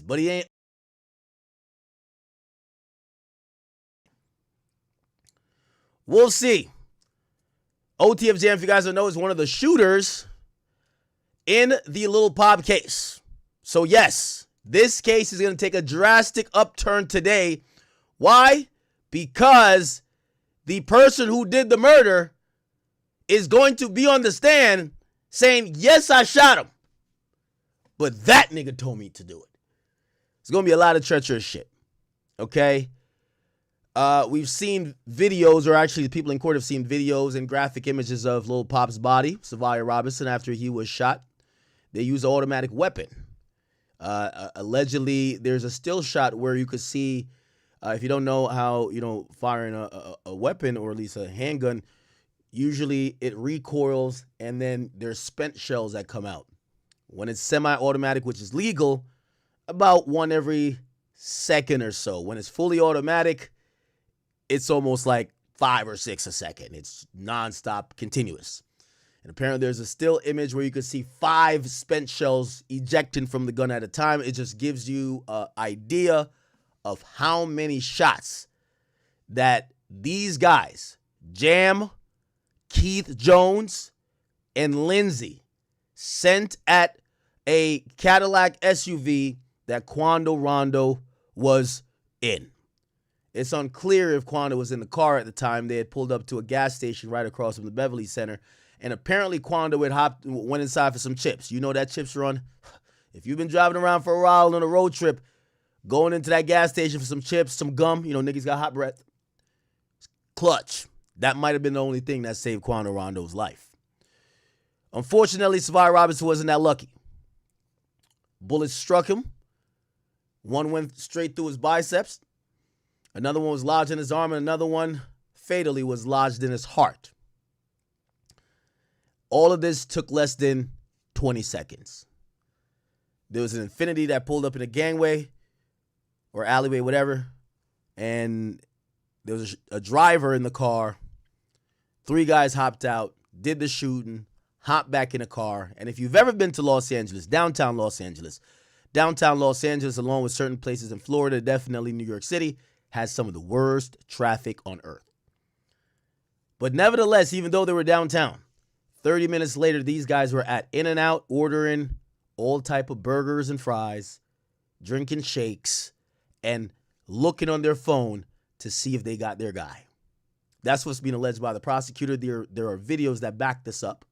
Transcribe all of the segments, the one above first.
but he ain't. We'll see. OTF Jam, if you guys don't know, is one of the shooters in the Lil Pop case. So yes, this case is going to take a drastic upturn today. Why? Because the person who did the murder is going to be on the stand saying, yes, I shot him, but that nigga told me to do it. It's going to be a lot of treacherous shit. Okay? We've seen videos, or actually the people in court have seen videos and graphic images of Lil Pop's body, Savia Robinson, after he was shot. They used an automatic weapon. Allegedly, there's a still shot where you could see, if you don't know how, firing a weapon, or at least a handgun, usually it recoils and then there's spent shells that come out. When it's semi-automatic, which is legal, about one every second or so. When it's fully automatic, it's almost like 5 or 6 a second. It's nonstop, continuous. And apparently there's a still image where you can see 5 spent shells ejecting from the gun at a time. It just gives you an idea of how many shots that these guys, Jam, Keith Jones, and Lindsay, sent at a Cadillac SUV that Quando Rondo was in. It's unclear if Quando was in the car at the time. They had pulled up to a gas station right across from the Beverly Center. And apparently Quando went inside for some chips. You know that chips run. If you've been driving around for a while on a road trip, going into that gas station for some chips, some gum, niggas got hot breath. Clutch. That might have been the only thing that saved Quando Rondo's life. Unfortunately, Savia Robinson wasn't that lucky. Bullets struck him. One went straight through his biceps. Another one was lodged in his arm, and another one fatally was lodged in his heart. All of this took less than 20 seconds. There was an Infiniti that pulled up in a gangway or alleyway, whatever, and there was a driver in the car. 3 guys hopped out, did the shooting, hopped back in a car. And if you've ever been to Los Angeles, downtown Los Angeles, along with certain places in Florida, definitely New York City, has some of the worst traffic on earth. But nevertheless, even though they were downtown, 30 minutes later, these guys were at In-N-Out ordering all type of burgers and fries, drinking shakes, and looking on their phone to see if they got their guy. That's what's being alleged by the prosecutor. There are videos that back this up.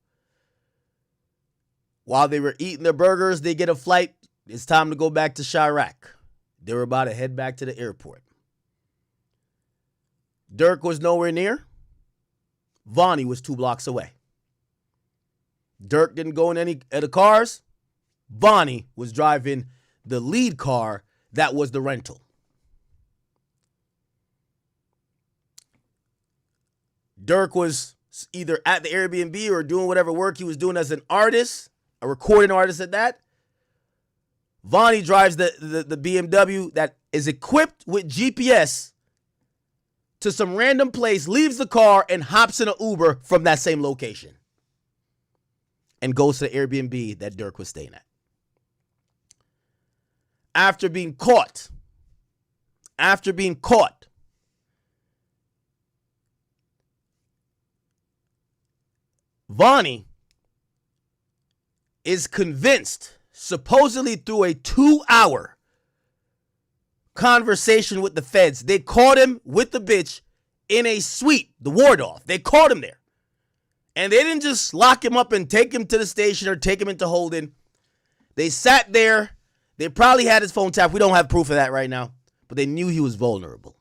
While they were eating their burgers, they get a flight. It's time to go back to Chirac. They were about to head back to the airport. Durk was nowhere near. Vonnie was 2 blocks away. Durk didn't go in any of the cars. Vonnie was driving the lead car that was the rental. Durk was either at the Airbnb or doing whatever work he was doing as an artist, a recording artist at that. Vonnie drives the BMW that is equipped with GPS to some random place, leaves the car, and hops in an Uber from that same location and goes to the Airbnb that Durk was staying at. After being caught, Vonnie is convinced, supposedly through a 2-hour conversation with the feds. They caught him with the bitch in a suite, the Waldorf. They caught him there. And they didn't just lock him up and take him to the station or take him into holding. They sat there. They probably had his phone tapped. We don't have proof of that right now. But they knew he was vulnerable.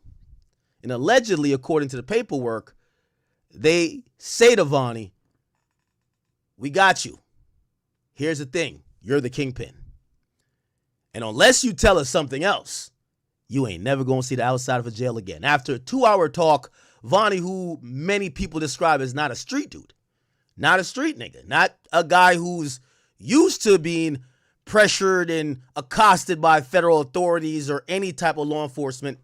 And allegedly, according to the paperwork, they say to Vonnie, "We got you. Here's the thing. You're the kingpin. And unless you tell us something else, you ain't never going to see the outside of a jail again." After a 2-hour talk, Vonnie, who many people describe as not a street dude, not a street nigga, not a guy who's used to being pressured and accosted by federal authorities or any type of law enforcement.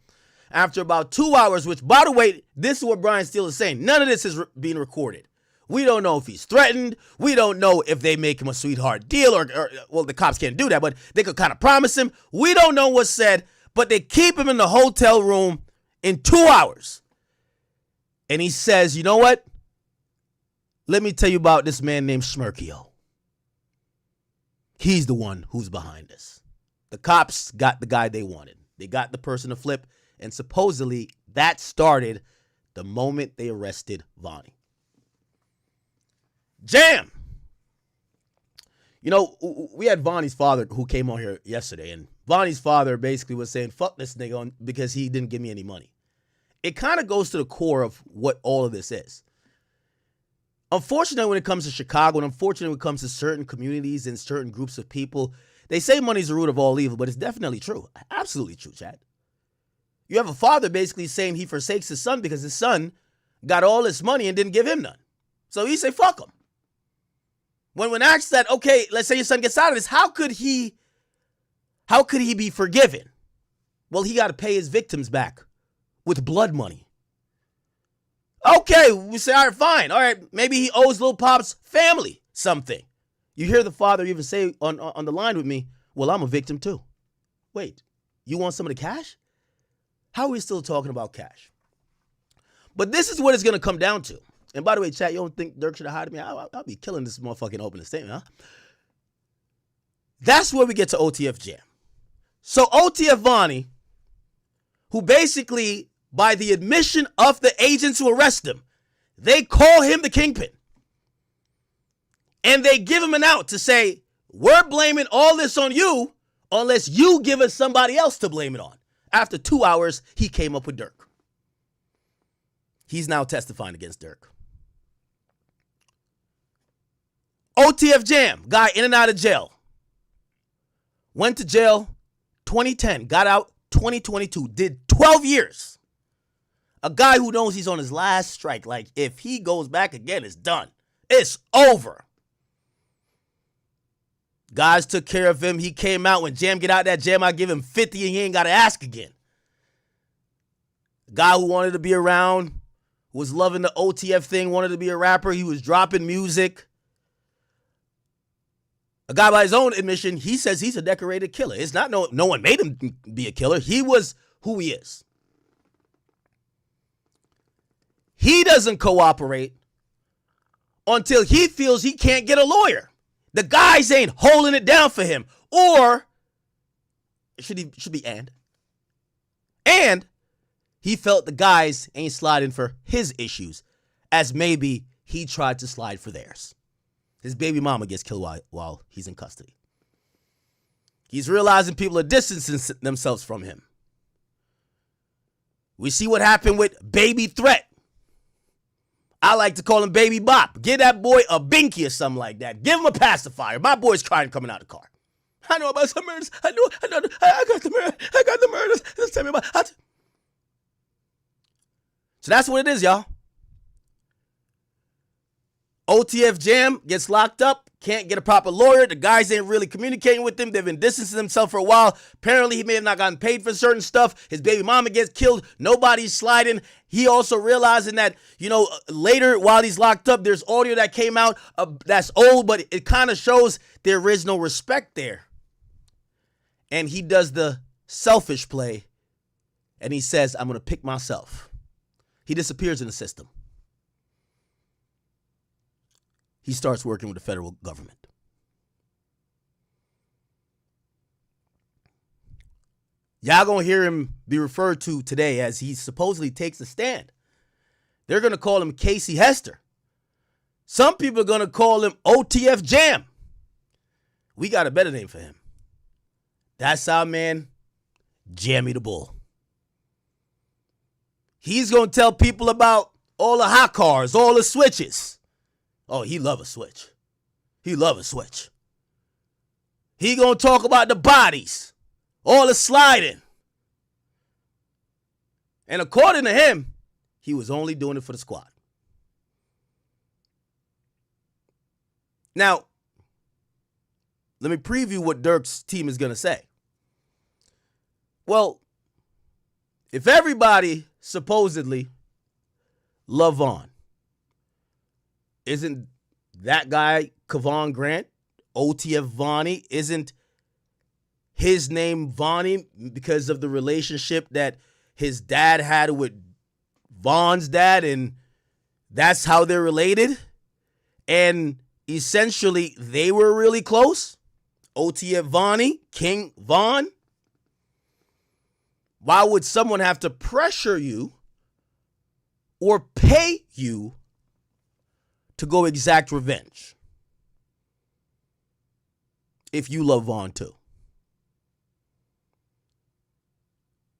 After about 2 hours, which, by the way, this is what Brian Steele is saying. None of this is being recorded. We don't know if he's threatened. We don't know if they make him a sweetheart deal or well, the cops can't do that, but they could kind of promise him. We don't know what's said, but they keep him in the hotel room in 2 hours. And he says, you know what? Let me tell you about this man named Schmirkio. He's the one who's behind this. The cops got the guy they wanted. They got the person to flip, and supposedly that started the moment they arrested Vonnie. Jam! You know, we had Vonnie's father who came on here yesterday, and Vonnie's father basically was saying, fuck this nigga because he didn't give me any money. It kind of goes to the core of what all of this is. Unfortunately, when it comes to Chicago, and unfortunately when it comes to certain communities and certain groups of people, they say money's the root of all evil, but it's definitely true. Absolutely true, Chad. You have a father basically saying he forsakes his son because his son got all this money and didn't give him none. So he say, fuck him. When asked that, okay, let's say your son gets out of this, how could he be forgiven? Well, he got to pay his victims back with blood money. Okay, we say, all right, fine. All right, maybe he owes Lil Pop's family something. You hear the father even say on the line with me, well, I'm a victim too. Wait, you want some of the cash? How are we still talking about cash? But this is what it's going to come down to. And by the way, chat, you don't think Durk should have hired me? I'll be killing this motherfucking opening statement, huh? That's where we get to OTF Jam. So OTF Vonnie, who basically, by the admission of the agents who arrest him, they call him the kingpin. And they give him an out to say, we're blaming all this on you unless you give us somebody else to blame it on. After 2 hours, he came up with Durk. He's now testifying against Durk. OTF Jam, guy in and out of jail. Went to jail 2010, got out 2022, did 12 years. A guy who knows he's on his last strike. Like, if he goes back again, it's done. It's over. Guys took care of him. He came out. When Jam get out that jam, I give him 50 and he ain't got to ask again. A guy who wanted to be around, was loving the OTF thing, wanted to be a rapper. He was dropping music. A guy by his own admission, he says he's a decorated killer. It's not no one made him be a killer. He was who he is. He doesn't cooperate until he feels he can't get a lawyer. The guys ain't holding it down for him. Or it should be and he felt the guys ain't sliding for his issues, as maybe he tried to slide for theirs. His baby mama gets killed while he's in custody. He's realizing people are distancing themselves from him. We see what happened with Baby Threat. I like to call him Baby Bop. Give that boy a binky or something like that. Give him a pacifier. My boy's crying coming out of the car. I know about some murders. I got the murders. Just tell me about it. So that's what it is, y'all. OTF Jam gets locked up, can't get a proper lawyer. The guys ain't really communicating with him. They've been distancing themselves for a while. Apparently, he may have not gotten paid for certain stuff. His baby mama gets killed. Nobody's sliding. He also realizing that, later while he's locked up, there's audio that came out that's old, but it kind of shows there is no respect there. And he does the selfish play, and he says, I'm going to pick myself. He disappears in the system. He starts working with the federal government. Y'all gonna hear him be referred to today as he supposedly takes a stand. They're gonna call him Casey Hester. Some people are gonna call him OTF Jam. We got a better name for him. That's our man, Jammy the Bull. He's gonna tell people about all the hot cars, all the switches. Oh, he love a switch. He love a switch. He gonna talk about the bodies, all the sliding. And according to him, he was only doing it for the squad. Now, let me preview what Durk's team is gonna say. Well, if everybody supposedly love Vaughn, isn't that guy Kevon Grant, OTF Vonnie? Isn't his name Vonnie because of the relationship that his dad had with Von's dad, and that's how they're related? And essentially, they were really close. OTF Vonnie, King Von. Why would someone have to pressure you or pay you to go exact revenge if you love Von too?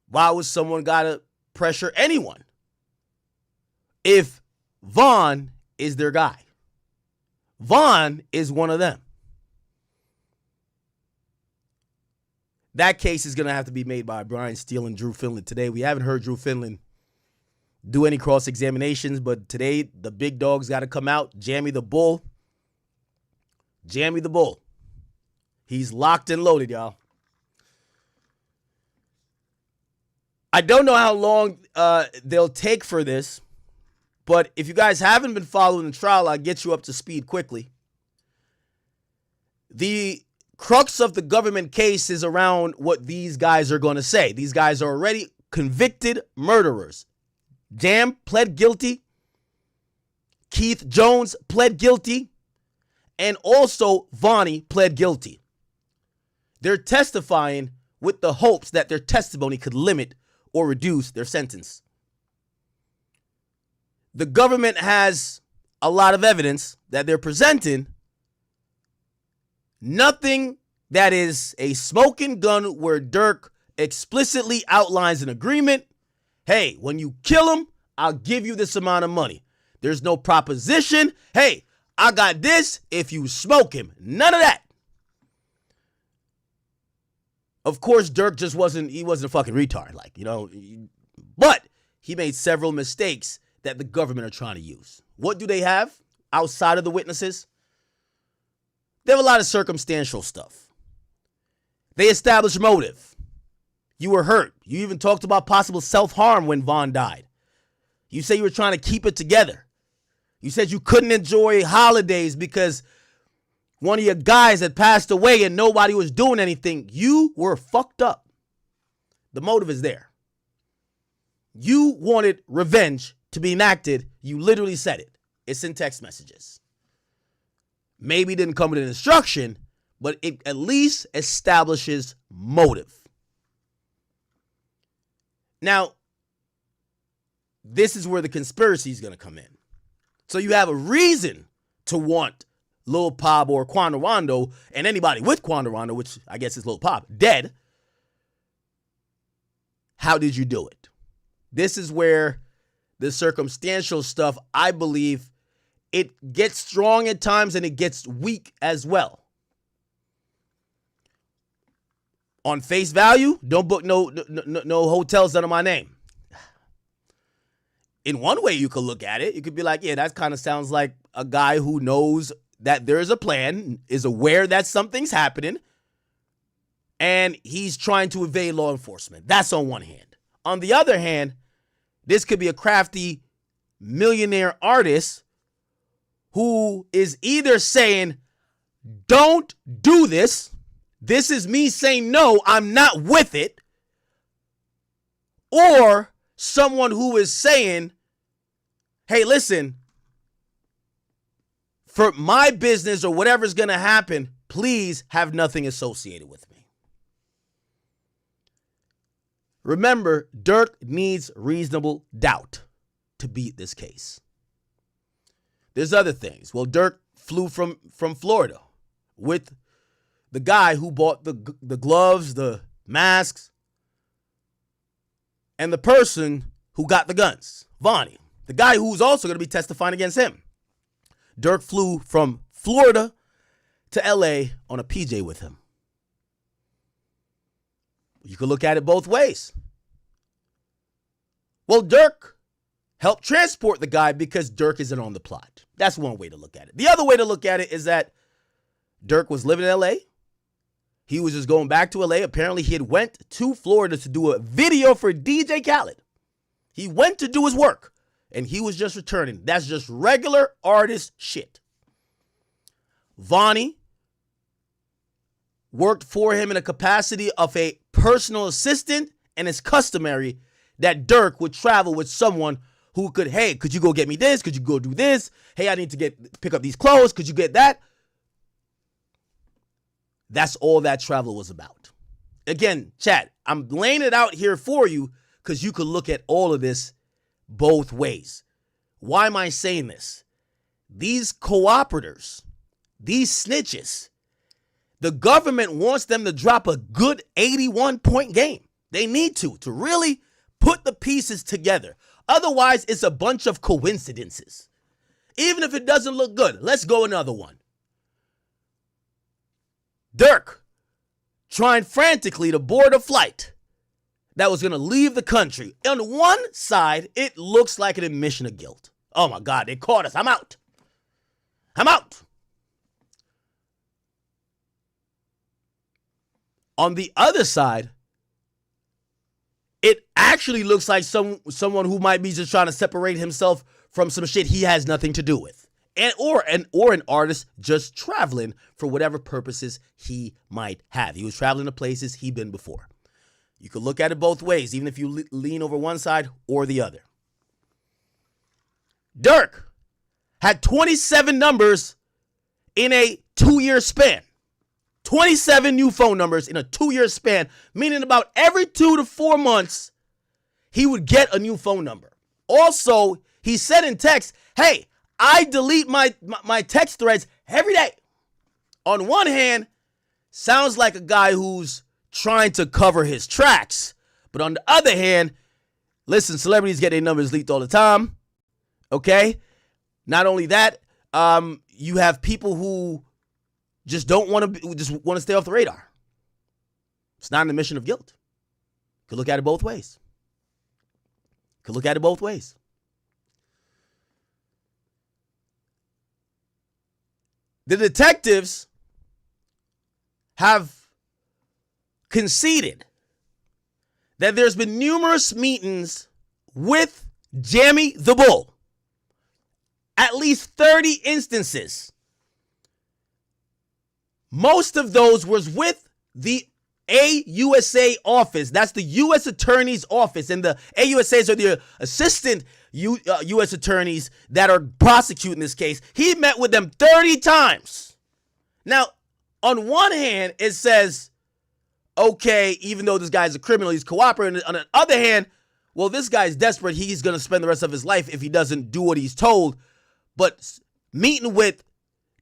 Why would someone gotta pressure anyone if Von is their guy? Von is one of them. That case is going to have to be made by Brian Steele and Drew Finland today. We haven't heard Drew Finland do any cross-examinations, but today the big dog's got to come out. Jamie the Bull. Jamie the Bull. He's locked and loaded, y'all. I don't know how long they'll take for this, but if you guys haven't been following the trial, I'll get you up to speed quickly. The crux of the government case is around what these guys are going to say. These guys are already convicted murderers. Jam pled guilty. Keith Jones pled guilty. And also Vonnie pled guilty. They're testifying with the hopes that their testimony could limit or reduce their sentence. The government has a lot of evidence that they're presenting. Nothing that is a smoking gun where Durk explicitly outlines an agreement. Hey, when you kill him, I'll give you this amount of money. There's no proposition. Hey, I got this if you smoke him. None of that. Of course, Durk just wasn't a fucking retard, but he made several mistakes that the government are trying to use. What do they have outside of the witnesses? They have a lot of circumstantial stuff. They establish motive. You were hurt. You even talked about possible self-harm when Von died. You say you were trying to keep it together. You said you couldn't enjoy holidays because one of your guys had passed away and nobody was doing anything. You were fucked up. The motive is there. You wanted revenge to be enacted. You literally said it. It's in text messages. Maybe it didn't come with an instruction, but it at least establishes motive. Now, this is where the conspiracy is going to come in. So you have a reason to want Lil Pop or Quando and anybody with Quando, which I guess is Lil Pop, dead. How did you do it? This is where the circumstantial stuff, I believe, it gets strong at times and it gets weak as well. On face value, don't book no hotels under my name. In one way you could look at it, you could be like, yeah, that kind of sounds like a guy who knows that there's a plan, is aware that something's happening, and he's trying to evade law enforcement. That's on one hand. On the other hand, this could be a crafty millionaire artist who is either saying, don't do this. This is me saying, no, I'm not with it. Or someone who is saying, hey, listen, for my business or whatever's going to happen, please have nothing associated with me. Remember, Durk needs reasonable doubt to beat this case. There's other things. Well, Durk flew from Florida with the guy who bought the gloves, the masks, and the person who got the guns, Vonnie, the guy who's also going to be testifying against him. Durk flew from Florida to LA on a PJ with him. You could look at it both ways. Well, Durk helped transport the guy because Durk isn't on the plot. That's one way to look at it. The other way to look at it is that Durk was living in LA. He was just going back to LA. Apparently, he had went to Florida to do a video for DJ Khaled. He went to do his work. and he was just returning. That's just regular artist shit. Vonnie worked for him in a capacity of a personal assistant, and it's customary that Durk would travel with someone who could, hey, could you go get me this? Could you go do this? Hey, I need to pick up these clothes. Could you get that? That's all that travel was about. Again, chat, I'm laying it out here for you because you could look at all of this both ways. Why am I saying this? These cooperators, these snitches, the government wants them to drop a good 81-point game. They need to really put the pieces together. Otherwise, it's a bunch of coincidences. Even if it doesn't look good, let's go another one. Durk trying frantically to board a flight that was going to leave the country. On one side, it looks like an admission of guilt. Oh my God, they caught us. I'm out. I'm out. On the other side, it actually looks like someone who might be just trying to separate himself from some shit he has nothing to do with. Or an artist just traveling for whatever purposes he might have. He was traveling to places he'd been before. You could look at it both ways, even if you lean over one side or the other. Durk had 27 numbers in a 2-year span. 27 new phone numbers in a 2-year span, meaning about every 2 to 4 months, he would get a new phone number. Also, he said in text, hey, I delete my text threads every day. On one hand, sounds like a guy who's trying to cover his tracks. But on the other hand, listen, celebrities get their numbers leaked all the time. Okay? Not only that, you have people who just want to stay off the radar. It's not an admission of guilt. Could look at it both ways. Could look at it both ways. The detectives have conceded that there's been numerous meetings with Jammy the Bull. At least 30 instances. Most of those was with the AUSA office. That's the U.S. Attorney's office. And the AUSAs are the assistant U.S. attorneys that are prosecuting this case. He met with them 30 times. Now, on one hand, it says, okay, even though this guy's a criminal, he's cooperating. On the other hand, well, this guy's desperate. He's going to spend the rest of his life if he doesn't do what he's told. But meeting with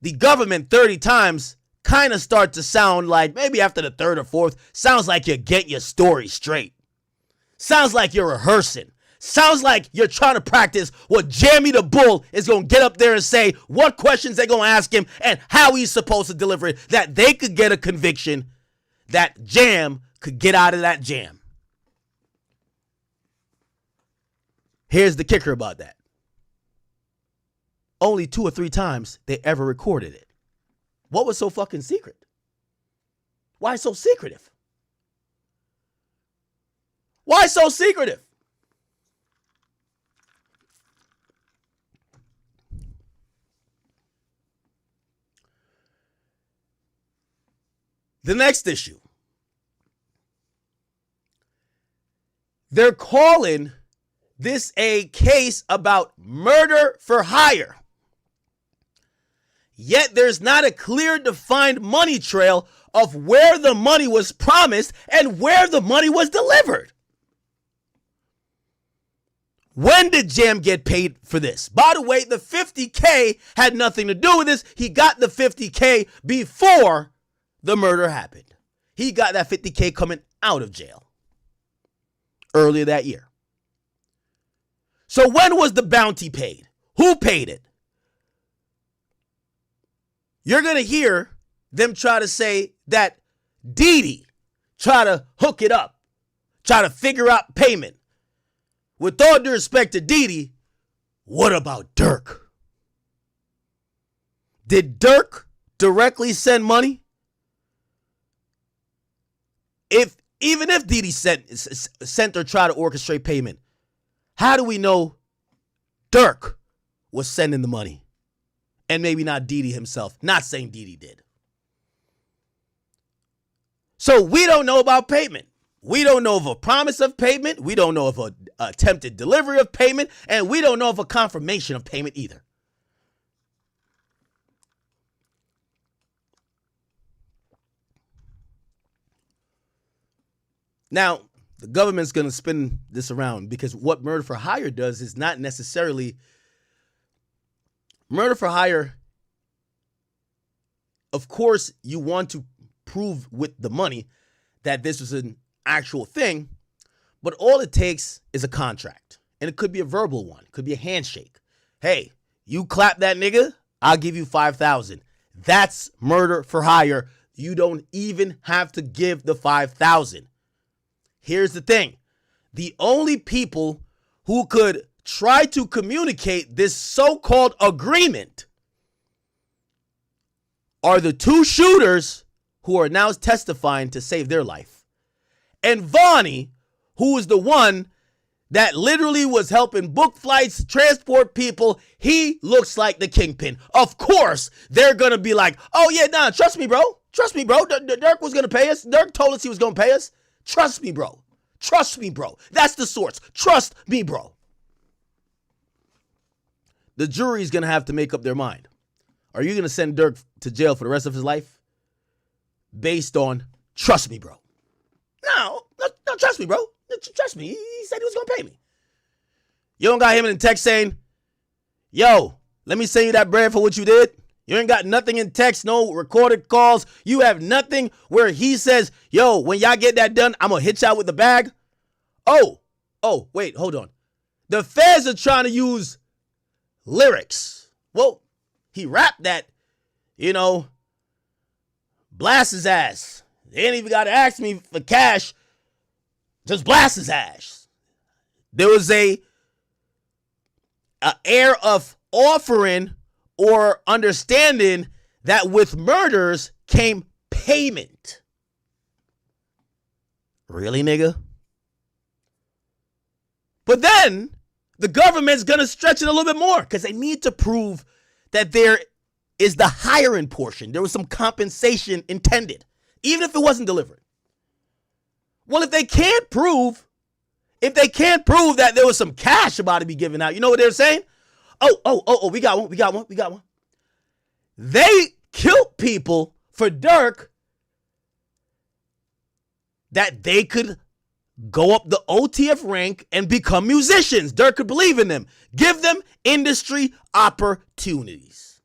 the government 30 times kind of start to sound like, maybe after the third or fourth, sounds like you're getting your story straight. Sounds like you're rehearsing. Sounds like you're trying to practice what Jammy the Bull is going to get up there and say, what questions they're going to ask him, and how he's supposed to deliver it, that they could get a conviction, that Jam could get out of that jam. Here's the kicker about that. Only 2 or 3 times they ever recorded it. What was so fucking secret? Why so secretive? Why so secretive? The next issue. They're calling this a case about murder for hire. Yet there's not a clear defined money trail of where the money was promised and where the money was delivered. When did Jam get paid for this? By the way, the $50K had nothing to do with this. He got the $50K before the murder happened. He got that $50K coming out of jail earlier that year. So when was the bounty paid? Who paid it? You're going to hear them try to say that Didi tried to hook it up, try to figure out payment. With all due respect to Didi, what about Durk? Did Durk directly send money? Even if Didi sent or tried to orchestrate payment, how do we know Durk was sending the money. And maybe not Diddy himself. Not saying Diddy did. So we don't know about payment. We don't know of a promise of payment. We don't know of an attempted delivery of payment. And we don't know of a confirmation of payment either. Now, the government's going to spin this around because what murder for hire does is not necessarily murder for hire. Of course, you want to prove with the money that this was an actual thing, but all it takes is a contract. And it could be a verbal one. It could be a handshake. Hey, you clap that nigga, I'll give you $5,000. That's murder for hire. You don't even have to give the $5,000. Here's the thing. The only people who could try to communicate this so-called agreement are the two shooters who are now testifying to save their life. And Vonnie, who is the one that literally was helping book flights, transport people, he looks like the kingpin. Of course, they're going to be like, oh yeah, nah, trust me, bro. Trust me, bro. Durk was going to pay us. Durk told us he was going to pay us. Trust me, bro. Trust me, bro. That's the source. Trust me, bro. The jury's going to have to make up their mind. Are you going to send Durk to jail for the rest of his life? Based on, trust me, bro. No, trust me, bro. Trust me. He said he was going to pay me. You don't got him in text saying, yo, let me send you that bread for what you did. You ain't got nothing in text, no recorded calls. You have nothing where he says, yo, when y'all get that done, I'm going to hit y'all with the bag. Oh, wait, hold on. The feds are trying to use lyrics. Well, he rapped that, blast his ass. They ain't even got to ask me for cash. Just blast his ass. There was a air of offering or understanding that with murders came payment. Really, nigga? But then the government's going to stretch it a little bit more because they need to prove that there is the hiring portion. There was some compensation intended, even if it wasn't delivered. Well, if they can't prove that there was some cash about to be given out, you know what they're saying? Oh, we got one. They killed people for Durk that they could go up the OTF rank and become musicians. Durk could believe in them. Give them industry opportunities.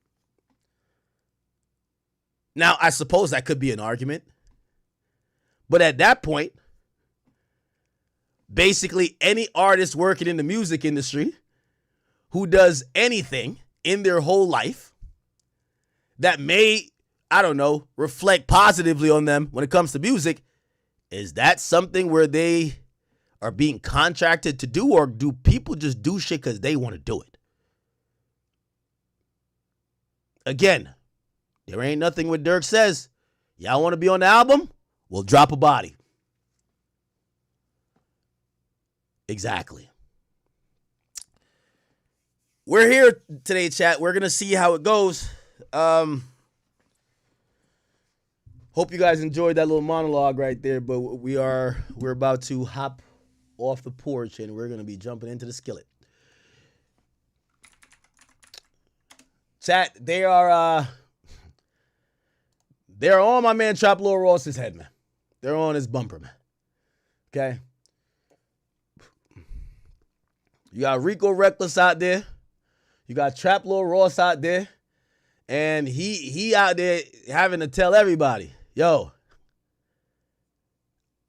Now, I suppose that could be an argument. But at that point, basically any artist working in the music industry who does anything in their whole life that may, reflect positively on them when it comes to music, is that something where they are being contracted to do, or do people just do shit because they want to do it? Again, there ain't nothing what Durk says. Y'all want to be on the album? We'll drop a body. Exactly. We're here today, chat. We're going to see how it goes. Hope you guys enjoyed that little monologue right there, but we're about to hop off the porch and we're going to be jumping into the skillet. Chat, they are on my man Trap Lord Ross's head, man. They're on his bumper, man. Okay? You got Rico Reckless out there. You got Trap Lord Ross out there. And he out there having to tell everybody, yo,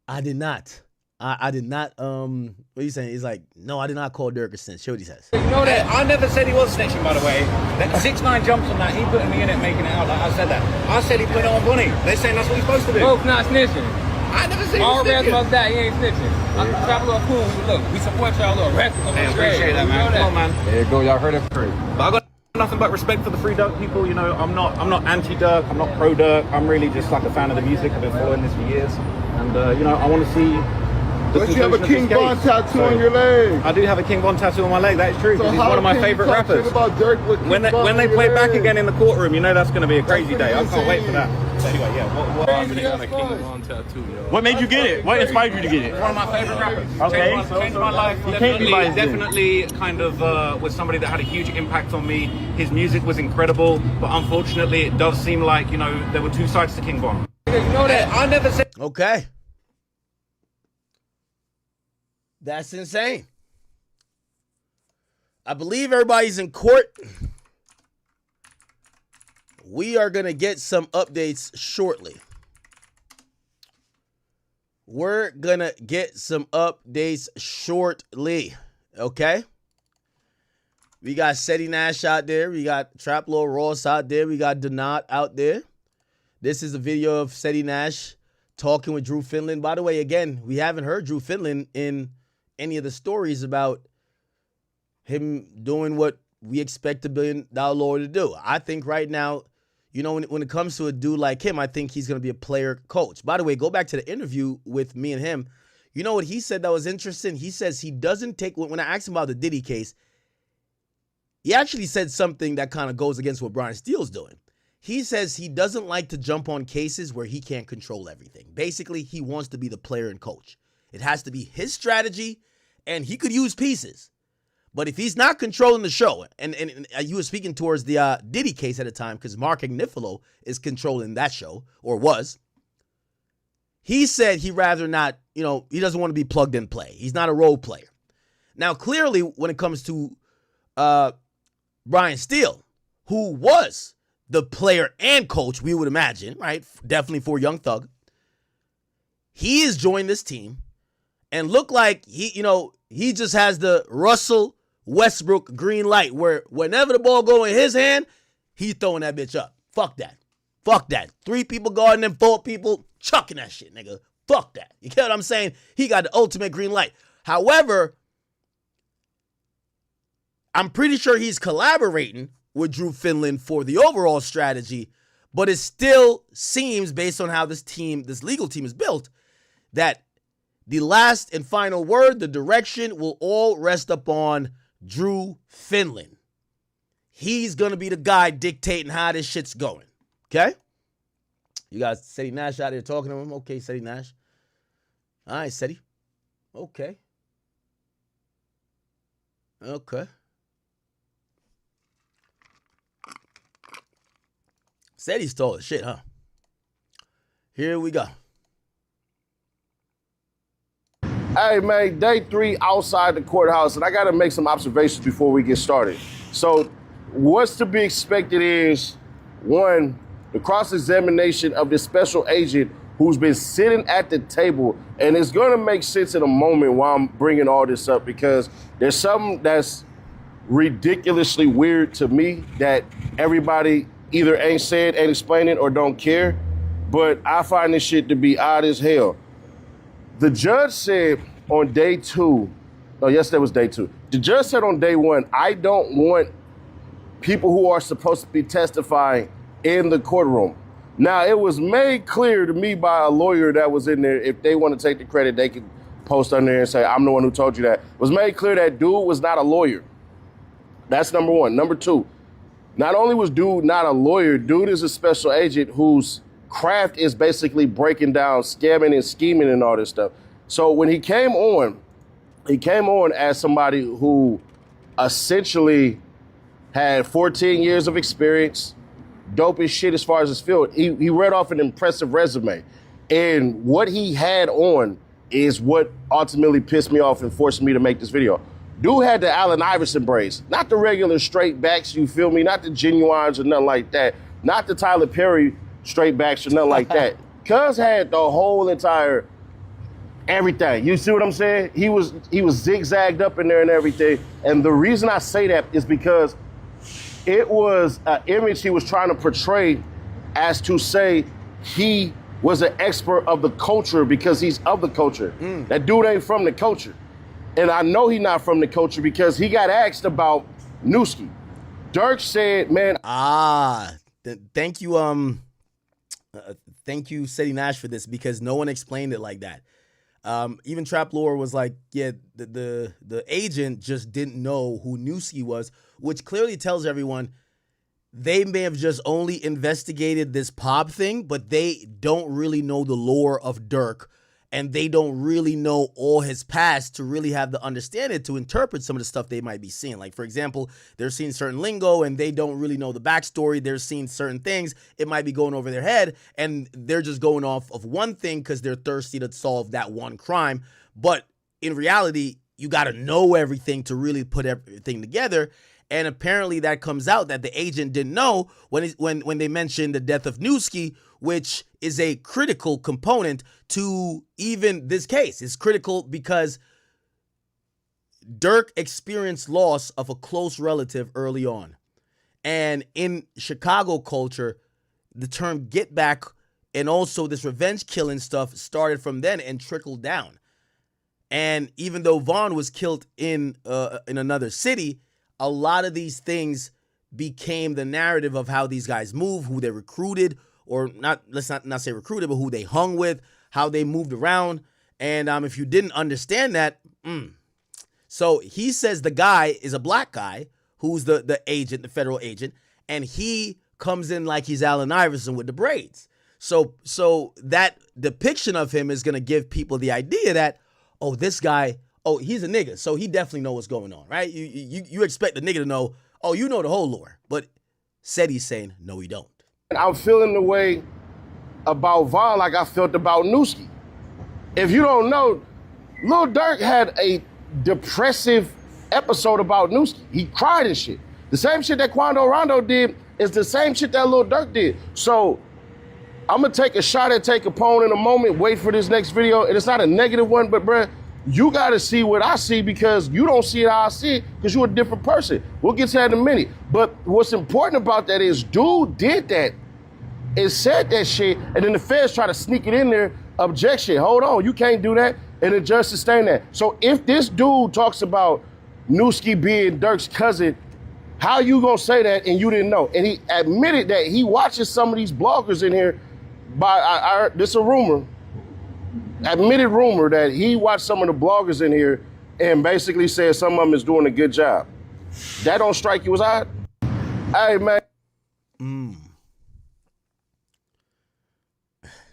I did not, what are you saying? He's like, no, I did not call Durk a snitch. Show what he says. You know that? I never said he was snitching, by the way. That 6ix9ine jumps on that. He putting me in it, making it out like I said that. I said he put it on Bunny. They're saying that's what he's supposed to do. Both not snitching. I never said he was all snitching. rats must die, he ain't snitching. Trap Lord cool. Look, we support y'all little rap. I appreciate that, man. Come on, man. There you go, y'all heard it free. But I got nothing but respect for the Free Durk people. I'm not anti-Durk. I'm not pro-Durk. I'm really just like a fan of the music. I've been following this for years. And, I want to see But you have a King Von tattoo on your leg. I do have a King Von tattoo on my leg. That is true. So He's one of my favorite rappers. About Durk with When they play back again in the courtroom, you know that's going to be a crazy day. I can't wait for that. So anyway, What made you get it? What inspired you to get it? One of my favorite rappers. Okay. Changed my life. Definitely kind of was somebody that had a huge impact on me. His music was incredible, but unfortunately it does seem like, you know, there were two sides to King Von. You know that? I never said... Okay. That's insane. I believe everybody's in court. We are going to get some updates shortly. We're going to get some updates shortly. Okay? We got Seti Nash out there. We got Trap Lord Ross out there. We got Donat out there. This is a video of Seti Nash talking with Drew Finland. By the way, again, we haven't heard Drew Finland in any of the stories about him doing what we expect $1 billion lawyer to do. I think right now, you know, when it comes to a dude like him, I think he's going to be a player coach. By the way, go back to the interview with me and him. You know what he said that was interesting? He says he doesn't take, when I asked him about the Diddy case, he actually said something that kind of goes against what Brian Steele's doing. He says he doesn't like to jump on cases where he can't control everything. Basically, he wants to be the player and coach. It has to be his strategy, and he could use pieces. But if he's not controlling the show, and you were speaking towards the Diddy case at the time, because Mark Agnifilo is controlling that show, or was, he said he'd rather not, you know, he doesn't want to be plugged in play. He's not a role player. Now, clearly, when it comes to Brian Steele, who was the player and coach, we would imagine, right? Definitely for Young Thug. He has joined this team and look like he just has the Russell Westbrook green light where whenever the ball go in his hand, he's throwing that bitch up. Fuck that. Fuck that. 3 people guarding them, 4 people chucking that shit, nigga. Fuck that. You get what I'm saying? He got the ultimate green light. However, I'm pretty sure he's collaborating with Drew Finland for the overall strategy, but it still seems, based on how this legal team is built, that the last and final word, the direction, will all rest upon Drew Finland. He's going to be the guy dictating how this shit's going. Okay? You got Seti Nash out there talking to him. Okay, Seti Nash. All right, Seti. Okay. Okay. Seti's tall as shit, huh? Here we go. Hey, man, day 3 outside the courthouse, and I got to make some observations before we get started. So what's to be expected is, 1, the cross-examination of this special agent who's been sitting at the table, and it's going to make sense in a moment while I'm bringing all this up, because there's something that's ridiculously weird to me that everybody either ain't said, ain't explaining, or don't care, but I find this shit to be odd as hell. The judge said on day 2, yesterday was day 2. The judge said on day 1, I don't want people who are supposed to be testifying in the courtroom. Now, it was made clear to me by a lawyer that was in there, if they want to take the credit, they could post on there and say, I'm the one who told you that. It was made clear that dude was not a lawyer. That's number 1. Number 2, not only was dude not a lawyer, dude is a special agent whose craft is basically breaking down scamming and scheming and all this stuff. So when he came on as somebody who essentially had 14 years of experience, dope as shit as far as his field. He read off an impressive resume. And what he had on is what ultimately pissed me off and forced me to make this video. Dude had the Allen Iverson braids, not the regular straight backs, you feel me? Not the Genuines or nothing like that. Not the Tyler Perry straight backs or nothing like that. Cuz had the whole entire everything. You see what I'm saying? He was zigzagged up in there and everything. And the reason I say that is because it was an image he was trying to portray as to say he was an expert of the culture because he's of the culture. That dude ain't from the culture. And I know he's not from the culture because he got asked about Newski. Durk said, man. Thank you, Seti Nash, for this, because no one explained it like that. Even Trap Lore was like, yeah, the agent just didn't know who Newski was, which clearly tells everyone they may have just only investigated this Pop thing, but they don't really know the lore of Durk, and they don't really know all his past to really have the understanding to interpret some of the stuff they might be seeing. Like, for example, they're seeing certain lingo and they don't really know the backstory. They're seeing certain things. It might be going over their head and they're just going off of one thing because they're thirsty to solve that one crime. But in reality, you got to know everything to really put everything together. And apparently that comes out that the agent didn't know when they mentioned the death of Newski, which is a critical component to even this case. It's critical because Durk experienced loss of a close relative early on. And in Chicago culture, the term get back and also this revenge killing stuff started from then and trickled down. And even though Vaughn was killed in another city, a lot of these things became the narrative of how these guys move, who they recruited, or not, let's not say recruited, but who they hung with, how they moved around. And if you didn't understand that, So he says the guy is a black guy who's the agent, the federal agent, and he comes in like he's Allen Iverson with the braids. So that depiction of him is going to give people the idea that, oh, this guy, oh, he's a nigga, so he definitely know what's going on, right? You expect the nigga to know, oh, you know the whole lore. But Seti's saying, no, we don't. I'm feeling the way about Vaughn like I felt about Newski. If you don't know, Lil Durk had a depressive episode about Newski. He cried and shit. The same shit that Quando Rondo did is the same shit that Lil Durk did. So I'm gonna take a shot at Take Capone in a moment, wait for this next video, and it's not a negative one, but bruh, you gotta see what I see because you don't see it how I see it because you're a different person. We'll get to that in a minute. But what's important about that is dude did that and said that shit, and then the feds try to sneak it in there, objection, hold on, you can't do that, and the judge sustained that. So if this dude talks about Newski being Durk's cousin, how you gonna say that and you didn't know? And he admitted that he watches some of these bloggers in here this is a rumor, admitted rumor that he watched some of the bloggers in here and basically said some of them is doing a good job. That don't strike you as odd? Hey, man.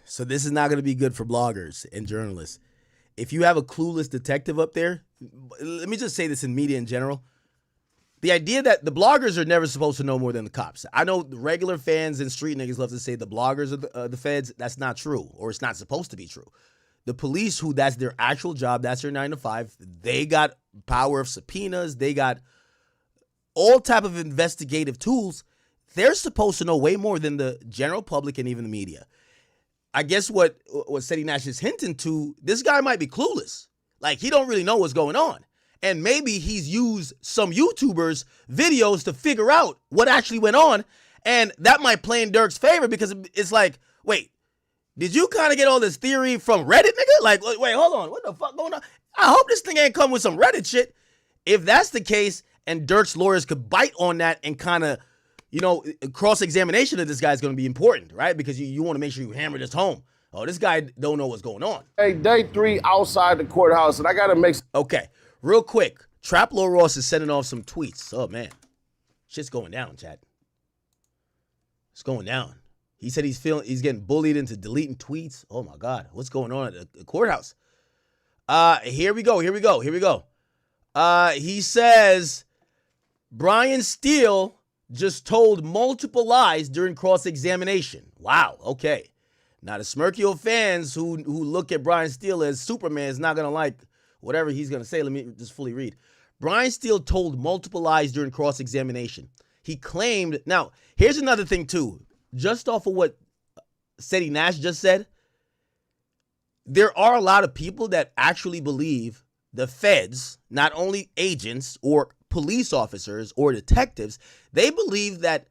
So this is not going to be good for bloggers and journalists. If you have a clueless detective up there, let me just say this in media in general. The idea that the bloggers are never supposed to know more than the cops. I know the regular fans and street niggas love to say the bloggers are the feds. That's not true, or it's not supposed to be true. The police, who that's their actual job, that's their 9 to 5, they got power of subpoenas, they got all type of investigative tools. They're supposed to know way more than the general public and even the media. I guess what Seti Nash is hinting to, this guy might be clueless. Like, he don't really know what's going on. And maybe he's used some YouTubers' videos to figure out what actually went on. And that might play in Durk's favor because it's like, wait, did you kind of get all this theory from Reddit, nigga? Like, wait, hold on. What the fuck going on? I hope this thing ain't come with some Reddit shit. If that's the case, and Durk's lawyers could bite on that and kind of, cross-examination of this guy is going to be important, right? Because you want to make sure you hammer this home. Oh, this guy don't know what's going on. Hey, day 3 outside the courthouse, and I got to make... Okay, real quick. Trap Lord Ross is sending off some tweets. Oh, man. Shit's going down, chat. It's going down. He said he's getting bullied into deleting tweets. Oh, my God. What's going on at the courthouse? Here we go. He says, Brian Steele just told multiple lies during cross-examination. Wow, okay. Now, the Smirkio fans who look at Brian Steele as Superman is not going to like whatever he's going to say. Let me just fully read. Brian Steele told multiple lies during cross-examination. He claimed... Now, here's another thing, too. Just off of what Seti Nash just said, there are a lot of people that actually believe the feds, not only agents or police officers or detectives, they believe that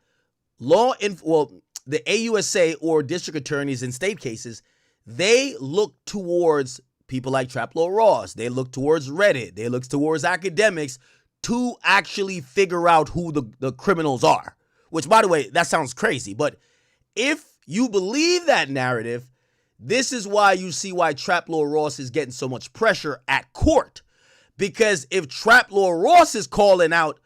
the AUSA or district attorneys in state cases, they look towards people like Traplo Ross. They look towards Reddit. They look towards academics to actually figure out who the criminals are. Which, by the way, that sounds crazy. But if you believe that narrative, This is why you see why Trap Lord Ross is getting so much pressure at court. Because if Trap Lord Ross is calling out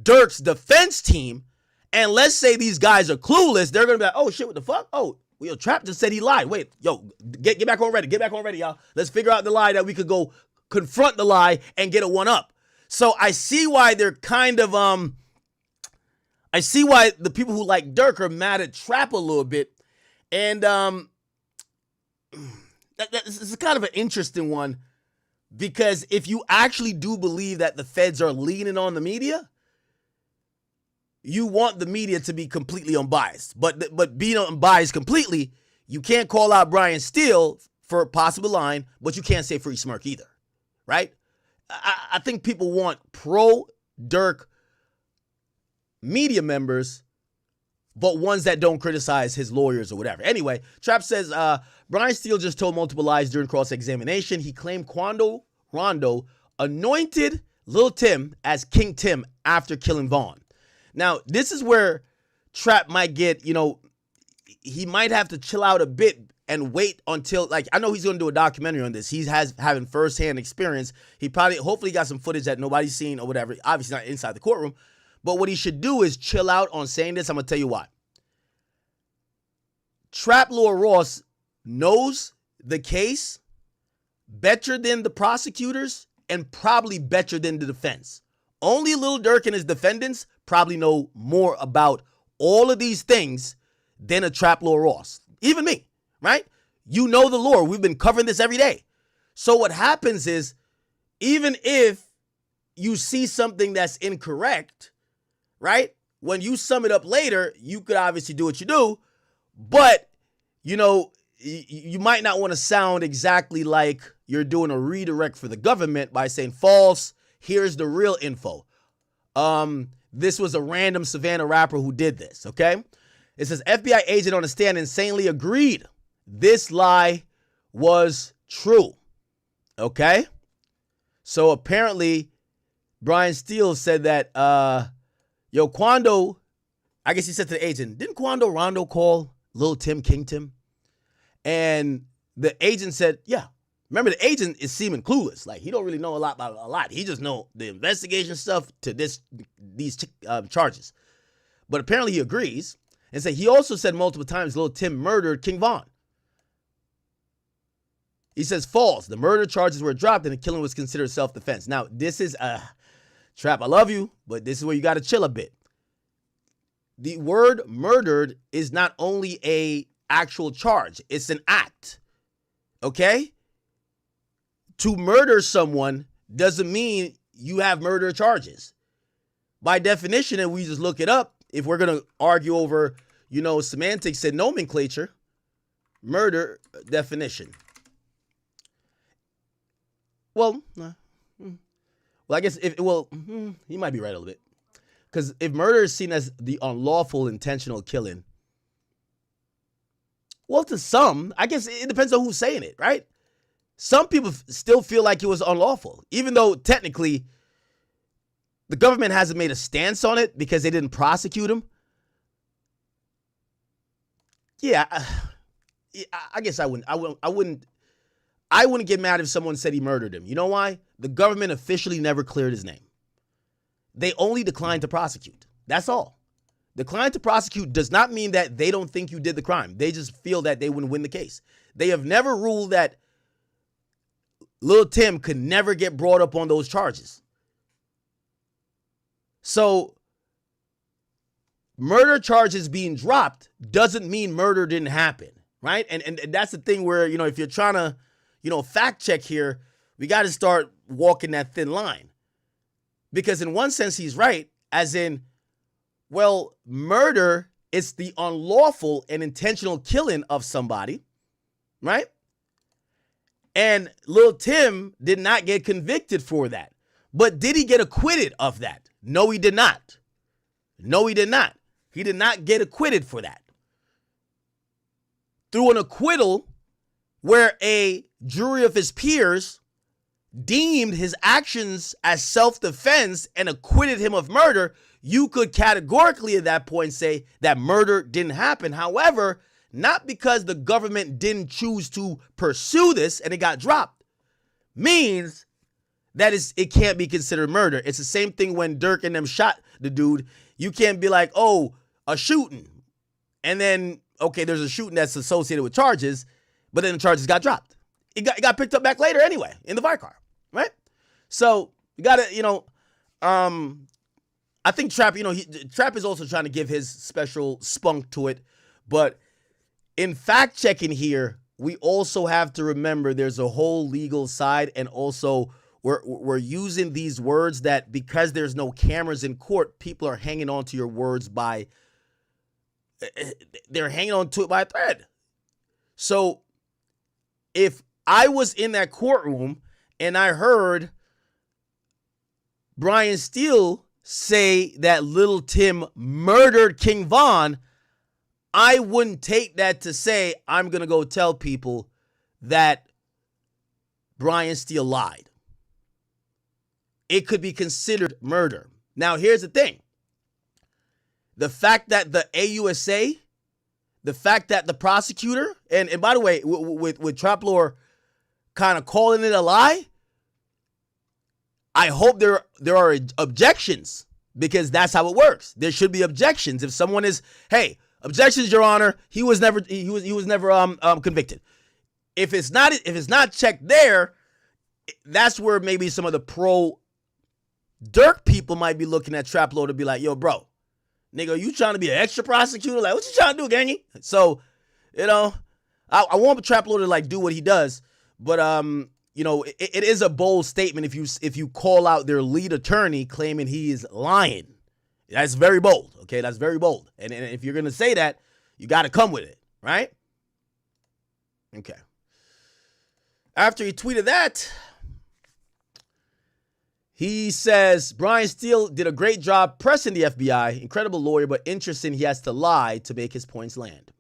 Durk's defense team, and let's say these guys are clueless, they're going to be like, oh, shit, what the fuck? Oh, yo, Trap just said he lied. Wait, yo, get back on Reddit. Get back on Reddit, y'all. Let's figure out the lie that we could go confront the lie and get a one-up. So I see why they're kind of, I see why the people who like Durk are mad at Trap a little bit. And this is kind of an interesting one, because if you actually do believe that the feds are leaning on the media, you want the media to be completely unbiased. But being unbiased completely, you can't call out Brian Steele for a possible line, but you can't say Free Smirk either, right? I think people want pro-Durk media members, but ones that don't criticize his lawyers or whatever. Anyway, Trap says, Brian Steele just told multiple lies during cross-examination. He claimed Quando Rondo anointed Lil Tim as King Tim after killing Vaughn. Now, this is where Trap might get, he might have to chill out a bit and wait until, I know he's going to do a documentary on this. He has having firsthand experience. He hopefully got some footage that nobody's seen or whatever. Obviously not inside the courtroom. But what he should do is chill out on saying this. I'm going to tell you why. Trap Lord Ross knows the case better than the prosecutors and probably better than the defense. Only Lil Durk and his defendants probably know more about all of these things than a Trap Lord Ross. Even me, right? You know the lore. We've been covering this every day. So what happens is, even if you see something that's incorrect, right? When you sum it up later, you could obviously do what you do, but, you might not want to sound exactly like you're doing a redirect for the government by saying false, here's the real info. This was a random Savannah rapper who did this, okay? It says, FBI agent on the stand insanely agreed this lie was true, okay? So apparently, Brian Steele said that, Quando, I guess he said to the agent, didn't Quando Rondo call Lil Tim King Tim? And the agent said, yeah. Remember, the agent is seeming clueless. He don't really know a lot about a lot. He just know the investigation stuff to these charges. But apparently he agrees and said he also said multiple times Lil Tim murdered King Von. He says false. The murder charges were dropped and the killing was considered self-defense. Now, this is Trap, I love you, but this is where you got to chill a bit. The word murdered is not only a actual charge, it's an act. Okay? To murder someone doesn't mean you have murder charges. By definition, and we just look it up, if we're going to argue over, semantics and nomenclature, murder definition. Well, I guess he might be right a little bit. Because if murder is seen as the unlawful intentional killing, well, to some, I guess it depends on who's saying it, right? Some people still feel like it was unlawful, even though technically the government hasn't made a stance on it because they didn't prosecute him. Yeah, I guess I wouldn't get mad if someone said he murdered him. You know why? The government officially never cleared his name. They only declined to prosecute. That's all. Decline to prosecute does not mean that they don't think you did the crime. They just feel that they wouldn't win the case. They have never ruled that Lil Tim could never get brought up on those charges. So, murder charges being dropped doesn't mean murder didn't happen, right? And that's the thing where, if you're trying to, fact check here, we got to start walking that thin line. Because in one sense, he's right, as in, well, murder is the unlawful and intentional killing of somebody, right? And Lil Tim did not get convicted for that. But did he get acquitted of that? No, he did not. No, he did not. He did not get acquitted for that. Through an acquittal where a jury of his peers deemed his actions as self-defense and acquitted him of murder, you could categorically at that point say that murder didn't happen. However, not because the government didn't choose to pursue this and it got dropped, means that it can't be considered murder. It's the same thing when Durk and them shot the dude. You can't be like, oh, a shooting. And then, okay, there's a shooting that's associated with charges, but then the charges got dropped. It got picked up back later anyway in the Vicar, right? So you got to, I think Trap, Trap is also trying to give his special spunk to it. But in fact checking here, we also have to remember there's a whole legal side, and also we're using these words that because there's no cameras in court, people are hanging on to your words they're hanging on to it by a thread. So if I was in that courtroom and I heard Brian Steele say that Little Tim murdered King Von, I wouldn't take that to say I'm going to go tell people that Brian Steele lied. It could be considered murder. Now, here's the thing. The fact that the AUSA, the fact that the prosecutor, and by the way, with Trap Lore kind of calling it a lie, I hope there are objections, because that's how it works. There should be objections. If someone is, hey, objections, Your Honor, he was never convicted. If it's not checked there, that's where maybe some of the pro Durk people might be looking at Trap Lore to be like, yo, bro, nigga, you trying to be an extra prosecutor? Like, what you trying to do, gangy? So, I want Trap Lore to like do what he does, but it is a bold statement if you call out their lead attorney claiming he is lying. That's very bold. Okay, that's very bold. And if you're gonna say that, you got to come with it, right? Okay. After he tweeted that, he says, Brian Steele did a great job pressing the FBI. Incredible lawyer, but interesting he has to lie to make his points land.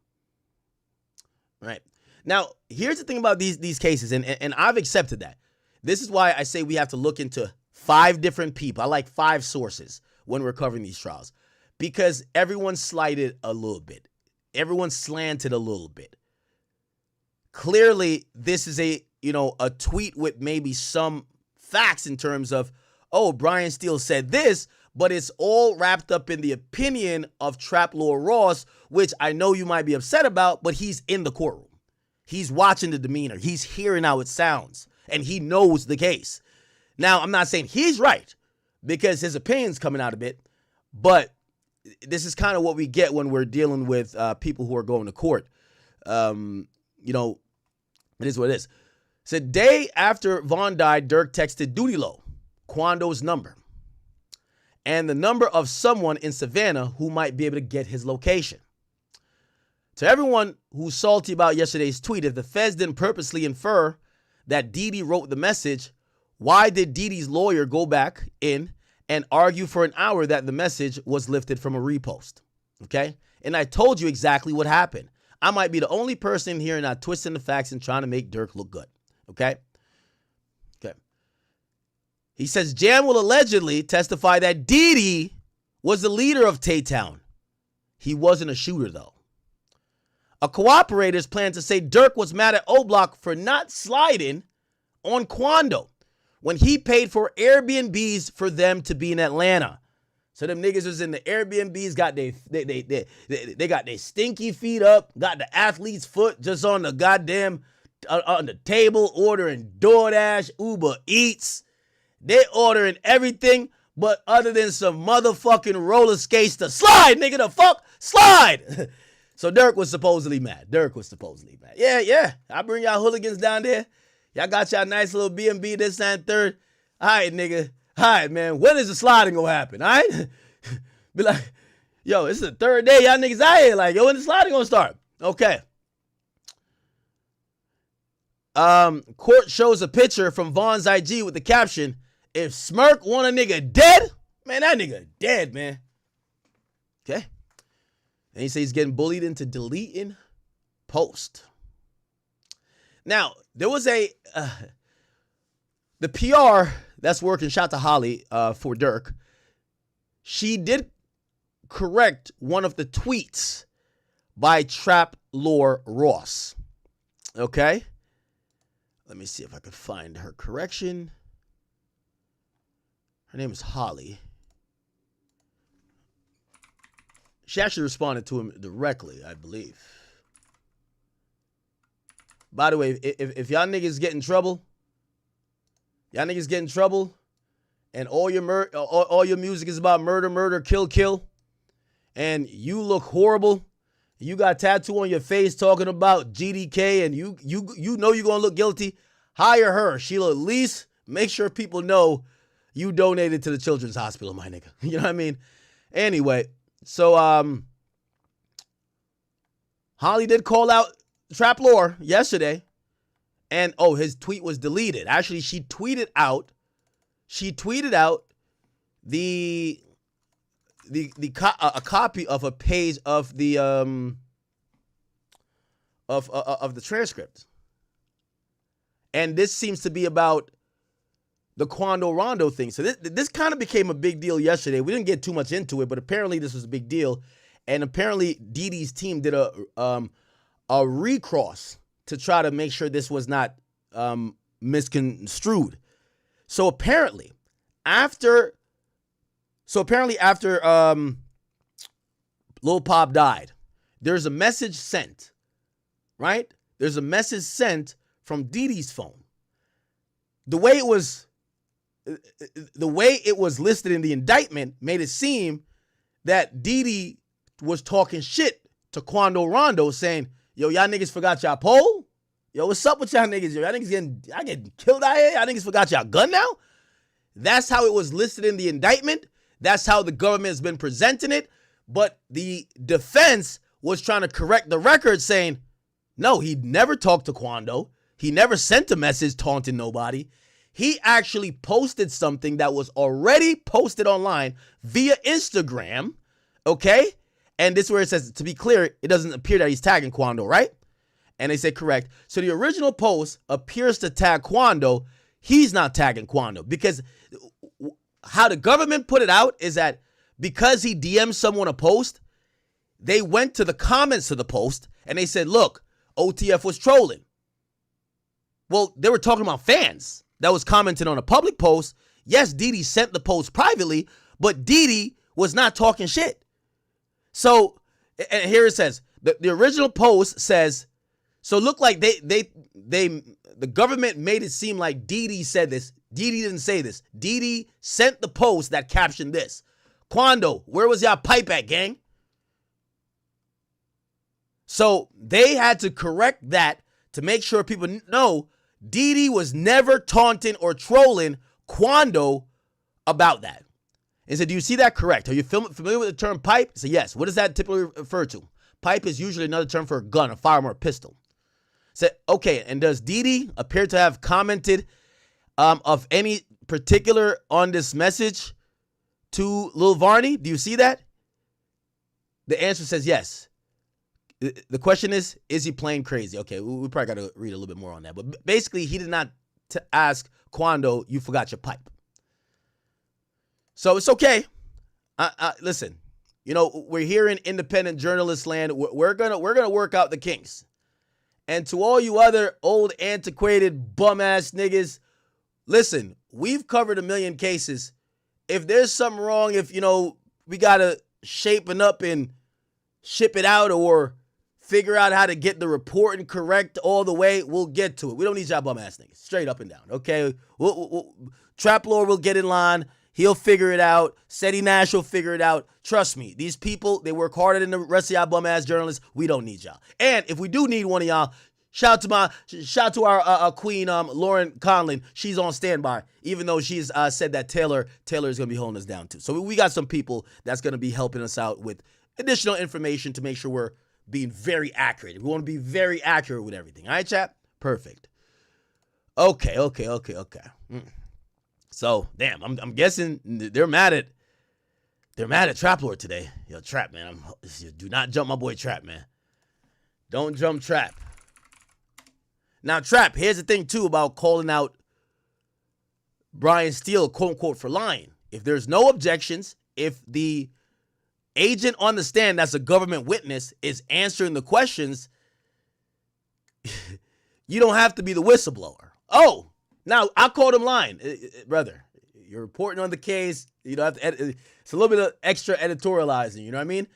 Right. Now, here's the thing about these cases, and I've accepted that. This is why I say we have to look into 5 different people. I like 5 sources when we're covering these trials, because everyone slighted a little bit. Everyone slanted a little bit. Clearly, this is a tweet with maybe some facts in terms of, oh, Brian Steele said this, but it's all wrapped up in the opinion of Trap Lore Ross, which I know you might be upset about, but he's in the courtroom. He's watching the demeanor. He's hearing how it sounds, and he knows the case. Now, I'm not saying he's right, because his opinion's coming out a bit, but this is kind of what we get when we're dealing with people who are going to court. It is what it is. So, day after Vaughn died, Durk texted Duty Low, Quando's number, and the number of someone in Savannah who might be able to get his location. To everyone who's salty about yesterday's tweet, if the feds didn't purposely infer that Didi wrote the message, why did Didi's lawyer go back in and argue for an hour that the message was lifted from a repost? Okay? And I told you exactly what happened. I might be the only person here not twisting the facts and trying to make Durk look good. Okay? Okay. He says Jam will allegedly testify that Didi was the leader of Tay-Town. He wasn't a shooter, though. A cooperator's plan to say Durk was mad at O-Block for not sliding on Quando when he paid for Airbnbs for them to be in Atlanta. So them niggas was in the Airbnbs, they got their stinky feet up, got the athlete's foot just on the goddamn on the table, ordering DoorDash, Uber Eats. They ordering everything, but other than some motherfucking roller skates to slide, nigga, the fuck slide. So Durk was supposedly mad. Yeah. I bring y'all hooligans down there. Y'all got y'all nice little B&B this and third. All right, nigga. All right, man. When is the sliding gonna happen? All right? Be like, yo, it's the third day. Y'all niggas out here. Like, yo, when the sliding gonna start? Okay. Court shows a picture from Vaughn's IG with the caption, if Smirk want a nigga dead, man, that nigga dead, man. Okay. And he says he's getting bullied into deleting post. Now, there was the PR that's working, shout to Holly for Durk. She did correct one of the tweets, by Trap Lore Ross. Okay? Let me see if I can find her correction. Her name is Holly. She actually responded to him directly, I believe. By the way, if y'all niggas get in trouble, and all your music is about murder, murder, kill, kill, and you look horrible, you got a tattoo on your face talking about GDK, and you know you're gonna look guilty, hire her. She'll at least make sure people know you donated to the children's hospital, my nigga. You know what I mean? Anyway, so Holly did call out Trap Lore yesterday, and his tweet was deleted. Actually, she tweeted out a copy of a page of the of the transcript. And this seems to be about the Quando Rondo thing. So this kind of became a big deal yesterday. We didn't get too much into it, but apparently this was a big deal. And apparently Dee Dee's team did a recross to try to make sure this was not misconstrued. So apparently after Lil Pop died, there's a message sent, right? There's a message sent from Dee Dee's phone. The way it was listed in the indictment made it seem that Dee Dee was talking shit to Quando Rondo, saying, yo, y'all niggas forgot y'all pole? Yo, what's up with y'all niggas? Yo, y'all niggas getting killed out here? Y'all niggas forgot y'all gun now? That's how it was listed in the indictment. That's how the government has been presenting it. But the defense was trying to correct the record, saying, no, he never talked to Quando. He never sent a message taunting nobody. He actually posted something that was already posted online via Instagram, okay? And this is where it says, to be clear, it doesn't appear that he's tagging Quando, right? And they say correct. So the original post appears to tag Quando. He's not tagging Quando, because how the government put it out is that because he DM'd someone a post, they went to the comments of the post and they said, look, OTF was trolling. Well, they were talking about fans that was commenting on a public post. Yes, Dee Dee sent the post privately, but Dee Dee was not talking shit. So, and here it says, the original post says, so look like the government made it seem like Dee Dee said this. Dee Dee didn't say this. Dee Dee sent the post that captioned this. Quando, where was y'all pipe at, gang? So they had to correct that to make sure people know Dee Dee was never taunting or trolling Quando about that. And said, do you see that correct? Are you familiar with the term pipe? I said, yes. What does that typically refer to? Pipe is usually another term for a gun, a firearm, or a pistol. Said, okay, and does Dee Dee appear to have commented of any particular on this message to Lil Varney? Do you see that? The answer says yes. The question is he playing crazy? Okay, we probably got to read a little bit more on that. But basically, he did not ask Quando, you forgot your pipe. So it's okay. Listen, you know, we're here in independent journalist land. We're gonna work out the kinks. And to all you other old, antiquated, bum-ass niggas, listen, we've covered a million cases. If there's something wrong, if, you know, we got to shapen up and ship it out or figure out how to get the reporting correct all the way, we'll get to it. We don't need y'all bum-ass niggas. Straight up and down, okay? Trap Lord will get in line. He'll figure it out. Seti Nash will figure it out. Trust me, these people, they work harder than the rest of y'all bum-ass journalists. We don't need y'all. And if we do need one of y'all, shout out to our queen, Lauren Conlin. She's on standby, even though she's said that Taylor is going to be holding us down too. So we got some people that's going to be helping us out with additional information to make sure we're being very accurate. We want to be very accurate with everything. All right, chap? Perfect. Okay. So, damn, I'm guessing they're mad at Trap Lord today. Yo, Trap, man, do not jump my boy Trap, man. Don't jump Trap. Now, Trap, here's the thing, too, about calling out Brian Steele, quote-unquote, for lying. If there's no objections, if the agent on the stand that's a government witness is answering the questions, you don't have to be the whistleblower. Oh, now I called him lying. Brother, you're reporting on the case. You don't have to edit. It's a little bit of extra editorializing, you know what I mean?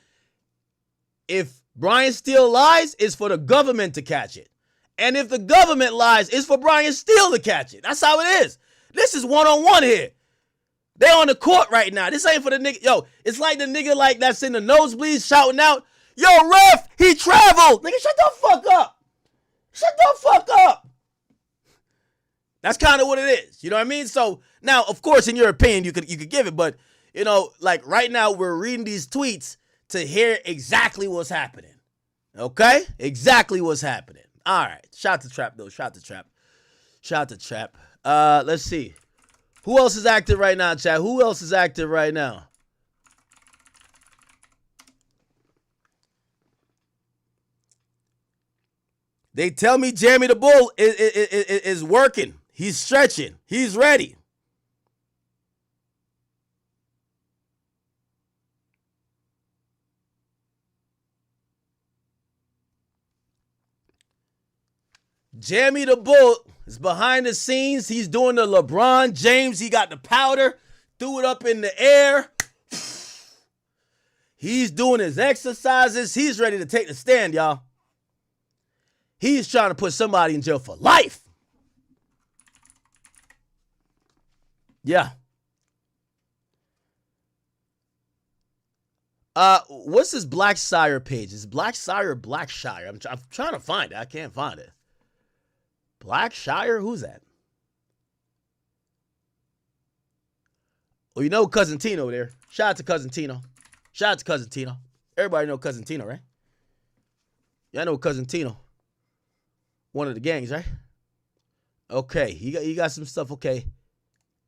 If Brian Steele lies, it's for the government to catch it. And if the government lies, it's for Brian Steele to catch it. That's how it is. This is one-on-one here. They on the court right now. This ain't for the nigga. Yo, it's like the nigga like that's in the nosebleeds shouting out, yo, ref, he traveled. Nigga, shut the fuck up. Shut the fuck up. That's kind of what it is. You know what I mean? So now, of course, in your opinion, you could give it, but you know, like right now, we're reading these tweets to hear exactly what's happening. Okay? Exactly what's happening. All right. Shout to Trap, though. Shout to Trap. Shout to Trap. Let's see. Who else is active right now, chat? Who else is active right now? They tell me Jeremy the Bull is working. He's stretching. He's ready. Jeremy the Bull is behind the scenes. He's doing the LeBron James. He got the powder, threw it up in the air. He's doing his exercises. He's ready to take the stand, y'all. He's trying to put somebody in jail for life. Yeah. What's this Blackshire page? Is Blackshire or Blackshire? I'm trying to find it. I can't find it. Blackshire? Who's that? Well, you know Cousin Tino there. Shout out to Cousin Tino. Shout out to Cousin Tino. Everybody know Cousin Tino, right? Y'all know Cousin Tino. One of the gangs, right? Okay, you got some stuff. Okay,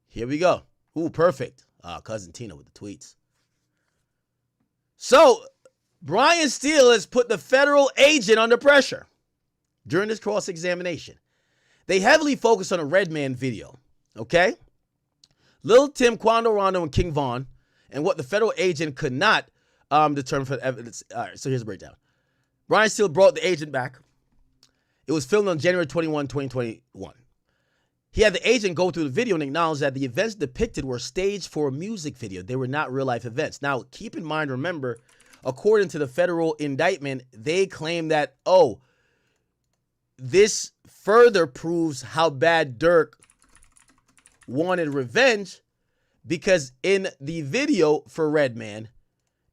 here we go. Ooh, perfect. Cousin Tino with the tweets. So, Brian Steele has put the federal agent under pressure during this cross-examination. They heavily focus on a Redman video, okay? Lil Tim, Quando Rondo, and King Von, and what the federal agent could not determine for evidence. All right, so here's a breakdown. Brian Steele brought the agent back. It was filmed on January 21, 2021. He had the agent go through the video and acknowledge that the events depicted were staged for a music video. They were not real-life events. Now, keep in mind, remember, according to the federal indictment, they claim that, oh, this further proves how bad Durk wanted revenge, because in the video for Redman,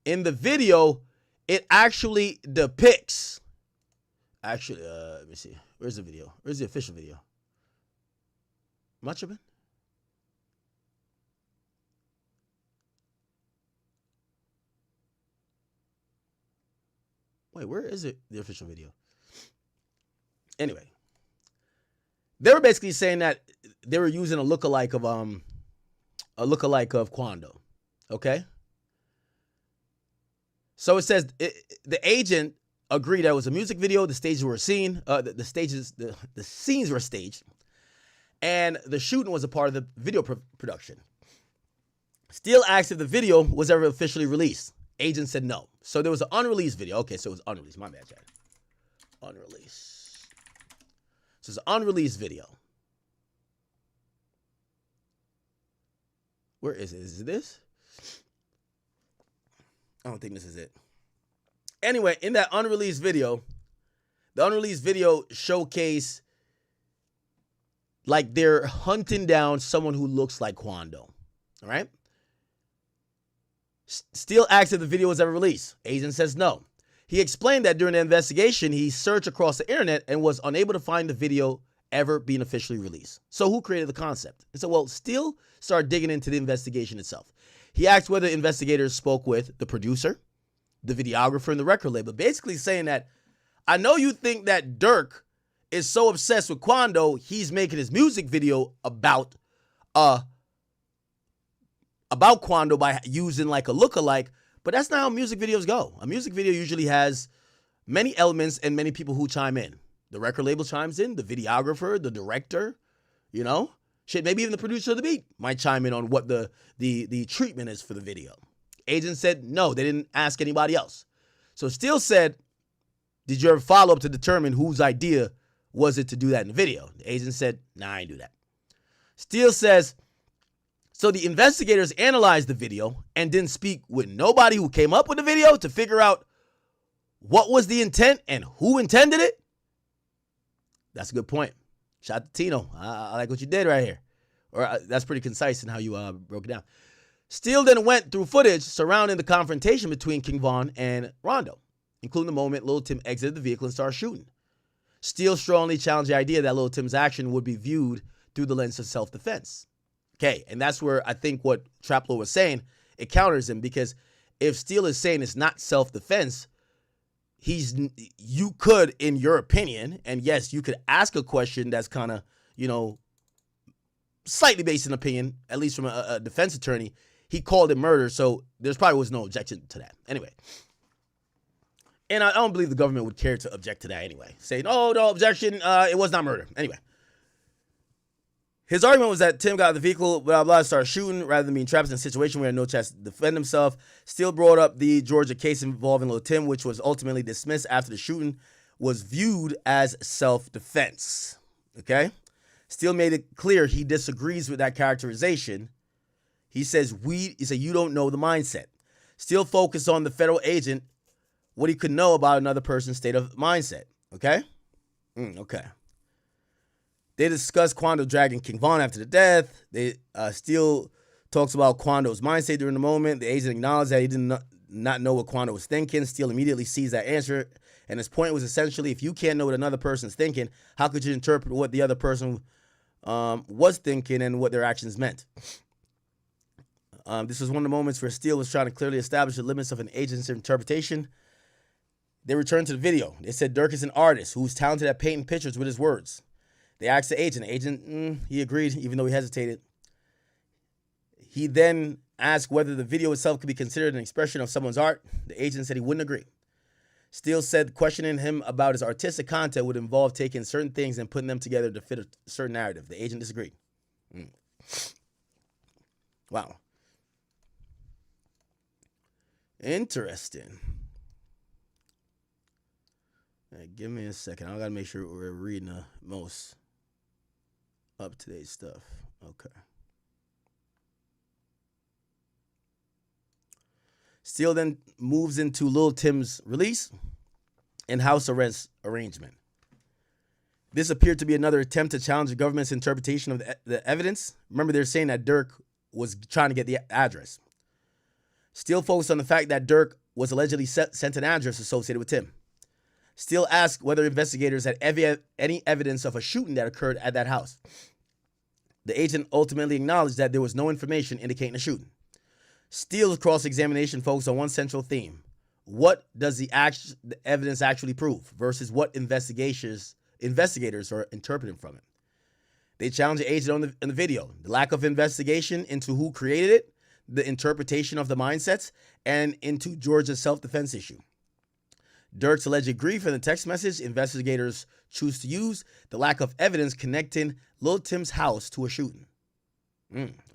in the video, it actually depicts. Actually, let me see. Where's the video? Where's the official video? Much of it? Wait, where is it? The official video. Anyway, they were basically saying that they were using a lookalike of Quando. Okay. So it says the agent agreed that it was a music video. The stages were seen. The scenes were staged, and the shooting was a part of the video production. Steele asked if the video was ever officially released. Agent said no. So there was an unreleased video. Okay, so it was unreleased. My bad, Chad. Unreleased. So it's an unreleased video. Where is it? Is it this? I don't think this is it. Anyway, in that unreleased video, the unreleased video showcased like they're hunting down someone who looks like Quando. All right? Steele asked if the video was ever released. Agent says no. He explained that during the investigation, he searched across the internet and was unable to find the video ever being officially released. So who created the concept? And so, well, Steele started digging into the investigation itself. He asked whether investigators spoke with the producer, the videographer, and the record label, basically saying that, I know you think that Durk is so obsessed with Quando, he's making his music video about Quando by using like a lookalike, but that's not how music videos go. A music video usually has many elements and many people who chime in. The record label chimes in, the videographer, the director, you know, shit, maybe even the producer of the beat might chime in on what the treatment is for the video. Agent said no, they didn't ask anybody else. So Steele said, did you ever follow up to determine whose idea was it to do that in the video? The agent said, nah, I didn't do that. Steele says, so the investigators analyzed the video and didn't speak with nobody who came up with the video to figure out what was the intent and who intended it? That's a good point. Shout out to Tino. I like what you did right here. Or that's pretty concise in how you broke it down. Steele then went through footage surrounding the confrontation between King Von and Rondo, including the moment Lil Tim exited the vehicle and started shooting. Steele strongly challenged the idea that Lil Tim's action would be viewed through the lens of self-defense. Okay, and that's where I think what Traplo was saying, it counters him, because if Steele is saying it's not self-defense, you could, in your opinion, and yes, you could ask a question that's kind of, slightly based in opinion, at least from a defense attorney. He called it murder, so there's probably was no objection to that. Anyway. And I don't believe the government would care to object to that anyway. Saying, oh, no objection, it was not murder. Anyway. His argument was that Tim got out of the vehicle, blah, blah, started shooting rather than being trapped in a situation where he had no chance to defend himself. Steele brought up the Georgia case involving Lil Tim, which was ultimately dismissed after the shooting was viewed as self-defense. Okay? Steele made it clear he disagrees with that characterization. He says, you don't know the mindset. Steele focused on the federal agent, what he could know about another person's state of mindset. Okay? Okay. They discussed Quando dragging King Von after the death. Steele talks about Quando's mindset during the moment. The agent acknowledged that he did not know what Quando was thinking. Steele immediately sees that answer. And his point was essentially, if you can't know what another person's thinking, how could you interpret what the other person was thinking and what their actions meant? This was one of the moments where Steele was trying to clearly establish the limits of an agent's interpretation. They returned to the video. They said Durk is an artist who's talented at painting pictures with his words. They asked the agent. The agent, he agreed, even though he hesitated. He then asked whether the video itself could be considered an expression of someone's art. The agent said he wouldn't agree. Steele said questioning him about his artistic content would involve taking certain things and putting them together to fit a certain narrative. The agent disagreed. Wow. Interesting. Right, give me a second. I gotta make sure we're reading the most up-to-date stuff. Okay. Steele then moves into Lil Tim's release and house arrest arrangement. This appeared to be another attempt to challenge the government's interpretation of the evidence. Remember, they're saying that Durk was trying to get the address. Steele focused on the fact that Durk was allegedly sent an address associated with Tim. Steele asked whether investigators had any evidence of a shooting that occurred at that house. The agent ultimately acknowledged that there was no information indicating a shooting. Steele's cross-examination focused on one central theme. What does the evidence actually prove versus what investigators are interpreting from it? They challenged the agent on the video. The lack of investigation into who created it, the interpretation of the mindsets, and into Georgia's self-defense issue. Durk's alleged grief in the text message investigators choose to use, the lack of evidence connecting Lil Tim's house to a shooting.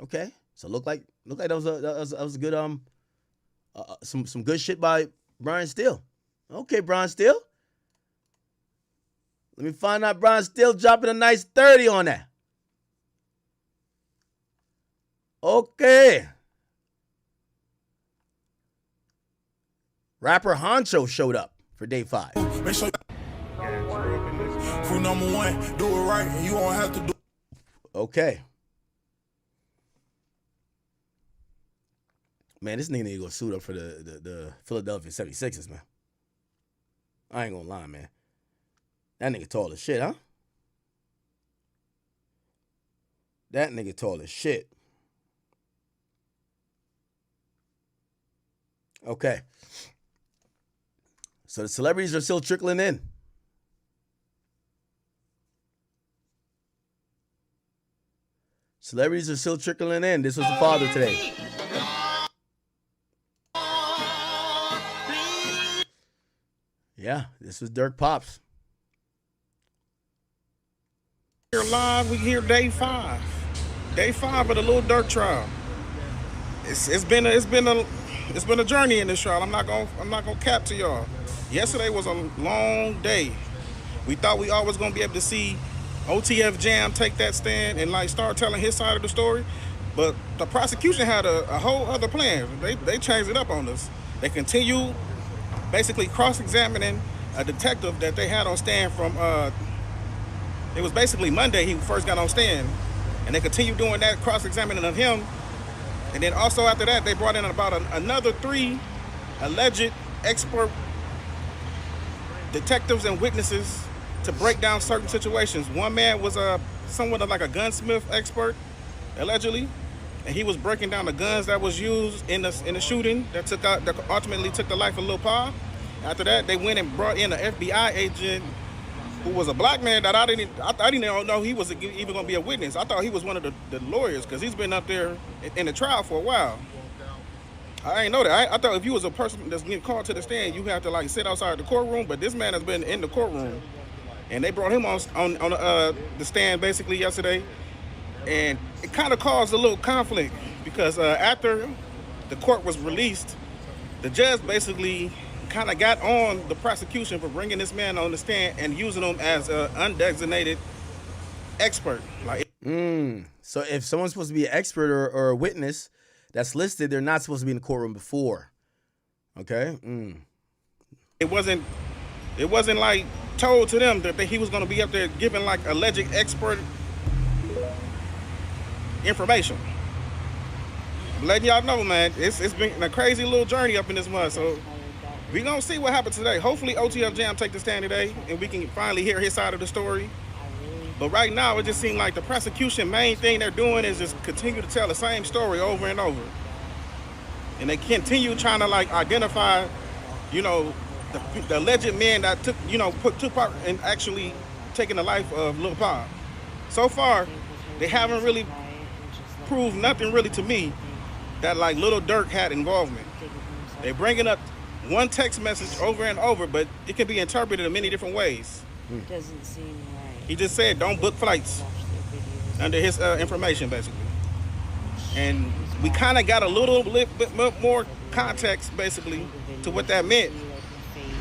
Okay, so look like that was a good some good shit by Brian Steele. Okay, Brian Steele. Let me find out Brian Steele dropping a nice 30 on that. Okay. Rapper Honcho showed up for day 5. Make sure crew number 1, do it right, and you won't have to do. Okay. Man, this nigga need to go suit up for the Philadelphia 76ers, man. I ain't gonna lie, man. That nigga tall as shit, huh? That nigga tall as shit. Okay. So the celebrities are still trickling in. Celebrities are still trickling in. This was the father today. Yeah, this was Durk Pops. Here live, we here day 5. Day 5 of the Lil Durk trial. It's been a it's been a journey in this trial. I'm not gonna cap to y'all. Yesterday was a long day. We thought we always gonna be able to see OTF Jam take that stand and like start telling his side of the story, but the prosecution had a whole other plan. They changed it up on us. They continue basically cross-examining a detective that they had on stand from. It was basically Monday he first got on stand, and they continued doing that cross-examining of him. And then also after that, they brought in about another 3 alleged expert detectives and witnesses to break down certain situations. One man was somewhat of like a gunsmith expert, allegedly, and he was breaking down the guns that was used in the shooting that ultimately took the life of Lil Pa. After that, they went and brought in an FBI agent who was a black man that I didn't know he was even going to be a witness. I thought he was one of the lawyers because he's been up there in the trial for a while. I ain't know that. I thought if you was a person that's getting called to the stand, you have to like sit outside the courtroom. But this man has been in the courtroom, and they brought him on the stand basically yesterday, and it kind of caused a little conflict because after the court was released, the judge basically kind of got on the prosecution for bringing this man on the stand and using him as an undesignated expert. Like, So if someone's supposed to be an expert or a witness that's listed, they're not supposed to be in the courtroom before. Okay. It wasn't like told to them that he was going to be up there giving like alleged expert information. I'm letting y'all know, man, it's been a crazy little journey up in this mud. So we gonna see what happens today. Hopefully OTF Jam take the stand today and we can finally hear his side of the story. But right now it just seems like the prosecution main thing they're doing is just continue to tell the same story over and over. And they continue trying to like identify, you know, the alleged men that took part in actually taking the life of Lil Pa. So far, they haven't really proved nothing really to me that like Lil Durk had involvement. They're bringing up one text message over and over, but it can be interpreted in many different ways. Doesn't seem right. He just said don't book flights under his information, basically. And we kind of got a little bit more context, basically, to what that meant.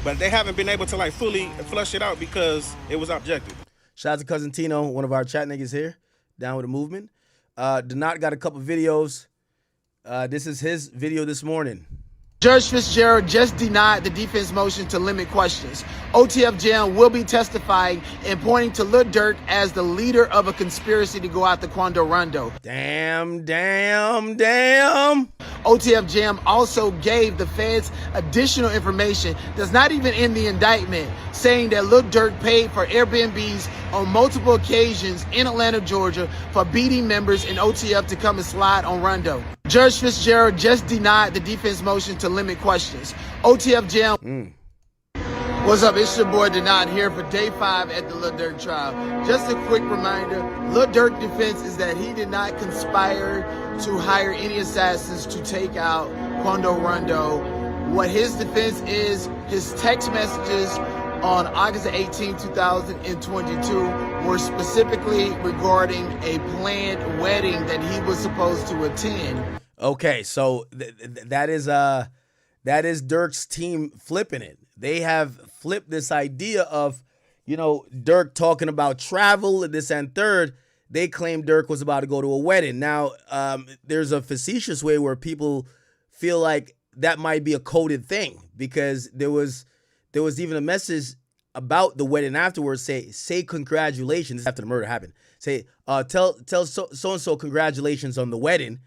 But they haven't been able to like fully flush it out because it was objective. Shout out to Cousin Tino, one of our chat niggas here, down with the movement. Donat got a couple videos. This is his video this morning. Judge Fitzgerald just denied the defense motion to limit questions. OTF Jam will be testifying and pointing to Lil Durk as the leader of a conspiracy to go after Quando Rondo. Damn. OTF Jam also gave the feds additional information that's not even in the indictment, saying that Lil Durk paid for Airbnbs on multiple occasions in Atlanta, Georgia for beating members in OTF to come and slide on Rondo. Judge Fitzgerald just denied the defense motion to limit questions. OTF Jam. What's up? It's your boy Donat here for day 5 at the Lil Durk trial. Just a quick reminder, Lil Durk defense is that he did not conspire to hire any assassins to take out Quando Rondo. What his defense is, his text messages on August 18, 2022 were specifically regarding a planned wedding that he was supposed to attend. Okay, so that is Durk's team flipping it. They have flipped this idea of, Durk talking about travel and this and third. They claim Durk was about to go to a wedding. Now, there's a facetious way where people feel like that might be a coded thing because there was even a message about the wedding afterwards. Say congratulations after the murder happened. Say tell so-and-so congratulations on the wedding.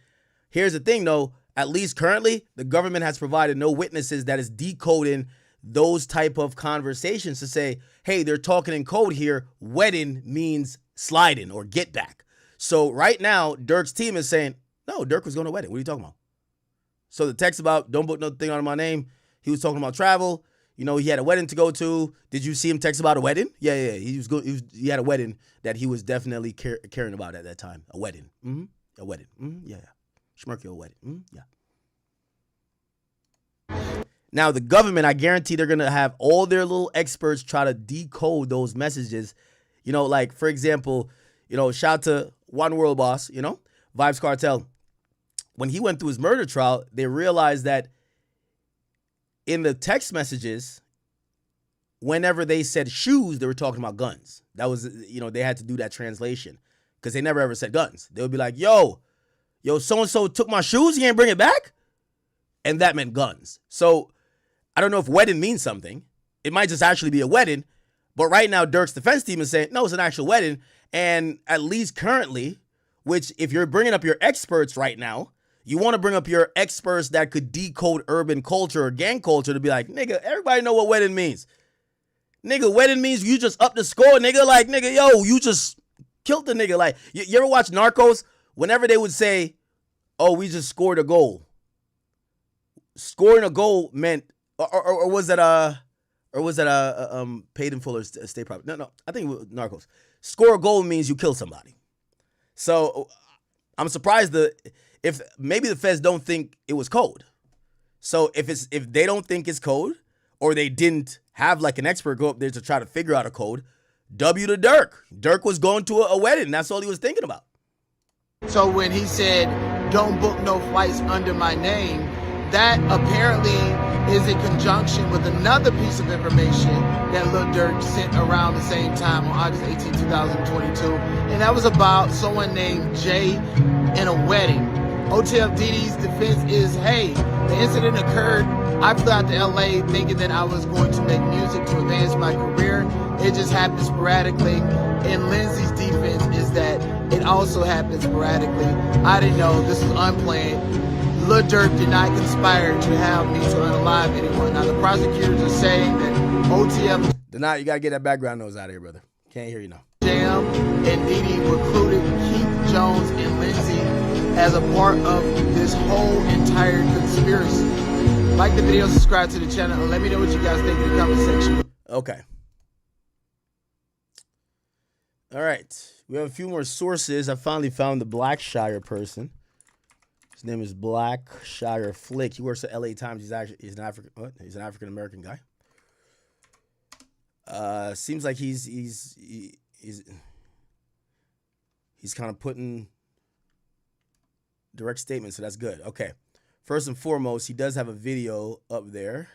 Here's the thing though, at least currently, the government has provided no witnesses that is decoding those type of conversations to say, hey, they're talking in code here. Wedding means sliding or get back. So right now, Durk's team is saying, no, Durk was going to a wedding. What are you talking about? So the text about don't book nothing on my name, he was talking about travel. He had a wedding to go to. Did you see him text about a wedding? Yeah. He had a wedding that he was definitely caring about at that time. A wedding. A wedding. Yeah. Schmirky wedding. Yeah. Now, the government, I guarantee they're going to have all their little experts try to decode those messages. Like, for example, shout out to One World Boss, Vibes Cartel. When he went through his murder trial, they realized that in the text messages, whenever they said shoes, they were talking about guns. That was, they had to do that translation because they never ever said guns. They would be like, yo, so-and-so took my shoes, he can't bring it back? And that meant guns. So I don't know if wedding means something. It might just actually be a wedding. But right now, Durk's defense team is saying, no, it's an actual wedding. And at least currently, which if you're bringing up your experts right now, you want to bring up your experts that could decode urban culture or gang culture to be like, nigga, everybody know what wedding means. Nigga, wedding means you just up the score, nigga. Like, nigga, yo, you just killed the nigga. Like, you ever watch Narcos? Whenever they would say, oh, we just scored a goal. Scoring a goal meant, or was that paid in full or state property? No, I think it was Narcos. Score a goal means you kill somebody. So I'm surprised if maybe the feds don't think it was code. So if they don't think it's code, or they didn't have like an expert go up there to try to figure out a code, W to Durk. Durk was going to a wedding. That's all he was thinking about. So when he said, don't book no flights under my name, that apparently is in conjunction with another piece of information that Lil Durk sent around the same time on August 18, 2022. And that was about someone named Jay in a wedding. OTF DD's defense is, hey, the incident occurred. I flew out to LA thinking that I was going to make music to advance my career. It just happened sporadically. And Lindsay's defense is that it also happened sporadically. I didn't know. This was unplanned. Lil Durk did not conspire to have me to unalive anyone. Now, the prosecutors are saying that OTF... You got to get that background noise out of here, brother. Can't hear you now. Jam and Didi recruited Keith Jones and Lindsay as a part of this whole entire conspiracy. Like the video, subscribe to the channel, and let me know what you guys think in the comment section. Okay. All right. We have a few more sources. I finally found the Blackshire person. His name is Blackshire Flick. He works at LA Times. He's an African American guy. Seems like he's kind of putting direct statements, so that's good. Okay. First and foremost, he does have a video up there,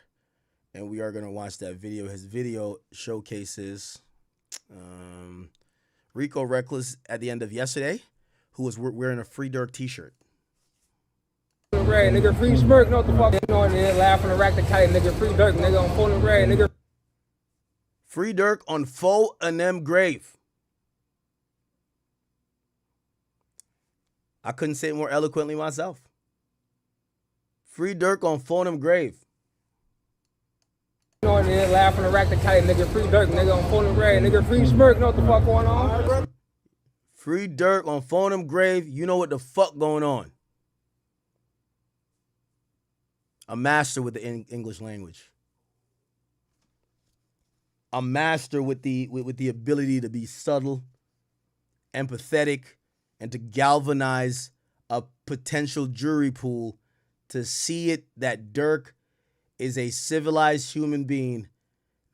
and we are going to watch that video. His video showcases Rico Reckless at the end of yesterday, who was wearing a Free Durk t-shirt. Red, nigga, free smirk, know what the fuck going on there, laughing and rack the kite, nigga, free Durk, nigga, on phone and red, nigga. Free Durk on Faux and them grave. I couldn't say it more eloquently myself. Free Durk on phone and grave. On there, laughing and rack the kite, nigga, free Durk, nigga, on phone and red, nigga, free smirk, know what the fuck going on. Free Durk on phone and grave, you know what the fuck going on. A master with the English language. A master with the ability to be subtle, empathetic, and to galvanize a potential jury pool to see it that Durk is a civilized human being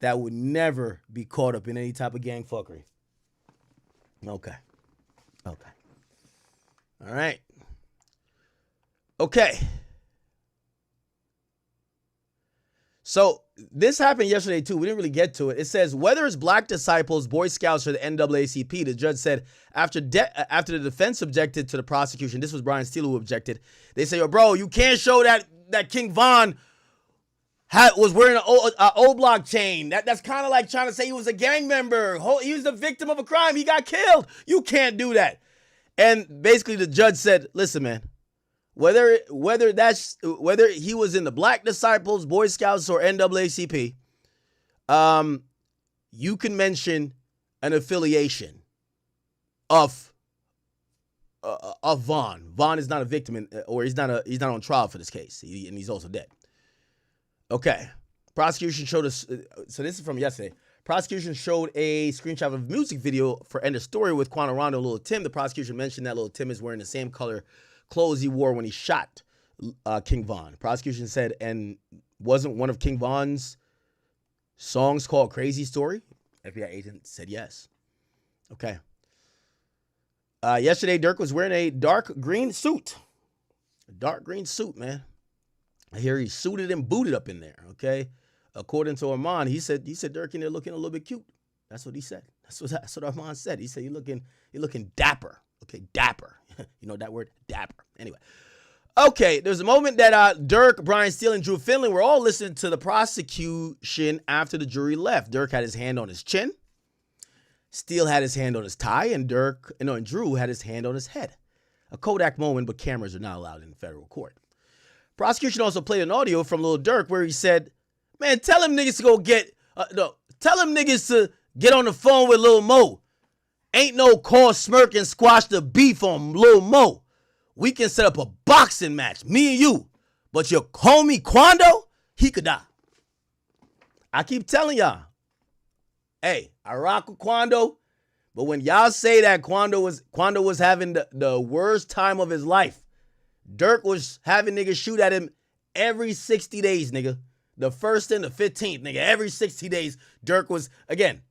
that would never be caught up in any type of gang fuckery. Okay. All right. Okay. So this happened yesterday, too. We didn't really get to it. It says, whether it's black disciples, Boy Scouts, or the NAACP, the judge said after the defense objected to the prosecution, this was Brian Steele who objected, they say, yo, bro, you can't show that King Von was wearing an O-Block chain. That's kind of like trying to say he was a gang member. He was the victim of a crime. He got killed. You can't do that. And basically the judge said, listen, man, whether he was in the Black Disciples, Boy Scouts, or NAACP, you can mention an affiliation of Vaughn. Vaughn is not a victim, or he's not on trial for this case, and he's also dead. Okay, prosecution showed us. So this is from yesterday. Prosecution showed a screenshot of a music video for End of Story with Quanah Rondo and Lil Tim. The prosecution mentioned that Lil Tim is wearing the same color clothes he wore when he shot King Von. Prosecution said, and wasn't one of King Von's songs called Crazy Story? FBI agent said yes. Okay. Yesterday, Durk was wearing a dark green suit. A dark green suit, man. I hear he's suited and booted up in there, okay? According to Armand, he said Durk in there looking a little bit cute. That's what he said. That's what Armand said. He said you're looking dapper. Okay, dapper. You know that word? Dapper. Anyway. Okay, there's a moment that Durk, Brian Steele, and Drew Finley were all listening to the prosecution after the jury left. Durk had his hand on his chin. Steele had his hand on his tie, and Drew had his hand on his head. A Kodak moment, but cameras are not allowed in federal court. Prosecution also played an audio from Lil Durk where he said, "Man, tell them niggas to go tell them niggas to get on the phone with Lil Mo. Ain't no call smirk and squash the beef on Lil Mo. We can set up a boxing match, me and you. But your homie Quando, he could die." I keep telling y'all, hey, I rock with Quando, but when y'all say that Quando was having the worst time of his life, Durk was having niggas shoot at him every 60 days, nigga. The 1st and the 15th, nigga. Every 60 days, Durk was, again,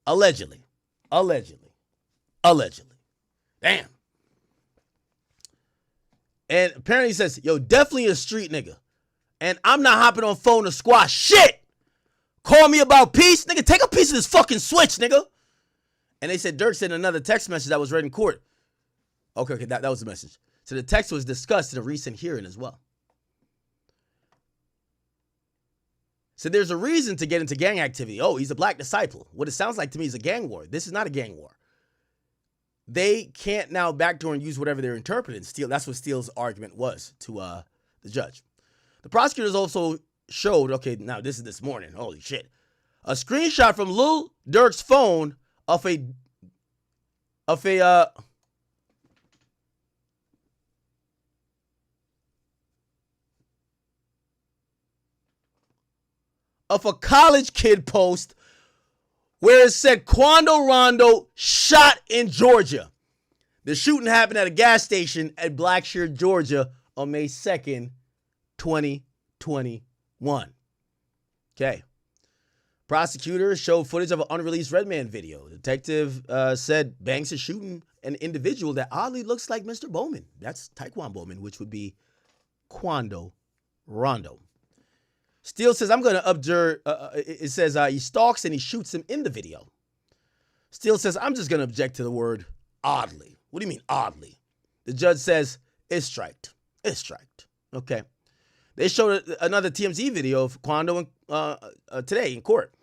allegedly. Damn. And apparently he says, yo, definitely a street nigga. And I'm not hopping on phone to squash shit. Call me about peace? Nigga, take a piece of this fucking switch, nigga. And they said Durk sent another text message that was read in court. Okay, that was the message. So the text was discussed in a recent hearing as well. So there's a reason to get into gang activity. Oh, he's a black disciple. What it sounds like to me is a gang war. This is not a gang war. They can't now backdoor and use whatever they're interpreting. That's what Steele's argument was to the judge. The prosecutors also showed, okay, now this is this morning. Holy shit. A screenshot from Lil Durk's phone of a college kid post where it said Quando Rondo shot in Georgia. The shooting happened at a gas station at Blackshear, Georgia on May 2nd, 2021. Okay. Prosecutors showed footage of an unreleased Redman video. The detective said Banks is shooting an individual that oddly looks like Mr. Bowman. That's Taekwon Bowman, which would be Quando Rondo. Steele says, I'm going to observe. It says he stalks and he shoots him in the video. Steele says, I'm just going to object to the word oddly. What do you mean oddly? The judge says, it's striked. It's striked. Okay. They showed another TMZ video of Quando today in court.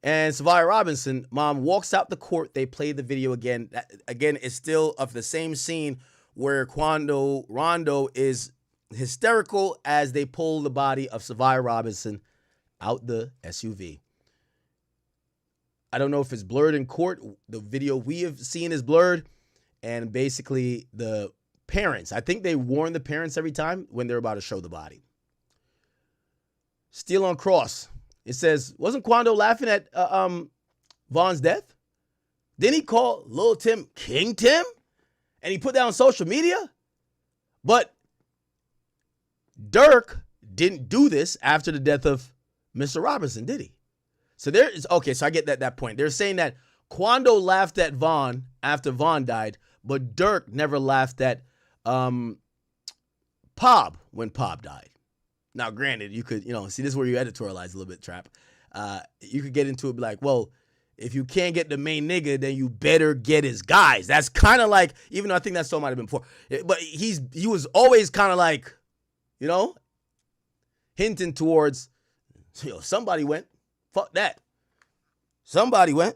And Savia Robinson, mom, walks out the court. They play the video again. Again, it's still of the same scene where Rondo is hysterical as they pull the body of Savia Robinson out the SUV. I don't know if it's blurred in court. The video we have seen is blurred. And basically the parents, I think they warn the parents every time when they're about to show the body. Steele on cross. It says, wasn't Quando laughing at Von's death? Didn't he call Lil Tim King Tim? And he put that on social media? But Durk didn't do this after the death of Mr. Robinson, did he? So there is, okay, so I get that point. They're saying that Quando laughed at Von after Von died, but Durk never laughed at Pob when Pob died. Now, granted, you could, see, this is where you editorialize a little bit, Trap. You could get into it, be like, well, if you can't get the main nigga, then you better get his guys. That's kind of like, even though I think that song might have been before, but he was always kind of like, hinting towards, somebody went. Fuck that. Somebody went.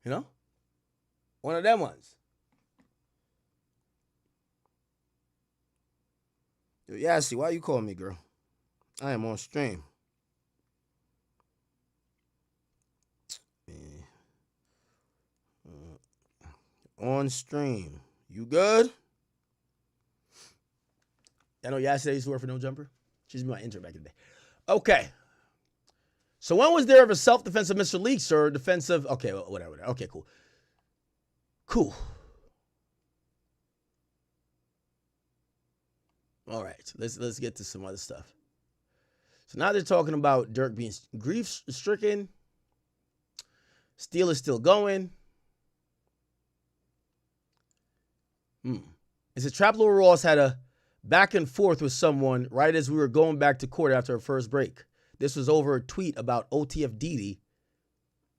One of them ones. Yo, Yassi, why you calling me, girl? I am on stream. On stream. You good? I know Yassi used to work for No Jumper. She's my intern back in the day. Okay. So when was there ever self-defense of Mr. Leaks or defensive? Okay, whatever. Okay, cool. Cool. All right, let's get to some other stuff. So now they're talking about Durk being grief-stricken. Steele is still going. It's a Trap Lil Ross had a back and forth with someone right as we were going back to court after our first break. This was over a tweet about OTF Didi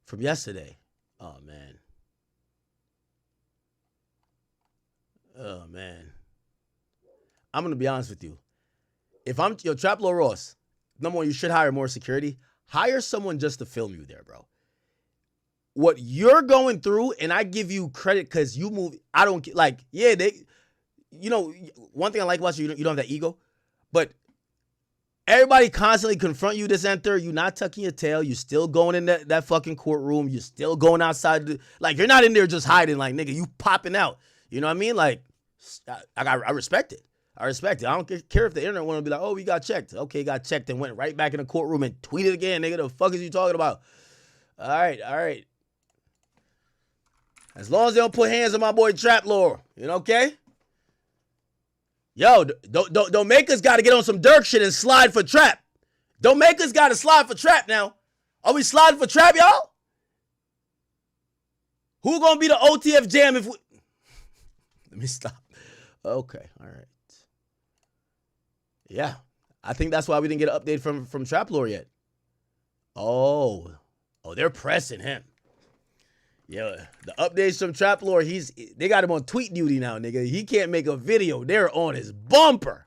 from yesterday. Oh, man. Oh, man. I'm going to be honest with you. If I'm, Trap Lord Ross, number one, you should hire more security. Hire someone just to film you there, bro. What you're going through, and I give you credit because you move, I don't, like, yeah, one thing I like about you don't have that ego, but everybody constantly confront you this enter, you not tucking your tail, you still going in that fucking courtroom, you still going outside, like, you're not in there just hiding, like, nigga, you popping out, you know what I mean? Like, I respect it. I respect it. I don't care if the internet want to be like, oh, we got checked. Okay, got checked and went right back in the courtroom and tweeted again, nigga, the fuck is you talking about? All right. As long as they don't put hands on my boy Trap Lord, you know, okay? Yo, don't make us got to get on some Durk shit and slide for Trap. Don't make us got to slide for Trap now. Are we sliding for Trap, y'all? Who gonna be the OTF jam if we... Let me stop. Okay, all right. Yeah, I think that's why we didn't get an update from Trap Lord yet. Oh, they're pressing him. Yeah, the updates from Trap Lord, they got him on tweet duty now, nigga. He can't make a video. They're on his bumper.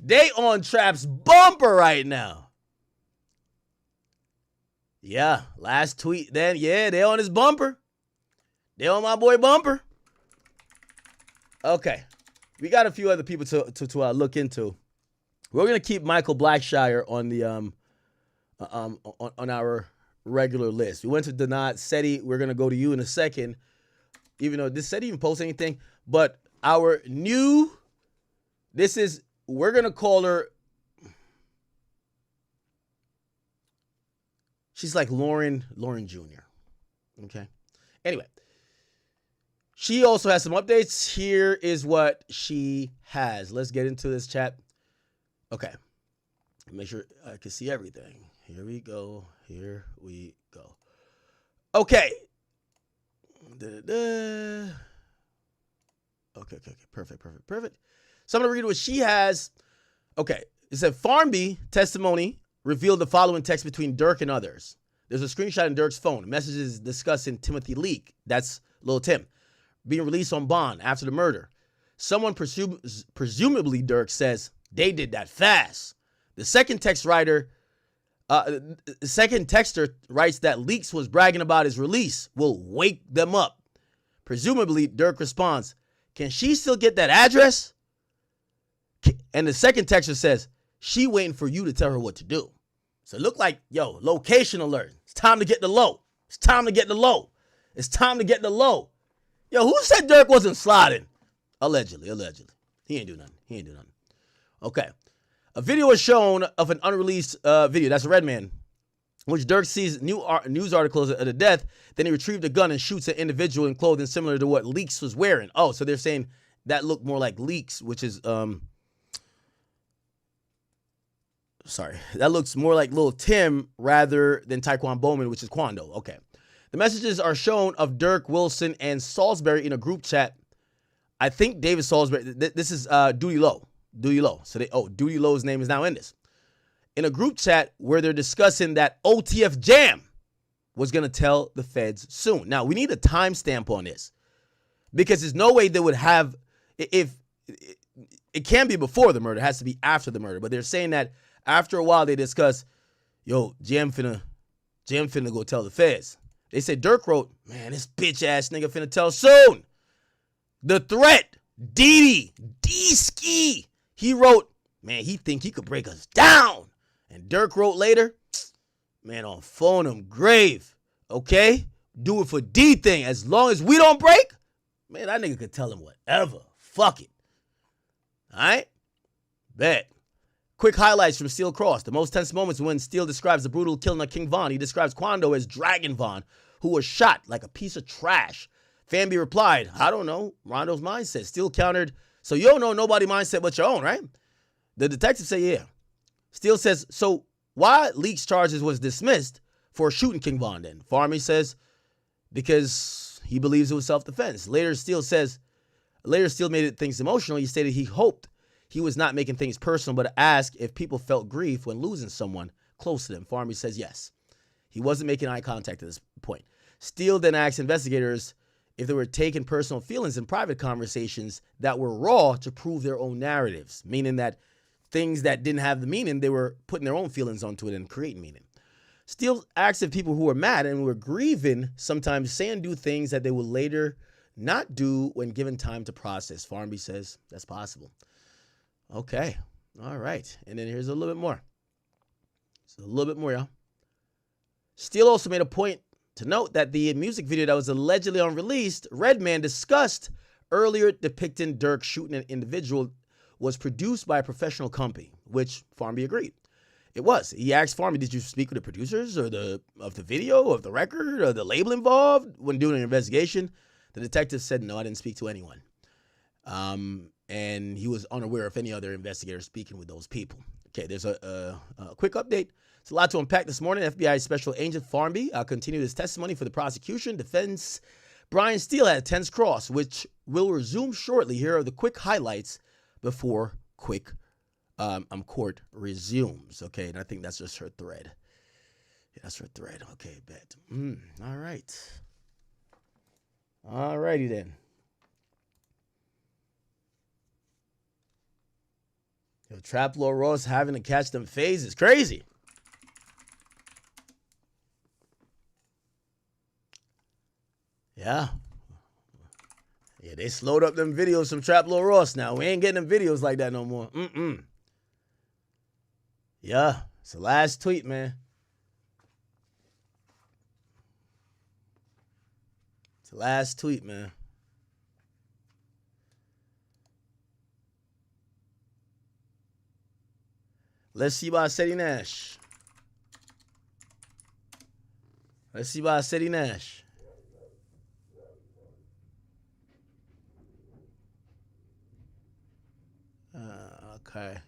They on Trap's bumper right now. Yeah, last tweet then. Yeah, they on his bumper. They on my boy bumper. Okay, we got a few other people to look into. We're gonna keep Michael Blackshire on the on our regular list. We went to Donat Seti. We're gonna go to you in a second, even though this Seti even post anything. But our new, we're gonna call her. She's like Lauren Jr. Okay. Anyway, she also has some updates. Here is what she has. Let's get into this chat. Okay. Make sure I can see everything. Here we go. Okay. Okay. Perfect. So I'm going to read what she has. Okay. It said, Farmby testimony revealed the following text between Durk and others. There's a screenshot in Durk's phone. Messages discussing Timothy Leak. That's Lil Tim. Being released on bond after the murder. Someone presumably Durk says they did that fast. The second texter writes that Leaks was bragging about his release will wake them up. Presumably, Durk responds, can she still get that address? And the second texter says, she waiting for you to tell her what to do. So it looked like, location alert. It's time to get the low. Yo, who said Durk wasn't sliding? Allegedly. He ain't do nothing. Okay. A video was shown of an unreleased video. That's a Redman, which Durk sees news articles of the death. Then he retrieved a gun and shoots an individual in clothing similar to what Leaks was wearing. Oh, so they're saying that looked more like Leaks, which is that looks more like Lil Tim rather than Taekwon Bowman, which is Quando. Okay. The messages are shown of Durk, Wilson, and Salisbury in a group chat. I think David Salisbury. This is Duty Low. So Duty Low's name is now in this. In a group chat where they're discussing that OTF Jam was going to tell the feds soon. Now, we need a timestamp on this because there's no way they would have, if it can be before the murder, it has to be after the murder. But they're saying that after a while they discuss, Jam finna go tell the feds. They said Durk wrote, man, this bitch ass nigga finna tell soon. The threat, D-Ski. He wrote, man, he think he could break us down. And Durk wrote later, man, on phone him grave. Okay? Do it for D thing. As long as we don't break, man, that nigga could tell him whatever. Fuck it. All right? Bet. Quick highlights from Steel Cross. The most tense moments when Steel describes the brutal killing of King Von. He describes Quando as Dragon Von, who was shot like a piece of trash. Famby replied, I don't know. Rondo's mindset. Steel countered, so you don't know nobody mindset but your own, right? The detective said, yeah. Steel says, so why Leaks charges was dismissed for shooting King Von then? Farmy says, because he believes it was self-defense. Later, Steel made things emotional. He stated he hoped he was not making things personal, but asked if people felt grief when losing someone close to them. Farmby says yes. He wasn't making eye contact at this point. Steele then asked investigators if they were taking personal feelings in private conversations that were raw to prove their own narratives, meaning that things that didn't have the meaning, they were putting their own feelings onto it and creating meaning. Steele asked if people who were mad and were grieving sometimes say and do things that they will later not do when given time to process. Farmby says that's possible. Okay. All right. And then here's a little bit more. So a little bit more, y'all. Steele also made a point to note that the music video that was allegedly unreleased, Redman discussed earlier depicting Durk shooting an individual, was produced by a professional company, which Farmby agreed. It was. He asked Farmby, did you speak with the producers or of the video, of the record, or the label involved when doing an investigation? The detective said, no, I didn't speak to anyone. And he was unaware of any other investigators speaking with those people. Okay, there's a quick update. It's a lot to unpack this morning. FBI Special Agent Farmby continued his testimony for the prosecution. Defense Brian Steele had a tense cross, which will resume shortly. Here are the quick highlights before court resumes. Okay, and I think that's just her thread. Yeah, that's her thread. Okay, bet. All right. All righty then. Yo, Trap Lord Ross having to catch them fades is crazy. Yeah. Yeah, they slowed up them videos from Trap Lord Ross now. We ain't getting them videos like that no more. Yeah, it's the last tweet, man. It's the last tweet, man. Let's see about Seti Nash. Let's see about Seti Nash. Okay.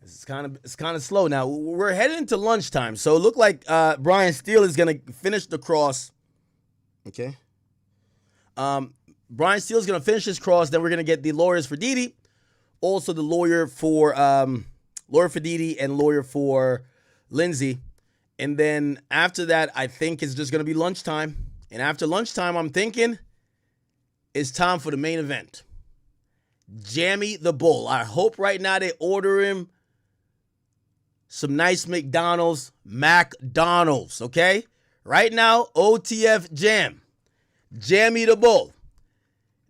It's kind of slow now. We're heading into lunchtime, so it looked like Brian Steele is gonna finish the cross. Okay. Brian Steele is gonna finish his cross. Then we're gonna get the lawyers for Didi, also the lawyer for Didi and lawyer for Lindsay, and then after that, I think it's just gonna be lunchtime. And after lunchtime, I'm thinking it's time for the main event. Jammy the Bull. I hope right now they order him some nice McDonald's, okay? Right now, OTF Jam. Jammy the Bull.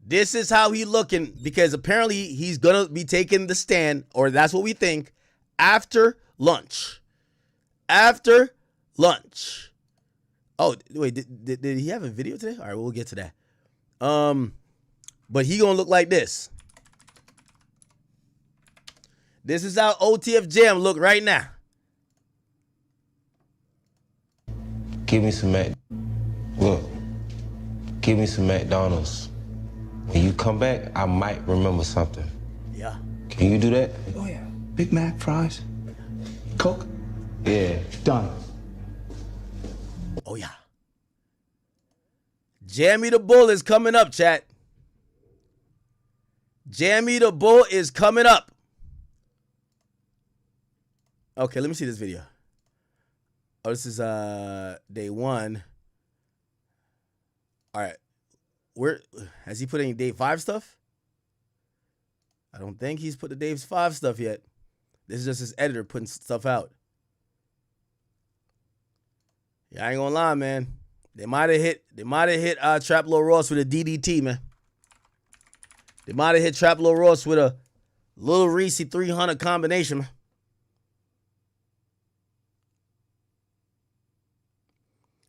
This is how he looking, because apparently he's going to be taking the stand, or that's what we think, after lunch. After lunch. Oh, wait, did he have a video today? All right, we'll get to that. But he going to look like this. This is how OTF Jam look right now. Give me some Give me some McDonald's. When you come back, I might remember something. Yeah. Can you do that? Oh, yeah. Big Mac, fries, Coke. Yeah. Done. Oh, yeah. Jammy the Bull is coming up, chat. Jammy the Bull is coming up. Okay, let me see this video. Oh, this is day one. All right. Where has he put any day 5 stuff? I don't think he's put the day 5 stuff yet. This is just his editor putting stuff out. Yeah, I ain't gonna lie, man. They might have hit Trap Lord Ross with a DDT, man. They might have hit Trap Lord Ross with a Little Reese 300 combination, man.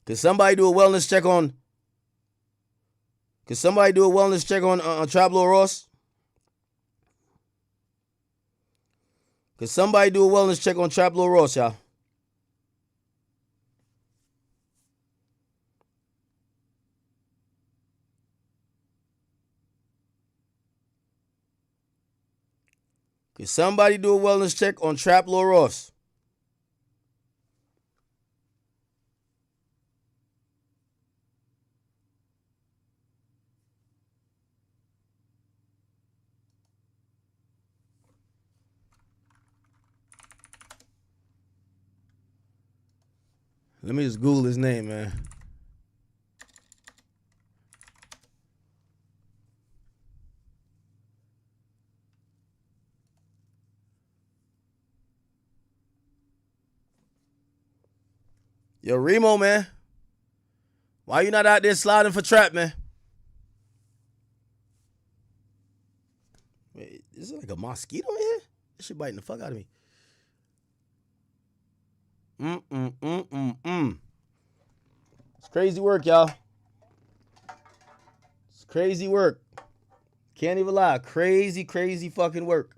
Could somebody do a wellness check on Trap Lord Ross? Could somebody do a wellness check on Trap Lord Ross, y'all? Could somebody do a wellness check on Trap Lord Ross? Let me just Google his name, man. Yo, Remo, man. Why you not out there sliding for trap, man? Wait, is it like a mosquito in here? This shit biting the fuck out of me. It's crazy work, y'all. It's crazy work. Can't even lie. Crazy, crazy fucking work.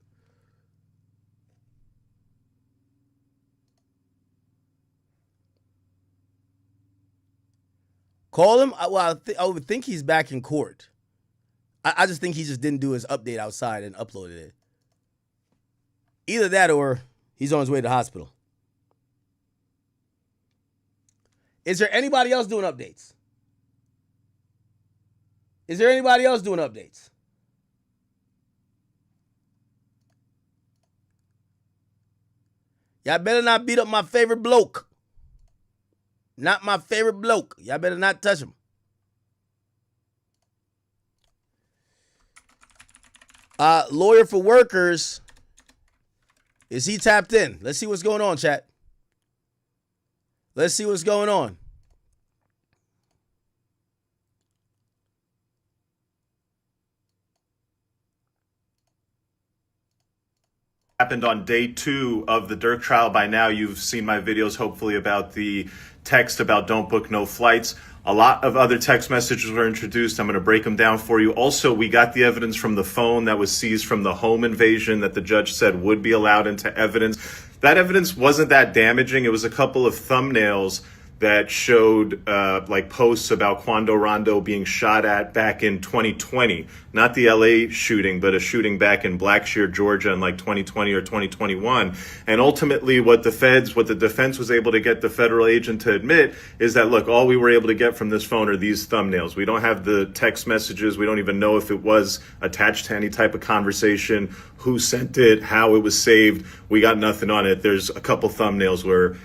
Call him. Well, I would think he's back in court. I just think he just didn't do his update outside and uploaded it. Either that or he's on his way to the hospital. Is there anybody else doing updates? Is there anybody else doing updates? Y'all better not beat up my favorite bloke. Not my favorite bloke. Y'all better not touch him. Lawyer for workers. Is he tapped in? Let's see what's going on, chat. Let's see what's going on. Happened on day 2 of the Durk trial. By now, you've seen my videos, hopefully, about the text about don't book no flights. A lot of other text messages were introduced. I'm going to break them down for you. Also, we got the evidence from the phone that was seized from the home invasion that the judge said would be allowed into evidence. That evidence wasn't that damaging. It was a couple of thumbnails that showed like posts about Quando Rondo being shot at back in 2020. Not the LA shooting, but a shooting back in Blackshear, Georgia in like 2020 or 2021. And ultimately what the defense was able to get the federal agent to admit is that, look, all we were able to get from this phone are these thumbnails. We don't have the text messages. We don't even know if it was attached to any type of conversation, who sent it, how it was saved. We got nothing on it. There's a couple thumbnails where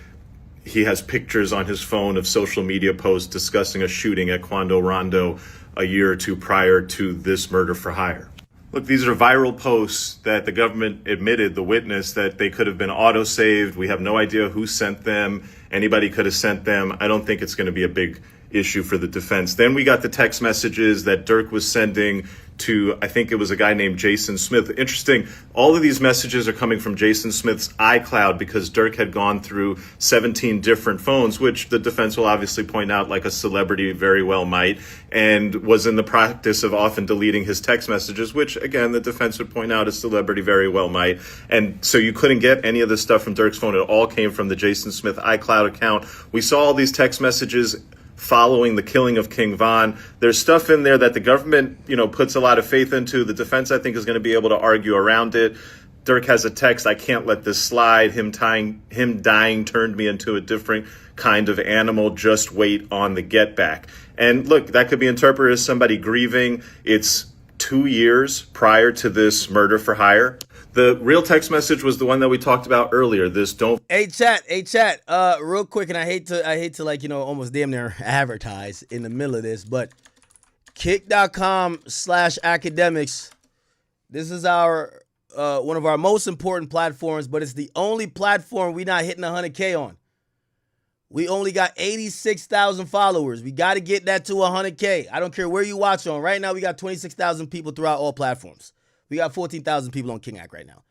he has pictures on his phone of social media posts discussing a shooting at Quando Rondo a year or two prior to this murder for hire. Look, these are viral posts that the government admitted, the witness, that they could have been auto-saved. We have no idea who sent them. Anybody could have sent them. I don't think it's going to be a big issue for the defense. Then we got the text messages that Durk was sending to, I think it was a guy named Jason Smith. Interesting, all of these messages are coming from Jason Smith's iCloud because Durk had gone through 17 different phones, which the defense will obviously point out like a celebrity very well might, and was in the practice of often deleting his text messages, which again, the defense would point out a celebrity very well might. And so you couldn't get any of this stuff from Durk's phone. It all came from the Jason Smith iCloud account. We saw all these text messages following the killing of King Von. There's stuff in there that the government, puts a lot of faith into. The defense, I think, is going to be able to argue around it. Durk has a text, "I can't let this slide. Him dying turned me into a different kind of animal. Just wait on the get back." And look, that could be interpreted as somebody grieving. It's 2 years prior to this murder for hire. The real text message was the one that we talked about earlier. Hey chat, real quick, and I hate to almost damn near advertise in the middle of this, but kick.com/academics. This is our one of our most important platforms, but it's the only platform we're not hitting 100K on. We only got 86,000 followers. We got to get that to 100K. I don't care where you watch on. Right now, we got 26,000 people throughout all platforms. We got 14,000 people on King Act right now.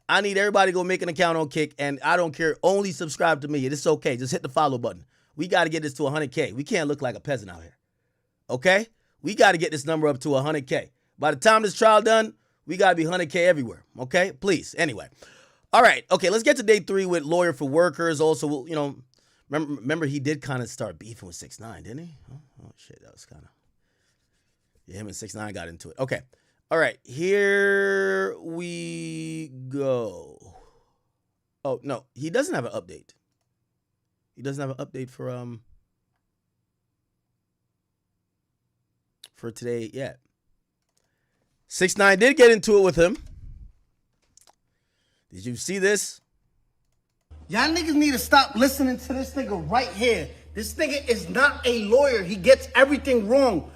I need everybody to go make an account on Kick, and I don't care. Only subscribe to me. It's okay. Just hit the follow button. We got to get this to 100K. We can't look like a peasant out here. Okay? We got to get this number up to 100K. By the time this trial done, we got to be 100K everywhere. Okay? Please. Anyway. All right. Okay, let's get to day 3 with Lawyer for Workers. Also, remember he did kind of start beefing with 6ix9ine, didn't he? Oh shit, that was kind of... Yeah, him and 6ix9ine got into it. Okay. All right, here we go. Oh, no, he doesn't have an update. He doesn't have an update for today yet. 6ix9ine did get into it with him. Did you see this? Y'all niggas need to stop listening to this nigga right here. This nigga is not a lawyer. He gets everything wrong.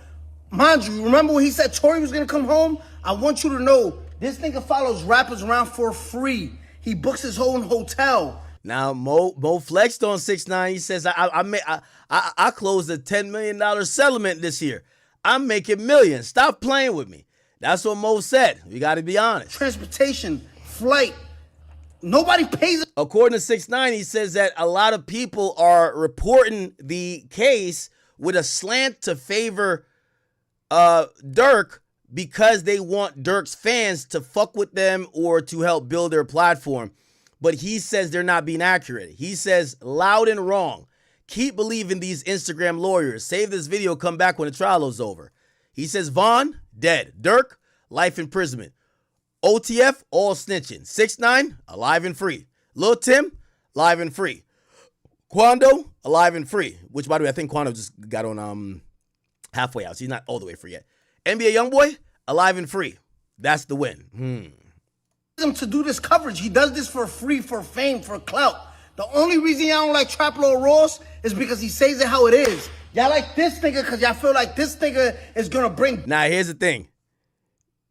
Mind you, remember when he said Tory was gonna come home? I want you to know, this nigga follows rappers around for free. He books his own hotel. Now, Mo flexed on 6ix9ine. He says, I closed a $10 million settlement this year. I'm making millions. Stop playing with me. That's what Mo said. We got to be honest. Transportation, flight. Nobody pays it. According to 6ix9ine, he says that a lot of people are reporting the case with a slant to favor Durk because they want Durk's fans to fuck with them or to help build their platform. But he says they're not being accurate. He says, loud and wrong. Keep believing these Instagram lawyers. Save this video, come back when the trial is over. He says, Vaughn, dead. Durk, life imprisonment. OTF, all snitching. 6ix9ine, alive and free. Lil Tim, alive and free. Quando, alive and free. Which, by the way, I think Quando just got on halfway out, so he's not all the way free yet. NBA Youngboy, alive and free. That's the win. Him to do this coverage. He does this for free, for fame, for clout. The only reason y'all don't like Trap Lord Ross is because he says it how it is. Y'all like this nigga because y'all feel like this nigga is gonna bring. Now, here's the thing.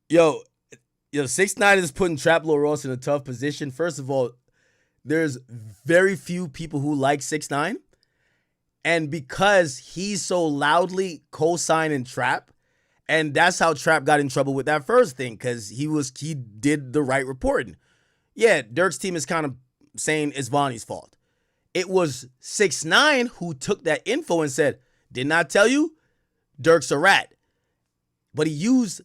Yo, 6ix9ine is putting Trap Lord Ross in a tough position. First of all, there's very few people who like 6ix9ine. And because he's so loudly co-signing Trap, and that's how Trap got in trouble with that first thing, because he did the right reporting. Yeah, Durk's team is kind of saying it's Vonnie's fault. It was 6ix9ine who took that info and said, did not tell you, Durk's a rat. But he used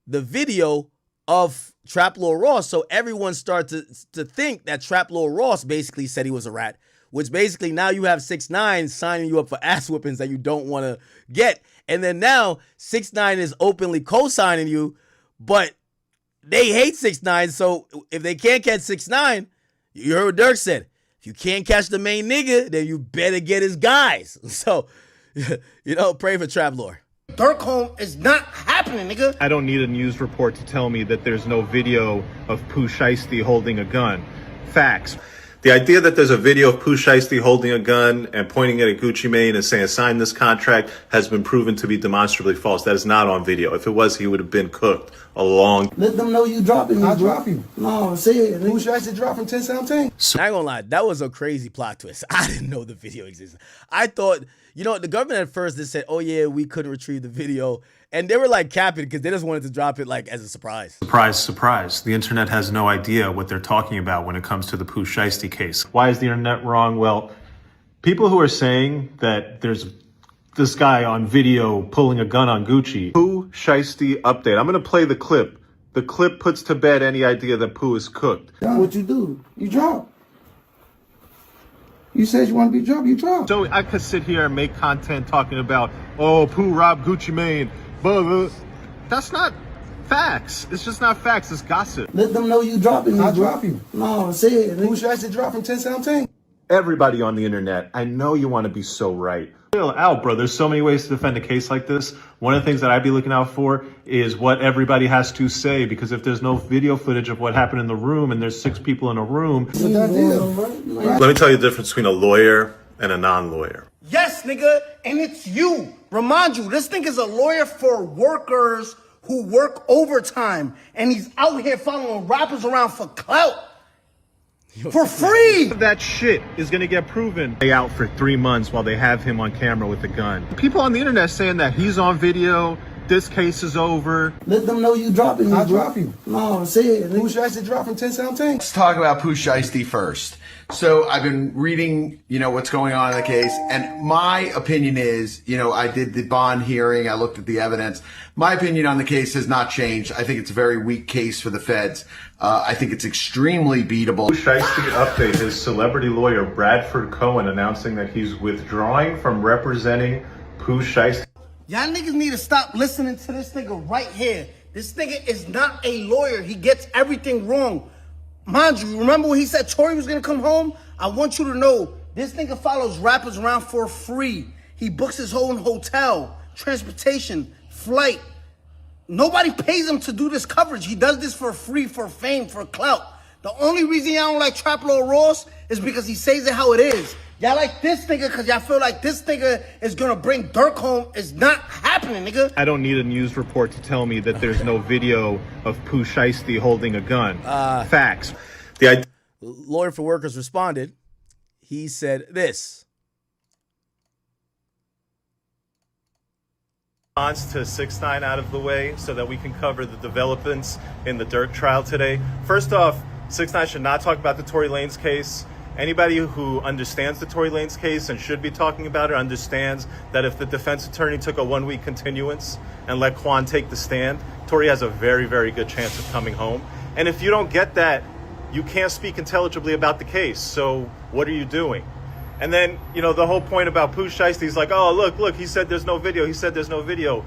the video of Trap Lord Ross, so everyone started to think that Trap Lord Ross basically said he was a rat, which basically now you have 6ix9ine signing you up for ass whoopings that you don't want to get. And then now 6ix9ine is openly co-signing you, but they hate 6ix9ine. So if they can't catch 6ix9ine, you heard what Durk said. If you can't catch the main nigga, then you better get his guys. So, pray for Trap Lord. Durk home is not happening, nigga. I don't need a news report to tell me that there's no video of Pooh Shiesty holding a gun. Facts. The idea that there's a video of Pooh Shiesty holding a gun and pointing it at Gucci Mane and saying, sign this contract, has been proven to be demonstrably false. That is not on video. If it was, he would have been cooked a long. Let them know you dropping me. I'll drop you. No, say it. Pooh Shiesty drop from 1017. I ain't gonna lie, that was a crazy plot twist. I didn't know the video existed. I thought, the government at first, they said, oh yeah, we couldn't retrieve the video. And they were like capping because they just wanted to drop it like as a surprise. Surprise, surprise. The internet has no idea what they're talking about when it comes to the Pooh Shiesty case. Why is the internet wrong? Well, people who are saying that there's this guy on video pulling a gun on Gucci. Pooh Shiesty update. I'm going to play the clip. The clip puts to bed any idea that Pooh is cooked. What you do? You drop. You said you want to be dropped, you drop. So I could sit here and make content talking about, oh, Pooh robbed Gucci Mane. But that's not facts. It's just not facts. It's gossip. Let them know you dropping me. I'll drop you. No, say it. Pooh Shiesty drop from 1017. Everybody on the internet, I know you want to be so right. Chill out, bro. There's so many ways to defend a case like this. One of the things that I'd be looking out for is what everybody has to say, because if there's no video footage of what happened in the room and there's 6 people in a room. Let me tell you the difference between a lawyer and a non-lawyer. Yes, nigga, and it's you. Remind you, this nigga's a lawyer for workers who work overtime, and he's out here following rappers around for clout. For free! That shit is gonna get proven. They out for 3 months while they have him on camera with a gun. People on the internet saying that he's on video, this case is over. Let them know you dropping me. I'll drop you. No, say it. Pooh Shiesty drop from 1017. Let's talk about Pooh Shiesty first. So I've been reading, what's going on in the case, and my opinion is, I did the bond hearing, I looked at the evidence. My opinion on the case has not changed. I think it's a very weak case for the feds. I think it's extremely beatable. Pooh Shiesty update, his celebrity lawyer Bradford Cohen announcing that he's withdrawing from representing Pooh Shiesty. Y'all niggas need to stop listening to this nigga right here. This nigga is not a lawyer. He gets everything wrong. Mind you, remember when he said Tory was gonna come home? I want you to know, this nigga follows rappers around for free. He books his own hotel, transportation, flight. Nobody pays him to do this coverage. He does this for free, for fame, for clout. The only reason y'all don't like Trap Lord Ross is because he says it how it is. Y'all like this nigga because y'all feel like this nigga is gonna bring Durk home. It's not happening, nigga. I don't need a news report to tell me that there's no video of Pooh Shiesty holding a gun. Facts. Lawyer for Workers responded. He said this. Response to 6ix9ine out of the way so that we can cover the developments in the Durk trial today. First off, 6ix9ine should not talk about the Tory Lanez case. Anybody who understands the Tory Lanez case and should be talking about it understands that if the defense attorney took a 1-week continuance and let Quan take the stand, Tory has a very, very good chance of coming home. And if you don't get that, you can't speak intelligibly about the case. So what are you doing? And then, you know, the whole point about Pooh Shiesty is like, oh, look, he said there's no video. He said there's no video.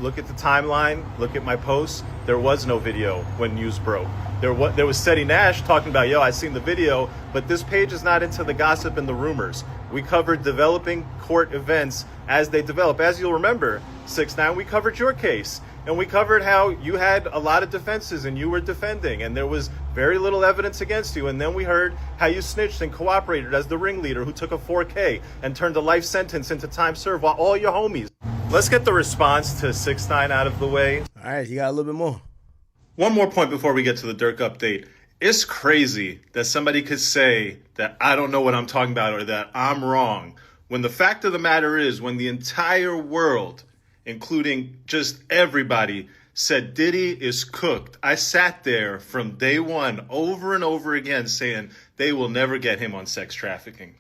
Look at the timeline. Look at my posts. There was no video when news broke. There was Seti Nash talking about, yo, I seen the video, but this page is not into the gossip and the rumors. We covered developing court events as they develop. As you'll remember, 6ix9ine, we covered your case. And we covered how you had a lot of defenses and you were defending and there was very little evidence against you. And then we heard how you snitched and cooperated as the ringleader who took a 4K and turned a life sentence into time served while all your homies. Let's get the response to 6ix9ine out of the way. All right, you got a little bit more. One more point before we get to the Durk update. It's crazy that somebody could say that I don't know what I'm talking about or that I'm wrong, when the fact of the matter is when the entire world, including just everybody, said Diddy is cooked. I sat there from day one over and over again saying they will never get him on sex trafficking.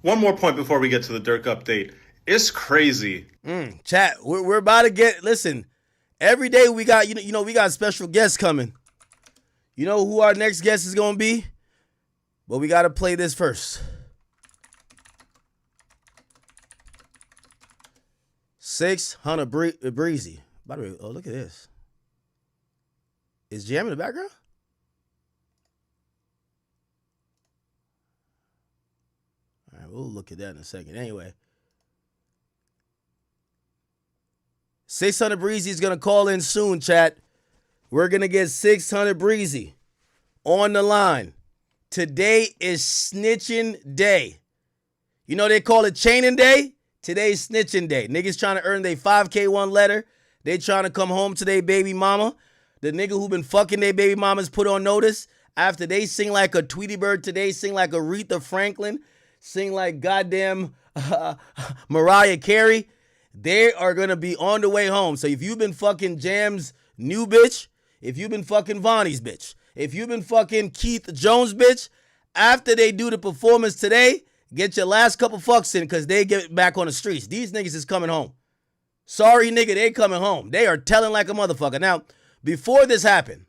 One more point before we get to the Durk update. It's crazy. Chat, we're about to get, listen, every day we got, you know, we got special guests coming. You know who our next guest is going to be? But we got to play this first. 600 Breezy. By the way, oh, look at this. Is Jam in the background? All right, we'll look at that in a second. Anyway. 600 Breezy is going to call in soon, chat. We're going to get 600 Breezy on the line. Today is snitching day. You know they call it chaining day? Today's snitching day. Niggas trying to earn their 5K1 letter. They trying to come home to their baby mama. The nigga who been fucking their baby mamas put on notice after they sing like a Tweety Bird today, sing like Aretha Franklin, sing like goddamn Mariah Carey. They are going to be on the way home. So if you've been fucking Jam's new bitch, if you've been fucking Vonnie's bitch, if you've been fucking Keith Jones bitch, after they do the performance today, get your last couple fucks in because they get back on the streets. These niggas is coming home. Sorry, nigga, they coming home. They are telling like a motherfucker. Now, before this happened,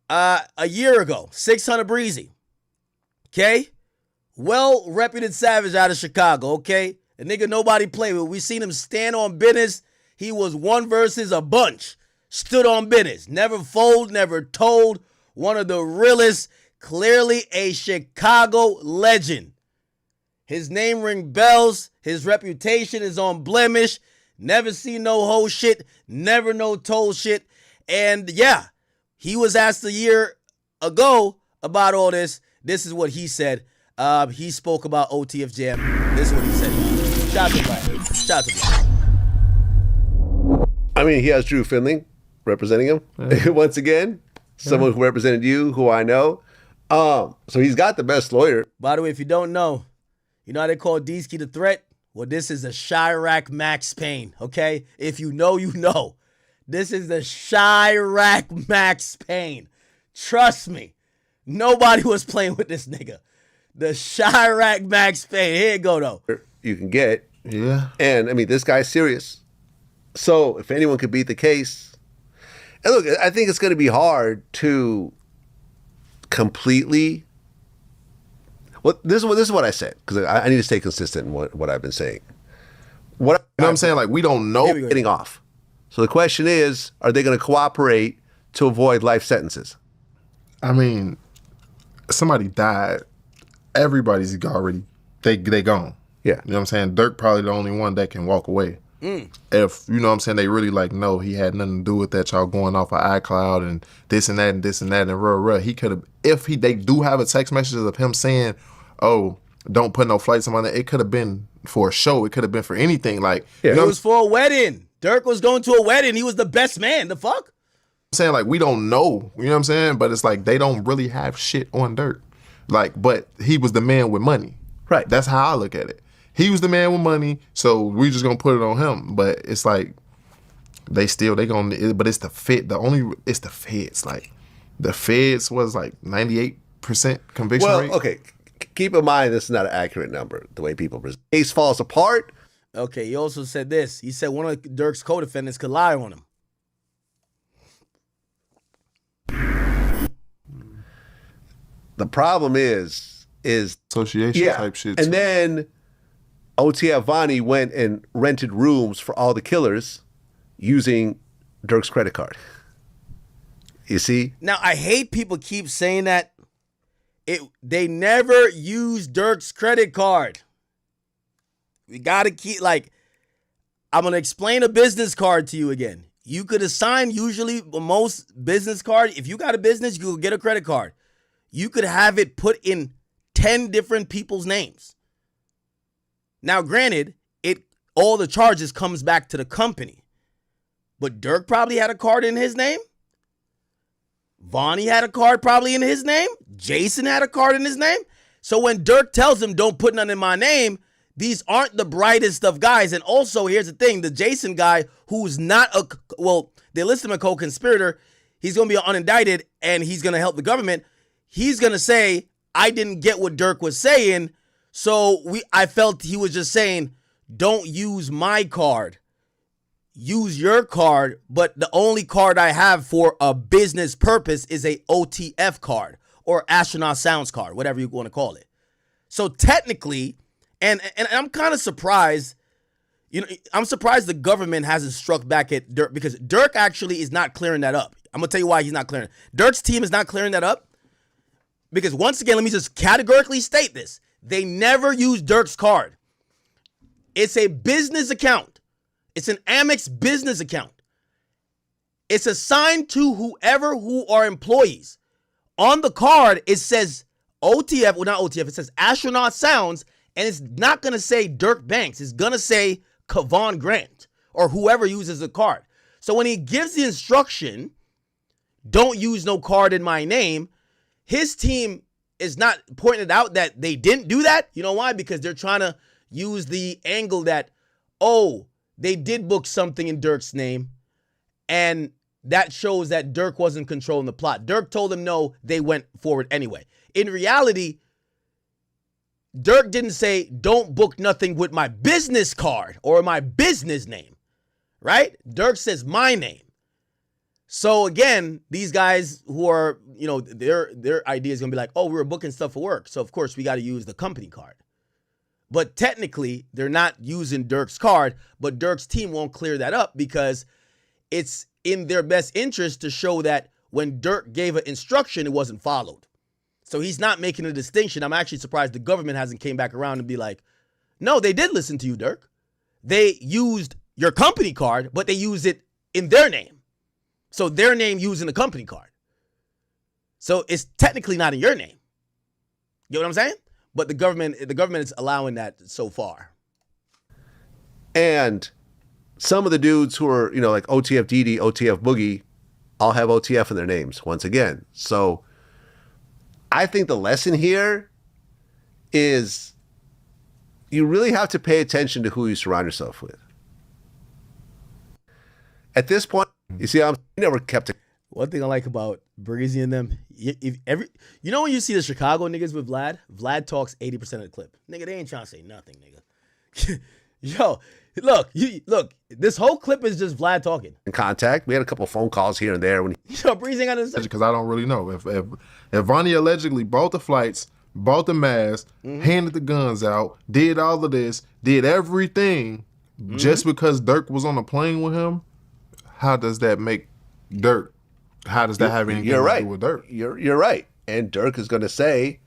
a year ago, 600 Breezy, okay? Well-reputed savage out of Chicago, okay? A nigga nobody play with. We seen him stand on business. He was one versus a bunch. Stood on business. Never fold, never told. One of the realest, clearly a Chicago legend. His name ring bells. His reputation is on blemish. Never seen no hoe shit. Never no told shit. And yeah, he was asked a year ago about all this. This is what he said. He spoke about OTF Jam. This is what he said. Shout out to Black. Shout out to Black. I mean, he has Drew Finley representing him. Yeah. Once again, someone who represented you, who I know. So he's got the best lawyer. By the way, if you don't know, you know how they call Deesky the threat? Well, this is a Chirac Max Payne, okay? If you know, you know. This is the Chirac Max Payne. Trust me. Nobody was playing with this nigga. The Chirac Max Payne. Here you go, though. You can get. Yeah. And, I mean, this guy's serious. So, if anyone could beat the case. And look, I think it's going to be hard to completely. Well, this is what I said, because I need to stay consistent in what I've been saying. You know what I'm saying? Like, we don't know getting off. So the question is, are they going to cooperate to avoid life sentences? I mean, somebody died. Everybody's already, they gone. Yeah. You know what I'm saying? Durk probably the only one that can walk away. If, you know what I'm saying, they really like, no, he had nothing to do with that, y'all going off of iCloud and this and that and this and that and rah. He could have, they do have a text message of him saying, oh, don't put no flights on it. It could have been for a show. It could have been for anything. Like, you know, it was for a wedding. Durk was going to a wedding. He was the best man. The fuck? I'm saying, like, we don't know. You know what I'm saying? But it's like they don't really have shit on Durk. Like, but he was the man with money. Right. That's how I look at it. He was the man with money, so we just gonna put it on him. But it's like but it's the it's the feds. Like, the feds was like 98% conviction rate. Well, okay. Keep in mind, this is not an accurate number, the way people present. Case falls apart. Okay, he also said this. He said one of Durk's co-defendants could lie on him. The problem is association type shit. And then OTF Vonnie went and rented rooms for all the killers using Durk's credit card. You see? Now, I hate people keep saying that they never used Durk's credit card. We got to keep, like, I'm going to explain a business card to you again. You could assign usually most business card. If you got a business, you could get a credit card. You could have it put in 10 different people's names. Now, granted, all the charges comes back to the company. But Durk probably had a card in his name. Vonnie had a card probably in his name. Jason had a card in his name. So when Durk tells him, don't put none in my name, these aren't the brightest of guys. And also, here's the thing. The Jason guy, who's not they list him a co-conspirator. He's going to be unindicted, and he's going to help the government. He's going to say, I didn't get what Durk was saying, so I felt he was just saying, don't use my card. Use your card, but the only card I have for a business purpose is a OTF card or astronaut sounds card, whatever you want to call it. So technically, and I'm kind of surprised, I'm surprised the government hasn't struck back at Durk, because Durk actually is not clearing that up. I'm going to tell you why he's not clearing it. Durk's team is not clearing that up because, once again, let me just categorically state this. They never use Durk's card. It's a business account. It's an Amex business account. It's assigned to who are employees. On the card, it says OTF, well, not OTF, it says Astronaut Sounds, and it's not going to say Durk Banks. It's going to say Kavon Grant or whoever uses the card. So when he gives the instruction, don't use no card in my name, his team is not pointing out that they didn't do that. You know why? Because they're trying to use the angle that, they did book something in Durk's name, and that shows that Durk wasn't controlling the plot. Durk told them no, they went forward anyway. In reality, Durk didn't say, don't book nothing with my business card or my business name, right? Durk says my name. So again, these guys who are, their idea is going to be like, we were booking stuff for work, so of course we got to use the company card. But technically, they're not using Durk's card, but Durk's team won't clear that up because it's in their best interest to show that when Durk gave an instruction, it wasn't followed. So he's not making a distinction. I'm actually surprised the government hasn't came back around and be like, no, they did listen to you, Durk. They used your company card, but they used it in their name. So their name using the company card. So it's technically not in your name. You know what I'm saying? But the government is allowing that so far. And some of the dudes who are, like OTF DD, OTF Boogie, all have OTF in their names once again. So I think the lesson here is you really have to pay attention to who you surround yourself with. At this point, you see, I never kept it. One thing I like about Breezy and them, when you see the Chicago niggas with Vlad talks 80% of the clip. Nigga, they ain't trying to say nothing, nigga. Yo, look, this whole clip is just Vlad talking. In contact, we had a couple phone calls here and there. Breezy ain't got to say. Because I don't really know. If Vonnie allegedly bought the flights, bought the mask, handed the guns out, did all of this, did everything just because Durk was on a plane with him, how does that make Durk? How does that have anything to do with Durk? You're right. And Durk is going to say,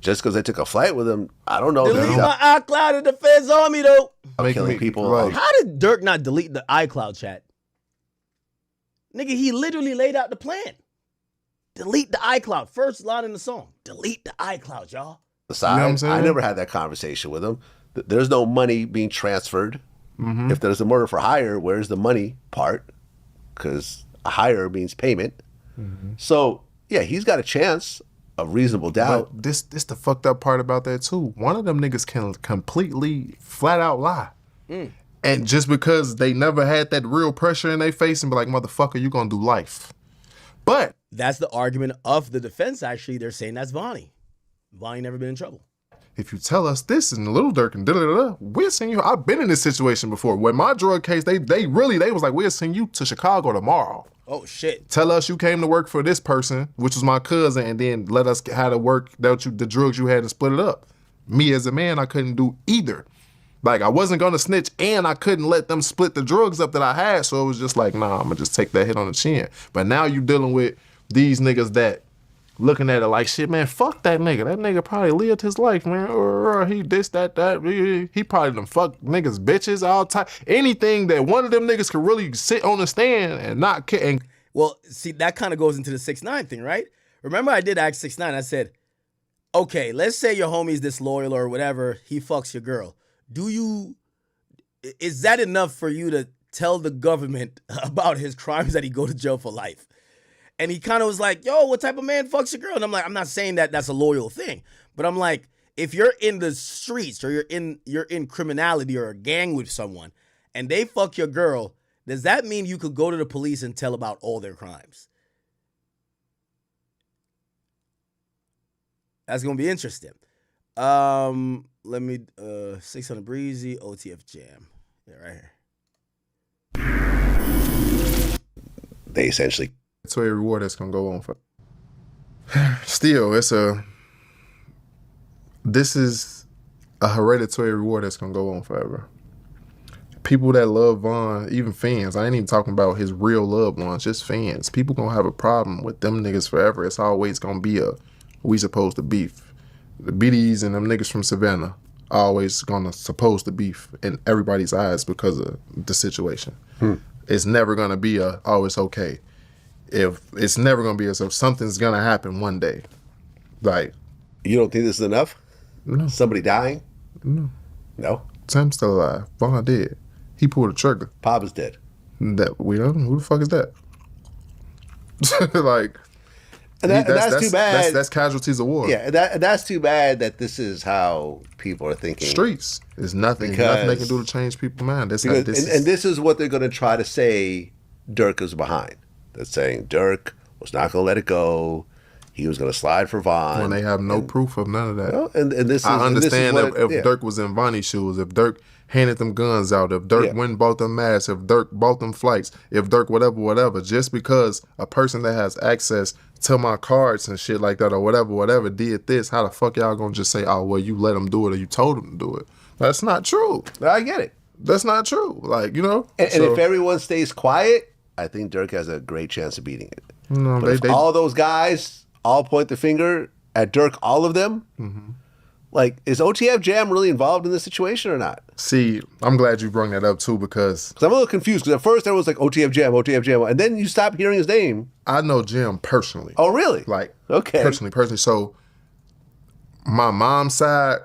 just because they took a flight with him, I don't know. Delete my iCloud and the feds on me, though. Killing people. Right. How did Durk not delete the iCloud chat? Nigga, he literally laid out the plan. Delete the iCloud. First line in the song. Delete the iCloud, y'all. Aside, You know what I'm saying? I never had that conversation with him. There's no money being transferred. Mm-hmm. If there's a murder for hire, where's the money part? Because a hire means payment. Mm-hmm. So, yeah, he's got a chance of reasonable doubt. But this the fucked up part about that too. One of them niggas can completely flat out lie. And just because they never had that real pressure in their face and be like, motherfucker, you gonna do life. But that's the argument of the defense, actually. They're saying that's Vonnie. Vonnie never been in trouble. If you tell us this and Little Durk and da-da-da-da, we'll send you. I've been in this situation before. With my drug case, they was like, we'll send you to Chicago tomorrow. Oh, shit. Tell us you came to work for this person, which was my cousin, and then let us how to work the drugs you had and split it up. Me as a man, I couldn't do either. Like, I wasn't going to snitch, and I couldn't let them split the drugs up that I had, so it was just like, nah, I'm going to just take that hit on the chin. But now you dealing with these niggas that looking at it like, shit, man, fuck that nigga. That nigga probably lived his life, man. He this, that. He probably done fuck niggas, bitches, all time. Anything that one of them niggas could really sit on the stand and not care. Well, see, that kind of goes into the 6ix9ine thing, right? Remember I did ask 6ix9ine, I said, okay, let's say your homie's disloyal or whatever, he fucks your girl. Is that enough for you to tell the government about his crimes that he go to jail for life? And he kind of was like, yo, what type of man fucks your girl? And I'm like, I'm not saying that that's a loyal thing, but I'm like, if you're in the streets or you're in criminality or a gang with someone and they fuck your girl, does that mean you could go to the police and tell about all their crimes? That's going to be interesting. Let me 600 Breezy, OTF Jam. Yeah, right here. They essentially It's a reward that's gonna go on for. Still, this is a hereditary reward that's gonna go on forever. People that love Von, even fans, I ain't even talking about his real loved ones, just fans. People gonna have a problem with them niggas forever. It's always gonna be we supposed to beef. The BDs and them niggas from Savannah always supposed to beef in everybody's eyes because of the situation. It's never gonna be it's okay. If it's never gonna be if something's gonna happen one day. Like, you don't think this is enough? No. Somebody dying? No. Sam's still alive. Vaughn dead. He pulled the trigger. Pop is dead. That we don't know. Who the fuck is that? Like, and that's too bad. That's casualties of war. Yeah, that's too bad that this is how people are thinking. Streets. There's nothing they can do to change people's mind. This is what they're going to try to say Durk is behind. They're saying Durk was not going to let it go. He was going to slide for Von. When they have no proof of none of that. Well, and this is, I understand if Durk was in Vonnie's shoes, if Durk handed them guns out, if Durk went and bought them masks, if Durk bought them flights, if Durk whatever, just because a person that has access to my cards and shit like that or whatever did this, how the fuck y'all going to just say, oh, well, you let him do it or you told him to do it? That's not true. I get it. That's not true. Like, you know? And if everyone stays quiet, I think Durk has a great chance of beating it. No, but if all those guys all point the finger at Durk, all of them, like, is OTF Jam really involved in this situation or not? See, I'm glad you brought that up too because I'm a little confused because at first there was like OTF Jam, and then you stopped hearing his name. I know Jam personally. Oh, really? Like, okay, personally. So, my mom's side,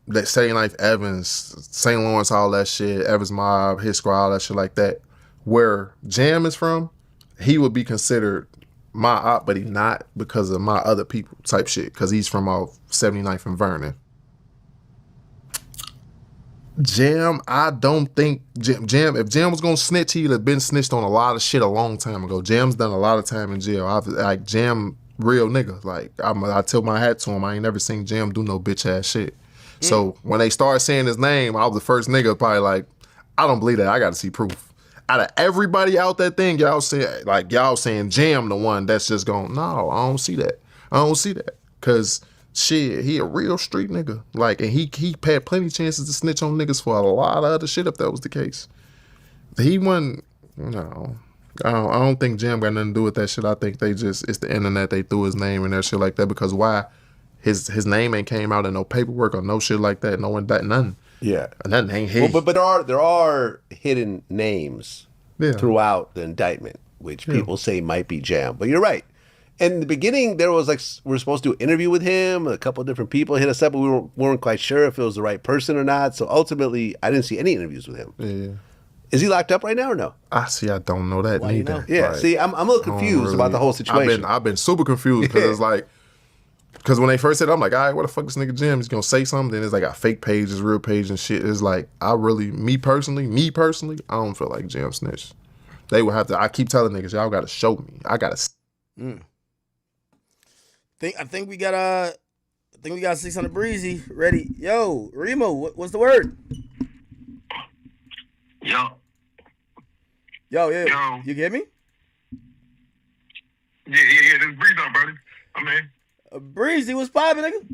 that St. Life Evans, St. Lawrence, all that shit, Evans Mob, his squad, all that shit like that. Where Jam is from, he would be considered my op, but he not because of my other people type shit. Because he's from 79th and Vernon. Jam, I don't think Jam. If Jam was gonna snitch, he'd have been snitched on a lot of shit a long time ago. Jam's done a lot of time in jail. Jam, real nigga. Like I tilt my hat to him. I ain't never seen Jam do no bitch ass shit. So when they started saying his name, I was the first nigga probably like, I don't believe that. I got to see proof. Out of everybody out that thing, y'all saying Jam the one that's just going, no, I don't see that. I don't see that. Cause shit, he a real street nigga. Like, and he had plenty of chances to snitch on niggas for a lot of other shit if that was the case. He wasn't, no. I don't think Jam got nothing to do with that shit. I think it's the internet, they threw his name and that shit like that because why? his name ain't came out in no paperwork or no shit like that. No one that nothing. Yeah, and that ain't his. Well, but there are hidden names throughout the indictment, which people say might be Jam. But you're right. In the beginning, there was like we were supposed to do an interview with him. A couple of different people hit us up, but we weren't quite sure if it was the right person or not. So ultimately, I didn't see any interviews with him. Yeah. Is he locked up right now or no? I don't know that neither. You know? Yeah, like, see, I'm a little confused about the whole situation. I've been super confused because it's like, because when they first said it, I'm like, all right, what the fuck this nigga Jim? He's gonna say something. Then it's like a fake page, his real page and shit. It's like, me personally, I don't feel like Jim snitched. They would have to. I keep telling niggas, y'all gotta show me. I gotta. I think we got 600 Breezy ready. Yo, Remo, what's the word? Yo. You get me? Yeah, this Breezy up, buddy. I'm in. Breezy, what's poppin', nigga?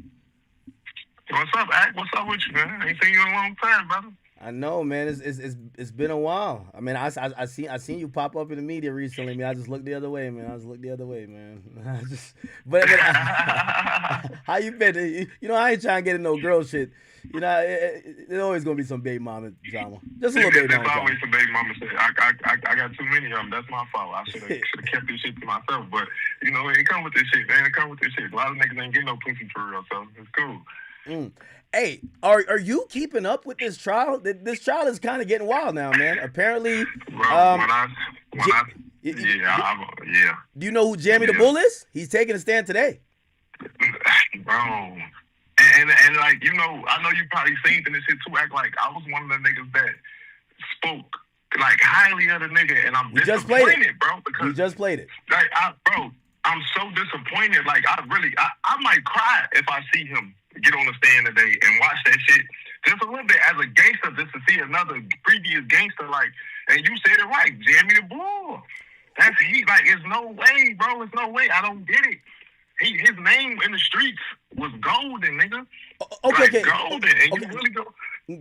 What's up, Ack? What's up with you, man? I ain't seen you in a long time, brother. I know, man. It's been a while. I mean, I seen you pop up in the media recently. Man, I just looked the other way, man. But how you been? You know, I ain't trying to get in no girl shit. You know, there's always gonna be some baby mama drama. Just a little baby mama drama. There's always some baby mama shit. I got too many of them. That's my fault. I should have kept this shit to myself. But you know, it come with this shit, man. It come with this shit. A lot of niggas ain't getting no pussy for real, so it's cool. Hey, are you keeping up with this trial? This trial is kind of getting wild now, man. Apparently, bro, yeah. Do you know who Jamie the Bull is? He's taking a stand today, bro. And like, you know, I know you probably seen this shit too. Act like I was one of the niggas that spoke like highly of the nigga, and I'm disappointed, bro. Because we just played it. Like, bro, I'm so disappointed. Like, I might cry if I see him get on the stand today and watch that shit just a little bit as a gangster, just to see another previous gangster. Like, and you said it right, Jamie the Bull. That's he. Like, it's no way, bro. It's no way. I don't get it. His name in the streets was golden, nigga. Okay. Golden. And you really go.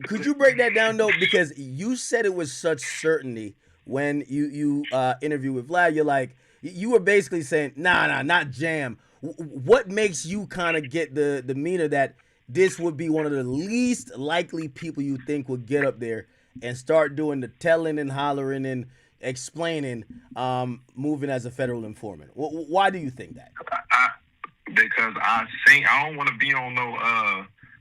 Could you break that down though? Because you said it with such certainty when you interviewed with Vlad. You're like, you were basically saying, nah, not Jam. What makes you kind of get the demeanor that this would be one of the least likely people you think would get up there and start doing the telling and hollering and explaining, moving as a federal informant? Why do you think that? Because I don't want to be on no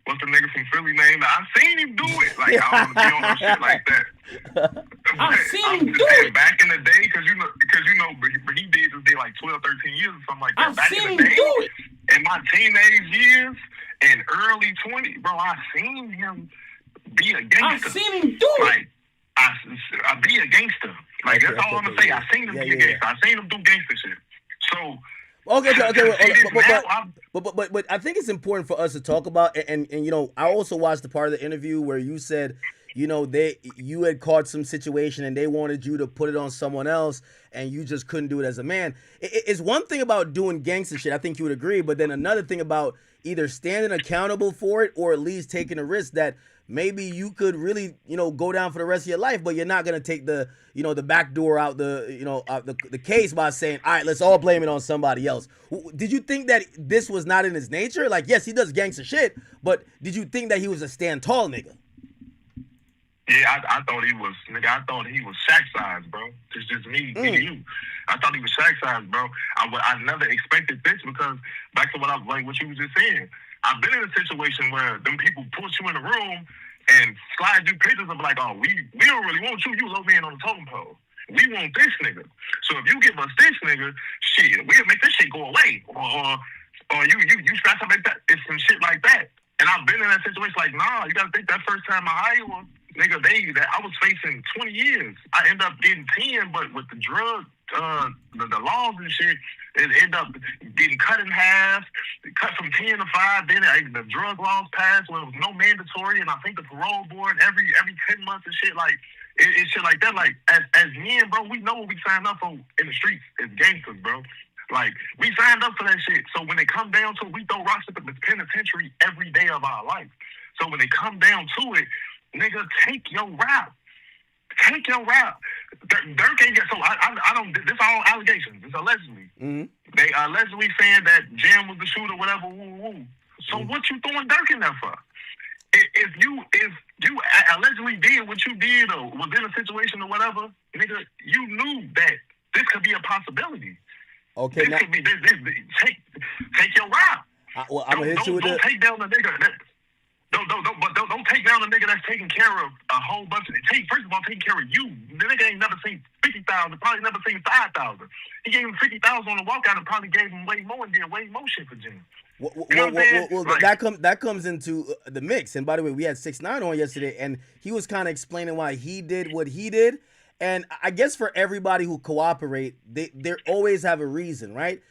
what's the nigga from Philly name? I seen him do it. Like, I don't want to be on no shit like that. I seen him do it. Back in the day, because you know, but he did this day like 12, 13 years or something like that. I Back seen in the him day, do it. in my teenage years and early 20s, bro, I seen him be a gangster. I seen him do it. Like, I be a gangster. Like, that's all I'm going to say. I seen him be a gangster. I seen him do gangster shit. So... Okay, but I think it's important for us to talk about, and you know, I also watched the part of the interview where you said, you know, you had caught some situation and they wanted you to put it on someone else and you just couldn't do it as a man. It's one thing about doing gangster shit, I think you would agree, but then another thing about either standing accountable for it or at least taking a risk that maybe you could really, you know, go down for the rest of your life, but you're not going to take the, you know, the back door out the case by saying, all right, let's all blame it on somebody else. Did you think that this was not in his nature? Like, yes, he does gangster shit, but did you think that he was a stand tall nigga? Yeah, I thought he was, nigga. I thought he was Shaq size, bro. It's just me and you. I thought he was Shaq size, bro. I never expected this because back to what you was just saying. I've been in a situation where them people put you in a room and slide you pictures of like, oh, we don't really want you. You low man on the totem pole. We want this nigga. So if you give us this nigga, shit, we'll make this shit go away. Or you scratch up like that. It's some shit like that. And I've been in that situation like, nah, you gotta think that first time I hired one, nigga, I was facing 20 years. I ended up getting 10, but with the drug, the laws and shit, it ended up getting cut in half, cut from 10 to 5. Then the drug laws passed where it was no mandatory, and I think the parole board every 10 months and shit, like, it's shit like that. Like, as men, bro, we know what we signed up for in the streets as gangsters, bro. Like, we signed up for that shit. So when it come down to it, we throw rocks at the penitentiary every day of our life. So when it come down to it, nigga, take your rap. Take your rap. Durk ain't get, so I don't, this all allegations. It's allegedly. Mm-hmm. They allegedly saying that Jam was the shooter, whatever, woo. So what you throwing Durk in there for? If you allegedly did what you did or was in a situation or whatever, nigga, you knew that this could be a possibility. Okay, this could be this take your route. Well, I'm gonna hit you with don't take down the nigga. Don't take down the nigga that's taking care of a whole bunch of. First of all, taking care of you. The nigga ain't never seen 50,000. Probably never seen 5,000. He gave him 50,000 on the walkout and probably gave him way more and did way more shit for Jim. Well, that comes into the mix. And by the way, we had 6ix9ine on yesterday, and he was kind of explaining why he did what he did. And I guess for everybody who cooperate, they always have a reason, right?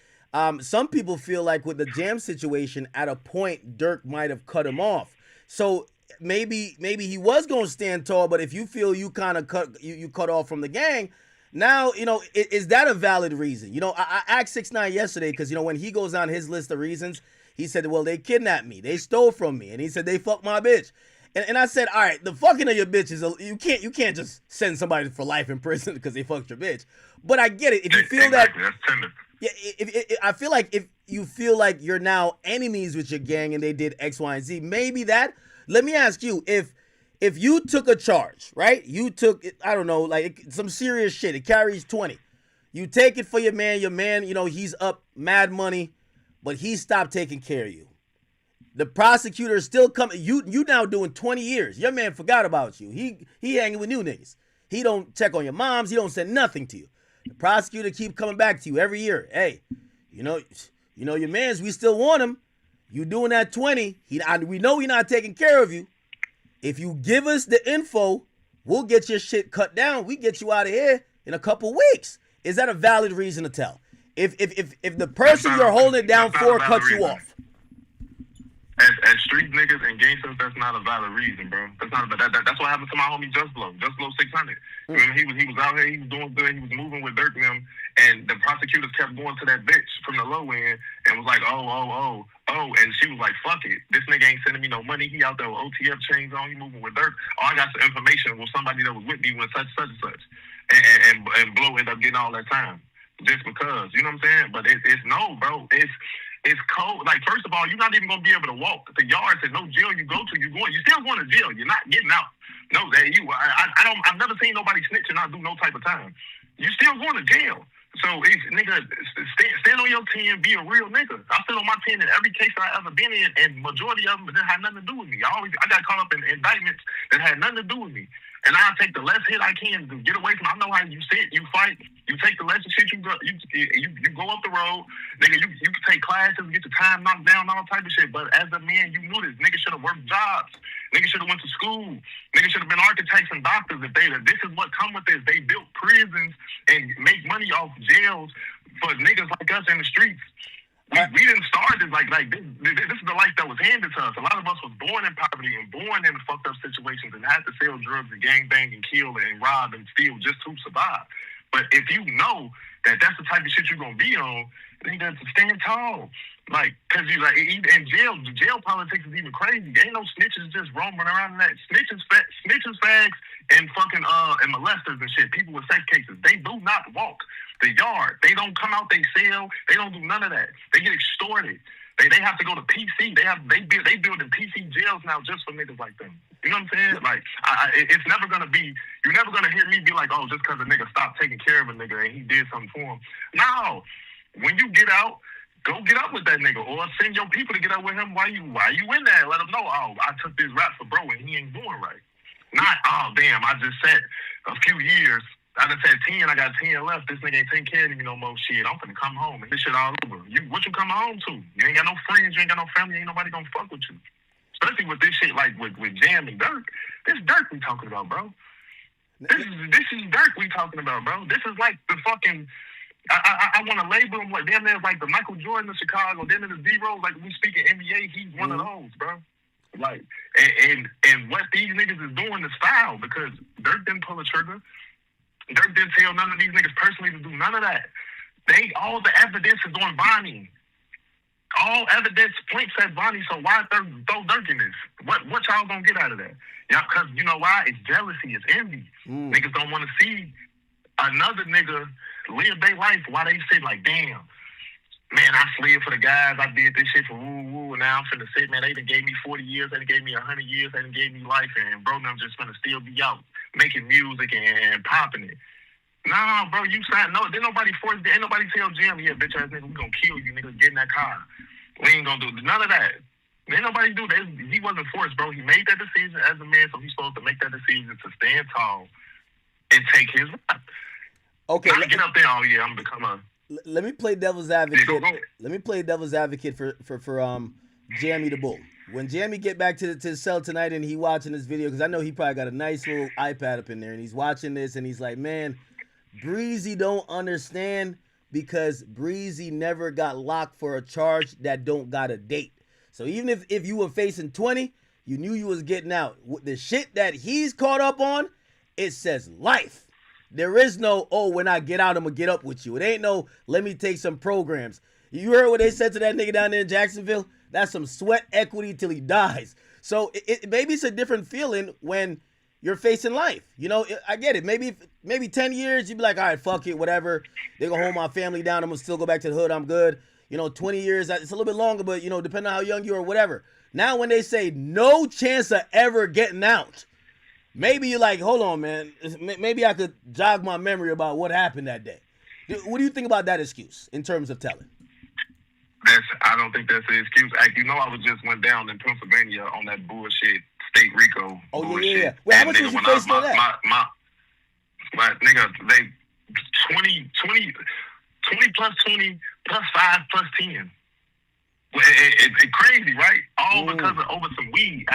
Some people feel like with the Jam situation, at a point, Durk might have cut him off. So maybe he was going to stand tall, but if you feel you kind of cut off from the gang, now, is that a valid reason? I asked 6ix9ine yesterday because, when he goes down his list of reasons, he said, well, they kidnapped me. They stole from me. And he said, they fucked my bitch. And I said, all right, the fucking of your bitches, you can't just send somebody for life in prison because they fucked your bitch. But I get it. If you feel that, that's tender. Yeah, I feel like if you feel like you're now enemies with your gang and they did X, Y, and Z, maybe that. Let me ask you, if you took a charge, right? You took, I don't know, like some serious shit. It carries 20. You take it for your man, he's up mad money, but he stopped taking care of you. The prosecutor is still coming. You now doing 20 years. Your man forgot about you. He hanging with new niggas. He don't check on your moms. He don't send nothing to you. The prosecutor keep coming back to you every year. Hey, your mans, we still want him. You doing that 20. We know he's not taking care of you. If you give us the info, we'll get your shit cut down. We get you out of here in a couple weeks. Is that a valid reason to tell? If the person you're holding it down for cuts you off. As street niggas and gangsters, that's not a valid reason, bro. That's not. That's what happened to my homie Just Blow 600. He was out here, he was doing good, he was moving with Durk and them, and the prosecutors kept going to that bitch from the low end and was like, oh, and she was like, fuck it, this nigga ain't sending me no money. He out there with OTF chains on, he moving with Durk. I got some information with somebody that was with me when such and such, and Blow ended up getting all that time just because, you know what I'm saying? But it's no, bro. It's cold. Like, first of all, you're not even gonna be able to walk the yards and no jail you go to. You're still going to jail. You're not getting out. No, I've never seen nobody snitch and not do no type of time. You're still going to jail. So, nigga, stand on your 10, be a real nigga. I stood on my 10 in every case I ever been in, and majority of them didn't have nothing to do with me. I got caught up in indictments that had nothing to do with me. And I'll take the less hit I can to get away from. I know how you sit, you fight, you take the less shit you go up the road, nigga. You can take classes, get your time knocked down, all type of shit. But as a man, you knew this. Nigga should have worked jobs. Nigga should have went to school. Nigga should have been architects and doctors. This is what come with this. They built prisons and make money off jails for niggas like us in the streets. We didn't start this like this. This is the life that was handed to us. A lot of us was born in poverty and born in fucked up situations and had to sell drugs and gangbang and kill and rob and steal just to survive. But if you know that that's the type of shit you're gonna be on, then you got to stand tall. Like, cause you like in jail politics is even crazy. There ain't no snitches just roaming around in that. Snitches, fags, and fucking and molesters and shit. People with sex cases, they do not walk the yard. They don't come out they cell. They don't do none of that. They get extorted. They have to go to PC. They build in PC jails now just for niggas like them. You know what I'm saying? Like, it's never gonna be. You're never gonna hear me be like, oh, just cause a nigga stopped taking care of a nigga and he did something for him. No, when you get out, go get up with that nigga, or send your people to get up with him while you in there. Let him know, oh, I took this rap for bro and he ain't doing right. Not, oh damn, I just said a few years. I done said 10, I got 10 left. This nigga ain't taking care of me no more. Shit, I'm finna come home and this shit all over. What you coming home to? You ain't got no friends, you ain't got no family, ain't nobody gonna fuck with you. Especially with this shit like with Jam and Durk. This Durk we talking about, bro. This is Durk we talking about, bro. This is like the fucking. I want to label him like damn near like the Michael Jordan of Chicago. Then there's D-Rose, like we speak in NBA, he's one of those, bro. Like and what these niggas is doing is foul because Durk didn't pull a trigger. Durk didn't tell none of these niggas personally to do none of that. All the evidence is on Bonnie. All evidence points at Bonnie, so why throw Durk in this? What y'all gonna get out of that? Yeah, because you know why? It's jealousy, it's envy. Niggas don't want to see another nigga live their life while they say like, damn, man, I slid for the guys. I did this shit for woo, and now I'm finna sit, man. They done gave me 40 years. They done gave me 100 years. They done gave me life, and bro, I'm just finna still be out making music and popping it. Nah, bro, you signed. No, didn't nobody force. Ain't nobody tell Jim, yeah, bitch ass nigga, we gonna kill you, nigga. Get in that car. We ain't gonna do none of that. Ain't nobody do that. He wasn't forced, bro. He made that decision as a man, so he's supposed to make that decision to stand tall and take his rap. Okay, Not get up there. Oh yeah, I'm gonna become a. Let me play devil's advocate. Yeah, go ahead. Let me play devil's advocate for Jamie the Bull. When Jamie get back to the cell tonight and he watching this video, because I know he probably got a nice little iPad up in there and he's watching this and he's like, man, Breezy don't understand because Breezy never got locked for a charge that don't got a date. So even if you were facing 20, you knew you was getting out. The shit that he's caught up on, it says life. There is no, oh, when I get out, I'm going to get up with you. It ain't no, let me take some programs. You heard what they said to that nigga down there in Jacksonville? That's some sweat equity till he dies. So maybe it's a different feeling when you're facing life. You know, I get it. Maybe 10 years, you'd be like, all right, fuck it, whatever. They're going to hold my family down. I'm going to still go back to the hood. I'm good. You know, 20 years, it's a little bit longer, but, you know, depending on how young you are or whatever. Now when they say no chance of ever getting out, maybe you're like, hold on, man. Maybe I could jog my memory about what happened that day. What do you think about that excuse in terms of telling? I don't think that's an excuse. You know, I just went down in Pennsylvania on that bullshit state RICO. Oh, bullshit. yeah. Wait, how much was you facing on that? My nigga, they 20 plus 20 plus 5 plus 10. It's crazy, right? All because of over some weed.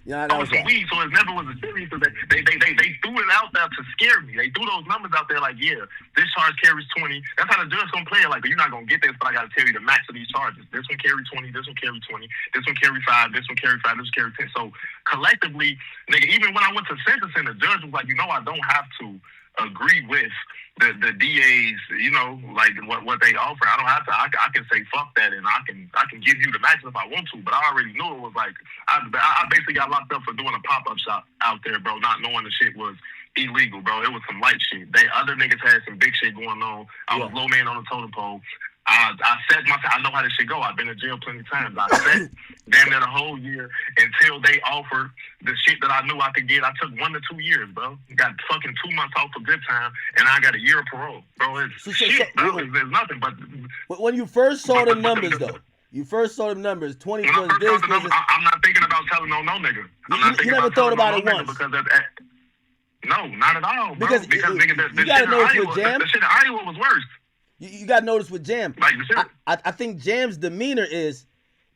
Yeah, over some weed, so it never was a serious. So they threw it out there to scare me. They threw those numbers out there like, yeah, this charge carries 20. That's how the judge gonna play it. Like, you're not gonna get this, but I gotta tell you the max of these charges. This one carry 20. This one carry 20. This one carry 5. This one carry 5. This one carry 10. So collectively, nigga, even when I went to sentencing, the judge was like, you know, I don't have to agree with the DAs, you know, like what they offer. I don't have to. I can say fuck that, and I can give you the max if I want to. But I already knew it was like I basically got locked up for doing a pop-up shop out there, bro, not knowing the shit was illegal, bro. It was some light shit. Other niggas had some big shit going on. I was low man on the totem pole. I set myself. I know how this shit go. I've been in jail plenty of times. I set damn near the whole year until they offered the shit that I knew I could get. I took 1 to 2 years, bro. Got fucking 2 months off for good time, and I got a year of parole, bro. It's shit, bro. There's nothing but. When you first saw the numbers, though, you first saw the numbers. 20 plus this. I'm not thinking about telling no nigga. You never thought about it once. Because no, not at all, bro. Because nigga, you gotta notice with Jam. The shit in Iowa was worse. You got to notice with Jam. Like, I think Jam's demeanor is,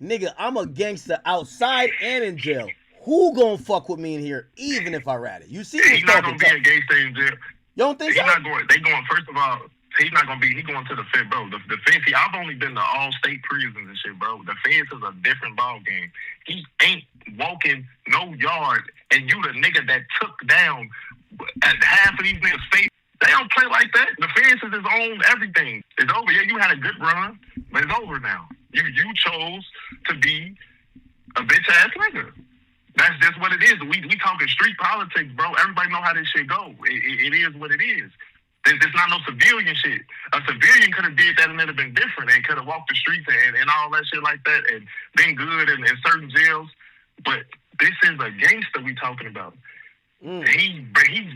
nigga, I'm a gangster outside and in jail. Who gonna fuck with me in here, even if I rat it? You see, he's not gonna be a gangster in jail. You don't think he's so? Not going. They going. First of all, he's not gonna be. He going to the Fed, bro. The Fed. See, I've only been to all state prisons and shit, bro. The Feds is a different ball game. He ain't walking no yard, and you the nigga that took down at half of these niggas' face. They don't play like that. The Feds is his own everything. It's over. Yeah, you had a good run, but it's over now. You chose to be a bitch ass nigga. That's just what it is. We talking street politics, bro. Everybody know how this shit go. It is what it is. There's not no civilian shit. A civilian could have did that and it'd have been different. They could have walked the streets and all that shit like that and been good in certain jails. But this is a gangster we talking about. He's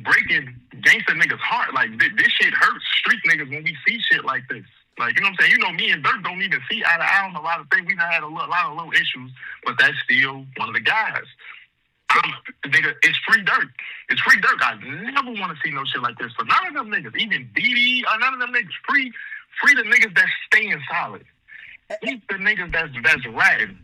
breaking gangster niggas' heart. Like, this shit hurts street niggas when we see shit like this. Like, you know what I'm saying? You know, me and Durk don't even see eye to eye on a lot of things. We've had a lot of little issues, but that's still one of the guys. Nigga, it's free Durk. It's free Durk. I never want to see no shit like this for none of them niggas. Even DD, none of them niggas. Free the niggas that's staying solid. Free the niggas that's ratting.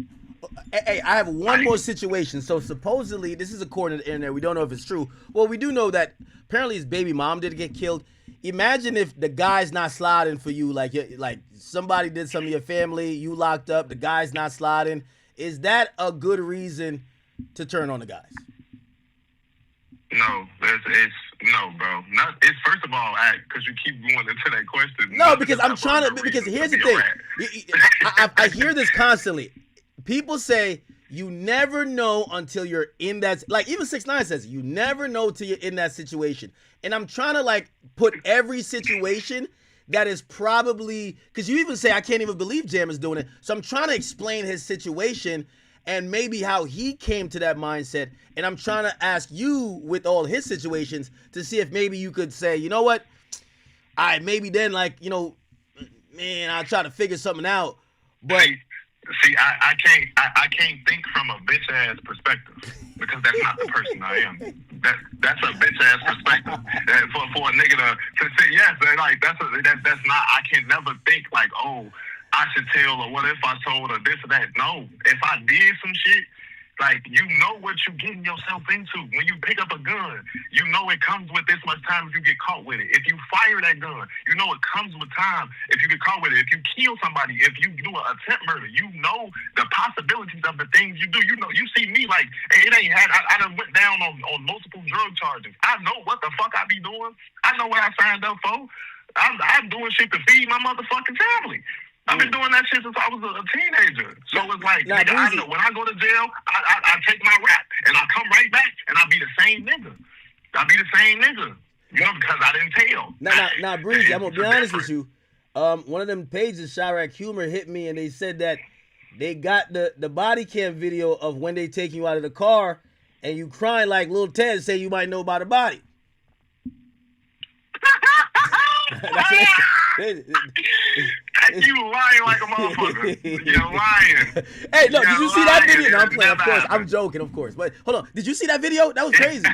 Hey, I have one more situation. So supposedly, this is according to the internet. We don't know if it's true. Well, we do know that apparently his baby mom did get killed. Imagine if the guy's not sliding for you, like somebody did something to your family, you locked up, the guy's not sliding. Is that a good reason to turn on the guys? No, it's no, bro. It's first of all, because you keep going into that question. No, because I'm trying to. Because here's the thing. I hear this constantly. People say you never know until you're in that. Like even 6ix9ine says, you never know till you're in that situation. And I'm trying to like put every situation that is probably, because you even say, I can't even believe Jam is doing it. So I'm trying to explain his situation and maybe how he came to that mindset. And I'm trying to ask you, with all his situations, to see if maybe you could say, you know what? Maybe then, like, you know, man, I'll try to figure something out. But see, I can't think from a bitch ass perspective because that's not the person I am. That's a bitch ass perspective. For a nigga to say yes, like that's not. I can never think like, oh, I should tell, or what if I told, or this or that. No, if I did some shit. Like, you know what you're getting yourself into. When you pick up a gun, you know it comes with this much time if you get caught with it. If you fire that gun, you know it comes with time if you get caught with it. If you kill somebody, if you do an attempt murder, you know the possibilities of the things you do. You know, you see me like, it ain't had, I done went down on multiple drug charges. I know what the fuck I be doing. I know what I signed up for. I'm doing shit to feed my motherfucking family. I've been doing that shit since I was a teenager. So it's like, nigga, I know when I go to jail, I take my rap and I come right back and I be the same nigga. You know, because I didn't tell. Now, Breezy, I'm gonna be honest with you. One of them pages, Chirac Humor, hit me and they said that they got the body cam video of when they take you out of the car and you crying like Lil Ted, say you might know about a body. You lying like a motherfucker. You're lying. Hey, look, did you see that video? No, I'm playing, of course. I'm joking, of course. But hold on, did you see that video? That was crazy.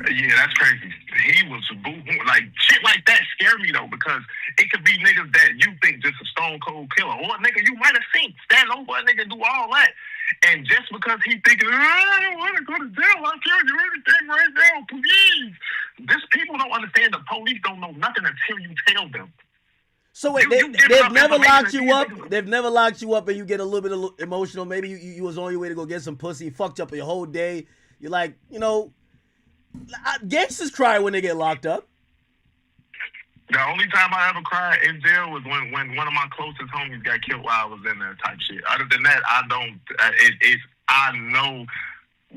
Yeah, that's crazy. He was like shit like that scare me though, because it could be niggas that you think just a stone cold killer, or a nigga you might have seen stand over a nigga do all that. And just because he thinking, I don't want to go to jail, I'll tell you anything right now, please. This people don't understand. The police don't know nothing until you tell them. So wait, they've never locked you up. They've never locked you up, and you get a little bit emotional. Maybe you was on your way to go get some pussy, fucked up your whole day. You're like, you know, gangsters cry when they get locked up. The only time I ever cried in jail was when one of my closest homies got killed while I was in there type shit. Other than that, I don't. I know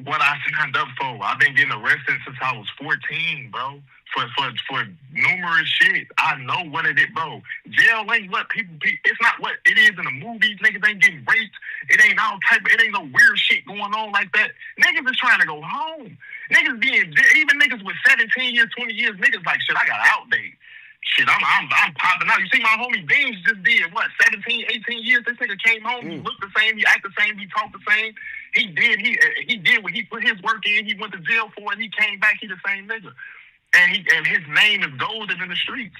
what I signed up for. I've been getting arrested since I was 14, bro. For numerous shit. I know what it is, bro. Jail ain't what people it's not what it is in the movies. Niggas ain't getting raped. It ain't it ain't no weird shit going on like that. Niggas is trying to go home. Niggas even niggas with 17 years, 20 years, niggas like, shit, I got outdated. Shit, I'm popping out. You see my homie Beans just did, what, 17, 18 years? This nigga came home, he looked the same, he acted the same, he talked the same. He did what he put his work in, he went to jail for it, he came back, he the same nigga. And his name is golden in the streets.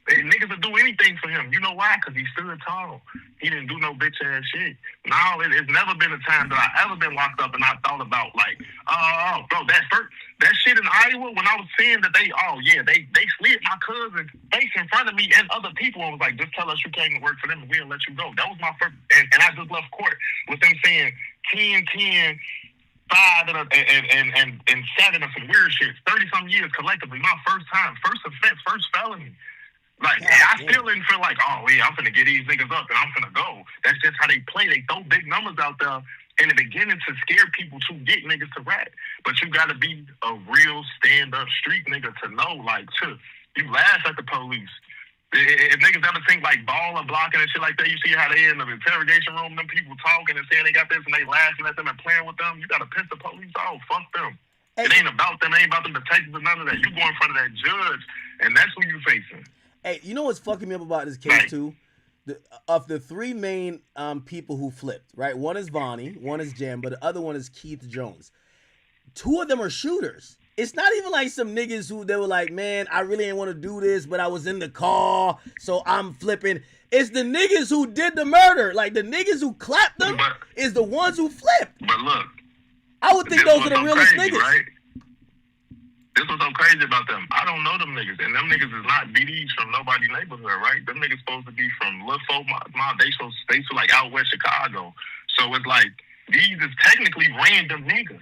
And niggas will do anything for him. You know why? Because he stood tall. He didn't do no bitch ass shit. No, it's never been a time that I ever been locked up and I thought about like, bro, that shit in Iowa when I was seeing that they slid my cousin's face in front of me and other people and was like, just tell us you came to work for them and we'll let you go. That was my first, and I just left court with them saying 10, 5 and 7 or some weird shit. 30-some years collectively. My first time, first offense, first felony. Like, I still didn't feel like, oh, yeah, I'm finna get these niggas up and I'm finna go. That's just how they play. They throw big numbers out there in the beginning to scare people to get niggas to rat. But you gotta be a real stand-up street nigga to know, like, you laugh at the police. If niggas ever think like ball or blocking and shit like that, you see how they in the interrogation room, them people talking and saying they got this and they laughing at them and playing with them. You gotta piss the police off. Fuck them. It ain't about them. It ain't about them detectives or none of that. You go in front of that judge and that's who you facing. Hey, you know what's fucking me up about this case too? Of the three main people who flipped, right? One is Vonnie, one is Jam, but the other one is Keith Jones. 2 of them are shooters. It's not even like some niggas who they were like, man, I really didn't want to do this, but I was in the car, so I'm flipping. It's the niggas who did the murder. Like, the niggas who clapped them is the ones who flipped. But look, I would think those are the realest niggas. Right? This was so crazy about them. I don't know them niggas, and them niggas is not BDs from nobody's neighborhood, right? Them niggas supposed to be from Little Folk, they like out west Chicago. So it's like, these is technically random niggas.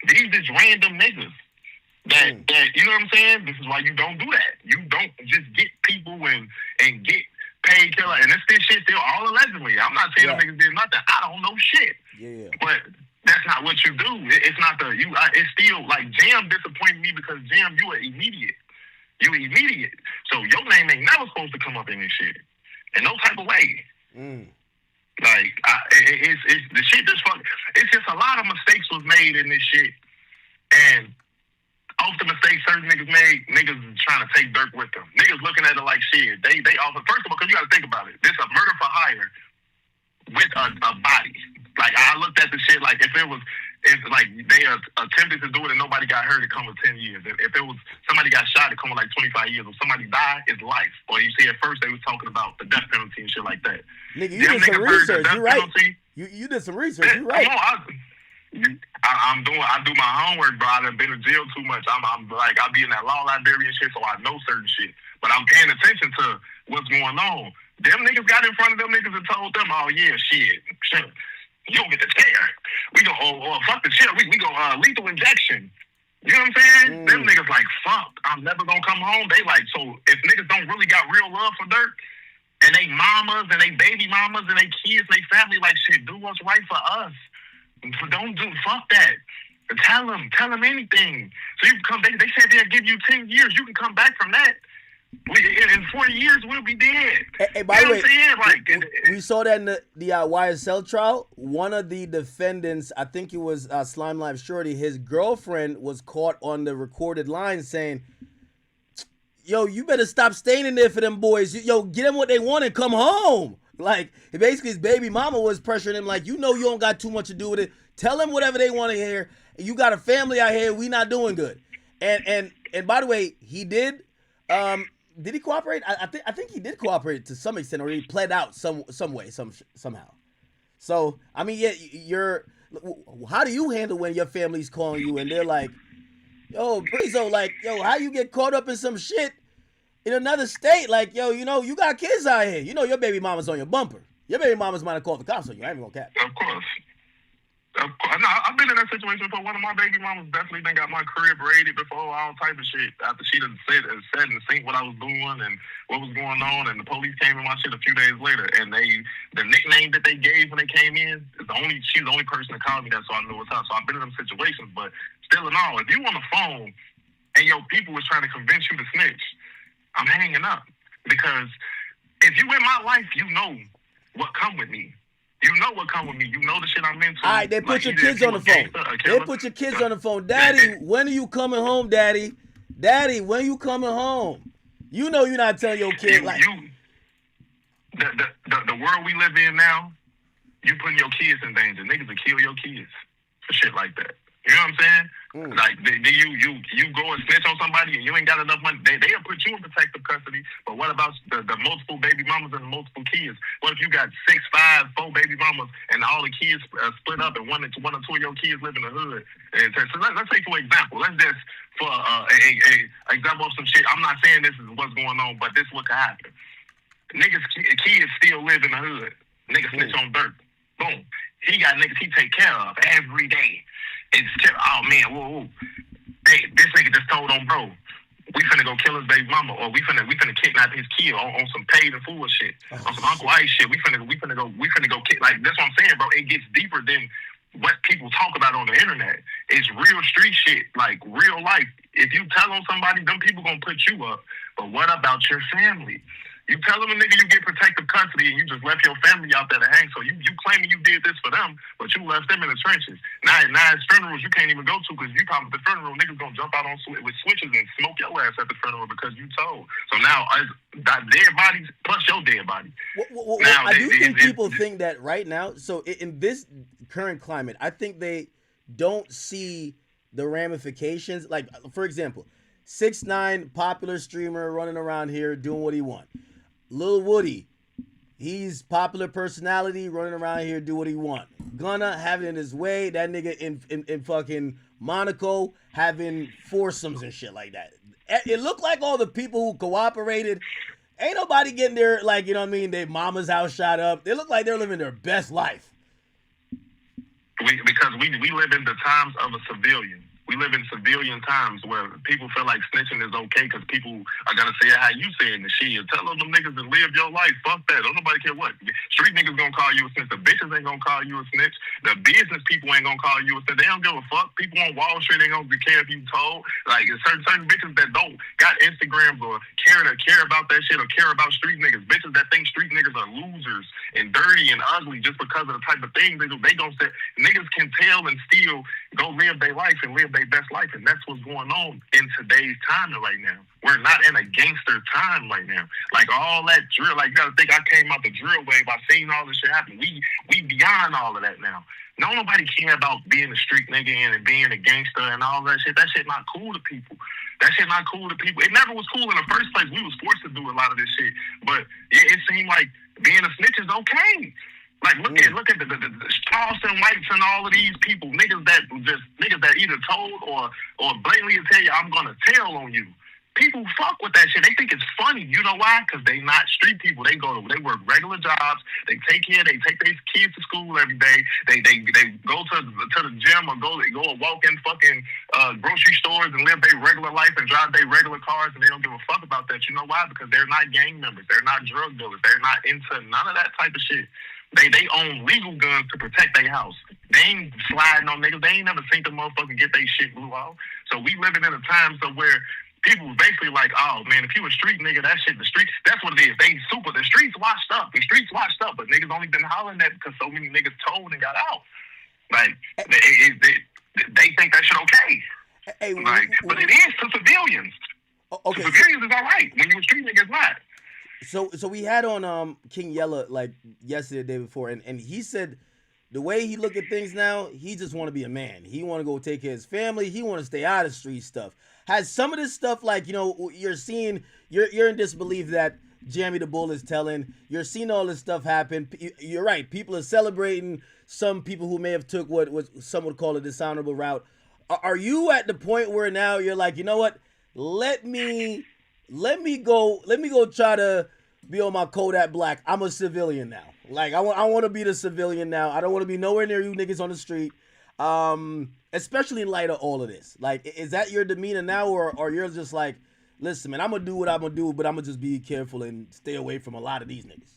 These is random niggas. That you know what I'm saying? This is why you don't do that. You don't just get people and get paid killer. And this shit still all allegedly. I'm not saying them niggas did nothing. I don't know shit. Yeah. But that's not what you do. It's not it's still like Jam disappointed me because Jam, you are immediate. You immediate. So your name ain't never supposed to come up in this shit. In no type of way. Like, it's the shit just fuck. It's just a lot of mistakes was made in this shit. And off the mistakes certain niggas made, niggas trying to take Durk with them. Niggas looking at it like shit. They offer, first of all, because you got to think about it. This a murder for hire with a body. Like, I looked at the shit like if like they attempted to do it and nobody got hurt, it come with 10 years. If it was somebody got shot, it come with like 25 years. If somebody died, it's life. Or you see, at first they was talking about the death penalty and shit like that. Nigga, you did some research. You're right. You did some research. You're right. I do my homework, bro. I done been in jail too much. I'm like, I be in that law library and shit, so I know certain shit. But I'm paying attention to what's going on. Them niggas got in front of them niggas and told them, oh yeah, shit. You don't get the chair. We go, fuck the chair. We go lethal injection. You know what I'm saying? Them niggas like, fuck, I'm never gonna come home. They like, so if niggas don't really got real love for Durk, and they mamas and they baby mamas and they kids, they family, like, shit, do what's right for us. Don't do, fuck that. Tell them anything. So you can come, they said they'll give you 10 years. You can come back from that. In 40 years, we'll be dead. Hey, by the way, like, we saw that in the YSL trial. One of the defendants, I think it was Slime Life Shorty, his girlfriend was caught on the recorded line saying, yo, you better stop staying in there for them boys. Yo, get them what they want and come home. Like, basically his baby mama was pressuring him like, you know you don't got too much to do with it. Tell them whatever they want to hear. You got a family out here. We not doing good. And by the way, he did he cooperate? I think he did cooperate to some extent, or he pled out some way, somehow. So, I mean, yeah, how do you handle when your family's calling you and they're like, yo, Breezo, like, yo, how you get caught up in some shit in another state? Like, yo, you know, you got kids out here. You know your baby mama's on your bumper. Your baby mama's might have called the cops on you. I ain't gonna cap. Of course. No, I've been in that situation before. One of my baby mamas definitely done got my crib raided before, all type of shit. After she done said and seen what I was doing and what was going on, and the police came in my shit a few days later. And the nickname that they gave when they came in, she's the only person that called me that, so I knew what's up. So I've been in them situations, but still in all, if you on the phone and your people was trying to convince you to snitch, I'm hanging up. Because if you in my life, you know what come with me. You know what come with me. You know the shit I'm into. All right, they put your kids on the phone. They put your kids on the phone. Daddy, when are you coming home, Daddy? Daddy, when are you coming home? You know you're not telling your kid like the world we live in now, you putting your kids in danger. Niggas will kill your kids for shit like that. You know what I'm saying? Like, you go and snitch on somebody and you ain't got enough money. They'll put you in protective custody. But what about the multiple baby mamas and the multiple kids? What if you got 6, 5, 4 baby mamas and all the kids split up and one or two of your kids live in the hood? And so let's take for example. Let's just for a example of some shit. I'm not saying this is what's going on, but this is what could happen. Kids still live in the hood. Niggas snitch on Durk. Boom. He got niggas he take care of every day. It's oh man, whoa. Hey, this nigga just told on bro, we finna go kill his baby mama, or we finna kidnap his kid on some paid and fool shit, on some Uncle Ice shit. We finna go kick. Like, that's what I'm saying, bro. It gets deeper than what people talk about on the internet. It's real street shit, like real life. If you tell on somebody, them people gonna put you up. But what about your family? You tell them a nigga you get protective custody and you just left your family out there to hang. So you claiming you did this for them, but you left them in the trenches. Now it's funerals you can't even go to because you come to the funeral, niggas gonna jump out on with switches and smoke your ass at the funeral because you told. So now dead bodies plus your dead body. Now, I do think people think that right now. So in this current climate, I think they don't see the ramifications. Like, for example, 6ix9ine, popular streamer running around here doing what he wants. Lil Woody, he's popular personality, running around here, do what he want. Gunna having it his way. That nigga in fucking Monaco having foursomes and shit like that. It looked like all the people who cooperated, ain't nobody getting their, like, you know what I mean, their mama's house shot up. They look like they're living their best life. Because we live in the times of a civilian. We live in civilian times where people feel like snitching is okay because people are gonna say it how you say it and shit. Tell them niggas to live your life. Fuck that. Don't nobody care what. Street niggas gonna call you a snitch. The bitches ain't gonna call you a snitch. The business people ain't gonna call you a snitch. They don't give a fuck. People on Wall Street ain't gonna care if you told. Like certain bitches that don't got Instagrams or care about that shit or care about street niggas. Bitches that think street niggas are losers and dirty and ugly just because of the type of things they do. They gonna say niggas can tell and still go live their life and live their best life, and that's what's going on in today's time right now. We're not in a gangster time right now. Like all that drill, like you gotta think I came out the drill wave. I seen all this shit happen. We beyond all of that now. No, nobody care about being a street nigga and being a gangster and all that shit. That shit not cool to people. That shit not cool to people. It never was cool in the first place. We was forced to do a lot of this shit, but it seemed like being a snitch is okay. Like look at the Charleston Whites and all of these people, niggas that either told or blatantly tell you I'm gonna tell on you. People fuck with that shit. They think it's funny. You know why? Because they not street people. They work regular jobs. They take their kids to school every day. They go to the gym or go and walk in fucking grocery stores and live their regular life and drive their regular cars, and they don't give a fuck about that. You know why? Because they're not gang members. They're not drug dealers. They're not into none of that type of shit. They own legal guns to protect their house. They ain't sliding on niggas. They ain't never seen the motherfucker get their shit blew off. So we living in a time where people basically like, oh man, if you a street nigga, that shit, the streets, that's what it is. They super, the streets washed up. The streets washed up, but niggas only been hollering that because so many niggas told and got out. Like, they think that shit okay. Hey, but it is to civilians. Okay. To civilians is all right. When you a street nigga, it's not. So we had on King Yella like yesterday, the day before, and he said the way he look at things now, he just want to be a man. He want to go take care of his family. He want to stay out of street stuff. Has some of this stuff, like, you know, you're in disbelief that Jamie the Bull is telling. You're seeing all this stuff happen. You're right. People are celebrating some people who may have took what some would call a dishonorable route. Are you at the point where now you're like, you know what? Let me go try to be on my Kodak Black. I'm a civilian now. Like I want to be the civilian now. I don't want to be nowhere near you niggas on the street. Especially in light of all of this. Like, is that your demeanor now, or you're just like, listen, man, I'm gonna do what I'm gonna do, but I'm gonna just be careful and stay away from a lot of these niggas?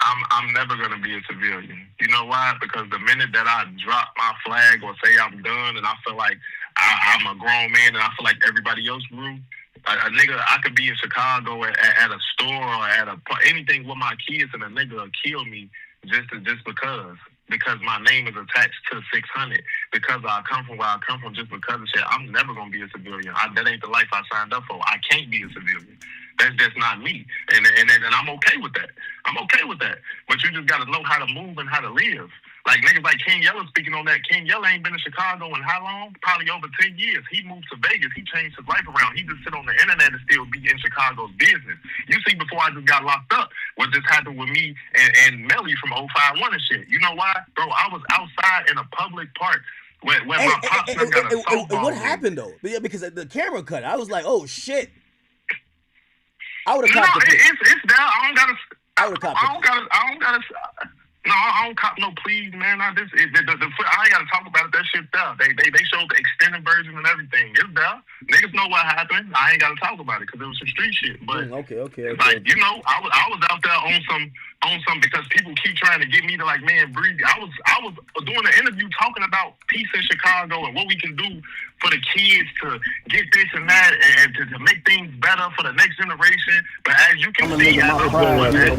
I'm never gonna be a civilian. You know why? Because the minute that I drop my flag or say I'm done, and I feel like I'm a grown man, and I feel like everybody else grew. A nigga, I could be in Chicago at a store or at anything with my kids, and a nigga will kill me just because my name is attached to 600, because I come from where I come from, just because of shit. I'm never gonna be a civilian. That ain't the life I signed up for. I can't be a civilian. That's just not me, and I'm okay with that. I'm okay with that. But you just gotta know how to move and how to live. Like niggas like King Yella speaking on that. King Yella ain't been in Chicago in how long? Probably over 10 years. He moved to Vegas. He changed his life around. He just sit on the internet and still be in Chicago's business. You see, before I just got locked up, what just happened with me and Melly from 051 and shit. You know why? Bro, I was outside in a public park where my pops got a softball. What happened though? Because the camera cut. I was like, oh shit. I would have copped it's down. I don't gotta. No, I don't cop no pleas, man. I ain't gotta talk about it. That shit there. They showed the extended version and everything. It's there. Niggas know what happened. I ain't gotta talk about it because it was some street shit. But okay. Like, you know, I was out there on some because people keep trying to get me to like, man, breathe. I was doing an interview talking about peace in Chicago and what we can do for the kids to get this and that and to make things better for the next generation. But as you can see, as I'm doing that,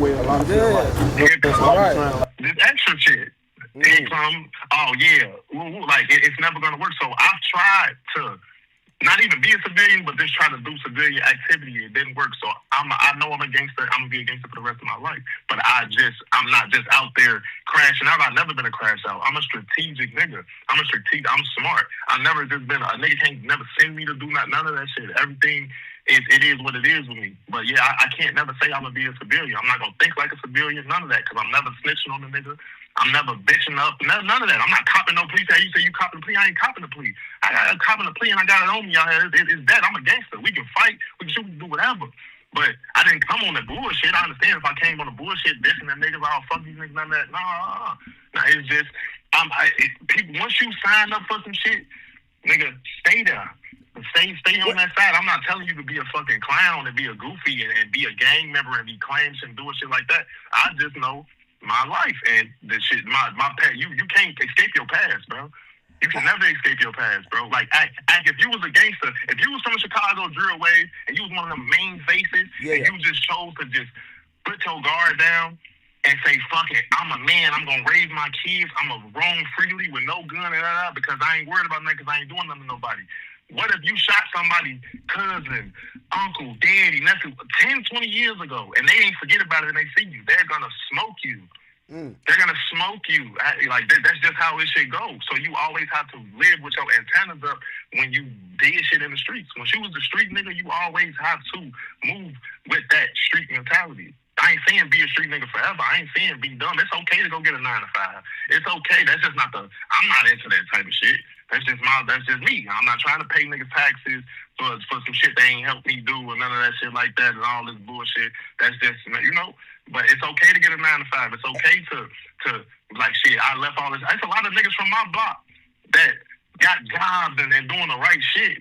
this extra shit. It come, oh yeah, like it's never gonna work. So I've tried to not even be a civilian, but just try to do civilian activity. It didn't work. So I know I'm a gangster. I'm gonna be a gangster for the rest of my life. But I'm not just out there crashing out. I've never been a crash out. I'm a strategic nigga. I'm smart. I've never just been a nigga can't never send me to do none of that shit. Everything it is what it is with me. But yeah, I can't never say I'm gonna be a civilian. I'm not gonna think like a civilian. None of that, because I'm never snitching on the nigga. I'm never bitching up. None of that. I'm not copping no plea. You say you copping the plea. I ain't copping the plea. I got copping the plea and I got it on me. It's that. I'm a gangster. We can fight. We can shoot. We can do whatever. But I didn't come on the bullshit. I understand if I came on the bullshit, bitching the niggas, oh, fuck these niggas, none of that. Nah, it's just, people, once you sign up for some shit, nigga, stay there. Stay on that side. I'm not telling you to be a fucking clown and be a goofy and be a gang member and be claims and doing shit like that. I just know my life and the shit. My past. You can't escape your past, bro. You can never escape your past, bro. Like, if you was a gangster, if you was from the Chicago drill wave and you was one of the main faces, and you just chose to just put your guard down and say, fuck it, I'm a man, I'm gonna raise my kids, I'm gonna roam freely with no gun and because I ain't worried about nothing because I ain't doing nothing to nobody. What if you shot somebody, cousin, uncle, daddy, nephew, 10, 20 years ago, and they ain't forget about it and they see you? They're gonna smoke you. They're gonna smoke you. Like that's just how it should go. So you always have to live with your antennas up when you did shit in the streets. When she was the street nigga, you always have to move with that street mentality. I ain't saying be a street nigga forever. I ain't saying be dumb. It's okay to go get a 9 to 5. It's okay. That's just not I'm not into that type of shit. That's just me. I'm not trying to pay niggas taxes for some shit they ain't helped me do or none of that shit like that and all this bullshit. That's just, you know. But it's okay to get a 9 to 5. It's okay to like shit. I left all this. There's a lot of niggas from my block that got jobs and doing the right shit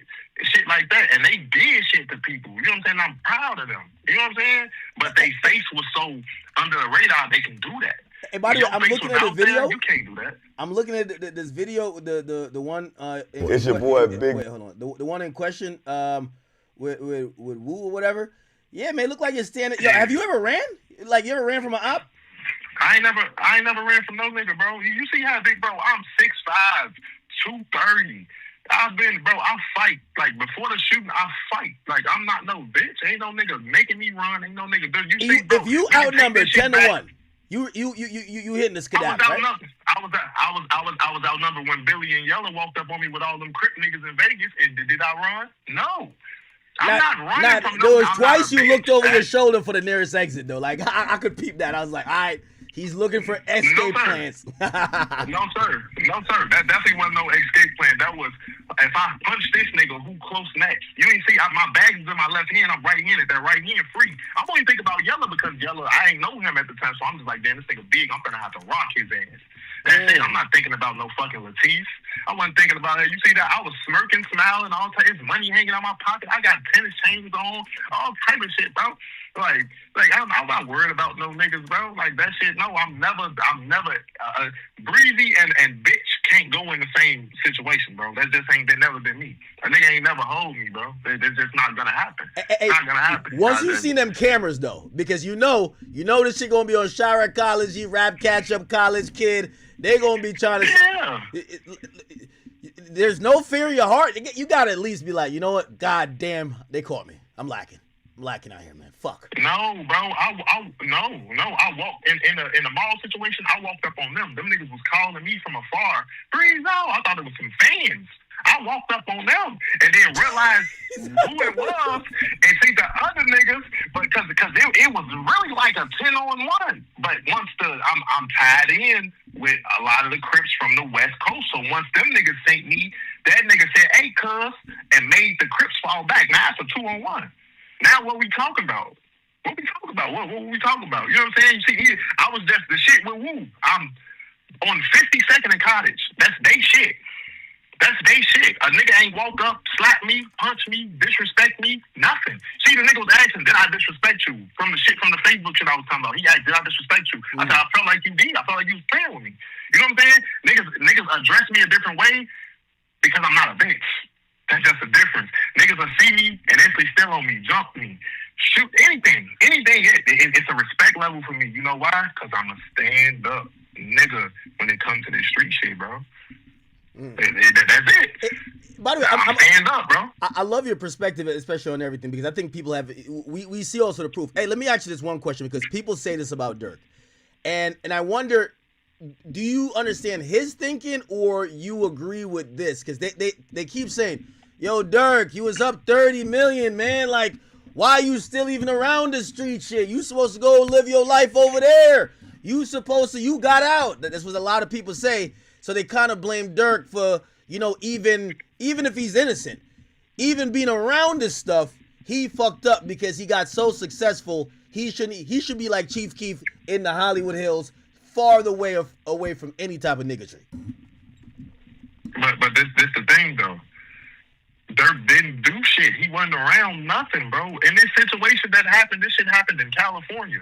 like that, and they did shit to people. You know what I'm saying? I'm proud of them. You know what I'm saying? But they face was so under the radar they can do that. Hey, by the way, I'm looking at the video. You can't do that. I'm looking at this video. The one. It's your boy, Big. Wait, hold on. The one in question. With Woo or whatever. Yeah, man, look like you're standing. Yo, have you ever ran? Like you ever ran from an op? I ain't never ran from no nigga, bro. You see how big, bro? I'm 6'5", 230. I've been, bro, I fight. Like, before the shooting, I fight. Like, I'm not no bitch. Ain't no nigga making me run. Ain't no nigga. If you outnumbered 10 to 1, you hitting the skedaddle, right? I was outnumbered when Billy and Yellow walked up on me with all them Crip niggas in Vegas. And did I run? No. I'm not running from there was twice you looked over your shoulder for the nearest exit, though. Like, I could peep that. I was like, all right. He's looking for escape plans. No, sir. That definitely wasn't no escape plan. That was, if I punch this nigga, who close next? You ain't see, my bag is in my left hand. I'm right handed. That right hand free. I'm only thinking about Yellow because Yellow, I ain't know him at the time. So I'm just like, damn, this nigga big. I'm going to have to rock his ass. That's it. I'm not thinking about no fucking Latif. I wasn't thinking about it. You see that? I was smirking, smiling, all types of money hanging out my pocket. I got tennis chains on, all type of shit, bro. Like I'm not worried about no niggas, bro. Like that shit. No, I'm never. Breezy and bitch can't go in the same situation, bro. That just ain't never been me. A nigga ain't never hold me, bro. It's just not gonna happen. Not gonna happen. Once you seen them cameras, though, because you know this shit gonna be on Chirac College, Rap Catch Up College Kid. They gonna be trying to. Yeah. There's no fear in your heart. You gotta at least be like, you know what? God damn, they caught me. I'm lacking out here, man. Fuck. No, bro. I walked in a mall situation. I walked up on them. Them niggas was calling me from afar. Breeze out. I thought it was some fans. I walked up on them and then realized who it was and see the other niggas, but because it was really like a 10-on-1. But once I'm tied in with a lot of the Crips from the West Coast, so once them niggas sent me, that nigga said, "Hey, cuz," and made the Crips fall back. Now it's a 2-on-1. Now what we talking about? What we talking about? What we talking about? You know what I'm saying? You see, I was just the shit with Woo. I'm on 52nd and Cottage. That's they shit. That's they shit. A nigga ain't walk up, slap me, punch me, disrespect me, nothing. See, the nigga was asking, did I disrespect you? From the Facebook shit I was talking about. He asked, did I disrespect you? I said, I felt like you did. I felt like you was playing with me. You know what I'm saying? Niggas address me a different way because I'm not a bitch. That's just a difference. Niggas will see me and instantly steal on me, jump me, shoot, anything. It's a respect level for me. You know why? Because I'm a stand-up nigga when it comes to this street shit, bro. That's it. By the way, I'm stand up, bro. I love your perspective, especially on everything, because I think people have. We see also the proof. Hey, let me ask you this one question, because people say this about Durk, and I wonder, do you understand his thinking or you agree with this? Because they keep saying, "Yo, Durk, you was up 30 million, man. Like, why are you still even around the street shit? You supposed to go live your life over there. You got out." That's what a lot of people say. So they kind of blame Durk for, even if he's innocent, even being around this stuff, he fucked up because he got so successful. He should be like Chief Keef in the Hollywood Hills, far away from any type of niggatry. But this the thing though. Durk didn't do shit. He wasn't around nothing, bro. In this situation that happened, this shit happened in California.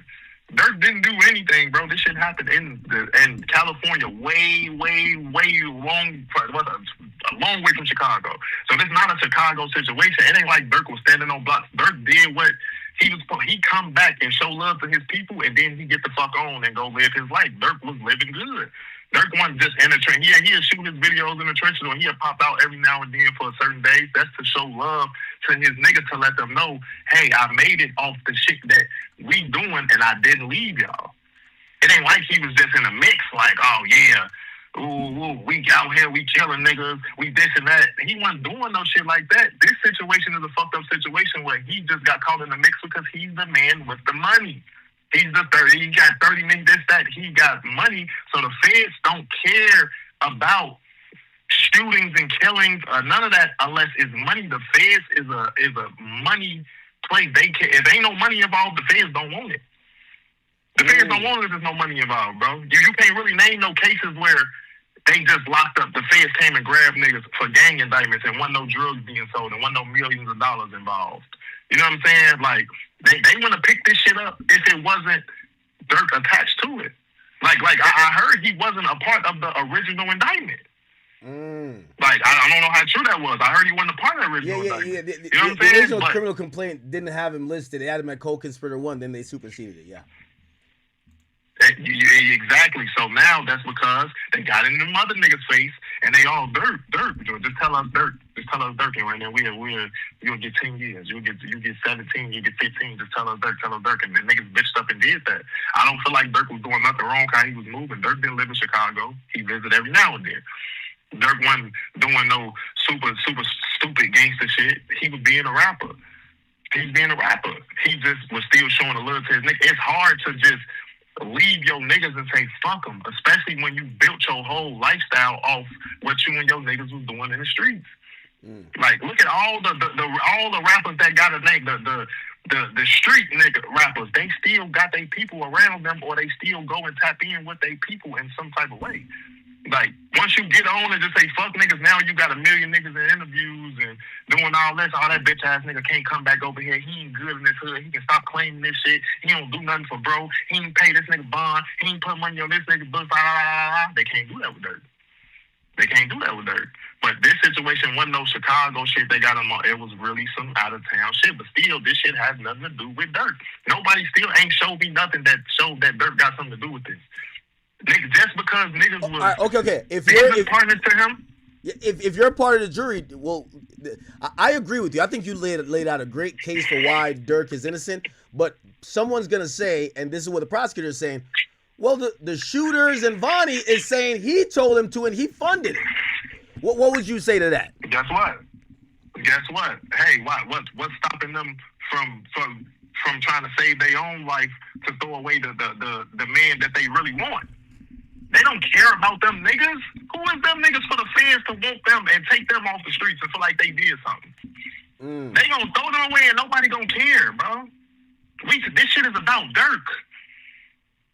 Durk didn't do anything, bro. This shit happened in California, way long, a long way from Chicago. So this not a Chicago situation. It ain't like Durk was standing on blocks. Durk did what he come back and show love to his people, and then he get the fuck on and go live his life. Durk was living good. Durk wasn't just in the trench. He'll shoot his videos in the trenches, or he'll pop out every now and then for a certain days. That's to show love to his niggas, to let them know, hey, I made it off the shit that we doing, and I didn't leave y'all. It ain't like he was just in a mix, like, oh yeah, ooh, we out here, we killing niggas, we this and that. He wasn't doing no shit like that. This situation is a fucked up situation where he just got caught in the mix because he's the man with the money. He's the 30. He got 30 million. This, that. He got money. So the feds don't care about shootings and killings, none of that, unless it's money. The feds is a money place. They care. If ain't no money involved, the feds don't want it. The feds don't want it if there's no money involved, bro. You can't really name no cases where they just locked up. The feds came and grabbed niggas for gang indictments and wasn't no drugs being sold and wasn't no millions of dollars involved. You know what I'm saying? Like, they want to pick this shit up if it wasn't Durk attached to it. Like I heard he wasn't a part of the original indictment. Like, I don't know how true that was. I heard he wasn't a part of the original indictment. You know what I'm saying? The original criminal complaint didn't have him listed. They had him at co-conspirator 1, then they superseded it, yeah. Exactly. So now that's because they got in the mother niggas' face and they all Durk. Just tell us Durk. Just tell us Durk, and right now you'll get 10 years. You get 17. You get 15. Just tell us Durk. And the niggas bitched up and did that. I don't feel like Durk was doing nothing wrong how he was moving. Durk didn't live in Chicago. He visited every now and then. Durk wasn't doing no super stupid gangster shit. He was being a rapper. He's being a rapper. He just was still showing a little to his niggas. It's hard to just leave your niggas and say fuck them, especially when you built your whole lifestyle off what you and your niggas was doing in the streets. Like, look at all the rappers that got a name, the street nigga rappers. They still got their people around them, or they still go and tap in with their people in some type of way. Like, once you get on and just say fuck niggas, now you got a million niggas in interviews and doing all this. All that bitch ass nigga can't come back over here. He ain't good in this hood. He can stop claiming this shit. He don't do nothing for bro. He ain't pay this nigga bond. He ain't put money on this nigga book. They can't do that with Durk. They can't do that with Durk. But this situation wasn't no Chicago shit. They got him on. It was really some out of town shit. But still, this shit has nothing to do with Durk. Nobody still ain't showed me nothing that showed that Durk got something to do with this. Nigga, just because niggas was right, okay. If partners to him, if you're a part of the jury, well, I agree with you. I think you laid out a great case for why Durk is innocent. But someone's gonna say, and this is what the prosecutor is saying, well, the shooters and Vonnie is saying he told him to and he funded it. What would you say to that? Guess what? Hey, what's stopping them from trying to save their own life to throw away the man that they really want? They don't care about them niggas. Who is them niggas for the fans to want them and take them off the streets and feel like they did something? They gonna throw them away and nobody gonna care, bro. This shit is about Durk.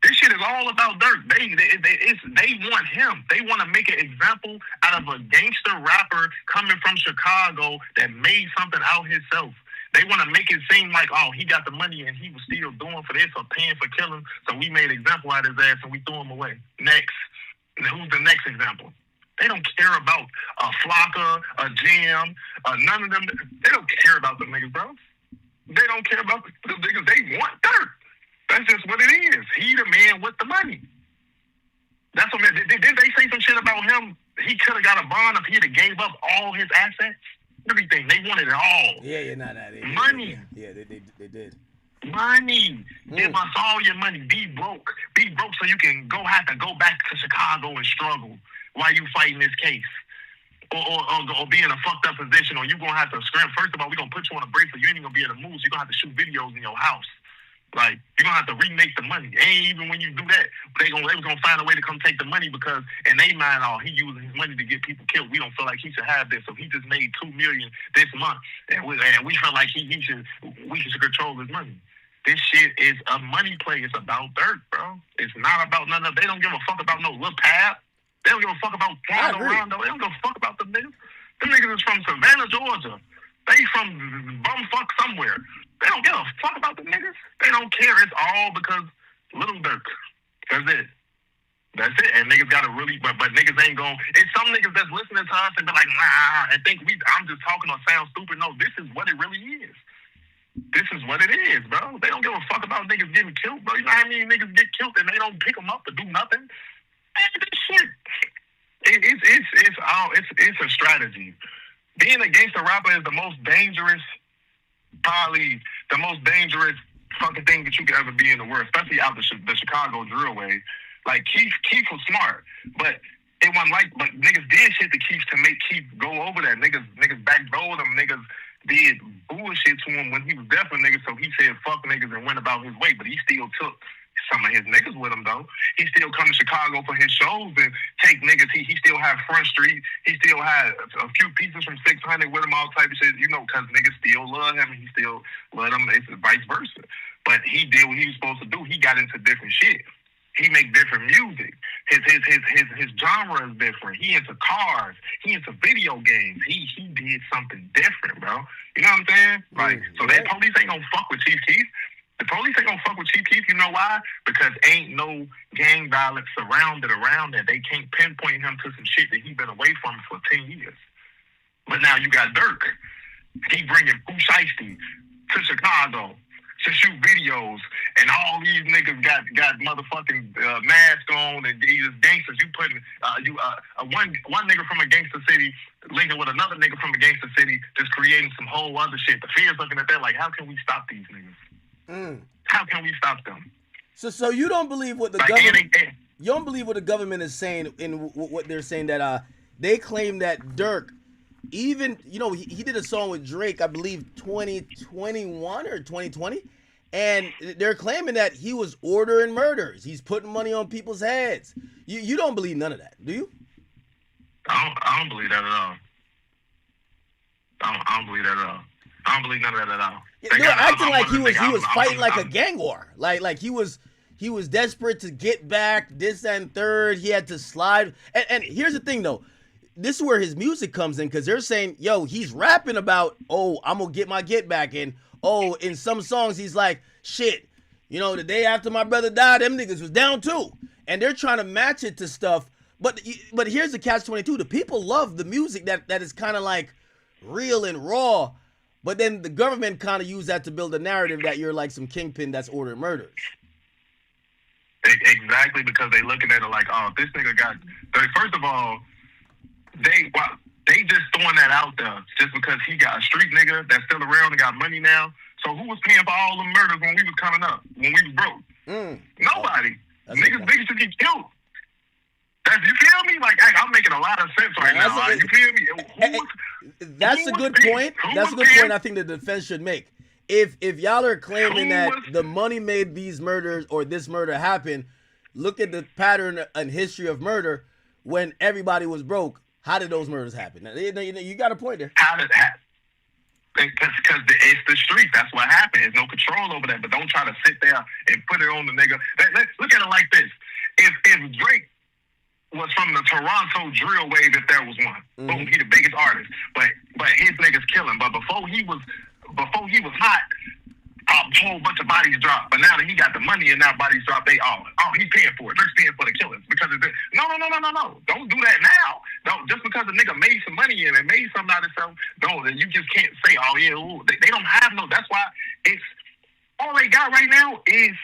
This shit is all about Durk. They want him. They want to make an example out of a gangster rapper coming from Chicago that made something out himself. They want to make it seem like, oh, he got the money and he was still doing for this or paying for killing, so we made an example out of his ass and we threw him away. Next. Who's the next example? They don't care about a Flocka, a Jam, none of them. They don't care about the niggas, bro. They don't care about the niggas. They want Durk. That's just what it is. He the man with the money. That's what. Did they say some shit about him? He could have got a bond if he'd have gave up all his assets. Everything. They wanted it all. Yeah, money. Yeah, they did. Money. Give us all your money. Be broke. Be broke so you can have to go back to Chicago and struggle while you fighting this case. Or be in a fucked up position, or you're gonna have to scram. First of all, we're gonna put you on a bracelet. You ain't gonna be able to move, so you're gonna have to shoot videos in your house. Like, you're gonna have to remake the money. And even when you do that, they was gonna find a way to come take the money because in their mind, he using his money to get people killed. We don't feel like he should have this. So he just made $2 million this month, and we feel like we should control his money. This shit is a money play. It's about Durk, bro. It's not about none of. They don't give a fuck about no Lil Pab. They don't give a fuck about Rondo. They don't give a fuck about them niggas. Them niggas is from Savannah, Georgia. They from bumfuck somewhere. They don't give a fuck about the niggas. They don't care. It's all because Little Durk. That's it. That's it. And niggas gotta really, but niggas ain't going. It's some niggas that's listening to us and be like, nah, and think I'm just talking or sound stupid. No, this is what it really is. This is what it is, bro. They don't give a fuck about niggas getting killed, bro. You know how many niggas get killed and they don't pick them up to do nothing? Man, this shit. It's a strategy. Being a gangster rapper is the most dangerous, probably the most dangerous fucking thing that you could ever be in the world, especially out the Chicago drill way. Like Keith was smart, but it wasn't like, but niggas did shit to Keith to make Keith go over that. Niggas backdoored him. Niggas did bullshit to him when he was deaf with niggas. So he said fuck niggas and went about his way. But he still took some of his niggas with him though. He still come to Chicago for his shows and take niggas. He still had Front Street. He still had a few pieces from 600 with him, all type of shit. You know, cause niggas still love him and he still love them. It's vice versa. But he did what he was supposed to do. He got into different shit. He make different music. His genre is different. He into cars. He into video games. He did something different, bro. You know what I'm saying? Like, so that police ain't gonna fuck with Chief Keef. The police ain't gonna fuck with Chief Keef. You know why? Because ain't no gang violence surrounded around that. They can't pinpoint him to some shit that he been away from for 10 years. But now you got Durk. He bringing Pooh Shiesty to Chicago to shoot videos, and all these niggas got motherfucking masks on, and these gangsters. You putting one nigga from a gangster city linking with another nigga from a gangster city, just creating some whole other shit. The fear's looking at that like, how can we stop these niggas? How can we stop them? So you don't believe what the government? You don't believe what the government is saying in what they're saying, that they claim that Durk, even, you know, he did a song with Drake, I believe 2021 or 2020, and they're claiming that he was ordering murders. He's putting money on people's heads. You don't believe none of that, do you? I don't believe that at all. I don't believe that at all. I don't believe none of that at all. They're acting like he was fighting like a gang war. Like he was desperate to get back, this and third. He had to slide. And here's the thing though. This is where his music comes in, because they're saying, yo, he's rapping about, oh, I'm gonna get my get back. And oh, in some songs he's like, shit, you know, the day after my brother died, them niggas was down too. And they're trying to match it to stuff. But here's the catch-22. The people love the music that is kind of like real and raw. But then the government kind of use that to build a narrative that you're like some kingpin that's ordering murders. Exactly, because they looking at it like, oh, this nigga got. First of all, they just throwing that out there just because he got a street nigga that's still around and got money now. So who was paying for all the murders when we was coming up, when we was broke? Nobody. Niggas should get killed. You feel me? Like, I'm making a lot of sense right now. You feel me? That's a good point. That's a good point I think the defense should make. If y'all are claiming that the money made these murders or this murder happen, look at the pattern and history of murder when everybody was broke. How did those murders happen? You got a point there. How did it happen? Because it's the streets. That's what happened. There's no control over that. But don't try to sit there and put it on the nigga. Let's look at it like this. If Drake was from the Toronto drill wave, if there was one, boom, he the biggest artist. But his niggas killing. But before he was hot, a whole bunch of bodies dropped. But now that he got the money and now bodies drop, he's paying for it. Drake's paying for the killings because of this. No. Don't do that now. Don't, just because a nigga made some money and made something out of himself, you just can't say, oh yeah, ooh. They don't have no. That's why it's all they got right now is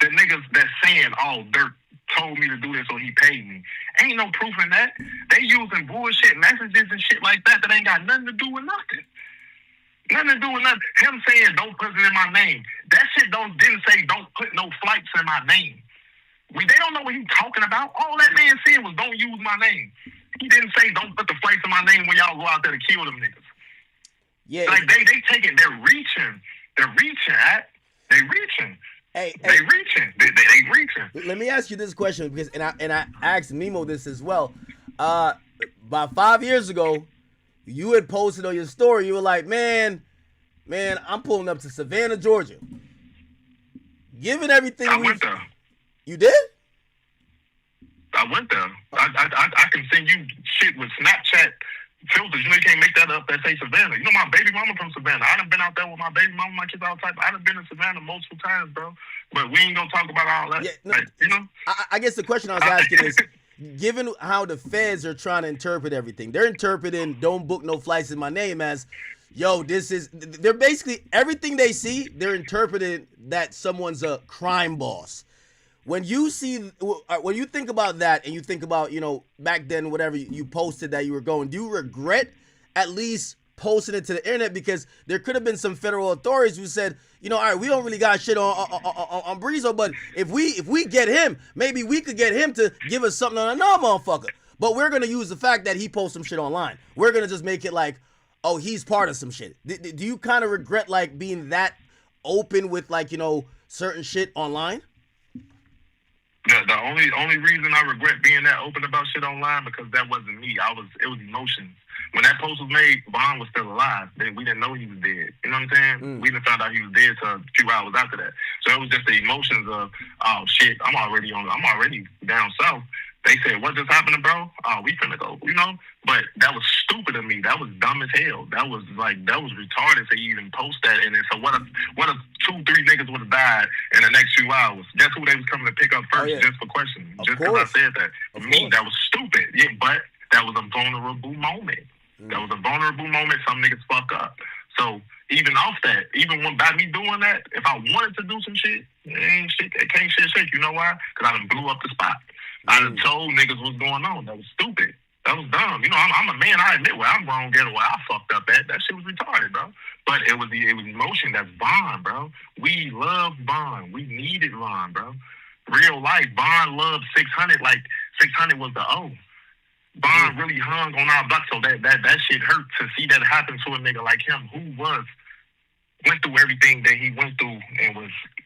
the niggas that's saying, oh, Durk told me to do this or he paid me. Ain't no proof in that. They using bullshit messages and shit like that ain't got nothing to do with nothing. Nothing to do with nothing. Him saying don't put it in my name. That shit didn't say don't put no flights in my name. They don't know what he's talking about. All that man said was don't use my name. He didn't say don't put the flights in my name when y'all go out there to kill them niggas. Yeah. Like they taking, they're reaching. They reaching. They reaching. Let me ask you this question, because and I asked Nemo this as well. About 5 years ago, you had posted on your story, you were like, man, I'm pulling up to Savannah, Georgia. Given everything I went there. You did? I went there. I can send you shit with Snapchat filters. You know, you can't make that up that say Savannah. You know, my baby mama from Savannah. I done been out there with my baby mama, my kids, all type. I done been in Savannah multiple times, bro. But we ain't gonna talk about all that. Yeah, no, like, you know? I guess the question I was asking is, given how the feds are trying to interpret everything, they're interpreting "Don't Book No Flights" in my name as, yo, they're basically, everything they see, they're interpreting that someone's a crime boss. When you think about that and you think about, you know, back then, whatever you posted that you were going, do you regret at least posting it to the internet? Because there could have been some federal authorities who said, you know, all right, we don't really got shit on Breezo, but if we get him, maybe we could get him to give us something on another motherfucker. But we're going to use the fact that he posts some shit online. We're going to just make it like, oh, he's part of some shit. Do you kind of regret, like, being that open with, like, you know, certain shit online? The only reason I regret being that open about shit online, because that wasn't me. It was emotions. When that post was made, Bond was still alive. We didn't know he was dead. You know what I'm saying? We didn't find out he was dead till a few hours after that. So it was just the emotions of, oh shit, I'm already down south. They said, what just happened, bro? Oh, we finna go, you know? But that was stupid of me. That was dumb as hell. That was retarded to even post that. And then, so what if 2-3 niggas would have died in the next few hours? Guess who they was coming to pick up first, just for questioning? Just because I said that. That was stupid. Yeah, but that was a vulnerable moment. That was a vulnerable moment. Some niggas fuck up. So even off that, even by me doing that, if I wanted to do some shit, it can't shake. You know why? Because I done blew up the spot. I done told niggas what's going on. That was stupid. That was dumb. You know, I'm a man. I admit where I'm wrong, get where I fucked up at. That shit was retarded, bro. But it was emotion. That's Bond, bro. We love Bond. We needed Bond, bro. Real life, Bond loved 600 like 600 was the O. Bond really hung on our block, so that shit hurt to see that happen to a nigga like him who went through everything that he went through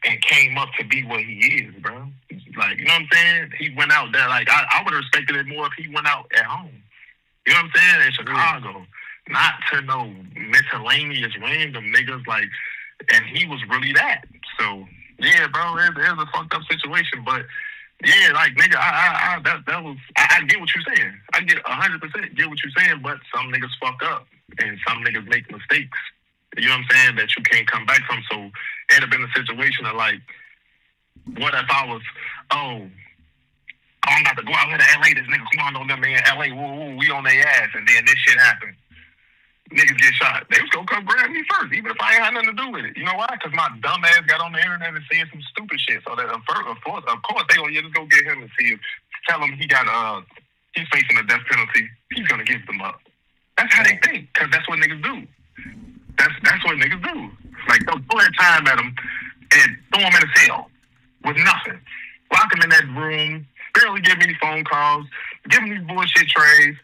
and came up to be what he is, bro. Like, you know what I'm saying? He went out there, like, I would have respected it more if he went out at home. You know what I'm saying? In Chicago. Not to no miscellaneous random niggas, like, and he was really that. So, yeah, bro, it was a fucked up situation, but yeah, like, nigga, I get what you're saying. I get 100% get what you're saying, but some niggas fuck up and some niggas make mistakes. You know what I'm saying? That you can't come back from. So it'd have been a situation of like, what if I was, I'm about to go out here to LA, this nigga come on them in LA, woo, we on their ass, and then this shit happened. Niggas get shot. They was gonna come grab me first, even if I ain't had nothing to do with it. You know why? Because my dumb ass got on the internet and said some stupid shit. So that of course they gonna just go get him and tell him he's facing a death penalty. He's gonna give them up. That's how they think, because that's what niggas do. That's what niggas do. Like, they'll pull their time at him and throw him in a cell with nothing. Lock him in that room, barely give me any phone calls, give him these bullshit trades.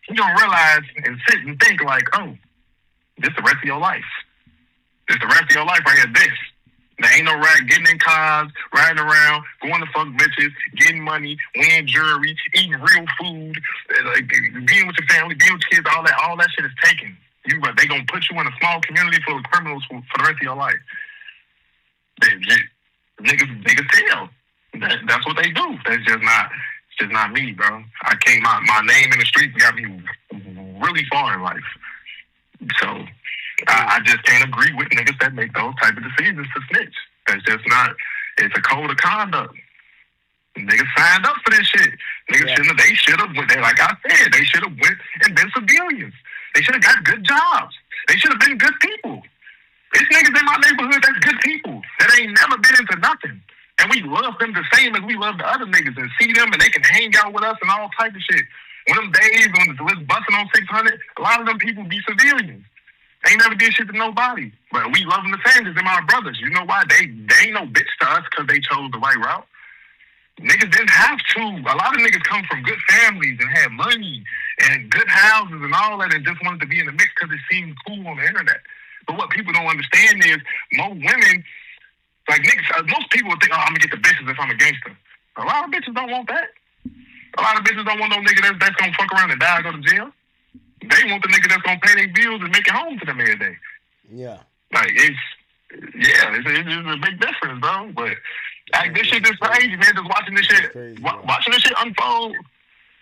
You don't realize and sit and think like, oh, this the rest of your life. This the rest of your life right here. This. There ain't no right getting in cars, riding around, going to fuck bitches, getting money, winning jewelry, eating real food, like, being with your family, being with kids, all that shit is taken. They gonna put you in a small community full of criminals for the rest of your life. Niggas tell. That's what they do. That's just not me, bro. My name in the streets got me really far in life. So I just can't agree with niggas that make those type of decisions to snitch. That's just not. It's a code of conduct. Niggas signed up for this shit. Niggas should have went there. Like I said, they should have went and been civilians. They should have got good jobs. They should have been good people. It's niggas in my neighborhood that's good people that ain't never been into nothing. And we love them the same as we love the other niggas and see them and they can hang out with us and all type of shit. One of them days when the list busting on 600, a lot of them people be civilians. They ain't never did shit to nobody. But we love them the same as them our brothers. You know why? They ain't no bitch to us because they chose the right route. Niggas didn't have to. A lot of niggas come from good families and had money and good houses and all that and just wanted to be in the mix because it seemed cool on the internet. But what people don't understand is most women, like niggas, most people would think, oh, I'm going to get the bitches if I'm a gangster. A lot of bitches don't want that. A lot of bitches don't want no nigga that's going to fuck around and die and go to jail. They want the nigga that's going to pay their bills and make it home to them every day. Yeah. Like, it's a big difference, bro. But like, this shit is crazy, man. Just watching this shit, watching this shit unfold.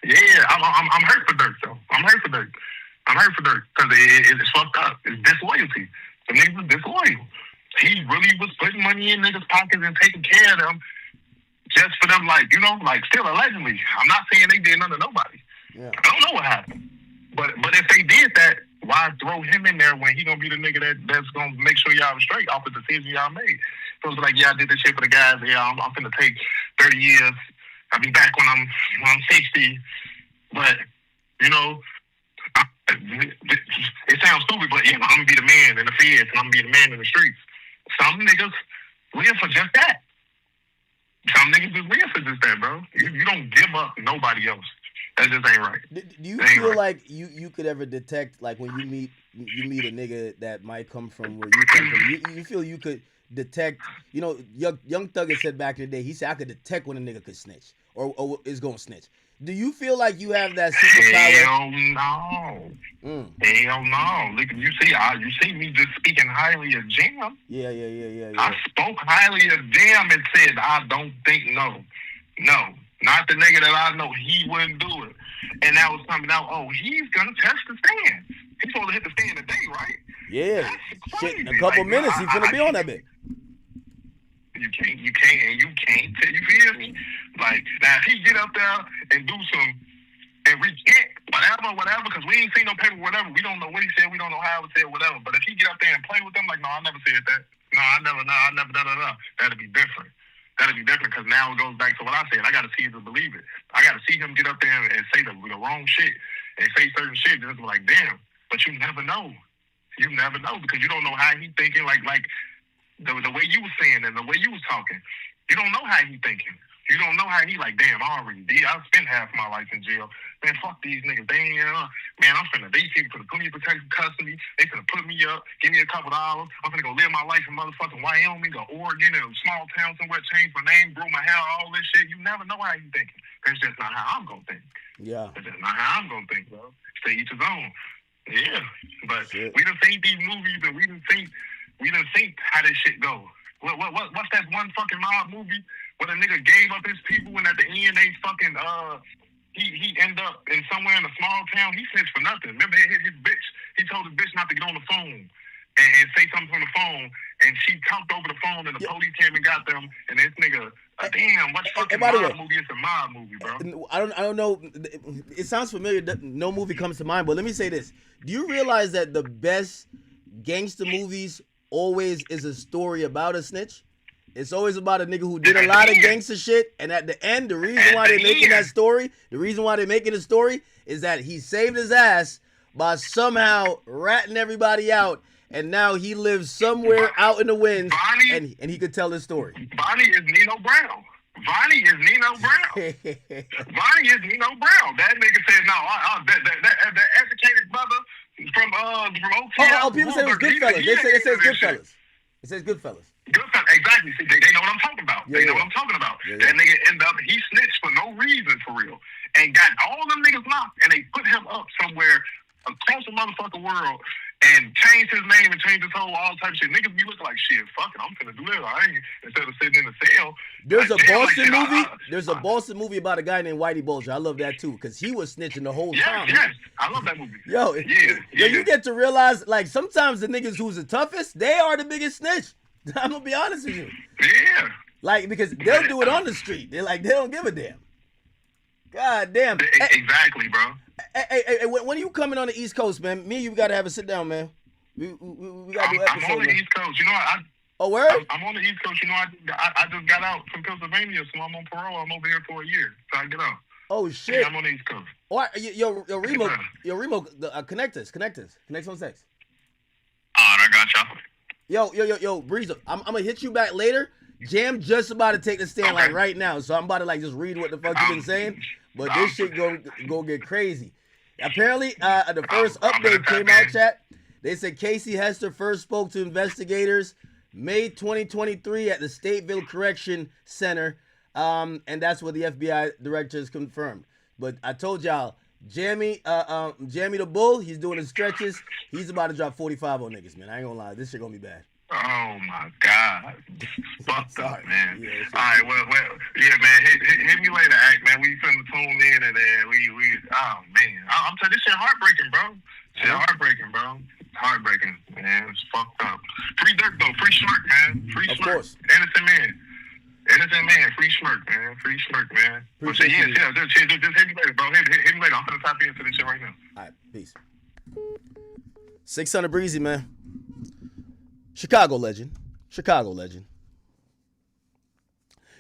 Yeah, I'm hurt for Durk, though. I'm hurt for Durk. I'm hurt for Durk because it's fucked up. It's disloyalty. The niggas was disloyal. He really was putting money in niggas' pockets and taking care of them just for them, like, you know, like still allegedly. I'm not saying they did nothing to nobody. Yeah. I don't know what happened. But if they did that, why throw him in there when he gonna be the nigga that's gonna make sure y'all was straight off the decision y'all made? So it's like, yeah, I did this shit for the guys. Yeah, I'm finna take 30 years. I'll be back when I'm 60. But, you know, it sounds stupid, but yeah, I'm gonna be the man in the feds and I'm gonna be the man in the streets. Some niggas live for just that. Some niggas just live for just that, bro. You don't give up nobody else. That just ain't right. Do you feel like you could ever detect, like when you meet a nigga that might come from where you come from, you feel you could detect, you know, Young Thug had said back in the day, he said I could detect when a nigga could snitch or is gonna snitch. Do you feel like you have that superpower? Hell no. Hell no. Look, you see me just speaking highly of Jam. Yeah. I spoke highly of Jam and said I don't think no. Not the nigga that I know, he wouldn't do it. And that was coming out, oh, he's gonna test the stand. He's supposed to hit the stand today, right? Yeah. Shit, in a couple minutes, he's gonna be on that bit. You can't, you feel me? Like, now if he get up there and do some, and recant, whatever, because we ain't seen no paper, whatever, we don't know what he said, we don't know how it said, whatever, but if he get up there and play with them, like, no, I never said that. No, I never, that'd be different. That'd be different, because now it goes back to what I said. I got to see it to believe it. I got to see him get up there and say the wrong shit and say certain shit. Just like, damn. But you never know. You never know because you don't know how he thinking. Like the way you was saying and the way you was talking. You don't know how he thinking. You don't know how he like, damn, I already did. I spent half my life in jail. Man, fuck these niggas. Damn. Man, these people put me in protective custody. They finna put me up, give me a couple dollars. I'm finna go live my life in motherfucking Wyoming or Oregon in a small town somewhere, change my name, grow my hair, all this shit. You never know how you thinking. That's just not how I'm gonna think. Yeah. That's just not how I'm gonna think, bro. To each his own. Yeah. But we done seen these movies and we done seen how this shit go. What's that one fucking mob movie where the nigga gave up his people and at the end they fucking he ended up in somewhere in a small town. He snitched for nothing. Remember his bitch, he told his bitch not to get on the phone and say something on the phone, and she talked over the phone and the police came and got them, and this nigga damn, what fucking mob movie? It's a mob movie, bro. I don't know. It sounds familiar. No movie comes to mind, but let me say this. Do you realize that the best gangster movies always is a story about a snitch? It's always about a nigga who did a lot of gangster shit, and at the end, the reason why they're making that story, the reason why they're making the story is that he saved his ass by somehow ratting everybody out, and now he lives somewhere out in the winds, and he could tell his story. Bonnie is Nino Brown. Bonnie is Nino Brown. That nigga said, no, that educated brother from OTF. Oh, people say it was Goodfellas. It says Goodfellas. It says Goodfellas. Goodfellas, exactly. See, they know what I'm talking about. They know what I'm talking about. That nigga ended up, he snitched for no reason, for real, and got all them niggas locked, and they put him up somewhere across the motherfucking world, and changed his name and changed his whole all type of shit. Niggas be looking like, shit, fuck it, I'm finna do this. I ain't, instead of sitting in the cell. There's a Boston movie. There's a Boston movie about a guy named Whitey Bulger. I love that too, because he was snitching the whole time. Yes, I love that movie. Yo, you get to realize, like, sometimes the niggas who's the toughest, they are the biggest snitch. I'm gonna be honest with you. Yeah. Like, because they'll do it on the street. They're like, they don't give a damn. God damn. Exactly, bro. Hey, when are you coming on the East Coast, man? Me and you gotta have a sit down, man. We gotta do an episode. I'm on the East Coast. You know, oh, where? I'm on the East Coast. You know, I just got out from Pennsylvania, so I'm on parole. I'm over here for a year, so I get out. Oh shit! Yeah, I'm on the East Coast. All right, yo, Remo, connect us. Connect on sex. I got y'all. Yo, Breezer, I'm gonna hit you back later. Jam just about to take the stand like right now, so I'm about to like just read what the fuck you been saying. But this shit go get crazy. Apparently, the first update came out, chat. They said Casey Hester first spoke to investigators May 2023 at the Stateville Correction Center, and that's what the FBI director has confirmed. But I told y'all, Jamie the Bull, he's doing his stretches. He's about to drop 45 on niggas, man. I ain't gonna lie, this shit gonna be bad. Oh my God. Fuck Sorry, up, man. Yeah, all right, well, yeah, man. Hit me later, Act, man. We finna tune in and then we oh man. I'm telling you, this shit heartbreaking, bro. Yeah, heartbreaking, bro. Heartbreaking, man. It's fucked up. Free Durk, though. Free Smirk, man. Free Smirk. Of course. Innocent man. Innocent man. Free Smirk, man. Free Smirk, man. But say yes, yeah. Just hit me later, bro. Hit me later. I'm going to tap into this shit right now. All right, peace. 600 Breezy, man. Chicago legend. Chicago legend.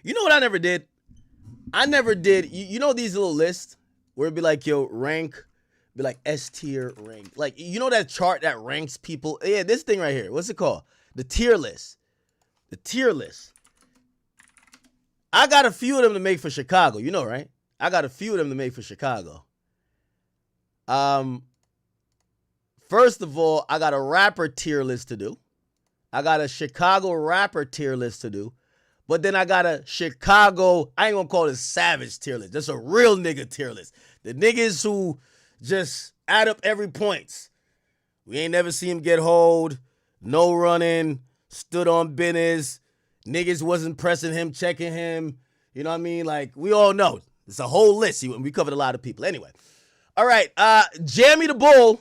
You know what I never did? I never did. You know these little lists where it'd be like, yo, rank, be like S tier rank. Like, you know that chart that ranks people? Yeah, this thing right here. What's it called? The tier list. The tier list. I got a few of them to make for Chicago. You know, right? I got a few of them to make for Chicago. First of all, I got a rapper tier list to do. I got a Chicago rapper tier list to do. But then I got a Chicago, I ain't gonna call it savage tier list. Just a real nigga tier list. The niggas who just add up every points. We ain't never seen him get hold, no running, stood on business. Niggas wasn't pressing him, checking him. You know what I mean? Like, we all know. It's a whole list. We covered a lot of people. Anyway. All right. Jammy the Bull.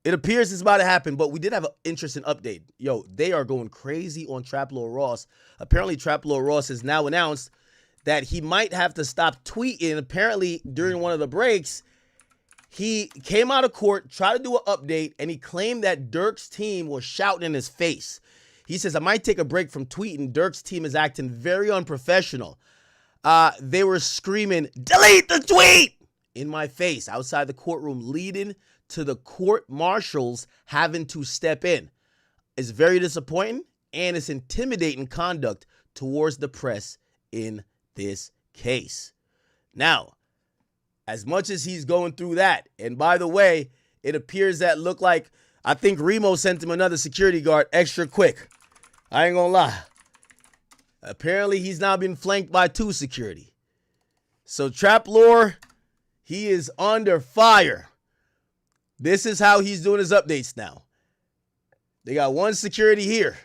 It appears it's about to happen, but we did have an interesting update. Yo, they are going crazy on Trap Lord Ross. Apparently, Trap Lord Ross has now announced that he might have to stop tweeting. Apparently, during one of the breaks, he came out of court, tried to do an update, and he claimed that Durk's team was shouting in his face. He says, I might take a break from tweeting. Durk's team is acting very unprofessional. They were screaming, delete the tweet, in my face outside the courtroom, leading to the court marshals having to step in. It's very disappointing, and it's intimidating conduct towards the press in this case. Now, as much as he's going through that, and by the way, it appears that look like, I think Remo sent him another security guard extra quick. I ain't gonna lie. Apparently, he's now been flanked by 2 security. So Trap Lore, he is under fire. This is how he's doing his updates now. They got 1 security here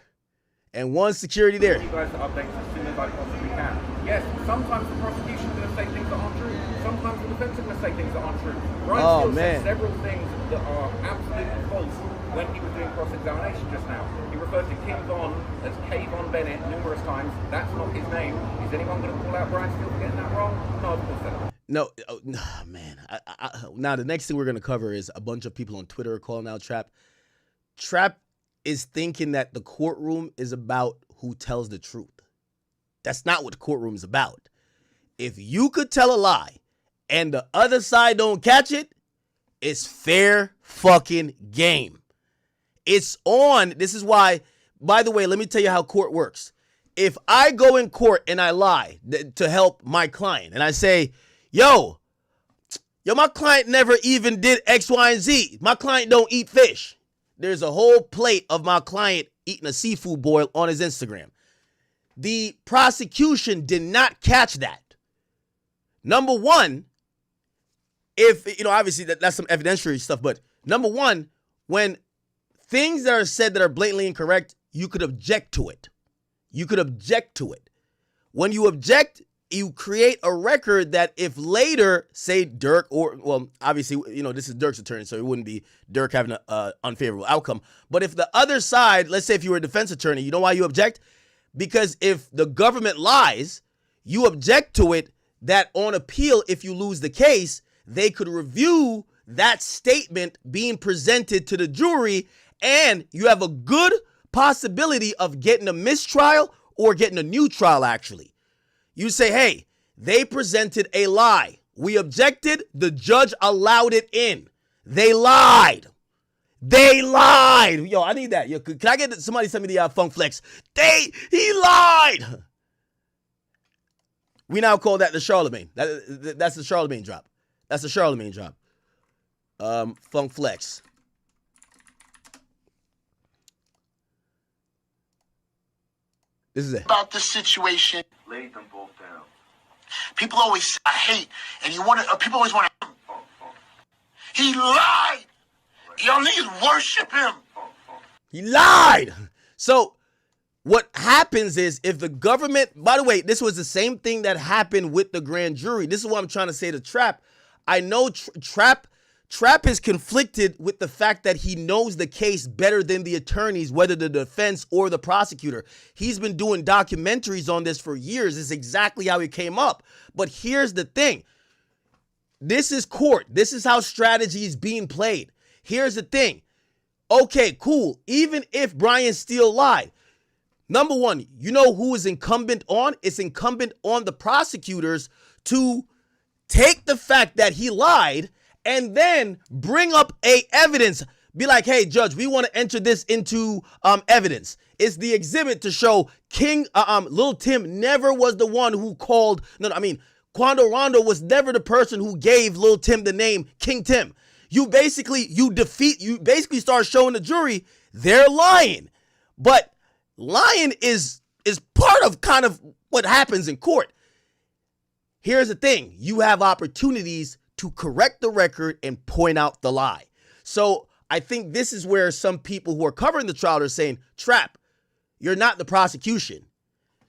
and 1 security there. You guys to update as soon as I possibly can. Yes, sometimes the prosecution is going to say things that aren't true. Sometimes the defense is going to say things that aren't true. Brian Steele said several things that are absolutely false when he was doing cross-examination just now. He referred to King Von as K. Von Bennett numerous times. That's not his name. Is anyone going to call out Brian Steele for getting that wrong? No, of course not. No, man. Now, the next thing we're going to cover is a bunch of people on Twitter are calling out Trap. Trap is thinking that the courtroom is about who tells the truth. That's not what the courtroom is about. If you could tell a lie and the other side don't catch it, it's fair fucking game. It's on. This is why, by the way, let me tell you how court works. If I go in court and I lie to help my client and I say, Yo, my client never even did X, Y, and Z. My client don't eat fish. There's a whole plate of my client eating a seafood boil on his Instagram. The prosecution did not catch that. Number one, if, obviously that's some evidentiary stuff, but number one, when things that are said that are blatantly incorrect, you could object to it. You could object to it. When you object, you create a record that if later, say Durk, or, well, obviously, this is Durk's attorney, so it wouldn't be Durk having an unfavorable outcome. But if the other side, let's say if you were a defense attorney, you know why you object? Because if the government lies, you object to it, that on appeal, if you lose the case, they could review that statement being presented to the jury, and you have a good possibility of getting a mistrial or getting a new trial, actually. You say, hey, they presented a lie. We objected. The judge allowed it in. They lied. They lied. Yo, I need that. Yo, can I get somebody send me the Funk Flex? He lied. We now call that the Charlemagne. That's the Charlemagne drop. That's the Charlemagne drop. Funk Flex. This is it. About this situation. Laid them both down. People always say, I hate, and people always want to. He lied. Y'all niggas worship him. He lied. So what happens is if the government, by the way, this was the same thing that happened with the grand jury. This is what I'm trying to say to Trap. I know Trap Trap is conflicted with the fact that he knows the case better than the attorneys, whether the defense or the prosecutor. He's been doing documentaries on this for years. It's exactly how he came up. But here's the thing. This is court. This is how strategy is being played. Here's the thing. Okay, cool. Even if Brian Steele lied, number one, you know who is incumbent on? It's incumbent on the prosecutors to take the fact that he lied and then bring up evidence. Be like, hey, judge, we want to enter this into evidence. It's the exhibit to show Lil Tim never was the one who called. Quando Rondo was never the person who gave Lil Tim the name King Tim. You basically start showing the jury they're lying. But lying is part of kind of what happens in court. Here's the thing. You have opportunities to correct the record and point out the lie. So I think this is where some people who are covering the trial are saying, Trap, you're not the prosecution.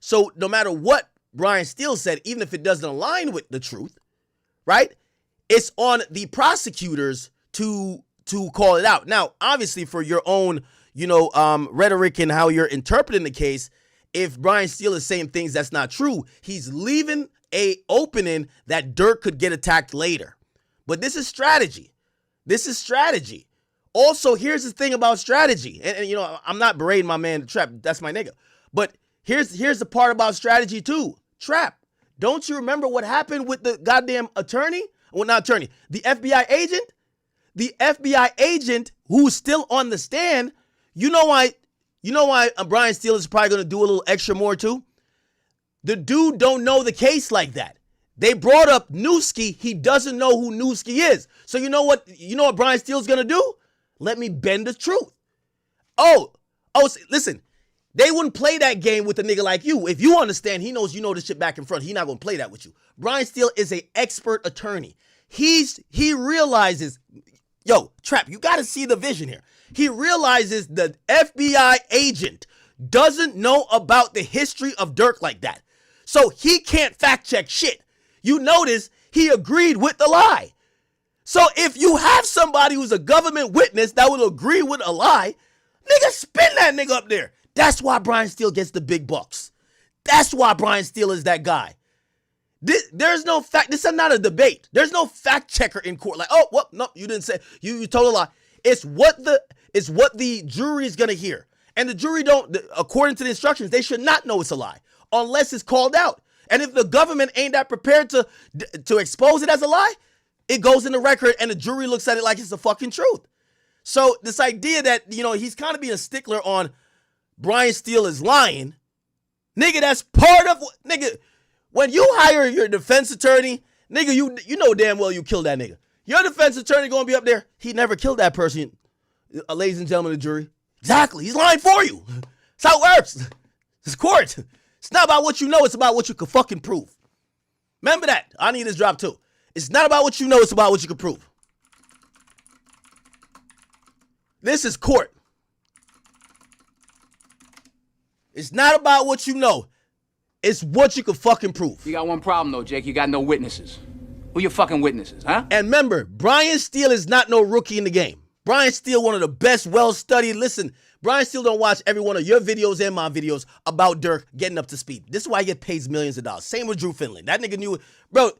So no matter what Brian Steele said, even if it doesn't align with the truth, right? It's on the prosecutors to call it out. Now, obviously, for your own, rhetoric and how you're interpreting the case, if Brian Steele is saying things that's not true, he's leaving a opening that Durk could get attacked later. But this is strategy. This is strategy. Also, here's the thing about strategy. And I'm not berating my man Trap. That's my nigga. But here's the part about strategy too. Trap, don't you remember what happened with the goddamn attorney? Well, not attorney. The FBI agent? The FBI agent who's still on the stand. You know why Brian Steele is probably going to do a little extra more too? The dude don't know the case like that. They brought up Newski. He doesn't know who Newski is. So you know what Brian Steele's going to do? Let me bend the truth. Listen, they wouldn't play that game with a nigga like you. If you understand, he knows you know this shit back and front. He's not going to play that with you. Brian Steele is an expert attorney. He realizes, Trap, you got to see the vision here. He realizes the FBI agent doesn't know about the history of Durk like that. So he can't fact check shit. You notice he agreed with the lie. So if you have somebody who's a government witness that will agree with a lie, nigga, spin that nigga up there. That's why Brian Steele gets the big bucks. That's why Brian Steele is that guy. There's no fact. This is not a debate. There's no fact checker in court. Like, no, you didn't say. You told a lie. It's what the jury is gonna hear, and the jury according to the instructions, they should not know it's a lie unless it's called out. And if the government ain't that prepared to expose it as a lie, it goes in the record, and the jury looks at it like it's the fucking truth. So this idea that he's kind of being a stickler on Brian Steele is lying, nigga, that's part of nigga. When you hire your defense attorney, nigga, you know damn well you killed that nigga. Your defense attorney gonna be up there. He never killed that person, ladies and gentlemen of the jury. Exactly, he's lying for you. That's how it works. It's court. It's not about what you know. It's about what you can fucking prove. Remember that. I need this drop too. It's not about what you know. It's about what you can prove. This is court. It's not about what you know. It's what you can fucking prove. You got one problem though, Jake. You got no witnesses. Who your fucking witnesses, huh? And remember, Brian Steele is not no rookie in the game. Brian Steele, one of the best, well-studied. Listen, Brian Steele don't watch every one of your videos and my videos about Durk getting up to speed. This is why he gets paid millions of dollars. Same with Drew Finland. That nigga knew it. Bro,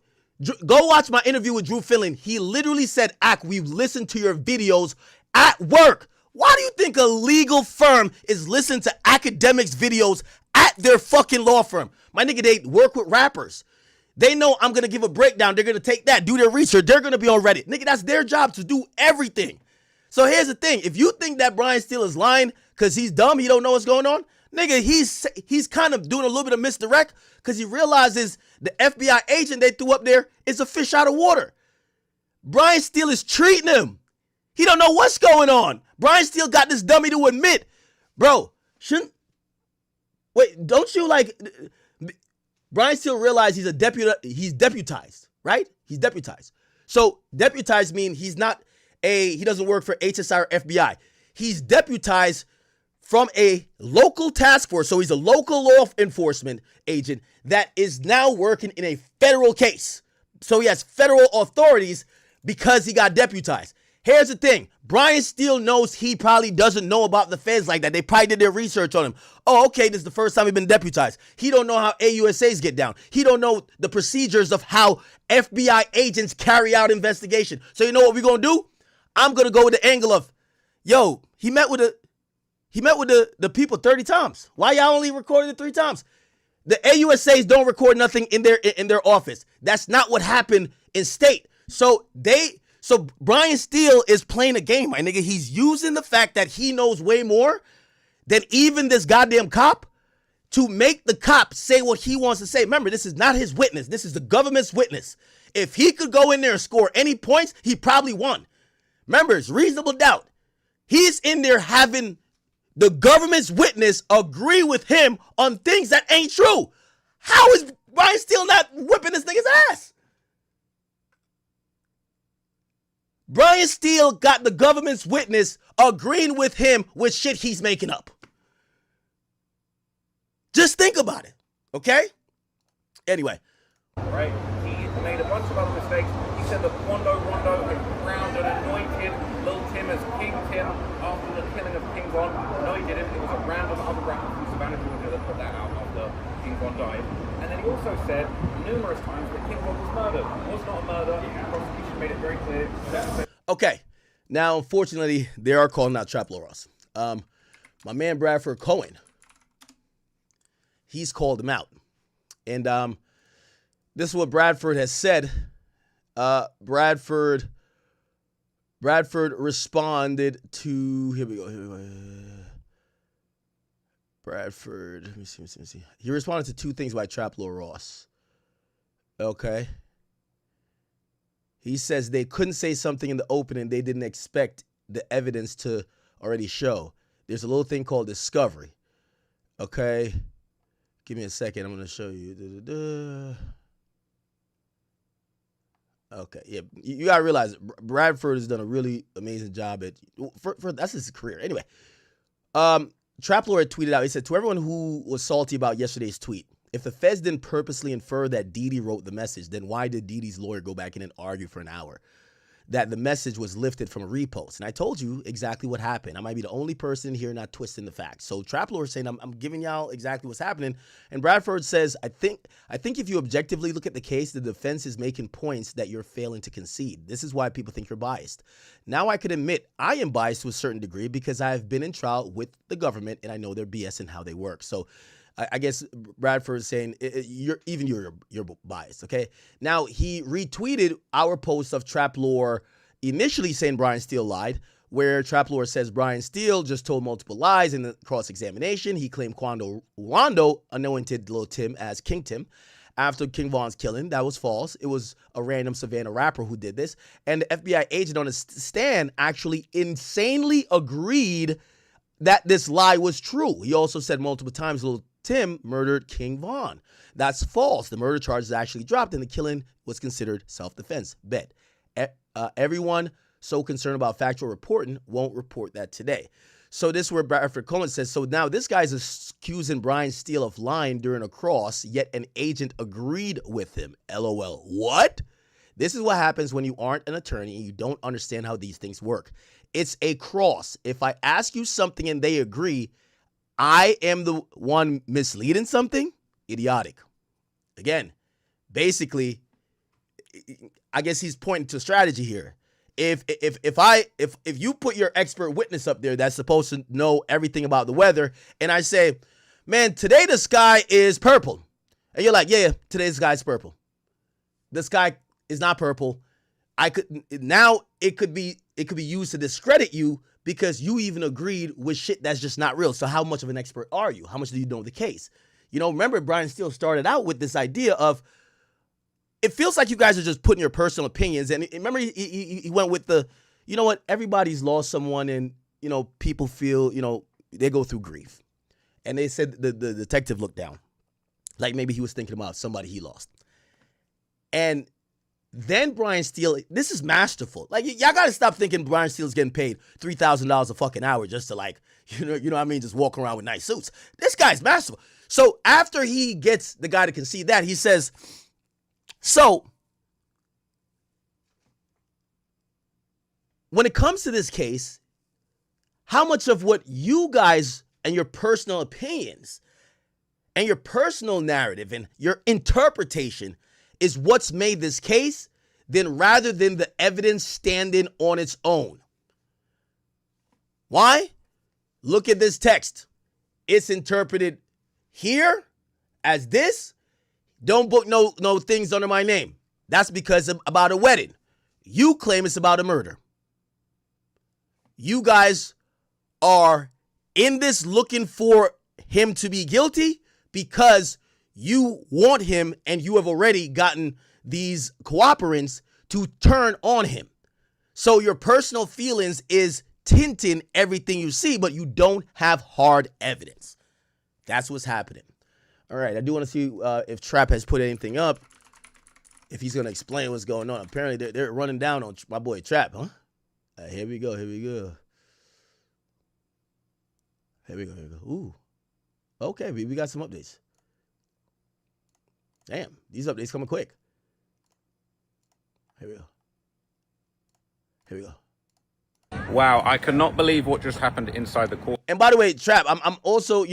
go watch my interview with Drew Finland. He literally said, we've listened to your videos at work. Why do you think a legal firm is listening to academics' videos at their fucking law firm? My nigga, they work with rappers. They know I'm going to give a breakdown. They're going to take that, do their research. They're going to be on Reddit. Nigga, that's their job to do everything. So here's the thing. If you think that Brian Steele is lying because he's dumb, he don't know what's going on, nigga, he's kind of doing a little bit of misdirect because he realizes the FBI agent they threw up there is a fish out of water. Brian Steele is treating him. He don't know what's going on. Brian Steele got this dummy to admit, bro, don't you like... Brian Steele realized he's deputized, right? He's deputized. So deputized mean he doesn't work for HSI or FBI. He's deputized from a local task force. So he's a local law enforcement agent that is now working in a federal case. So he has federal authorities because he got deputized. Here's the thing. Brian Steele knows he probably doesn't know about the feds like that. They probably did their research on him. Oh, okay, this is the first time he's been deputized. He don't know how AUSAs get down. He don't know the procedures of how FBI agents carry out investigation. So you know what we're going to do? I'm going to go with the angle of, yo, he met with the people 30 times. Why y'all only recorded it 3 times? The AUSAs don't record nothing in their office. That's not what happened in state. So Brian Steele is playing a game, my nigga. He's using the fact that he knows way more than even this goddamn cop to make the cop say what he wants to say. Remember, this is not his witness. This is the government's witness. If he could go in there and score any points, he probably won. Remember, it's reasonable doubt. He's in there having the government's witness agree with him on things that ain't true. How is Brian Steele not whipping this nigga's ass? Brian Steele got the government's witness agreeing with him with shit he's making up. Just think about it, okay? Anyway. Right? He made a bunch of other mistakes. He said that Rondo had crowned and anointed Lil Tim as King Tim after the killing of King Von. No, he didn't. It was a random other rapper from Savannah, Georgia that put that out after King Von died. And then he also said numerous times that King Von was murdered. It was not a murder. The prosecution made it very clear. Okay. Now, unfortunately, they are calling out Trap Lil Ross. My man Bradford Cohen, he's called him out. And this is what Bradford has said. Bradford responded to, here we go. Bradford, let me see. He responded to 2 things by Trap Lil Ross. Okay. He says they couldn't say something in the open and they didn't expect the evidence to already show. There's a little thing called discovery. Okay. Give me a second. I'm going to show you. Okay. Yeah. You got to realize Bradford has done a really amazing job at, for that's his career. Anyway. Trap Lord tweeted out, he said, to everyone who was salty about yesterday's tweet, if the feds didn't purposely infer that Didi wrote the message, then why did Didi's lawyer go back in and argue for an hour that the message was lifted from a repost? And I told you exactly what happened. I might be the only person here not twisting the facts. So Trap Lord saying, I'm giving y'all exactly what's happening. And Bradford says, I think if you objectively look at the case, the defense is making points that you're failing to concede. This is why people think you're biased. Now I could admit I am biased to a certain degree because I have been in trial with the government and I know their BS and how they work. So I guess Bradford is saying you're biased, okay? Now, he retweeted our post of Trap Lore initially saying Brian Steele lied, where Trap Lore says Brian Steele just told multiple lies in the cross-examination. He claimed Wando anointed Lil Tim as King Tim after King Von's killing. That was false. It was a random Savannah rapper who did this. And the FBI agent on his stand actually insanely agreed that this lie was true. He also said multiple times Lil Tim murdered King Von. That's false. The murder charge is actually dropped and the killing was considered self-defense. Bet. Everyone so concerned about factual reporting won't report that today. So this is where Bradford Cohen says, so now this guy's accusing Brian Steele of lying during a cross, yet an agent agreed with him. LOL. What? This is what happens when you aren't an attorney and you don't understand how these things work. It's a cross. If I ask you something and they agree, I am the one misleading something? Idiotic. Again, basically, I guess he's pointing to strategy here. If you put your expert witness up there that's supposed to know everything about the weather, and I say, man, today the sky is purple. And you're like, yeah, today the sky is purple. The sky is not purple. It could be used to discredit you because you even agreed with shit that's just not real. So how much of an expert are you? How much do you know the case? You know, remember Brian Steele started out with this idea of, it feels like you guys are just putting your personal opinions. And remember he went with the, you know what, everybody's lost someone and, you know, people feel, you know, they go through grief. And they said the detective looked down. Like maybe he was thinking about somebody he lost. And then Brian Steele, this is masterful. Like, y'all got to stop thinking Brian Steele's getting paid $3,000 a fucking hour just to, like, you know what I mean, just walk around with nice suits. This guy's masterful. So after he gets the guy to concede that, he says, so when it comes to this case, how much of what you guys and your personal opinions and your personal narrative and your interpretation is what's made this case, then rather than the evidence standing on its own? Why? Look at this text. It's interpreted here as this. Don't book no things under my name. That's because of about a wedding. You claim it's about a murder. You guys are in this looking for him to be guilty because you want him and you have already gotten these cooperants to turn on him. So your personal feelings is tinting everything you see, but you don't have hard evidence. That's what's happening. All right, I do want to see if Trap has put anything up, if he's going to explain what's going on. Apparently, they're running down on my boy Trap, huh? Here we go. Ooh. Okay, we got some updates. Damn, these updates coming quick. Here we go. Wow, I cannot believe what just happened inside the court. And by the way, Trap, I'm also,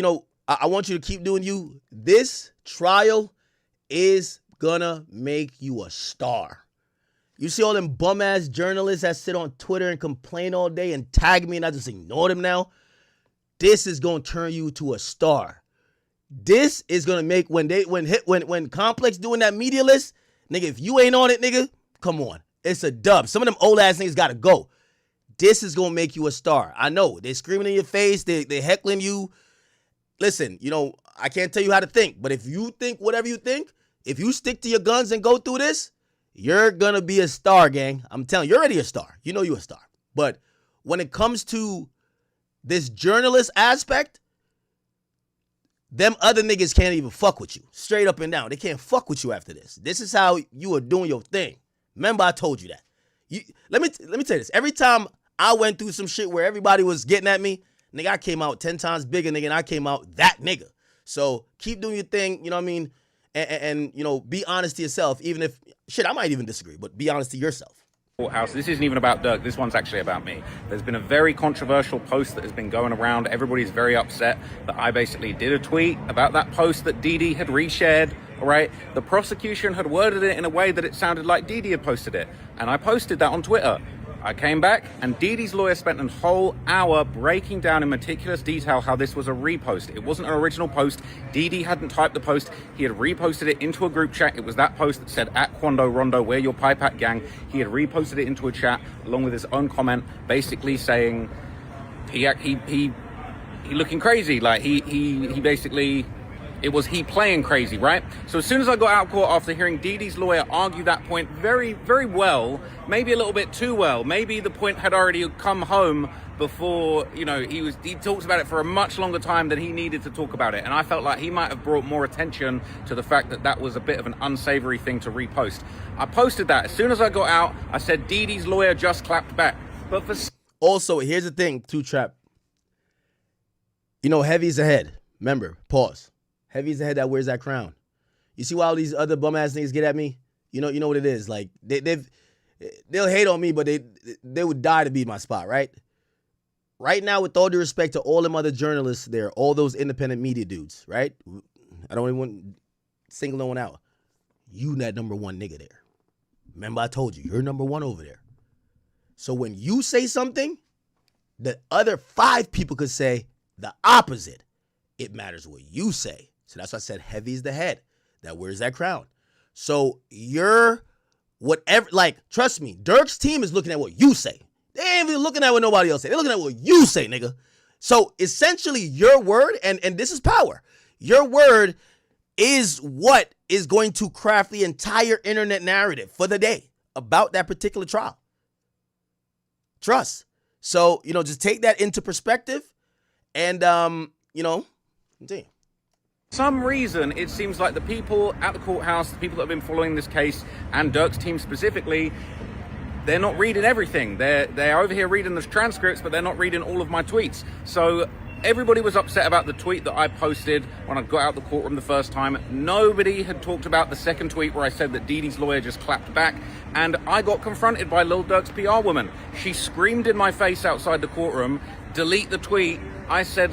I want you to keep doing you. This trial is gonna make you a star. You see all them bum-ass journalists that sit on Twitter and complain all day and tag me and I just ignore them now? This is gonna turn you to a star. This is gonna make when Complex doing that media list, nigga, if you ain't on it, nigga, come on. It's a dub. Some of them old ass niggas gotta go. This is gonna make you a star. I know. They're screaming in your face, they heckling you. Listen, I can't tell you how to think, but if you think whatever you think, if you stick to your guns and go through this, you're gonna be a star, gang. I'm telling you, you're already a star. You know you're a star. But when it comes to this journalist aspect, them other niggas can't even fuck with you. Straight up and down. They can't fuck with you after this. This is how you are doing your thing. Remember, I told you that. Let me tell you this. Every time I went through some shit where everybody was getting at me, nigga, I came out 10 times bigger, nigga, and I came out that nigga. So keep doing your thing, you know what I mean? And be honest to yourself, even if, shit, I might even disagree, but be honest to yourself. Courthouse. This isn't even about Durk. This one's actually about me. There's been a very controversial post that has been going around. Everybody's very upset that I basically did a tweet about that post that Didi had reshared. All right. The prosecution had worded it in a way that it sounded like Didi had posted it. And I posted that on Twitter. I came back and Didi's lawyer spent a whole hour breaking down in meticulous detail how this was a repost. It wasn't an original post. Didi hadn't typed the post. He had reposted it into a group chat. It was that post that said, @Quando Rondo, we're your pipe at gang. He had reposted it into a chat along with his own comment, basically saying he looking crazy. Like he basically, it was he playing crazy, right? So as soon as I got out of court after hearing Didi's lawyer argue that point very, very well, maybe a little bit too well, maybe the point had already come home before, he talked about it for a much longer time than he needed to talk about it. And I felt like he might have brought more attention to the fact that that was a bit of an unsavory thing to repost. I posted that. As soon as I got out, I said Didi's lawyer just clapped back. But also, here's the thing, too, Trap. Heavy's ahead. Remember, pause. Heavy's the head that wears that crown. You see why all these other bum ass niggas get at me? You know what it is. Like they'll hate on me, but they would die to be in my spot, right? Right now, with all due respect to all them other journalists there, all those independent media dudes, right? I don't even want to single no one out. You that number one nigga there. Remember I told you, you're number one over there. So when you say something, the other 5 people could say the opposite. It matters what you say. So that's why I said Heavy's the head that wears that crown. So you're whatever, trust me, Durk's team is looking at what you say. They ain't even looking at what nobody else say. They're looking at what you say, nigga. So essentially your word, and this is power, your word is what is going to craft the entire internet narrative for the day about that particular trial. Trust. So, just take that into perspective and, damn. some reason, it seems like the people at the courthouse, the people that have been following this case, and Durk's team specifically, they're not reading everything. They're over here reading the transcripts, but they're not reading all of my tweets. So Everybody was upset about the tweet that I posted when I got out the courtroom the first time. Nobody had talked about the second tweet where I said that Dee Dee's lawyer just clapped back. And I got confronted by Lil Durk's PR woman. She screamed in my face outside the courtroom, delete the tweet. I said,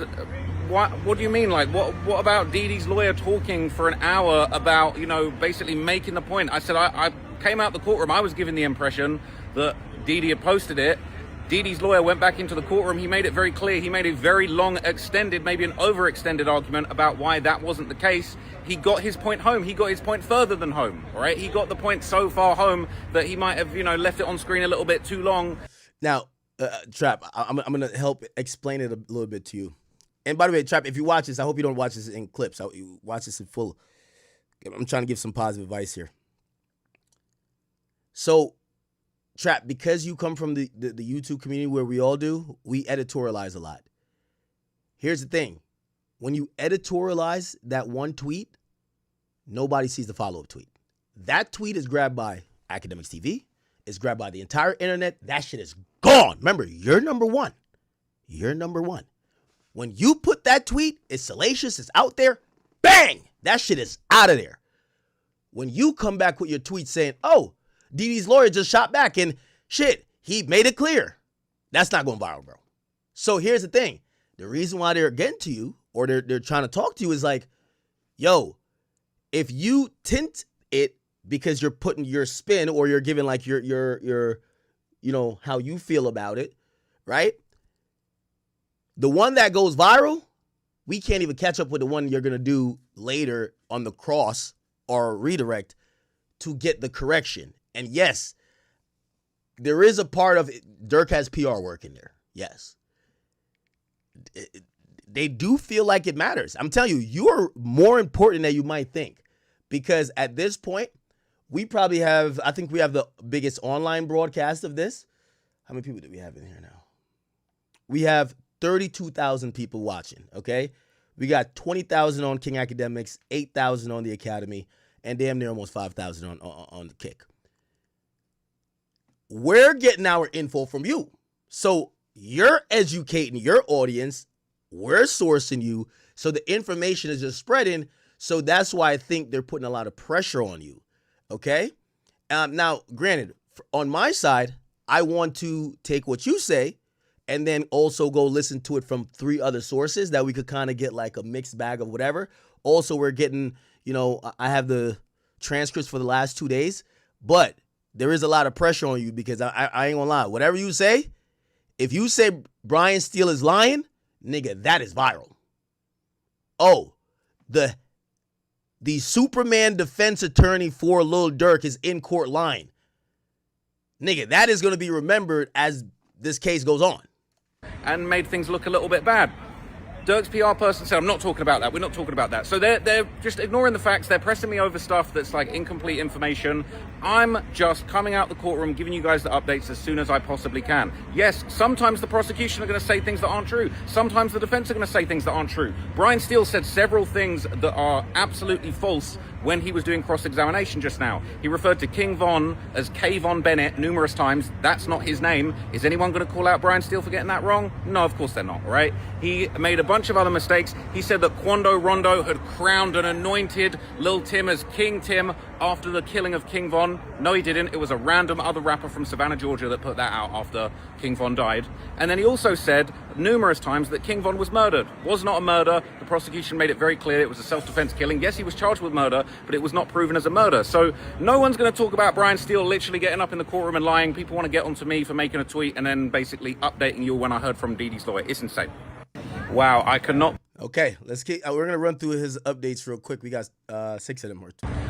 what do you mean? Like, what about Dee Dee's lawyer talking for an hour about, you know, basically making the point? I said, I came out the courtroom. I was given the impression that Dee Dee had posted it. Dee Dee's lawyer went back into the courtroom. He made it very clear. He made a very long, extended, maybe an overextended argument about why that wasn't the case. He got his point home. He got his point further than home, all right? He got the point so far home that he might have, you know, left it on screen a little bit too long. Now, Trap, I'm going to help explain it a little bit to you. And by the way, Trap, if you watch this, I hope you don't watch this in clips. You watch this in full. I'm trying to give some positive advice here. So, Trap, because you come from the YouTube community where we all do, we editorialize a lot. Here's the thing. When you editorialize that one tweet, nobody sees the follow-up tweet. That tweet is grabbed by Academics TV. It's grabbed by the entire internet. That shit is gone. Remember, you're number one. You're number one. When you put that tweet, it's salacious, it's out there, bang! That shit is out of there. When you come back with your tweet saying, oh, Dee Dee's lawyer just shot back and shit, he made it clear. That's not going viral, bro. So here's the thing. The reason why they're getting to you or they're trying to talk to you is like, yo, if you tint it because you're putting your spin or you're giving like your you know, how you feel about it, right? The one that goes viral, we can't even catch up with the one you're going to do later on the cross or redirect to get the correction. And yes, there is a part of it. Durk has PR work in there. Yes. They do feel like it matters. I'm telling you, you are more important than you might think. Because at this point, we probably have, I think we have the biggest online broadcast of this. How many people do we have in here now? We have 32,000 people watching, okay? We got 20,000 on King Academics, 8,000 on the Academy, and damn near almost 5,000 on the Kick. We're getting our info from you. So you're educating your audience. We're sourcing you. So the information is just spreading. So that's why I think they're putting a lot of pressure on you, okay? Now, granted, on my side, I want to take what you say and then also go listen to it from 3 other sources that we could kind of get like a mixed bag of whatever. Also, we're getting, you know, I have the transcripts for the last 2 days, but there is a lot of pressure on you because I ain't gonna lie. Whatever you say, if you say Brian Steele is lying, nigga, that is viral. Oh, the Superman defense attorney for Lil Durk is in court lying. Nigga, that is going to be remembered as this case goes on. And made things look a little bit bad. Durk's PR person said, I'm not talking about that. We're not talking about that. So they're just ignoring the facts. They're pressing me over stuff that's like incomplete information. I'm just coming out the courtroom, giving you guys the updates as soon as I possibly can. Yes, sometimes the prosecution are going to say things that aren't true. Sometimes the defense are going to say things that aren't true. Brian Steele said several things that are absolutely false when he was doing cross-examination just now. He referred to King Von as K. Von Bennett numerous times. That's not his name. Is anyone going to call out Brian Steele for getting that wrong? No, of course they're not, right? He made a bunch of other mistakes. He said that Quando Rondo had crowned and anointed Lil Tim as King Tim after the killing of King Von. No, he didn't. It was a random other rapper from Savannah, Georgia that put that out after King Von died. And then he also said numerous times that King Von was murdered. Was not a murder. The prosecution made it very clear it was a self-defense killing. Yes, he was charged with murder, but it was not proven as a murder. So no one's going to talk about Brian Steele literally getting up in the courtroom and lying. People want to get onto me for making a tweet and then basically updating you when I heard from Dee Dee's lawyer. It's insane. Wow, I cannot. Okay, let's keep. We're gonna run through his updates real quick. We got 6 of them.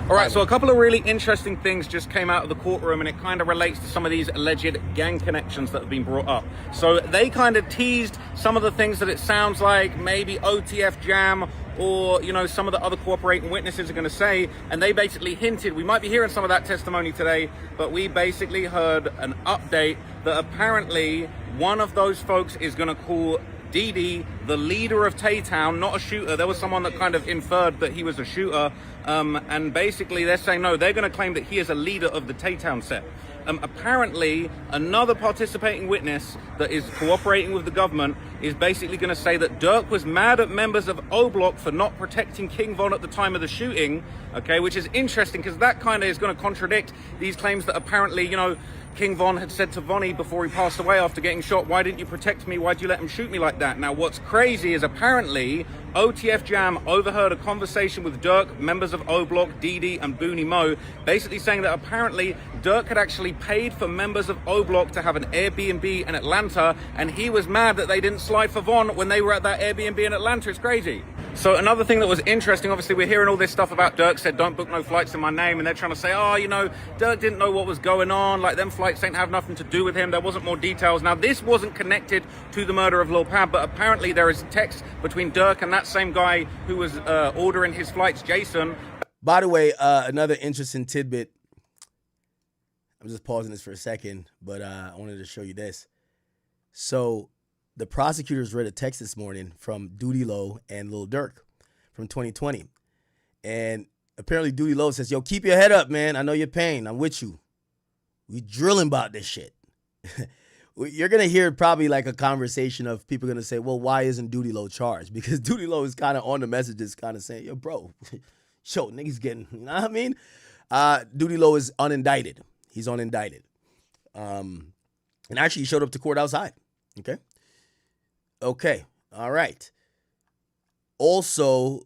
All right, so a couple of really interesting things just came out of the courtroom, and it kind of relates to some of these alleged gang connections that have been brought up. So they kind of teased some of the things that it sounds like maybe OTF Jam or, you know, some of the other cooperating witnesses are going to say, and they basically hinted, we might be hearing some of that testimony today, but we basically heard an update that apparently one of those folks is going to call Dee Dee the leader of Tay-Town, not a shooter. There was someone that kind of inferred that he was a shooter, and basically they're saying no, they're going to claim that he is a leader of the Tay-Town set. apparently another participating witness that is cooperating with the government is basically going to say that Durk was mad at members of O Block for not protecting King Von at the time of the shooting, okay, which is interesting because that kind of is going to contradict these claims that apparently, you know, King Von had said to Vonnie before he passed away after getting shot, why didn't you protect me? Why'd you let him shoot me like that? Now, what's crazy is apparently OTF Jam overheard a conversation with Durk, members of O Block, DD, and Booney Mo, basically saying that apparently Durk had actually paid for members of O Block to have an Airbnb in Atlanta, and he was mad that they didn't slide for Von when they were at that Airbnb in Atlanta. It's crazy. So another thing that was interesting, obviously we're hearing all this stuff about Durk said don't book no flights in my name, and they're trying to say, oh, you know, Durk didn't know what was going on, like them flights ain't have nothing to do with him, there wasn't more details. Now this wasn't connected to the murder of Lil Pab, but apparently there is text between Durk and that same guy who was ordering his flights, Jason. By the way, another interesting tidbit, I'm just pausing this for a second, but I wanted to show you this. So the prosecutors read a text this morning from Duty Low and Lil Durk from 2020. And apparently Duty Low says, yo, keep your head up, man. I know your pain. I'm with you. We drilling about this shit. You're going to hear probably like a conversation of people going to say, well, why isn't Duty Low charged? Because Duty Low is kind of on the messages kind of saying, yo, bro, yo, niggas getting, you know what I mean? Duty Low is unindicted. He's unindicted. And actually he showed up to court outside. Okay. All right. Also,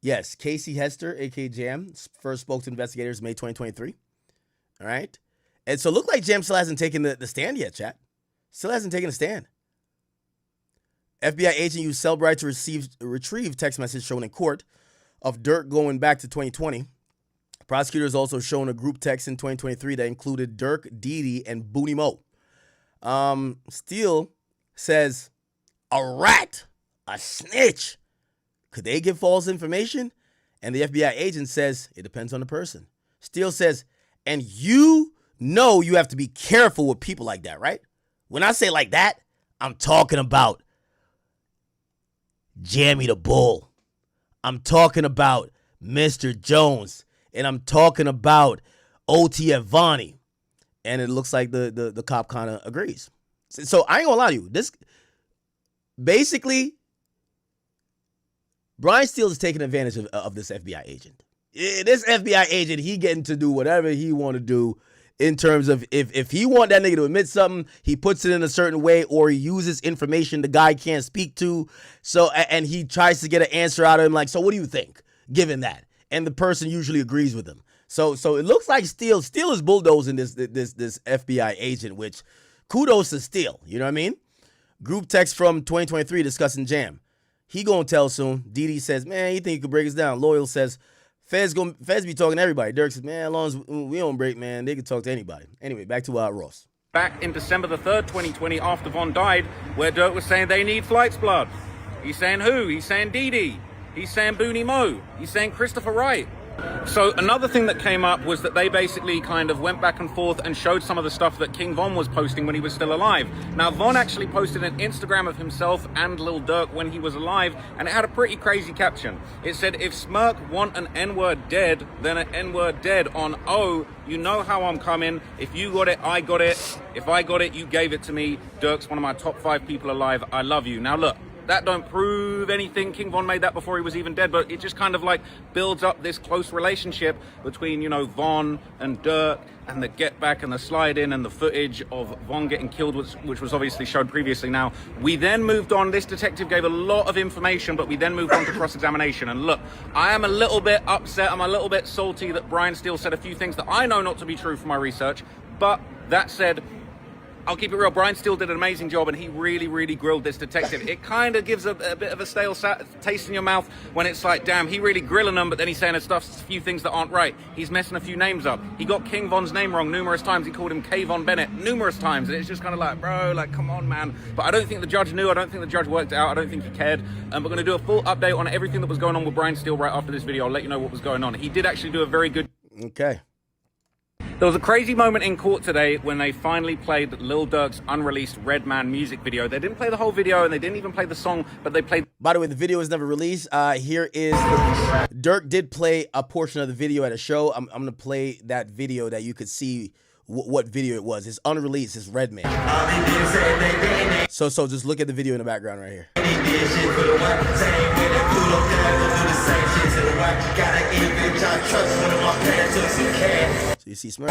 yes, Casey Hester, a.k.a. Jam, first spoke to investigators May 2023. All right. And so it looked like Jam still hasn't taken the stand yet, chat. Still hasn't taken a stand. FBI agent used Cellbrite to retrieve text message shown in court of Durk going back to 2020. Prosecutors also shown a group text in 2023 that included Durk, Didi, and Booney Mo. Steele says, a rat, a snitch. Could they give false information? And the FBI agent says, it depends on the person. Steele says, and you know you have to be careful with people like that, right? When I say like that, I'm talking about Jammy the Bull. I'm talking about Mr. Jones. And I'm talking about OTF Vonnie. And it looks like the cop kind of agrees. So I ain't gonna lie to you. This basically, Brian Steele is taking advantage of this FBI agent. This FBI agent, he getting to do whatever he want to do in terms of if he want that nigga to admit something, he puts it in a certain way, or he uses information the guy can't speak to. So, and he tries to get an answer out of him, like, so what do you think, given that? And the person usually agrees with him. So it looks like Steele is bulldozing this FBI agent, which kudos to Steele. You know what I mean? Group text from 2023 discussing Jam. He gonna tell soon. Didi says, man, you think you could break us down? Loyal says, Feds be talking to everybody. Durk says, man, as long as we don't break, man, they can talk to anybody. Anyway, back to Ross. Back in December the 3rd, 2020, after Von died, where Durk was saying they need flights blood. He's saying who? He's saying Didi. He's saying Booney Mo. He's saying Christopher Wright. So another thing that came up was that they basically kind of went back and forth and showed some of the stuff that King Von was posting when he was still alive. Now, Von actually posted an Instagram of himself and Lil Durk when he was alive, and it had a pretty crazy caption. It said, if Smirk want an N-word dead, then an N-word dead on O, you know how I'm coming. If you got it, I got it. If I got it, you gave it to me. Durk's one of my top 5 people alive. I love you. Now look, that don't prove anything. King Von made that before he was even dead, but it just kind of like builds up this close relationship between, you know, Von and Durk, and the get back and the slide in and the footage of Von getting killed, which was obviously shown previously. Now, we then moved on. This detective gave a lot of information, but we then moved on to cross-examination. And look, I am a little bit upset. I'm a little bit salty that Brian Steele said a few things that I know not to be true from my research. But that said, I'll keep it real. Brian Steele did an amazing job, and he really, really grilled this detective. It kind of gives a bit of a stale taste in your mouth when it's like, damn, he really grilling them, but then he's saying a few things that aren't right. He's messing a few names up. He got King Von's name wrong numerous times. He called him K. Von Bennett numerous times, and it's just kind of like, bro, like, come on, man. But I don't think the judge knew. I don't think the judge worked it out. I don't think he cared. We're going to do a full update on everything that was going on with Brian Steele right after this video. I'll let you know what was going on. He did actually do a very good... Okay. There was a crazy moment in court today when they finally played Lil Durk's unreleased Redman music video. They didn't play the whole video and they didn't even play the song, but they played... By the way, the video was never released. Here is... Durk did play a portion of the video at a show. I'm going to play that video that you could see what video it was. It's unreleased. It's Redman. So just look at the video in the background right here. So you see Smurf.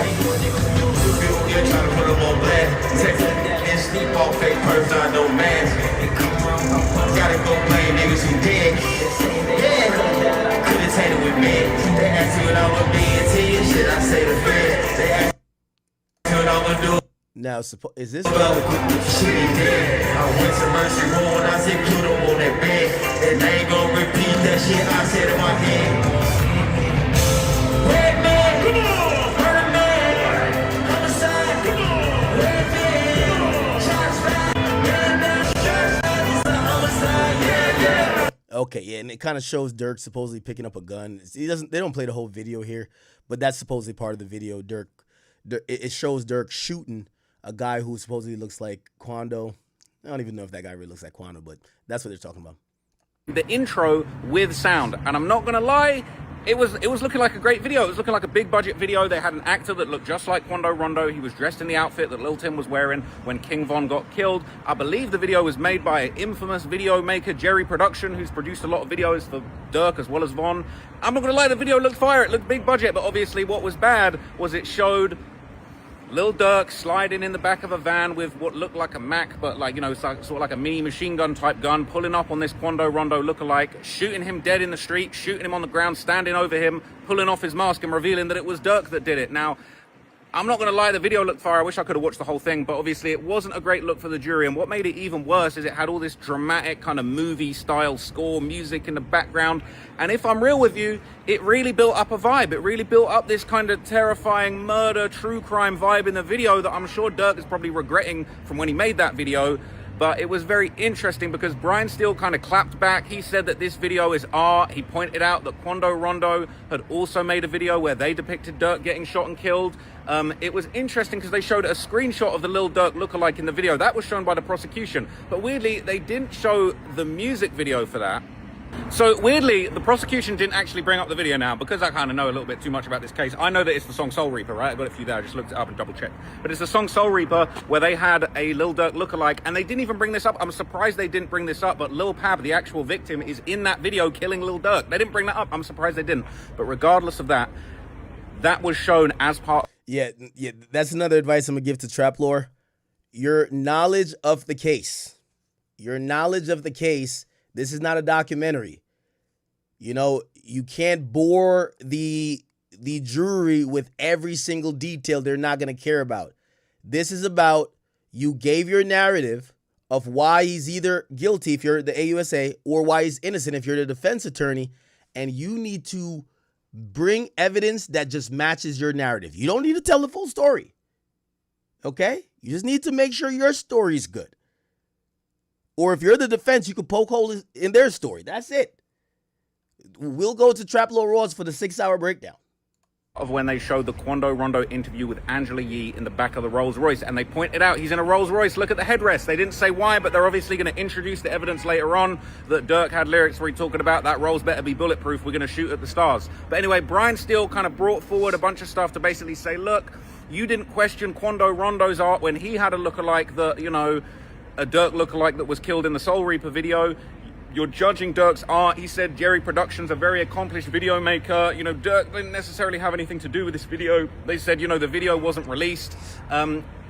Now, is this? Okay, yeah, and it kind of shows Durk supposedly picking up a gun. They don't play the whole video here, but that's supposedly part of the video. It shows Durk shooting a guy who supposedly looks like Quando. I don't even know if that guy really looks like Quando, but that's what they're talking about. The intro with sound, and I'm not gonna lie, it was looking like a great video. It was looking like a big budget video. They had an actor that looked just like Quando Rondo. He was dressed in the outfit that Lil Tim was wearing when King Von got killed. I believe the video was made by infamous video maker Jerry Production, who's produced a lot of videos for Durk as well as Von. I'm not gonna lie, the video looked fire. It looked big budget, but obviously what was bad was it showed Lil Durk sliding in the back of a van with what looked like a Mac, but like, you know, sort of like a mini machine gun type gun, pulling up on this Quando Rondo lookalike, shooting him dead in the street, shooting him on the ground, standing over him, pulling off his mask and revealing that it was Durk that did it. Now, I'm not going to lie, the video looked fire. I wish I could have watched the whole thing, but obviously it wasn't a great look for the jury. And what made it even worse is it had all this dramatic kind of movie style score music in the background. And if I'm real with you, it really built up a vibe. It really built up this kind of terrifying murder, true crime vibe in the video that I'm sure Durk is probably regretting from when he made that video. But it was very interesting because Brian Steele kind of clapped back. He said that this video is art. He pointed out that Quando Rondo had also made a video where they depicted Durk getting shot and killed. It was interesting because they showed a screenshot of the Lil Durk lookalike in the video. That was shown by the prosecution. But weirdly, they didn't show the music video for that. So weirdly, the prosecution didn't actually bring up the video now because I kind of know a little bit too much about this case. I know that it's the song Soul Reaper, right? I got a few there. I just looked it up and double checked. But it's the song Soul Reaper where they had a Lil Durk lookalike and they didn't even bring this up. I'm surprised they didn't bring this up, but Lil Pab, the actual victim, is in that video killing Lil Durk. They didn't bring that up. I'm surprised they didn't. But regardless of that, that was shown as part. Yeah, that's another advice I'm going to give to Trap Lore. Your knowledge of the case. This is not a documentary. You know, you can't bore the jury with every single detail they're not going to care about. This is about you gave your narrative of why he's either guilty if you're the AUSA or why he's innocent if you're the defense attorney, and you need to bring evidence that just matches your narrative. You don't need to tell the full story. Okay? You just need to make sure your story's good. Or if you're the defense, you can poke holes in their story. That's it. We'll go to Trap Lore Raws for the 6-hour breakdown. Of when they showed the Quando Rondo interview with Angela Yee in the back of the Rolls Royce, and they pointed out he's in a Rolls Royce. Look at the headrest. They didn't say why, but they're obviously going to introduce the evidence later on that Durk had lyrics where he's talking about that Rolls better be bulletproof. We're going to shoot at the stars. But anyway, Brian Steele kind of brought forward a bunch of stuff to basically say, look, you didn't question Quando Rondo's art when he had a lookalike that, you know, a Durk lookalike that was killed in the Soul Reaper video. You're judging Durk's art. He said Jerry Productions, a very accomplished video maker. You know, Durk didn't necessarily have anything to do with this video. They said, you know, the video wasn't released.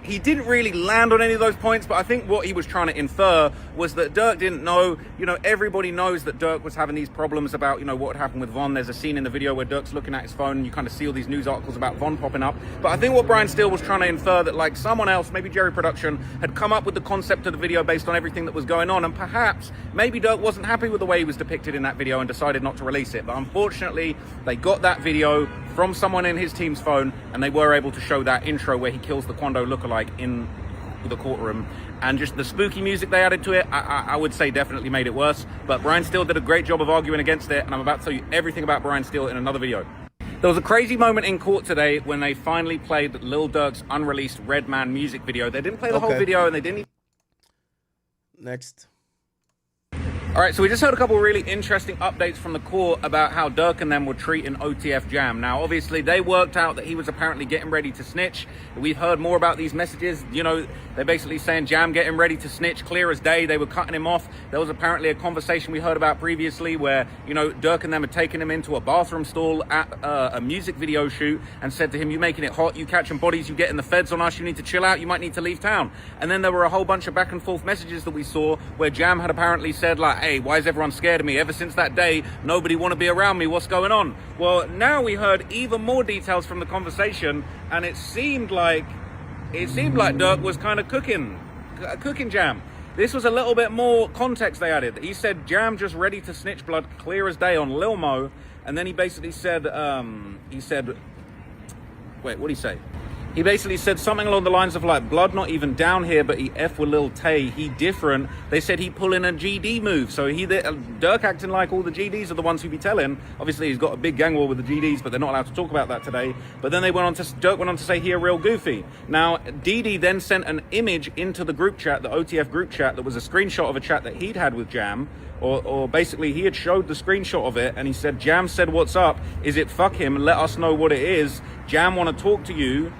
He didn't really land on any of those points, but I think what he was trying to infer was that Durk didn't know. You know, everybody knows that Durk was having these problems about, you know, what had happened with Von. There's a scene in the video where Durk's looking at his phone and you kind of see all these news articles about Von popping up. But I think what Brian Steele was trying to infer that, like, someone else, maybe Jerry Production, had come up with the concept of the video based on everything that was going on. And perhaps, maybe Durk wasn't happy with the way he was depicted in that video and decided not to release it. But unfortunately, they got that video from someone in his team's phone and they were able to show that intro where he kills the Quando lookalike in the courtroom, and just the spooky music they added to it, I would say definitely made it worse. But Brian Steele did a great job of arguing against it, and I'm about to tell you everything about Brian Steele in another video. There was a crazy moment in court today when they finally played Lil Durk's unreleased Redman music video. They didn't play the whole video, and they didn't... Next. All right, so we just heard a couple of really interesting updates from the court about how Durk and them were treating OTF Jam. Now, obviously, they worked out that he was apparently getting ready to snitch. We've heard more about these messages. You know, they're basically saying Jam getting ready to snitch, clear as day. They were cutting him off. There was apparently a conversation we heard about previously where, you know, Durk and them had taken him into a bathroom stall at a music video shoot and said to him, you making it hot, you catching bodies, you getting the feds on us, you need to chill out, you might need to leave town. And then there were a whole bunch of back and forth messages that we saw where Jam had apparently said, like, hey, why is everyone scared of me? Ever since that day, nobody want to be around me. What's going on? Well, now we heard even more details from the conversation, and it seemed like Durk was kind of cooking Jam. This was a little bit more context they added. He said Jam just ready to snitch blood, clear as day on Lil Mo, and then he basically said, wait, what'd he say? He basically said something along the lines of like, blood not even down here, but he F with Lil Tay, he different. They said he pulling a GD move. So Durk acting like all the GDs are the ones who be telling. Obviously he's got a big gang war with the GDs, but they're not allowed to talk about that today. But then Durk went on to say he a real goofy. Now, DD then sent an image into the group chat, the OTF group chat, that was a screenshot of a chat that he'd had with Jam. Or basically he had showed the screenshot of it and he said, Jam said, what's up? Is it fuck him? Let us know what it is. Jam want to talk to you.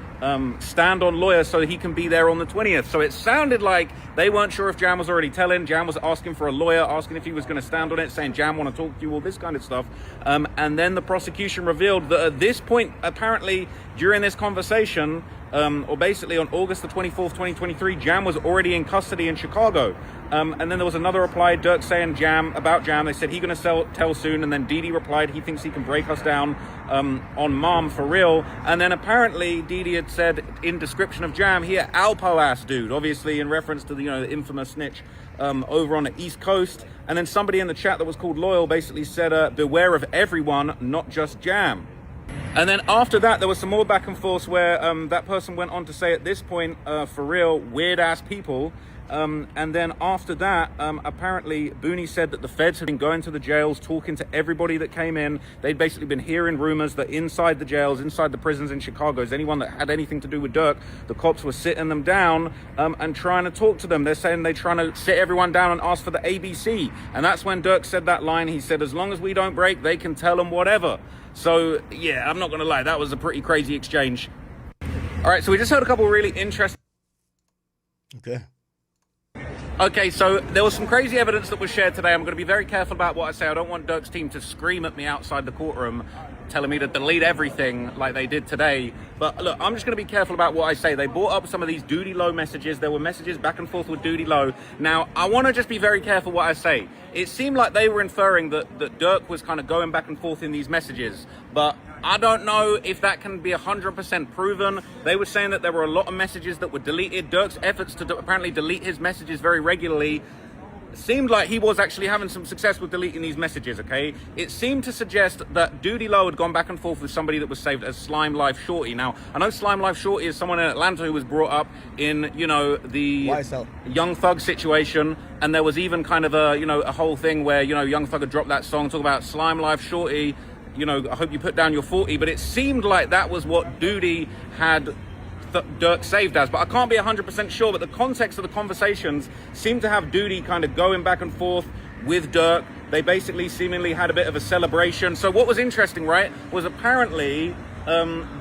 Stand on lawyer so he can be there on the 20th. So it sounded like they weren't sure if Jam was already telling. Jam was asking for a lawyer, asking if he was going to stand on it, saying Jam want to talk to you, all this kind of stuff. And then the prosecution revealed that at this point, apparently during this conversation, or basically on August the 24th, 2023, Jam was already in custody in Chicago. And then there was another reply, Durk saying about Jam. They said he going to tell soon. And then Didi replied he thinks he can break us down on Mom for real. And then apparently Didi had said in description of Jam, he a Alpo ass dude, obviously in reference to the infamous snitch over on the East Coast. And then somebody in the chat that was called Loyal basically said, beware of everyone, not just Jam. And then after that, there was some more back and forth where that person went on to say at this point, for real, weird ass people. And then after that, apparently Booney said that the feds had been going to the jails, talking to everybody that came in. They'd basically been hearing rumors that inside the jails, inside the prisons in Chicago, anyone that had anything to do with Durk, the cops were sitting them down and trying to talk to them. They're saying they're trying to sit everyone down and ask for the ABC. And that's when Durk said that line. He said, as long as we don't break, they can tell them whatever. So, yeah, I'm not going to lie. That was a pretty crazy exchange. All right, so we just heard a couple of really interesting... Okay, so there was some crazy evidence that was shared today. I'm going to be very careful about what I say. I don't want Durk's team to scream at me outside the courtroom telling me to delete everything like they did today. But look, I'm just going to be careful about what I say. They brought up some of these Duty Low messages. There were messages back and forth with Duty Low. Now, I want to just be very careful what I say. It seemed like they were inferring that Durk was kind of going back and forth in these messages. But I don't know if that can be 100% proven. They were saying that there were a lot of messages that were deleted. Durk's efforts to apparently delete his messages very regularly seemed like he was actually having some success with deleting these messages, okay? It seemed to suggest that Duty Low had gone back and forth with somebody that was saved as Slime Life Shorty. Now, I know Slime Life Shorty is someone in Atlanta who was brought up in, the YSL. Young Thug situation, and there was even kind of a whole thing where, Young Thug had dropped that song, talk about Slime Life Shorty, I hope you put down your 40, but it seemed like that was what Duty had Durk saved as, but I can't be 100% sure. But the context of the conversations seemed to have Duty kind of going back and forth with Durk. They basically seemingly had a bit of a celebration. So what was interesting, right, was apparently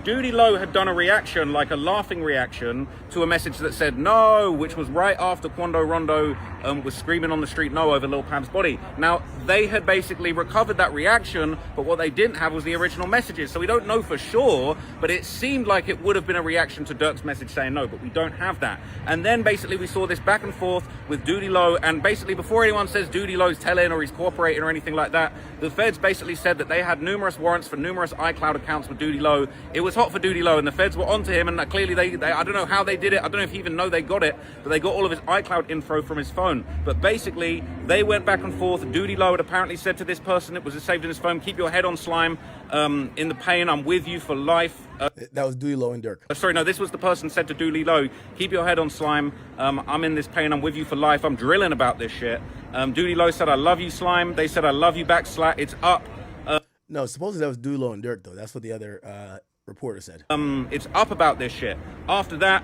Duty Low had done a reaction, like a laughing reaction, to a message that said no, which was right after Quando Rondo was screaming on the street no over Lil Pam's body. Now, they had basically recovered that reaction, but what they didn't have was the original messages. So we don't know for sure, but it seemed like it would have been a reaction to Durk's message saying no, but we don't have that. And then basically we saw this back and forth with Duty Low, and basically before anyone says Duty Low's telling or he's cooperating or anything like that, the feds basically said that they had numerous warrants for numerous iCloud accounts with Duty Low. It was hot for Duty Low, and the feds were onto him, and clearly they I don't know how they did it. I don't know if he even know they got it, but they got all of his iCloud info from his phone. But basically, they went back and forth. Duty Low had apparently said to this person that was saved in his phone, keep your head on, Slime. In the pain, I'm with you for life. That was Duty Low and Durk. Sorry, no, this was the person said to Duty Low, keep your head on, Slime. I'm in this pain, I'm with you for life. I'm drilling about this shit. Duty Low said, I love you, Slime. They said, I love you back, Slat. It's up. No, supposedly that was Dulo and Durk, though. That's what the other reporter said. It's up about this shit. After that,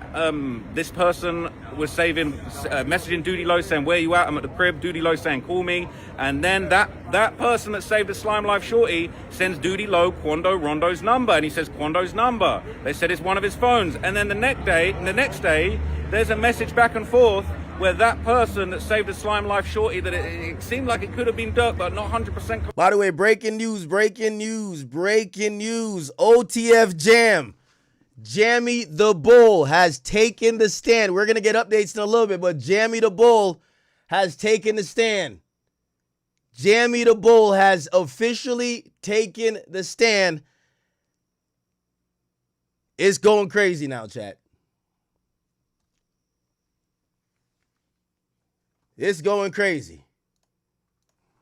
this person was messaging Duty Low saying, where you at? I'm at the crib. Duty Low saying, call me. And then that person that saved the Slime Life Shorty sends Duty Low Quando Rondo's number. And he says, Quando's number. They said it's one of his phones. And then the next day, there's a message back and forth where that person that saved the Slime Life Shorty, that it seemed like it could have been Durk, but not 100%. By the way, breaking news. OTF Jam. Jammy the Bull has taken the stand. We're going to get updates in a little bit, but Jammy the Bull has taken the stand. Jammy the Bull has officially taken the stand. It's going crazy now, chat. It's going crazy.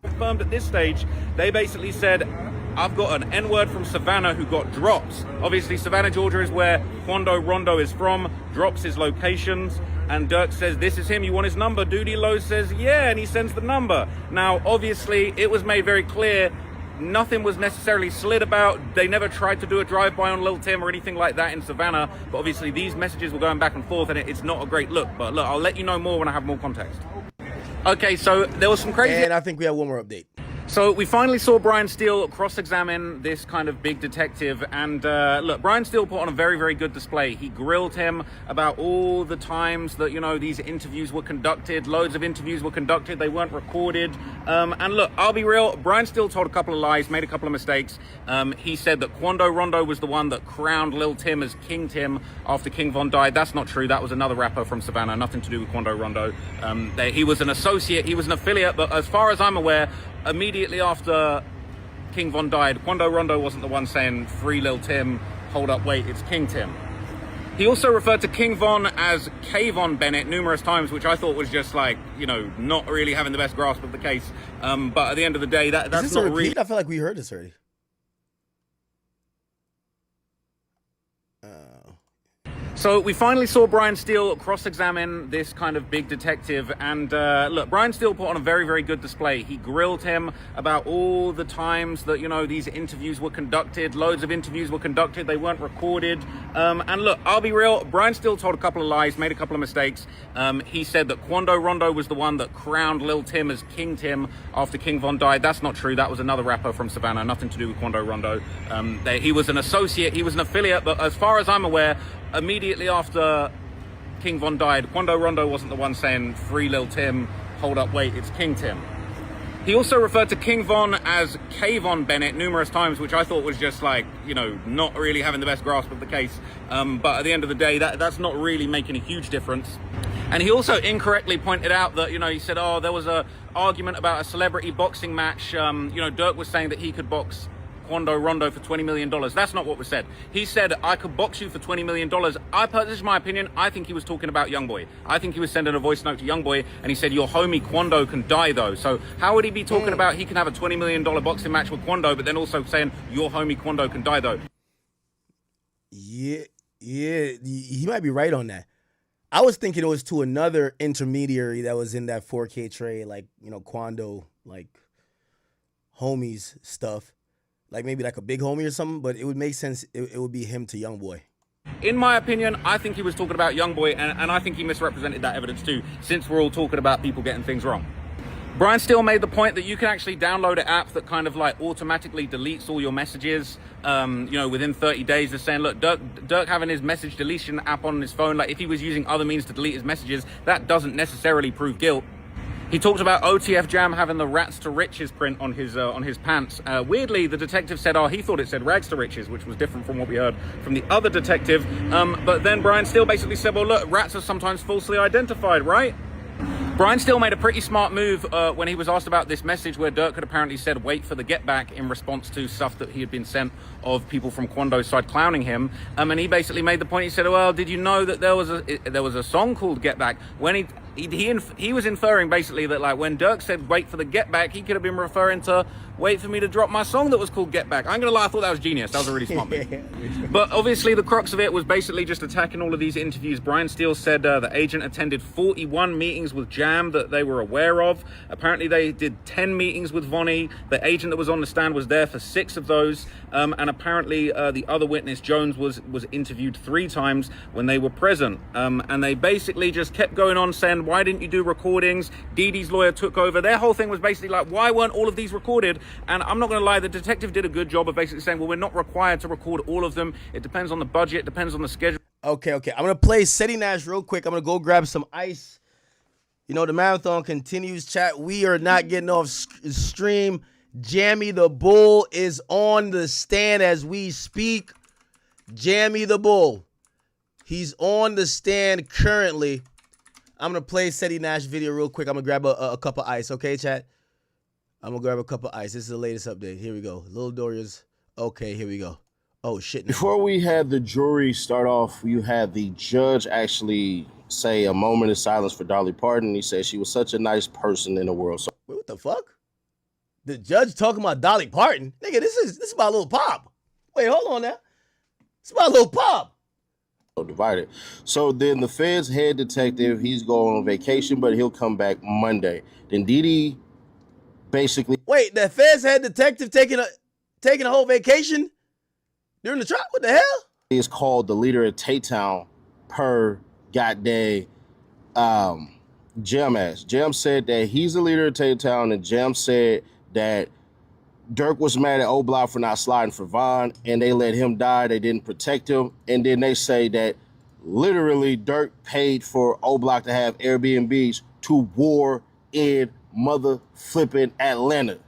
Confirmed at this stage, they basically said, I've got an N-word from Savannah who got drops. Obviously, Savannah, Georgia is where Quando Rondo is from, drops his locations, and Durk says, this is him, you want his number? Duty Low says, yeah, and he sends the number. Now, obviously, it was made very clear nothing was necessarily slid about. They never tried to do a drive-by on Lil Tim or anything like that in Savannah, but obviously these messages were going back and forth, and it's not a great look. But look, I'll let you know more when I have more context. Okay, so there was some crazy... And I think we have one more update. So we finally saw Brian Steele cross-examine this kind of big detective, and look, Brian Steele put on a very, very good display. He grilled him about all the times that, you know, these interviews were conducted. Loads of interviews were conducted. They weren't recorded. And look, I'll be real. Brian Steele told a couple of lies, made a couple of mistakes. He said that Quando Rondo was the one that crowned Lil Tim as King Tim after King Von died. That's not true. That was another rapper from Savannah. Nothing to do with Quando Rondo. He was an associate. He was an affiliate. But as far as I'm aware, immediately after King Von died, Quando Rondo wasn't the one saying, free Lil Tim, hold up, wait, it's King Tim. He also referred to King Von as K Von Bennett numerous times, which I thought was just like, you know, not really having the best grasp of the case. But at the end of the day, that's not really... I feel like we heard this already. So we finally saw Brian Steele cross-examine this kind of big detective, and look, Brian Steele put on a very, very good display. He grilled him about all the times that, you know, these interviews were conducted. Loads of interviews were conducted. They weren't recorded. And look, I'll be real. Brian Steele told a couple of lies, made a couple of mistakes. He said that Quando Rondo was the one that crowned Lil Tim as King Tim after King Von died. That's not true. That was another rapper from Savannah. Nothing to do with Quando Rondo. He was an associate. He was an affiliate. But as far as I'm aware, immediately after King Von died, Quando Rondo wasn't the one saying, free Lil Tim, hold up, wait, it's King Tim. He also referred to King Von as K Von Bennett numerous times, which I thought was just like, you know, not really having the best grasp of the case. But at the end of the day, that's not really making a huge difference. And he also incorrectly pointed out that, you know, he said, oh, there was a argument about a celebrity boxing match. You know, Durk was saying that he could box Quando Rondo for $20 million. That's not what was said. He said, I could box you for $20 million. This is my opinion. I think he was talking about Youngboy. I think he was sending a voice note to Youngboy, and he said, your homie Quando can die though. So how would he be talking about he can have a $20 million boxing match with Quando, but then also saying your homie Quando can die though? Yeah, he might be right on that. I was thinking it was to another intermediary that was in that 4K tray, like, you know, Quando, like, homies stuff. Like maybe like a big homie or something, but it would make sense. It would be him to Youngboy. In my opinion, I think he was talking about Youngboy, and I think he misrepresented that evidence too, since we're all talking about people getting things wrong. Brian Steele made the point that you can actually download an app that kind of like automatically deletes all your messages, you know, within 30 days. They're saying, look, Durk having his message deletion app on his phone, like if he was using other means to delete his messages, that doesn't necessarily prove guilt. He talked about OTF Jam having the Rats to Riches print on his pants. Weirdly, the detective said, oh, he thought it said Rags to Riches, which was different from what we heard from the other detective. But then Brian Steele basically said, well, look, rats are sometimes falsely identified, right? Brian Steele made a pretty smart move when he was asked about this message where Durk had apparently said, wait for the get back, in response to stuff that he had been sent of people from Quando's side clowning him. And he basically made the point, he said, well, did you know that there was a song called Get Back? When he was inferring basically that like when Durk said wait for the Get Back, he could have been referring to wait for me to drop my song that was called Get Back. I'm gonna lie, I thought that was genius. That was a really smart move. But obviously the crux of it was basically just attacking all of these interviews. Brian Steele said the agent attended 41 meetings with Jam that they were aware of. Apparently they did 10 meetings with Vonnie. The agent that was on the stand was there for 6 of those. And apparently the other witness, Jones, was interviewed 3 times when they were present. And they basically just kept going on saying, why didn't you do recordings? Dee Dee's lawyer took over. Their whole thing was basically like, why weren't all of these recorded? And I'm not going to lie, the detective did a good job of basically saying, well, we're not required to record all of them. It depends on the budget, depends on the schedule. Okay. I'm going to play Seti Nash real quick. I'm going to go grab some ice. You know, the marathon continues, chat. We are not getting off stream. Jammy the Bull is on the stand as we speak. Jammy the Bull. He's on the stand currently. I'm going to play Seti Nash video real quick. I'm going to grab a cup of ice. Okay, chat? I'm going to grab a cup of ice. This is the latest update. Here we go. Little Doria's. Okay, here we go. Oh, shit. Before we had the jury start off, you had the judge actually say a moment of silence for Dolly Parton. He said she was such a nice person in the world. So wait, what the fuck? The judge talking about Dolly Parton? Nigga, this is about Lil Pop. Wait, hold on now. It's about Lil Pop. Divided. So then the Fed's head detective, he's going on vacation, but he'll come back Monday. Then Dee Dee basically... Wait, the Fed's head detective taking a whole vacation during the trial? What the hell? Is called the leader of Tay-Town per goddamn Jam ass. Jam said that he's the leader of Tay-Town, and Jam said that Durk was mad at O-Block for not sliding for Von, and they let him die. They didn't protect him. And then they say that literally Durk paid for O-Block to have Airbnbs to war in mother flipping Atlanta.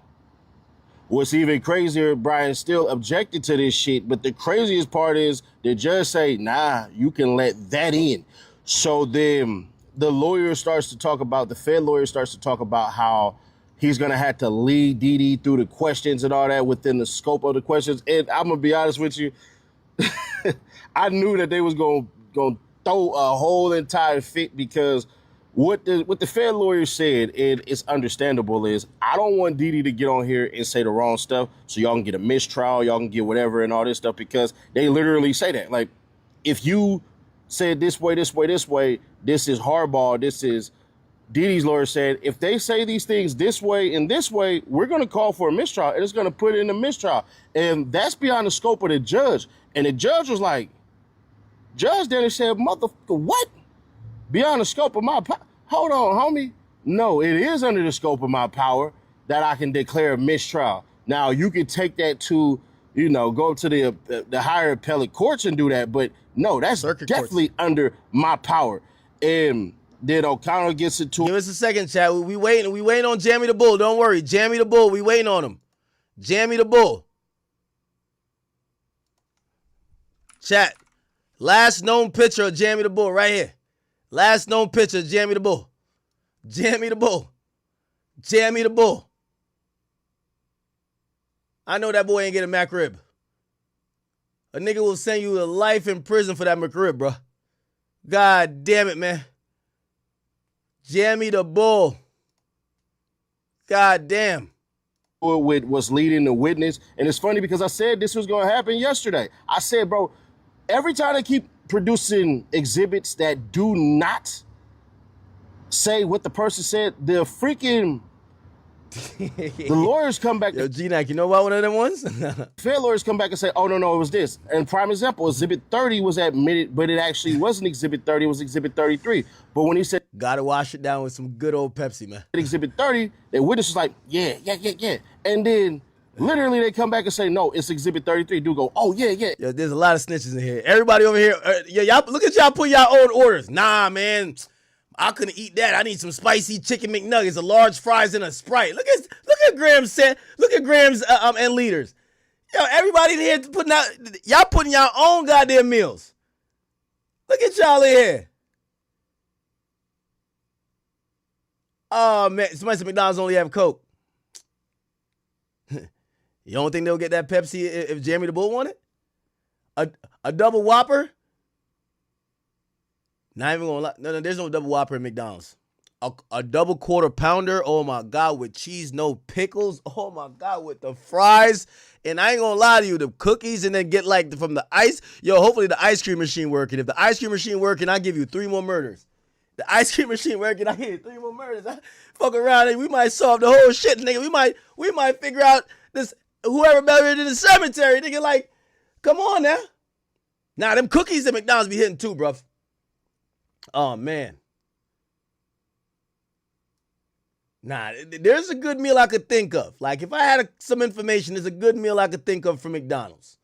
What's even crazier, Brian still objected to this shit, but the craziest part is the judge say, nah, you can let that in. So then the lawyer starts to talk about, the Fed lawyer starts to talk about how he's going to have to lead Dee Dee through the questions and all that within the scope of the questions. And I'm going to be honest with you, I knew that they was going to throw a whole entire fit, because what the Fed lawyer said, and it's understandable, is I don't want Dee Dee to get on here and say the wrong stuff so y'all can get a mistrial, y'all can get whatever and all this stuff, because they literally say that. Like, if you said this way, this way, this way, this is hardball, this is... Dee Dee's lawyer said, if they say these things this way and this way, we're going to call for a mistrial, and it's going to put it in a mistrial. And that's beyond the scope of the judge. And the judge was like, Judge Dennis said, motherfucker, what? Beyond the scope of my power? Hold on, homie. No, it is under the scope of my power that I can declare a mistrial. Now, you could take that to, you know, go to the higher appellate courts and do that. But no, that's definitely under my power. And then O'Connell gets it to... Give us a second, chat. We waiting on Jammy the Bull. Don't worry. Jammy the Bull, we waiting on him. Jammy the Bull. Chat. Last known picture of Jammy the Bull right here. Last known picture of Jammy the Bull. Jammy the Bull. Jammy the Bull. I know that boy ain't get a McRib. A nigga will send you to life in prison for that McRib, bro. God damn it, man. Jammy the Bull. God damn. Was leading the witness. And it's funny because I said this was going to happen yesterday. I said, bro, every time they keep producing exhibits that do not say what the person said, the freaking... the lawyers come back. Yo, G-Nack, you know about one of them ones? Fair lawyers come back and say, oh, no, it was this. And prime example, Exhibit 30 was admitted, but it actually wasn't Exhibit 30, it was Exhibit 33. But when he said... Gotta wash it down with some good old Pepsi, man. Exhibit 30, the witness was like, yeah. And then literally they come back and say, no, it's Exhibit 33. Dude go, oh, yeah. Yo, there's a lot of snitches in here. Everybody over here, y'all look at y'all put y'all own orders. Nah, man. I couldn't eat that. I need some spicy chicken McNuggets, a large fries, and a Sprite. Look at Graham's set. Look at Graham's and leaders. Yo, everybody in here y'all putting y'all own goddamn meals. Look at y'all in here. Oh man, somebody said McDonald's only have Coke. You don't think they'll get that Pepsi if Jammy the Bull won it? A double Whopper? Not even gonna lie. No, there's no double Whopper at McDonald's. a double quarter pounder. Oh my God, with cheese, no pickles. Oh my God, with the fries. And I ain't gonna lie to you, the cookies, and then get like from the ice. Yo, hopefully the ice cream machine working. If the ice cream machine working, I'll give you 3 more murders. The ice cream machine working, I give you 3 more murders. I fuck around and we might solve the whole shit, nigga. We might figure out this whoever buried in the cemetery, nigga. Like, come on now. Nah, them cookies at McDonald's be hitting too, bruv. Oh man. Nah, there's a good meal I could think of. Like, if I had some information, there's a good meal I could think of from McDonald's.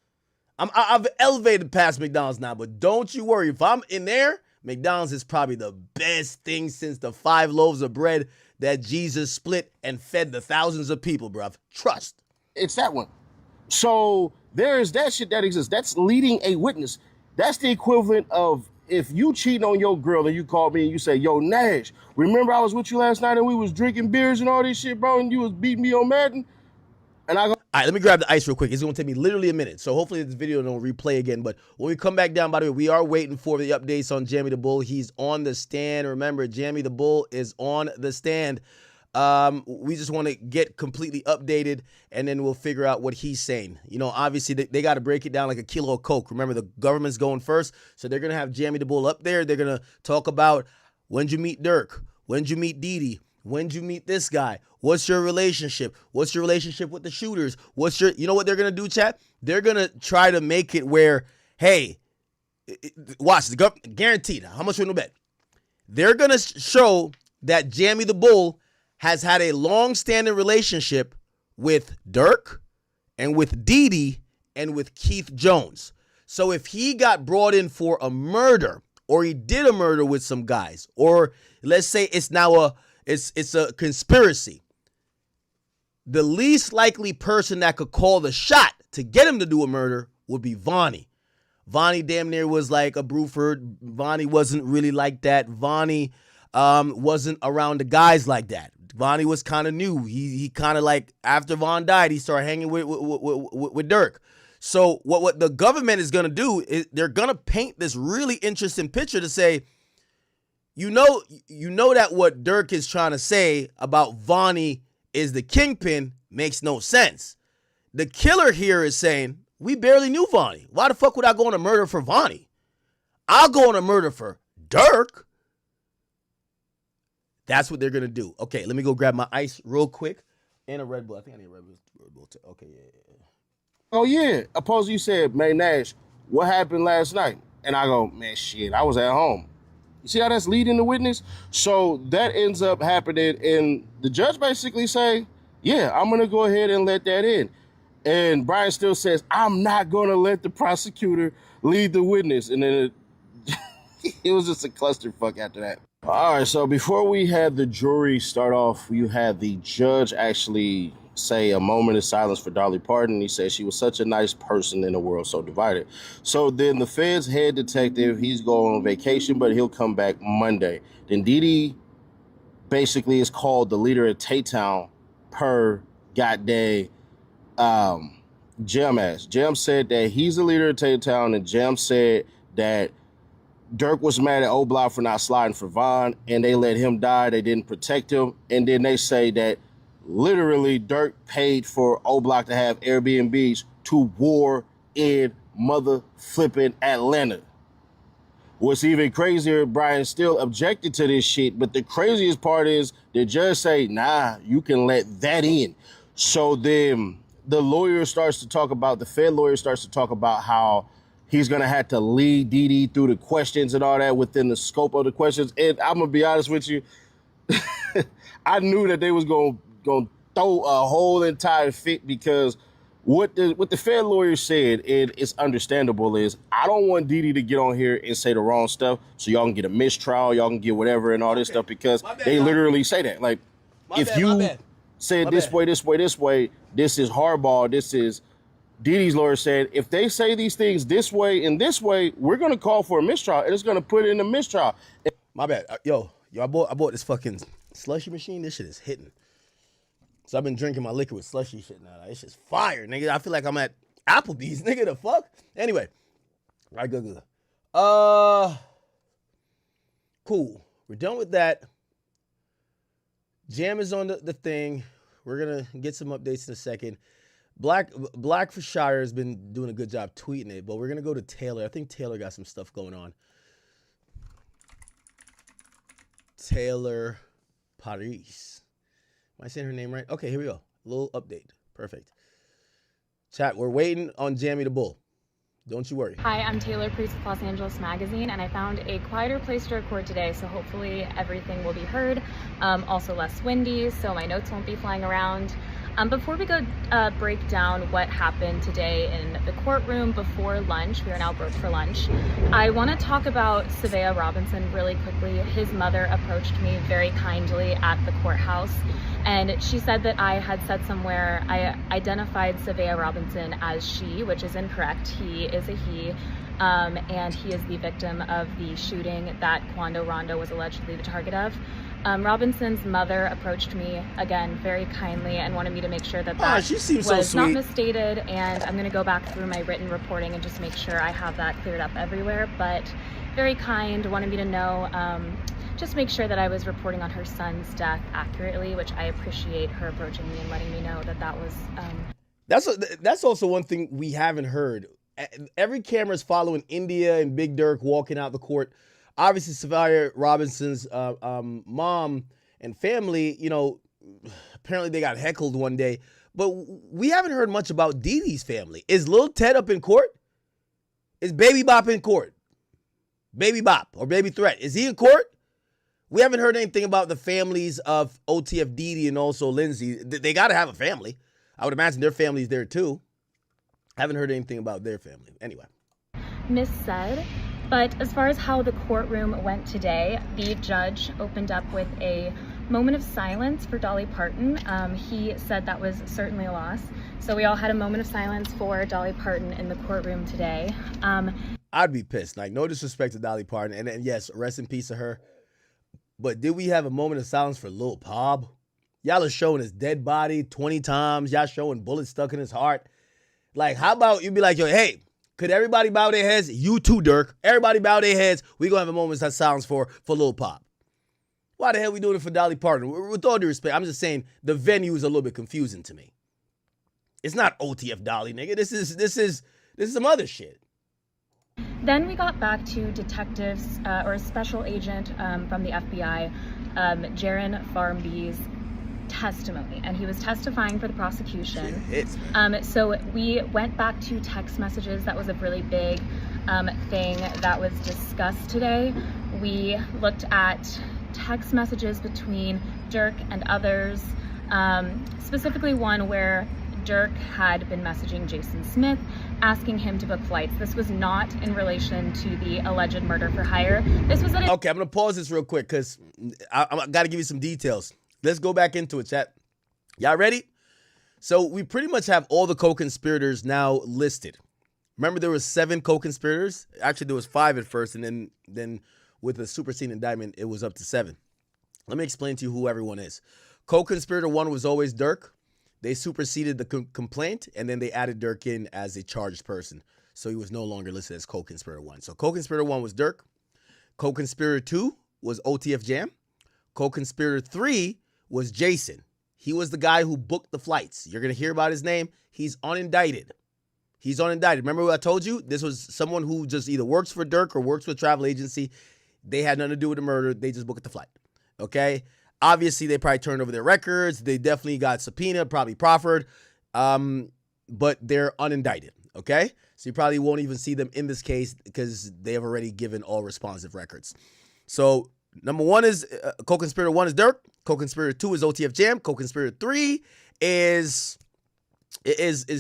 I've elevated past McDonald's now, but don't you worry. If I'm in there, McDonald's is probably the best thing since the 5 loaves of bread that Jesus split and fed the thousands of people, bruv. Trust. It's that one. So there's that shit that exists. That's leading a witness. That's the equivalent of if you cheating on your girl and you call me and you say, yo, Nash, remember I was with you last night and we was drinking beers and all this shit, bro, and you was beating me on Madden? And I go, all right, let me grab the ice real quick. It's going to take me literally a minute. So hopefully this video don't replay again. But when we come back down, by the way, we are waiting for the updates on Jamie the Bull. He's on the stand. Remember, Jamie the Bull is on the stand. We just want to get completely updated, and then we'll figure out what he's saying. You know, obviously, they got to break it down like a kilo of Coke. Remember, the government's going first, so they're going to have Jamie the Bull up there. They're going to talk about when'd you meet Durk? When'd you meet Dee Dee? When'd you meet this guy? What's your relationship? What's your relationship with the shooters? You know what they're going to do, chat? They're going to try to make it where, hey, watch, the government, guaranteed. How much we gonna bet? They're going to show that Jamie the Bull has had a long-standing relationship with Durk and with Dee Dee and with Keith Jones. So if he got brought in for a murder, or he did a murder with some guys, or let's say it's now it's a conspiracy, the least likely person that could call the shot to get him to do a murder would be Vonnie. Vonnie damn near was like a Bruford. Vonnie wasn't really like that. Vonnie wasn't around the guys like that. Vonnie was kind of new. He kind of like, after Von died, he started hanging with Durk. So what the government is going to do is they're going to paint this really interesting picture to say, you know that what Durk is trying to say about Vonnie is the kingpin makes no sense. The killer here is saying, we barely knew Vonnie. Why the fuck would I go on a murder for Vonnie? I'll go on a murder for Durk. That's what they're going to do. Okay, let me go grab my ice real quick and a Red Bull. I think I need a Red Bull too. Okay, yeah. oh yeah. Suppose you said, man, Nash, what happened last night? And I go, man, shit, I was at home. You see how that's leading the witness? So that ends up happening, and the judge basically say, yeah, I'm going to go ahead and let that in. And Brian still says, I'm not going to let the prosecutor lead the witness. And then it was just a clusterfuck after that. All right, so before we had the jury start off, you had the judge actually say a moment of silence for Dolly Parton. He said she was such a nice person in a world so divided. So then the Fed's head detective, he's going on vacation, but he'll come back Monday. Then Dee Dee basically is called the leader of Tay-Town per goddamn Jem ass. Jem said that he's the leader of Tay-Town, and Jem said that Durk was mad at O-Block for not sliding for Von, and they let him die. They didn't protect him. And then they say that literally Durk paid for O-Block to have Airbnbs to war in mother flipping Atlanta. What's even crazier, Brian still objected to this shit, but the craziest part is the judge say, nah, you can let that in. So then the lawyer starts to talk about, the Fed lawyer starts to talk about how he's going to have to lead Dee Dee through the questions and all that within the scope of the questions. And I'm going to be honest with you, I knew that they was going to throw a whole entire fit, because what the Fed lawyer said, and it's understandable, is I don't want Dee Dee to get on here and say the wrong stuff so y'all can get a mistrial, y'all can get whatever and all this stuff, because they literally say that. Like, if you said this way, this is hardball, this is... Dee Dee's lawyer said, if they say these things this way and this way, we're going to call for a mistrial, and it's going to put it in a mistrial. My bad. Yo, I bought this fucking slushy machine. This shit is hitting. So I've been drinking my liquor with slushy shit now. It's just fire, nigga. I feel like I'm at Applebee's, nigga. The fuck? Anyway. All right, good. Cool. We're done with that. Jam is on the thing. We're gonna get some updates in a second. Black for Shire has been doing a good job tweeting it, but we're gonna go to Taylor. I think Taylor got some stuff going on. Taylor Paris. Am I saying her name right? Okay, here we go. A little update. Perfect. Chat, we're waiting on Jamie the Bull. Don't you worry. Hi, I'm Taylor Priest with Los Angeles Magazine, and I found a quieter place to record today, so hopefully everything will be heard. Also less windy, so my notes won't be flying around. Before we go break down what happened today in the courtroom before lunch, we are now broke for lunch, I want to talk about Savea Robinson really quickly. His mother approached me very kindly at the courthouse, and she said that I had said somewhere I identified Savea Robinson as she, which is incorrect. He is a he, and he is the victim of the shooting that Quando Rondo was allegedly the target of. Robinson's mother approached me again very kindly and wanted me to make sure that she seems was so not sweet. misstated, and I'm going to go back through my written reporting and just make sure I have that cleared up everywhere. But very kind, wanted me to know, just make sure that I was reporting on her son's death accurately, which I appreciate her approaching me and letting me know that that was... That's also one thing we haven't heard. Every camera's following India and Big Durk walking out the court. Obviously, Savea Robinson's mom and family, you know, apparently they got heckled one day. But we haven't heard much about Dee Dee's family. Is Lil Ted up in court? Is Baby Bop in court? Baby Bop or Baby Threat, is he in court? We haven't heard anything about the families of OTF Dee Dee and also Lindsay. They got to have a family. I would imagine their family's there too. Haven't heard anything about their family. Anyway. Missaid. But as far as how the courtroom went today, the judge opened up with a moment of silence for Dolly Parton. He said that was certainly a loss. So we all had a moment of silence for Dolly Parton in the courtroom today. I'd be pissed. Like, no disrespect to Dolly Parton. And yes, rest in peace to her. But did we have a moment of silence for Lil Pob? Y'all are showing his dead body 20 times. Y'all showing bullets stuck in his heart. Like, how about you be like, yo, hey, could everybody bow their heads? You too, Durk. Everybody bow their heads. We gonna have a moment of silence for Lil Pop. Why the hell we doing it for Dolly Parton? With all due respect, I'm just saying the venue is a little bit confusing to me. It's not OTF Dolly, nigga. This is some other shit. Then we got back to detectives or a special agent from the FBI, Jaron Farmby's testimony, and he was testifying for the prosecution. So we went back to text messages. That was a really big thing that was discussed today. We looked at text messages between Durk and others, specifically one where Durk had been messaging Jason Smith, asking him to book flights. This was not in relation to the alleged murder for hire. This was okay, I'm gonna pause this real quick because I gotta give you some details. Let's go back into it, chat. Y'all ready? So we pretty much have all the co-conspirators now listed. Remember, there was 7 co-conspirators. Actually, there was 5 at first, and then with the superseding indictment, it was up to 7. Let me explain to you who everyone is. Co-conspirator 1 was always Durk. They superseded the complaint, and then they added Durk in as a charged person. So he was no longer listed as co-conspirator 1. So co-conspirator 1 was Durk. Co-conspirator 2 was OTF Jam. Co-conspirator 3 was Jason. He was the guy who booked the flights. You're going to hear about his name. He's unindicted. He's unindicted. Remember what I told you? This was someone who just either works for Durk or works for a travel agency. They had nothing to do with the murder. They just booked the flight. Okay? Obviously, they probably turned over their records. They definitely got subpoenaed, probably proffered. But they're unindicted. Okay? So you probably won't even see them in this case because they have already given all responsive records. So number 1 is co-conspirator 1 is Durk. Co-conspirator 2 is OTF Jam. Co-conspirator 3 is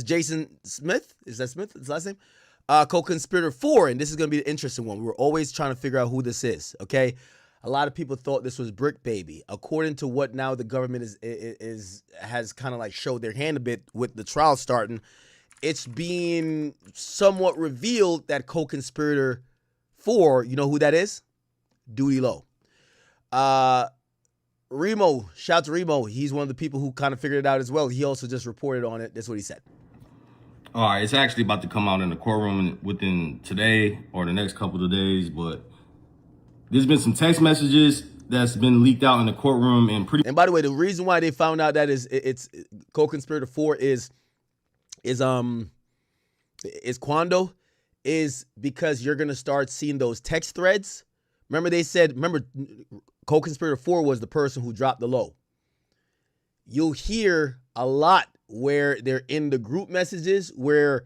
Jason Smith. Is that Smith? His last name? Co-conspirator 4, and this is going to be the interesting one. We were always trying to figure out who this is, okay? A lot of people thought this was Brick Baby. According to what now the government has kind of like showed their hand a bit with the trial starting, it's being somewhat revealed that co-conspirator 4, you know who that is? Duty Low. Remo, shout to Remo. He's one of the people who kind of figured it out as well. He also just reported on it. That's what he said. All right, it's actually about to come out in the courtroom within today or the next couple of days, but there's been some text messages that's been leaked out in the courtroom and pretty. And by the way, the reason why they found out that it's co-conspirator 4 is Quando, is because you're gonna start seeing those text threads. Remember co-conspirator 4 was the person who dropped the low. You'll hear a lot where they're in the group messages where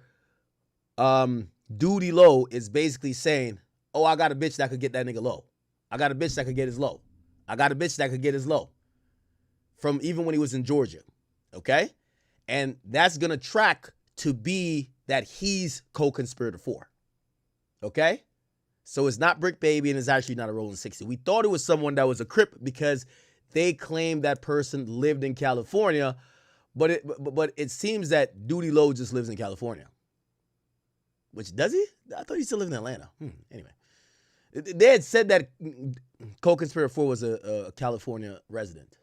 Duty Low is basically saying, oh, I got a bitch that could get that nigga low. I got a bitch that could get his low. I got a bitch that could get his low. From even when he was in Georgia. Okay? And that's going to track to be that he's co-conspirator 4. Okay? So it's not Brick Baby and it's actually not a Rolling 60. We thought it was someone that was a Crip because they claimed that person lived in California, but it seems that Duty Low just lives in California. Which, does he? I thought he still lived in Atlanta. Anyway. They had said that co-conspirator 4 was a California resident.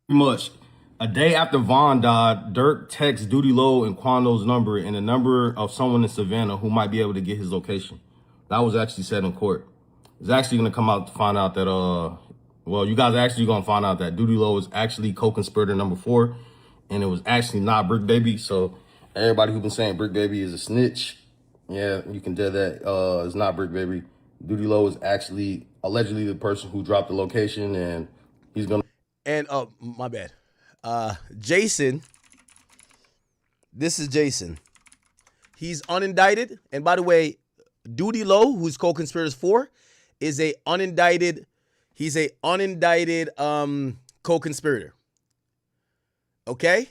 Much. A day after Vaughn died, Durk texts Duty Low and Quando's number and a number of someone in Savannah who might be able to get his location. That was actually said in court. It's actually going to come out to find out that, well, you guys are actually going to find out that Duty Low is actually co-conspirator number 4, and it was actually not Brick Baby. So everybody who's been saying Brick Baby is a snitch, yeah, you can tell that it's not Brick Baby. Duty Low is actually allegedly the person who dropped the location, and he's going to... And, my bad. Jason, this is Jason. He's unindicted. And by the way, Duty Low, who's co-conspirator 4, is he's a unindicted co-conspirator. Okay?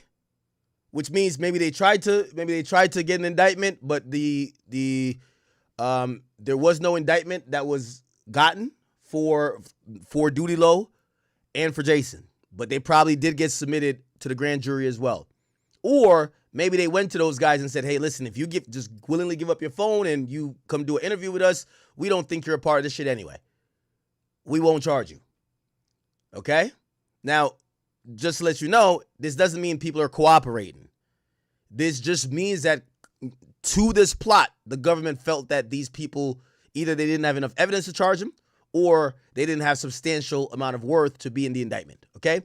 Which means maybe they tried to get an indictment, but there was no indictment that was gotten for Duty Low and for Jason. But they probably did get submitted to the grand jury as well. Or maybe they went to those guys and said, hey, listen, if you just willingly give up your phone and you come do an interview with us, we don't think you're a part of this shit anyway. We won't charge you. Okay? Now, just to let you know, this doesn't mean people are cooperating. This just means that to this plot, the government felt that these people, either they didn't have enough evidence to charge them, or they didn't have substantial amount of worth to be in the indictment, okay?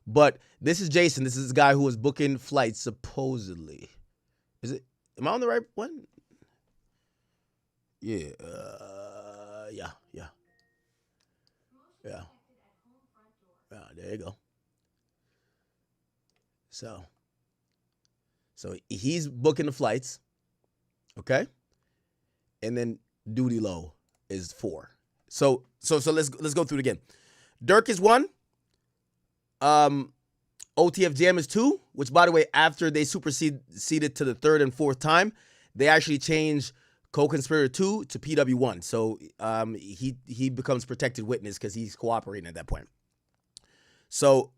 But this is Jason. This is the guy who was booking flights, supposedly. Am I on the right one? Yeah. Yeah. There you go. So he's booking the flights, okay? And then Duty Low is 4. So let's go through it again. Durk is 1. OTF Jam is 2, which, by the way, after they superseded to the 3rd and 4th time, they actually changed co-conspirator 2 to PW1. So he becomes protected witness because he's cooperating at that point. So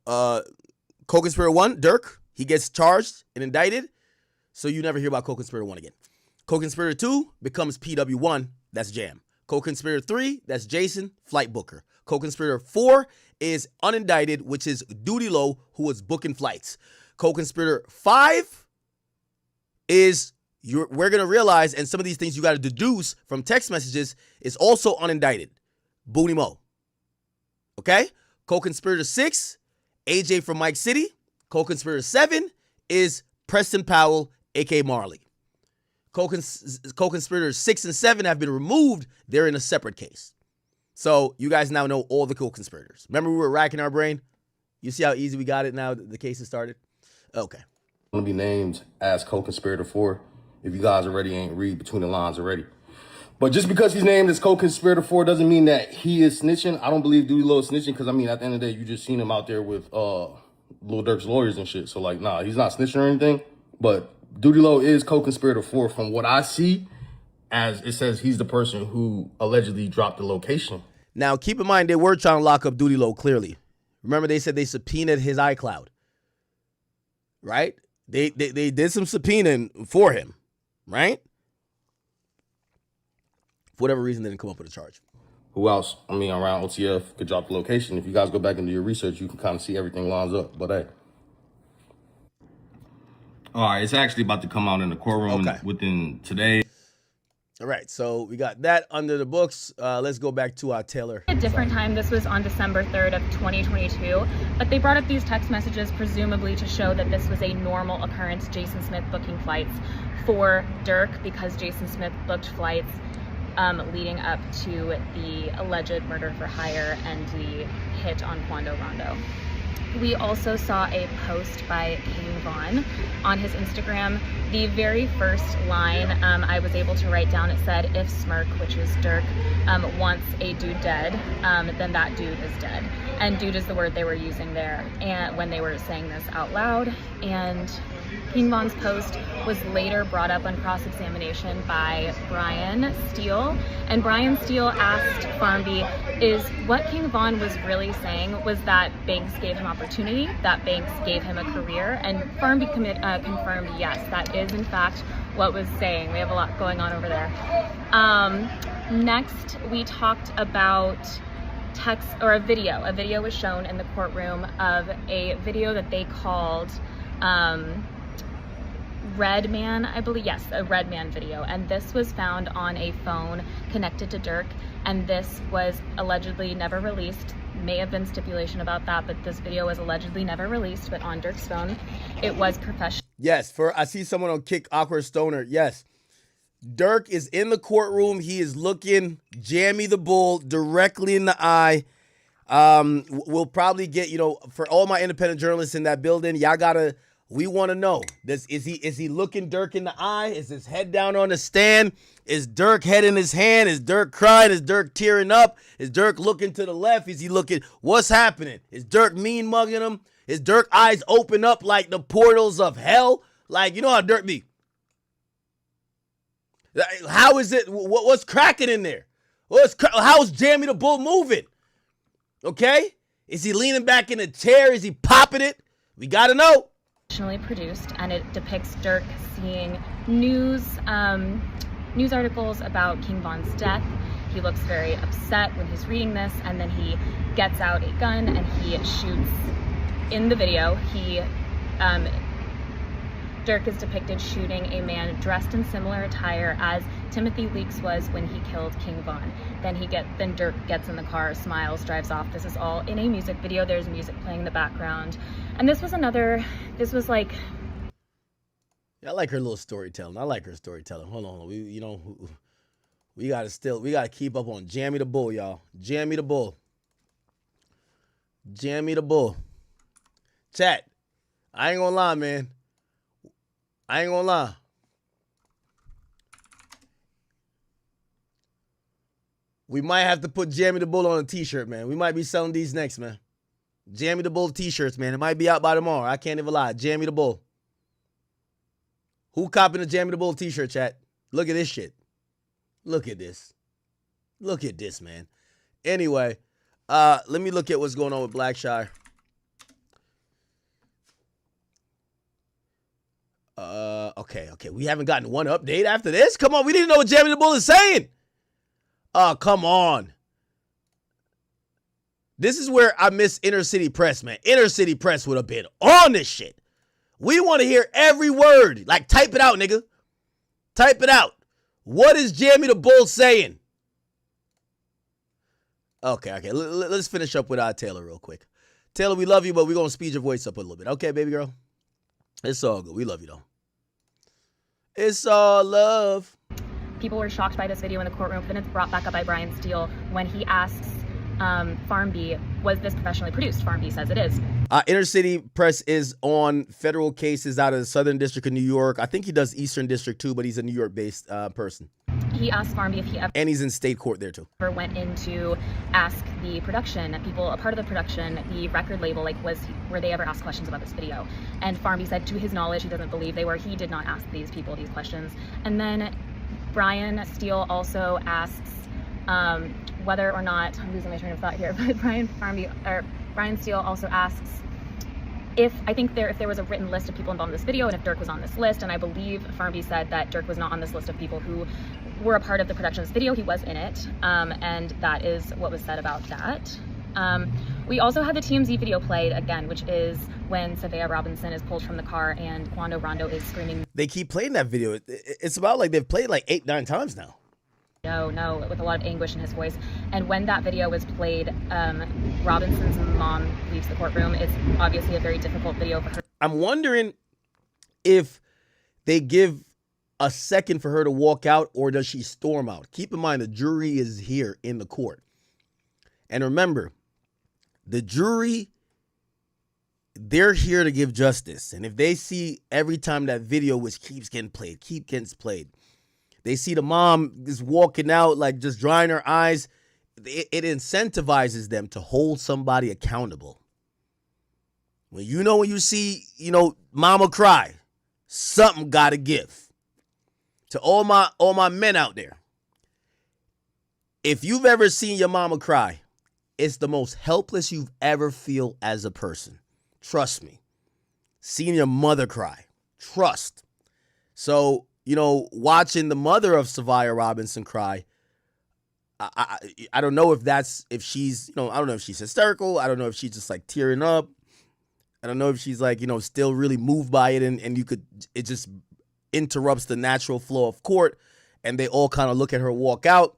co-conspirator 1, Durk, he gets charged and indicted. So you never hear about co-conspirator 1 again. Co-conspirator 2 becomes PW1. That's Jam. Co-conspirator 3, that's Jason, flight booker. Co-conspirator 4 is unindicted, which is Duty Low, who was booking flights. Co-conspirator 5 is, we're going to realize, and some of these things you got to deduce from text messages, is also unindicted, Booty Mo. Okay? Co-conspirator 6, AJ from Mike City. Co-conspirator 7 is Preston Powell, a.k.a. Marley. Co-conspirators 6 and 7 have been removed. They're in a separate case. So you guys now know all the co-conspirators. Remember we were racking our brain? You see how easy we got it now that the case has started? Okay. I'm going to be named as co-conspirator 4 if you guys already ain't read between the lines already. But just because he's named as co-conspirator 4 doesn't mean that he is snitching. I don't believe Duty Low is snitching because, I mean, at the end of the day, you just seen him out there with Lil Durk's lawyers and shit. So, like, nah, he's not snitching or anything. But Duty Low is co-conspirator 4 from what I see, as it says he's the person who allegedly dropped the location. Now, keep in mind, they were trying to lock up Duty Low, clearly. Remember, they said they subpoenaed his iCloud, right? They did some subpoenaing for him, right? For whatever reason, they didn't come up with a charge. Who else, I mean, around OTF could drop the location? If you guys go back into your research, you can kind of see everything lines up. But, hey. All right, it's actually about to come out in the courtroom within today. All right, so we got that under the books. Let's go back to our Taylor. A different time. This was on December 3rd of 2022, but they brought up these text messages presumably to show that this was a normal occurrence, Jason Smith booking flights for Durk, because Jason Smith booked flights leading up to the alleged murder for hire and the hit on Quando Rondo. We also saw a post by King Von on his Instagram. The very first line I was able to write down, it said, if Smirk, which is Durk, wants a dude dead, then that dude is dead. And dude is the word they were using there and when they were saying this out loud. And King Von's post was later brought up on cross-examination by Brian Steele. And Brian Steele asked Farmby, is what King Von was really saying was that Banks gave him opportunity, that Banks gave him a career? And Farmby confirmed, yes, that is in fact what was saying. We have a lot going on over there. Next, we talked about text, or a video. A video was shown in the courtroom of a video that they called Red Man, I believe. Yes, a Red Man video. And this was found on a phone connected to Durk. And this was allegedly never released. May have been stipulation about that, but this video was allegedly never released. But on Durk's phone, it was professional. Yes, I see someone on Kick Awkward Stoner. Yes. Durk is in the courtroom. He is looking Jamie the Bull directly in the eye. We'll probably get, for all my independent journalists in that building, we want to know, is he looking Durk in the eye? Is his head down on the stand? Is Durk head in his hand? Is Durk crying? Is Durk tearing up? Is Durk looking to the left? Is he looking, what's happening? Is Durk mean mugging him? Is Durk eyes open up like the portals of hell? Like, you know how Durk be. How is it? What's cracking in there? How's Jamie the Bull moving? Okay? Is he leaning back in a chair? Is he popping it? We got to know. Produced, and it depicts Durk seeing news articles about King Von's death. He looks very upset when he's reading this, and then he gets out a gun and he shoots. In the video, Durk is depicted shooting a man dressed in similar attire as Timothy Leaks was when he killed King Von. Then Durk gets in the car, smiles, drives off. This is all in a music video. There's music playing in the background. And this was like... Yeah, I like her little storytelling. I like her storytelling. Hold on. We gotta keep up on Jamie the Bull, y'all. Jamie the Bull. Jamie the Bull. Chat. I ain't gonna lie, man. I ain't gonna lie. We might have to put Jamie the Bull on a t-shirt, man. We might be selling these next, man. Jamie the Bull t-shirts, man. It might be out by tomorrow. I can't even lie. Jamie the Bull. Who copping a Jamie the Bull t-shirt, chat? Look at this shit. Look at this. Look at this, man. Anyway, let me look at what's going on with Blackshire. Okay. We haven't gotten one update after this? Come on, we didn't know what Jamie the Bull is saying. Oh, come on. This is where I miss Inner City Press, man. Inner City Press would have been on this shit. We want to hear every word. Like, type it out, nigga. Type it out. What is Jamie the Bull saying? Okay. Let's finish up with our Taylor real quick. Taylor, we love you, but we're going to speed your voice up a little bit. Okay, baby girl? It's all good. We love you, though. It's all love. People were shocked by this video in the courtroom, but then it's brought back up by Brian Steele when he asks Farmby, was this professionally produced? Farmby says it is. Inner City Press is on federal cases out of the Southern District of New York. I think he does Eastern District too, but he's a New York-based person. He asked Farmby if he ever... And he's in state court there too. ...went in to ask the production, people, a part of the production, the record label, like, were they ever asked questions about this video? And Farmby said, to his knowledge, he doesn't believe they were. He did not ask these people these questions. And then Brian Steele also asks whether or not, I'm losing my train of thought here, but Brian Steele also asks if there was a written list of people involved in this video and if Durk was on this list. And I believe Farmby said that Durk was not on this list of people who were a part of the production of this video. He was in it, and that is what was said about that. We also had the TMZ video played again, which is when Savea Robinson is pulled from the car and Quando Rondo is screaming. They keep playing that video. It's about like they've played like 8-9 times now. no, with a lot of anguish in his voice. And when that video was played, Robinson's mom leaves the courtroom. It's obviously a very difficult video for her. I'm wondering if they give a second for her to walk out, or does she storm out? Keep in mind, the jury is here in the court. And remember, the jury, they're here to give justice. And if they see every time that video which keeps getting played, they see the mom just walking out, like just drying her eyes, it incentivizes them to hold somebody accountable. When you see, mama cry, something gotta give. To all my men out there, if you've ever seen your mama cry, it's the most helpless you've ever feel as a person. Trust me. Seeing your mother cry. Trust. So, watching the mother of Savia Robinson cry, I don't know if she's, I don't know if she's hysterical. I don't know if she's just like tearing up. I don't know if she's like, still really moved by it, and it just interrupts the natural flow of court, and they all kind of look at her walk out.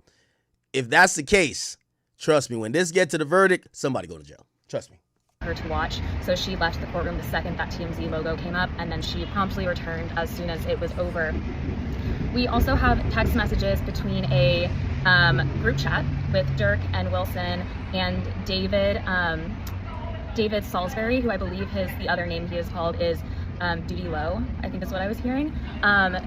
If that's the case, trust me, when this gets to the verdict, somebody go to jail. Trust me. Her to watch. So she left the courtroom the second that TMZ logo came up, and then she promptly returned as soon as it was over. We also have text messages between a group chat with Durk and Wilson and David Salisbury, who I believe the other name he is called is Duty Low, I think is what I was hearing.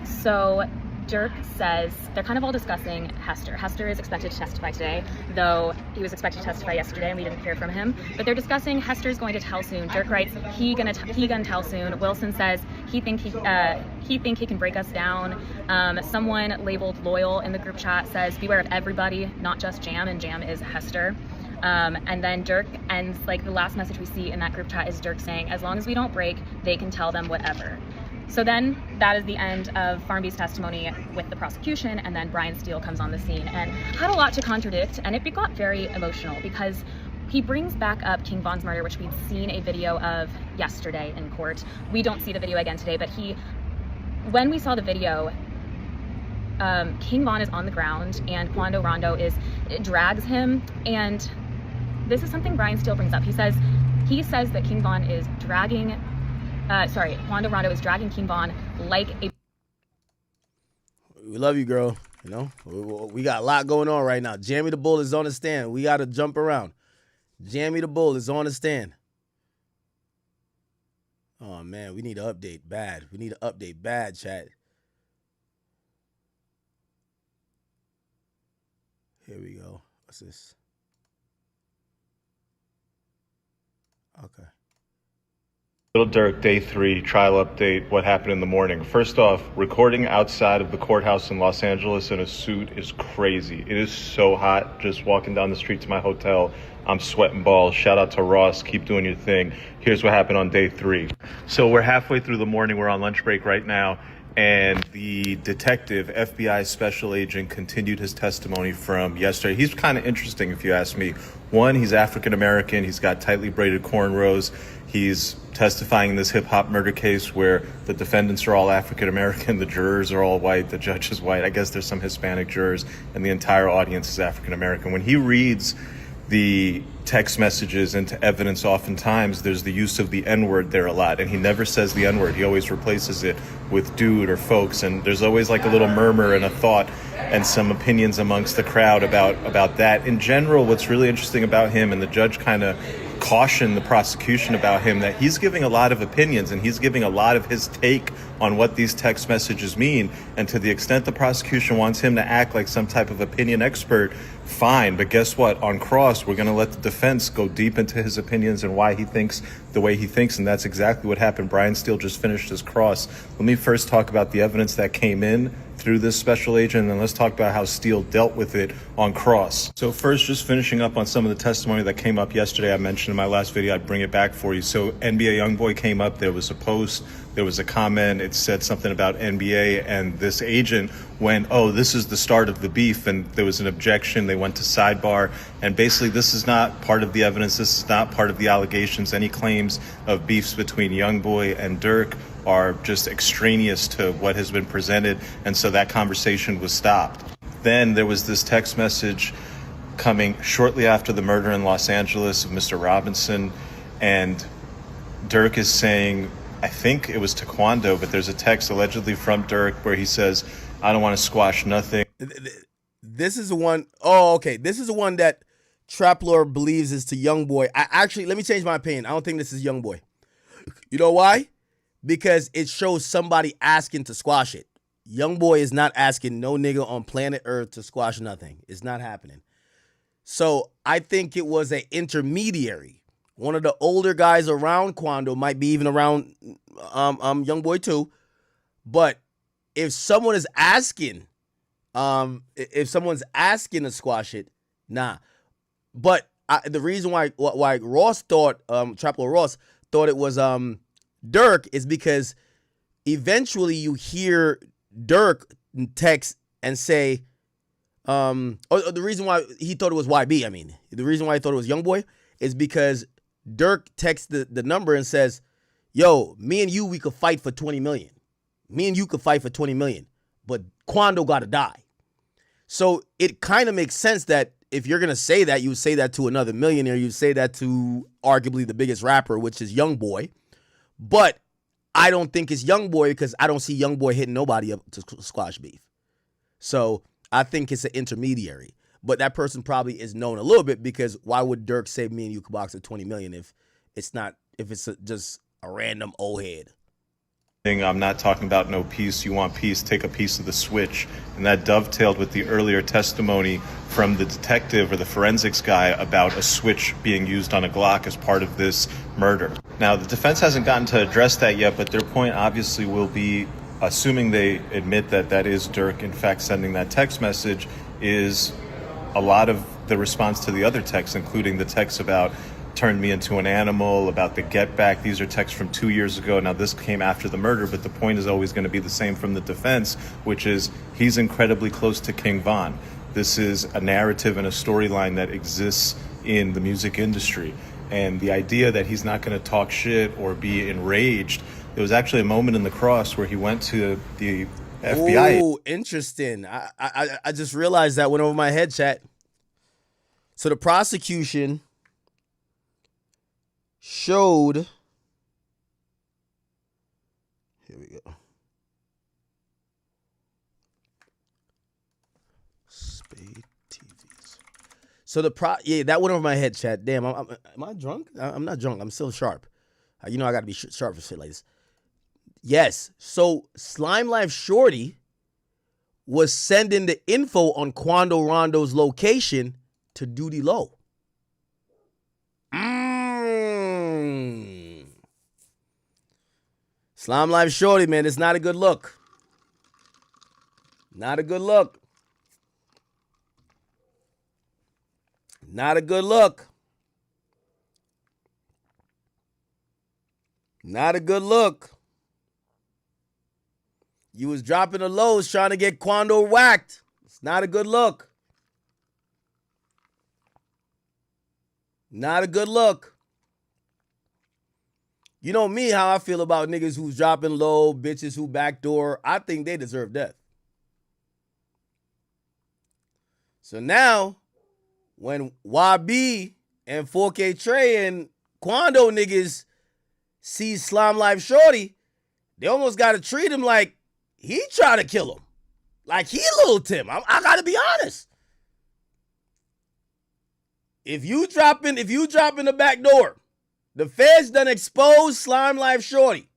So Durk says they're kind of all discussing Hester. Hester is expected to testify today, though he was expected to testify yesterday and we didn't hear from him. But they're discussing Hester's going to tell soon. Durk writes he gonna tell soon. Wilson says he think he can break us down. Someone labeled Loyal in the group chat says beware of everybody, not just Jam, and Jam is Hester. And then Durk ends, like the last message we see in that group chat is Durk saying, as long as we don't break, they can tell them whatever. So then that is the end of Farmby's testimony with the prosecution, and then Brian Steele comes on the scene and had a lot to contradict, and it got very emotional because he brings back up King Von's murder, which we'd seen a video of yesterday in court. We don't see the video again today, but when we saw the video, King Von is on the ground and Quando Rondo drags him, and this is something Brian Steele brings up. He says that King Von is dragging Quando Rondo is dragging King Von like a... We love you, girl. We got a lot going on right now. Jamie the Bull is on the stand. We got to jump around. Jamie the Bull is on the stand. Oh, man, we need to update bad. We need to update bad, chat. Here we go. What's this? Okay. Little Durk, day 3, trial update, what happened in the morning. First off, recording outside of the courthouse in Los Angeles in a suit is crazy. It is so hot just walking down the street to my hotel. I'm sweating balls. Shout out to Ross. Keep doing your thing. Here's what happened on day 3. So we're halfway through the morning. We're on lunch break right now. And the detective, FBI special agent, continued his testimony from yesterday. He's kind of interesting, if you ask me. One, he's African-American. He's got tightly braided cornrows. He's testifying in this hip-hop murder case where the defendants are all African-American, the jurors are all white, the judge is white. I guess there's some Hispanic jurors, and the entire audience is African-American. When he reads the text messages into evidence, oftentimes there's the use of the N-word there a lot, and he never says the N-word. He always replaces it with dude or folks, and there's always like a little murmur and a thought and some opinions amongst the crowd about that. In general, what's really interesting about him, and the judge kind of cautioned the prosecution about him, that he's giving a lot of opinions and he's giving a lot of his take on what these text messages mean. And to the extent the prosecution wants him to act like some type of opinion expert, fine. But guess what? On cross, we're going to let the defense go deep into his opinions and why he thinks the way he thinks. And that's exactly what happened. Brian Steele just finished his cross. Let me first talk about the evidence that came in through this special agent, and then let's talk about how Steele dealt with it on cross. So first, just finishing up on some of the testimony that came up yesterday. I mentioned in my last video, I'd bring it back for you. So NBA Youngboy came up, there was a post, there was a comment, it said something about NBA, and this agent went, oh, this is the start of the beef, and there was an objection. They went to sidebar, and basically this is not part of the evidence, this is not part of the allegations. Any claims of beefs between Youngboy and Durk are just extraneous to what has been presented, and so that conversation was stopped. Then there was this text message coming shortly after the murder in Los Angeles of Mr. Robinson, and Durk is saying, I think it was to Quando, but there's a text allegedly from Durk where he says, I don't want to squash nothing. This is the one. Oh, okay. This is the one that Trap Lord believes is to Youngboy. Let me change my opinion. I don't think this is Youngboy. You know why? Because it shows somebody asking to squash it. Youngboy is not asking no nigga on planet Earth to squash nothing. It's not happening. So I think it was an intermediary. One of the older guys around Quando, might be even around Youngboy too. But if someone is asking, if someone's asking to squash it, nah. But the reason why Ross thought, Trap Lord Ross thought it was Durk is because eventually you hear Durk text and say, the reason why he thought it was YB, the reason why he thought it was Youngboy is because Durk texts the number and says, yo, me and you, we could fight for 20 million. Me and you could fight for 20 million, but Quando gotta die. So it kind of makes sense that if you're gonna say that, you would say that to another millionaire, you'd say that to arguably the biggest rapper, which is Youngboy. But I don't think it's Youngboy because I don't see Youngboy hitting nobody up to squash beef. So I think it's an intermediary. But that person probably is known a little bit because why would Durk say me and you could box at 20 million if it's just a random old head? I'm not talking about no peace. You want peace, take a piece of the switch. And that dovetailed with the earlier testimony from the detective or the forensics guy about a switch being used on a Glock as part of this murder. Now, the defense hasn't gotten to address that yet, but their point obviously will be, assuming they admit that that is Durk, in fact, sending that text message, is a lot of the response to the other texts, including the text about turned me into an animal, about the get back. These are texts from 2 years ago. Now, this came after the murder, but the point is always going to be the same from the defense, which is he's incredibly close to King Von. This is a narrative and a storyline that exists in the music industry. And the idea that he's not going to talk shit or be enraged, there was actually a moment in The Cross where he went to the FBI. Oh, interesting. I just realized that went over my head, chat. So the prosecution showed, here we go. Spade TVs. So that went over my head, chat. Damn, am I drunk? I'm not drunk. I'm still sharp. You know I got to be sharp for shit like this. Yes. So Slime Life Shorty was sending the info on Quando Rondo's location to Duty Low. Slime Life Shorty, man, it's not a good look. Not a good look. Not a good look. Not a good look. You was dropping the lows trying to get Quando whacked. It's not a good look. Not a good look. You know me, how I feel about niggas who's dropping low, bitches who backdoor. I think they deserve death. So now, when YB and 4K Trey and Quando niggas see Slime Life Shorty, they almost got to treat him like he trying to kill him. Like he Little Tim. I got to be honest. If you dropping the back door, the feds done exposed Slime Life Shorty.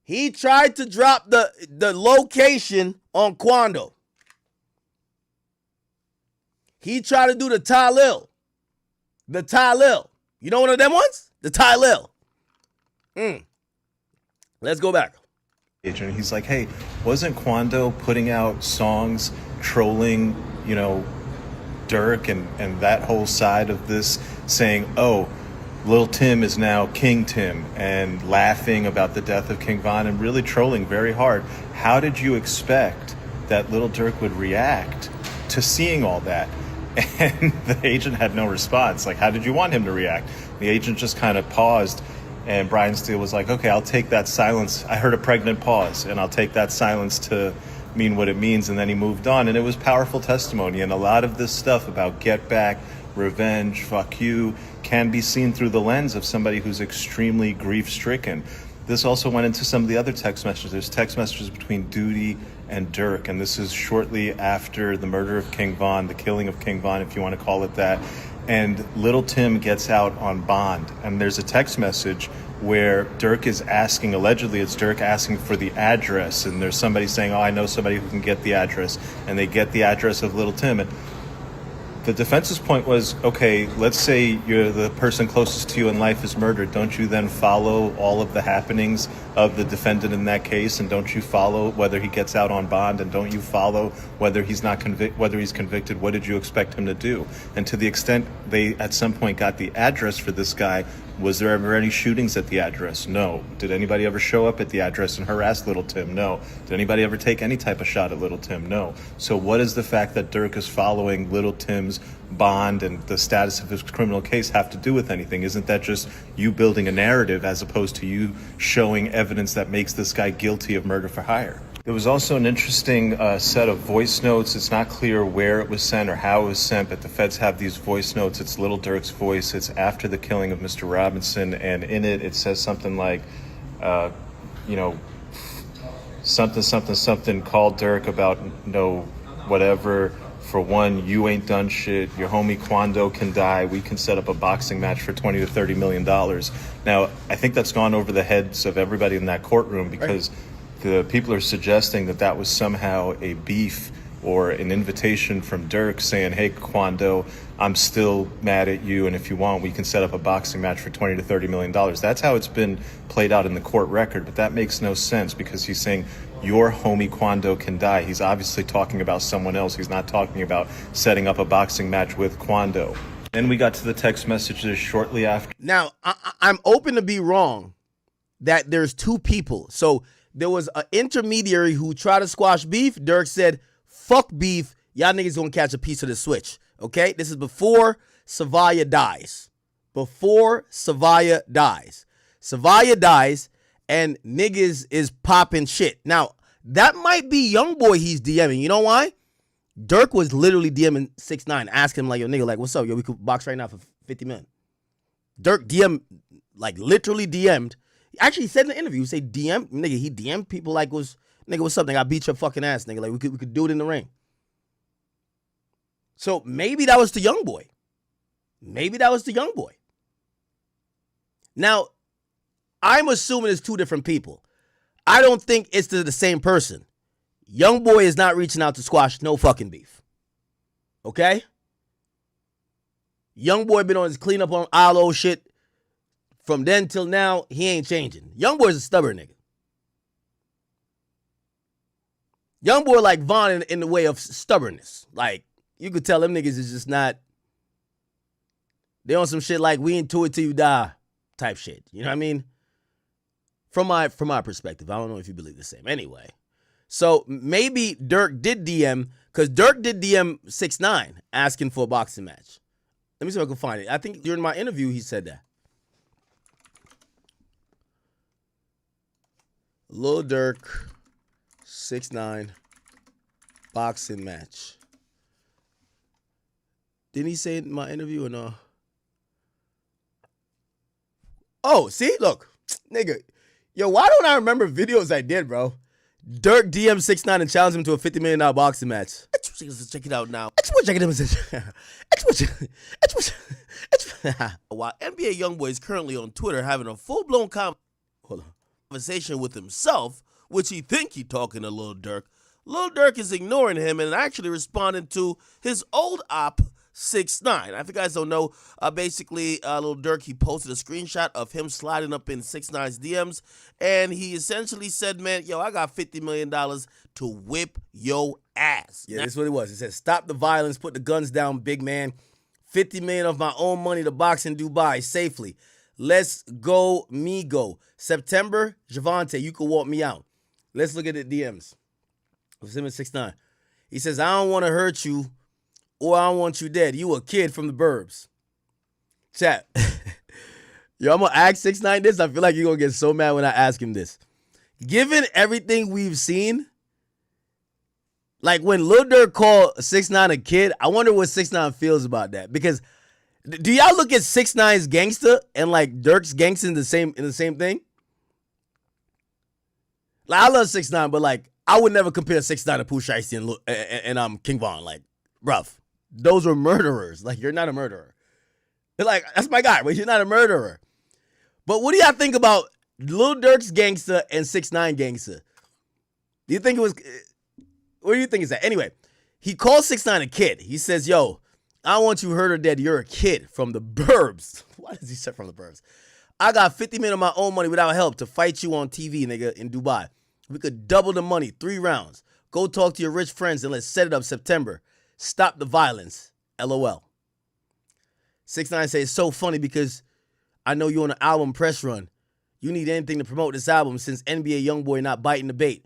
He tried to drop the location on Quando. He tried to do the Talil. The Talil. You know one of them ones? The Talil. Let's go back. And he's like, hey, wasn't Quando putting out songs trolling, Durk and that whole side of this, saying, oh, Lil Tim is now King Tim, and laughing about the death of King Von and really trolling very hard. How did you expect that Lil Durk would react to seeing all that? And the agent had no response. Like, how did you want him to react? The agent just kind of paused, and Brian Steele was like, okay, I'll take that silence. I heard a pregnant pause, and I'll take that silence to mean what it means, and then he moved on, and it was powerful testimony. And a lot of this stuff about get back, revenge, fuck you, can be seen through the lens of somebody who's extremely grief-stricken. This also went into some of the other text messages. There's text messages between Duty and Durk, and this is shortly after the murder of King Von, the killing of King Von, if you want to call it that. And Little Tim gets out on bond, and there's a text message where Durk is asking, allegedly it's Durk asking for the address, and there's somebody saying, oh, I know somebody who can get the address, and they get the address of Little Tim. And the defense's point was, okay, let's say you're the person closest to you in life is murdered. Don't you then follow all of the happenings of the defendant in that case? And don't you follow whether he gets out on bond? And don't you follow whether he's whether he's convicted? What did you expect him to do? And to the extent they at some point got the address for this guy, was there ever any shootings at the address? No. Did anybody ever show up at the address and harass Little Tim? No. Did anybody ever take any type of shot at Little Tim? No. So what does the fact that Durk is following Little Tim's bond and the status of his criminal case have to do with anything? Isn't that just you building a narrative as opposed to you showing evidence that makes this guy guilty of murder for hire? There was also an interesting set of voice notes. It's not clear where it was sent or how it was sent, but the feds have these voice notes. It's Little Durk's voice. It's after the killing of Mr. Robinson, and in it, it says something like, something called Durk about whatever. For one, you ain't done shit. Your homie Quando can die. We can set up a boxing match for $20 to $30 million. Now, I think that's gone over the heads of everybody in that courtroom because the people are suggesting that that was somehow a beef or an invitation from Durk saying, hey, Quando, I'm still mad at you, and if you want, we can set up a boxing match for $20 to $30 million. That's how it's been played out in the court record, but that makes no sense because he's saying your homie Quando can die. He's obviously talking about someone else. He's not talking about setting up a boxing match with Quando. Then we got to the text messages shortly after. Now, I'm open to be wrong that there's two people. So there was an intermediary who tried to squash beef. Durk said, fuck beef. Y'all niggas gonna catch a piece of the switch. Okay? This is before Savaya dies. Before Savaya dies. Savaya dies and niggas is popping shit. Now, that might be Youngboy he's DMing. You know why? Durk was literally DMing 6ix9ine, asking him like, yo, nigga, like, what's up? Yo, we could box right now for 50 million. Durk DM, like, literally DM'd. Actually, he said in the interview, he said DM, nigga, he DM'd people like, nigga, what's up, nigga? I beat your fucking ass, nigga. Like, we could do it in the ring. So maybe that was the Youngboy. Maybe that was the Youngboy. Now, I'm assuming it's two different people. I don't think it's the same person. Youngboy is not reaching out to squash no fucking beef. Okay? Youngboy been on his cleanup on Alo shit from then till now. He ain't changing. Youngboy's a stubborn nigga. Youngboy like Von in the way of stubbornness. Like, you could tell them niggas is just not. They on some shit like we into it till you die type shit. You know what I mean? From my perspective, I don't know if you believe the same. Anyway, so maybe Durk did DM, because Durk did DM 6ix9ine asking for a boxing match. Let me see if I can find it. I think during my interview he said that. Lil Durk, 6ix9ine, boxing match. Didn't he say it in my interview or no? Oh, see? Look, nigga. Yo, why don't I remember videos I did, bro? Durk DM 6ix9ine and challenged him to a $50 million boxing match. Check it out now. While NBA Youngboy is currently on Twitter having a full-blown conversation with himself, which he think he talking to Lil Durk is ignoring him and actually responding to his old op, 6ix9ine. If you guys don't know, basically, Lil Durk, he posted a screenshot of him sliding up in 6ix9ine's DMs, and he essentially said, man, yo, I got $50 million to whip your ass. Yeah, that's what it was. He said, stop the violence, put the guns down, big man. $50 million of my own money to box in Dubai safely. Let's go, me go. September, Javante, you can walk me out. Let's look at the DMs of him and 6ix9ine. He says, I don't want to hurt you, or I don't want you dead. You a kid from the burbs. Chat. Yo, I'm going to ask 6ix9ine this. I feel like you're going to get so mad when I ask him this. Given everything we've seen, Like when Lil Durk called 6ix9ine a kid, I wonder what 6ix9ine feels about that. Because do y'all look at 6ix9ine's gangsta and like Durk's gangsta in the same thing? Like I love 6ix9ine, but like I would never compare 6ix9ine to Pooh Shiesty and King Von. Like, bruv, those were murderers. Like, you're not a murderer. They're like, that's my guy, but you're not a murderer. But what do y'all think about Lil Durk's gangsta and 6ix9ine gangsta? Do you think it was? What do you think is that? Anyway, he calls 6ix9ine a kid. He says, "Yo, I don't want you hurt or dead. You're a kid from the burbs." Why does he say from the burbs? I got 50 million of my own money without help to fight you on TV, nigga, in Dubai. We could double the money, 3 rounds. Go talk to your rich friends and let's set it up September. Stop the violence. LOL. 6ix9ine says, it's so funny because I know you on an album press run. You need anything to promote this album since NBA Youngboy not biting the bait.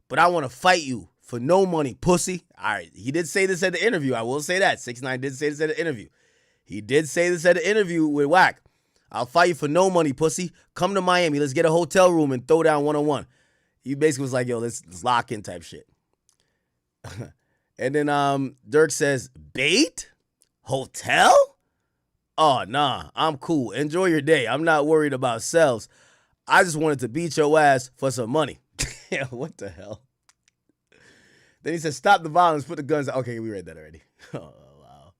But I want to fight you for no money, pussy. All right, he did say this at the interview. I will say that. 6ix9ine did say this at the interview. He did say this at the interview with Wack. I'll fight you for no money, pussy. Come to Miami. Let's get a hotel room and throw down one-on-one. He basically was like, yo, let's lock in type shit. And then Durk says, bait? Hotel? Oh, nah, I'm cool. Enjoy your day. I'm not worried about sales. I just wanted to beat your ass for some money. Yeah, what the hell? Then he said, stop the violence, put the guns out. Okay, we read that already. Oh, wow.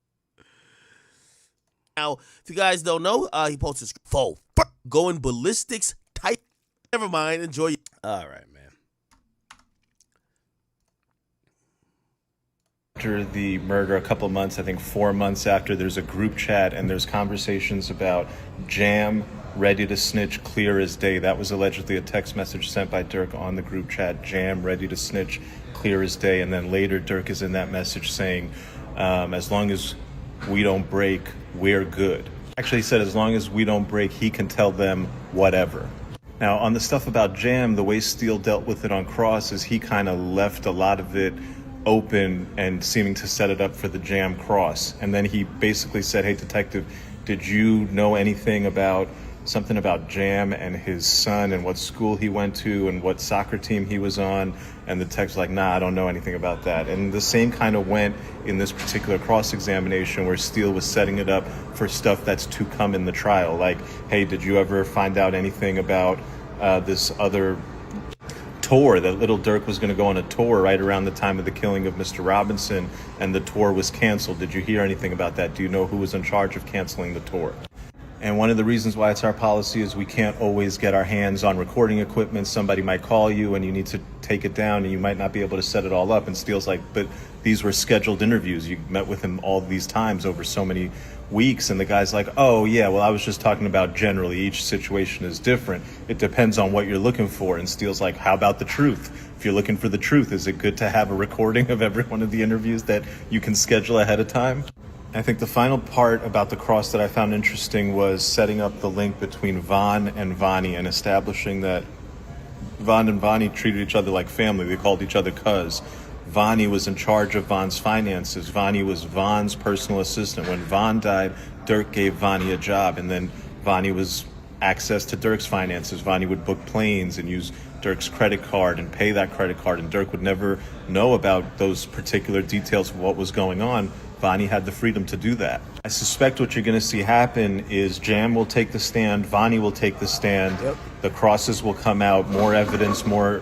Now, if you guys don't know, he posted going ballistics type. Never mind, enjoy. All right, man. After the murder, a couple months, I think 4 months after, there's a group chat and there's conversations about Jam, ready to snitch, clear as day. That was allegedly a text message sent by Durk on the group chat. Jam, ready to snitch, clear as day. And then later, Durk is in that message saying, as long as we don't break, we're good. Actually, he said, as long as we don't break, he can tell them whatever. Now, on the stuff about Jam, the way Steele dealt with it on Cross is he kind of left a lot of it open and seeming to set it up for the Jam Cross. And then he basically said, hey, detective, did you know anything about something about Jam and his son and what school he went to and what soccer team he was on? And the text was like, nah, I don't know anything about that. And the same kind of went in this particular cross-examination where Steele was setting it up for stuff that's to come in the trial. Like, hey, did you ever find out anything about this other tour that little Durk was going to go on a tour right around the time of the killing of Mr. Robinson, and the tour was canceled? Did you hear anything about that? Do you know who was in charge of canceling the tour? And one of the reasons why it's our policy is we can't always get our hands on recording equipment. Somebody might call you and you need to take it down and you might not be able to set it all up. And Steele's like, but these were scheduled interviews. You met with him all these times over so many weeks. And the guy's like, oh yeah, well, I was just talking about generally. Each situation is different. It depends on what you're looking for. And Steele's like, how about the truth? If you're looking for the truth, is it good to have a recording of every one of the interviews that you can schedule ahead of time? I think the final part about the cross that I found interesting was setting up the link between Von and Vonnie and establishing that Von and Vonnie treated each other like family. They called each other cuz. Vonnie was in charge of Von's finances. Vonnie was Von's personal assistant. When Von died, Durk gave Vonnie a job, and then Vonnie was access to Durk's finances. Vonnie would book planes and use Durk's credit card and pay that credit card, and Durk would never know about those particular details of what was going on. Vonnie had the freedom to do that. I suspect what you're going to see happen is Jam will take the stand, Vonnie will take the stand, yep. The crosses will come out, more evidence, more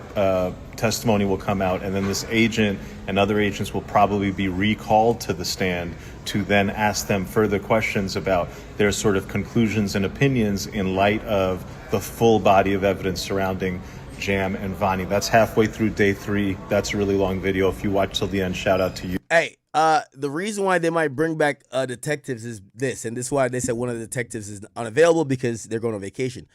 testimony will come out, and then this agent and other agents will probably be recalled to the stand to then ask them further questions about their sort of conclusions and opinions in light of the full body of evidence surrounding Jam and Vonnie. That's halfway through day 3. That's a really long video. If you watch till the end, shout out to you. Hey, the reason why they might bring back detectives is this, and this is why they said one of the detectives is unavailable, because they're going on vacation.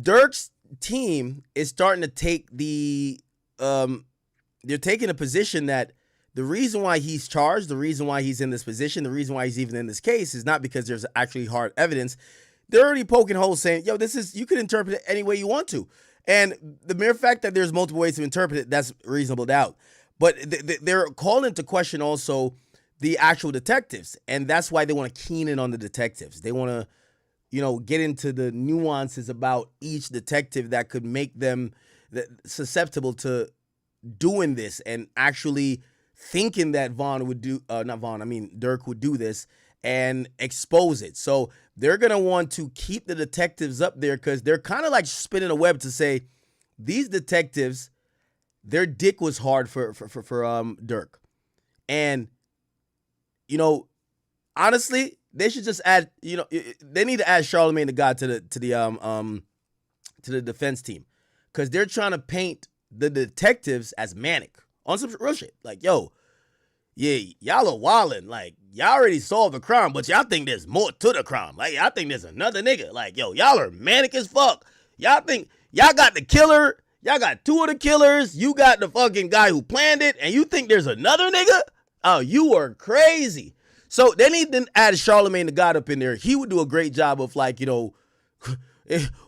Durk's team is starting to take the, they're taking a position that the reason why he's charged, the reason why he's in this position, the reason why he's even in this case is not because there's actually hard evidence. They're already poking holes saying, yo, this is, you can interpret it any way you want to. And the mere fact that there's multiple ways to interpret it, that's reasonable doubt. But they're calling into question also the actual detectives. And that's why they want to keen in on the detectives. They want to, you know, get into the nuances about each detective that could make them susceptible to doing this and actually thinking that Durk would do this and expose it. So they're going to want to keep the detectives up there because they're kind of like spinning a web to say these detectives, their dick was hard for Durk. And, you know, honestly, they should just add, you know, they need to add Charlemagne the God to the defense team because they're trying to paint the detectives as manic on some real shit. Like, yo, yeah, y'all are wildin'. Like, y'all already solved the crime, but y'all think there's more to the crime. Like, y'all think there's another nigga. Like, yo, y'all are manic as fuck. Y'all think y'all got the killer. Y'all got 2 of the killers. You got the fucking guy who planned it, and you think there's another nigga? Oh, you are crazy. So they need to add Charlemagne the God up in there. He would do a great job of, like, you know,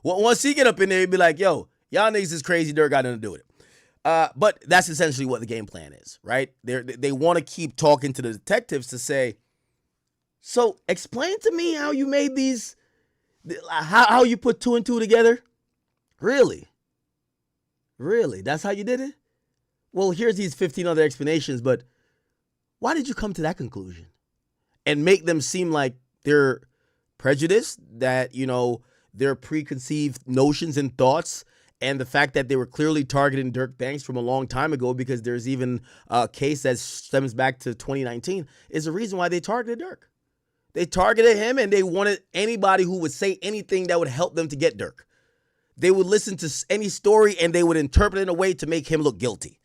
once he get up in there, he'd be like, yo, y'all niggas is crazy. Durk got nothing to do with it. But that's essentially what the game plan is, right? They want to keep talking to the detectives to say, so explain to me how you made these, how you put 2 and 2 together. Really? That's how you did it? Well, here's these 15 other explanations, but why did you come to that conclusion? And make them seem like they're prejudiced, that, you know, their preconceived notions and thoughts, and the fact that they were clearly targeting Durk Banks from a long time ago, because there's even a case that stems back to 2019, is the reason why they targeted Durk. They targeted him, and they wanted anybody who would say anything that would help them to get Durk. They would listen to any story, and they would interpret it in a way to make him look guilty.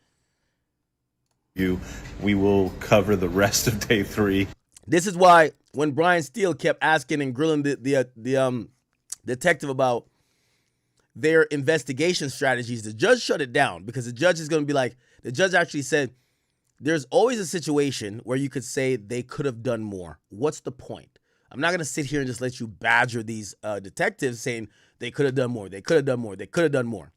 We will cover the rest of day 3. This is why when Brian Steele kept asking and grilling the detective about their investigation strategies, the judge shut it down, because the judge is going to be like, the judge actually said, there's always a situation where you could say they could have done more. What's the point? I'm not going to sit here and just let you badger these detectives saying they could have done more, they could have done more, they could have done more.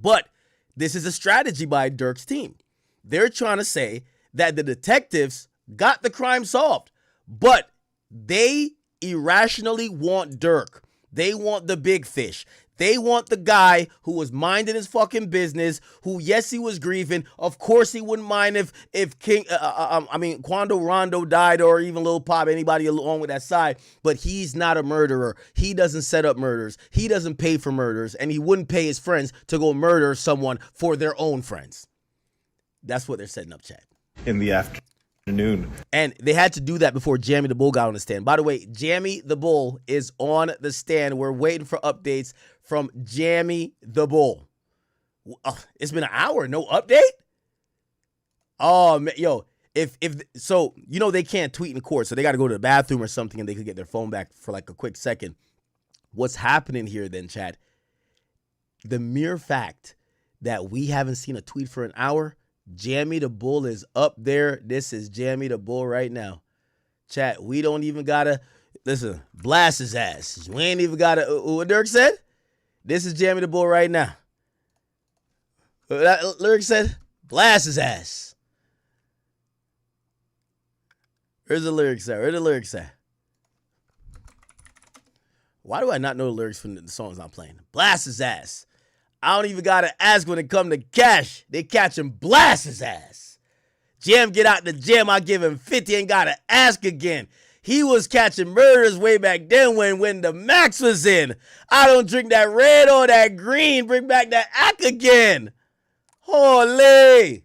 But this is a strategy by Durk's team. They're trying to say that the detectives got the crime solved, but they irrationally want Durk. They want the big fish. They want the guy who was minding his fucking business, who, yes, he was grieving. Of course, he wouldn't mind if Quando Rondo died, or even Lil Pop, anybody along with that side. But he's not a murderer. He doesn't set up murders. He doesn't pay for murders, and he wouldn't pay his friends to go murder someone for their own friends. That's what they're setting up, Chad. In the afternoon. And they had to do that before Jammy the Bull got on the stand. By the way, Jammy the Bull is on the stand. We're waiting for updates from Jammy the Bull. It's been an hour, no update? Oh, man, yo, so, you know, they can't tweet in court, so they got to go to the bathroom or something, and they could get their phone back for like a quick second. What's happening here then, Chad? The mere fact that we haven't seen a tweet for an hour, Jammy the Bull is up there. This is Jammy the Bull right now. Chat, we don't even gotta, listen, blast his ass. We ain't even gotta, what Durk said? This is Jammy the Bull right now. Durk said, blast his ass. Where's the lyrics at? Where's the lyrics at? Why do I not know the lyrics from the songs I'm playing? Blast his ass. I don't even gotta ask when it come to cash. They catch him, blast his ass. Jam get out the gym, I give him 50, ain't gotta ask again. He was catching murders way back then when the max was in. I don't drink that red or that green, bring back that ack again. Holy.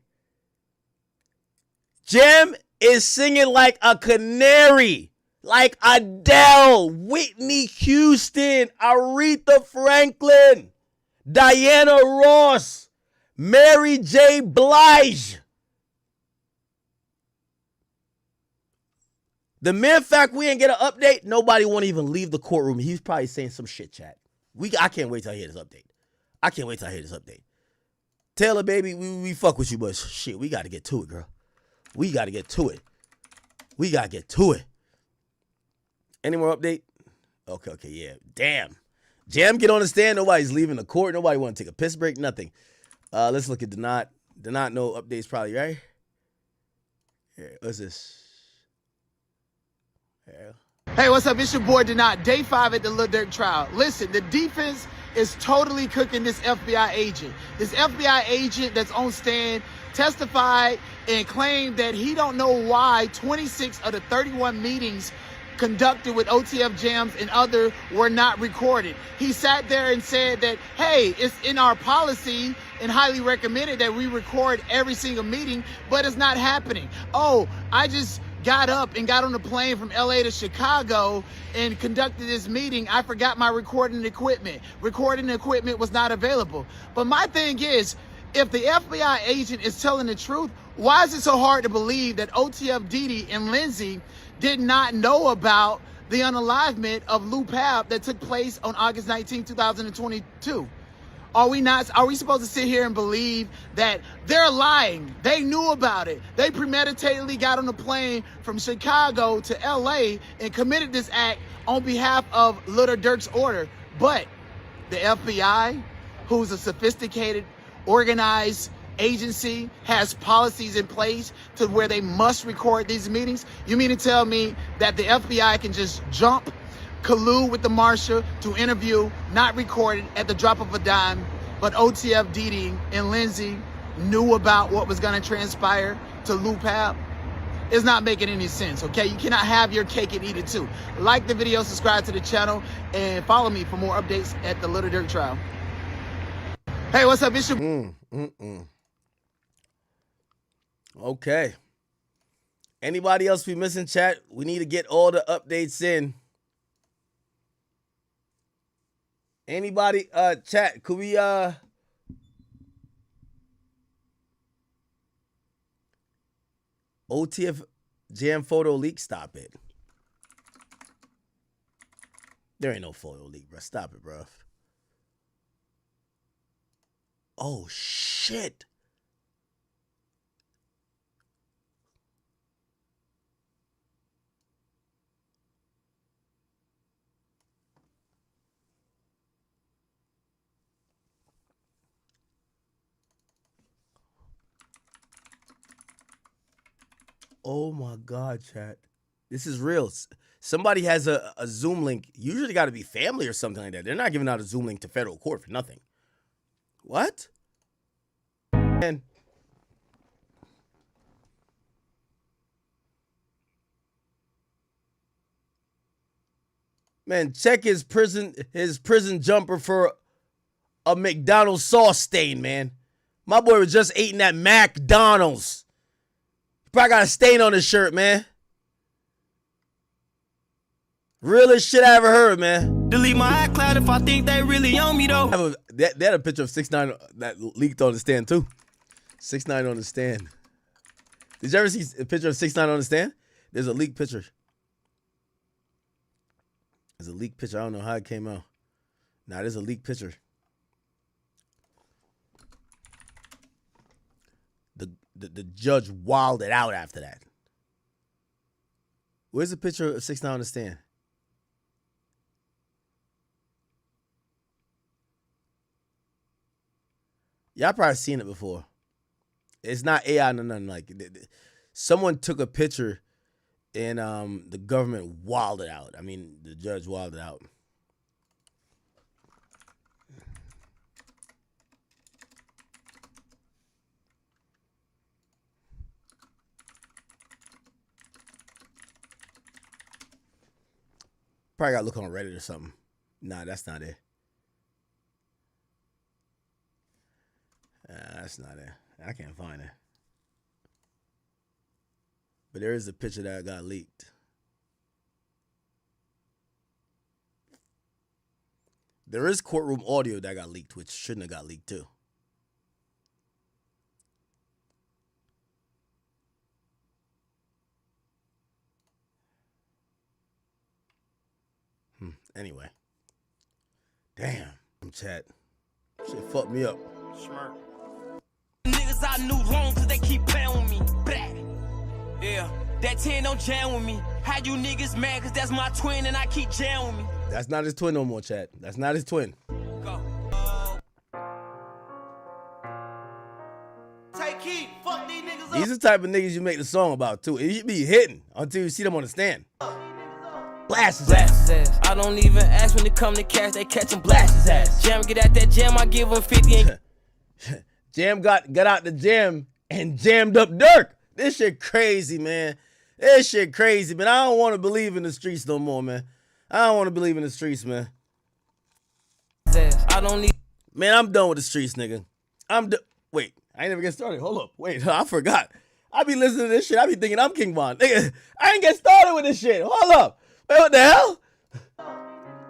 Jam is singing like a canary, like Adele, Whitney Houston, Aretha Franklin, Diana Ross, Mary J. Blige. The mere fact we ain't get an update, nobody won't even leave the courtroom. He's probably saying some shit, chat. I can't wait till I hear this update. I can't wait till I hear this update. Taylor, baby, we fuck with you, but shit, we got to get to it, girl. We got to get to it. We got to get to it. Any more update? Okay, yeah. Damn. Jam get on the stand. Nobody's leaving the court. Nobody want to take a piss break. Nothing. Let's look at Denot. Denot, no updates probably, right? Here, what's this? Hey, what's up? It's your boy Denot. Day 5 at the Lil Durk trial. Listen, the defense is totally cooking this FBI agent. This FBI agent that's on stand testified and claimed that he don't know why 26 of the 31 meetings conducted with OTF jams and other were not recorded. He sat there and said that, hey, it's in our policy and highly recommended that we record every single meeting, but it's not happening. Oh, I just got up and got on a plane from LA to Chicago and conducted this meeting. I forgot my recording equipment. Recording equipment was not available. But my thing is, if the FBI agent is telling the truth, why is it so hard to believe that OTF Didi and Lindsay did not know about the unalivement of Lou Pab that took place on August 19, 2022? Are we supposed to sit here and believe that they're lying? They knew about it. They premeditatedly got on a plane from Chicago to LA and committed this act on behalf of Little Durk's order. But the FBI, who's a sophisticated, organized agency, has policies in place to where they must record these meetings. You mean to tell me that the FBI can just jump, collude with the marshal to interview, not recorded at the drop of a dime, but OTF Didi and Lindsay knew about what was going to transpire to Lou Pab? It's not making any sense, okay? You cannot have your cake and eat it too. Like the video, subscribe to the channel, and follow me for more updates at the Little Durk trial. Hey, what's up? It's your... Okay. Anybody else be missing, chat? We need to get all the updates in. Anybody, chat, could we, OTF jam photo leak? Stop it. There ain't no photo leak, bro. Stop it, bro. Oh, shit. Oh my God, chat. This is real. Somebody has a Zoom link. Usually got to be family or something like that. They're not giving out a Zoom link to federal court for nothing. What? Man, check his prison jumper for a McDonald's sauce stain, man. My boy was just eating at McDonald's. Probably got a stain on his shirt, man. Realest shit I ever heard, man. Delete my iCloud if I think they really on me, though. They had a picture of 6ix9ine that leaked on the stand, too. 6ix9ine on the stand. Did you ever see a picture of 6ix9ine on the stand? There's a leaked picture. There's a leaked picture. I don't know how it came out. Nah, there's a leaked picture. The judge wilded out after that. Where's the picture of 6ix9ine on the stand? Y'all probably seen it before. It's not AI or nothing like it. Someone took a picture and the government wilded out. I mean, the judge wilded out. Probably got to look on Reddit or something. Nah, that's not it. That's not it. I can't find it. But there is a picture that got leaked. There is courtroom audio that got leaked, which shouldn't have got leaked too. Anyway. Damn. Chat. Shit fucked me up. Smart. Niggas I knew wrong cause they keep playing with me. Blah. Yeah. That 10 don't jam with me. How you niggas mad cause that's my twin and I keep jamming with me. That's not his twin no more, chat. That's not his twin. Go. Take heat. Fuck these niggas up. These are the type of niggas you make the song about too. It should be hitting until you see them on the stand. Blast his Blast his ass. I don't even ask when it come to cash, they catch him, blast his ass. Jam, get out that jam, I give him 50 and Jam got out the jam and jammed up Durk. This shit crazy, man. This shit crazy, man. I don't want to believe in the streets no more, man. I don't want to believe in the streets, man. I don't need. Man, I'm done with the streets, nigga. Wait, I ain't never get started. Hold up. Wait, I forgot. I be listening to this shit. I be thinking I'm King Von. Nigga, I ain't get started with this shit. Hold up. Wait, what the hell?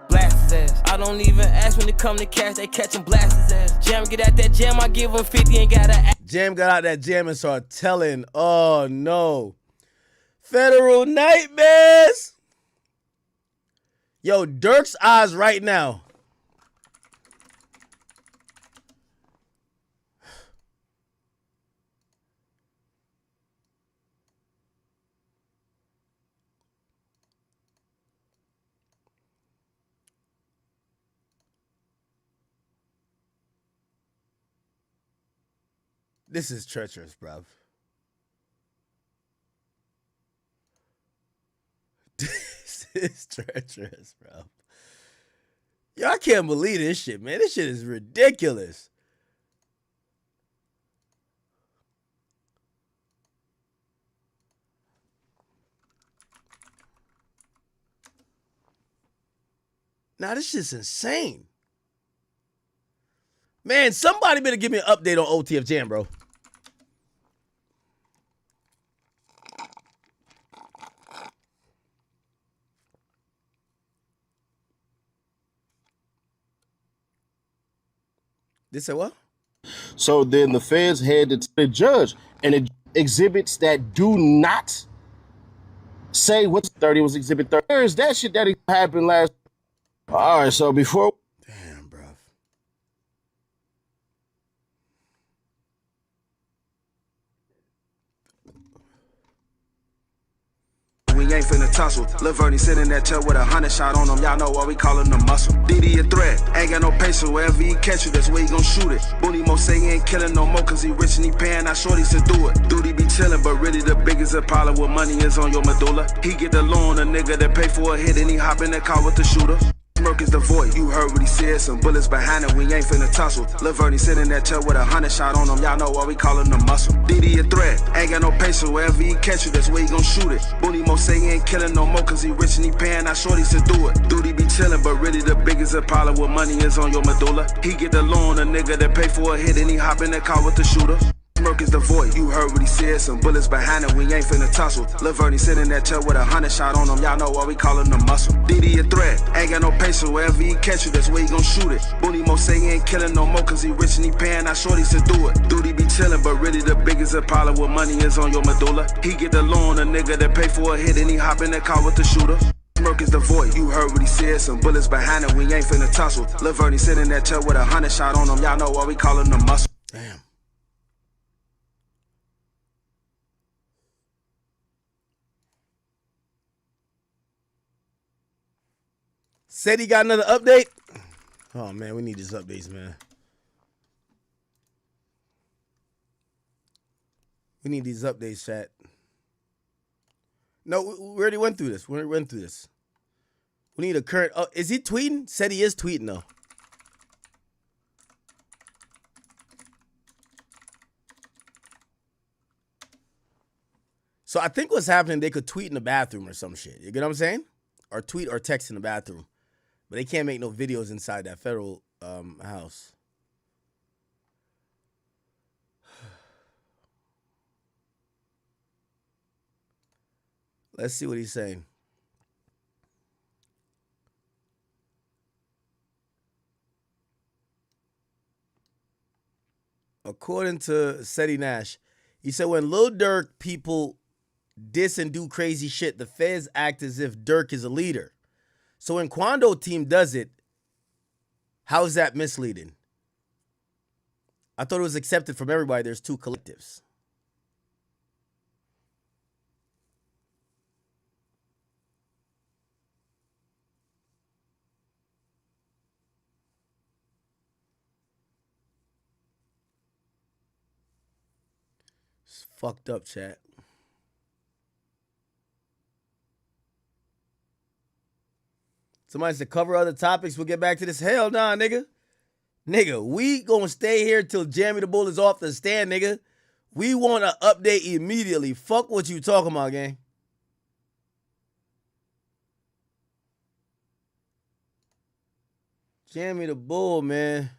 Blast his ass. I don't even ask when it come to cash, they catch him, blast his ass. Jam, get out that jam, I give him 50 and got a. Jam got out that jam and started telling, oh no. Federal nightmares. Yo, Durk's eyes right now. This is treacherous, bruv. This is treacherous, bro. Yo, I can't believe this shit, man. This shit is ridiculous. Nah, this shit's insane. Man, somebody better give me an update on OTF Jam, bro. They said what? So then the feds head to the judge, and it exhibits that do not say what's 30 was exhibit 30. There's that shit that happened last. All right, so before. Damn, bro. We ain't finna tussle. Lil Vernie sitting in that chair with 100 shot on him. Y'all know what we callin' the muscle. DD a threat. Ain't got no patience. Wherever he catch you, that's where he gon' shoot it. Booney Mo say he ain't killin' no more cause he rich and he payin'. Now shorty said do it. Duty be chillin', but really the biggest Apollo with money is on your medulla. He get the loan, a nigga that pay for a hit and he hop in that car with the shooter. Smirk is the voice. You heard what he said. Some bullets behind him. We ain't finna tussle. Lil Vernie sitting in that chair with 100 shot on him. Y'all know what we callin' the muscle. DD a threat. Ain't got no patience. Wherever he catch you, that's where he gon' shoot it. Booney Mo say he ain't killin' no more cause he rich and he payin'. Now shorty said do it. Duty be chillin', but really the biggest Apollo with money is on your medulla. He get the loan, a nigga that pay for a hit and he hop in that car with the shooter. Smirk is the voice. You heard what he said. Some bullets behind him. We ain't finna tussle. Lil Vernie sitting in that chair with 100 shot on him. Y'all know what we callin' the muscle. DD a threat. Ain't got no patience. Wherever he catch you, that's where he gon' shoot it. Booney Mo say he ain't killin' no more cause he rich and he payin'. Now shorty said do it. Duty be chillin', but really the biggest Apollo with money is on your medulla. He get the loan, a nigga that pay for a hit and he hop in that car with the shooter. Smirk is the voice. You heard what he said. Some bullets behind him. We ain't finna tussle. Lil Vernie sitting in that chair with 100 shot on him. Y'all know what we callin' the muscle. Damn. Said he got another update. Oh man, we need these updates, man. We need these updates, chat. No, we already went through this. We already went through this. We need a current. Is he tweeting? Said he is tweeting though. So I think what's happening, they could tweet in the bathroom or some shit. You get what I'm saying? Or tweet or text in the bathroom. But they can't make no videos inside that federal house. Let's see what he's saying. According to Seti Nash, he said when Lil Durk people diss and do crazy shit, the feds act as if Durk is a leader. So when Quando team does it, how is that misleading? I thought it was accepted from everybody. There's two collectives. It's fucked up, chat. Somebody said cover other topics. We'll get back to this. Hell nah, nigga. Nigga, we gonna stay here till Jamie the Bull is off the stand, nigga. We want an update immediately. Fuck what you talking about, gang. Jamie the Bull, man.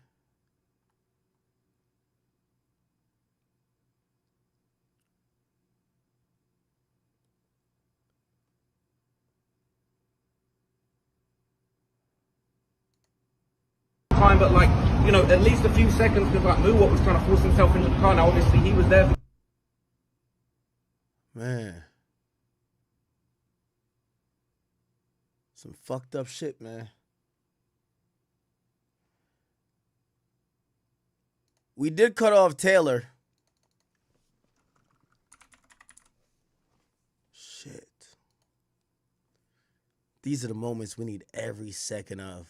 Time, but like, you know, at least a few seconds because like Moot was trying to force himself into the car. Now, obviously, he was there. Man. Some fucked up shit, man. We did cut off Taylor. Shit. These are the moments we need every second of.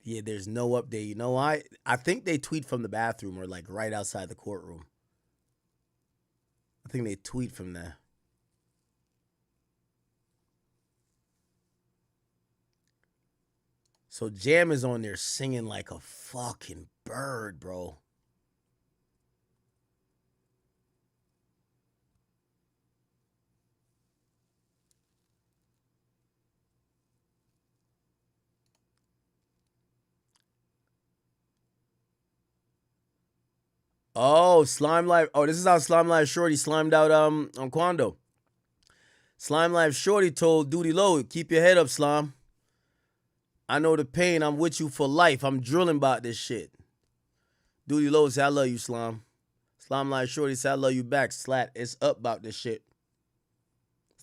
Yeah, there's no update. You know why? I think they tweet from the bathroom or like right outside the courtroom. I think they tweet from there. So Jam is on there singing like a fucking bird, bro. Oh, Slime Life. Oh, this is how Slime Life Shorty slimed out on Quando. Slime Life Shorty told Duty Low, keep your head up, Slime. I know the pain. I'm with you for life. I'm drilling about this shit. Duty Low said, I love you, Slime. Slime Life Shorty said, I love you back. Slat, it's up about this shit.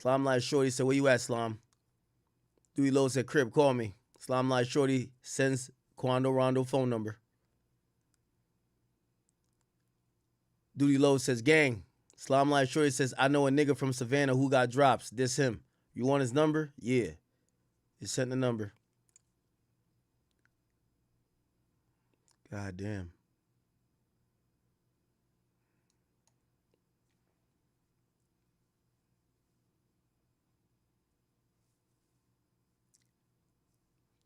Slime Life Shorty said, where you at, Slime? Duty Low said, Crib, call me. Slime Life Shorty sends Quando Rondo phone number. Duty Low says, gang. Slime Life Shorty says, I know a nigga from Savannah who got drops. This him. You want his number? Yeah. He sent the number. God damn.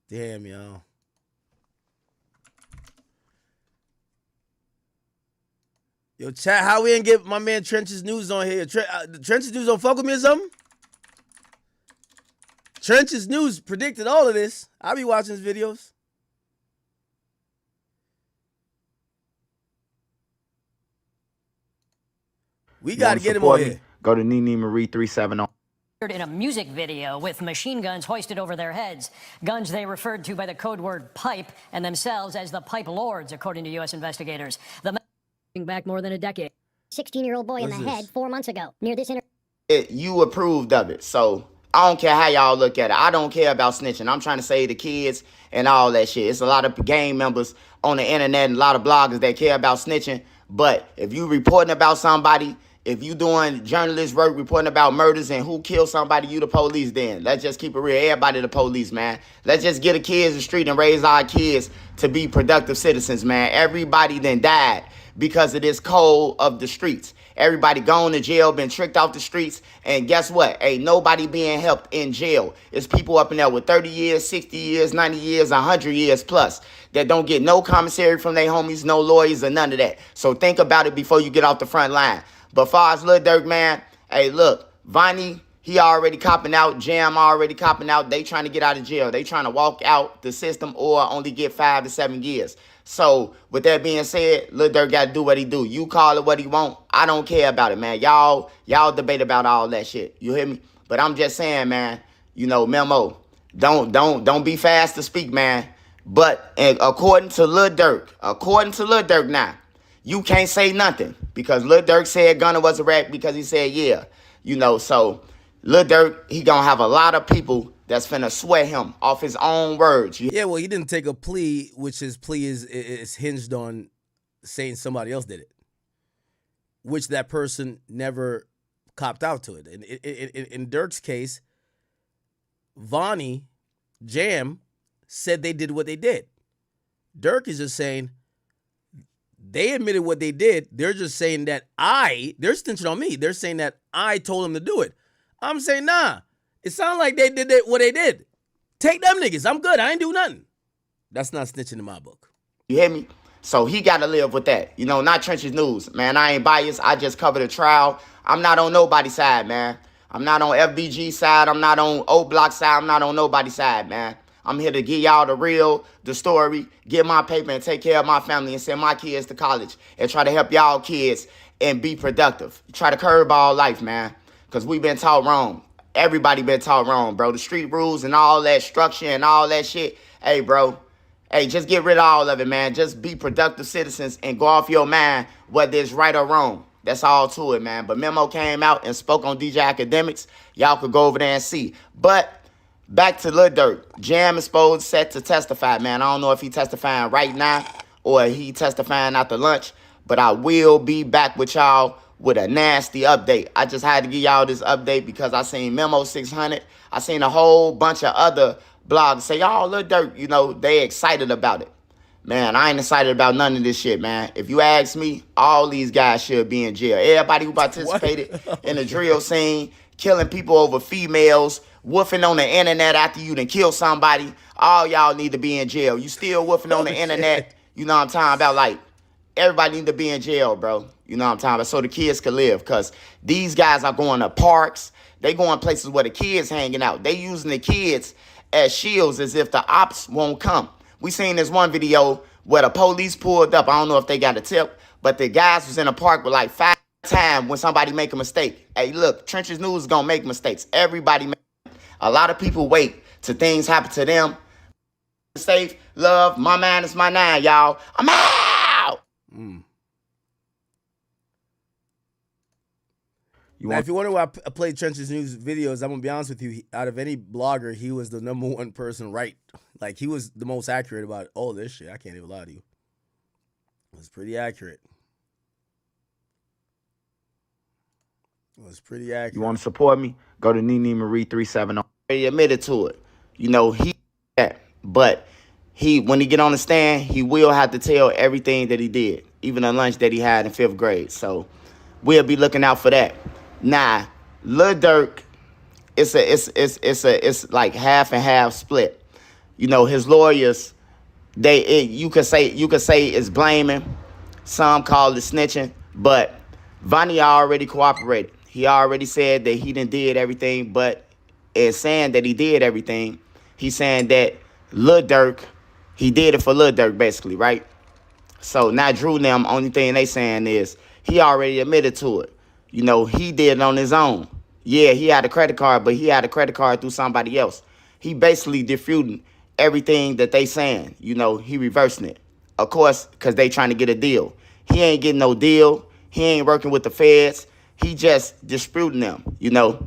Damn, y'all. Yo, chat, how we ain't get my man Trench's News on here? Trench's News don't fuck with me or something? Trench's News predicted all of this. I be watching his videos. We got to get him on here. Go to Nene Marie 370. In a music video with machine guns hoisted over their heads. Guns they referred to by the code word pipe and themselves as the pipe lords, according to U.S. investigators. The back more than a decade. 16-year-old boy in the head 4 months ago near this You approved of it, so I don't care how y'all look at it. I don't care about snitching. I'm trying to save the kids and all that shit. It's a lot of gang members on the internet and a lot of bloggers that care about snitching. But if you reporting about somebody, if you doing journalist work, reporting about murders and who killed somebody, you the police then. Let's just keep it real. Everybody the police, man. Let's just get the kids in the street and raise our kids to be productive citizens, man. Everybody then died because of this code of the streets. Everybody gone to jail, been tricked off the streets, and guess what? Ain't nobody being helped in jail. It's people up in there with 30 years, 60 years, 90 years, 100 years plus that don't get no commissary from their homies, no lawyers, or none of that. So think about it before you get off the front line. But far as Lil Durk, man, hey, look, Vonnie, he already copping out. Jam already copping out. They trying to get out of jail. They trying to walk out the system or only get 5 to 7 years. So with that being said, Lil Durk got to do what he do. You call it what he want. I don't care about it, man. Y'all debate about all that shit. You hear me? But I'm just saying, man, you know, Memo, don't be fast to speak, man. But according to Lil Durk now, you can't say nothing because Lil Durk said Gunna was a rat because he said, yeah, you know, so Lil Durk, he gonna have a lot of people that's finna swear him off his own words. Yeah, well, he didn't take a plea, which his plea is hinged on saying somebody else did it, which that person never copped out to it. And in Durk's case, Vonnie, Jam, said they did what they did. Durk is just saying, they admitted what they did. They're just saying that they're snitching on me. They're saying that I told them to do it. I'm saying, nah, It sounds like they did what they did. Take them niggas. I'm good. I ain't do nothing. That's not snitching in my book. You hear me? So he got to live with that. You know, not Trenches News. Man, I ain't biased. I just covered a trial. I'm not on nobody's side, man. I'm not on FBG side. I'm not on O Block side. I'm not on nobody's side, man. I'm here to give y'all the story, get my paper and take care of my family and send my kids to college and try to help y'all kids and be productive. Try to curb all life, man, because we been taught wrong. Everybody been taught wrong, bro. The street rules and all that structure and all that shit. Hey, bro. Hey, just get rid of all of it, man. Just be productive citizens and go off your mind whether it's right or wrong. That's all to it, man. But Memo came out and spoke on DJ Academics. Y'all could go over there and see. But back to Lil Durk. Jam is supposed set to testify, man. I don't know if he testifying right now or he testifying after lunch. But I will be back with y'all with a nasty update. I just had to give y'all this update because I seen Memo 600. I seen a whole bunch of other blogs say, y'all, Lil Durk, you know, they excited about it. Man, I ain't excited about none of this shit, man. If you ask me, all these guys should be in jail. Everybody who participated in the drill scene, killing people over females, woofing on the internet after you done kill somebody, all y'all need to be in jail. You still woofing on the internet, you know what I'm talking about? Like, everybody need to be in jail, bro. You know what I'm talking about? So the kids can live, because these guys are going to parks. They going places where the kids hanging out. They using the kids as shields as if the ops won't come. We seen this one video where the police pulled up. I don't know if they got a tip, but the guys was in a park with like 5 times when somebody make a mistake. Hey, look, Trenches News is going to make mistakes. Everybody a lot of people wait till things happen to them. Safe, love, my man is my nine, y'all. I'm out! Now, if you wonder why I played Trenches News videos, I'm going to be honest with you. Out of any blogger, he was the #1 person right. Like, he was the most accurate about all this shit. I can't even lie to you. It was pretty accurate. It was pretty accurate. You want to support me? Go to Nene Marie 370. He admitted to it. You know, but when he get on the stand, he will have to tell everything that he did, even the lunch that he had in 5th grade. So we'll be looking out for that. Nah, Lil Durk, it's like half and half split. You know, his lawyers, you could say it's blaming. Some call it snitching, but Vonnie already cooperated. He already said that he done did everything, but in saying that he did everything, he's saying that Lil Durk, he did it for Lil Durk, basically, right? So now Drew and them, only thing they saying is he already admitted to it. You know, he did it on his own. Yeah, he had a credit card, but he had a credit card through somebody else. He basically disputing everything that they saying. You know, he reversing it. Of course, because they trying to get a deal. He ain't getting no deal. He ain't working with the feds. He just disputing them, you know.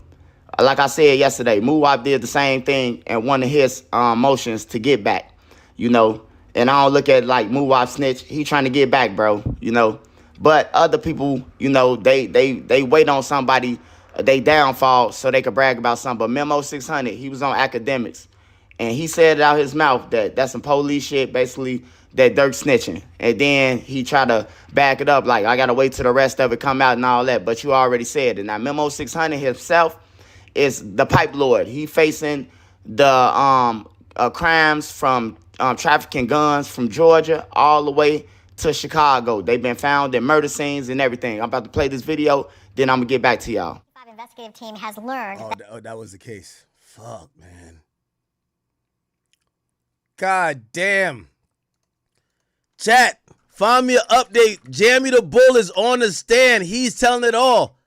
Like I said yesterday, Muwap did the same thing in one of his motions to get back, you know. And I don't look at it like Muwap snitch. He trying to get back, bro, you know. But other people, you know, they wait on somebody, they downfall so they could brag about something. But Memo 600, he was on Academics. And he said it out his mouth that that's some police shit, basically, that Durk snitching. And then he tried to back it up like, I got to wait till the rest of it come out and all that. But you already said it. Now, Memo 600 himself is the pipe lord. He facing the crimes from trafficking guns from Georgia all the way to Chicago. They've been found in murder scenes and everything. I'm about to play this video, then I'm going to get back to y'all. The investigative team has learned that was the case. Fuck, man. God damn. Chat, find me an update. Jamie the Bull is on the stand. He's telling it all.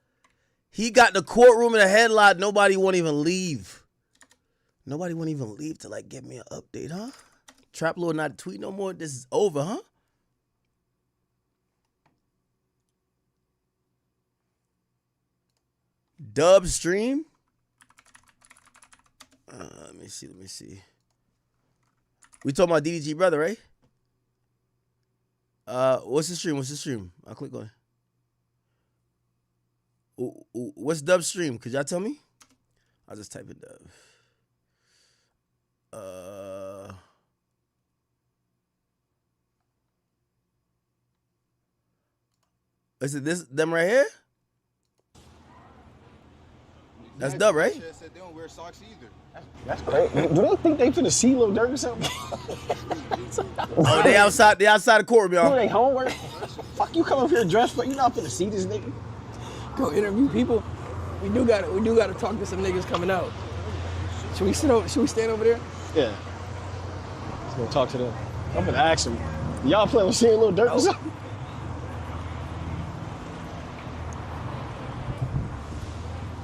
He got the courtroom in a headlock. Nobody won't even leave. Nobody won't even leave to, like, get me an update, huh? Trap Lord not tweet no more. This is over, huh? Dub stream? Let me see. We talking about DDG brother, right? What's the stream? I'll click on it. What's Dub stream? Could y'all tell me? I'll just type in Dub. Is it them right here? That's Dub, right? Said they don't wear socks either. That's crazy. Do they think they finna see Lil Durk or something? Oh, they outside the court, y'all. Do they homework? Fuck, you come up here dressed, but you not finna see this nigga. Go interview people. We do gotta talk to some niggas coming out. Should we stand over there? Yeah. Let's go talk to them. I'm gonna ask them. Y'all plan on seeing Lil Durk or something?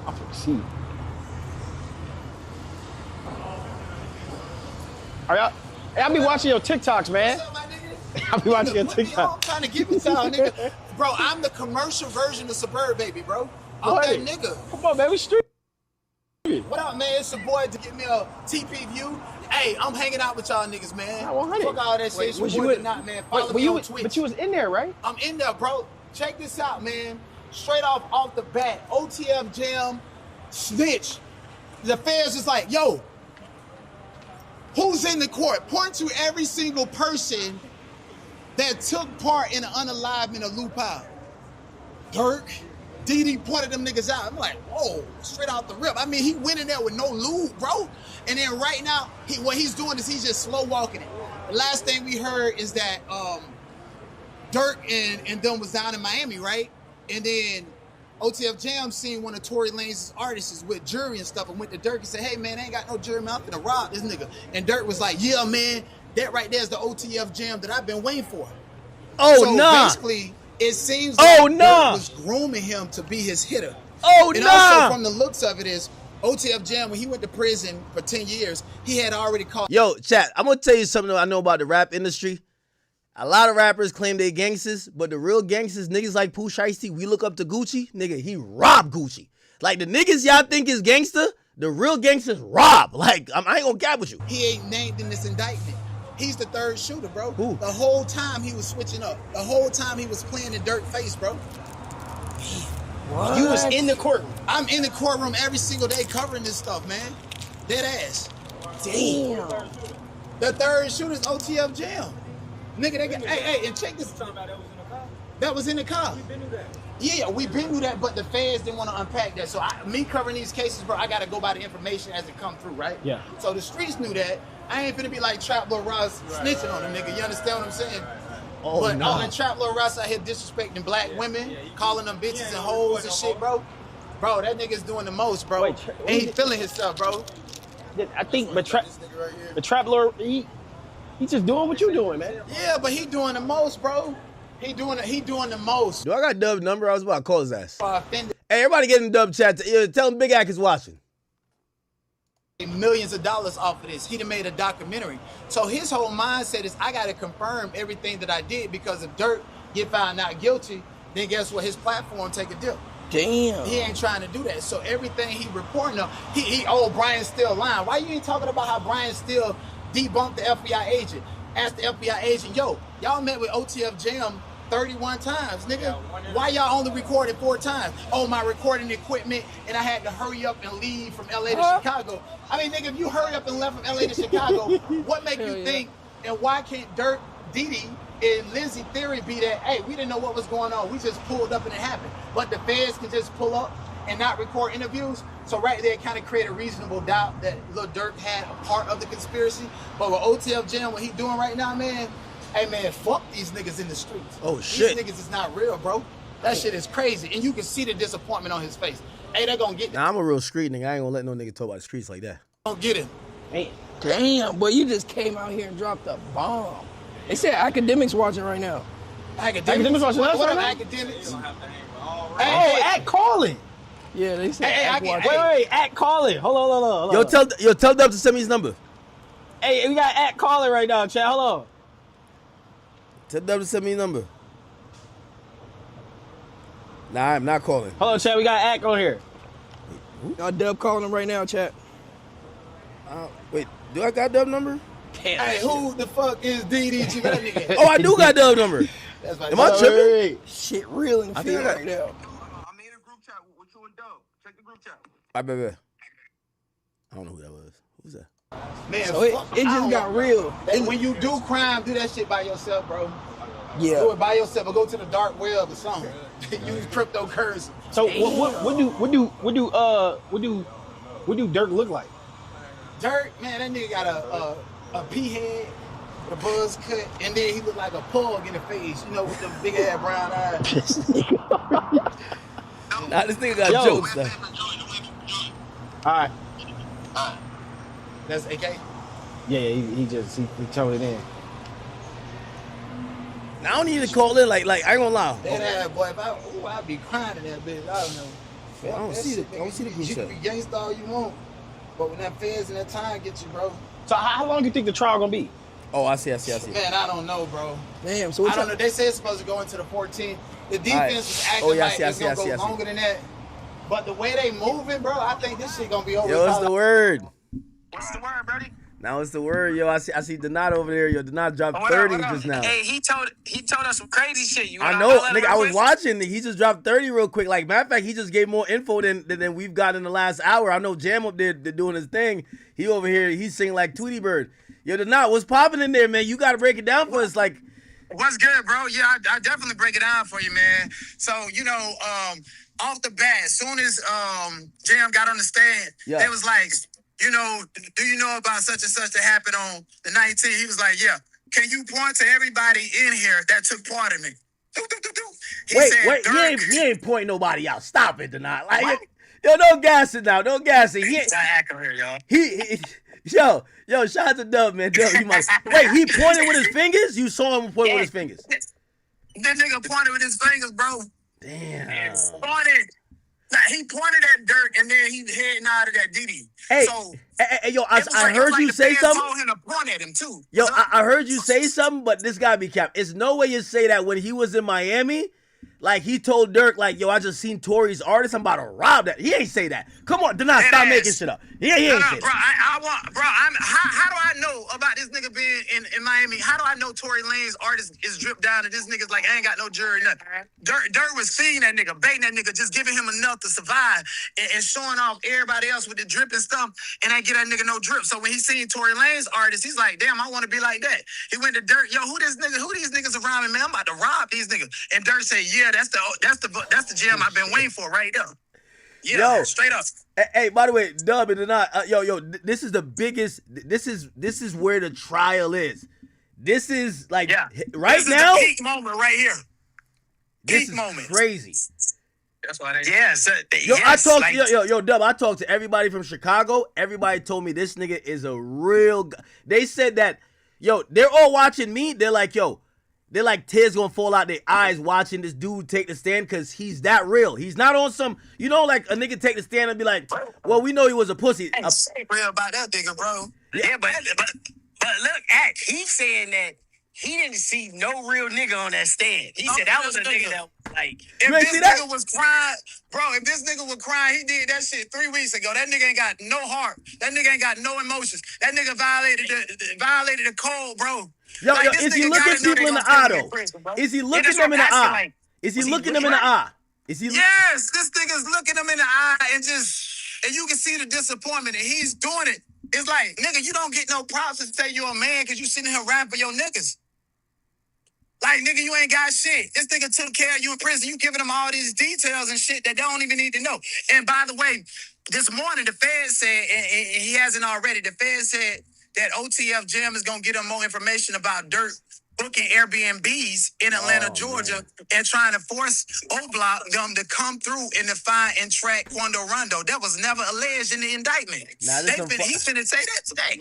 I'm finna see. I'll be watching your TikToks, man. What's up, my nigga? I'll be watching your What y'all TikToks. trying to give me time, nigga? Bro, I'm the commercial version of Suburb Baby, bro. I'm that nigga. Come on, man. We street. What up, man? It's your boy to give me a TP view. Hey, I'm hanging out with y'all niggas, man. 100. Fuck all that shit. It's your boy not, man. Follow me on Twitch. But you was in there, right? I'm in there, bro. Check this out, man. Straight off the bat, OTF Jam, snitch. The feds is like, yo, who's in the court? Point to every single person that took part in the unalivement of Lupal. Durk, Didi pointed them niggas out. I'm like, whoa, straight out the rip. I mean, he went in there with no lube, bro. And then right now, what he's doing is he's just slow walking it. The last thing we heard is that Durk and them was down in Miami, right? And then OTF Jam seen one of Tory Lanez's artists with jury and stuff and went to Durk and said, hey, man, I ain't got no jury, man. I'm finna rob this nigga. And Durk was like, yeah, man, that right there is the OTF Jam that I've been waiting for. Oh, so nah. basically, it seems like Durk was grooming him to be his hitter. Oh, and nah. also from the looks of it is, OTF Jam, when he went to prison for 10 years, he had already caught. Yo, chat, I'm going to tell you something I know about the rap industry. A lot of rappers claim they gangsters, but the real gangsters, niggas like Pooh Shiesty, we look up to Gucci. Nigga, he robbed Gucci. Like, the niggas y'all think is gangster, the real gangsters rob. Like, I ain't going to cap with you. He ain't named in this indictment. He's the third shooter, bro. Who? The whole time he was switching up. The whole time he was playing in Durk face, bro. What? You was in the courtroom. I'm in the courtroom every single day covering this stuff, man. Dead ass. Damn. The third shooter's OTF Jam. Nigga, they got, hey, and check this. That was in the car. Yeah, we been through that, but the feds didn't want to unpack that. So me covering these cases, bro, I got to go by the information as it come through, right? Yeah. So the streets knew that. I ain't finna be like Trap Lil Ross snitching on a nigga. You understand what I'm saying? Oh, but no. all in Trap Lil Ross out here disrespecting black women, calling them bitches and hoes and shit, bro. Bro, that nigga's doing the most, bro. And he feeling himself, bro. I think, but Trap Lord, he just doing what you doing, man. Yeah, but he doing the most, bro. He doing the most. Do I got Dub's number? I was about to call his ass. Offended. Hey, everybody get in Dub chat. Tell him Big Ack is watching. Millions of dollars off of this. He done made a documentary. So his whole mindset is, I got to confirm everything that I did, because if Durk get found not guilty, then guess what? His platform take a dip. Damn. He ain't trying to do that. So everything he reporting on, Brian Steele lying. Why you ain't talking about how Brian Steele debunked the FBI agent? Asked the FBI agent, yo, y'all met with OTF Jam 31 times, nigga. Why y'all only recorded 4 times? Oh, my recording equipment, and I had to hurry up and leave from LA to Chicago. I mean, nigga, if you hurry up and left from LA to Chicago, what make you think, and why can't Durk, Didi, and Lizzie theory be that, hey, we didn't know what was going on. We just pulled up and it happened. But the feds can just pull up and not record interviews. So right there, it kind of create a reasonable doubt that Lil Durk had a part of the conspiracy. But with OTF Jam, what he doing right now, man, hey, man, fuck these niggas in the streets. Oh, shit. These niggas is not real, bro. That shit is crazy. And you can see the disappointment on his face. Hey, they gonna get Nah, I'm a real street nigga. I ain't gonna let no nigga talk about the streets like that. Don't get it. Hey, damn, boy, you just came out here and dropped a bomb. They said academics watching right now. Academics watching us right now? Academics. Hey, Act calling. Yeah, they said Act watching. Wait, Act calling. Hold on. Yo, tell Dub to send me his number. Hey, we got Act calling right now, chat. Hold on. Tell Dub to send me his number. Nah, I'm not calling. Hold on, chat. We got Act on here. Y'all Dub calling him right now, chat. Wait, do I got Dub number? Damn, hey, who the fuck is DDG? That nigga. Oh, I do got Dub number. Am I tripping? Shit real in the field right now. I'm in a group chat with you and Doug. Check the group chat. I bet. I don't know who that was. Who's that? Man, so it just got real. And when you do crime, do that shit by yourself, bro. Yeah. Do it by yourself or go to the dark web or something. Use cryptocurrency. So what do Durk look like? Durk, man, that nigga got a pea head, a buzz cut, and then he look like a pug in the face, you know, with them big ass brown eyes. Nah, this nigga got jokes though. All right. That's AK? Yeah, he turned it in. I don't need to call in like I ain't gonna lie. That ass boy, I'd be crying in that bitch. I don't know. I don't see the group You chat. can be gangsta all you want, but when that feds and that time get you, bro. So how long do you think the trial gonna be? Oh, I see. Man, I don't know, bro. Damn. So I don't know. They say it's supposed to go into the 14th. The defense is acting like it's gonna go longer than that. But the way they moving, bro, I think this shit gonna be over. Yo, what's the word? What's the word, Brody? Now it's the word, yo. I see Donat over there. Yo, Donat dropped 30 just now. Hey, he told us some crazy shit. I know, nigga. I was watching. He just dropped 30 real quick. Like, matter of fact, he just gave more info than we've got in the last hour. I know Jam up there doing his thing. He over here, he's singing like Tweety Bird. Yo, Donat, what's popping in there, man? You got to break it down for us. Like, what's good, bro? Yeah, I definitely break it down for you, man. So, you know, off the bat, as soon as Jam got on the stand, they was like, you know, do you know about such and such that happened on the 19th? He was like, yeah. Can you point to everybody in here that took part in it? Wait, he ain't pointing nobody out. Stop it, Donat. Like, yo, don't gas it now. Don't gas it. He's not accurate, y'all. Yo, shout out to Dub, man. Dub, you might. Wait, he pointed with his fingers? You saw him point with his fingers? That nigga pointed with his fingers, bro. Damn. He pointed at Durk and then he head nodded at Diddy. Hey, so, yo, I heard you say something. Told him to point at him too. Yo, I heard you say something, but this gotta be cap. It's no way you say that when he was in Miami. Like, he told Durk, like, yo, I just seen Tory's artist. I'm about to rob that. He ain't say that. Come on, Donat, stop making shit up. He ain't say bro, how do I know about this nigga being in Miami? How do I know Tory Lanez artist is dripped down and this nigga's like, I ain't got no jury, nothing. Durk was feeding that nigga, baiting that nigga, just giving him enough to survive and showing off everybody else with the drip and stuff, and ain't get that nigga no drip. So when he seen Tory Lanez artist, he's like, damn, I want to be like that. He went to Durk, yo, who these niggas around me, man? I'm about to rob these niggas. And Durk said, yeah, that's the jam I've been waiting for right there. Yeah, yo, straight up. Hey, by the way, Dub and Donat, yo, this is the biggest. This is where the trial is. This is like right this now. Is the peak moment right here. This is moment. Crazy. That's why they. Yes. Yo, I talked. Like, yo, Dub. I talked to everybody from Chicago. Everybody told me this nigga is a real. They said that, yo, they're all watching me. They're like, yo. They're like tears gonna fall out their eyes watching this dude take the stand because he's that real. He's not on some, you know, like a nigga take the stand and be like, well, we know he was a pussy. I ain't real about that nigga, bro. Yeah, but look, he's saying that he didn't see no real nigga on that stand. He said that was a nigga that like. If this nigga was crying, bro, if this nigga was crying, he did that shit 3 weeks ago. That nigga ain't got no heart. That nigga ain't got no emotions. That nigga violated the code, bro. Yo, is he looking people in the eye, though? Is he looking them in the eye? Is he looking them in the eye? Yes, this nigga's looking them in the eye and you can see the disappointment and he's doing it. It's like, nigga, you don't get no props to say you're a man because you sitting here rapping for your niggas. Like, nigga, you ain't got shit. This nigga took care of you in prison. You giving them all these details and shit that they don't even need to know. And by the way, this morning the Fed said, and he hasn't already, the Fed said that OTF Jam is going to get him more information about Durk booking Airbnbs in Atlanta, Georgia, and trying to force O-Block them to come through and to find and track Quando Rondo. That was never alleged in the indictment. He's finna say that today.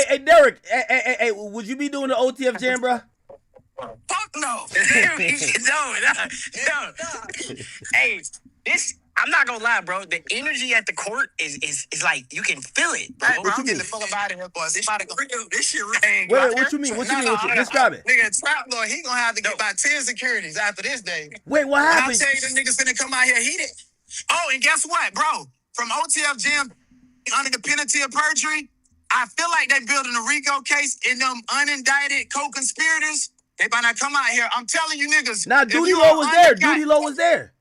Hey, Derek, hey, would you be doing the OTF Jam, bro? Fuck no. No. Hey, I'm not gonna lie, bro. The energy at the court is like you can feel it. Hey, bro, I'm getting the fuck about it here, boys. This shit real. Wait, what you mean? Describe it. Nigga, Trap Lord, he gonna have to get about 10 securities after this day. Wait, what happened? I'll tell you, the niggas finna come out here heated. Oh, and guess what, bro? From OTF Jam under the penalty of perjury, I feel like they building a RICO case in them unindicted co-conspirators. They better not come out here. I'm telling you niggas. Now, Duty Low was there. Duty Low was there.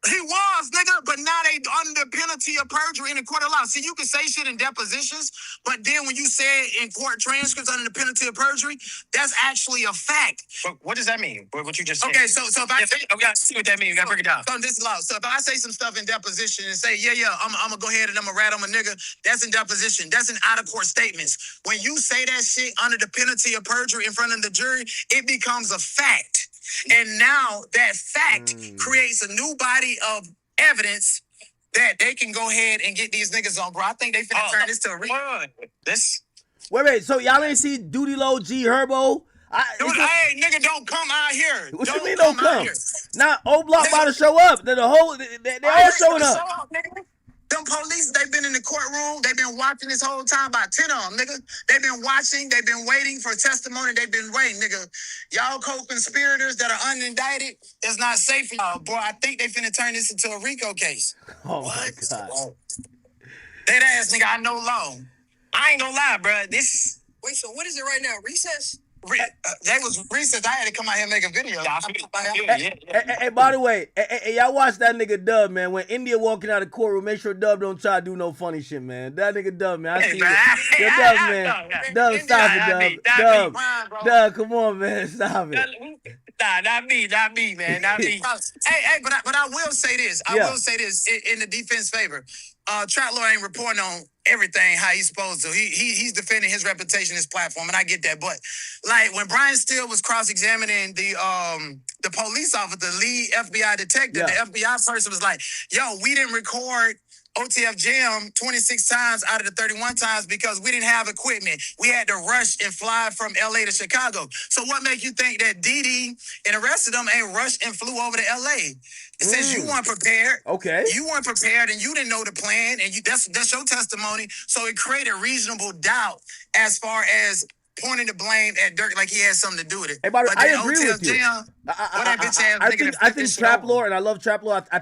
He was, nigga, but now they under penalty penalty of perjury in the court of law. See, you can say shit in depositions, but then when you say it in court transcripts under the penalty of perjury, that's actually a fact. But what does that mean? What you just said? Okay, so if I we gotta see what that means. We gotta break it down. So this is law. So if I say some stuff in deposition and say, I'm gonna go ahead and I'm gonna rat on a nigga, that's in deposition. That's in out of court statements. When you say that shit under the penalty of perjury in front of the jury, it becomes a fact. And now that fact creates a new body of evidence that they can go ahead and get these niggas on, bro. I think they finna turn this to a Wait. So y'all ain't see Duty Low, G Herbo? Hey, nigga, don't come out here. What you mean don't come? Now, O Block about to show up. They all showing up. Them police, they've been in the courtroom. They've been watching this whole time, about 10 of them, nigga. They've been watching. They've been waiting for testimony. They've been waiting, nigga. Y'all co-conspirators that are unindicted, it's not safe for y'all. Boy, I think they finna turn this into a RICO case. Oh, my God. That ass nigga, I know law. I ain't gonna lie, bro. Wait, so what is it right now? Recess? That was recent. I had to come out here and make a video. Hey, by the way, y'all watch that nigga Dub, man. When India walking out of the courtroom, make sure Dub don't try to do no funny shit, man. That nigga Dub, man. I see it. Yo, Dub, man. Dub, stop it, Dub. Dub, come on, man. Stop it. Nah, not me, man. Not me. Hey, but I will say this. I will say this in the defense favor. Trap Lord ain't reporting on everything how he's supposed to. He's defending his reputation, his platform, and I get that. But like when Brian Steele was cross-examining the police officer, the lead FBI detective, the FBI person was like, "Yo, we didn't record OTF Jam 26 times out of the 31 times because we didn't have equipment. We had to rush and fly from LA to Chicago. So what make you think that Didi and the rest of them ain't rushed and flew over to LA? It says you weren't prepared. Okay. You weren't prepared and you didn't know the plan, and that's your testimony. So it created reasonable doubt as far as pointing the blame at Durk like he had something to do with it. Hey, by the way, I agree OTF with you. Jam, I think Trap Lord, and I love Trap Lord. I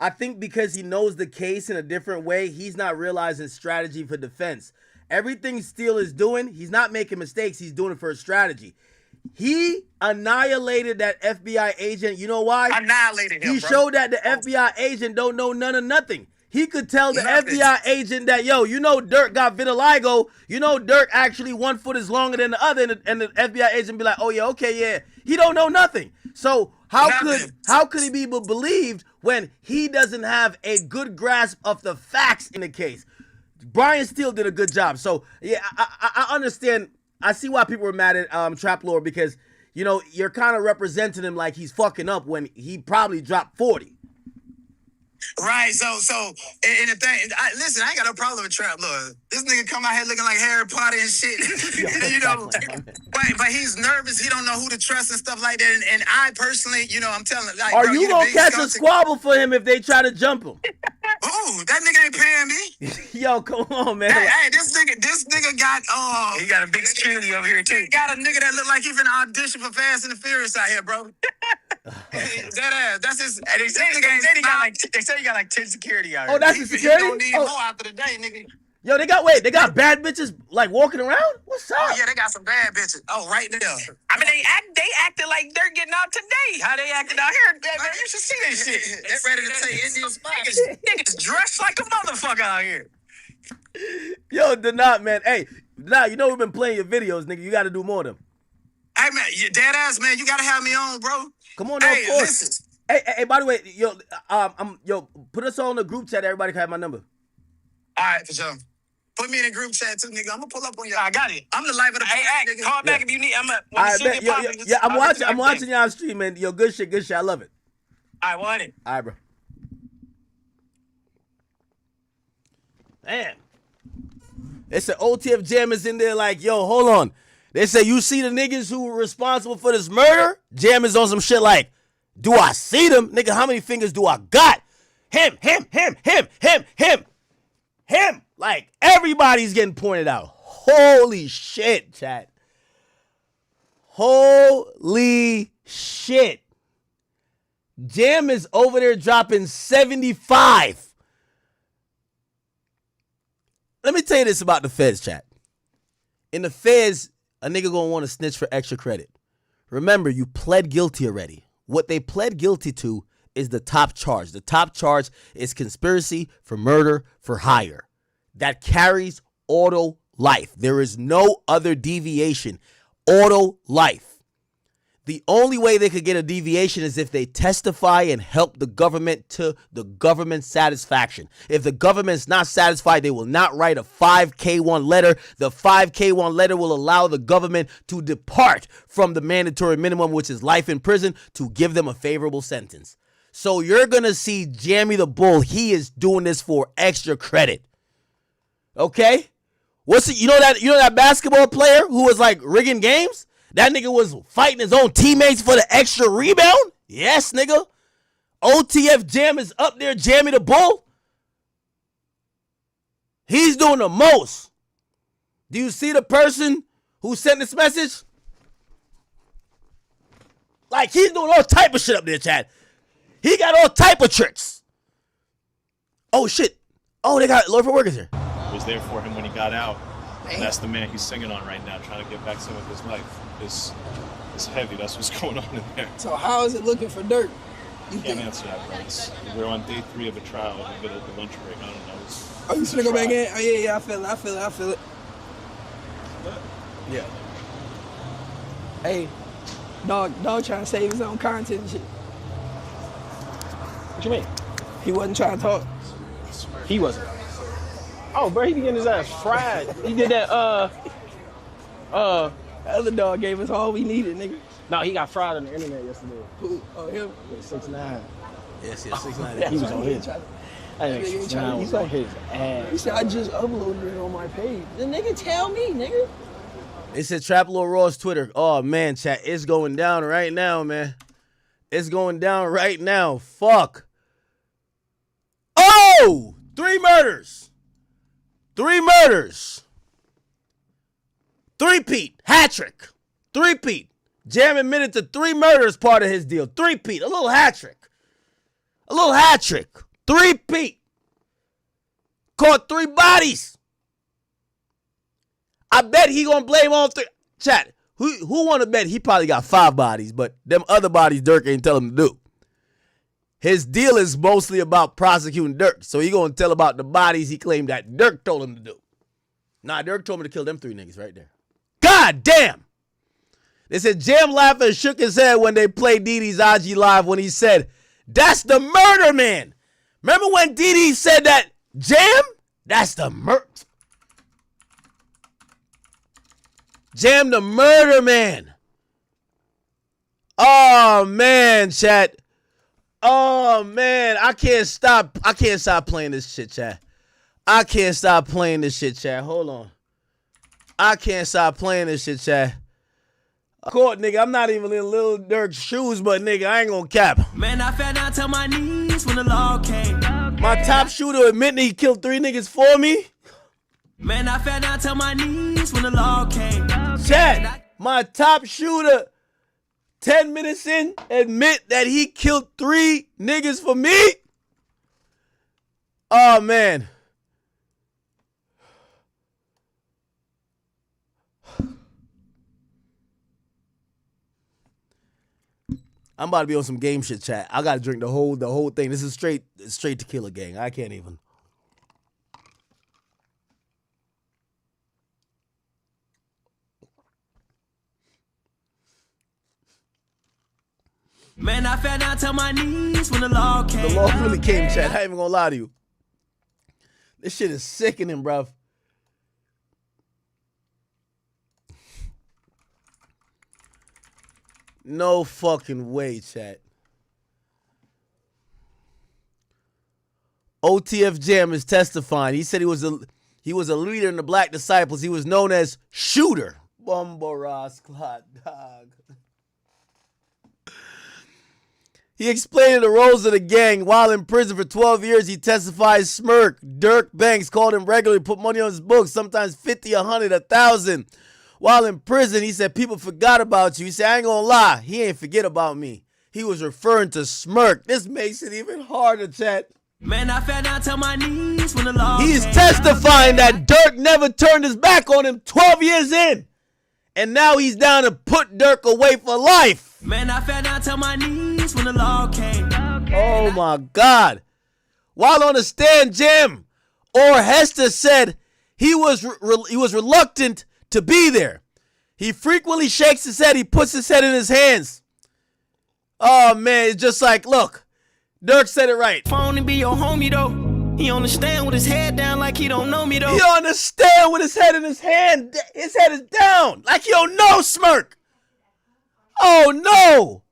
think because he knows the case in a different way, he's not realizing strategy for defense. Everything Steele is doing, he's not making mistakes. He's doing it for a strategy. He annihilated that FBI agent. You know why? Annihilated him, He showed that the FBI agent don't know none of nothing. He could tell the FBI agent that, yo, you know Durk got vitiligo. You know Durk actually one foot is longer than the other. And the FBI agent be like, oh, yeah, okay, yeah. He don't know nothing. So how could he be believed when he doesn't have a good grasp of the facts in the case? Brian Steele did a good job. So, yeah, I understand. I see why people were mad at Trap Lord because, you know, you're kind of representing him like he's fucking up when he probably dropped 40. Right, so, and the thing, listen, I ain't got no problem with Trap Lord. This nigga come out here looking like Harry Potter and shit, you know, but he's nervous, he don't know who to trust and stuff like that, and I personally, you know, I'm telling you, like, are you gonna catch a squabble for him if they try to jump him? Ooh, that nigga ain't paying me. Yo, come on, man. Hey, this nigga got, he got a big security over here, too. Got a nigga that look like he finna audition for Fast and the Furious out here, bro. That ass, that's his. They said he got like 10 security out here. Oh, that's his security? He don't need more after the day, nigga. Yo, they got bad bitches like walking around? What's up? Oh, yeah, they got some bad bitches. Oh, right there. I mean, they acted like they're getting out today. How they acting out here? Man, you should see this shit. They ready to take Indian spots. Niggas dressed like a motherfucker out here. Yo, Denot, man. Hey, Denot, you know we've been playing your videos, nigga. You got to do more of them. Hey, man, you dead ass, man. You got to have me on, bro. Come on, hey, of course. Listen. Hey, by the way, yo, put us all in the group chat. Everybody can have my number. All right, for sure. Put me in a group chat too, nigga. I'm gonna pull up on you. I got it. I'm the life of the nigga. Call back if you need. I'm watching y'all stream, man. Yo, good shit. I love it. I want it. All right, bro. Man, they said OTF Jam is in there like, yo, hold on. They say, you see the niggas who were responsible for this murder? Jam is on some shit like, do I see them? Nigga, how many fingers do I got? Him. Like, everybody's getting pointed out. Holy shit, chat. Holy shit. Jam is over there dropping 75. Let me tell you this about the feds, chat. In the feds, a nigga gonna want to snitch for extra credit. Remember, you pled guilty already. What they pled guilty to is the top charge. The top charge is conspiracy for murder for hire. That carries auto life. There is no other deviation. Auto life. The only way they could get a deviation is if they testify and help the government to the government's satisfaction. If the government's not satisfied, they will not write a 5K1 letter. The 5K1 letter will allow the government to depart from the mandatory minimum, which is life in prison, to give them a favorable sentence. So you're going to see Jammy the Bull. He is doing this for extra credit. Okay? You know that basketball player who was like rigging games? That nigga was fighting his own teammates for the extra rebound? Yes, nigga. OTF Jam is up there, Jammy the Bull. He's doing the most. Do you see the person who sent this message? Like, he's doing all type of shit up there, Chad. He got all type of tricks. Oh, shit. Oh, they got Lord for Workers here. Was there for him when he got out. And that's the man he's singing on right now, trying to get back some of his life. It's heavy. That's what's going on in there. So how is it looking for Durk? Can't answer that, bro. We're on day 3 of a trial in the middle of the lunch break. I don't know. Oh, you should go back in? Oh, yeah, I feel it. Yeah. Hey, dog trying to save his own content and shit. What you mean? He wasn't trying to talk. He wasn't. Oh, bro, he be getting his ass fried. He did that, the other dog gave us all we needed, nigga. No, he got fried on the internet yesterday. Who? Oh, him? 6ix9ine. Yes, 6ix9ine. Yeah, he was on his. That nigga 6ix9ine was on his ass. He said, I just uploaded it on my page. The nigga tell me, nigga. They said Trap Lord Raw's Twitter. Oh, man, chat. It's going down right now, man. It's going down right now. Fuck. Oh! 3 murders. 3 murders. 3-peat. Hat-trick. 3-peat. Jam admitted to 3 murders part of his deal. 3-peat. A little hat-trick. 3-peat. Caught 3 bodies. I bet he gonna blame all 3. Chat, who wanna bet he probably got 5 bodies, but them other bodies Durk ain't tell him to do. His deal is mostly about prosecuting Durk, so he gonna tell about the bodies he claimed that Durk told him to do. Nah, Durk told me to kill them 3 niggas right there. God damn! They said Jam laughed and shook his head when they played Didi's IG Live when he said, "That's the murder man." Remember when Didi said that, Jam? That's the murder. Jam the murder man. Oh, man, chat. Oh, man. I can't stop playing this shit, chat. Hold on. I can't stop playing this shit, chat. Court, nigga, I'm not even in Lil Durk's shoes, but nigga, I ain't gonna cap. Man, I fell down to my knees when the law came. My top shooter admitting he killed 3 niggas for me. Man, I fell down to my knees when the law came. Chat, my top shooter, 10 minutes in, admit that he killed 3 niggas for me. Oh, man. I'm about to be on some game shit, chat. I gotta drink the whole thing. This is straight tequila, gang. I can't even. Man, I fell down to my knees when the law came. The law really came, chat. I ain't even gonna lie to you. This shit is sickening, bruv. No fucking way, chat. OTF Jam is testifying. He said he was a leader in the Black Disciples. He was known as Shooter. Bumboras Clot Dog. He explained the roles of the gang. While in prison for 12 years, he testified smirk. Durk Banks called him regularly, put money on his books, sometimes 50, 100, 1,000. While in prison, he said, people forgot about you. He said, I ain't gonna lie, he ain't forget about me. He was referring to smirk. This makes it even harder, chat. Man, I fell down to my knees when the law He's testifying that Durk never turned his back on him 12 years in. And now he's down to put Durk away for life. Man, I fell down to my knees when the law came. Oh my God. While on the stand, Jam or Hester said he was reluctant to be there. He frequently shakes his head. He puts his head in his hands. Oh man, it's just like, look, Durk said it right. Phone and be your homie though. He understand with his head down like he don't know me though. He understand with his head in his hand. His head is down like he don't know Smirk. Oh no.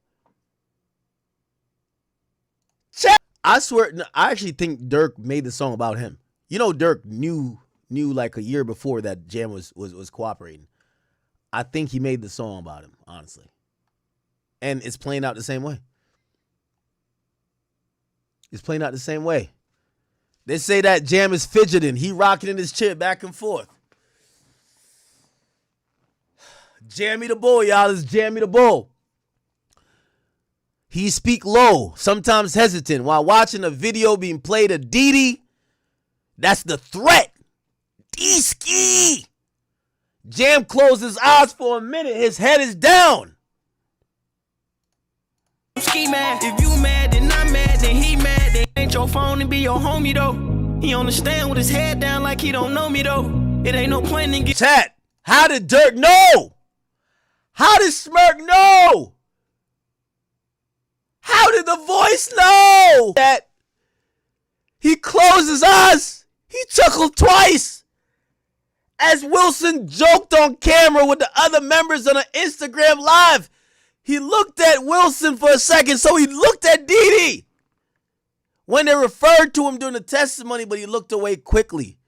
I swear, I actually think Durk made the song about him. You know, Durk knew like a year before that Jam was cooperating. I think he made the song about him, honestly. And it's playing out the same way. It's playing out the same way. They say that Jam is fidgeting. He rocking in his chair back and forth. Jammy the Bull, y'all. It's Jammy the Bull. He speak low, sometimes hesitant, while watching a video being played of Didi. That's the threat. D-ski. Jam closed his eyes for a minute. His head is down. Ski mad. If you mad, then I'm mad, then he mad. Then ain't your phone and be your homie though. He understand with his head down like he don't know me though. It ain't no point in get. Chat, how did Durk know? How did Smirk know? How did the voice know that he closed his eyes? He chuckled twice as Wilson joked on camera with the other members on an Instagram live. He looked at Wilson for a second, so he looked at Didi when they referred to him during the testimony, but he looked away quickly.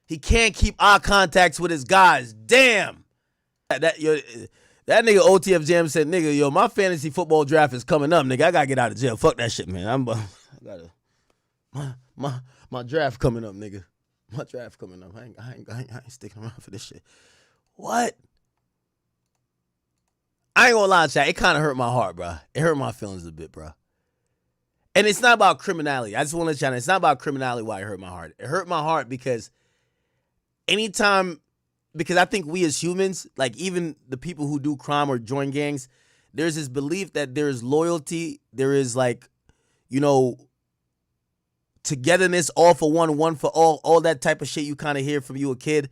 He can't keep eye contacts with his guys. Damn. That nigga OTF Jam said, nigga, yo, my fantasy football draft is coming up, nigga. I gotta get out of jail. Fuck that shit, man. My draft coming up, nigga. My draft coming up. I ain't sticking around for this shit. What? I ain't gonna lie, chat. It kind of hurt my heart, bro. It hurt my feelings a bit, bro. And it's not about criminality. I just want to let you know, it's not about criminality why it hurt my heart. It hurt my heart because because I think we as humans, like even the people who do crime or join gangs, there's this belief that there is loyalty. There is like, you know, togetherness, all for one for all that type of shit you kind of hear from you a kid.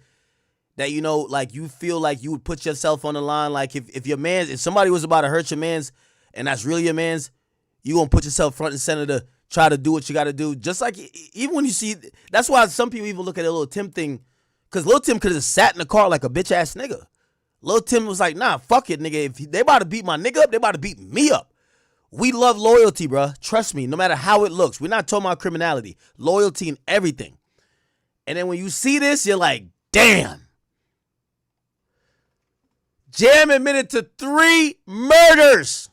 That, you know, like you feel like you would put yourself on the line. Like if somebody was about to hurt your mans and that's really your mans, you gonna put yourself front and center to try to do what you gotta do. Just like even when you see, that's why some people even look at a Lil Tim thing, because Lil Tim could have sat in the car like a bitch ass nigga. Lil Tim was like, nah, fuck it, nigga. If they about to beat my nigga up, they about to beat me up. We love loyalty, bro. Trust me, no matter how it looks. We're not talking about criminality. Loyalty and everything. And then when you see this, you're like, damn. Jam admitted to 3 murders.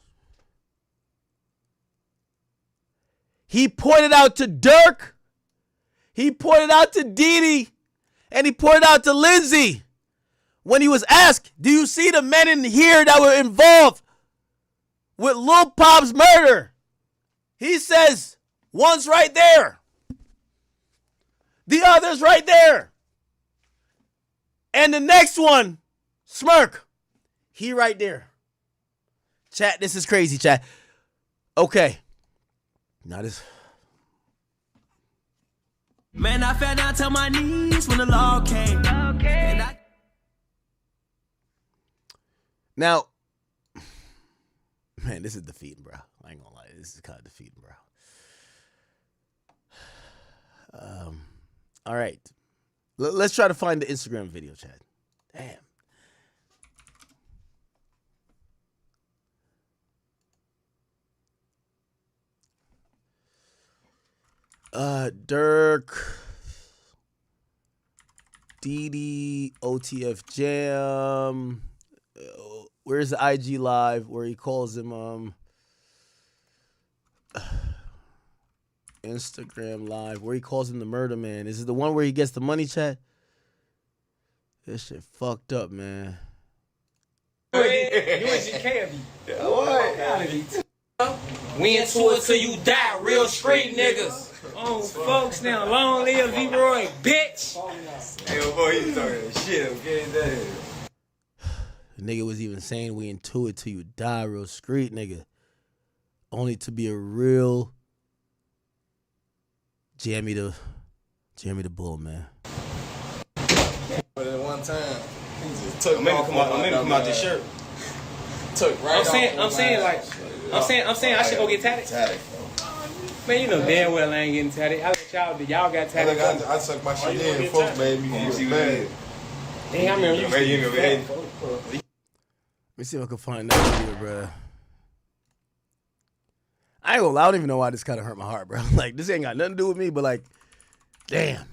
He pointed out to Durk. He pointed out to Didi. And he pointed out to Lindsay. When he was asked, do you see the men in here that were involved with Lil Pop's murder? He says, one's right there. The other's right there. And the next one, Smirk. He right there. Chat, this is crazy, chat. Okay. Now this. Man, I fell down to my knees when the law came. Now, man, this is defeating, bro. I ain't gonna lie. This is kind of defeating, bro. All right. Let's try to find the Instagram video, chat. Damn. Durk, Didi, OTF Jam. Where's the IG live where he calls him Instagram live where he calls him the murder man? Is it the one where he gets the money, chat? This shit fucked up, man. UNGK we into it till you die, real street niggas. Oh, folks now, long live Leroy, bitch. Hey, boy, you talking shit. I'm getting that here. The nigga was even saying we into it till you die, real street nigga. Only to be a real Jamie the Bull, man. But at one time, he just took I'm making come out this shirt. Took right I'm saying I should go get tatted. Man, you know damn well I ain't getting tatted. I let y'all got tatted. I took my shit in. Folks made me feel bad. Damn, I remember you. Let me see if I can find that video, bro. I ain't gonna lie, I don't even know why this kind of hurt my heart, bro. Like, this ain't got nothing to do with me, but like, damn.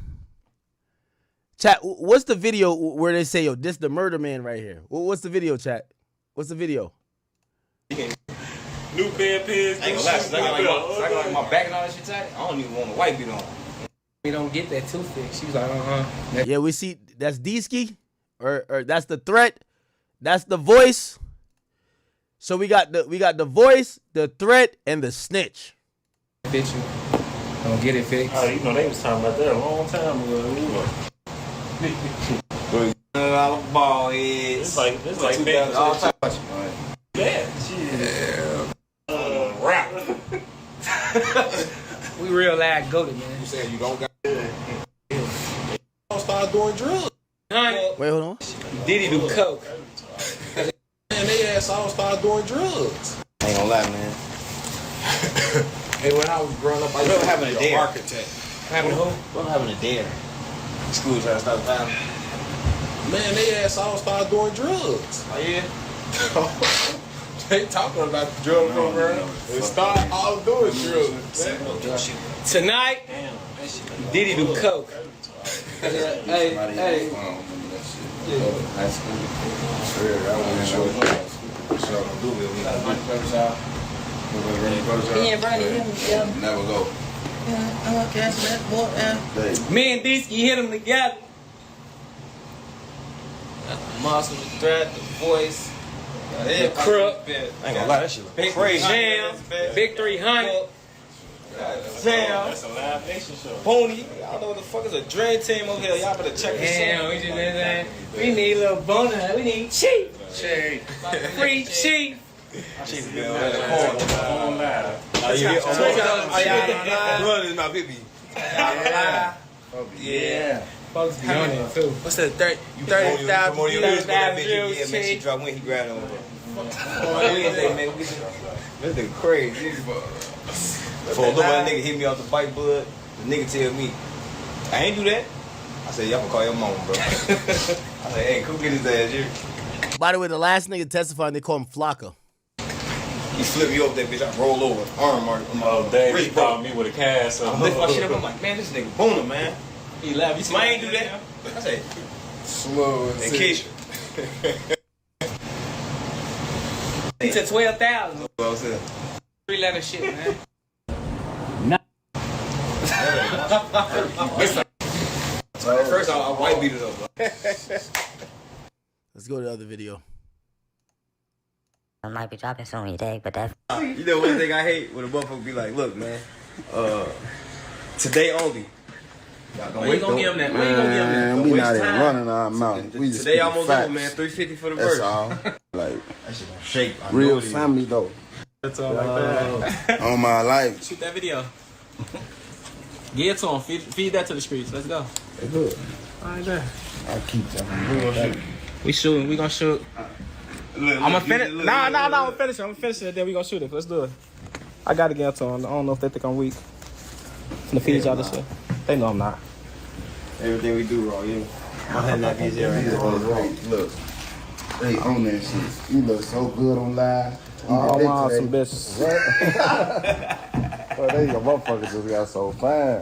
Chat, what's the video where they say, yo, this the murder man right here? What's the video, chat? What's the video? New pair of pants. I ain't gonna lie, so I got like my back and all that shit tight. I don't even want a white beat on. We don't get that toothpick. She was like, Yeah, we see, that's D-Ski, or that's the threat, that's the voice. So we got the voice, the threat, and the snitch. Bitch, you don't get it fixed. Oh, you know they was talking about that a long time ago. Ball head. It's like all time. Yeah, rap. We real loud goated, man. You saying you don't got? Don't start doing drugs. Wait, hold on. Diddy do coke. And they ass all start doing drugs. I ain't gonna lie, man. Hey, when I was growing up, I remember used to having a be dare. architect. Having who? I'm having a dare. School trying to stop time. Man, they ass all start doing drugs. Oh yeah. They talking about the drug program. They start all doing drugs. Tonight, Diddy do coke. Hey. High school. I want to show you. Never go. Me and D-Ski hit them together. Monster, the threat, the voice, the crook. I ain't gonna lie, that shit was crazy. Jam, Big 300. Jam. That's a live nation show. Pony. I don't know what the fuck is a dream team over here. Y'all better check this Damn, out. we just been saying, we need a little bonus. We need Chief. Free Chief. Chief, man, that's on live. Blood is my baby. Yeah. Folks be on it too. What's that? 30,000 views. Yeah, man, she dropped when he grabbed on her. Wednesday, man. This nigga crazy. For a little nigga hit me off the bike, bud. The nigga tell me, I ain't do that. I said, y'all can call your mom, bro. I said, hey, come get his ass here. By the way, the last nigga testifying, they call him Flocka. He flipped me off that bitch. I roll over. Arm mark. Dave, he called me with a cast. I lift my shit up. I'm like, man, this nigga boner, man. He laughed. You see I ain't do that. I said, slow and Keisha. He said 12,000. What I said. 3-letter shit, man. First, I white beat it up. Let's go to the other video. I might be dropping soon, you dig, but that's... You know one thing I hate when a motherfucker be like, look, man, today only. Y'all gonna wait, don't give him that. Man, we not even running our mouth. We just today almost over, man. 350 for the verse. That's all. Like, that shit gonna shake. Real family, though. That's all like that. On my life. Shoot that video. Get it to him. Feed that to the streets. Let's go. It's good. All right, there. I keep telling you. We shooting. We gonna shoot. I'm gonna finish. Nah, I'm gonna finish it. I'm gonna finish it. Then we gonna shoot it. Let's do it. I gotta get to him. I don't know if they think I'm weak. I'm gonna feed y'all this shit. They know I'm not. Everything we do wrong, yeah. My head not easy right here. Look, they own that shit. You look so good on live. Oh, wow, some bitches. Oh, they your motherfuckers just got so fine.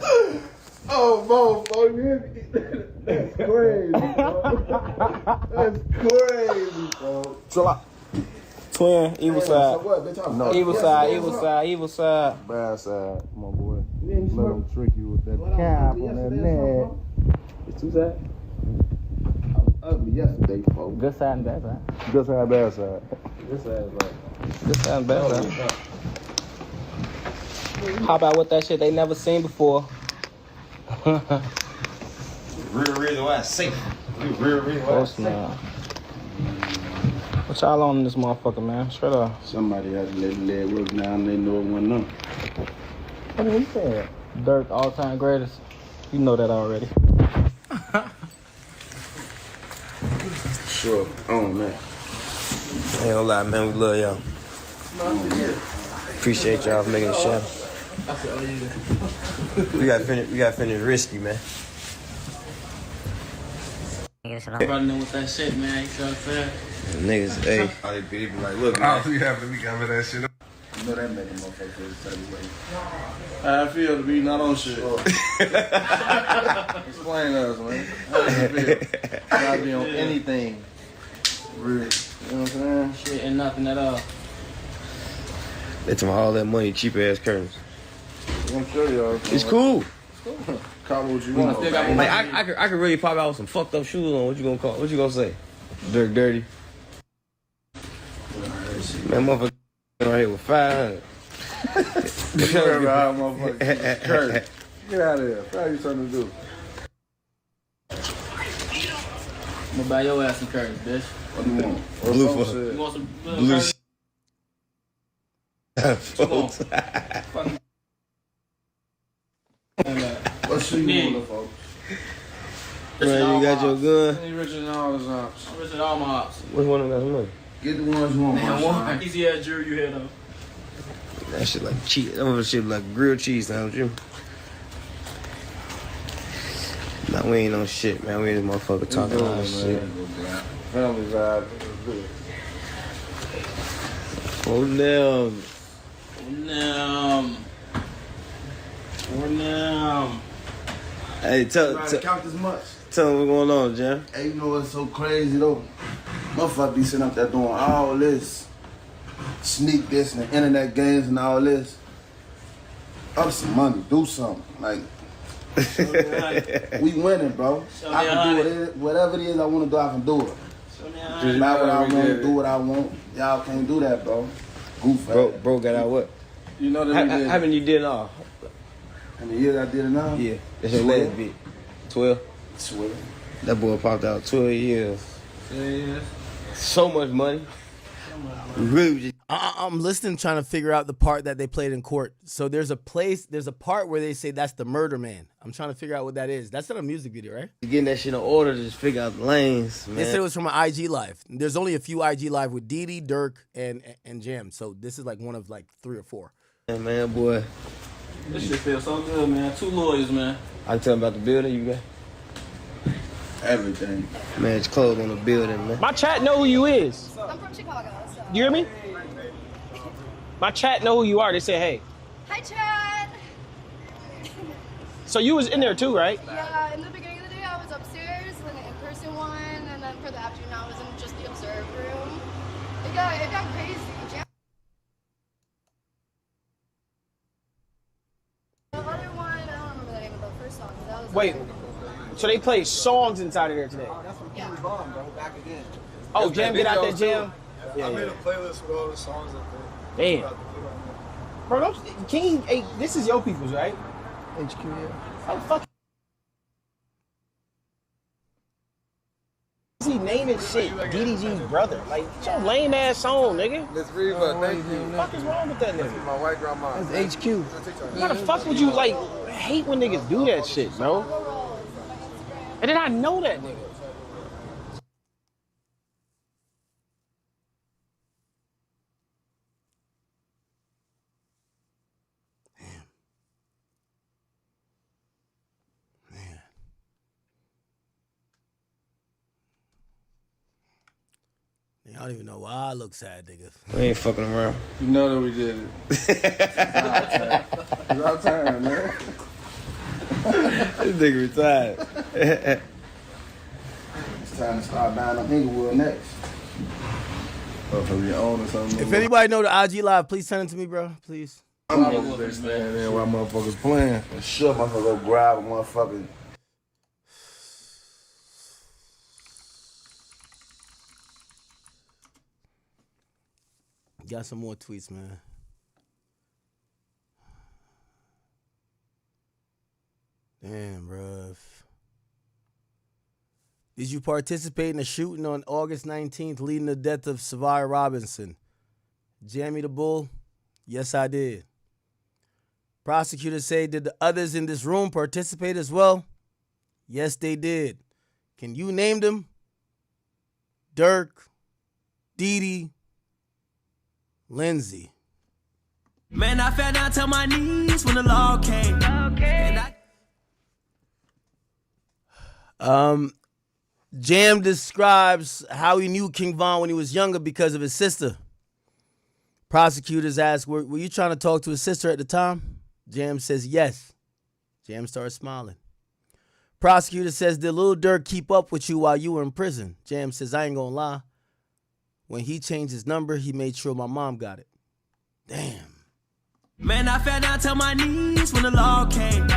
Oh, motherfucker, you hear me? That's crazy, bro. That's crazy, bro. Chill out. Twin, evil side. So what, bitch? No, evil side. Bad side, my boy. Let them trick you with that cap on that neck. It's two side. I was ugly yesterday, folks. Good side and bad side. Good side, bad side. Good side is like. Good side and bad side. How about with that shit they never seen before? Real reason why it's safe. Real reason why it's safe. What y'all on in this motherfucker, man? Straight up. Somebody had to let the leg work down. They know it wasn't them. What did he say? Durk, all-time greatest. You know that already. Sure. Oh, man. Ain't gonna lie, man. We love y'all. Appreciate y'all for making the show. We gotta finish risky, man. Running with that shit, man. You know what I'm saying? Niggas, hey. They be like, look, man. We having that shit up. You know that make a motherfucker tell you How I feel to be not on shit. Explain to us, man. How does it feel? Gotta be on anything. Real. You know what I'm saying? Shit and nothing at all. They took all that money, cheap ass curtains. I'm sure y'all. It's cool. Call me what you want. Like I could really pop out with some fucked up shoes on. What you gonna call? What you gonna say? Dirk Dirty. Man, motherfucker right here with 500. Kurt, get out of here. What are you trying to do? I'm gonna buy your ass some curtains, bitch. What do you want? Blue for You want some blue curtains? folks. What shoe you want, folks? Man, you got your gun? Any richer than all his ops. I'm rich than all my ops. Which one of them got some money? Get the ones you want, man. Easy ass jury you had though. That shit like cheese. That other shit like grilled cheese, don't you? Nah, we ain't on shit, man. We ain't this motherfucker talking all that shit. Family vibe. Oh, damn. Hey, tell count this much. Tell them what's going on, Jam. Hey, you know what's so crazy though? Motherfucker be sitting up there doing all this, sneak this and the internet games and all this. Up some money, do something. Like, we winning, bro. I can do whatever it is I want to do, I can do it. Just not what I want to do what I want. Y'all can't do that, bro. Goof Bro got out what? You know that we did. How many you did all? How many years I did it now? Yeah. That's your last bit. 12? 12. That boy popped out 12 years. Yeah. So much money. Really just I'm listening, trying to figure out the part that they played in court. So there's a part where they say that's the murder man. I'm trying to figure out what that is. That's not a music video, right? getting that shit in order to just figure out the lanes, man. They said it was from an IG Live. There's only a few IG Live with Didi, Durk, and Jam. So this is like one of like 3 or 4. Yeah, man, boy. This shit feels so good, man. 2 lawyers, man. I can tell them about the building you got. Everything. Man, it's closed on the building, man. My chat know who you is. I'm from Chicago, so. You hear me? My chat know who you are. They say, hey. Hi, Chad. So you was in there too, right? Yeah, in the beginning of the day, I was upstairs in the in-person one, and then for the afternoon, I was in just the observe room. It got crazy. The other one, I don't remember the name of the first song. That was Wait. So they played songs inside of there today? Yeah. Oh, Jam, get out there, Jam. I made a playlist with all the songs up there. Damn. Bro, hey, this is your people's, right? HQ, yeah. How the fuck is he naming shit DDG's brother? Like, it's your lame ass song, nigga. Miss Reva, thank you. What the fuck is wrong with that nigga? My white grandma. That's HQ. Why the fuck would you, like, hate when niggas do that shit, bro? And then I know that nigga. I don't even know why I look sad, nigga. We ain't fucking around. You know that we did it. It's our time, man. This nigga retired. It's time to start buying up Inglewood next. From your own or something. If anybody know the IG Live, please send it to me, bro. Please. I'm gonna be standing there while motherfuckers playing. Sure, motherfucker go grab a motherfucking. Got some more tweets, man. Damn, bruh. Did you participate in a shooting on August 19th leading to the death of Savia Robinson? Jamie the Bull? Yes, I did. Prosecutors say, did the others in this room participate as well? Yes, they did. Can you name them? Durk, Didi, Lindsay. Man, I fell down to my knees when the law came. Jam describes how he knew King Von when he was younger because of his sister. Prosecutors ask, were you trying to talk to his sister at the time? Jam says yes. Jam starts smiling. Prosecutor says, did Lil Durk keep up with you while you were in prison? Jam says, I ain't gonna lie. When he changed his number, he made sure my mom got it. Damn. Man, I fell down to my knees when the law came.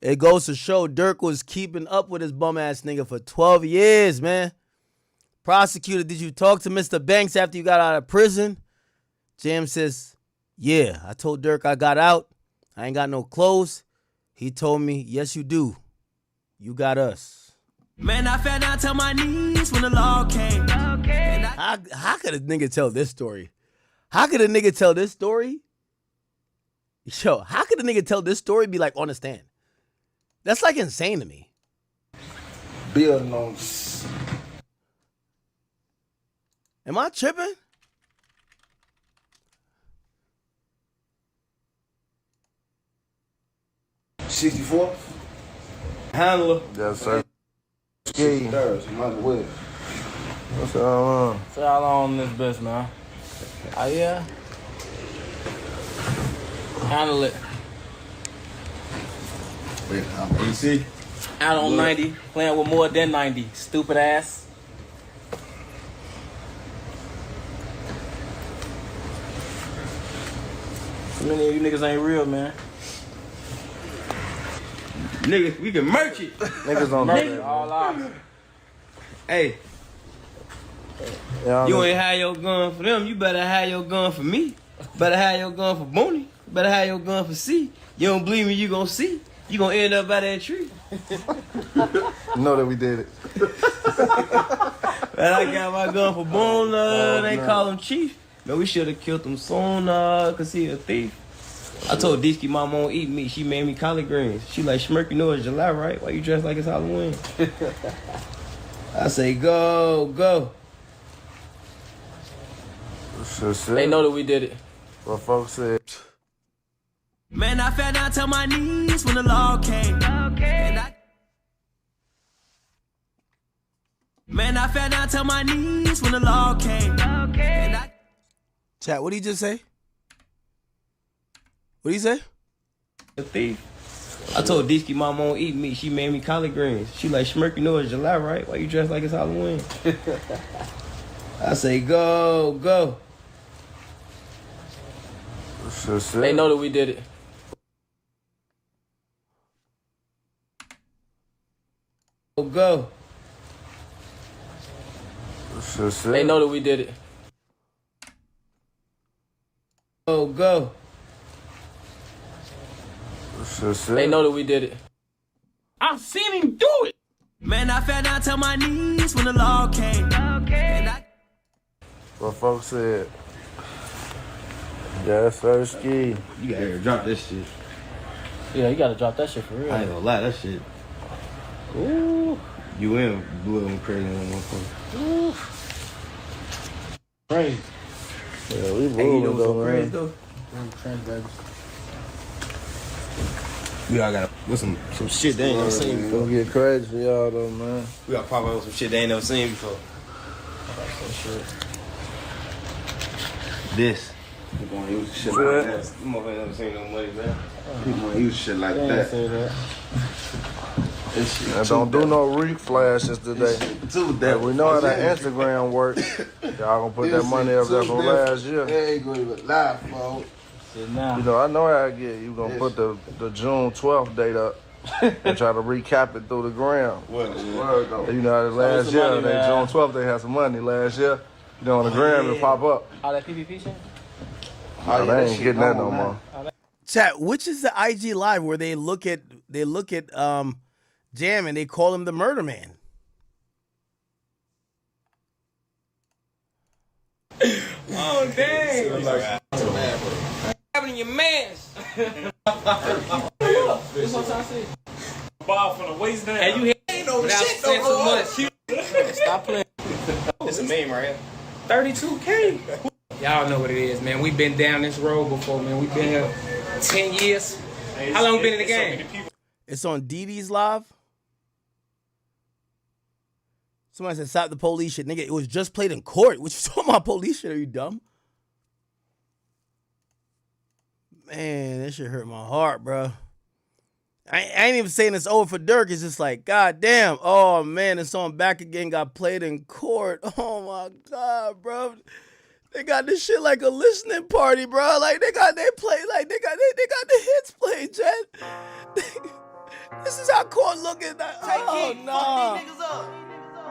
It goes to show Durk was keeping up with his bum-ass nigga for 12 years, man. Prosecutor, did you talk to Mr. Banks after you got out of prison? Jam says, yeah, I told Durk I got out. I ain't got no clothes. He told me, yes, you do. You got us. Man, I fell down to my knees when the law came. How could a nigga tell this story? How could a nigga tell this story? Yo, how could a nigga tell this story and be like on the stand? That's like insane to me. Building on. Am I tripping? $64. Handler. Yes, sir. Ski. What's going on? Say how long this bitch, man? Oh, yeah? Handle it. Wait, I'm AC. Out on 90, playing with more than 90. Stupid ass. So many of you niggas ain't real, man. Niggas, we can merch it. Niggas don't know that. All ours. Hey, Yeah, you ain't have your gun for them. You better have your gun for me. Better have your gun for Booney. Better have your gun for C. You don't believe me, you gonna see. You gonna end up by that tree. know that we did it. And I got my gun for Boone. They call him Chief. Man, we should have killed him soon, cause he a thief. I told Disky mama won't eat meat. She made me collard greens. She like, Schmirk, you know it's July, right? Why you dressed like it's Halloween? I say, go, go. They know that we did it. What folks said. Man, I fell down to my knees when the law came. Man, I fell down to my knees when the law came. Chat, what did he just say? What did he say? A thief. I told Disky mama won't eat meat. She made me collard greens. She like, Schmirk, you know it's July, right? Why you dressed like it's Halloween? I say, go, go. They know that we did it. Go, go. They know that we did it. Go, go. They know that we did it. I've seen him do it. Man, I fell down to my knees when the law came. What folks said. Yes, sir, Ski. You gotta drop this shit. Yeah, you gotta drop that shit for real. I ain't gonna lie, that shit. Ooh. You in blew him crazy on one phone. Ooh. Crazy. Yeah, we Hey, you know moving what's so though, crazy man. though? Trend, baby. We all got with some shit they ain't never seen It's before. gonna get crazy for y'all though, man. We got pop out with some shit they ain't never seen before. This. People wanna use shit like like that. that. You motherfuckers never seen no money, man. People wanna use shit like They ain't that. say that. And don't do no reflashes today. Hey, we know how that Instagram work. Y'all gonna put that money up there from last year. They ain't gonna even lie, bro. You know, I know how I get. You gonna put the June 12th date up and try to recap it through the ground. You know, last year, money, man. June 12th, they had some money last year. You know, on the gram, it pop up. All that PPP shit? Nah, they ain't getting that no more. Chat, which is the IG live where they look at Jam and they call him the murder man? Oh, dang. having your mans. This what I see. Ball from the waist down. And you ain't no shit no too much. Stop playing. It's a meme right here. 32K. Y'all know what it is, man. We've been down this road before, man. We've been here 10 years. How long been in the game? It's on DD's live. Somebody said, stop the police shit. Nigga, it was just played in court. What you talking about police shit? Are you dumb? Man, that shit hurt my heart, bro. I ain't even saying it's over for Durk. It's just like, God damn. Oh, man, the song Back Again got played in court. Oh, my God, bro. They got this shit like a listening party, bro. Like, they got the hits played, Jet. This is how court looking. Oh, no.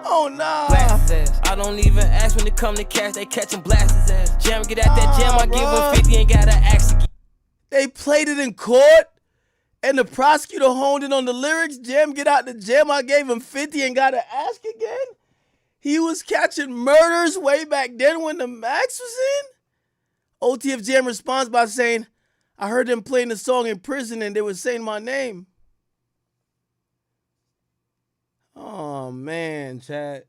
Oh, nah. Blast his ass. I don't even ask when it come to cash, they catch him blast his ass. Jam, get out that jam, I give him 50 and gotta ask again. They played it in court, and the prosecutor honed in on the lyrics. Jam, get out the jam, I gave him 50 and gotta ask again. He was catching murders way back then when the max was in. OTF Jam responds by saying, I heard them playing the song in prison and they were saying my name. Oh, man, chat.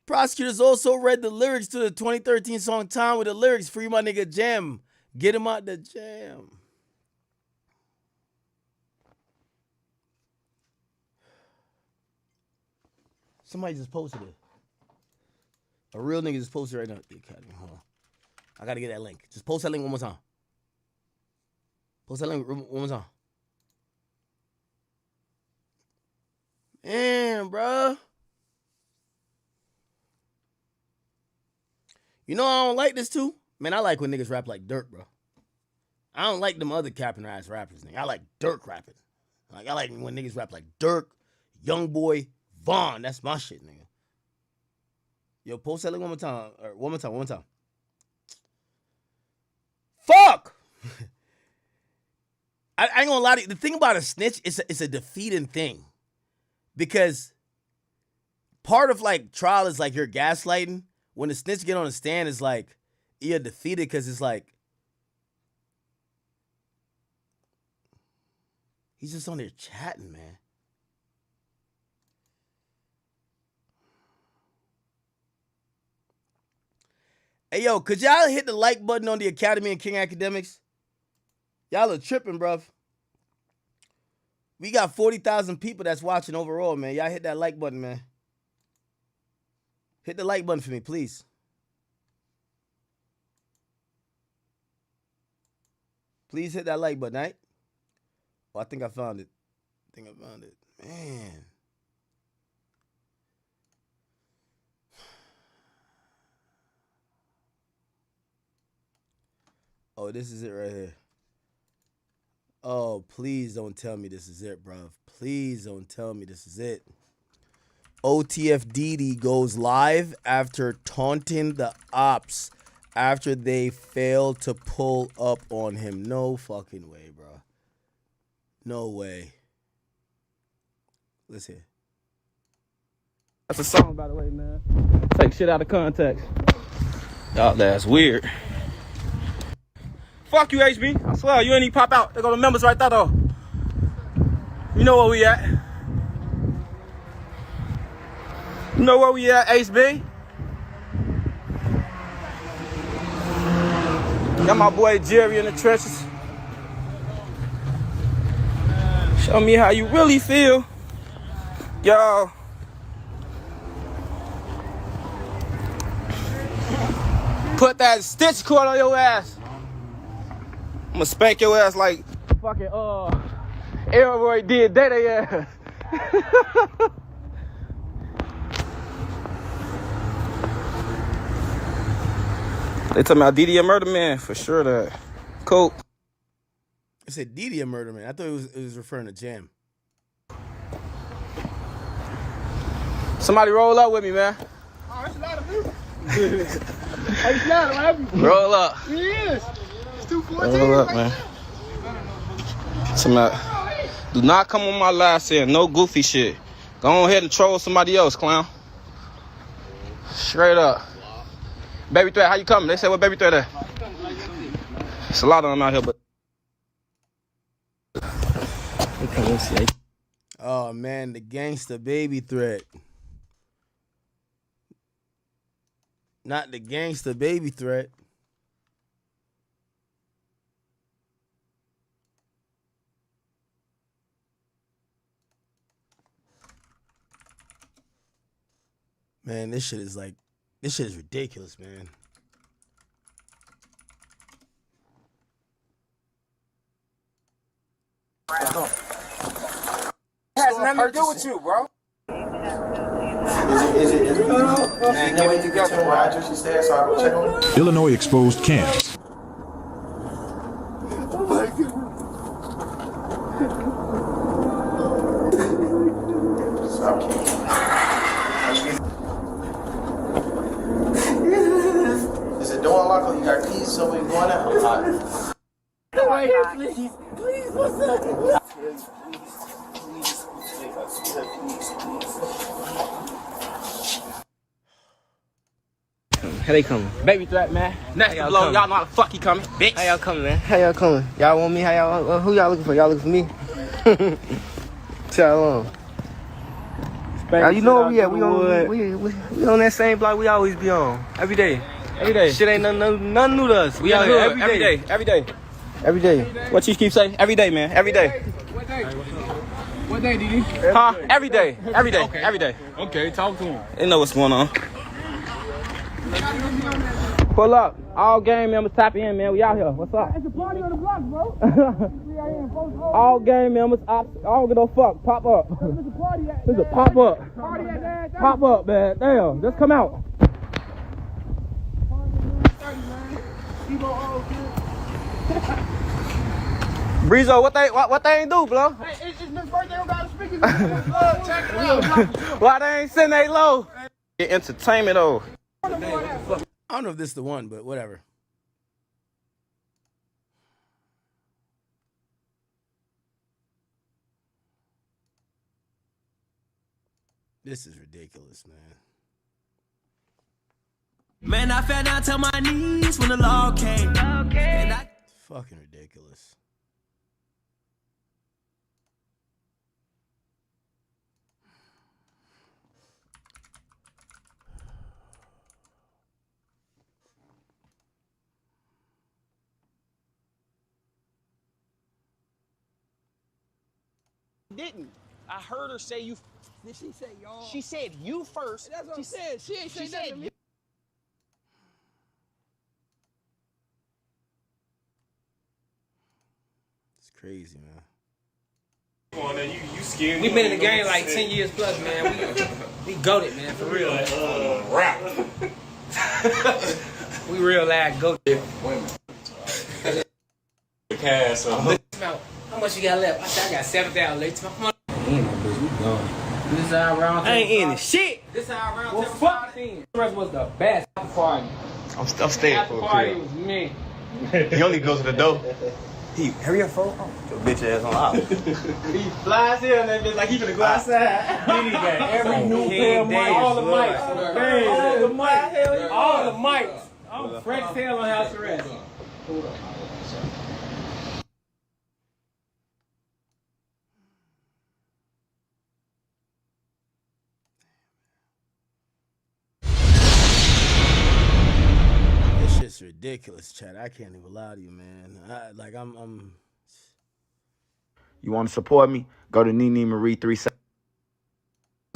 Prosecutors also read the lyrics to the 2013 song Time with the lyrics, free my nigga Jam. Get him out the jam. Somebody just posted it. A real nigga just posted it right now. The Academy. Hold on. I gotta get that link. Just post that link one more time. Post that link one more time. Man, bro. You know I don't like this too? Man, I like when niggas rap like Durk, bro. I don't like them other capping ass rappers, nigga. I like Durk rapping. Like, I like when niggas rap like Durk, Youngboy, Vaughn. That's my shit, nigga. Yo, post that link one more time. Or one more time. Fuck! I ain't gonna lie to you. The thing about a snitch, it's a defeating thing. Because part of, like, trial is, like, you're gaslighting. When the snitch get on the stand, it's like, you're defeated because it's like, he's just on there chatting, man. Hey, yo, could y'all hit the like button on the Academy and King Academics? Y'all are tripping, bruv. We got 40,000 people that's watching overall, man. Y'all hit that like button, man. Hit the like button for me, please. Please hit that like button, right? Oh, I think I found it. Man. Oh, this is it right here. Oh, please don't tell me this is it, bruv. Please don't tell me this is it. OTF DD goes live after taunting the ops after they failed to pull up on him. No fucking way, bro. No way. Let's hear. That's a song, by the way, man. Take shit out of context. Y'all, that's weird. Fuck you, HB. I swear, you ain't even pop out. There go the members right there, though. You know where we at. You know where we at, HB. Got my boy Jerry in the trenches. Show me how you really feel. Yo. Put that stitch cord on your ass. I'm gonna spank your ass like fucking Elroy did that ass. They talking about DD a murder man for sure. That cool. I said DD a murder man. I thought it was referring to Jam. Somebody roll up with me, man. Oh, that's a lot of people. Hey, Slider, what happened? Roll up. He is. It's 214. Roll up, man. Somebody, do not come on my live saying no goofy shit. Go on ahead and troll somebody else, clown. Straight up. Baby Threat, how you coming? They said what Baby Threat at? It's a lot of them out here, but. Oh man, the gangster Baby Threat. Not the gangster Baby Threat. Man, this shit is ridiculous, man. Has nothing to do with you, bro. Is it man, you wait to get to where I just stay so I go check on it? Illinois exposed camps. Is it door unlocked or you got keys so we going out? Right here, please. Please, what's up? How they coming? Baby Threat, man. Next to blow, y'all know how the fuck he coming, bitch. How y'all coming, man? How y'all coming? Y'all want me? How y'all? Who y'all looking for? Y'all looking for me? Tell them. Now you know where we at. We on that same block we always be on. Every day. Every day. Shit ain't nothing new to us. We out here every day. Every day. Every day. What you keep saying? Every day, man. Every day. What day? What day, DD? Huh? Every day. Every day. Okay. Every day. Okay, talk to him. They know what's going on. Pull up. All gang members, tap in, man. We out here. What's up? It's a party on the block, bro. All gang members, I don't give no fuck. Pop up. There's a party at. There's a pop up. Party at that. Pop up, man. Damn. Just come out. Breezo, what they ain't do, bro? Hey, it's his birthday. We got speakers. Check it out. Why they ain't send they low? Get entertainment though. I don't know if this is the one, but whatever. This is ridiculous, man. Man, I fell down to my knees when the law came. Fucking ridiculous. Didn't. I heard her say you. Did she say y'all? She said you first. That's what she said. She ain't say nothing to me. It's crazy, man. Come on, now, you scared. We been in the game like 10 years plus, man. We goated, man, for real. Rap. We real live goated. Women. Cash. How much you got left? I said I got 7,000 left. Come on. Damn, bitch, we gone. This is our round. I ain't in the shit. This is our round. Well, fuck then. The rest was the best party. I'm staying for a party was me. He only goes to the door. He hurry up, folks. Your bitch ass on out. He flies here and then like he finna go outside. He got every new pair of mics. All the mics. All the mics. All the mics. I'm fresh as hell on house arrest. Hold up. It's ridiculous, Chad. I can't even lie to you, man. I'm. You want to support me? Go to Nene Marie 37.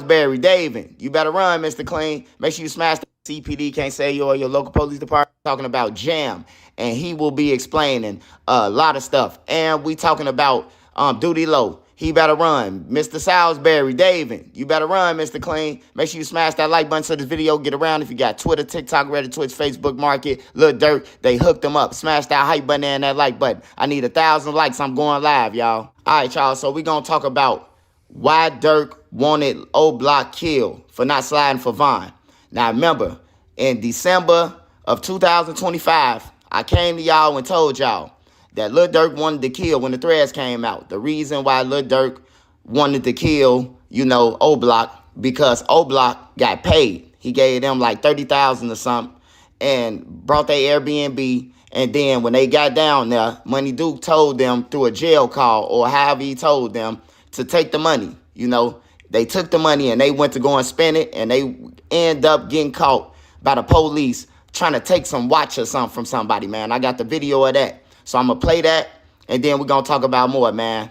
Barry David, you better run, Mr. Clean. Make sure you smash the CPD can't say you or your local police department. Talking about Jam, and he will be explaining a lot of stuff. And we talking about Duty Low. He better run. Mr. Salisbury, David, you better run, Mr. Clean. Make sure you smash that like button so this video get around. If you got Twitter, TikTok, Reddit, Twitch, Facebook Market, Lil Durk, they hooked them up. Smash that hype button and that like button. I need 1,000 likes. I'm going live, y'all. All right, y'all. So we're going to talk about why Durk wanted O Block killed for not sliding for Vaughn. Now, remember, in December of 2025, I came to y'all and told y'all that Lil Durk wanted to kill when the threads came out. The reason why Lil Durk wanted to kill, O Block, because O Block got paid. He gave them like $30,000 or something. and brought their Airbnb. And then when they got down there, Money Duke told them through a jail call or however he told them to take the money. You know, they took the money and they went to go and spend it, and they end up getting caught by the police trying to take some watch or something from somebody, man. I got the video of that. So I'm going to play that, and then we're going to talk about more, man.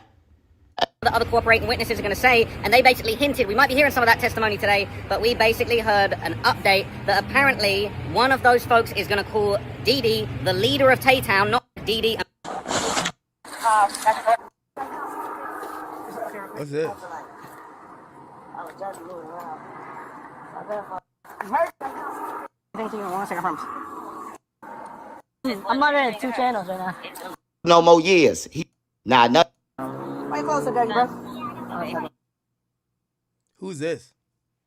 The other cooperating witnesses are going to say, and they basically hinted, we might be hearing some of that testimony today, but we basically heard an update that apparently one of those folks is going to call Dee Dee the leader of Tay-Town, not Dee Dee. What's this? I'm not in 2 channels right now. No more years. Nothing. Why closer, dirty bro? Who's this?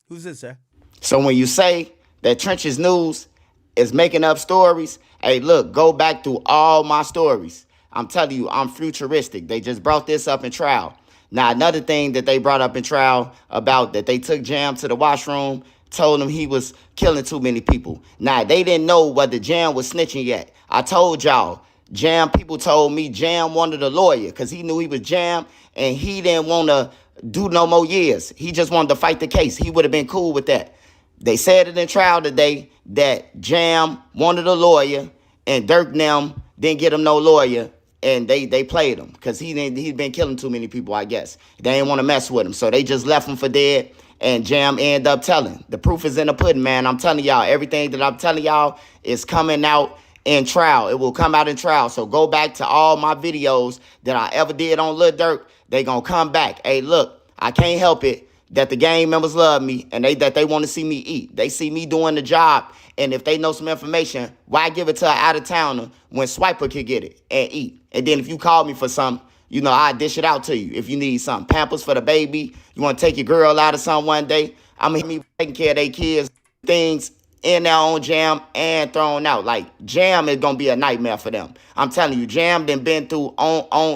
Who's this, sir? So when you say that Trenches News is making up stories, hey, look, go back through all my stories. I'm telling you, I'm futuristic. They just brought this up in trial. Now, another thing that they brought up in trial about that they took Jam to the washroom, told him he was killing too many people. Now, they didn't know whether Jam was snitching yet. I told y'all, Jam, people told me Jam wanted a lawyer because he knew he was Jam and he didn't want to do no more years. He just wanted to fight the case. He would have been cool with that. They said it in trial today that Jam wanted a lawyer and Durk and them didn't get him no lawyer, and they played him because he'd been killing too many people, I guess. They didn't want to mess with him, so they just left him for dead, and Jam ended up telling. The proof is in the pudding, man. I'm telling y'all, everything that I'm telling y'all is coming out in trial. It will come out in trial. So go back to all my videos that I ever did on Lil Durk. They gonna come back. Hey, look, I can't help it that the gang members love me and that they want to see me eat. They see me doing the job, and if they know some information, why give it to an out-of-towner when Swiper could get it and eat? And then if you call me for something, you know, I dish it out to you if you need something. Pampers for the baby. You want to take your girl out of something one day? I'm going to be taking care of their kids, things in their own Jam and thrown out. Like, Jam is going to be a nightmare for them. I'm telling you, Jam done been through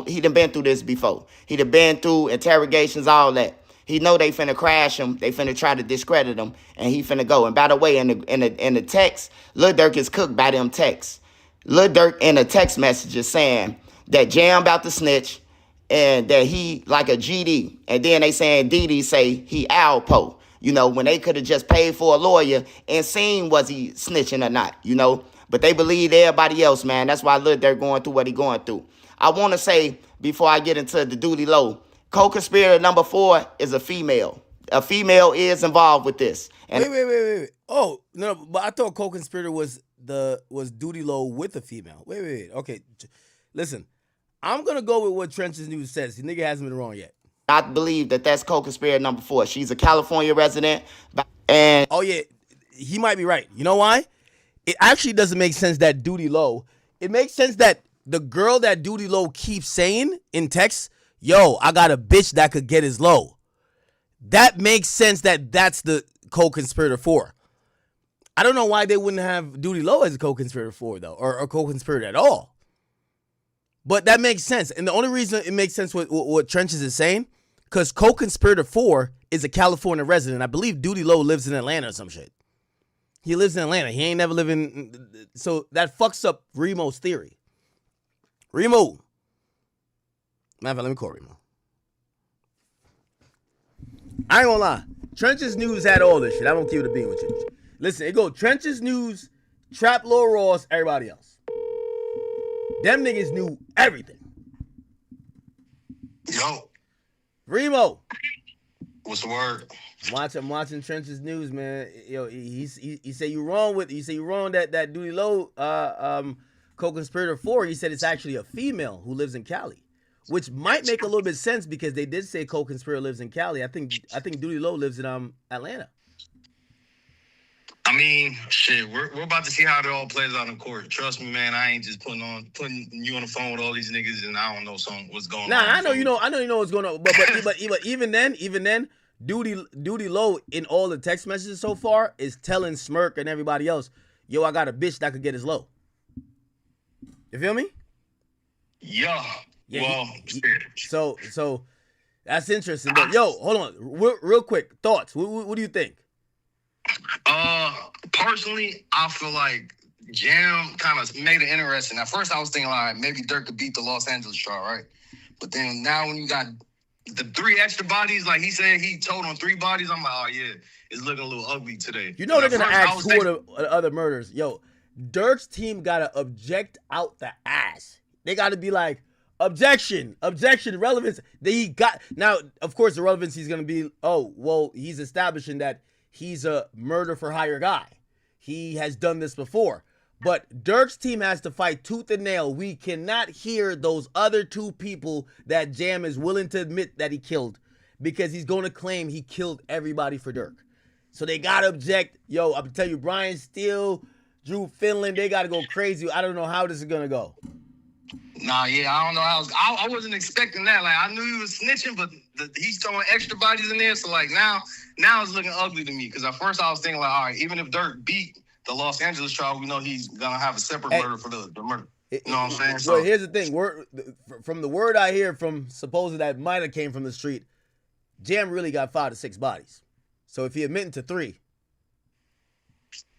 he done been through this before. He done been through interrogations, all that. He know they finna crash him. They finna try to discredit him, and he finna go. And by the way, in the text, Lil Durk is cooked by them texts. Lil Durk in a text message is saying that Jam about to snitch and that he like a GD. And then they saying Dee Dee say he Alpo. You know, when they could have just paid for a lawyer and seen was he snitching or not, you know. But they believe everybody else, man. That's why Lil Durk going through what he going through. I want to say, before I get into the duty low, co-conspirator number 4 is a female. A female is involved with this. And Wait. Oh, no, but I thought co-conspirator was Duty Low with a female. Wait. Okay, listen, I'm going to go with what Trenches News says. The nigga hasn't been wrong yet. I believe that that's co-conspirator number 4. She's a California resident. And oh, yeah, he might be right. You know why? It actually doesn't make sense that Duty Low. It makes sense that the girl that Duty Low keeps saying in text, yo, I got a bitch that could get his low. That makes sense that that's the co-conspirator 4. I don't know why they wouldn't have Duty Low as a co-conspirator 4, though, or a co-conspirator at all. But that makes sense. And the only reason it makes sense with what Trenches is saying, because co-conspirator 4 is a California resident. I believe Duty Low lives in Atlanta or some shit. He lives in Atlanta. He ain't never living. So that fucks up Remo's theory. Remo. Matter of fact, let me call Remo. I ain't gonna lie. Trenches News had all this shit. I don't keep it being with you. Listen, it go Trenches News, Trap Lord Ross, everybody else. Them niggas knew everything. Yo. Remo. What's the word? I'm watching Trenches News, man. Yo, he said you wrong that Duty Low co-conspirator 4. He said it's actually a female who lives in Cali. Which might make a little bit sense because they did say co-conspirator lives in Cali. I think Duty Low lives in Atlanta. I mean, shit, we're about to see how it all plays out in court. Trust me, man. I ain't just putting you on the phone with all these niggas and I don't know what's going on. Nah, I know you know what's going on. But even then, Duty Low in all the text messages so far is telling Smirk and everybody else, yo, I got a bitch that could get his low. You feel me? Yeah. Well, so that's interesting. But yo, hold on, real quick thoughts. What do you think? Personally, I feel like Jam kind of made it interesting. At first, I was thinking like maybe Durk could beat the Los Angeles trial, right? But then now when you got the 3 extra bodies, like he said, he told on 3 bodies. I'm like, oh yeah, it's looking a little ugly today. You know they're gonna ask who are the other murders. Yo, Durk's team gotta object out the ass. They gotta be like, objection, relevance. They got now. Of course, the relevance is gonna be, oh well, he's establishing that he's a murder for hire guy. He has done this before. But Durk's team has to fight tooth and nail. We cannot hear those other 2 people that Jam is willing to admit that he killed, because he's going to claim he killed everybody for Durk. So they got to object. Yo, I'm telling you, Brian Steele, Drew Finland, they got to go crazy. I don't know how this is going to go. Nah, yeah, I don't know how. I wasn't expecting that. Like, I knew he was snitching, but he's throwing extra bodies in there. So, like, now it's looking ugly to me. Because at first I was thinking, like, all right, even if Durk beat the Los Angeles trial, we know he's gonna have a separate murder for the murder. You know what I'm saying? Well, here's the thing. From the word I hear from supposedly that might have came from the street, Jam really got 5 to 6 bodies. So if he admitting to 3.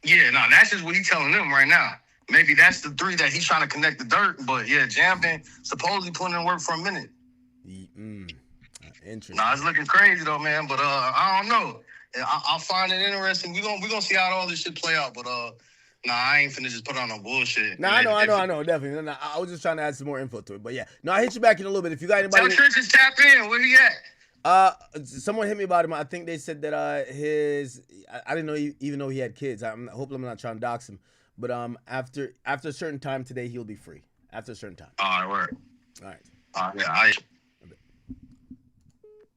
Yeah, no, that's just what he's telling them right now. Maybe that's the 3 that he's trying to connect the Durk. But yeah, Jam been supposedly putting in work for a minute. Interesting. Nah, it's looking crazy though, man. But I don't know. I'll find it interesting. We're gonna see how all this shit play out, but nah, I ain't finna just put on no bullshit. Nah, I know, definitely. Nah, I was just trying to add some more info to it, but yeah. No, I hit you back in a little bit. If you got anybody, tell Trish to tap in. Where he at? Someone hit me about him. I think they said that I didn't know even though he had kids. Hopefully I'm not trying to dox him, but after a certain time today he'll be free. After a certain time. All right, word. All right. Yeah.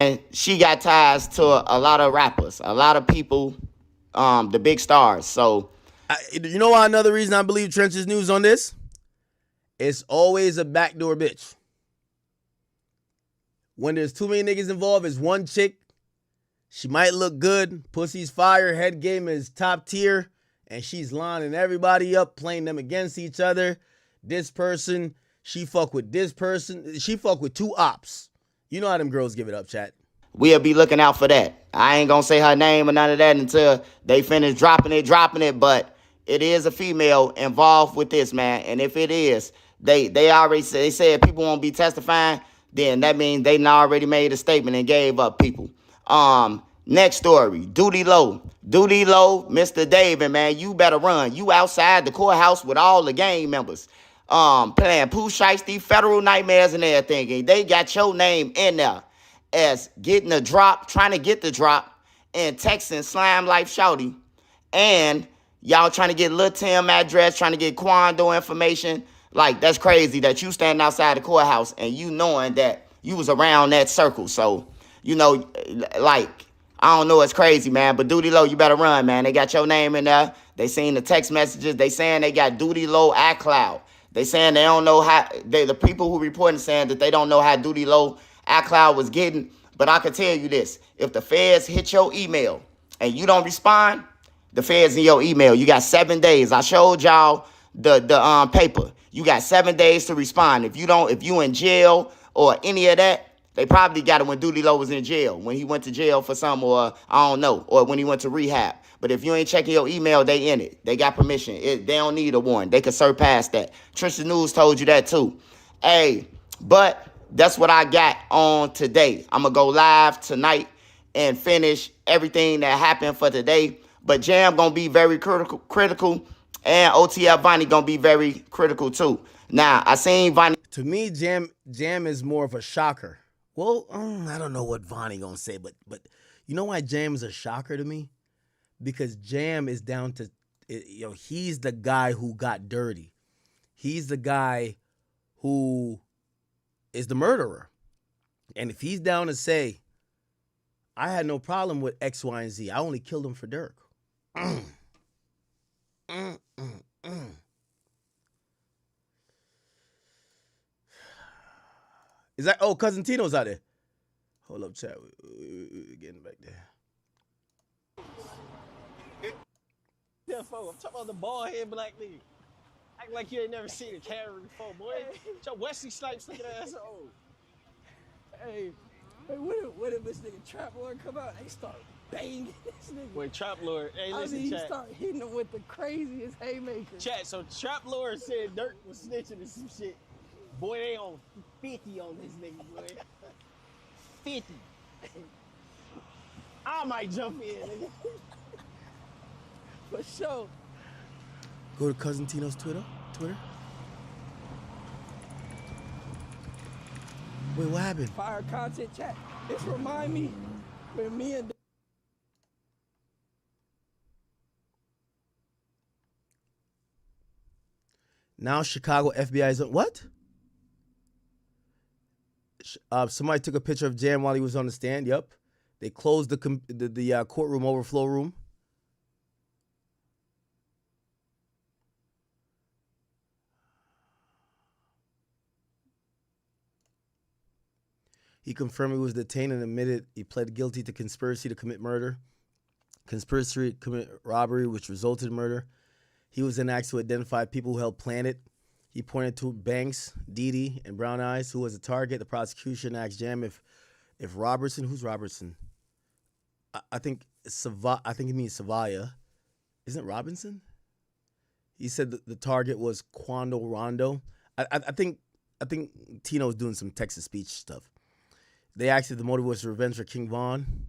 And she got ties to a lot of rappers, a lot of people, the big stars. So, you know why another reason I believe Trench's news on this? It's always a backdoor bitch. When there's too many niggas involved, it's one chick. She might look good, pussy's fire, head game is top tier, and she's lining everybody up, playing them against each other. This person, she fuck with this person. She fuck with 2 ops. You know how them girls give it up, chat. We'll be looking out for that. I ain't gonna say her name or none of that until they finish dropping it, but it is a female involved with this, man. And if it is, they already said people won't be testifying, then that means they already made a statement and gave up people. Next story, Duty Low, Mr. David, man, you better run. You outside the courthouse with all the gang members. Playing Pooh Shiesty, Federal Nightmares and everything. And they got your name in there as getting a drop, trying to get the drop, and texting Slime Life Shouty. And y'all trying to get Lil Tim address, trying to get Quando information. Like, that's crazy that you standing outside the courthouse and you knowing that you was around that circle. So, you know, like, I don't know, it's crazy, man. But Duty Low, you better run, man. They got your name in there. They seen the text messages. They saying they got Duty Low iCloud. They saying they don't know how, the people who reporting saying that they don't know how Duty Low iCloud was getting. But I can tell you this, if the feds hit your email and you don't respond, the feds in your email, you got 7 days. I showed y'all the paper. You got 7 days to respond. If you in jail or any of that, they probably got it when Duty Low was in jail, when he went to jail for some, or I don't know, or when he went to rehab. But if you ain't checking your email, they in it. They got permission. They don't need a warrant. They can surpass that. Trisha News told you that too. Hey, but that's what I got on today. I'm going to go live tonight and finish everything that happened for today. But Jam going to be very critical, and OTF Vonnie going to be very critical too. Now, I seen Vonnie. To me, Jam is more of a shocker. Well, I don't know what Vonnie going to say, but you know why Jam is a shocker to me? Because Jam is down to, he's the guy who got dirty. He's the guy who is the murderer. And if he's down to say, I had no problem with X, Y, and Z, I only killed him for Durk. Is that, Cousin Tino's out there. Hold up, chat. We're getting back there. Yeah, folks, I'm talking about the bald head black nigga. Act like you ain't never seen a camera before, boy. Your Wesley Snipes looking ass old. Hey, what if this nigga Trap Lord come out, they start banging this nigga. Wait, Trap Lord. Hey, listen, he chat. start hitting him with the craziest haymakers. Chat, so Trap Lord said Durk was snitching and some shit. Boy, they on 50 on this nigga, boy. 50. I might jump in, nigga. For sure. Go to Cousin Tino's Twitter. Wait, what happened? Fire content chat. This remind me when me and Now Chicago FBI is what? Somebody took a picture of Jam while he was on the stand. Yep. They closed the courtroom overflow room. He confirmed he was detained and admitted he pled guilty to conspiracy to commit murder, conspiracy to commit robbery, which resulted in murder. He was then asked to identify people who helped plan it. He pointed to Banks, Didi, and Brown Eyes, who was a target. The prosecution asked Jam if Robertson, who's Robertson? I think he means Savaya. Isn't it Robinson? He said the target was Quando Rondo. I think Tino's doing some text to speech stuff. They asked if the motive was revenge for King Von.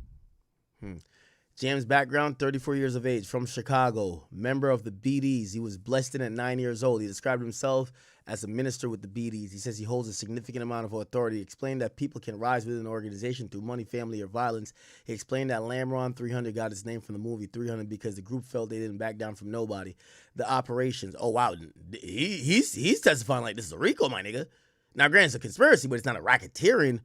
Jam's background, 34 years of age, from Chicago, member of the BDs. He was blessed in at 9 years old. He described himself as a minister with the BDs. He says he holds a significant amount of authority. He explained that people can rise within an organization through money, family, or violence. He explained that Lamron 300 got its name from the movie 300 because the group felt they didn't back down from nobody. The operations. Oh, wow. He's testifying like this is a RICO, my nigga. Now, granted, it's a conspiracy, but it's not a racketeering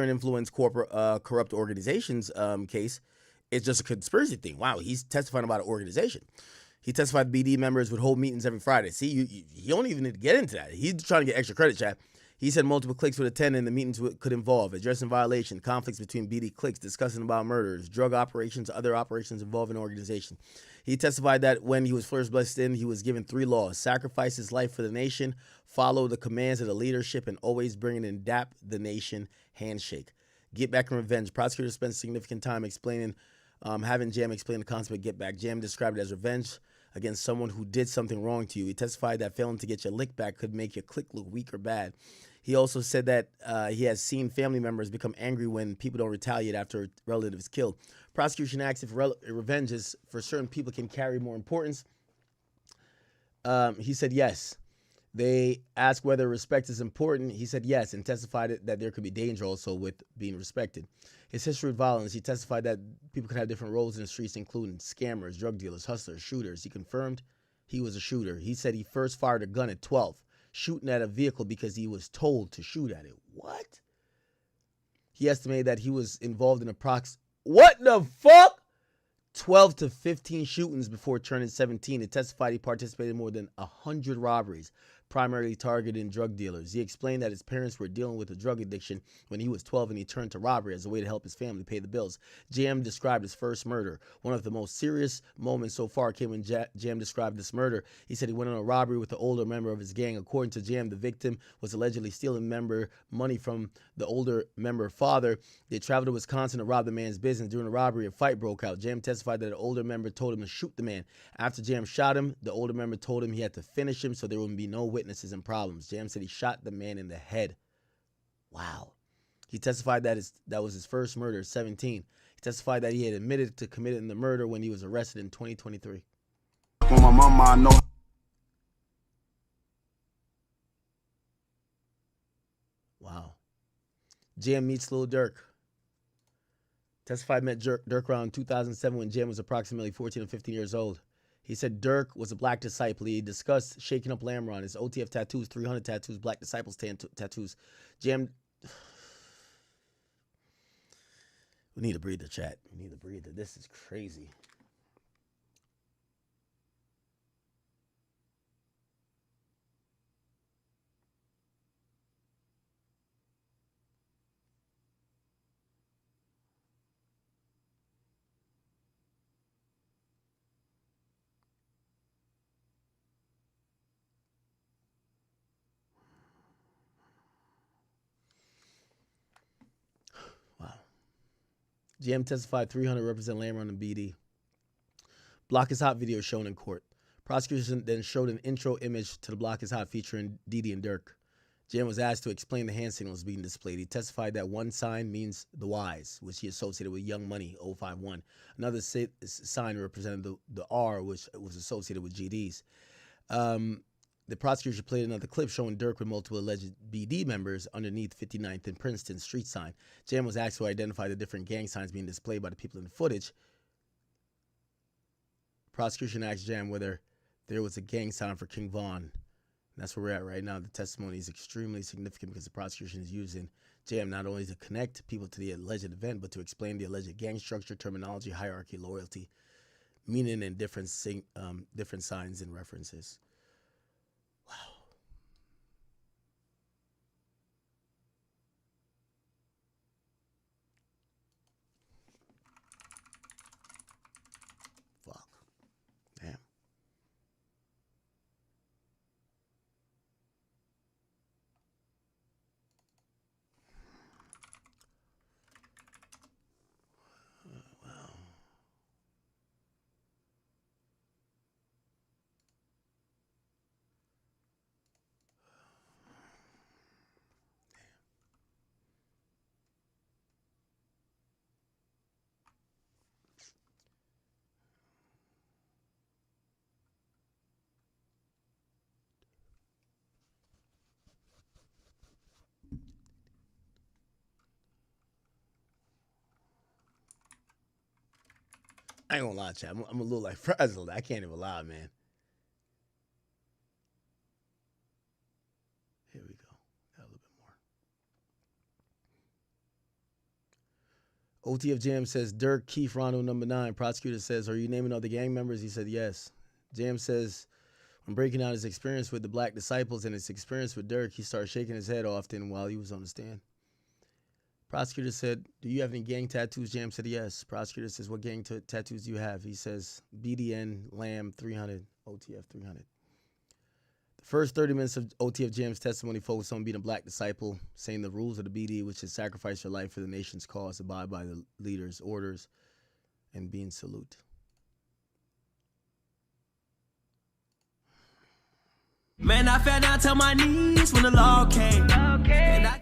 influence corrupt organizations case. It's just a conspiracy thing. Wow, he's testifying about an organization. He testified BD members would hold meetings every Friday. See, you don't even need to get into that. He's trying to get extra credit, chat. He said multiple cliques would attend and the meetings could involve addressing violation, conflicts between BD cliques, discussing about murders, drug operations, other operations involving organization. He testified that when he was first blessed in, he was given 3 laws: sacrifice his life for the nation, follow the commands of the leadership, and always bring an DAP the nation handshake. Get back and revenge. Prosecutors spent significant time explaining, having Jam explain the concept of get back. Jam described it as revenge against someone who did something wrong to you. He testified that failing to get your lick back could make your clique look weak or bad. He also said that he has seen family members become angry when people don't retaliate after a relative is killed. Prosecution asked if revenge is for certain people can carry more importance. He said yes. They asked whether respect is important. He said yes, and testified that there could be danger also with being respected. His history with violence, he testified that people could have different roles in the streets, including scammers, drug dealers, hustlers, shooters. He confirmed he was a shooter. He said he first fired a gun at 12, shooting at a vehicle because he was told to shoot at it. What? He estimated that he was involved in what the fuck? 12 to 15 shootings before turning 17. He testified he participated in more than 100 robberies, primarily targeting drug dealers. He explained that his parents were dealing with a drug addiction when he was 12 and he turned to robbery as a way to help his family pay the bills. Jam described his first murder. One of the most serious moments so far came when Jam described this murder. He said he went on a robbery with the older member of his gang. According to Jam, the victim was allegedly stealing money from the older member father. They traveled to Wisconsin to rob the man's business. During the robbery, a fight broke out. Jam testified that the older member told him to shoot the man. After Jam shot him, the older member told him he had to finish him so there would be no witnesses and problems. Jam said he shot the man in the head. Wow. He testified that was his first murder at 17. He testified that he had admitted to committing the murder when he was arrested in 2023. For my mama, I know. Wow. Jam meets Lil Durk. Testified met Durk around 2007 when Jam was approximately 14 or 15 years old. He said Durk was a black disciple. He discussed shaking up Lamron, his OTF tattoos, 300 tattoos, black disciples tattoos. Jam. We need a breather, chat. We need a breather. This is crazy. Wow. Jam testified 300 represent Lamb on the BD. Block is Hot video shown in court. Prosecution then showed an intro image to the Block is Hot featuring Didi and Durk. Jam was asked to explain the hand signals being displayed. He testified that one sign means the Y's, which he associated with Young Money 051. Another sign represented the R, which was associated with GDs. The prosecution played another clip showing Durk with multiple alleged BD members underneath 59th and Princeton street sign. Jam was asked to identify the different gang signs being displayed by the people in the footage. Prosecution asked Jam whether there was a gang sign for King Von. And that's where we're at right now. The testimony is extremely significant because the prosecution is using Jam not only to connect people to the alleged event, but to explain the alleged gang structure, terminology, hierarchy, loyalty, meaning, and different signs and references. Wow. Fuck. Damn. Wow. I ain't gonna lie, chat. I'm a little like frazzled. I can't even lie, man. Here we go. Got a little bit more. OTF Jam says, Durk, Keith, Rondo, number 9. Prosecutor says, are you naming other gang members? He said, yes. Jam says, when breaking down his experience with the Black Disciples and his experience with Durk, he started shaking his head often while he was on the stand. Prosecutor said, do you have any gang tattoos? Jam said, yes. Prosecutor says, what gang tattoos do you have? He says, BDN, Lamb, 300, OTF, 300. The first 30 minutes of OTF Jam's testimony focused on being a Black disciple, saying the rules of the BD, which is sacrifice your life for the nation's cause, abide by the leader's orders, and be in salute. Man, I fell down to my knees when the law came. And I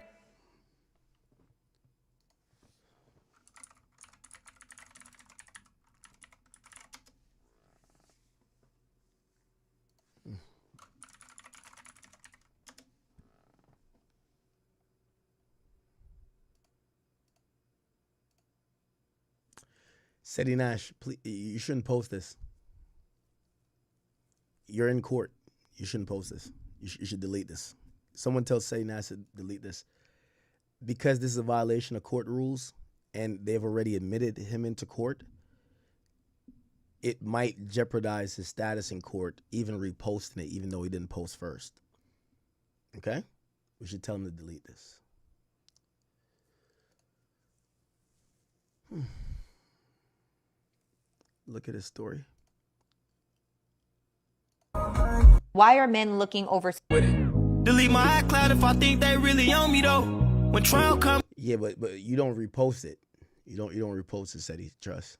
'Seti Nash, please, you shouldn't post this. You're in court. You shouldn't post this. You should delete this. Someone tell 'Seti Nash to delete this. Because this is a violation of court rules and they've already admitted him into court, it might jeopardize his status in court, even reposting it, even though he didn't post first. Okay? We should tell him to delete this. Look at his story. Why are men looking over? delete my iCloud if I think they really on me though. When trial comes. Yeah, but you don't repost it. You don't repost it, Seti. Trust.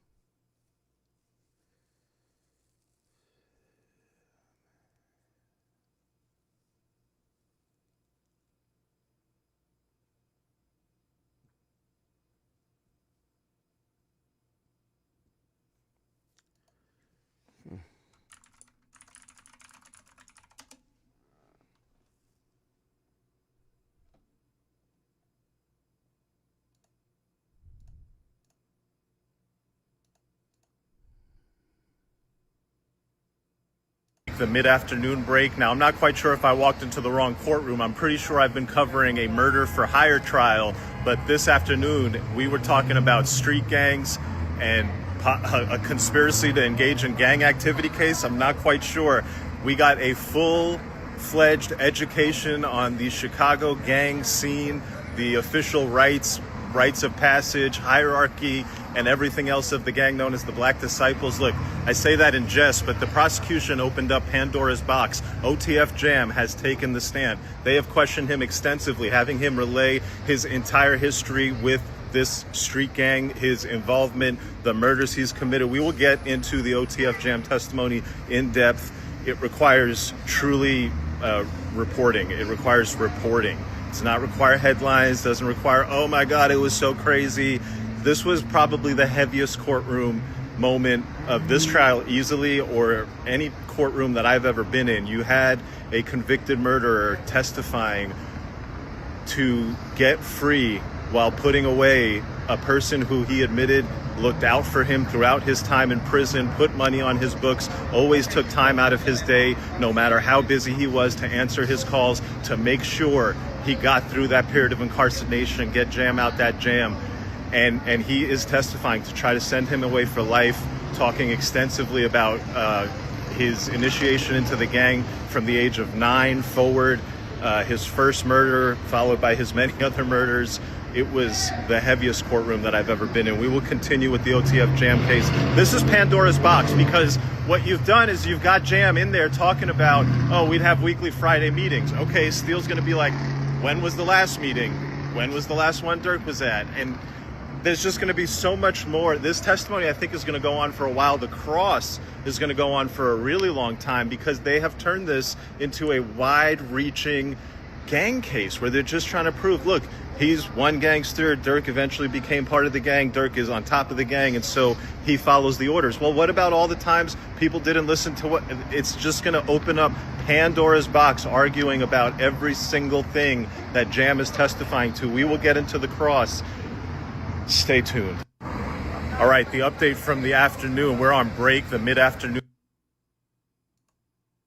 The mid-afternoon break. Now, I'm not quite sure if I walked into the wrong courtroom. I'm pretty sure I've been covering a murder for hire trial, but this afternoon we were talking about street gangs and a conspiracy to engage in gang activity case. I'm not quite sure. We got a full-fledged education on the Chicago gang scene, the official rights of passage, hierarchy, and everything else of the gang known as the Black Disciples. Look, I say that in jest, but the prosecution opened up Pandora's box. OTF Jam has taken the stand. They have questioned him extensively, having him relay his entire history with this street gang, his involvement, the murders he's committed. We will get into the OTF Jam testimony in depth. It requires truly reporting. It requires reporting. It does not require headlines, doesn't require, oh my God, it was so crazy. This was probably the heaviest courtroom moment of this trial easily, or any courtroom that I've ever been in. You had a convicted murderer testifying to get free while putting away a person who he admitted looked out for him throughout his time in prison, put money on his books, always took time out of his day, no matter how busy he was, to answer his calls, to make sure he got through that period of incarceration, get Jam out that jam. And he is testifying to try to send him away for life, talking extensively about his initiation into the gang from the age of 9 forward, his first murder, followed by his many other murders. It was the heaviest courtroom that I've ever been in. We will continue with the OTF Jam case. This is Pandora's box, because what you've done is you've got Jam in there talking about, oh, we'd have weekly Friday meetings. Okay, Steele's going to be like, when was the last meeting? When was the last one Durk was at? And there's just going to be so much more. This testimony, I think, is going to go on for a while. The cross is going to go on for a really long time, because they have turned this into a wide-reaching gang case where they're just trying to prove, look, he's one gangster. Durk eventually became part of the gang. Durk is on top of the gang, and so he follows the orders. Well, what about all the times people didn't listen to what? It's just going to open up Pandora's box, arguing about every single thing that Jam is testifying to. We will get into the cross. Stay tuned. All right, the update from the afternoon. We're on break, the mid-afternoon.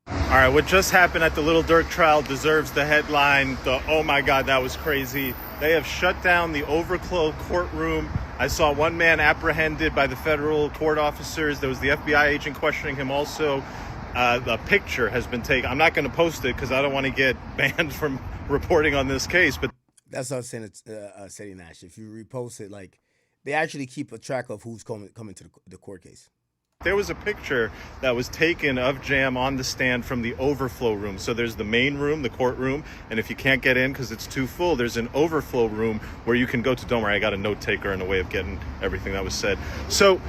All right, what just happened at the Little Durk trial deserves the headline, the oh my God, that was crazy. They have shut down the overflow courtroom. I saw one man apprehended by the federal court officers. There was the FBI agent questioning him also. The picture has been taken. I'm not going to post it because I don't want to get banned from reporting on this case, but that's what I was saying, Sadie Nash. If you repost it, like, they actually keep a track of who's coming to the court case. there was a picture that was taken of Jam on the stand from the overflow room. So there's the main room, the courtroom, and if you can't get in because it's too full, there's an overflow room where you can go to. Don't worry, I got a note taker in a way of getting everything that was said. So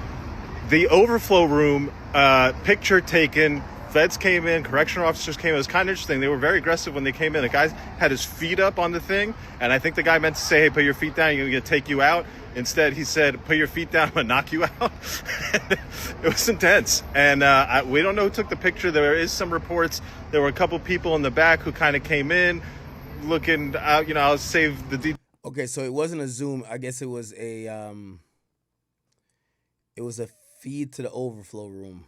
the overflow room, picture taken, feds came in, correctional officers came in. It was kind of interesting. They were very aggressive when they came in. The guy had his feet up on the thing, and I think the guy meant to say, hey, put your feet down, you're going to take you out. Instead, he said, put your feet down, I'm going to knock you out. It was intense. And we don't know who took the picture. There is some reports. There were a couple people in the back who kind of came in looking, I'll save the details. Okay, so it wasn't a Zoom. I guess it was a feed to the overflow room.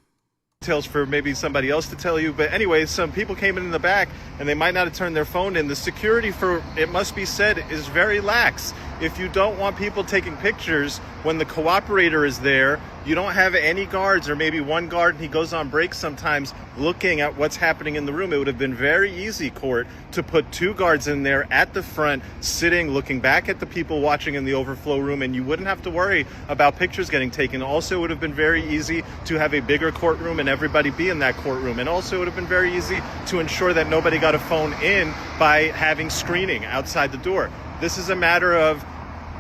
Details for maybe somebody else to tell you. But anyway, some people came in the back and they might not have turned their phone in. The security, for it must be said, is very lax. If you don't want people taking pictures when the cooperator is there, you don't have any guards, or maybe one guard, and he goes on break sometimes looking at what's happening in the room. It would have been very easy, court, to put 2 guards in there at the front, sitting, looking back at the people watching in the overflow room, and you wouldn't have to worry about pictures getting taken. Also, it would have been very easy to have a bigger courtroom and everybody be in that courtroom. And also, it would have been very easy to ensure that nobody got a phone in by having screening outside the door. This is a matter of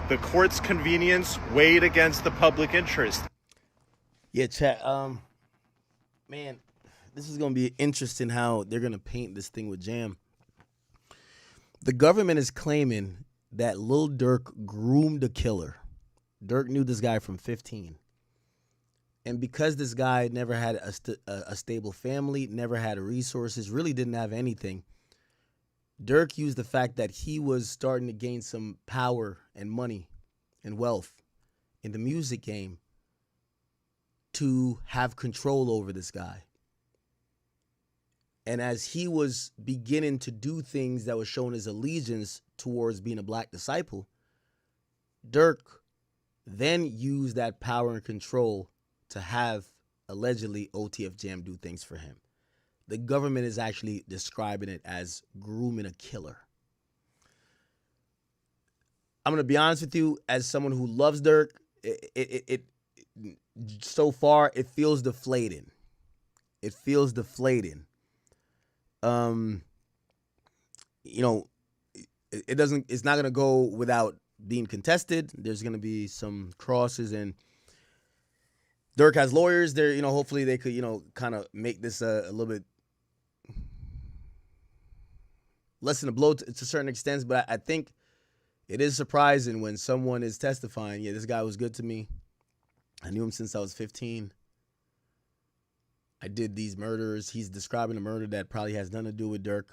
the court's convenience weighed against the public interest. Yeah, chat. Man, this is going to be interesting how they're going to paint this thing with Jam. The government is claiming that Lil Durk groomed a killer. Durk knew this guy from 15. And because this guy never had a stable family, never had resources, really didn't have anything, Durk used the fact that he was starting to gain some power and money and wealth in the music game to have control over this guy. And as he was beginning to do things that was showing his allegiance towards being a black disciple, Durk then used that power and control to have, allegedly, OTF Jam do things for him. The government is actually describing it as grooming a killer. I'm going to be honest with you, as someone who loves Durk, it so far, it feels deflating. It feels deflating. It's not going to go without being contested. There's going to be some crosses, and Durk has lawyers. They're, hopefully they could, kind of make this a little bit lessen the blow to certain extents. But I think it is surprising when someone is testifying, yeah, this guy was good to me. I knew him since I was 15. I did these murders. He's describing a murder that probably has nothing to do with Durk.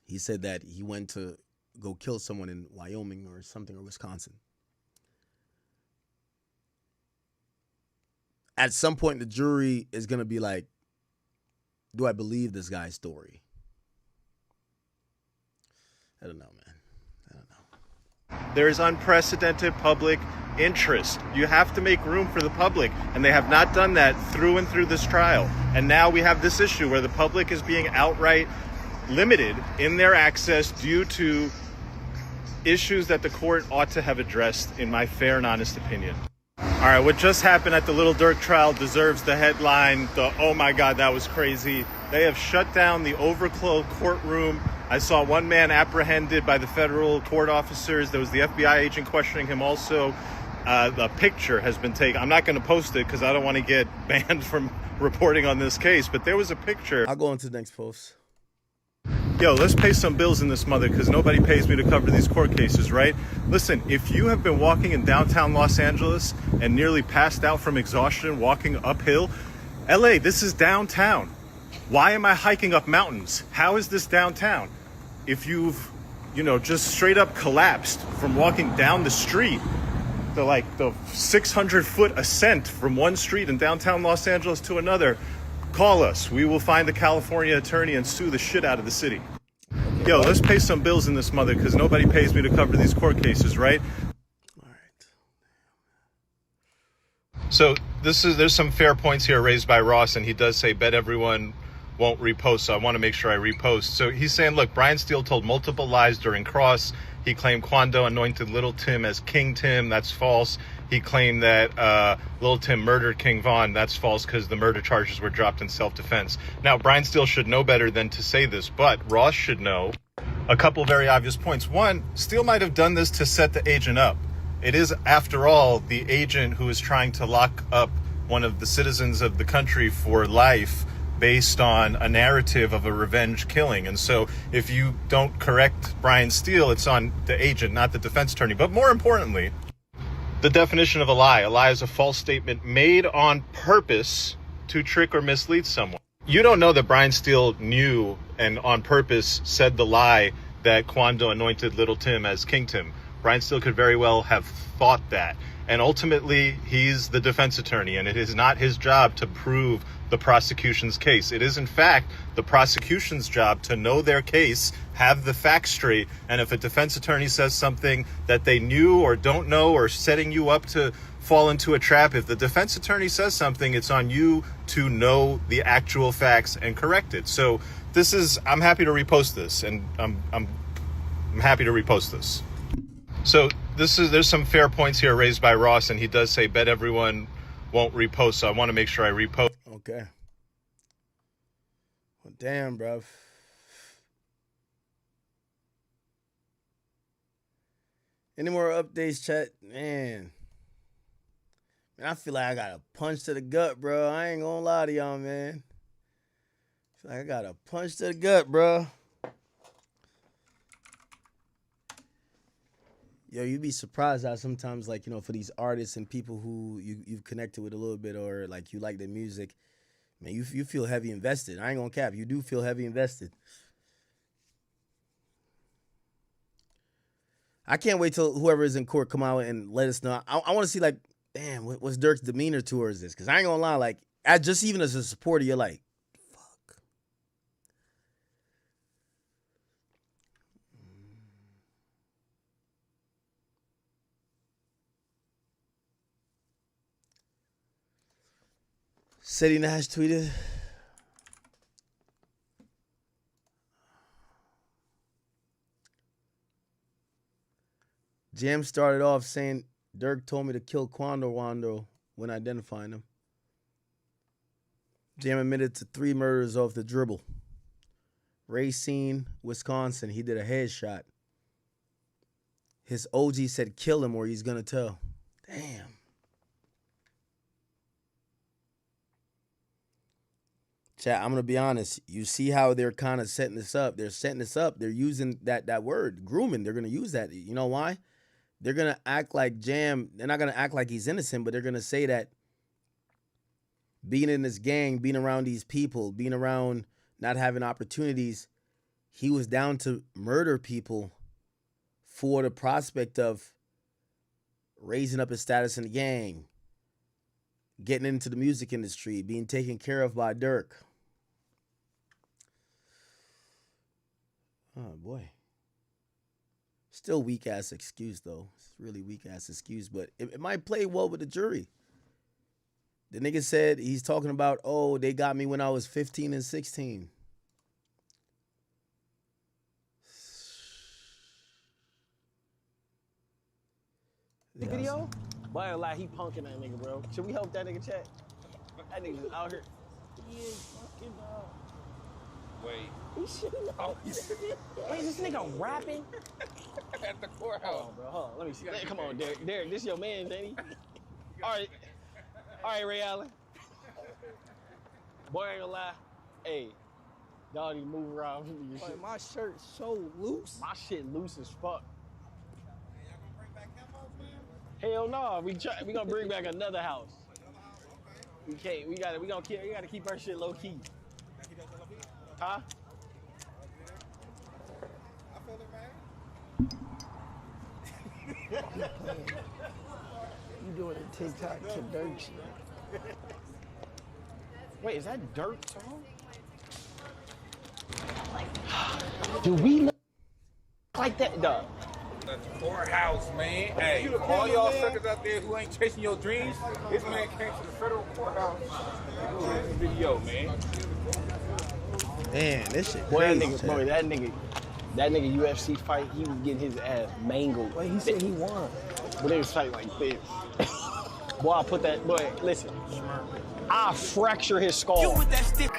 He said that he went to go kill someone in Wyoming or something, or Wisconsin. At some point, the jury is going to be like, do I believe this guy's story? I don't know, man. I don't know. There is unprecedented public interest. You have to make room for the public, and they have not done that through and through this trial. And now we have this issue where the public is being outright limited in their access due to issues that the court ought to have addressed, in my fair and honest opinion. All right, what just happened at the Little Durk trial deserves the headline, the oh my God, that was crazy. They have shut down the overflow courtroom. I saw one man apprehended by the federal court officers. There was the FBI agent questioning him also. The picture has been taken. I'm not going to post it because I don't want to get banned from reporting on this case, but there was a picture. I'll go on to the next post. Yo, let's pay some bills in this mother, because nobody pays me to cover these court cases, right? Listen, if you have been walking in downtown Los Angeles and nearly passed out from exhaustion walking uphill, LA, this is downtown. Why am I hiking up mountains? How is this downtown? If you've, just straight up collapsed from walking down the street, the 600-foot ascent from one street in downtown Los Angeles to another, call us. We will find a California attorney and sue the shit out of the city. Yo, let's pay some bills in this mother, because nobody pays me to cover these court cases, right? All right. So there's some fair points here raised by Ross, and he does say, bet everyone won't repost, so I want to make sure I repost. So he's saying, look, Brian Steele told multiple lies during cross. He claimed Quando anointed Little Tim as King Tim. That's false. He claimed that Little Tim murdered King Von. That's false, because the murder charges were dropped in self-defense. Now, Brian Steele should know better than to say this, but Ross should know a couple very obvious points. One, Steele might have done this to set the agent up. It is, after all, the agent who is trying to lock up one of the citizens of the country for life based on a narrative of a revenge killing. And so if you don't correct Brian Steele, it's on the agent, not the defense attorney. But more importantly, the definition of a lie. A lie is a false statement made on purpose to trick or mislead someone. You don't know that Brian Steele knew and on purpose said the lie that Quando anointed Little Tim as King Tim. Brian Steele could very well have thought that. And ultimately, he's the defense attorney, and it is not his job to prove the prosecution's case. It is, in fact, the prosecution's job to know their case, have the facts straight, and if a defense attorney says something that they knew or don't know or setting you up to fall into a trap, if the defense attorney says something, it's on you to know the actual facts and correct it. So I'm happy to repost this, and I'm happy to repost this. So there's some fair points here raised by Ross, and he does say, bet everyone won't repost, so I want to make sure I repost. Okay. Well, damn, bruv. Any more updates, chat? Man, I feel like I got a punch to the gut, bro. I ain't gonna lie to y'all, man. I feel like I got a punch to the gut, bro. Yo, you'd be surprised how sometimes, for these artists and people who you've connected with a little bit, or you like their music, man, you feel heavy invested. I ain't gonna cap. You do feel heavy invested. I can't wait till whoever is in court come out and let us know. I want to see, damn, what's Durk's demeanor towards this? Because I ain't gonna lie, just even as a supporter, you're like, fuck. City Nash tweeted, Jam started off saying, Durk told me to kill Quando Wando when identifying him. Jam admitted to 3 murders off the dribble. Racine, Wisconsin, he did a headshot. his OG said kill him or he's gonna tell. Damn. Chat, I'm gonna be honest. You see how they're kind of setting this up. They're setting this up. They're using that word, grooming. They're gonna use that. You know why? They're gonna act like Jam. They're not gonna act like he's innocent, but they're gonna say that being in this gang, being around these people, being around not having opportunities, he was down to murder people for the prospect of raising up his status in the gang, getting into the music industry, being taken care of by Durk. Oh, boy. Still weak ass excuse, though. It's really weak ass excuse, but it might play well with the jury. The nigga said he's talking about, oh, they got me when I was 15 and 16. Video? But I ain't lie, he punking that nigga, bro. Should we help that nigga chat? That nigga's out here. He is fucking dog. Wait. He shooting out. Wait, is this nigga rapping? At the courthouse. Hold on, bro. Hold on. Let me see. Come on, Derek. Derek, this your man, ain't he? All right, Ray Allen. Boy, I ain't gonna lie. Hey, y'all need to move around. Like, my shirt's so loose. My shit loose as fuck. Hell no, we gonna bring back another house. We can't. We gotta keep our shit low key. Huh? You doing a TikTok to Durk shit. Wait, is that Durk song? Do we look like that, dog? That's the courthouse, man. Hey, all y'all suckers out there who ain't chasing your dreams, this man came to the federal courthouse and did this video, man. Man, this shit Boy, crazy. that nigga UFC fight, he was getting his ass mangled. Wait, he said he won. But they was fighting like this. Boy, I put that, boy, listen. I fracture his skull. You with that stiff.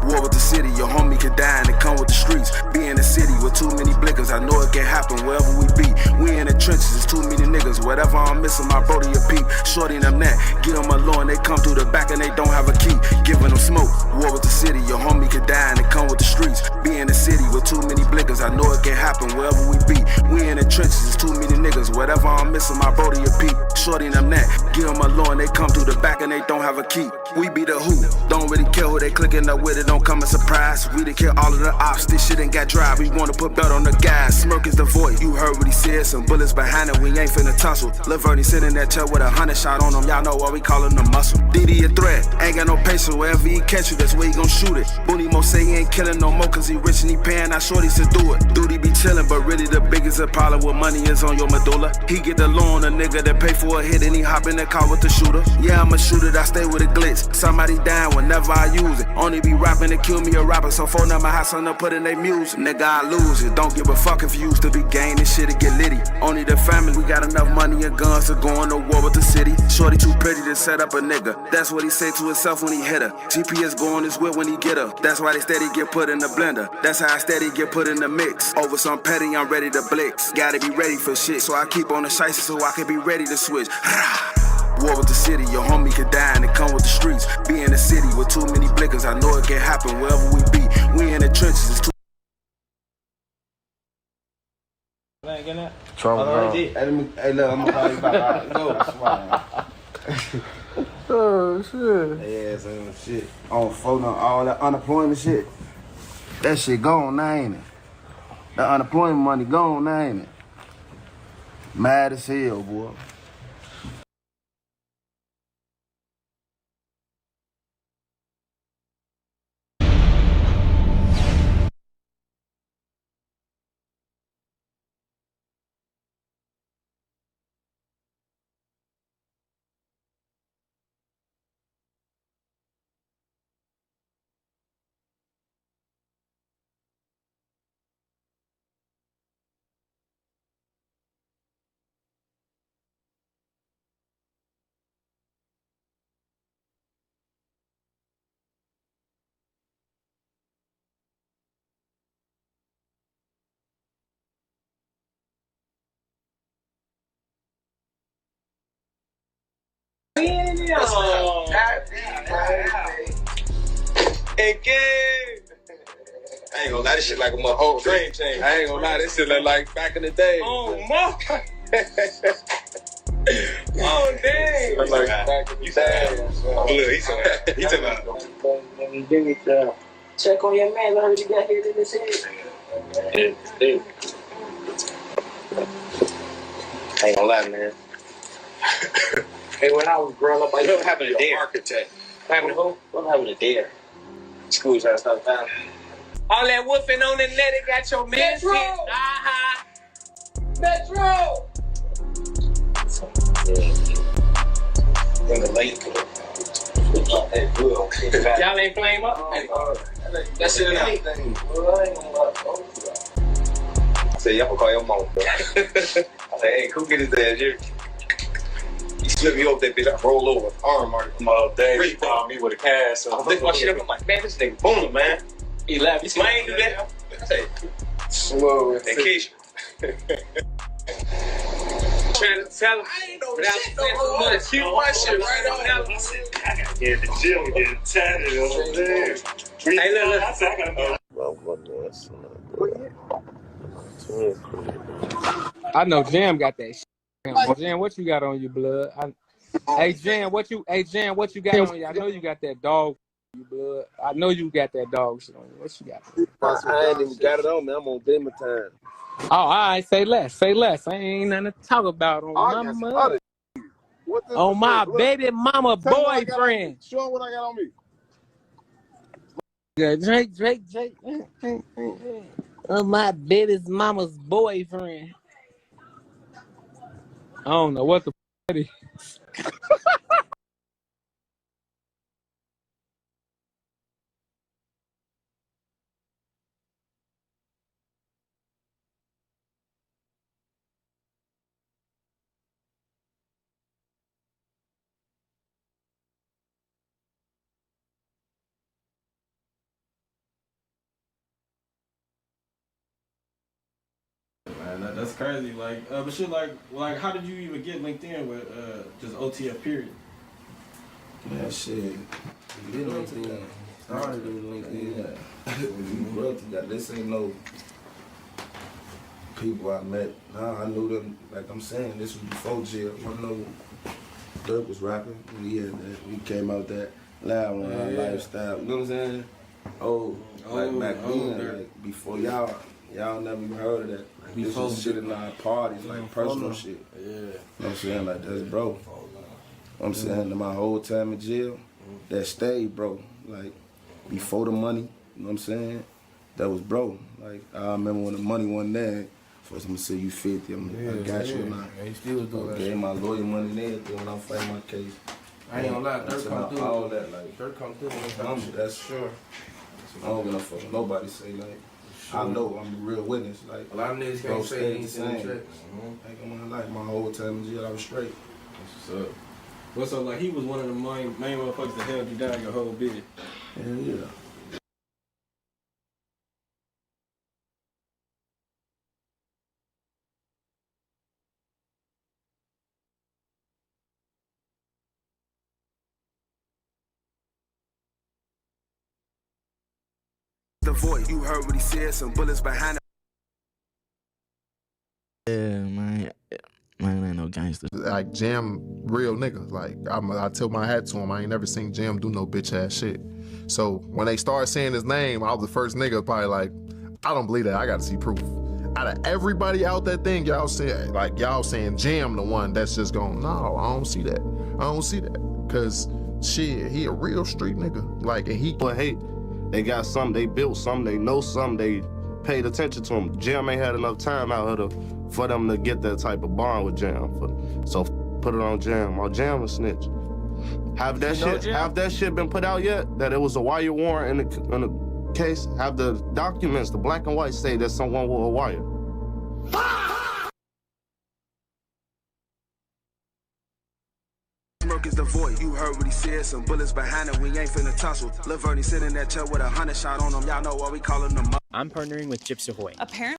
War with the city, your homie could die and it come with the streets. Be in the city with too many blickers, I know it can happen wherever we be. We in the trenches, it's too many niggas. Whatever I'm missing, my brody a peep. Shorty them that, get them alone, they come through the back and they don't have a key. Giving them smoke. War with the city, your homie could die and it come with the streets. Be in the city with too many blickers, I know it can happen wherever we be. We in the trenches, it's too many niggas. Whatever I'm missing, my brody a peep. Shorty them that, get them alone, they come through the back and they don't have a key. We be the who, don't really care who they clicking up with, it don't come as surprise. We done kill all of the ops, this shit ain't got dry. We wanna put belt on the guys, smirk is the voice. You heard what he said, some bullets behind it, we ain't finna tussle. Lil' Vernie sitting that chair with 100 shot on him, y'all know why we callin' the muscle. DD a threat, ain't got no patience, wherever he catch you, that's where he gon' shoot it. Booney Mo say he ain't killing no more, cause he rich and he paying, I shorty to do it. Duty be chillin', but really the biggest Apollo with money is on your medulla. He get the loan, a nigga that pay for a hit, and he hop in the car with the shooter. Yeah, I'm a shooter, I stay with a glitz. Somebody dying whenever I use it. Only be rapping to kill me a rapper, so phone number hot son to put in they music. Nigga, I lose it. Don't give a fuck if you used to be gang, this shit'll get litty. Only the family, we got enough money and guns to go on to war with the city. Shorty too pretty to set up a nigga. That's what he say to himself when he hit her. GPS go on his whip when he get her. That's why they steady get put in the blender. That's how I steady get put in the mix. Over some petty, I'm ready to blitz. Gotta be ready for shit, so I keep on the shiesty so I can be ready to switch. War with the city, your homie could die and it come with the streets. Be in the city with too many blickers, I know it can happen wherever we be. We in the trenches, it's too. Hey, look, I'm gonna call you back. Oh, shit. Yeah, some shit. On phone, all that unemployment shit. That shit gone now, ain't it? That unemployment money gone now, ain't it? Mad as hell, boy. I ain't gonna lie, this shit like a whole dream team. I ain't gonna lie, this shit look like back in the day. Oh, my. Oh, dang. Look like back in the day. Oh, look, he's talking about. Check on your man. I heard you got hit in his head. I ain't gonna lie, man. Hey, when I was growing up, I never happened to dare. Architect. What happened to who? What happened to dare? School trying to stop time. All that woofing on the net, it got your man shit. Metro! In the late. Y'all ain't flame up? That shit ain't anything. I said, y'all gonna call your mom, bro. I said, hey, who get his ass here? He slipped me off that bitch. I roll over. Arm mark. My dad, he found me with a cast. So I lift my shit up. I'm like, man, this nigga booming, man. He laughed. He said, I ain't do that. I said, slow. And Keisha. Trying to tell him without saying too much. Keep my shit right on out. I said, I gotta get the gym and get tatted over there. Hey, look. I said, I gotta I know Jam got that shit. Jam, what you got on you, blood? Hey, Jam, what you got on you? I know you got that dog on you, blood. I know you got that dog shit on you. What you got? I ain't even got it on me. I'm on demon time. Oh, all right, say less. I ain't nothing to talk about on my mother. On my baby mama boyfriend. Show him what I got on me. Yeah, Drake. On my baby's mama's boyfriend. I don't know what the f*** it is. Man, that's crazy. Like, but shit, like, how did you even get linked in with just OTF period? Man, shit. Get LinkedIn. Started with LinkedIn. You brought that. This ain't no people I met. Nah, I knew them. Like I'm saying, this was before jail. I know Durk was rapping. We had that. We came out that loud on our lifestyle. You know what I'm saying? Like back then, like before y'all never even heard of that. Like, this was shit in our parties, like personal shit. Yeah. You know what I'm saying? Like that's bro. You know what I'm saying? My whole time in jail, that stayed, bro. Like before the money, you know what I'm saying? That was bro. Like I remember when the money wasn't there. First I'm gonna say you 50, I got you and I gave my lawyer money and everything when I fight my case. I ain't gonna lie, Durk come through. All that, like Durk come through. that's sure. I don't give a fuck. Nobody say like. I know I'm a real witness. Like a lot of niggas can't say they ain't seen checks. Like in my life, my whole time in jail, I was straight. That's what's up. What's up? Like he was one of the main motherfuckers that held you down your whole bid. Yeah. The voice, you heard what he said, some bullets behind it. Yeah, man, ain't no gangster. Like Jam, real nigga. Like I tilt my hat to him. I ain't never seen Jam do no bitch ass shit. So when they started saying his name, I was the first nigga probably like, I don't believe that. I gotta see proof. Out of everybody out that thing, y'all saying Jam the one that's just going, no, I don't see that. I don't see that. Cause shit, he a real street nigga. Like, and he. But hey, they got something, they built something, they know something, they paid attention to him. Jam ain't had enough time out here for them to get that type of bond with Jam. So put it on Jam. Or Jam a snitch. Have that shit been put out yet? That it was a wire warrant in the case? Have the documents, the black and white, say that someone wore a wire? Smoke is the voice, you heard what he said, some bullets behind it, we ain't finna tussle. Lil Verdi sitting in that chair with 100 shot on him, y'all know what we call him the I'm partnering with Chips Ahoy. Apparently.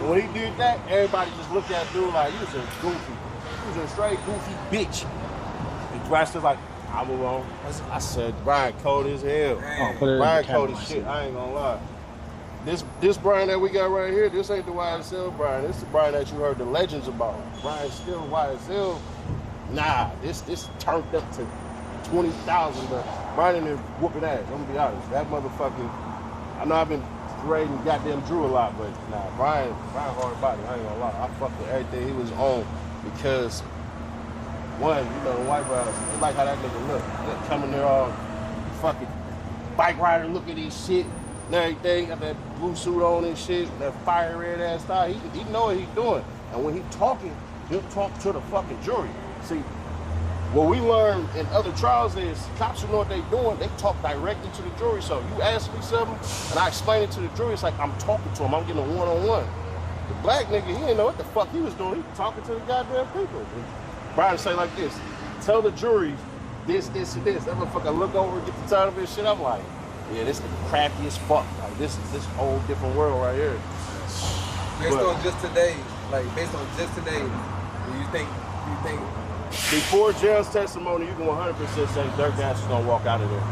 And when he did that, everybody just looked at dude like, he was a goofy. He was a straight goofy bitch. And Brian still like, I'm alone. I said, Brian cold as hell. Brian cold as shit, I ain't gonna lie. This Brian that we got right here, this ain't the YSL Brian. This is the Brian that you heard the legends about. Brian's still YSL. Nah, this turned up to 20,000, but Brian in there whooping ass. I'm gonna be honest. That motherfucking, I know I've been raiding goddamn Drew a lot, but nah, Brian hard body. I ain't gonna lie. I fucked with everything he was on because one, you know, the white brothers, they like how that nigga look. They coming there all fucking bike rider, look at his shit and everything. Got that blue suit on and shit, that fire red ass style. He know what he's doing. And when he talking, he'll talk to the fucking jury. See, what we learned in other trials is cops who know what they doing, they talk directly to the jury. So you ask me something and I explain it to the jury, it's like I'm talking to him, I'm getting a one-on-one. The black nigga, he didn't know what the fuck he was doing. He was talking to the goddamn people. Brian say like this, tell the jury this, and this. That motherfucker look over and get the title of his shit. I'm like, yeah, this is crafty as fuck. Like this is this whole different world right here. Based on just today, do you think before jail's testimony, you can 100% say Durk ass is gonna walk out of there.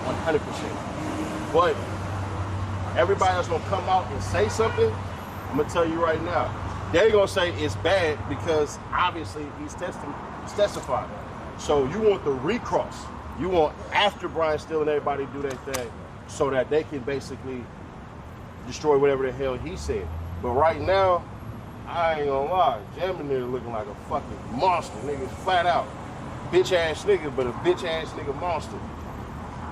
100%. But everybody that's gonna come out and say something, I'm gonna tell you right now, they're gonna say it's bad because obviously he's testified. So you want the recross. You want after Brian Steele and everybody do their thing so that they can basically destroy whatever the hell he said. But right now, I ain't gonna lie, Jamming there looking like a fucking monster, nigga, flat out. Bitch ass nigga, but a bitch ass nigga monster.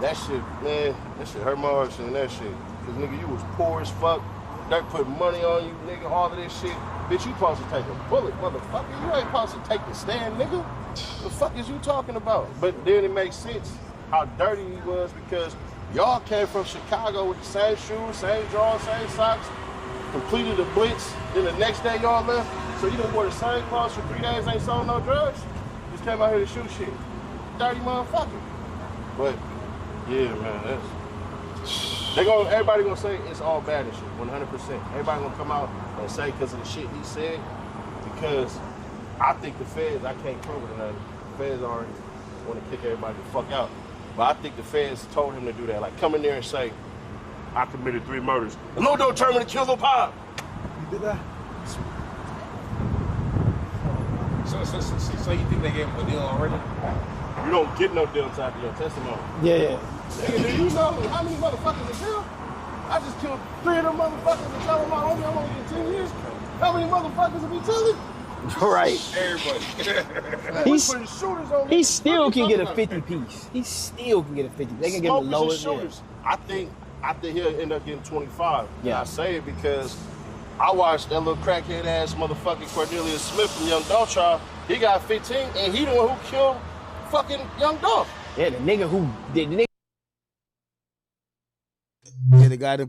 That shit, man, that shit hurt my heart saying that shit. Cause nigga, you was poor as fuck. Dirk put money on you, nigga, all of this shit. Bitch, you supposed to take a bullet, motherfucker. You ain't supposed to take the stand, nigga. The fuck is you talking about? But then it makes sense how dirty he was because y'all came from Chicago with the same shoes, same drawers, same socks, completed the blitz, then the next day y'all left, so you done wore the same clothes for 3 days, ain't sold no drugs? Just came out here to shoot shit. Dirty motherfucker. But, yeah, man, everybody gonna say it's all bad and shit, 100%. Everybody gonna come out and say because of the shit he said, because I think the feds, I can't prove it, the feds already want to kick everybody the fuck out. But I think the feds told him to do that. Like, come in there and say, I committed 3 murders. No determined to kill no pop. You did that? So you think they gave him a deal already? You don't get no deal inside your testimony. Yeah. Nigga, do you know how many motherfuckers are killed? I just killed 3 of them motherfuckers and tell them my homie I'm only getting 10 years. How many motherfuckers are we telling? Right. Everybody. He still can get a 50 piece. He still can get a 50. They can give him the lowest. Shooters. I think he'll end up getting 25. Yeah. And I say it because I watched that little crackhead ass motherfucking Cornelius Smith from Young Dolph trial. He got 15 and he the one who killed fucking Young Dolph. Yeah, the nigga who did the nigga. Yeah, the guy in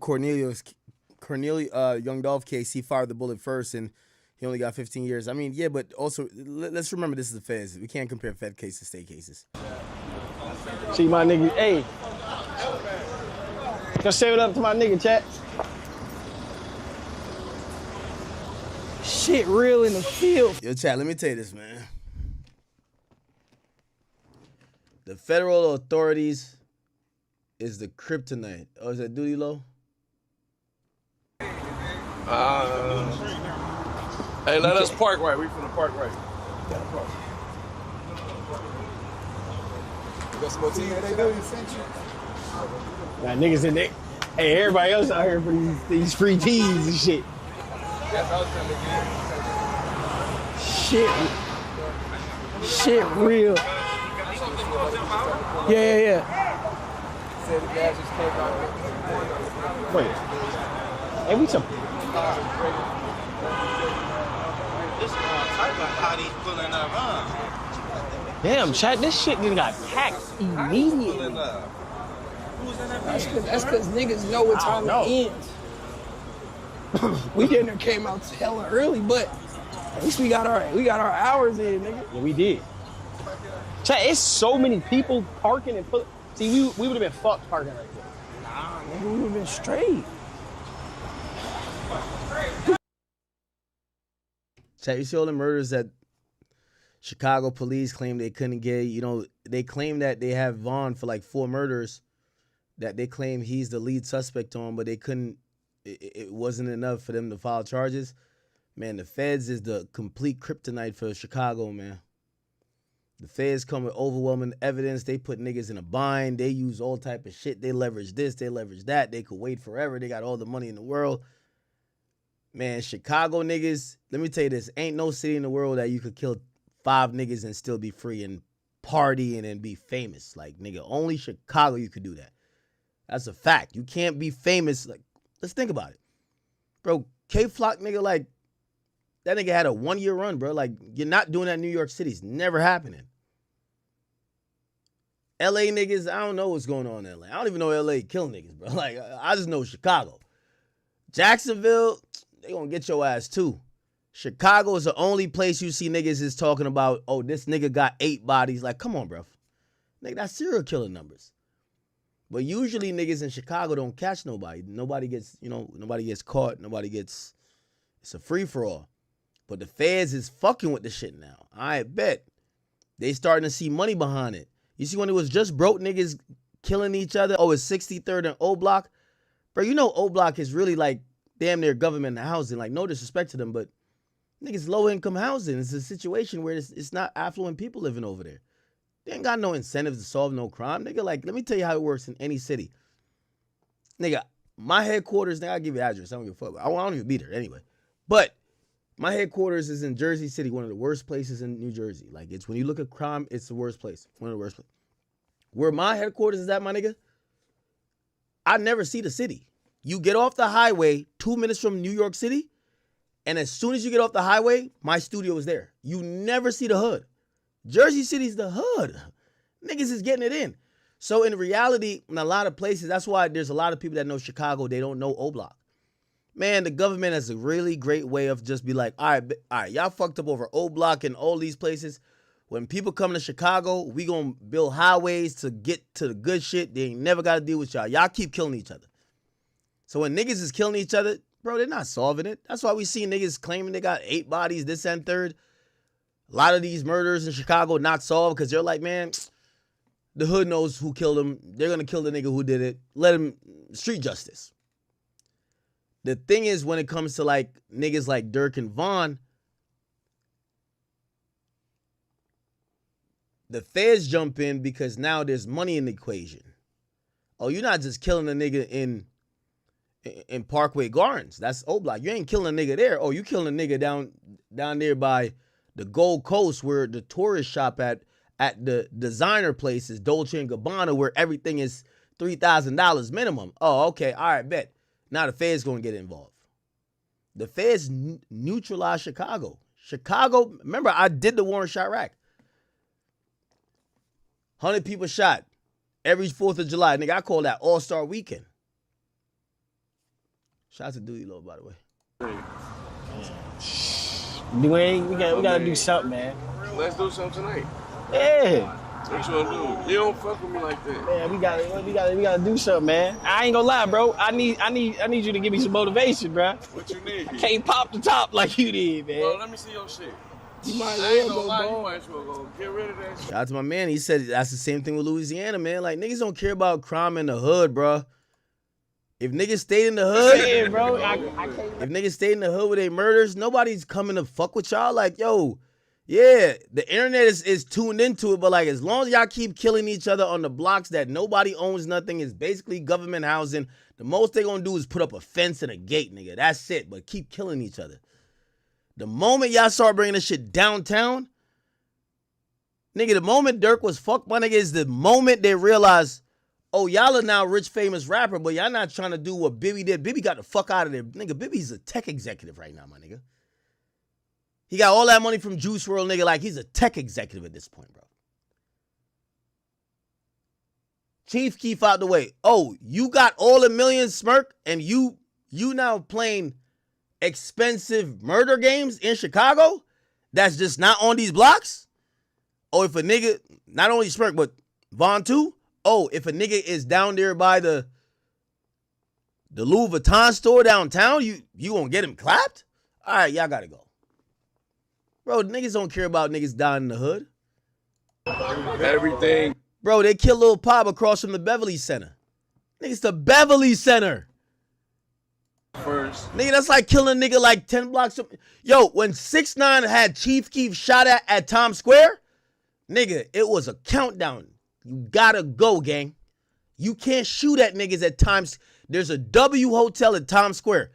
Young Dolph case, he fired the bullet first and he only got 15 years. I mean, yeah, but also, let's remember this is the feds. We can't compare Fed cases to state cases. See my nigga, hey. Go say what up to my nigga, chat. Shit real in the field. Yo, chat, let me tell you this, man. The federal authorities is the kryptonite. Oh, is that Duty Low? Hey, let us park right. We finna park right. Got some more tea? Got niggas in there. Hey, everybody else out here for these free teas and shit. Shit real. Yeah. Wait. Hey, we some. Damn, chat, this shit just got packed immediately. That's because niggas know what time it ends. We didn't have came out hella early, but at least we got our hours in, nigga. Yeah, we did. Chat, it's so many people parking and put. See, we would have been fucked parking right there. Nah, nigga, we would have been straight. Chat, you see all the murders that Chicago police claim they couldn't get? You know, they claim that they have Vaughn for like 4 murders that they claim he's the lead suspect on, but they couldn't, it wasn't enough for them to file charges. Man, the feds is the complete kryptonite for Chicago, man. The feds come with overwhelming evidence. They put niggas in a bind. They use all type of shit. They leverage this. They leverage that. They could wait forever. They got all the money in the world. Man, Chicago niggas, let me tell you this. Ain't no city in the world that you could kill 5 niggas and still be free and party and be famous. Like, nigga, only Chicago you could do that. That's a fact. You can't be famous. Like, let's think about it. Bro, K-Flock nigga, like, that nigga had a 1-year run, bro. Like, you're not doing that in New York City. It's never happening. LA niggas, I don't know what's going on in LA. I don't even know LA kill niggas, bro. Like, I just know Chicago. Jacksonville, they gonna get your ass too. Chicago is the only place you see niggas is talking about, oh, this nigga got 8 bodies. Like, come on, bro. Nigga, that's serial killer numbers. But usually niggas in Chicago don't catch nobody. Nobody gets, nobody gets caught. It's a free-for-all. But the feds is fucking with the shit now. I bet. They starting to see money behind it. You see when it was just broke niggas killing each other? Oh, it's 63rd and O Block? Bro, you know O Block is really like damn near government housing. Like, no disrespect to them, but niggas low-income housing. It's a situation where it's not affluent people living over there. They ain't got no incentives to solve no crime. Nigga, like, let me tell you how it works in any city. Nigga, my headquarters, nigga, I'll give you the address. I don't give a fuck. I don't even be there anyway. But my headquarters is in Jersey City, one of the worst places in New Jersey. Like, it's when you look at crime, it's the worst place. One of the worst places. Where my headquarters is at, my nigga, I never see the city. You get off the highway 2 minutes from New York City, and as soon as you get off the highway, my studio is there. You never see the hood. Jersey City's the hood. Niggas is getting it in. So in reality, in a lot of places, that's why there's a lot of people that know Chicago, they don't know O Block. Man, the government has a really great way of just be like, all right, y'all fucked up over O Block and all these places. When people come to Chicago, we gonna build highways to get to the good shit. They ain't never got to deal with y'all. Y'all keep killing each other. So when niggas is killing each other, bro, they're not solving it. That's why we see niggas claiming they got 8 bodies, this and third. A lot of these murders in Chicago not solved because they're like, man, the hood knows who killed him. They're gonna kill the nigga who did it. Let him, street justice. The thing is, when it comes to like niggas like Durk and Vaughn, the feds jump in because now there's money in the equation. Oh, you're not just killing a nigga in Parkway Gardens. That's O Block. You ain't killing a nigga there. Oh, you killing a nigga down there by the Gold Coast where the tourists shop at the designer places, Dolce and Gabbana, where everything is $3,000 minimum. Oh, okay. All right, bet. Now the feds going to get involved. The feds neutralize Chicago. Chicago, remember, I did the war in Chirac. 100 people shot every 4th of July. Nigga, I call that All-Star Weekend. Shout out to Dewey Low, by the way. We gotta do something, man. Let's do something tonight. Yeah. What you wanna do? You don't fuck with me like that. Man, we gotta do something, man. I ain't gonna lie, bro. I need you to give me some motivation, bro. What you need? I can't pop the top like you did, man. Bro, let me see your shit. You might I ain't gonna go, lie, bro. you might as well go get rid of that shit. Shout out to my man. He said that's the same thing with Louisiana, man. Like, niggas don't care about crime in the hood, bro. If niggas stayed in the hood, Yeah, bro. I can't. if niggas stayed in the hood with their murders, nobody's coming to fuck with y'all. Like, yo, yeah, the internet is tuned into it, but like, as long as y'all keep killing each other on the blocks that nobody owns nothing, is basically government housing, the most they gonna do is put up a fence and a gate, nigga. That's it, but keep killing each other. The moment y'all start bringing this shit downtown, nigga, the moment Durk was fucked, my nigga, is the moment they realize, oh, y'all are now rich, famous rapper, but y'all not trying to do what Bibby did. Bibby got the fuck out of there. Nigga, Bibby's a tech executive right now, my nigga. He got all that money from Juice WRLD, nigga, like he's a tech executive at this point, bro. Chief Keef out the way. Oh, you got all the millions, Smirk, and you now playing expensive murder games in Chicago that's just not on these blocks? Oh, if a nigga, not only Smirk, but Vaughn too? Oh, if a nigga is down there by the Louis Vuitton store downtown, you gonna get him clapped? All right, y'all gotta go. Bro, niggas don't care about niggas dying in the hood. Everything. Bro, they killed Lil Pop across from the Beverly Center. Niggas, the Beverly Center. First. Nigga, that's like killing a nigga like 10 blocks. Yo, when 6ix9ine had Chief Keef shot at Times Square, nigga, it was a countdown. You gotta go, gang. You can't shoot at niggas at Times. There's a W Hotel at Times Square.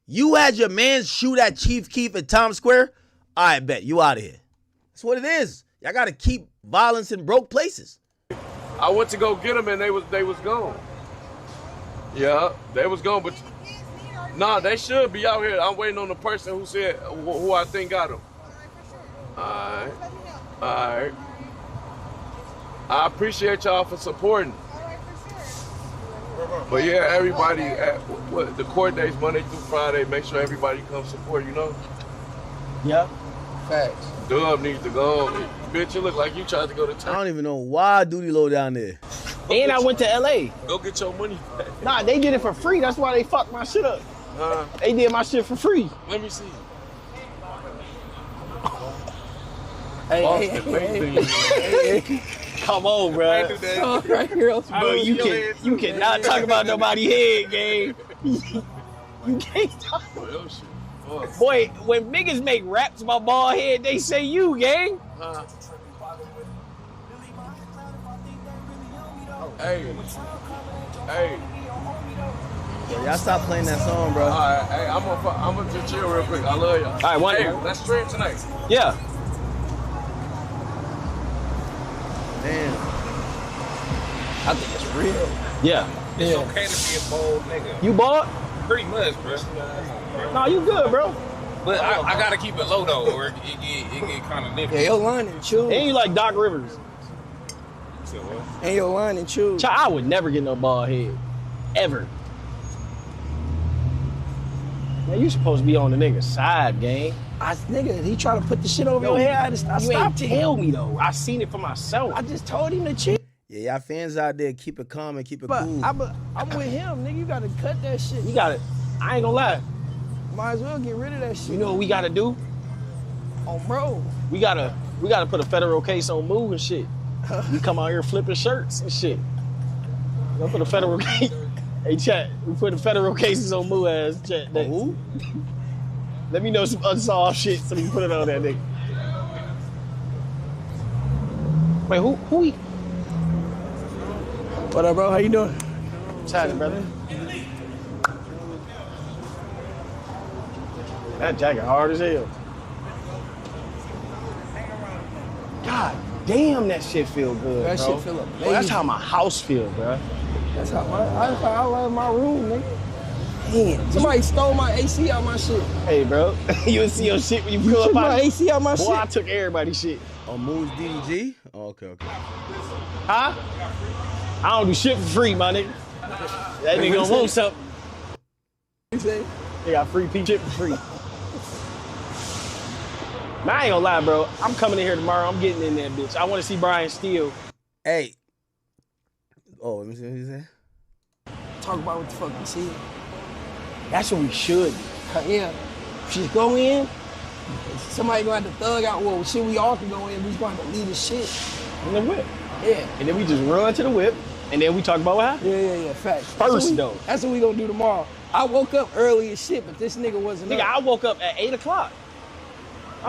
You had your man shoot at Chief Keef at Times Square, I bet you out of here. That's what it is. Y'all gotta keep violence in broke places. I went to go get them and they was gone. Yeah, they was gone, but nah, they should be out here. I'm waiting on the person who said who I think got them. All right. I appreciate y'all for supporting. But yeah, everybody at the court days Monday through Friday. Make sure everybody comes support. You know. Yeah. Facts. Dub needs to go. Bitch, you look like you tried to go to town. I don't even know why Duty Low down there. And I went to LA. Go get your money back. Nah, they did it for free. That's why they fucked my shit up. They did my shit for free. Let me see. Hey. Come on, bro. Right here, bro, you cannot talk about nobody's head, gang. You can't talk about that shit. Boy, when niggas make raps about bald head, they say you, gang. Hey. Yo, y'all stop playing that song, bro. All right, hey, I'm gonna just chill real quick. I love y'all. All right, hey, let's stream tonight. Yeah. Damn. I think it's real. Yeah. It's okay to be a bold nigga. You bald? Pretty much, bro. Nah, you good, bro. But I gotta keep it low though, or it get kind of nifty. Yeah, your line and chew. And you like Doc Rivers. And your line and chew. I would never get no bald head. Ever. Man, you supposed to be on the nigga's side, gang. Nigga, he trying to put the shit over your head. You ain't tell me though. I seen it for myself. I just told him to chill. Yeah, y'all fans out there, keep it calm and keep it cool. I'm with him, nigga. You gotta cut that shit. You gotta. I ain't gonna lie. Might as well get rid of that shit. You know what we gotta do? Oh, bro. We gotta put a federal case on Move and shit. We come out here flipping shirts and shit. We'll put a federal case. Hey, chat. We put the federal cases on Move ass chat. Who? Let me know some unsolved shit so we can put it on that nigga. Wait, who we? What up, bro? How you doing? Chatting, brother. That jacket hard as hell. God damn, that shit feel good, That bro. shit feel amazing. Well, that's how my house feel, bro. That's how I love my room, nigga. Damn, somebody stole my AC out my shit. Hey, bro, you would see your shit when you pull up my AC out my shit. Boy, I took everybody's shit. On Moon's DDG? Oh, okay. Huh? I don't do shit for free, my nigga. That nigga gonna want something. You say? They got free shit for free. Man, I ain't gonna lie, bro. I'm coming in here tomorrow. I'm getting in that bitch. I want to see Brian Steele. Hey. Oh, let me see what he said. Talk about what the fuck we see. That's what we should. Yeah. Just go in. Somebody gonna have to thug out. Well, shit, we all can go in. We just gonna have to leave the shit in the whip. Yeah. And then we just run to the whip. And then we talk about what happened. Yeah. Facts. First, though. That's what we gonna do tomorrow. I woke up early as shit, but this nigga wasn't Nigga, up. I woke up at 8 o'clock.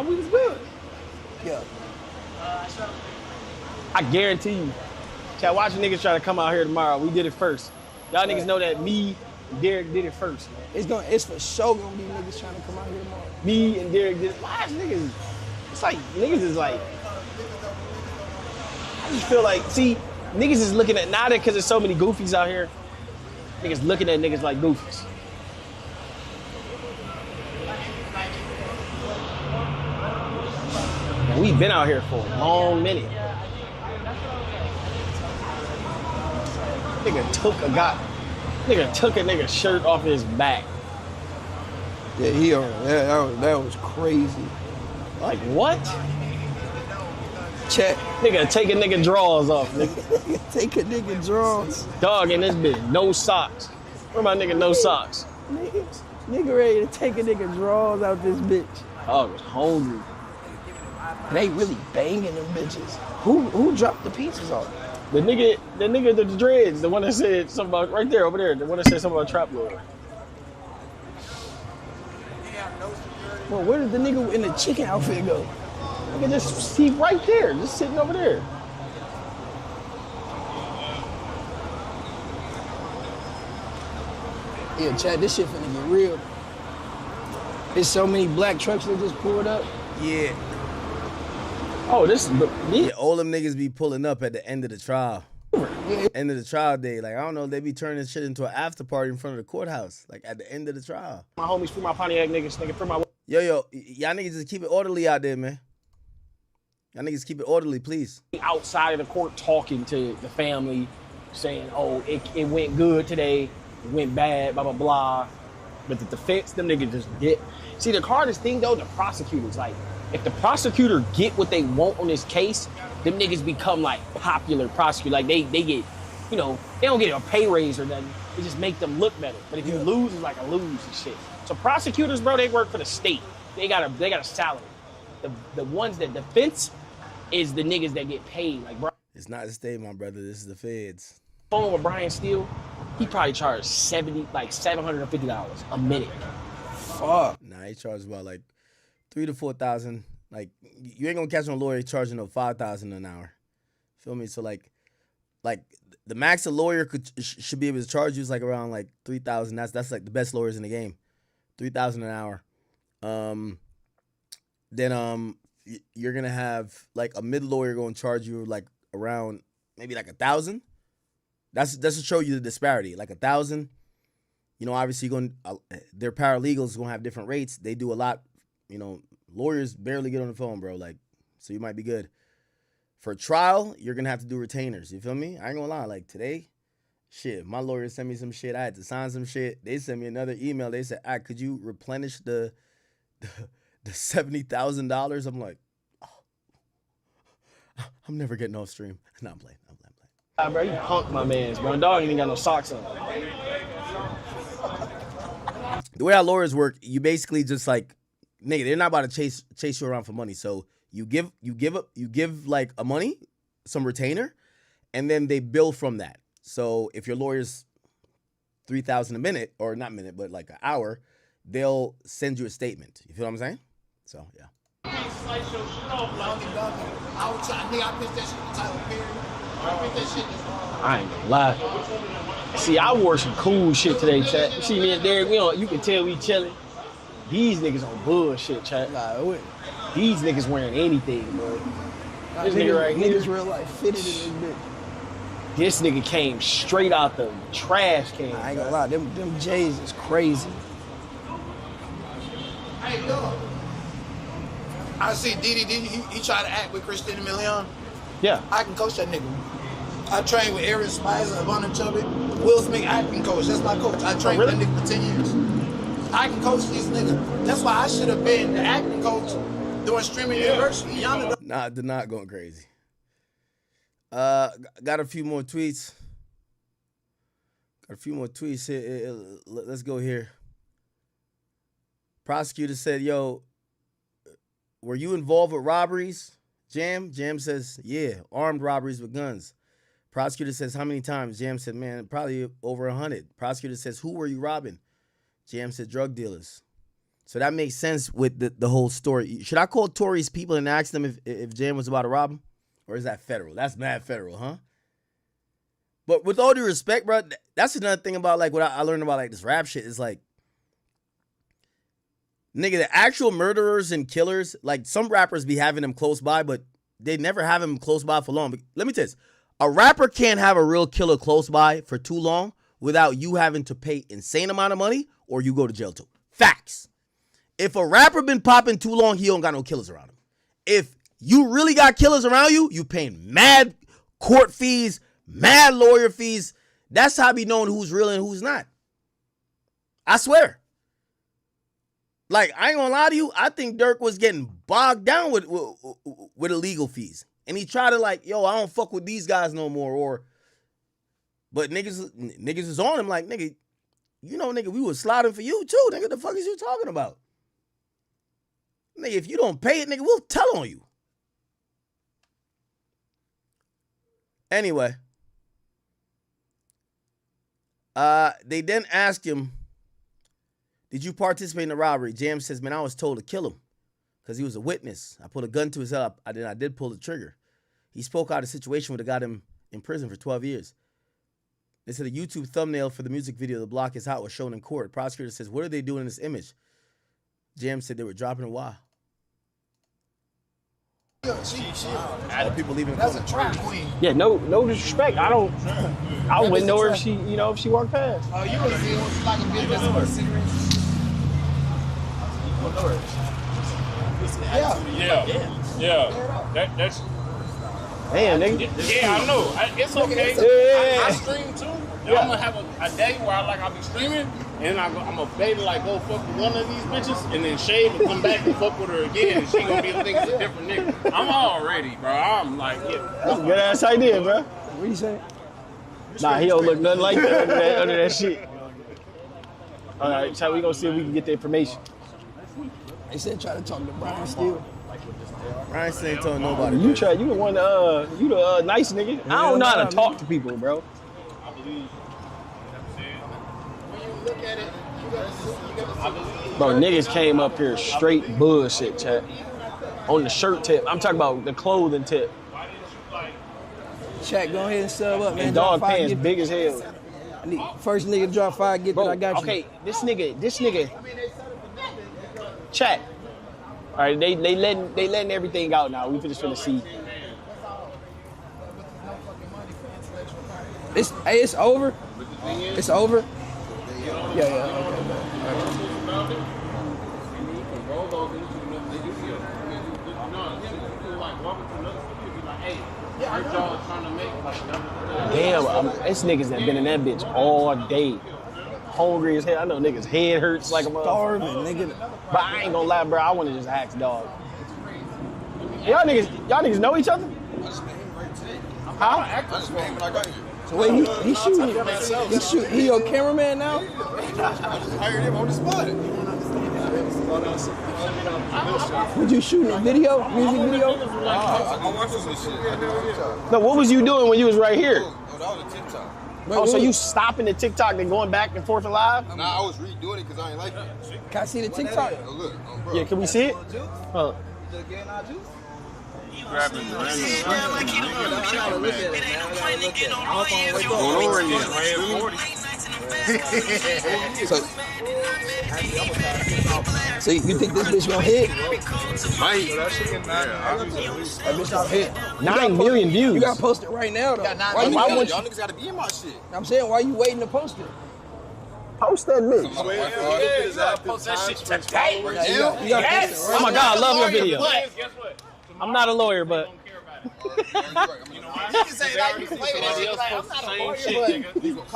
We was good. Yeah. I guarantee you. Chat, watch niggas try to come out here tomorrow. We did it first. Y'all niggas know that me and Derek did it first. Man. It's for sure gonna be niggas trying to come out here tomorrow. Me and Derek did it. Why is niggas? It's like niggas is like. I just feel like, see, niggas is looking at, now that because there's so many goofies out here, niggas looking at niggas like goofies. And we've been out here for a long minute. Nigga took a nigga's shirt off his back. Yeah, that was crazy. Like what? Check. Nigga, take a nigga drawers off, nigga. Take a nigga drawers. Dog in this bitch, no socks. Where my nigga no socks? Nigga ready to take a nigga drawers out this bitch. Dog was hungry. They really banging them bitches. Who dropped the pieces off? The nigga, the dreads, the one that said something about right there over there, the one that said something about Trap Lord. Well, where did the nigga in the chicken outfit go? Nigga just see right there, just sitting over there. Yeah, Chad, this shit finna get real. There's so many black trucks that just pulled up. Yeah. Oh, this yeah, all them niggas be pulling up at the end of the trial. End of the trial day. Like, I don't know, they be turning shit into an after party in front of the courthouse. Like, at the end of the trial. My homies, free my Pontiac niggas, nigga, free my... Yo, y'all niggas just keep it orderly out there, man. Y'all niggas keep it orderly, please. Outside of the court talking to the family, saying, oh, it went good today, it went bad, blah, blah, blah. But the defense, them niggas just get... See, the hardest thing, though, the prosecutors, like, if the prosecutor get what they want on this case, them niggas become, like, popular prosecutors. Like, they get, you know, they don't get a pay raise or nothing. It just make them look better. But if you lose, it's like a lose and shit. So prosecutors, bro, they work for the state. They got a salary. The ones that defense is the niggas that get paid. Like, bro. It's not the state, my brother. This is the feds. Phone with Brian Steele, he probably charged $750 a minute. Fuck. Nah, he charges about like $3,000 to $4,000. Like, you ain't gonna catch no lawyer charging no $5,000 an hour. Feel me? So like the max a lawyer should be able to charge you is like around like $3,000. That's like the best lawyers in the game. $3,000 an hour. Then you're gonna have like a mid lawyer going to charge you like around maybe like $1,000. That's to show you the disparity. Like $1,000. You know, obviously their paralegals gonna have different rates. They do a lot. You know, lawyers barely get on the phone, bro. Like, so you might be good. For trial, you're gonna have to do retainers. You feel me? I ain't gonna lie. Like today, shit, my lawyer sent me some shit. I had to sign some shit. They sent me another email. They said, could you replenish the $70,000? I'm like, oh, I'm never getting off stream. No, I'm playing. Bro, you punk my mans, bro. Dog ain't even got no socks on. The way our lawyers work, you basically just like, nigga, they're not about to chase you around for money. So you give like a money, some retainer, and then they bill from that. So if your lawyer's $3,000 a minute, or not minute, but like an hour, they'll send you a statement. You feel what I'm saying? So yeah. I ain't gonna lie. See, I wore some cool shit today, chat. You see me and Derek, you can tell we chilling. These niggas on bullshit, chat. These niggas wearing anything, bro. This nigga right here. Niggas real life fitted in this bitch. This nigga came straight out the trash can. I ain't gonna lie, them J's is crazy. Hey, look. I see Diddy, he tried to act with Christian Milian. Yeah. I can coach that nigga. I trained with Aaron Spicer, Avon Chubby, Will Smith acting coach. That's my coach. I trained with that nigga for 10 years. I can coach these niggas. That's why I should have been the acting coach doing streaming university. Nah, they're not going crazy. Got a few more tweets. Here. Let's go here. Prosecutor said, yo, were you involved with robberies? Jam says, yeah, armed robberies with guns. Prosecutor says, how many times? Jam said, man, probably over 100. Prosecutor says, who were you robbing? Jam said, drug dealers. So that makes sense with the whole story. Should I call Tory's people and ask them if Jam was about to rob him? Or is that federal? That's mad federal, huh? But with all due respect, bro, that's another thing about like what I learned about like this rap shit is like, nigga, the actual murderers and killers, like some rappers be having them close by, but they never have him close by for long. But let me tell you this. A rapper can't have a real killer close by for too long without you having to pay insane amount of money or you go to jail too. Facts. If a rapper been popping too long, he don't got no killers around him. If you really got killers around you, you paying mad court fees, mad lawyer fees. That's how I be knowing who's real and who's not. I swear. Like, I ain't gonna lie to you, I think Durk was getting bogged down with illegal fees. And he tried to like, yo, I don't fuck with these guys no more. But niggas is on him like, nigga, you know, nigga, we was sliding for you too. Nigga, the fuck is you talking about? Nigga, if you don't pay it, nigga, we'll tell on you. Anyway, they then asked him, did you participate in the robbery? Jam says, man, I was told to kill him because he was a witness. I put a gun to his head. I did pull the trigger. He spoke out of a situation where they got him in prison for 12 years. They said a YouTube thumbnail for the music video, The Block Is Hot, was shown in court. Prosecutor says, what are they doing in this image? Jam said they were dropping a wire. All people leaving the corner. Trap queen. Yeah, no disrespect. I wouldn't know her if she, if she walked past. Oh, you was like a business with cigarettes. Yeah. That's. Damn, nigga. Yeah, I know. It's okay. Yeah. I stream too. I'm gonna have a day where I'll be streaming, and I'm gonna baby go fuck with one of these bitches, and then shave and come back and fuck with her again, and she gonna be thinking it's a different nigga. I'm all ready, bro. I'm like, yeah. That's a good ass idea, bro. What you say? Nah, he don't look nothing like that under that shit. All right, so we gonna see if we can get the information. They said try to talk to Brian Steele. Brian Steele ain't telling nobody. You the nice nigga. I don't know how to talk to people, bro. Bro, niggas came up here straight bullshit, chat. On the shirt tip. I'm talking about the clothing tip. Chat, go ahead and sub up, man. And dog pants big as hell. I need first nigga to drop 5, get bro, that I got you. Okay, this nigga. Chat. All right, they letting everything out now. We just finna see. It's over. It's over. Yeah. Damn, it's niggas that been in that bitch all day. Hungry as hell. I know niggas' head hurts like a motherfucker. Nigga. But I ain't gonna lie, bro. I wanna just ask dog. Y'all niggas know each other? Huh? So wait, he shooting. He your cameraman now? I just hired him on the spot. Would you shoot a video, music video? I watched this shit. No, what was you doing when you was right here? Oh, that was a TikTok. Oh, so you stopping the TikTok and going back and forth live? Nah, I was redoing it because I ain't like it. Can I see the TikTok? Oh, look, bro. Yeah, can we see it? Huh. So you think this bitch gonna hit? That bitch gonna hit. 9 million views. You gotta post it right now though. Why y'all niggas gotta be in my shit? I'm saying, why you waiting to post it? Post that bitch. You gotta post that shit today. Yes. Oh my God, I love your video. Guess what? I'm not a lawyer, but You can say that you play it.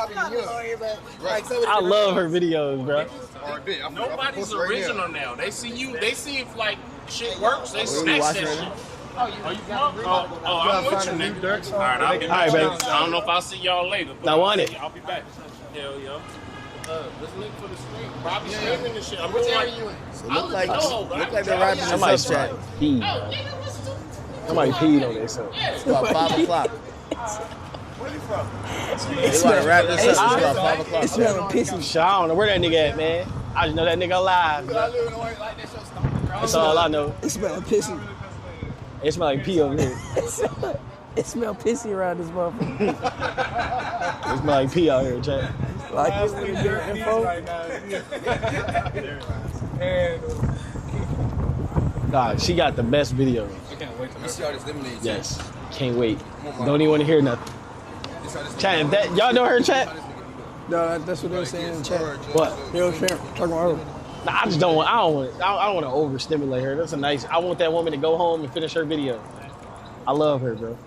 I'm not a lawyer, but I love her videos, bro. nobody's original now. They see you. They see if like shit works. They snatch that shit. I'm with you, nigga. Durk. All right, I'll be back. baby. I don't know if I'll see y'all later. I want it. I'll be back. Hell yeah. Let's link for the stream. Robbie streaming this shit. I'm really like you. So look like they're rapping in Somebody some chat. peed. Somebody peed on this. It's about 5 o'clock. Where you from? They want to wrap this up. It's about 5 o'clock. It's smelling pissy. Shit, I don't know where that nigga at, man. I just know that nigga alive. Bro. That's all I know. It smelling pissy. It smell like pee over here. It smell pissy around this motherfucker. It smell like pee out here, chat. Like it when you get info. God, she got the best video. I can't wait to see all this lemonade. Yes, can't wait. Don't even want to hear nothing. Chat, if that y'all know her, chat? No, that's what they were saying in the chat. What? You know what I'm talking about her. Nah, I just don't want. I don't want to overstimulate her. That's a nice. I want that woman to go home and finish her video. I love her, bro.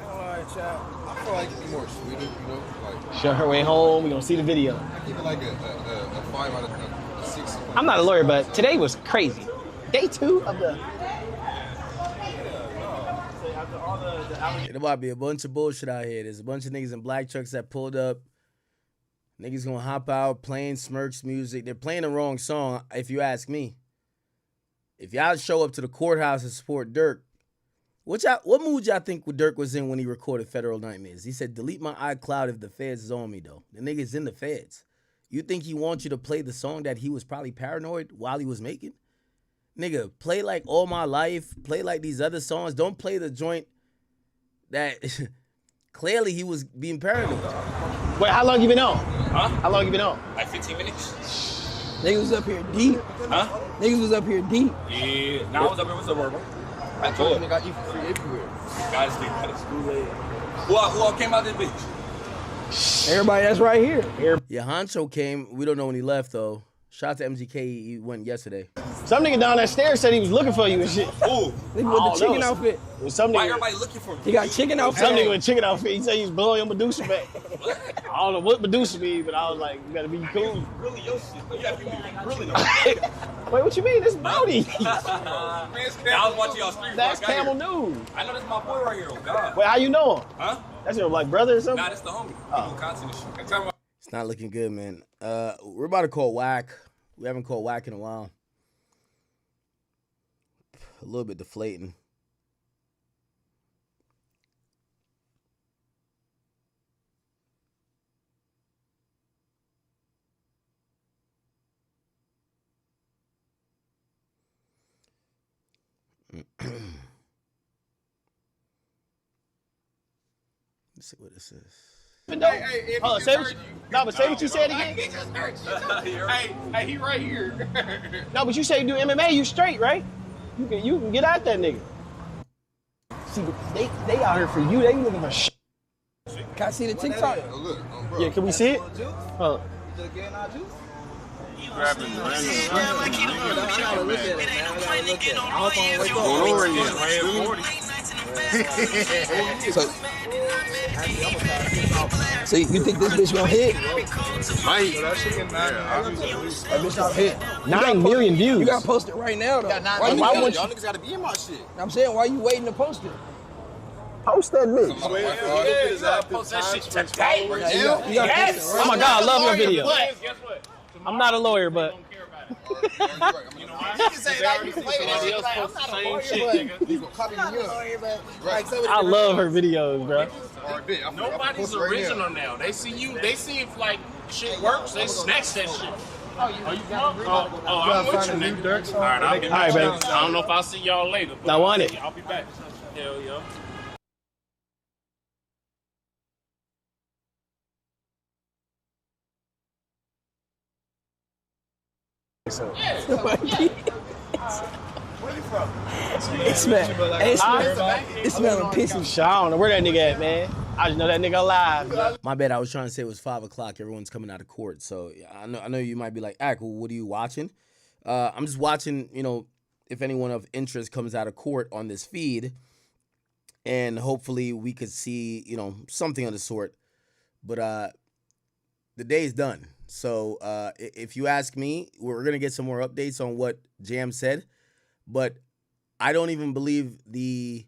Alright, chat. I feel like it's more sweeter, you know. Like Show her way home. We gonna see the video. I give it like a 5 out of 6. I'm not a lawyer, but today was crazy. Day 2 of the. There might be a bunch of bullshit out here. There's a bunch of niggas in black trucks that pulled up. Niggas gonna hop out playing Smirks music. They're playing the wrong song, if you ask me. If y'all show up to the courthouse and support Durk, What mood y'all think Durk was in when he recorded Federal Nightmares? He said, delete my iCloud if the feds is on me, though. The nigga's in the feds. You think he wants you to play the song that he was probably paranoid while he was making? Nigga, play like All My Life. Play like these other songs. Don't play the joint that clearly he was being paranoid. Wait, how long you been on? Huh? How long you been on? Like 15 minutes. Niggas was up here deep. Huh? Niggas was up here deep. Yeah. Now I was up here with the bro. I told him I eat for free everywhere. Guys, they cut a school leg. Who all came out this bitch? Everybody that's right here. Yeah, Honcho came. We don't know when he left, though. Shout out to MGK. He went yesterday. Some nigga down that stairs said he was looking for you and shit. Ooh. Nigga with the chicken outfit. Some Why nigga, everybody looking for me? He got chicken outfit. some nigga with chicken outfit. He said he was blowing your Medusa back. I don't know what Medusa means, but I was like, you gotta be cool. Really your shit. You gotta be really. Wait, what you mean? This is Brody. I was watching y'all stream. That's Camel News. I know this is my boy right here. Oh God. Wait, how you know him? Huh? That's your like brother or something? Nah, that's the homie. He do content and shit. Tell me. It's not looking good, man. We're about to call whack. We haven't called whack in a while. A little bit deflating. Let's see what this is. Hey, hold on, say what you, no, but say what you said again. Hey, he right here. No, but you say you do MMA, you straight, right? You can get at that nigga. See, they out here for you. They looking for shit. Can I see the TikTok? Yeah, can we see it? Hold on. Grabbing So you think this bitch gonna hit? That bitch gonna hit. 9 million views. You gotta post it right now, though. Why wouldn't you? Y'all niggas gotta be in my shit. I'm saying, why you waiting to post it? Post that bitch. Post that shit today. Yes. Oh my God, I love your video. I'm not a lawyer, but. I love her videos, bro. Nobody's original now. They see you. They see if like shit works. They snatch that shit. I'm with you, nigga. All right, baby. I don't know if I'll see y'all later. I want it. I'll be back. Hell yeah. It's smelling pissy. I don't know where that nigga at, man. I just know that nigga alive. Bro. My bad. I was trying to say it was 5 o'clock. Everyone's coming out of court, so I know you might be like, well, what are you watching? I'm just watching. If anyone of interest comes out of court on this feed, and hopefully we could see something of the sort. But the day's done. So if you ask me, we're gonna get some more updates on what Jam said, but I don't even believe the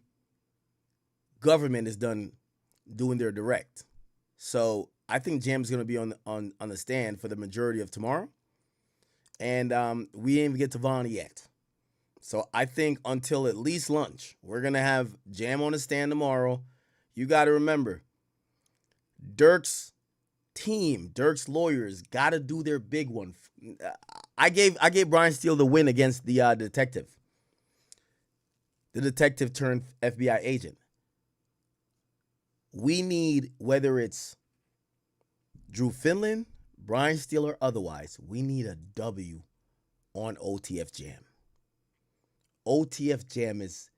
government is done doing their direct. So I think Jam's gonna be on the stand for the majority of tomorrow, and we ain't even get to Vaughn yet. So I think until at least lunch, we're gonna have Jam on the stand tomorrow. You got to remember, Durk's team, Durk's lawyers, got to do their big one. I gave Brian Steele the win against the detective. The detective turned FBI agent. We need, whether it's Drew Finland, Brian Steele, or otherwise, we need a W on OTF Jam. OTF Jam is,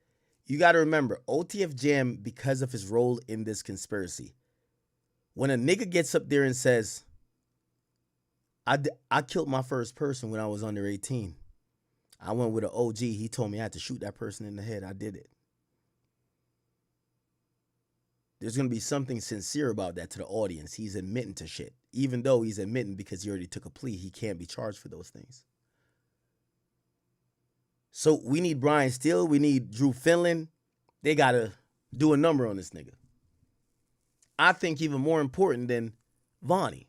you got to remember, OTF Jam, because of his role in this conspiracy, when a nigga gets up there and says, I killed my first person when I was under 18. I went with an OG. He told me I had to shoot that person in the head. I did it. There's going to be something sincere about that to the audience. He's admitting to shit. Even though he's admitting because he already took a plea, he can't be charged for those things. So we need Brian Steele. We need Drew Finland. They got to do a number on this nigga. I think even more important than Vonnie.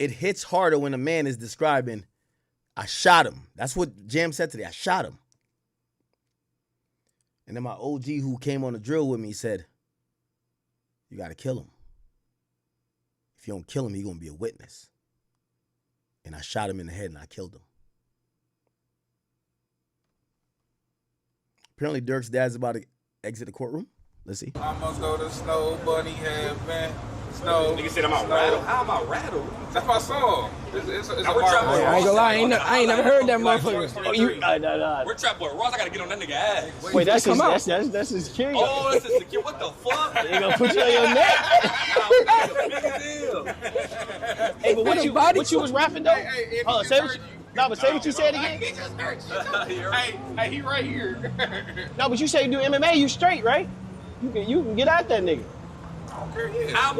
It hits harder when a man is describing I shot him. That's what Jam said today. I shot him. And then my OG who came on the drill with me said, you got to kill him. If you don't kill him, he's going to be a witness. And I shot him in the head and I killed him. Apparently, Durk's dad's about to exit the courtroom. Let's see. I must go to Snow Bunny Heaven. Snow. Nigga said I'm out rattled. How am I rattled? That's my song. It's a we're trap boy. I ain't gonna lie, I ain't never heard that motherfucker. Oh, you? Nah. We're trap boy Ross. I gotta get on that nigga ass. Wait, that's his security. Oh, that's his security. What the fuck? They gonna put you on your neck. Hey, but what you was rapping though? Say what you said again. He just hurt you. Hey, he right here. No, but you say you do MMA, you straight, right? You can get out that nigga. I'm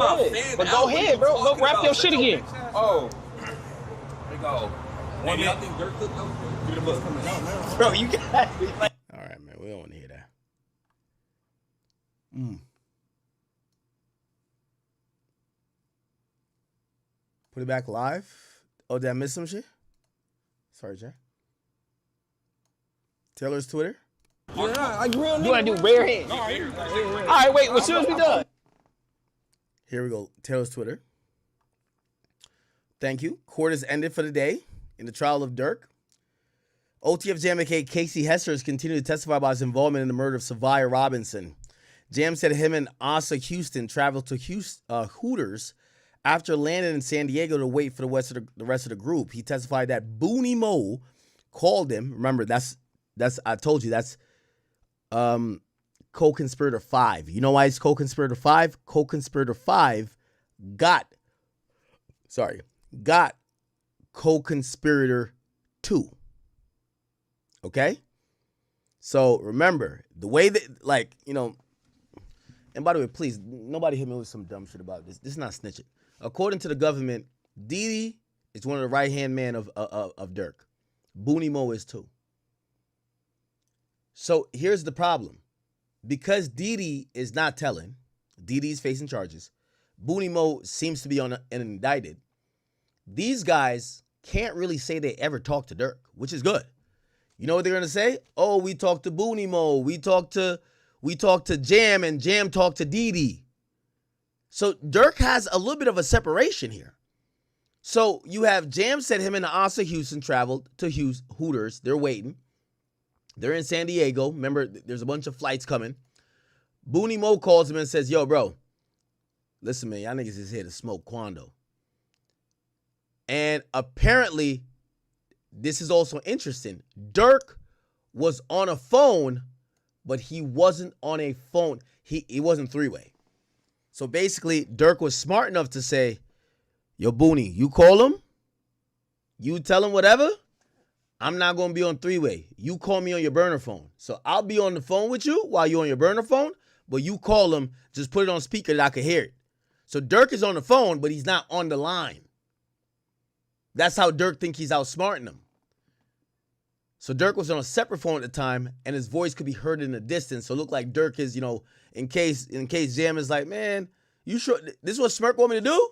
a fan. But go ahead, bro. Go rap your shit again. Oh. Here we go. Maybe I think Durk took them. Give it a look. Bro, you got it. All right, man. We don't want to hear that. Put it back live. Oh, did I miss some shit? Sorry, Jay. Taylor's Twitter. Yeah, like real nigga. You want to do bare hands? All right, wait. As soon as we done. Here we go. Taylor's Twitter. Thank you. Court has ended for the day in the trial of Durk. OTF Jam aka Casey Hester has continued to testify about his involvement in the murder of Savia Robinson. Jam said him and Asa Houston traveled to Hooters after landing in San Diego to wait for the rest of the group. He testified that Booney Mo called him. Remember, that's I told you that's co-conspirator 5. You know why it's co-conspirator 5? Co-conspirator 5 got co-conspirator 2. Okay? So remember, the way that, like, you know, and by the way, please, nobody hit me with some dumb shit about this. This is not snitching. According to the government, Didi is one of the right-hand man of Durk. Booney Mo is too. So here's the problem. Because Didi is not telling, Didi's facing charges, Booney Mo seems to be on an indicted, these guys can't really say they ever talked to Durk, which is good. You know what they're going to say? Oh, we talked to Booney Mo, we talked to Jam, and Jam talked to Didi. So Durk has a little bit of a separation here. So you have Jam said him and Asa Houston traveled to Hooters. They're waiting. They're in San Diego. Remember, there's a bunch of flights coming. Booney Mo calls him and says, yo, bro, listen, man, y'all niggas is here to smoke Quando. And apparently, this is also interesting. Durk was on a phone, but he wasn't on a phone. He wasn't three-way. So basically, Durk was smart enough to say, yo, Booney, you call him, you tell him whatever, I'm not going to be on three-way. You call me on your burner phone. So I'll be on the phone with you while you're on your burner phone, but you call him, just put it on speaker that I can hear it. So Durk is on the phone, but he's not on the line. That's how Durk think he's outsmarting him. So Durk was on a separate phone at the time, and his voice could be heard in the distance. So it looked like Durk is, you know, in case Jam is like, man, you sure this is what Smirk want me to do?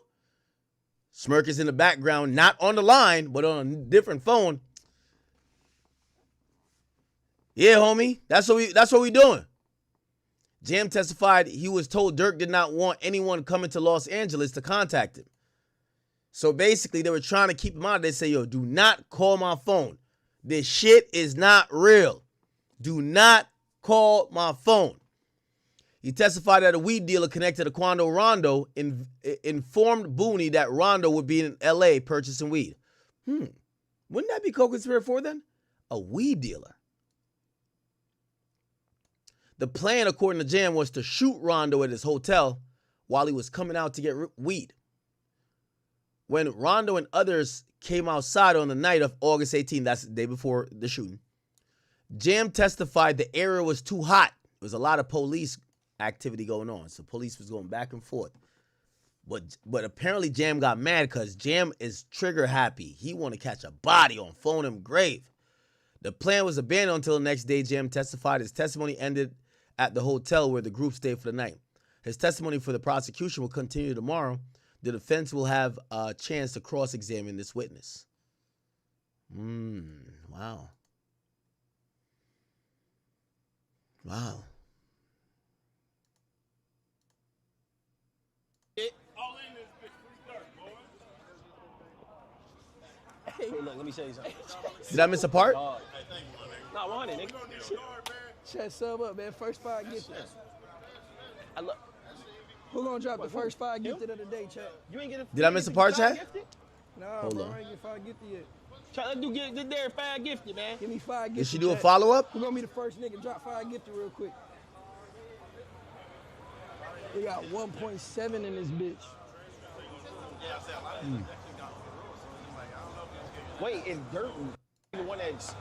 Smirk is in the background, not on the line, but on a different phone. Yeah, homie, that's what we doing. Jam testified he was told Durk did not want anyone coming to Los Angeles to contact him. So basically, they were trying to keep him out. They say, yo, do not call my phone. This shit is not real. Do not call my phone. He testified that a weed dealer connected to Quando Rondo informed Booney that Rondo would be in L.A. purchasing weed. Wouldn't that be co-conspirator 4 then? A weed dealer. The plan, according to Jam, was to shoot Rondo at his hotel while he was coming out to get weed. When Rondo and others came outside on the night of August 18th, that's the day before the shooting, Jam testified the area was too hot. There was a lot of police activity going on, so police was going back and forth. But apparently Jam got mad because Jam is trigger happy. He want to catch a body on phone and grave. The plan was abandoned until the next day. Jam testified. His testimony ended at the hotel where the group stayed for the night. His testimony for the prosecution will continue tomorrow. The defense will have a chance to cross-examine this witness. Wow. Wow. Hey, look, let me show you something. Did I miss a part? Not one, nigga. Chat sub up, man. First 5 gifted. I look. Who gonna drop the first 5 gifted of the day, chat? You ain't get a. Did I miss a part, chat? Nah, Hold bro, on. I ain't get 5 gifted yet. Chat, let's do get there 5 gifted, man. Give me 5 gifted. Did she do a chat. follow-up? Who gonna be the first nigga drop 5 gifted real quick? We got 1.7 in this bitch. Wait, is Durk the one is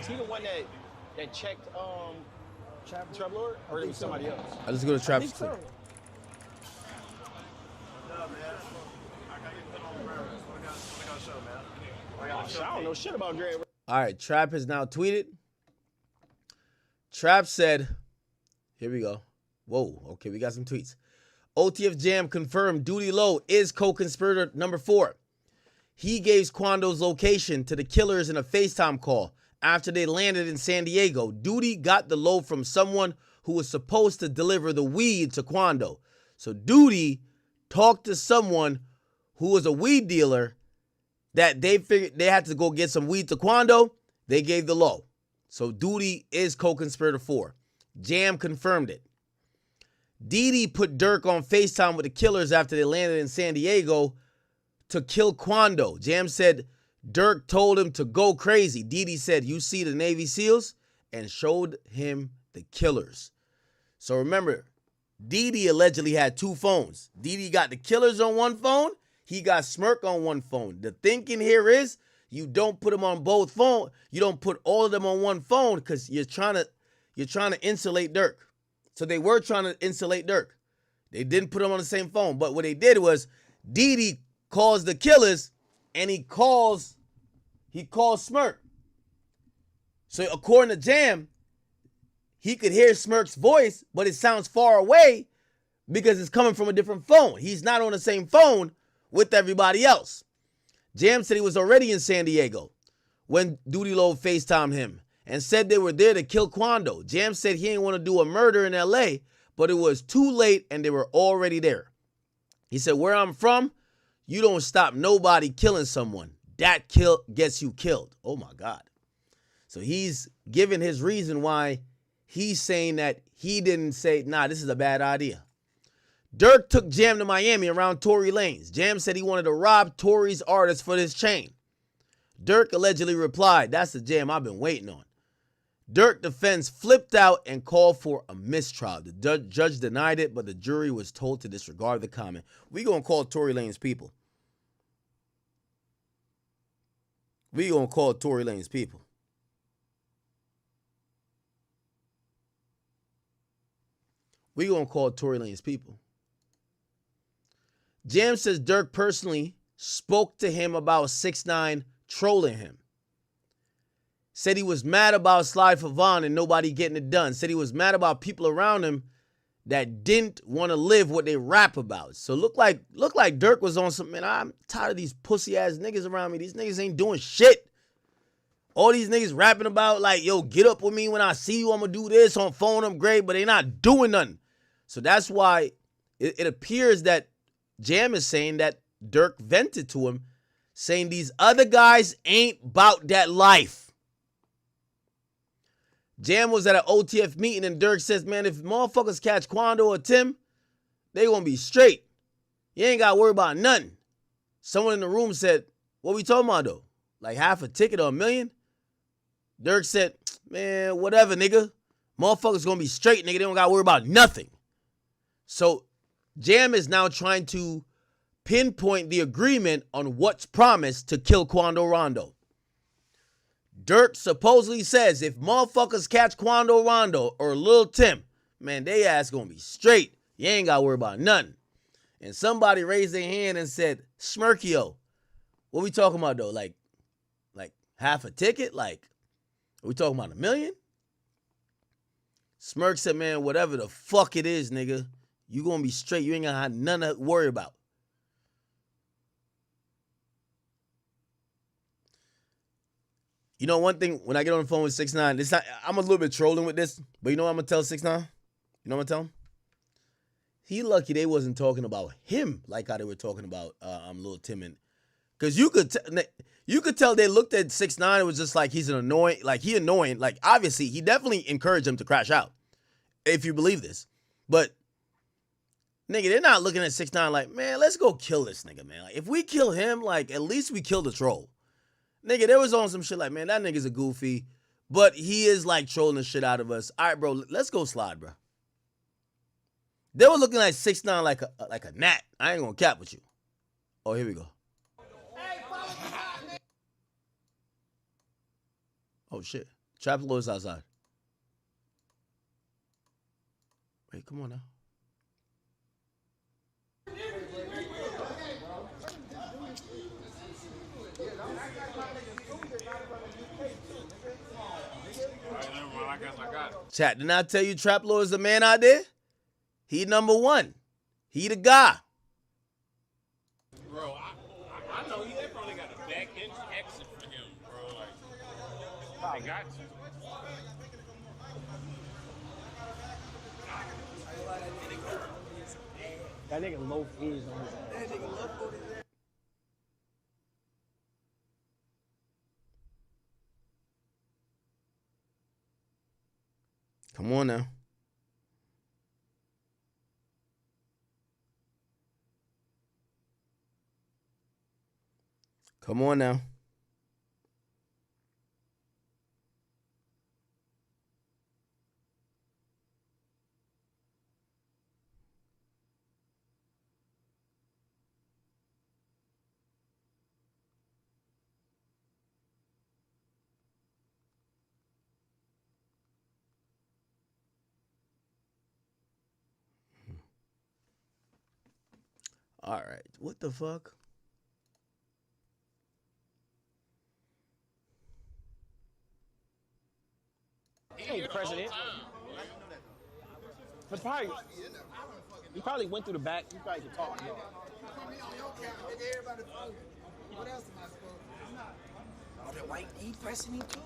he the one that checked Trap Lord, or is it somebody else? I just go to Trap. I don't know shit about Dre. All right, Trap has now tweeted. Trap said, here we go. Whoa, okay, we got some tweets. OTF Jam confirmed Duty Low is co-conspirator number 4. He gave Quando's location to the killers in a FaceTime call after they landed in San Diego. Duty got the low from someone who was supposed to deliver the weed to Quando. So Duty talked to someone who was a weed dealer that they figured they had to go get some weed to Quando. They gave the low. So Duty is co-conspirator 4. Jam confirmed it. Didi put Durk on FaceTime with the killers after they landed in San Diego to kill Quando. Jam said Durk told him to go crazy. Didi said, you see the Navy SEALs? And showed him the killers. So remember, Didi allegedly had 2 phones. Didi got the killers on one phone. He got Smirk on one phone. The thinking here is you don't put them on both phones. You don't put all of them on one phone because you're trying to insulate Durk. So they were trying to insulate Durk. They didn't put him on the same phone. But what they did was Didi calls the killers and he calls Smirk. So according to Jam, he could hear Smirk's voice, but it sounds far away because it's coming from a different phone. He's not on the same phone with everybody else. Jam said he was already in San Diego when Duty Low FaceTimed him and said they were there to kill Quando. Jam said he didn't want to do a murder in LA, but it was too late and they were already there. He said, where I'm from, you don't stop nobody killing someone. That gets you killed. Oh my God. So he's giving his reason why he's saying that he didn't say, nah, this is a bad idea. Durk took Jam to Miami around Tory Lanez. Jam said he wanted to rob Tory's artist for this chain. Durk allegedly replied, that's the Jam I've been waiting on. Durk defense flipped out and called for a mistrial. The judge denied it, but the jury was told to disregard the comment. We gonna call Tory Lanez people. We gonna call Tory Lanez people. We gonna call Tory Lanez people. Jam says Durk personally spoke to him about 6ix9ine trolling him. Said he was mad about Sly Favon and nobody getting it done. Said he was mad about people around him that didn't want to live what they rap about. So look like Durk was on some, man, I'm tired of these pussy ass niggas around me. These niggas ain't doing shit. All these niggas rapping about like, yo, get up with me when I see you. I'm gonna do this on phone upgrade, but they not doing nothing. So that's why it appears that Jam is saying that Durk vented to him, saying these other guys ain't about that life. Jam was at an OTF meeting and Durk says, man, if motherfuckers catch Quando or Tim, they gonna be straight. You ain't gotta worry about nothing. Someone in the room said, what we talking about though? Like half a ticket or $1 million? Durk said, man, whatever, nigga. Motherfuckers gonna be straight, nigga. They don't gotta worry about nothing. So Jam is now trying to pinpoint the agreement on what's promised to kill Quando Rondo. Durk supposedly says if motherfuckers catch Quando Rondo or Lil Tim, man, they ass gonna be straight. You ain't gotta worry about nothing. And somebody raised their hand and said, Smirkio, what we talking about though? Like half a ticket? Like, are we talking about $1 million? Smirk said, man, whatever the fuck it is, nigga, you gonna be straight. You ain't gonna have nothing to worry about. You know, one thing, when I get on the phone with 6ix9ine, it's not, I'm a little bit trolling with this, but you know what I'm going to tell 6ix9ine? You know what I'm going to tell him? He lucky they wasn't talking about him like how they were talking about Lil Tim. Because you could tell they looked at 6ix9ine, it was just like he's annoying. Like, obviously, he definitely encouraged him to crash out, if you believe this. But, nigga, they're not looking at 6ix9ine like, man, let's go kill this nigga, man. Like, if we kill him, like, at least we kill the troll. Nigga, there was on some shit like, man, that nigga's a goofy, but he is, like, trolling the shit out of us. All right, bro, let's go slide, bro. They were looking at 6ix9ine like a gnat. I ain't gonna cap with you. Oh, here we go. Oh, shit. Trap Lord's outside. Wait, come on now. Chat, didn't I tell you Trap Lord is the man out there? He number one. He the guy. Bro, I know they probably got a back end exit for him, bro. Like, they got you. That nigga low is on his ass. That nigga low is. Come on now. Come on now. All right. What the fuck? He ain't the president. But probably, he probably went through the back. He probably could talk. What else am I supposed to do? Oh, the white E pressing me too?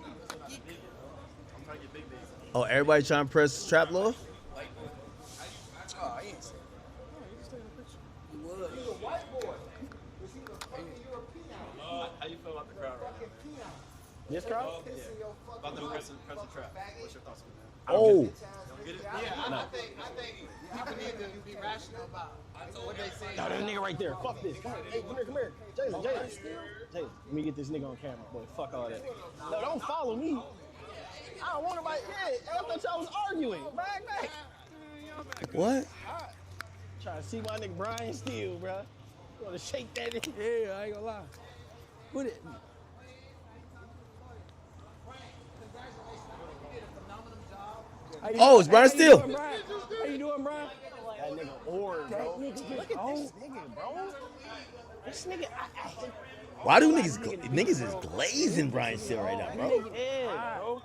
Oh, everybody trying to press Trap Lord? Oh, I ain't saying. He was. He's a white boy. How you feel about the crowd right now? This crowd? Yeah. About them pressing Trap. What's your thoughts on that? Oh. Don't get it? Yeah, No. I think people need to be rational about what they say. No, that nigga right there. Fuck this. Hey, come here. Jalen. Jalen, let me get this nigga on camera, boy. Fuck all that. No, don't follow me. I don't want nobody. Yeah, I thought y'all was arguing. Back. What? Trying to see my nigga Brian Steele, bro. You want to shake that nigga? Yeah, I ain't gonna lie. Put it. Oh, it's Brian Steele. How you doing, Brian? That nigga Orr, bro. Look at this nigga, bro. This nigga, I hate. Why do niggas is glazing Brian Steele right now, bro? Yeah, bro.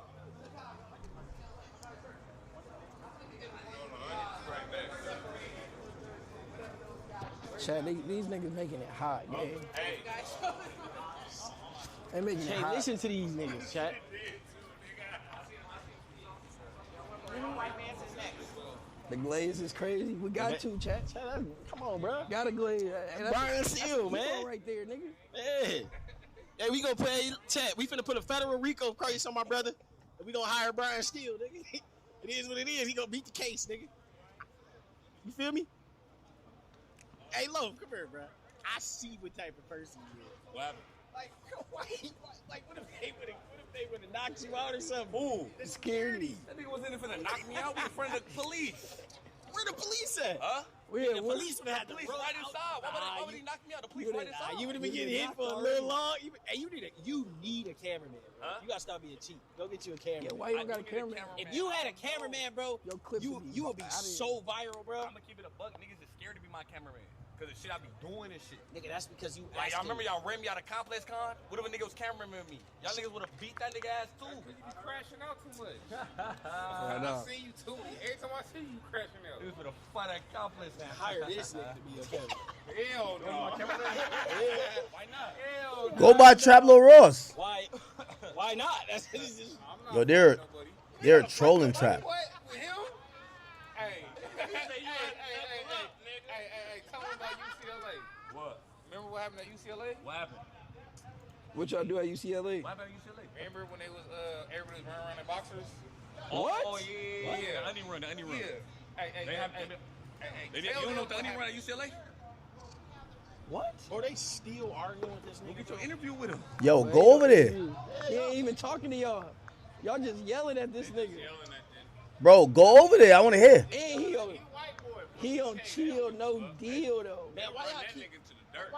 Chad, these niggas making it hot, man. They making it hot. Listen to these niggas, chat. The glaze is crazy. We got to, chat. Come on, bro. Got a glaze. Hey, Brian Steele, man. Right there, nigga. Hey, we gonna play chat. We finna put a federal RICO case on my brother, and we gonna hire Brian Steele, nigga. It is what it is. He gonna beat the case, nigga. You feel me? Hey, Lo, come here, bro. I see what type of person you is. What happened? Like, what if they would have knocked you out or something? Ooh. The security. That nigga was in there finna knock me out. We in front of the police. Where the police at? Huh? The police would have The to police run right out. inside. Why would he knock me out? The police right inside. You would have been getting hit for a little long. You need a cameraman. Bro. Huh? You gotta stop being cheap. Go get you a cameraman. Yeah, why you don't got a cameraman? If you had a cameraman, bro, you would be so viral, bro. I'm gonna keep it a buck. Niggas is scared to be my cameraman. Cause the shit I be doing and shit. Nigga, that's because you like y'all remember y'all ran me out of Complex Con? What if a nigga was cameraman with me? Y'all niggas would have beat that nigga ass too. Cause you be crashing out too much. I see you too. Every time I see you crashing out. Niggas would have fight at Complex. Man, hire this nigga to be your cameraman. Hell no. Why not? Hell no. Go by Trap Lord Ross. Why? Why not? That's Yo, they're a trolling trap. What? With him? Hey, tell me about UCLA. What? Remember what happened at UCLA? What happened? What y'all do at UCLA? What happened at UCLA? Remember when they was everybody was running around in boxers? What? Oh yeah. I didn't run. Yeah. Hey, You don't know what the onion run at UCLA? What? Or they still arguing with this nigga? Get your interview with him. Yo, go over there. He ain't even talking to y'all. Y'all just yelling at this nigga. Bro, go over there. I want to hear. And he on chill, no deal though. Man, why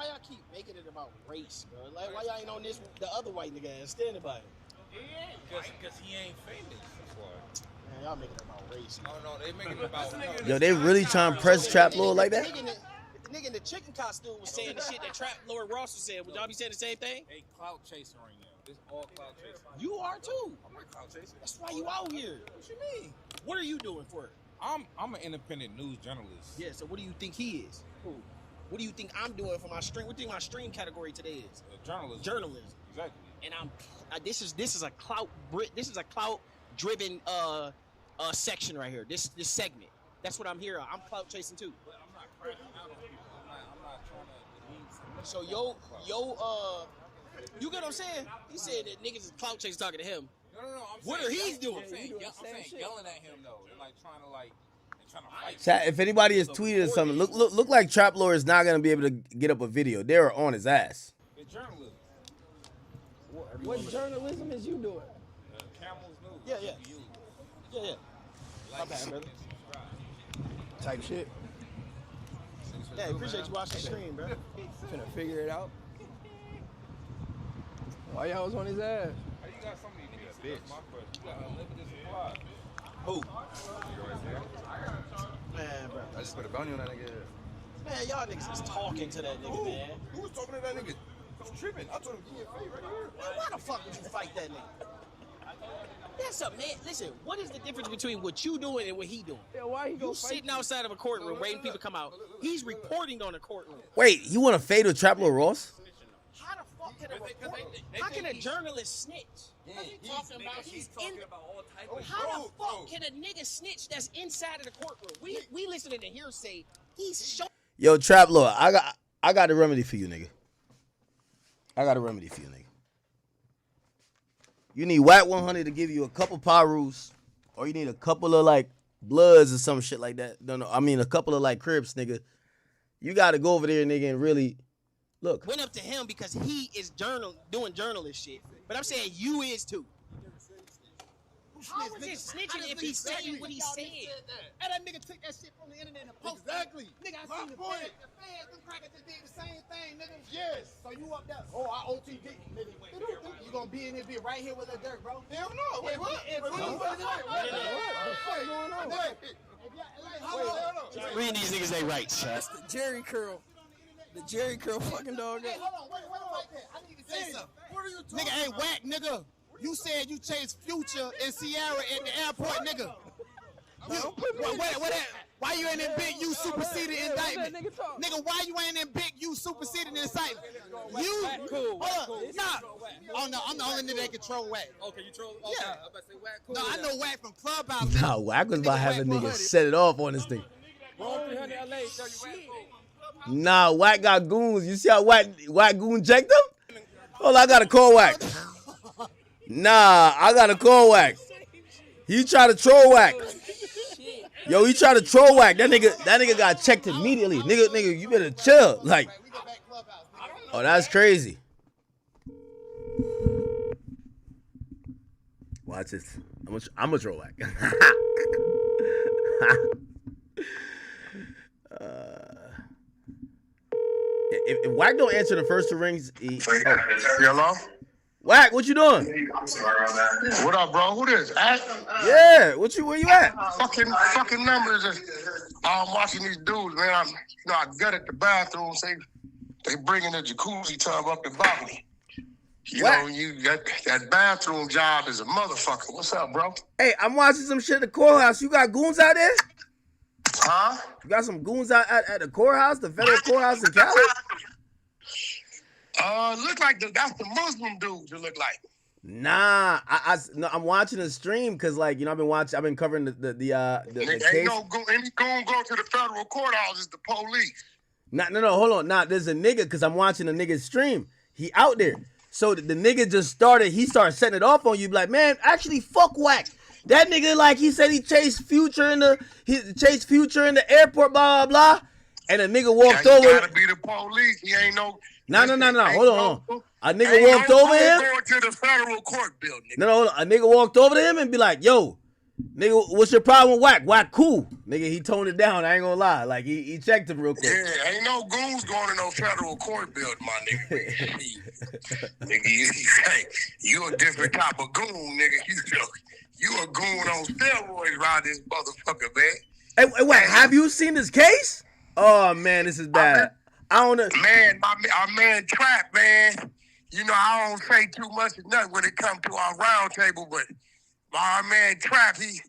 y'all keep making it about race, bro? Like, why y'all ain't on this, the other white nigga ass standing by him? Because he ain't famous. That's why. Man, y'all making it about race. No, they making it about. Yo, they really trying to press Trap Lord like that? The nigga in the chicken costume was saying the shit that Trap Lord Ross was saying. Would y'all be saying the same thing? They clout chasing right now. It's all clout chasing. You are too. I'm not clout chasing. That's why you out here. What you mean? What are you doing for it? I'm an independent news journalist. Yeah, so what do you think he is? Who? What do you think I'm doing for my stream? What do you think my stream category today is? Journalism. Exactly. And this is a clout driven section right here. This segment. That's what I'm here. I'm clout chasing too. But I'm not crashing out on people. I'm not trying to. So you get what I'm saying? He said that niggas is clout chasing talking to him. No. What are he doing? I'm saying yelling at him though. They're like trying to fight. Chat, if anybody has tweeted something, look like Trap Lord is not gonna be able to get up a video. They're on his ass. It's journalism. What journalism is you doing? Camel's news. Yeah. My bad, brother. Type shit. Yeah, appreciate you watching the stream, bro. Finna figure it out. Why y'all was on his ass? How you got so many niggas? That's my question. You got unlimited supply. Who? Man, bro. I just put a bounty on that nigga. Man, y'all niggas is talking to that nigga, man. Who was talking to that nigga? I was tripping. I told him, give me a fade right here. Man, why the fuck would you fight that nigga? That's a man. Listen, what is the difference between what you doing and what he doing? Yeah, why he you sitting outside of a courtroom waiting people to come out. He's reporting on a courtroom. Wait, you want to fade with Trap Lord Ross? How the fuck can a reporter? How can a journalist snitch? He's talking about all type of. How the fuck can a nigga snitch that's inside of the courtroom? We listening to hearsay. He's showing. Yo, Trap Lord, I got a remedy for you, nigga. You need Whack 100 to give you a couple Parus, or you need a couple of like Bloods or some shit like that. No, I mean a couple of like Crips, nigga. You got to go over there, nigga, and really look. Went up to him because he is doing journalist shit. But I'm saying you is too. How was it snitching if he's saying what he said? And that nigga took that shit from the internet and posted. Exactly. Nigga, I seen the feds. The feds, them crackers just did the same thing, nigga. Yes. So you up there? Oh, I OTD, nigga. You gonna be in this bit right here with that Durk, bro? Hell no. Wait, what? What's going on? Reading these niggas they rights. That's the Jerry curl. The Jerry curl fucking dog. Hey, hold on. Wait that. I need to say something. What are you talking about? Nigga ain't whack, nigga. You said you chased Future and Sierra at the airport, nigga. Why you ain't in big U superseded indictment? Nigga, why you ain't in big U superseded indictment? You? Cool. Nah. Oh, no, I'm the only nigga that can troll Whack. Okay, you troll? Yeah. I'm about to say Whack. Cool. No, I know Whack from Clubhouse. Nah, Whack was about to have a nigga set it off on this thing. Nah, Whack got goons. You see how Whack goon jacked him? Hold on, I gotta call Whack. Nah, I gotta call Whack. He tried to troll Whack. Yo, he tried to troll Whack. That nigga got checked immediately. Nigga, you better chill. Like, oh, that's crazy. Watch this. I'm gonna troll Whack. If Whack don't answer the first two rings, Hello? Whack, what you doing? What up, bro? Who this? Yeah, where you at? Fucking numbers. I'm watching these dudes, man. I gutted the bathroom. They bringing the jacuzzi tub up the balcony. You know, that bathroom job is a motherfucker. What's up, bro? Hey, I'm watching some shit at the courthouse. You got goons out there? Huh? You got some goons out at the courthouse, the federal courthouse in Cali? Look like that's the Muslim dudes. It look like. Nah, no, I'm watching the stream because, like, you know, I've been covering the case. Ain't no any goon go to the federal courthouse. It's the police. No, hold on. Nah, there's a nigga because I'm watching the nigga stream. He out there. So the nigga just started. He started setting it off on you. Like, man, actually, fuck Whack. That nigga, like, he said he chased Future in the airport, blah blah blah. And a nigga walked over. Gotta be the police. He ain't no. No. Hold on. A nigga walked over him. Going to the federal court building. No, hold on. A nigga walked over to him and be like, yo, nigga, what's your problem with Whack? Whack cool. Nigga, he toned it down. I ain't gonna lie. Like, he checked him real quick. Yeah, ain't no goons going to no federal court building, my nigga. Nigga, you a different type of goon, nigga. You a goon on steroids around this motherfucker, man. Hey, Whack, have you seen this case? Oh, man, this is bad. I don't know. Man, our man Trap, man. You know, I don't say too much of nothing when it comes to our round table, but my man Trap, he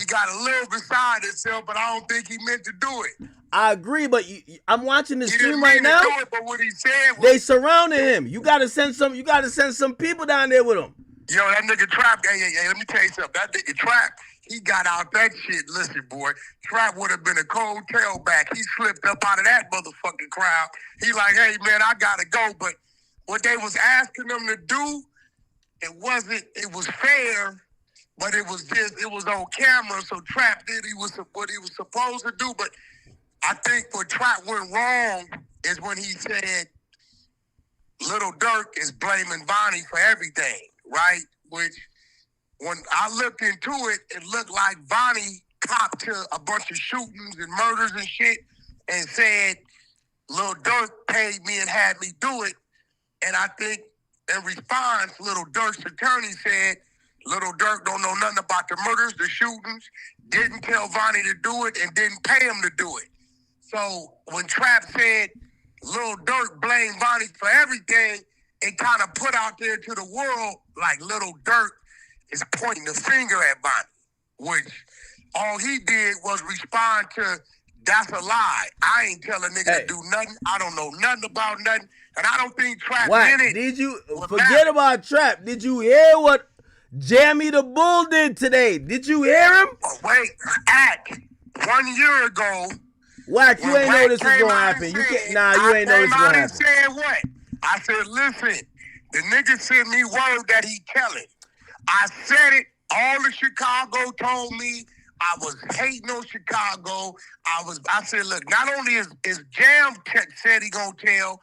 got a little beside himself, but I don't think he meant to do it. I agree, but I'm watching the stream right now. Do it, but what he said was, they surrounded him. You gotta send some people down there with him. Yo, that nigga Trap, hey, let me tell you something. That nigga Trap, he got out that shit. Listen, boy, Trap would have been a cold tailback. He slipped up out of that motherfucking crowd. He like, hey, man, I gotta go. But what they was asking him to do, it was fair, but it was on camera. So Trap did what he was supposed to do. But I think what Trap went wrong is when he said Little Durk is blaming Vonnie for everything, right? Which, when I looked into it, it looked like Vonnie copped to a bunch of shootings and murders and shit and said, Lil Durk paid me and had me do it. And I think in response, Lil Durk's attorney said, Lil Durk don't know nothing about the murders, the shootings, didn't tell Vonnie to do it, and didn't pay him to do it. So when Trap said Lil Durk blamed Vonnie for everything, it kind of put out there to the world like Lil Durk is pointing the finger at Vonnie, which all he did was respond to, that's a lie. I ain't tell a nigga to do nothing. I don't know nothing about nothing. And I don't think Trap What? did it. Did you forget about Trap? Did you hear what Jamie the Bull did today? Did you hear him? Oh, wait, 1 year ago. Whack, you ain't know this was gonna happen. You ain't know this was gonna happen. Said what? I said, listen, the nigga sent me word that he telling. I said it. All of Chicago told me I was hating on Chicago. I said, look, not only is Jam said he gonna tell,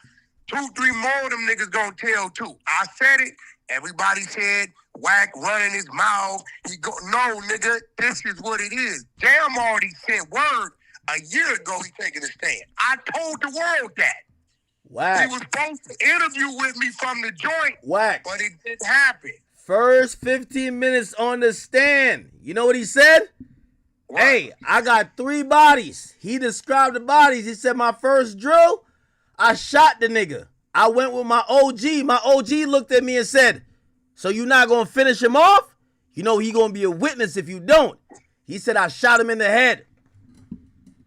2-3 more of them niggas gonna tell too. I said it. Everybody said Whack running his mouth. No, nigga, this is what it is. Jam already sent word a year ago. He taking a stand. I told the world that. Whack. He was supposed to interview with me from the joint. Whack. But it didn't happen. First 15 minutes on the stand. You know what he said? What? Hey, I got 3 bodies. He described the bodies. He said, my first drill, I shot the nigga. I went with my OG. My OG looked at me and said, so you not going to finish him off? You know he going to be a witness if you don't. He said, I shot him in the head.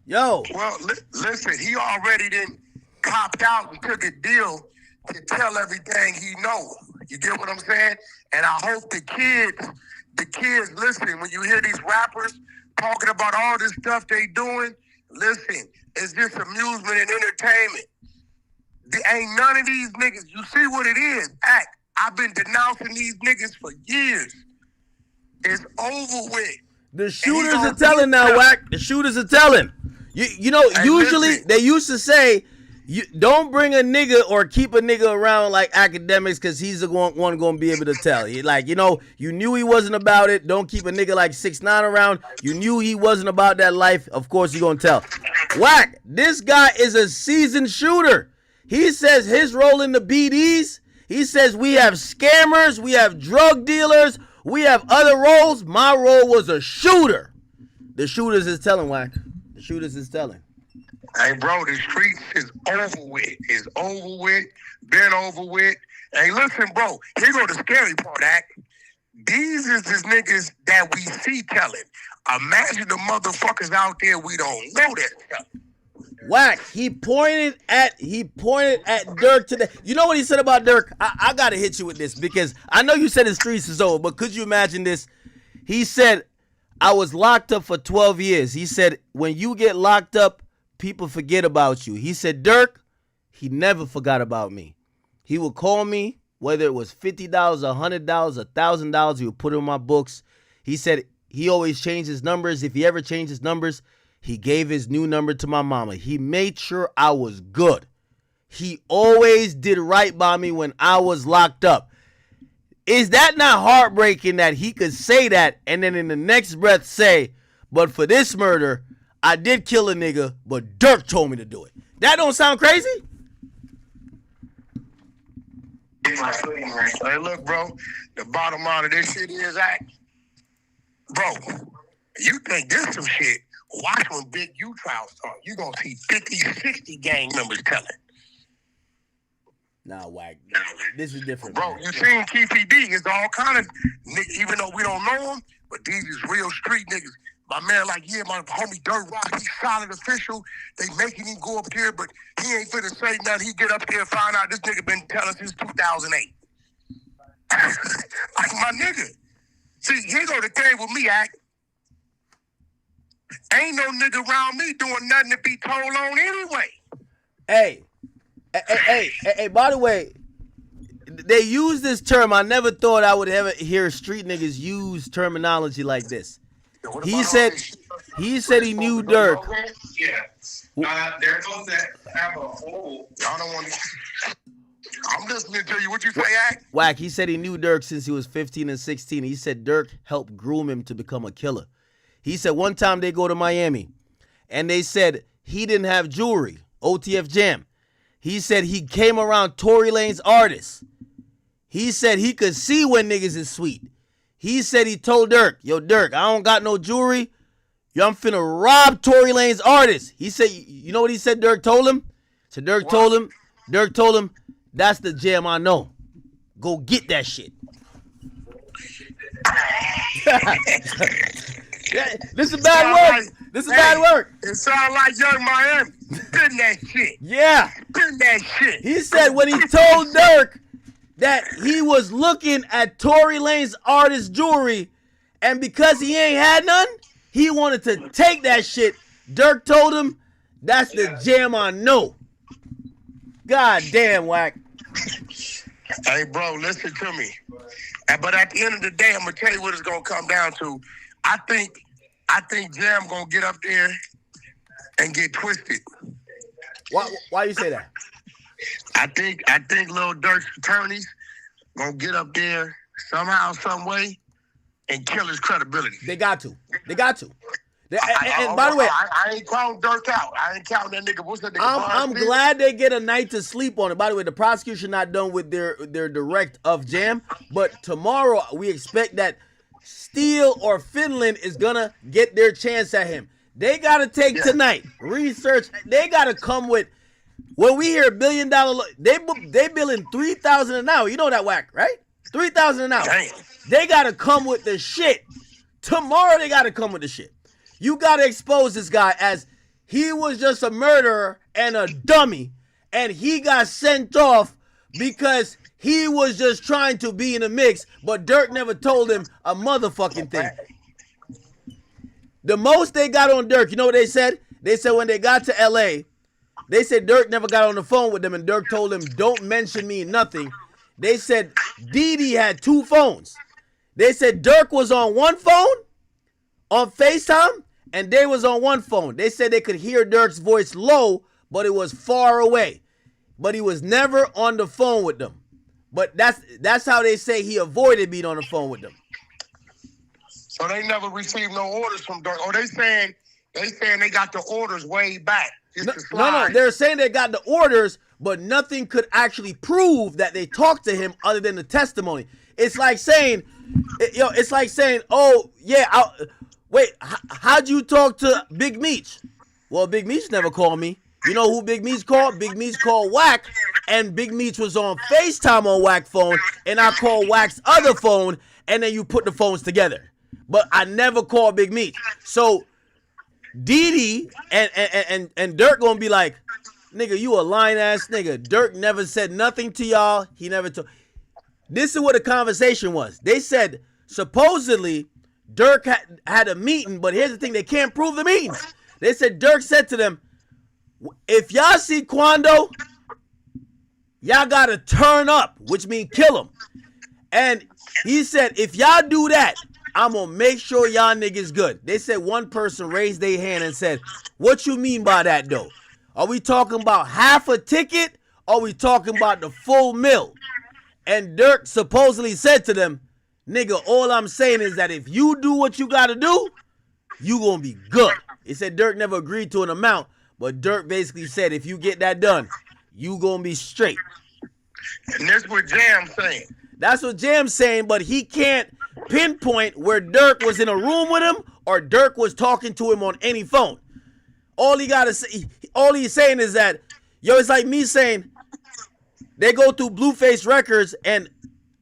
Yo. Well, listen, he already done copped out and took a deal to tell everything he know. You get what I'm saying? And I hope the kids listen, when you hear these rappers talking about all this stuff they doing, listen, it's just amusement and entertainment. There ain't none of these niggas, you see what it is, act. I've been denouncing these niggas for years. It's over with. The shooters are telling now, Whack. The shooters are telling. You know, usually they used to say, you don't bring a nigga or keep a nigga around like academics because he's the one going to be able to tell. Like, you know, you knew he wasn't about it. Don't keep a nigga like 6ix9ine around. You knew he wasn't about that life. Of course, you're going to tell. Whack, this guy is a seasoned shooter. He says his role in the BDs, he says we have scammers, we have drug dealers, we have other roles. My role was a shooter. The shooters is telling, Whack. The shooters is telling. Hey, bro, the streets is over with. It's over with. Been over with. Hey, listen, bro. Here go the scary part, Act. These is the niggas that we see telling. Imagine the motherfuckers out there we don't know that telling. Whack. He pointed at Durk today. You know what he said about Durk? I gotta hit you with this because I know you said the streets is over, but could you imagine this? He said, I was locked up for 12 years. He said, when you get locked up, people forget about you. He said, Durk, he never forgot about me. He would call me, whether it was $50, $100, $1,000, he would put it in my books. He said he always changed his numbers. If he ever changed his numbers, he gave his new number to my mama. He made sure I was good. He always did right by me when I was locked up. Is that not heartbreaking that he could say that and then in the next breath say, but for this murder, I did kill a nigga, but Durk told me to do it? That don't sound crazy? Hey, look, bro, the bottom line of this shit is bro, you think this some shit, watch when Big U trial start. You gonna see 50, 60 gang members telling. Nah, Whack, this is different. Bro, you seen TPD, it's all kind of niggas, even though we don't know them, but these is real street niggas. My man, like, yeah, my homie Durk Rock, he's solid official. They making him go up there, but he ain't finna say nothing. He get up there and find out this nigga been telling since 2008. Like, my nigga. See, here go the thing with me, ain't no nigga around me doing nothing to be told on anyway. Hey, by the way, they use this term. I never thought I would ever hear street niggas use terminology like this. He said he knew Durk. Yeah. They're supposed to have a whole. Y'all don't want to. I'm listening to you. What you say, Whack, he said he knew Durk since he was 15 and 16. He said Durk helped groom him to become a killer. He said one time they go to Miami, and they said he didn't have jewelry, OTF Jam. He said he came around Tory Lanez artists. He said he could see when niggas is sweet. He said he told Durk, yo, Durk, I don't got no jewelry. Yo, I'm finna rob Tory Lanez artists. He said, you know what he said Durk told him? So Durk told him, that's the jam I know. Go get that shit. This is bad work. This is bad work. It sound like Young Miami. Spin that shit. Yeah. Spin that shit. He said when he told Durk that he was looking at Tory Lanez artist jewelry, and because he ain't had none, he wanted to take that shit. Durk told him, that's the jam I know. God damn, Whack. Hey, bro, listen to me. But at the end of the day, I'm going to tell you what it's going to come down to. I think Jam going to get up there and get twisted. Why you say that? I think Lil Durk's attorneys gonna get up there somehow, some way, and kill his credibility. They got to. And by the way, I ain't counting Durk out. I ain't counting that nigga. What's that nigga? I'm glad they get a night to sleep on it. By the way, the prosecution not done with their direct of Jam, but tomorrow we expect that Steele or Finland is gonna get their chance at him. They gotta take tonight, research. They gotta come with. When we hear $1 billion, they billing $3,000 an hour. You know that, Whack, right? $3,000 an hour. Damn. They gotta come with the shit. Tomorrow they gotta come with the shit. You gotta expose this guy as he was just a murderer and a dummy, and he got sent off because he was just trying to be in the mix, but Durk never told him a motherfucking thing. The most they got on Durk, you know what they said? They said when they got to L.A., they said Durk never got on the phone with them, and Durk told him, don't mention me nothing. They said Didi had 2 phones. They said Durk was on one phone on FaceTime, and they was on one phone. They said they could hear Durk's voice low, but it was far away. But he was never on the phone with them. But that's how they say he avoided being on the phone with them. So they never received no orders from Durk. Or they saying they got the orders way back. No, they're saying they got the orders, but nothing could actually prove that they talked to him other than the testimony. It's like saying, oh yeah, how'd you talk to Big Meech? Well, Big Meech never called me. You know who Big Meech called? Big Meech called Whack, and Big Meech was on FaceTime on Whack phone, and I called Whack's other phone, and then you put the phones together. But I never called Big Meech. So Didi and Durk gonna be like, nigga, you a lying ass nigga. Durk never said nothing to y'all. He never told. This is what the conversation was. They said supposedly Durk had a meeting, but here's the thing: they can't prove the meetings. They said Durk said to them, if y'all see Quando, y'all gotta turn up, which means kill him. And he said, if y'all do that, I'm gonna make sure y'all niggas good. They said one person raised their hand and said, what you mean by that though? Are we talking about half a ticket? Or are we talking about the full meal? And Durk supposedly said to them, nigga, all I'm saying is that if you do what you gotta do, you gonna be good. He said Durk never agreed to an amount, but Durk basically said if you get that done, you gonna be straight. And that's what Jam's saying. That's what Jam's saying, but he can't pinpoint where Durk was in a room with him or Durk was talking to him on any phone. All he's saying is that, yo, it's like me saying they go through Blueface records and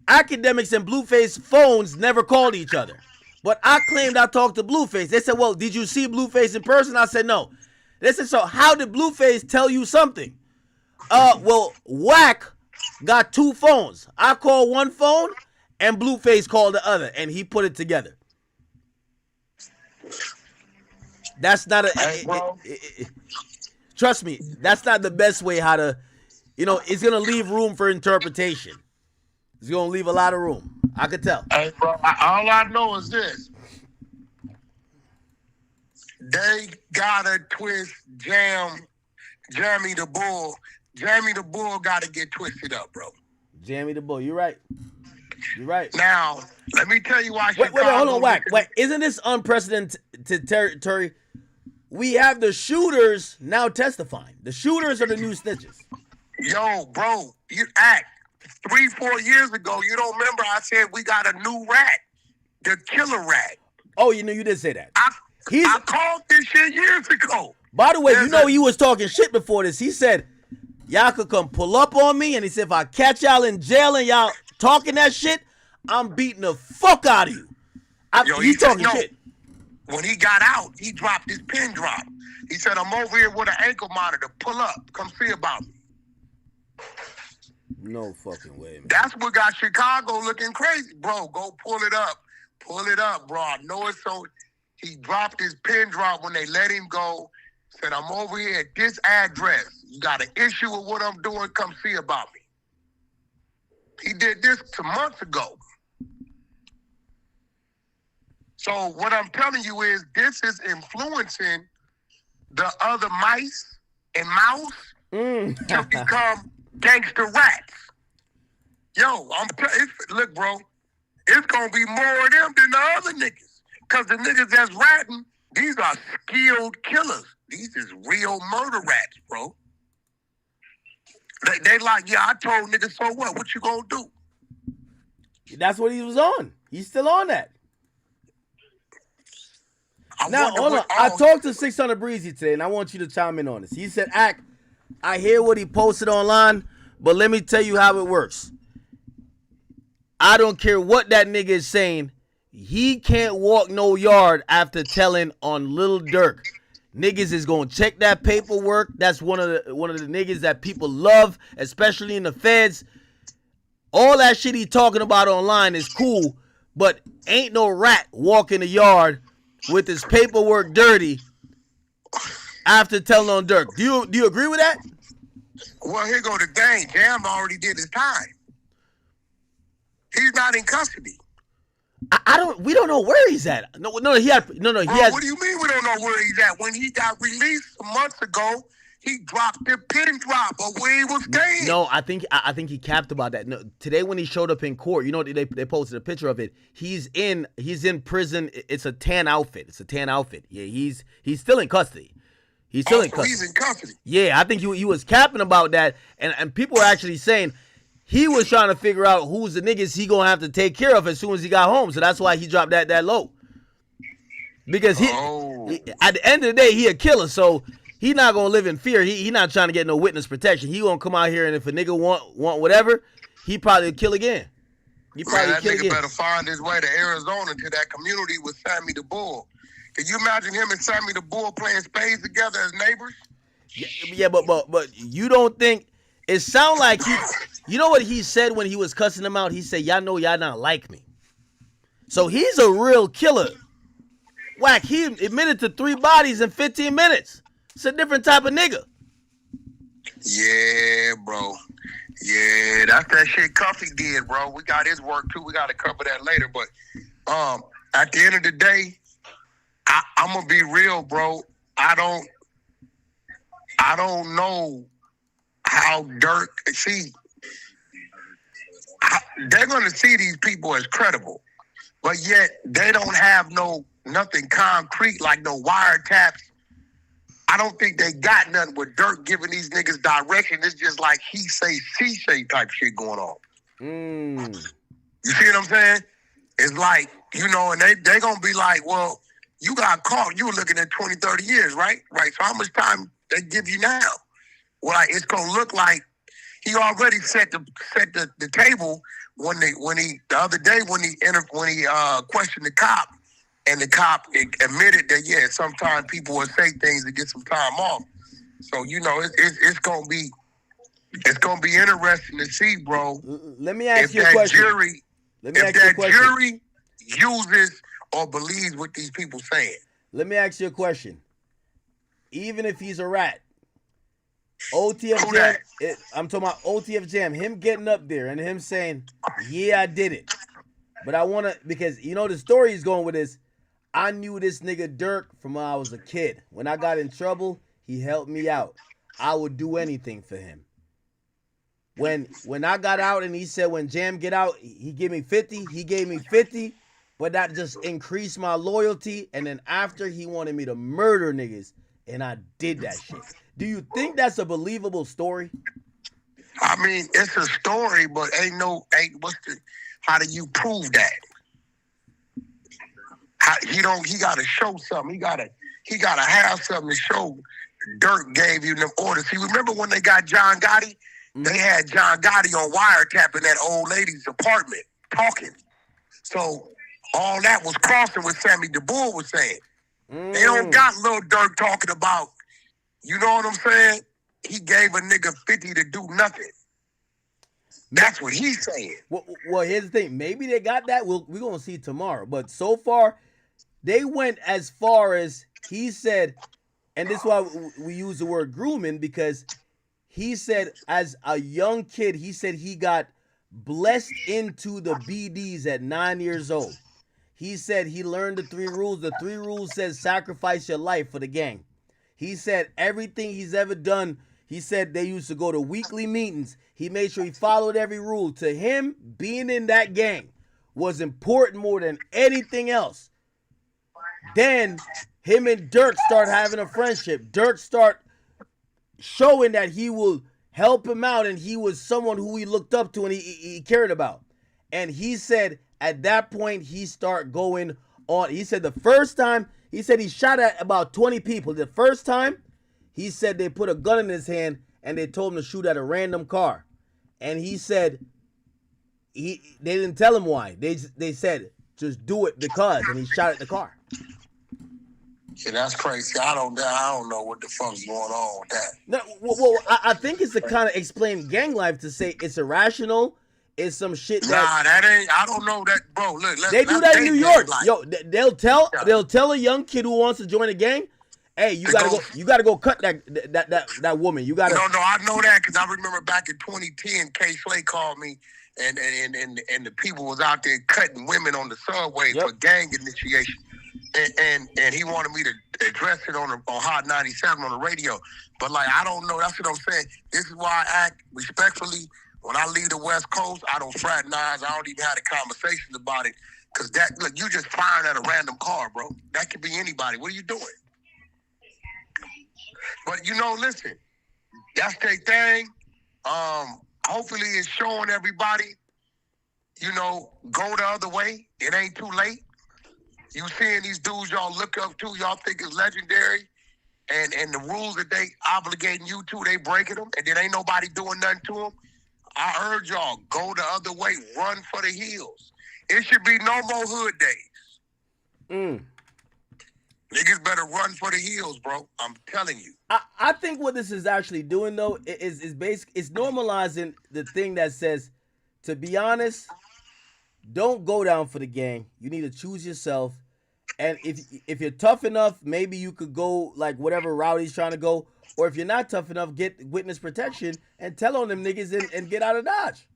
academics and Blueface phones never called each other. But I claimed I talked to Blueface. They said, well, did you see Blueface in person? I said, no. They said, so how did Blueface tell you something? Well, Wack got two phones. I called one phone and Blueface called the other, and he put it together. That's not trust me, that's not the best way how to, it's going to leave room for interpretation. It's going to leave a lot of room. I could tell. Hey, bro, all I know is this. They gotta twist Jammy the Bull. Jammy the Bull gotta get twisted up, bro. Jammy the Bull, you're right. You're right. Now, let me tell you why. Wait, hold on, Wack. Wait, isn't this unprecedented territory? We have the shooters now testifying. The shooters are the new snitches. Yo, bro, you act 3-4 years ago. You don't remember? I said we got a new rat, the killer rat. Oh, you did say that. I called this shit years ago. By the way, he was talking shit before this. He said, y'all could come pull up on me, and he said, if I catch y'all in jail and y'all talking that shit, I'm beating the fuck out of you. He's talking shit. When he got out, he dropped his pin drop. He said, I'm over here with an ankle monitor. Pull up. Come see about me. No fucking way, man. That's what got Chicago looking crazy. Bro, go pull it up. Pull it up, bro. I know it's so... He dropped his pin drop when they let him go. Said, I'm over here at this address. You got an issue with what I'm doing, come see about me. He did this 2 months ago. So what I'm telling you is this is influencing the other mice and mouse to become gangster rats. Yo, look, bro, it's going to be more of them than the other niggas. Because the niggas that's ratting, these are skilled killers. These is real murder rats, bro. They like, yeah, I told niggas, so what? What you gonna do? That's what he was on. He's still on that. Now, hold on. I talked to 600 Breezy today, and I want you to chime in on this. He said, I hear what he posted online, but let me tell you how it works. I don't care what that nigga is saying. He can't walk no yard after telling on Lil Durk. Niggas is gonna check that paperwork. That's one of the niggas that people love, especially in the feds. All that shit he talking about online is cool, but ain't no rat walking the yard with his paperwork dirty after telling on Durk. Do you agree with that? Well, here go the thing. Jam already did his time. He's not in custody. We don't know where he's at. No, he has. What do you mean we don't know where he's at? When he got released months ago, he dropped the pin drop of where he was staying. No, I think he capped about that. No, today when he showed up in court, they posted a picture of it. He's in prison. It's a tan outfit. Yeah, he's still in custody. He's still in custody. He's in custody. Yeah, I think he was capping about that, and people were actually saying he was trying to figure out who's the niggas he gonna have to take care of as soon as he got home. So that's why he dropped that low. Because he at the end of the day, he a killer. So he not gonna live in fear. He not trying to get no witness protection. He gonna come out here, and if a nigga want whatever, he probably kill again. That nigga better find his way to Arizona to that community with Sammy the Bull. Can you imagine him and Sammy the Bull playing spades together as neighbors? Yeah, but you don't think it sound like you know what he said when he was cussing him out? He said, y'all know y'all not like me. So he's a real killer. Whack, he admitted to 3 bodies in 15 minutes. It's a different type of nigga. Yeah, bro. Yeah, that's that shit Cuffy did, bro. We got his work too. We got to cover that later. But at the end of the day, I'm gonna be real, bro. I don't know how Durk they're gonna see these people as credible, but yet they don't have nothing concrete like no wiretaps. I don't think they got nothing with Durk giving these niggas direction. It's just like he say, she say type shit going on. You see what I'm saying? It's like, and they gonna be like, well, you got caught. You were looking at 20, 30 years, right? Right. So how much time they give you now? Well, it's gonna look like he already set the table when he the other day when he questioned the cop, and the cop admitted that sometimes people will say things to get some time off. So it's gonna be interesting to see, bro. Let me ask you a question. If that jury uses or believes what these people saying. Let me ask you a question. Even if he's a rat, OTF Jam, I'm talking about OTF Jam, him getting up there and him saying, yeah, I did it. But I want to, because the story he's going with is, I knew this nigga Durk from when I was a kid. When I got in trouble, he helped me out. I would do anything for him. When I got out and he said when Jam get out, he gave me 50, he gave me 50. But that just increased my loyalty. And then after, he wanted me to murder niggas. And I did that shit. Do you think that's a believable story? I mean, it's a story, but how do you prove that? He got to show something. He got to have something to show. Durk gave you them orders. See, remember when they got John Gotti? They had John Gotti on wiretap in that old lady's apartment talking. So all that was crossing what Sammy the Bull was saying. They don't got Lil Durk talking about, you know what I'm saying? He gave a nigga 50 to do nothing. That's what he's saying. Well, here's the thing. Maybe they got that. We're going to see tomorrow. But so far, they went as far as he said, and this is why we use the word grooming, because he said as a young kid, he said he got blessed into the BDs at 9 years old. He said he learned the 3 rules. The 3 rules says sacrifice your life for the gang. He said everything he's ever done, he said they used to go to weekly meetings. He made sure he followed every rule. To him, being in that gang was important more than anything else. Then him and Durk start having a friendship. Durk start showing that he will help him out and he was someone who he looked up to and he cared about. And he said at that point he start going on. He said the first time, he said he shot at about 20 people. The first time, he said they put a gun in his hand and they told him to shoot at a random car. And he said they didn't tell him why. They said just do it because, and he shot at the car. Yeah, that's crazy. I don't know what the fuck's going on with that. No, well, I think it's to kind of explain gang life, to say it's irrational. It's some shit that ain't. I don't know that, bro. Look, they do that in New York. Yo, they'll tell a young kid who wants to join a gang, hey, you gotta go cut that woman. You gotta. No, I know that because I remember back in 2010, K Slay called me, and the people was out there cutting women on the subway for gang initiation. And he wanted me to address it on Hot 97 on the radio. But I don't know. That's what I'm saying. This is why I act respectfully. When I leave the West Coast, I don't fraternize. I don't even have the conversations about it. Because look, you just firing at a random car, bro. That could be anybody. What are you doing? But listen, that's their thing. Hopefully it's showing everybody, go the other way. It ain't too late. You seeing these dudes y'all look up to, y'all think is legendary, and the rules that they obligating you to, they breaking them, and then ain't nobody doing nothing to them. I urge y'all, go the other way, run for the hills. It should be no more hood days. Niggas better run for the hills, bro. I'm telling you. I think what this is actually doing though is basic. It's normalizing the thing that says, to be honest, don't go down for the gang. You need to choose yourself. And if you're tough enough, maybe you could go like whatever route he's trying to go. Or if you're not tough enough, get witness protection and tell on them niggas and get out of Dodge.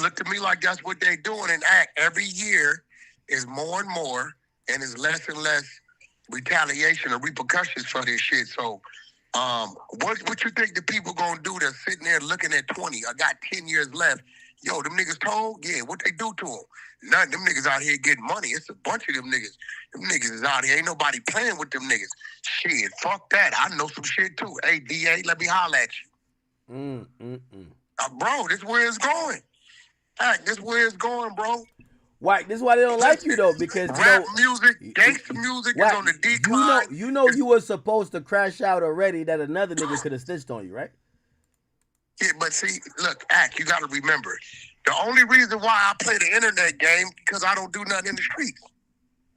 Look to me like that's what they're doing and act. Every year is more and more, and it's less and less retaliation or repercussions for this shit. So, what you think the people gonna do that's sitting there looking at 20? I got 10 years left. Yo, them niggas told? Yeah, what they do to them? None. Them niggas out here getting money. It's a bunch of them niggas. Them niggas is out here. Ain't nobody playing with them niggas. Shit, fuck that. I know some shit too. Hey, DA, let me holler at you. Bro, this where it's going. Heck, this where it's going, bro. Why? This is why they don't like you though, because rap music, gangster music is on the decline. You know you were supposed to crash out already. That another nigga could have snitched on you, right? Yeah, but see, look, Ack, you got to remember, the only reason why I play the internet game because I don't do nothing in the streets.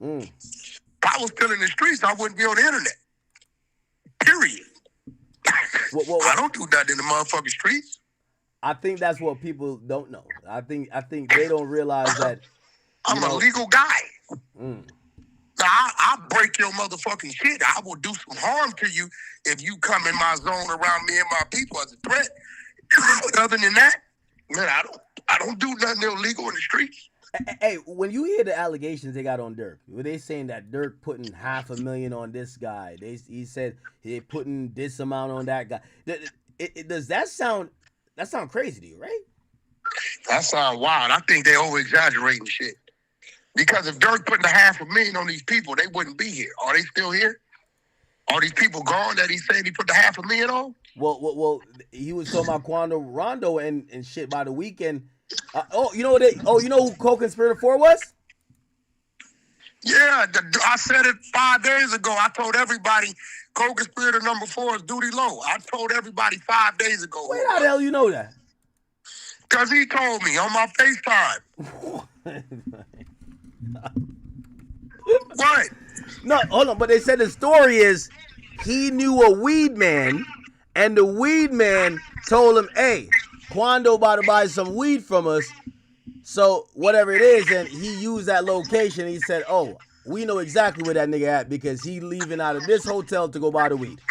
If I was still in the streets, I wouldn't be on the internet. Period. I don't do nothing in the motherfucking streets. I think that's what people don't know. I think they don't realize that. I'm a legal guy. Now, I break your motherfucking shit. I will do some harm to you if you come in my zone around me and my people as a threat. Other than that, man, I don't do nothing illegal in the streets. Hey, when you hear the allegations they got on Durk, were they saying that Durk putting $500,000 on this guy? He said he putting this amount on that guy. Does that sound crazy to you, right? That sound wild. I think they over exaggerating shit. Because if Durk putting $500,000 on these people, they wouldn't be here. Are they still here? Are these people gone that he said he put the $500,000 on? Well, he was talking about Quando Rondo and shit by the weekend. You know who co-conspirator 4 was? Yeah, I said it 5 days ago. I told everybody co-conspirator number 4 is Duty Low. I told everybody 5 days ago. Wait, how the hell you know that? Because he told me on my FaceTime. What? No, hold on. But they said the story is he knew a weed man, and the weed man told him, hey, Quando about to buy some weed from us. So whatever it is, and he used that location. He said, oh, we know exactly where that nigga at because he leaving out of this hotel to go buy the weed.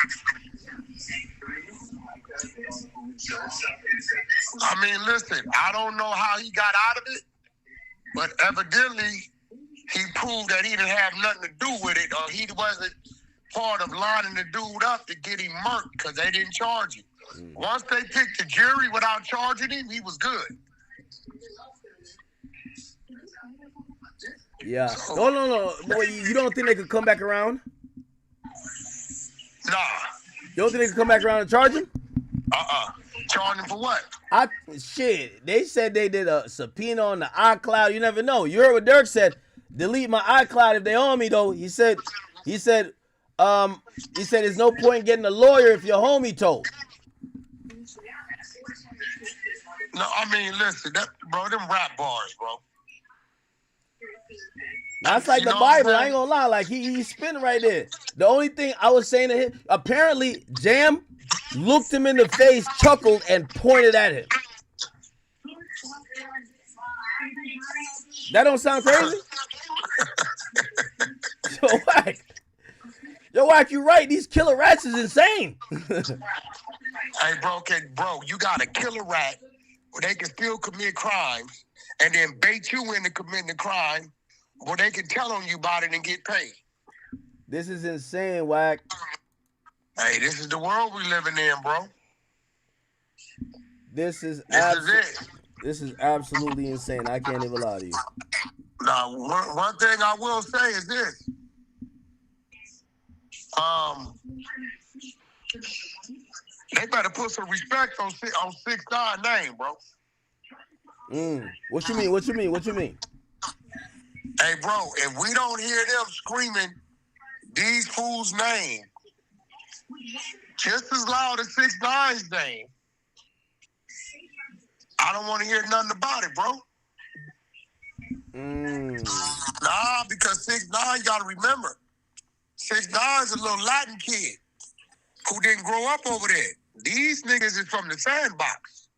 I mean, listen, I don't know how he got out of it, but evidently he proved that he didn't have nothing to do with it, or he wasn't part of lining the dude up to get him murked because they didn't charge him. Once they picked the jury without charging him, he was good. Yeah. No. Boy, you don't think they could come back around? Nah. You don't think they could come back around and charge him? Charge him for what? Shit. They said they did a subpoena on the iCloud. You never know. You heard what Durk said. Delete my iCloud if they own me, though. He said, there's no point in getting a lawyer if your homie told. No, I mean, listen, bro, them rap bars, bro. That's like the Bible. I ain't gonna lie. Like he's spinning right there. The only thing I was saying to him, apparently Jam looked him in the face, chuckled, and pointed at him. That don't sound crazy? Yo, Wack, you right. These killer rats is insane. Hey, bro, you got a killer rat where they can still commit crimes and then bait you into committing the crime where they can tell on you about it and get paid. This is insane, Wack. Hey, this is the world we living in, bro. This is absolutely insane. I can't even lie to you. Now, one thing I will say is this. They better put some respect on 6ix9ine name, bro. What you mean? Hey, bro, if we don't hear them screaming these fools' name just as loud as 6ix9ine's name, I don't want to hear nothing about it, bro. Nah, because 6ix9ine, you gotta remember, 6ix9ine is a little Latin kid who didn't grow up over there. These niggas is from the sandbox.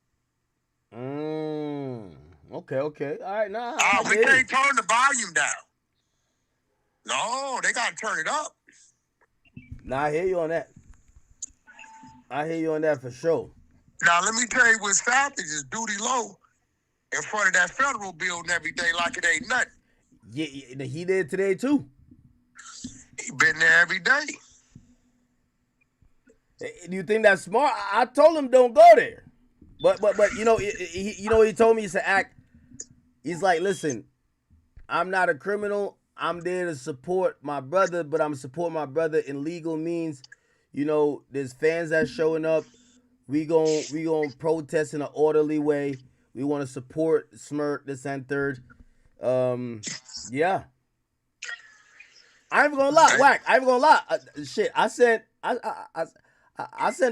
Okay. All right, nah. We can't turn the volume down. No, they gotta turn it up. Nah, I hear you on that. For sure. Now, let me tell you what Savage is duty low in front of that federal building every day like it ain't nothing. Yeah, he did today too. He been there every day. Do you think that's smart? I told him don't go there. But you know, he told me he's to act. He's like, listen, I'm not a criminal. I'm there to support my brother, but I'm supporting my brother in legal means. You know, there's fans that's showing up. We gon' protest in an orderly way. We want to support Smirk, this and third. Yeah. I ain't gonna lie, Whack. I ain't gonna lie. Shit, I sent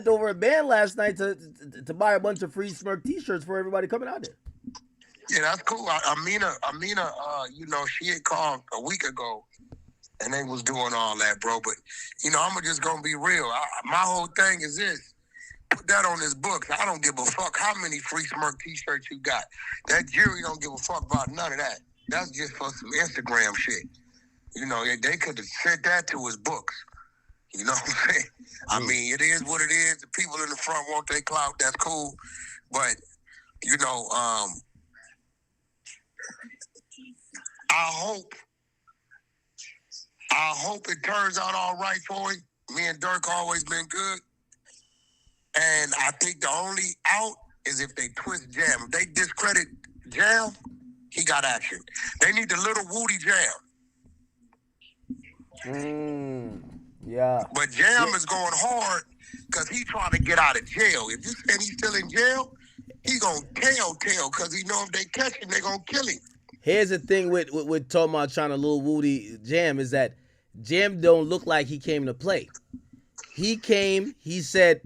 over a band last night to buy a bunch of free Smirk T-shirts for everybody coming out there. Yeah, that's cool. Amina, you know, she had called a week ago, and they was doing all that, bro. But you know, I'm just gonna be real. My whole thing is this. Put that on his books. I don't give a fuck how many free Smirk T-shirts you got. That jury don't give a fuck about none of that. That's just for some Instagram shit. You know, they could have sent that to his books. You know what I'm saying? I mean, it is what it is. The people in the front want their clout. That's cool. But, you know, I hope it turns out all right for him. Me and Durk always been good. And I think the only out is if they twist Jam. If they discredit Jam, he got action. They need the little Woody Jam. Yeah. But Jam is going hard because he trying to get out of jail. If you say he's still in jail, he gonna tell because he know if they catch him, they gonna kill him. Here's the thing with talking about trying to little Woody Jam is that Jam don't look like he came to play. He came, he said,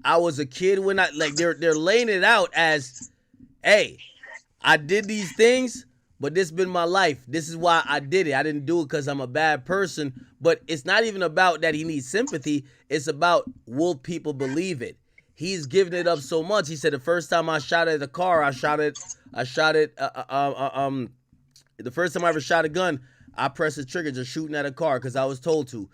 I was a kid when they're laying it out as, hey, I did these things, but this has been my life. This is why I did it. I didn't do it because I'm a bad person. But it's not even about that he needs sympathy. It's about will people believe it? He's given it up so much. He said the first time I shot at a car, the first time I ever shot a gun, I pressed the trigger just shooting at a car because I was told to.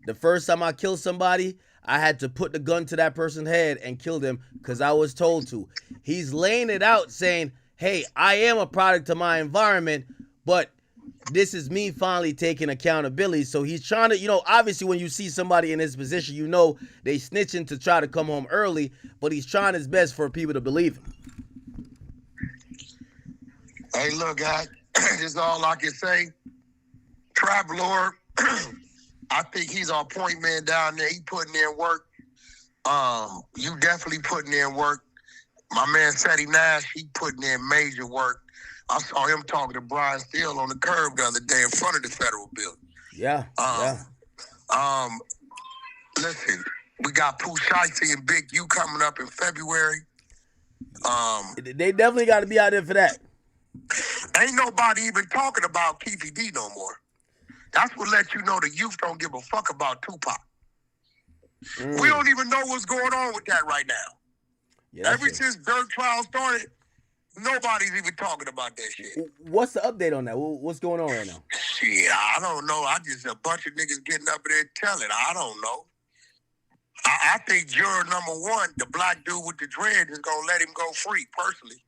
The first time I killed somebody, I had to put the gun to that person's head and kill them because I was told to. He's laying it out saying, hey, I am a product of my environment, but this is me finally taking accountability. So he's trying to, you know, obviously when you see somebody in his position, you know they snitching to try to come home early, but he's trying his best for people to believe him. Hey, look, guys, this is all I can say. Trap Lord, I think he's our point man down there. He putting in work. You definitely putting in work. My man Sadie Nash, he putting in major work. I saw him talking to Brian Steele on the curb the other day in front of the federal building. Yeah. Listen, we got Pooh Shiesty and Big U coming up in February. They definitely got to be out there for that. Ain't nobody even talking about Keefy D no more. That's what let you know the youth don't give a fuck about Tupac. We don't even know what's going on with that right now. Yeah, Ever since Durk trial started, nobody's even talking about that shit. What's the update on that? What's going on right now? Shit, I don't know. I just a bunch of niggas getting up there telling. I don't know. I think juror number 1, the black dude with the dreads, is gonna let him go free. Personally,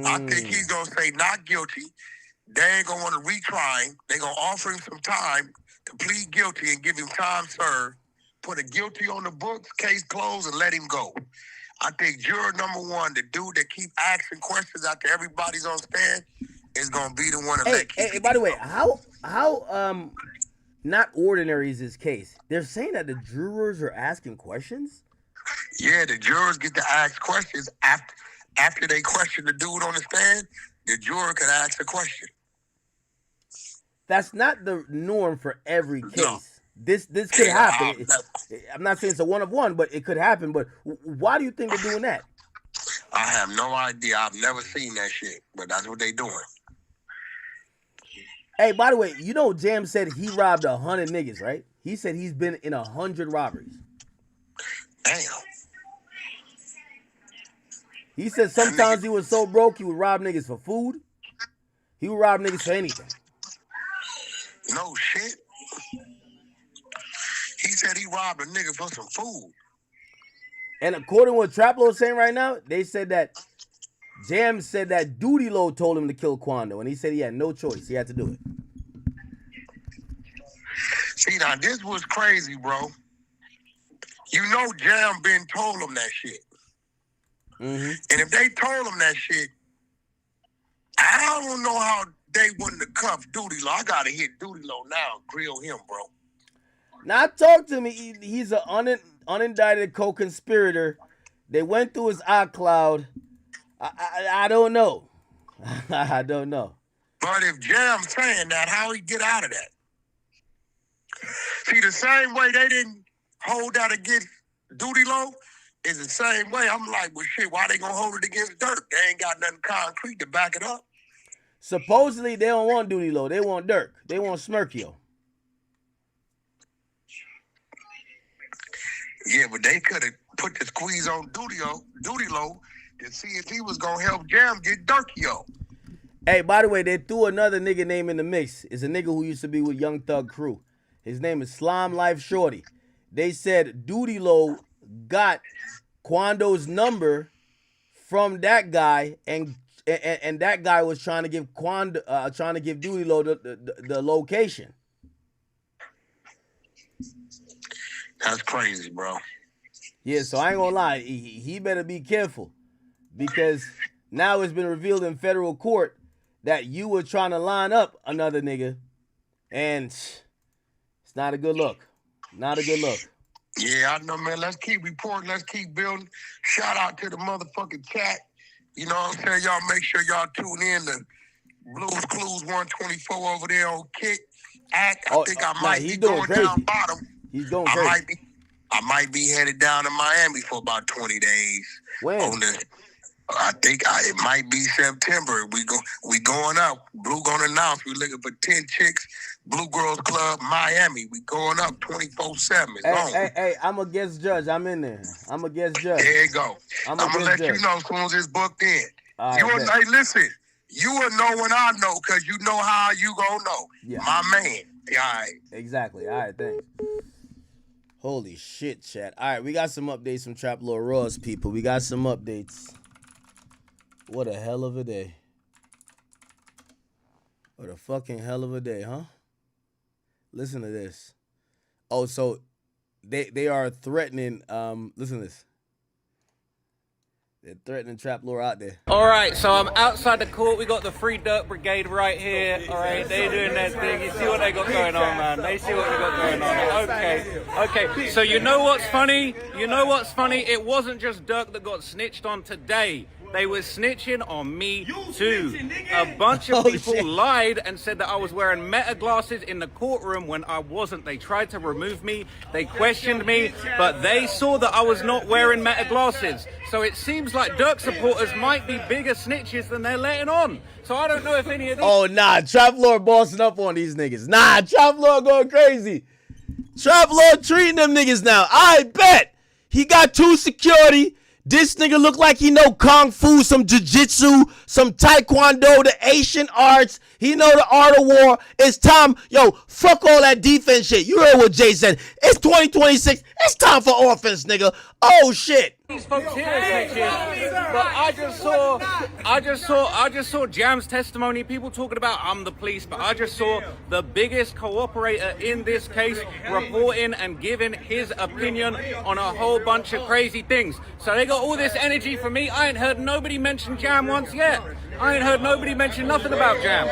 I think he's gonna say not guilty. They ain't gonna want to retry him. They gonna offer him some time to plead guilty and give him time served. Put a guilty on the books, case closed, and let him go. I think juror number 1, the dude that keep asking questions after everybody's on stand, is gonna be the one to let keep. Hey, by the way, how not ordinary is this case? They're saying that the jurors are asking questions? Yeah, the jurors get to ask questions after they question the dude on the stand. The juror could ask a question. That's not the norm for every case. No. This could happen. I'm not saying it's a one of one, but it could happen. But why do you think they're doing that? I have no idea. I've never seen that shit, but that's what they're doing. Hey, by the way, you know Jam said he robbed 100 niggas, right? He said he's been in 100 robberies. Damn. He said sometimes he was so broke he would rob niggas for food. He would rob niggas for anything. No shit. He said he robbed a nigga for some food. And according to what Traplo is saying right now, they said that Jam said that Duty Low told him to kill Quando, and he said he had no choice. He had to do it. See, now this was crazy, bro. You know Jam been told him that shit. Mm-hmm. And if they told him that shit, I don't know how they wouldn't have cuffed Duty Low. I gotta hit Duty Low now and grill him, bro. Now, talk to me. He's an unindicted co-conspirator. They went through his iCloud. I don't know. I don't know. But if Jam's saying that, how he get out of that? See, the same way they didn't hold that against Duty Low is the same way. I'm like, well, shit, why they gonna hold it against Durk? They ain't got nothing concrete to back it up. Supposedly, they don't want Duty Low. They want Durk. They want Smirkio. Yeah, but they could have put the squeeze on Duty Low to see if he was gonna help Jam get Durkio. Hey, by the way, they threw another nigga name in the mix. It's a nigga who used to be with Young Thug Crew. His name is Slime Life Shorty. They said Duty Low got Quando's number from that guy, and that guy was trying to give Duty Low the location. That's crazy, bro. Yeah, so I ain't gonna lie. He better be careful, because now it's been revealed in federal court that you were trying to line up another nigga, and it's not a good look. Not a good look. Yeah, I know, man. Let's keep reporting. Let's keep building. Shout out to the motherfucking chat. You know what I'm saying? Y'all make sure y'all tune in to Blues Clues 124 over there on Kick. I think I might be going down bottom. He's going crazy. I might be headed down to Miami for about 20 days. When? I think it might be September. We going up. Blue gonna announce we looking for 10 chicks. Blue Girls Club, Miami. We going up 24/7. Hey, I'm a guest judge. I'm in there. I'm a guest judge. There you go. I'm gonna let you know as soon as it's booked in. Hey, listen. You will know when I know, because you know how you gonna know. Yeah. My man. Yeah, all right. Exactly. All right, thanks. Holy shit, chat. All right, we got some updates from Trap Lord Raw's people. We got some updates. What a hell of a day. What a fucking hell of a day, huh? Listen to this. Oh, so they are threatening, listen to this. They're threatening Trap Lord out there. All right, so I'm outside the court. We got the Free Durk Brigade right here. All right, they're doing their thing. You see what they got going on, man. They see what they got going on. Okay. So you know what's funny? It wasn't just Durk that got snitched on today. They were snitching on me too. A bunch of people lied and said that I was wearing Meta glasses in the courtroom when I wasn't. They tried to remove me. They questioned me, but they saw that I was not wearing Meta glasses. So it seems like Durk supporters might be bigger snitches than they're letting on. So I don't know if any of these... Oh, nah. Trap Lord bossing up on these niggas. Nah, Trap Lord going crazy. Trap Lord treating them niggas now. I bet. He got 2 security. This nigga look like he know Kung Fu, some Jiu-Jitsu, some Taekwondo, the Asian arts. He know the art of war. It's time. Yo, fuck all that defense shit. You heard what Jay said. It's 2026. It's time for offense, nigga. Oh, shit. These folks here snitching, but I just saw Jam's testimony. People talking about I'm the police, but I just saw the biggest cooperator in this case reporting and giving his opinion on a whole bunch of crazy things. So they got all this energy for me. I ain't heard nobody mention Jam once yet. I ain't heard nobody mention nothing about Jam.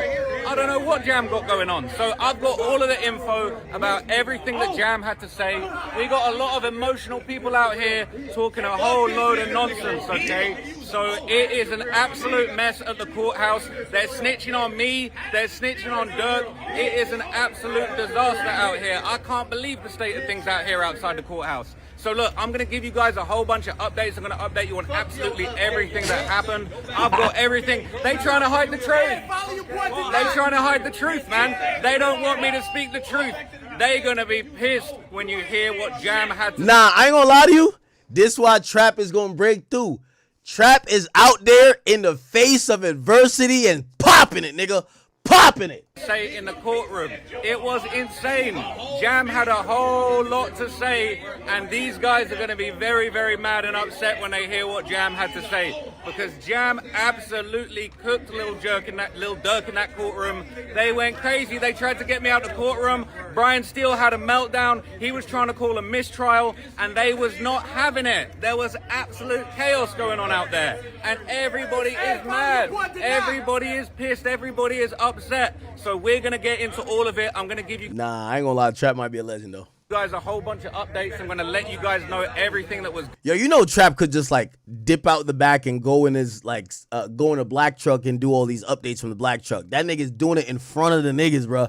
I don't know what Jam got going on. So I've got all of the info about everything that Jam had to say. We got a lot of emotional people out here talking a whole load of nonsense, okay? So it is an absolute mess at the courthouse. They're snitching on me. They're snitching on Durk. It is an absolute disaster out here. I can't believe the state of things out here outside the courthouse. So look, I'm going to give you guys a whole bunch of updates. I'm going to update you on absolutely everything that happened. I've got everything. They trying to hide the truth. They trying to hide the truth, man. They don't want me to speak the truth. They going to be pissed when you hear what Jam had to say. Nah, I ain't gonna lie to you. This why Trap is gonna break through. Trap is out there in the face of adversity and popping it, nigga. Popping it. Say in the courtroom. It was insane. Jam had a whole lot to say, and these guys are going to be very, very mad and upset when they hear what Jam had to say, because Jam absolutely cooked Lil Durk in that courtroom. They went crazy. They tried to get me out of the courtroom. Brian Steele had a meltdown. He was trying to call a mistrial, and they was not having it. There was absolute chaos going on out there, and everybody is mad. Everybody is pissed. Everybody is upset. So we're going to get into all of it. I'm going to give you I ain't gonna lie. Trap might be a legend, though. guys a whole bunch of updates. I'm going to let you guys know everything that was... Yo, you know Trap could just, like, dip out the back and go in his, like, go in a black truck and do all these updates from the black truck. That nigga's doing it in front of the niggas, bro.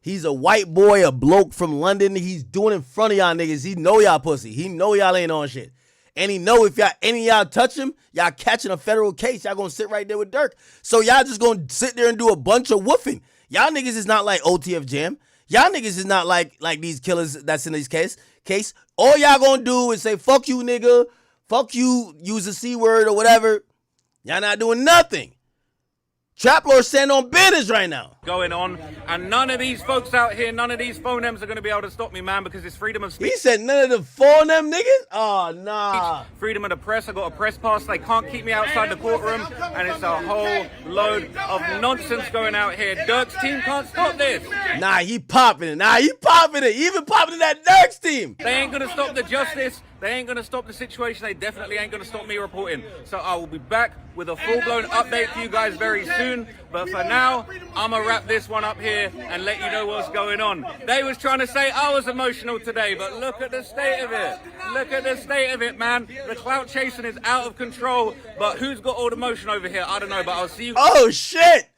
He's a white boy, a bloke from London. He's doing it in front of y'all niggas. He know y'all pussy. He know y'all ain't on shit. And he know if any of y'all touch him, y'all catching a federal case. Y'all gonna sit right there with Durk. So y'all just gonna sit there and do a bunch of woofing. Y'all niggas is not like OTF Jam. Y'all niggas is not like these killers that's in this case. All y'all gonna do is say, fuck you, nigga. Fuck you, use the C word or whatever. Y'all not doing nothing. Trap Lord stand on business right now. Going on, and none of these folks out here, none of these phonems are going to be able to stop me, man, because it's freedom of speech. He said none of the phoneme niggas? Oh, nah. Freedom of the press. I got a press pass. They can't keep me outside the courtroom, and it's a whole load of nonsense going out here. Durk's team can't stop this. Nah, he popping it. He even popping it at Durk's team. They ain't going to stop the justice. They ain't going to stop the situation. They definitely ain't going to stop me reporting. So I will be back with a full-blown update for you guys very soon. But for now, I'm going to wrap this one up here and let you know what's going on. They was trying to say I was emotional today, but look at the state of it. Look at the state of it, man. The clout chasing is out of control. But who's got all the motion over here? I don't know, but I'll see you. Oh, shit.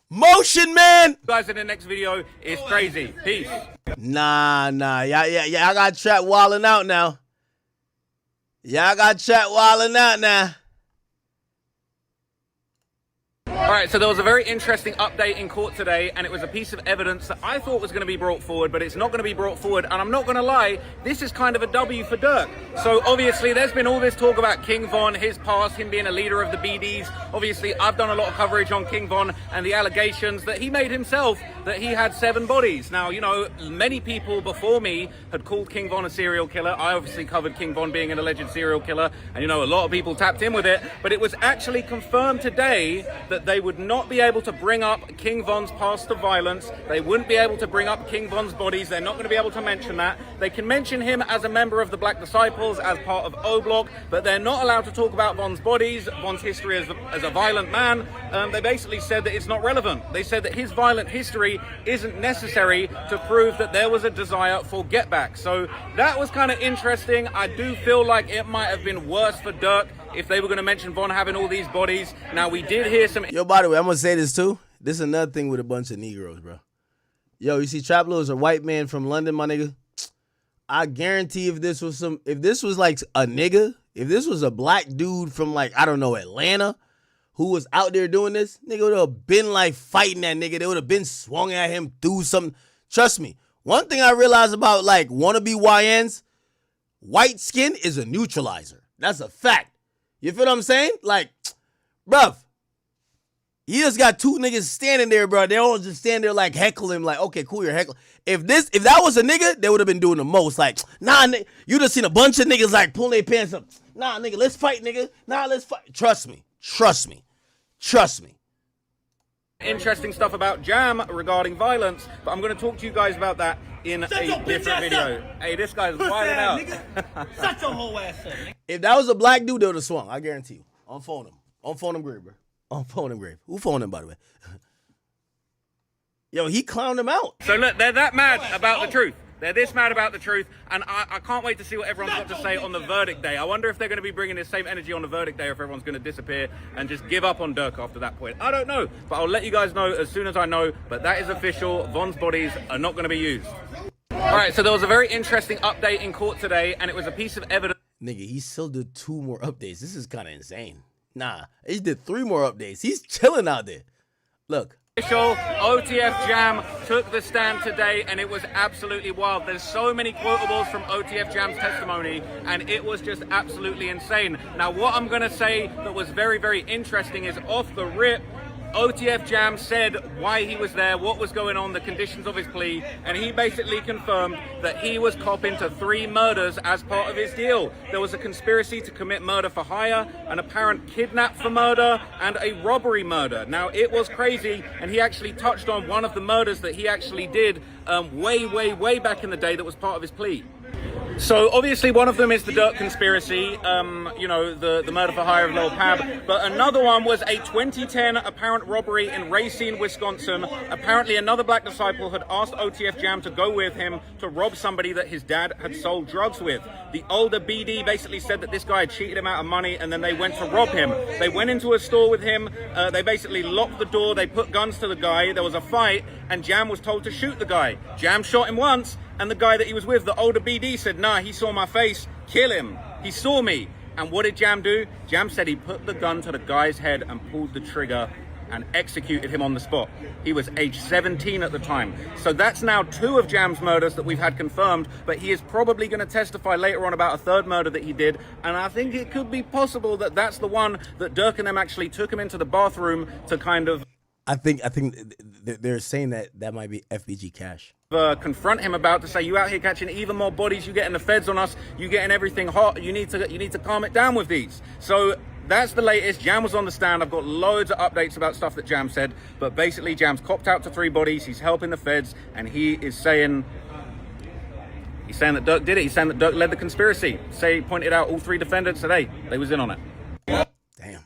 Motion, man. Guys, in the next video, it's crazy. Peace. Nah. Yeah, I got Trap wilding out now. Y'all got Trap wilding out now. Alright, so there was a very interesting update in court today, and it was a piece of evidence that I thought was going to be brought forward, but it's not going to be brought forward, and I'm not going to lie, this is kind of a W for Durk. So obviously there's been all this talk about King Von, his past, him being a leader of the BDs. Obviously I've done a lot of coverage on King Von and the allegations that he made himself that he had 7 bodies. Now, you know, many people before me had called King Von a serial killer. I obviously covered King Von being an alleged serial killer, and you know, a lot of people tapped in with it, but it was actually confirmed today that they would not be able to bring up King Von's past of violence. They wouldn't be able to bring up King Von's bodies. They're not going to be able to mention that. They can mention him as a member of the Black Disciples, as part of O-Block, but they're not allowed to talk about Von's bodies, Von's history as a violent man. They basically said that it's not relevant. They said that his violent history isn't necessary to prove that there was a desire for get back. So that was kind of interesting. I do feel like it might have been worse for Durk if they were going to mention Von having all these bodies. Now, we did hear some... Yo, by the way, I'm going to say this too. This is another thing with a bunch of Negroes, bro. Yo, you see, Trap Lord is a white man from London, my nigga. I guarantee if this was like a nigga, if this was a black dude from, like, I don't know, Atlanta, who was out there doing this, nigga would have been, like, fighting that nigga. They would have been swung at him, through something. Trust me. One thing I realized about, like, wannabe YNs, white skin is a neutralizer. That's a fact. You feel what I'm saying? Like, bruv, he just got 2 niggas standing there, bro. They all just stand there like heckle him, like, okay, cool, you're heckling. If that was a nigga, they would have been doing the most. Like, nah, you just seen a bunch of niggas like pulling their pants up. Nah, nigga, let's fight, nigga. Nah, let's fight. Trust me. Interesting stuff about Jam regarding violence, but I'm going to talk to you guys about that in a different video. Hey, this guy's wilding out. Shut your whole ass up. If that was a black dude, they would have swung. I guarantee you. On phone him grave, bro. On phone him grave. Who phoned him, by the way? Yo, he clowned him out. So look, they're that mad about the truth. They're this mad about the truth, and I can't wait to see what everyone's got to say on the verdict day. I wonder if they're going to be bringing the same energy on the verdict day, or if everyone's going to disappear and just give up on Durk after that point. I don't know, but I'll let you guys know as soon as I know. But that is official. Von's bodies are not going to be used. All right, so there was a very interesting update in court today, and it was a piece of evidence. Nigga, he still did 2 more updates. This is kind of insane. Nah, he did 3 more updates. He's chilling out there. Look. Official OTF Jam took the stand today, and it was absolutely wild. There's so many quotables from OTF Jam's testimony, and it was just absolutely insane. Now, what I'm going to say that was very, very interesting is off the rip, OTF Jam said why he was there, what was going on, the conditions of his plea, and he basically confirmed that he was copping to 3 murders as part of his deal. There was a conspiracy to commit murder for hire, an apparent kidnap for murder, and a robbery murder. Now, it was crazy, and he actually touched on one of the murders that he actually did way back in the day that was part of his plea. So obviously one of them is the Durk conspiracy, you know, the murder for hire of Lil Pab. But another one was a 2010 apparent robbery in Racine, Wisconsin. Apparently another black disciple had asked OTF Jam to go with him to rob somebody that his dad had sold drugs with. The older BD basically said that this guy had cheated him out of money, and then they went to rob him. They went into a store with him. They basically locked the door. They put guns to the guy. There was a fight, and Jam was told to shoot the guy. Jam shot him once. And the guy that he was with, the older BD, said, nah, he saw my face, kill him. He saw me. And what did Jam do? Jam said he put the gun to the guy's head and pulled the trigger and executed him on the spot. He was age 17 at the time. So that's now 2 of Jam's murders that we've had confirmed, but he is probably going to testify later on about a 3rd murder that he did. And I think it could be possible that that's the one that Durk and them actually took him into the bathroom to kind of... I think they're saying that might be FBG Cash. Confront him about, to say, you out here catching even more bodies, you getting the feds on us, you getting everything hot, you need to calm it down with these. So that's the latest. Jam was on the stand. I've got loads of updates about stuff that Jam said, but basically Jam's copped out to 3 bodies, he's helping the feds, and he is saying that Durk did it. He's saying that Durk led the conspiracy. He pointed out all 3 defendants today. They was in on it. Damn.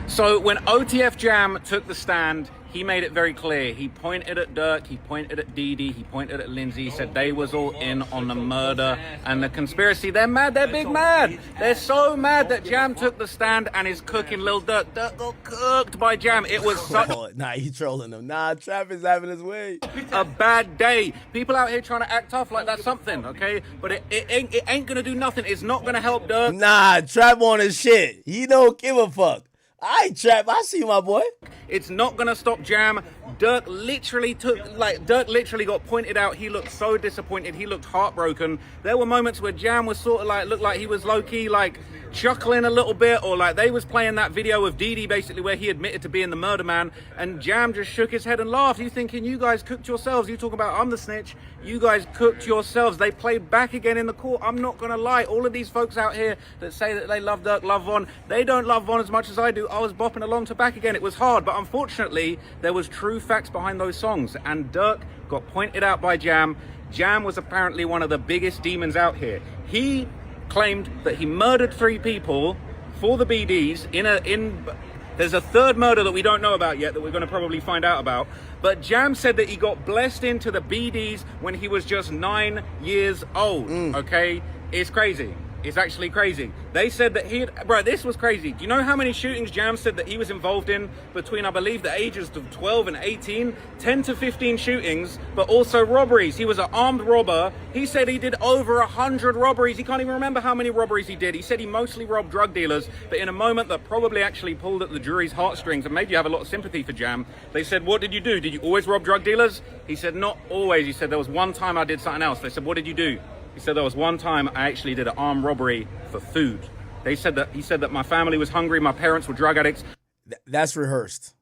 So when OTF Jam took the stand, he made it very clear. He pointed at Durk, he pointed at Dee Dee, he pointed at Lindsay. He said they was all in on the murder and the conspiracy. They're mad, they're big mad. They're so mad that Jam took the stand and is cooking Lil Durk. Durk got cooked by Jam. It was such... Nah, he trolling them. Nah, Trap is having his way. A bad day. People out here trying to act tough like that's something, okay? But it ain't gonna do nothing. It's not gonna help Durk. Nah, Trap on his shit. He don't give a fuck. I Trap, I see you, my boy. It's not gonna stop Jam. Durk literally got pointed out. He looked so disappointed. He looked heartbroken. There were moments where Jam was sort of like, looked like he was low-key like chuckling a little bit, or like they was playing that video of Dee Dee basically where he admitted to being the murder man, and Jam just shook his head and laughed. You thinking, you guys cooked yourselves. You talk about I'm the snitch. You guys cooked yourselves. They played back again in the court. I'm not gonna lie. All of these folks out here that say that they love Durk, love Von, they don't love Von as much as I do. I was bopping along to Back Again. It was hard, but unfortunately, there was true facts behind those songs, and Durk got pointed out by Jam. Jam was apparently one of the biggest demons out here. He claimed that he murdered 3 people for the BDs there's a 3rd murder that we don't know about yet that we're going to probably find out about, but Jam said that he got blessed into the BDs when he was just 9 years old. Okay, it's crazy. It's actually crazy. They said that bro, this was crazy. Do you know how many shootings Jam said that he was involved in between, I believe, the ages of 12 and 18? 10 to 15 shootings, but also robberies. He was an armed robber. He said he did over 100 robberies. He can't even remember how many robberies he did. He said he mostly robbed drug dealers, but in a moment that probably actually pulled at the jury's heartstrings and made you have a lot of sympathy for Jam. They said, what did you do? Did you always rob drug dealers? He said, not always. He said, there was one time I did something else. They said, what did you do? He said there was one time I actually did an armed robbery for food. He said that my family was hungry, my parents were drug addicts. That's rehearsed.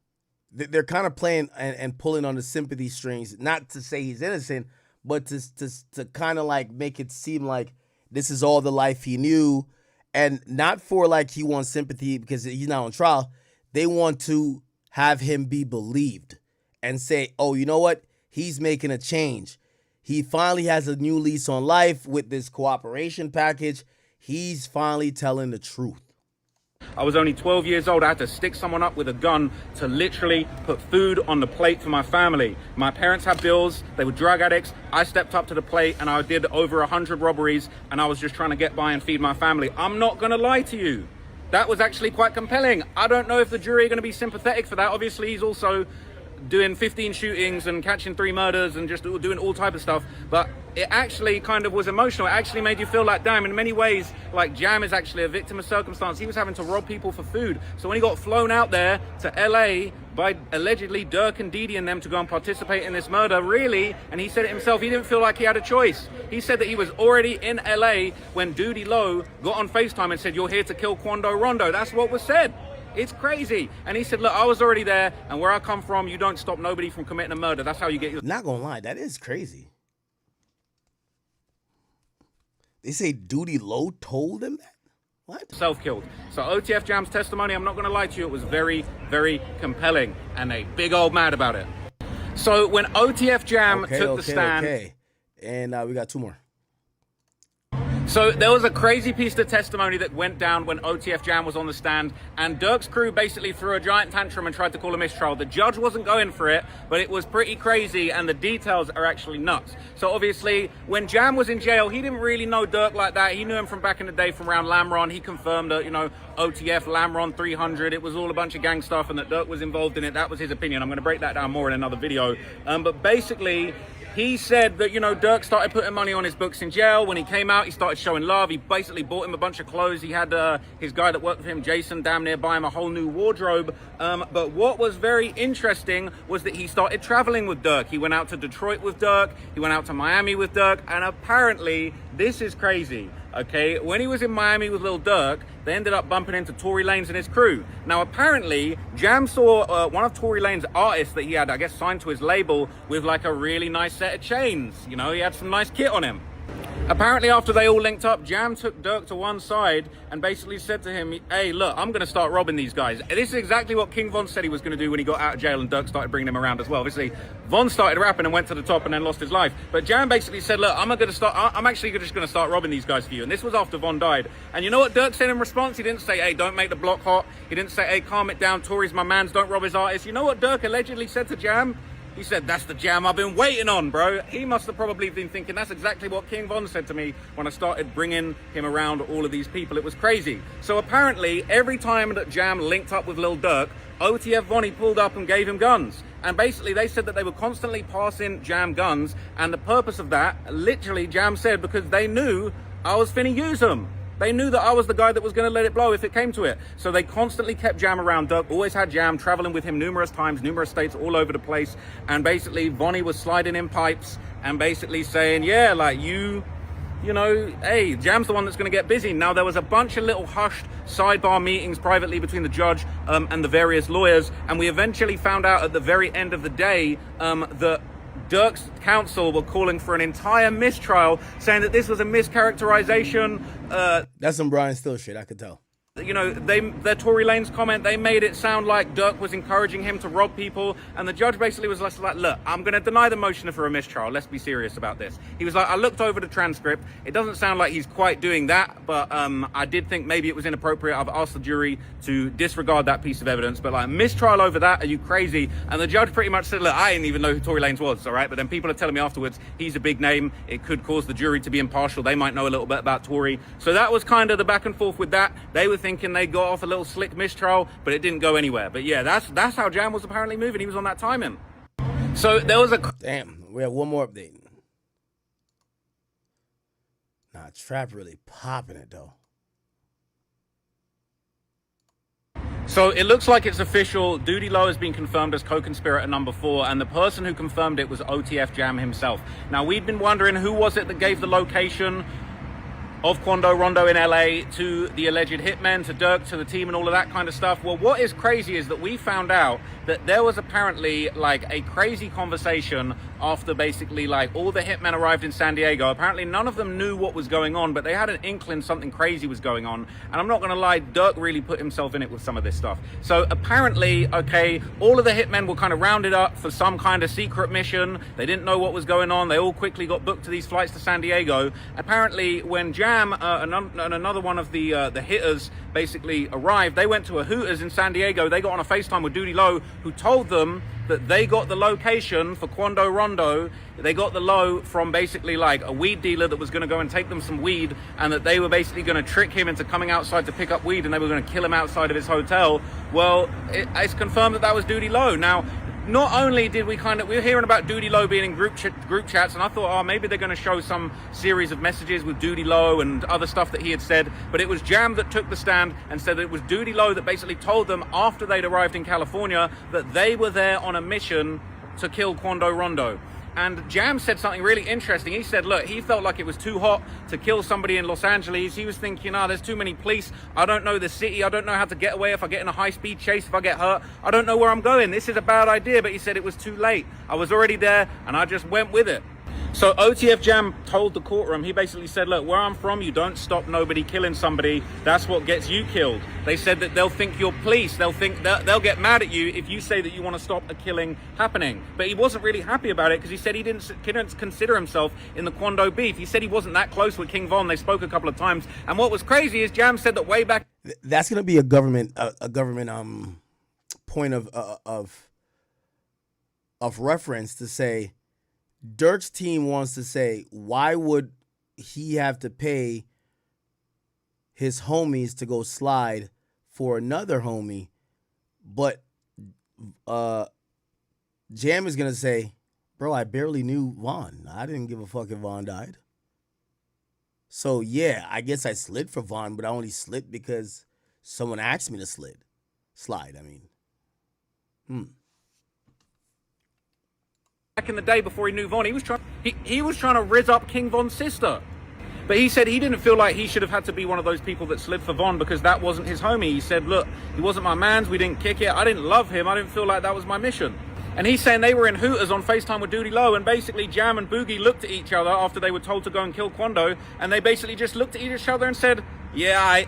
They're kind of playing and pulling on the sympathy strings, not to say he's innocent, but to kind of like make it seem like this is all the life he knew, and not for like he wants sympathy because he's not on trial. They want to have him be believed and say, oh, you know what? He's making a change. He finally has a new lease on life with this cooperation package. He's finally telling the truth. I was only 12 years old. I had to stick someone up with a gun to literally put food on the plate for my family. My parents had bills. They were drug addicts. I stepped up to the plate and I did over 100 robberies, and I was just trying to get by and feed my family. I'm not going to lie to you. That was actually quite compelling. I don't know if the jury are going to be sympathetic for that. Obviously, he's also doing 15 shootings and catching 3 murders and just doing all type of stuff, but it actually kind of was emotional. It actually made you feel like, damn, in many ways, like Jam is actually a victim of circumstance. He was having to rob people for food. So when he got flown out there to LA by allegedly Durk and Didi and them to go and participate in this murder, really, and he said it himself, he didn't feel like he had a choice. He said that he was already in LA when Dudy Lowe got on FaceTime and said, "You're here to kill Quando Rondo." That's what was said. It's crazy. And he said, look, I was already there, and where I come from, you don't stop nobody from committing a murder. That's how you get your... Not gonna lie, that is crazy. They say Dudy Lowe told him that? What? Self-killed. So OTF Jam's testimony, I'm not gonna lie to you, it was very, very compelling, and they big old mad about it. So when OTF Jam took the stand... And we got 2 more. So there was a crazy piece of testimony that went down when OTF Jam was on the stand, and Durk's crew basically threw a giant tantrum and tried to call a mistrial. The judge wasn't going for it, but it was pretty crazy, and the details are actually nuts. So obviously, when Jam was in jail, he didn't really know Durk like that. He knew him from back in the day from around Lamron. He confirmed that, you know, OTF, Lamron 300, it was all a bunch of gang stuff, and that Durk was involved in it. That was his opinion. I'm going to break that down more in another video. But basically, he said that, you know, Durk started putting money on his books in jail. When he came out, he started showing love. He basically bought him a bunch of clothes. He had his guy that worked with him, Jason, damn near buy him a whole new wardrobe. But what was very interesting was that he started traveling with Durk. He went out to Detroit with Durk. He went out to Miami with Durk. And apparently, this is crazy. Okay, when he was in Miami with Lil Durk, they ended up bumping into Tory Lanez and his crew. Now, apparently, Jam saw one of Tory Lanez' artists that he had, I guess, signed to his label with like a really nice set of chains. You know, he had some nice kit on him. Apparently, after they all linked up, Jam took Durk to one side and basically said to him, hey, look, I'm going to start robbing these guys. This is exactly what King Von said he was going to do when he got out of jail, and Durk started bringing him around as well. Obviously, Von started rapping and went to the top and then lost his life. But Jam basically said, look, I'm actually just going to start robbing these guys for you. And this was after Von died. And you know what Durk said in response? He didn't say, hey, don't make the block hot. He didn't say, hey, calm it down. Tory's my mans, don't rob his artists. You know what Durk allegedly said to Jam? He said, that's the Jam I've been waiting on, bro. He must have probably been thinking, that's exactly what King Von said to me when I started bringing him around all of these people. It was crazy. So apparently, every time that Jam linked up with Lil Durk, OTF Vonnie pulled up and gave him guns. And basically, they said that they were constantly passing Jam guns. And the purpose of that, literally, Jam said, because they knew I was finna use them. They knew that I was the guy that was going to let it blow if it came to it. So they constantly kept Jam around. Durk always had Jam traveling with him numerous times, numerous states all over the place. And basically, Vonnie was sliding in pipes and basically saying, yeah, like you know, hey, Jam's the one that's going to get busy. Now, there was a bunch of little hushed sidebar meetings privately between the judge and the various lawyers. And we eventually found out at the very end of the day that Durk's counsel were calling for an entire mistrial, saying that this was a mischaracterization. That's some Brian Still shit, I could tell. You know, their Tory Lanez comment, they made it sound like Durk was encouraging him to rob people, and the judge basically was like, look, I'm going to deny the motion for a mistrial. Let's be serious about this. He was like, I looked over the transcript. It doesn't sound like he's quite doing that, but I did think maybe it was inappropriate. I've asked the jury to disregard that piece of evidence, but like, mistrial over that? Are you crazy? And the judge pretty much said, look, I didn't even know who Tory Lanez was, all right? But then people are telling me afterwards, he's a big name. It could cause the jury to be impartial. They might know a little bit about Tory. So that was kind of the back and forth with that. They were thinking they got off a little slick mistrial, but it didn't go anywhere. But yeah, that's how Jam was apparently moving. He was on that timing. So there was a... Damn, we have one more update. Nah, Trap really popping it, though. So it looks like it's official. Dudy Lowe has been confirmed as co-conspirator number 4, and the person who confirmed it was OTF Jam himself. Now, we'd been wondering who was it that gave the location of Quando Rondo in LA to the alleged hitmen, to Durk, to the team and all of that kind of stuff. Well, what is crazy is that we found out that there was apparently like a crazy conversation after basically like all the hitmen arrived in San Diego. Apparently none of them knew what was going on, but they had an inkling something crazy was going on. And I'm not gonna lie, Durk really put himself in it with some of this stuff. So apparently, okay, all of the hitmen were kind of rounded up for some kind of secret mission. They didn't know what was going on. They all quickly got booked to these flights to San Diego. Apparently when Jam and another one of the hitters basically arrived, they went to a Hooters in San Diego. They got on a FaceTime with Dudy Lowe, who told them that they got the location for Quando Rondo. They got the low from basically like a weed dealer that was going to go and take them some weed, and that they were basically going to trick him into coming outside to pick up weed, and they were going to kill him outside of his hotel. Well, it's confirmed that that was Dudy Lowe. Now, not only did we were hearing about Duty Low being in group chats, and I thought, oh, maybe they're going to show some series of messages with Duty Low and other stuff that he had said, but it was Jam that took the stand and said that it was Duty Low that basically told them after they'd arrived in California that they were there on a mission to kill Quando Rondo. And Jam said something really interesting. He said, look, he felt like it was too hot to kill somebody in Los Angeles. He was thinking, there's too many police. I don't know the city. I don't know how to get away if I get in a high-speed chase, if I get hurt. I don't know where I'm going. This is a bad idea. But he said it was too late. I was already there, and I just went with it. So OTF Jam told the courtroom, he basically said, look, where I'm from, you don't stop nobody killing somebody. That's what gets you killed. They said that they'll think you're police. They'll think they'll get mad at you if you say that you want to stop a killing happening. But he wasn't really happy about it because he said he didn't consider himself in the Quando beef. He said he wasn't that close with King Von. They spoke a couple of times. And what was crazy is Jam said that way back. That's going to be a government point of reference to say, Durk's team wants to say, why would he have to pay his homies to go slide for another homie? But Jam is going to say, bro, I barely knew Vaughn. I didn't give a fuck if Vaughn died. So, yeah, I guess I slid for Vaughn, but I only slid because someone asked me to slide, I mean. Back in the day before he knew Von, he was trying to rizz up King Von's sister. But he said he didn't feel like he should have had to be one of those people that slid for Von because that wasn't his homie. He said, look, he wasn't my man's, we didn't kick it, I didn't love him, I didn't feel like that was my mission. And he's saying they were in Hooters on FaceTime with Duty Low, and basically Jam and Boogie looked at each other after they were told to go and kill Quando, and they basically just looked at each other and said, yeah,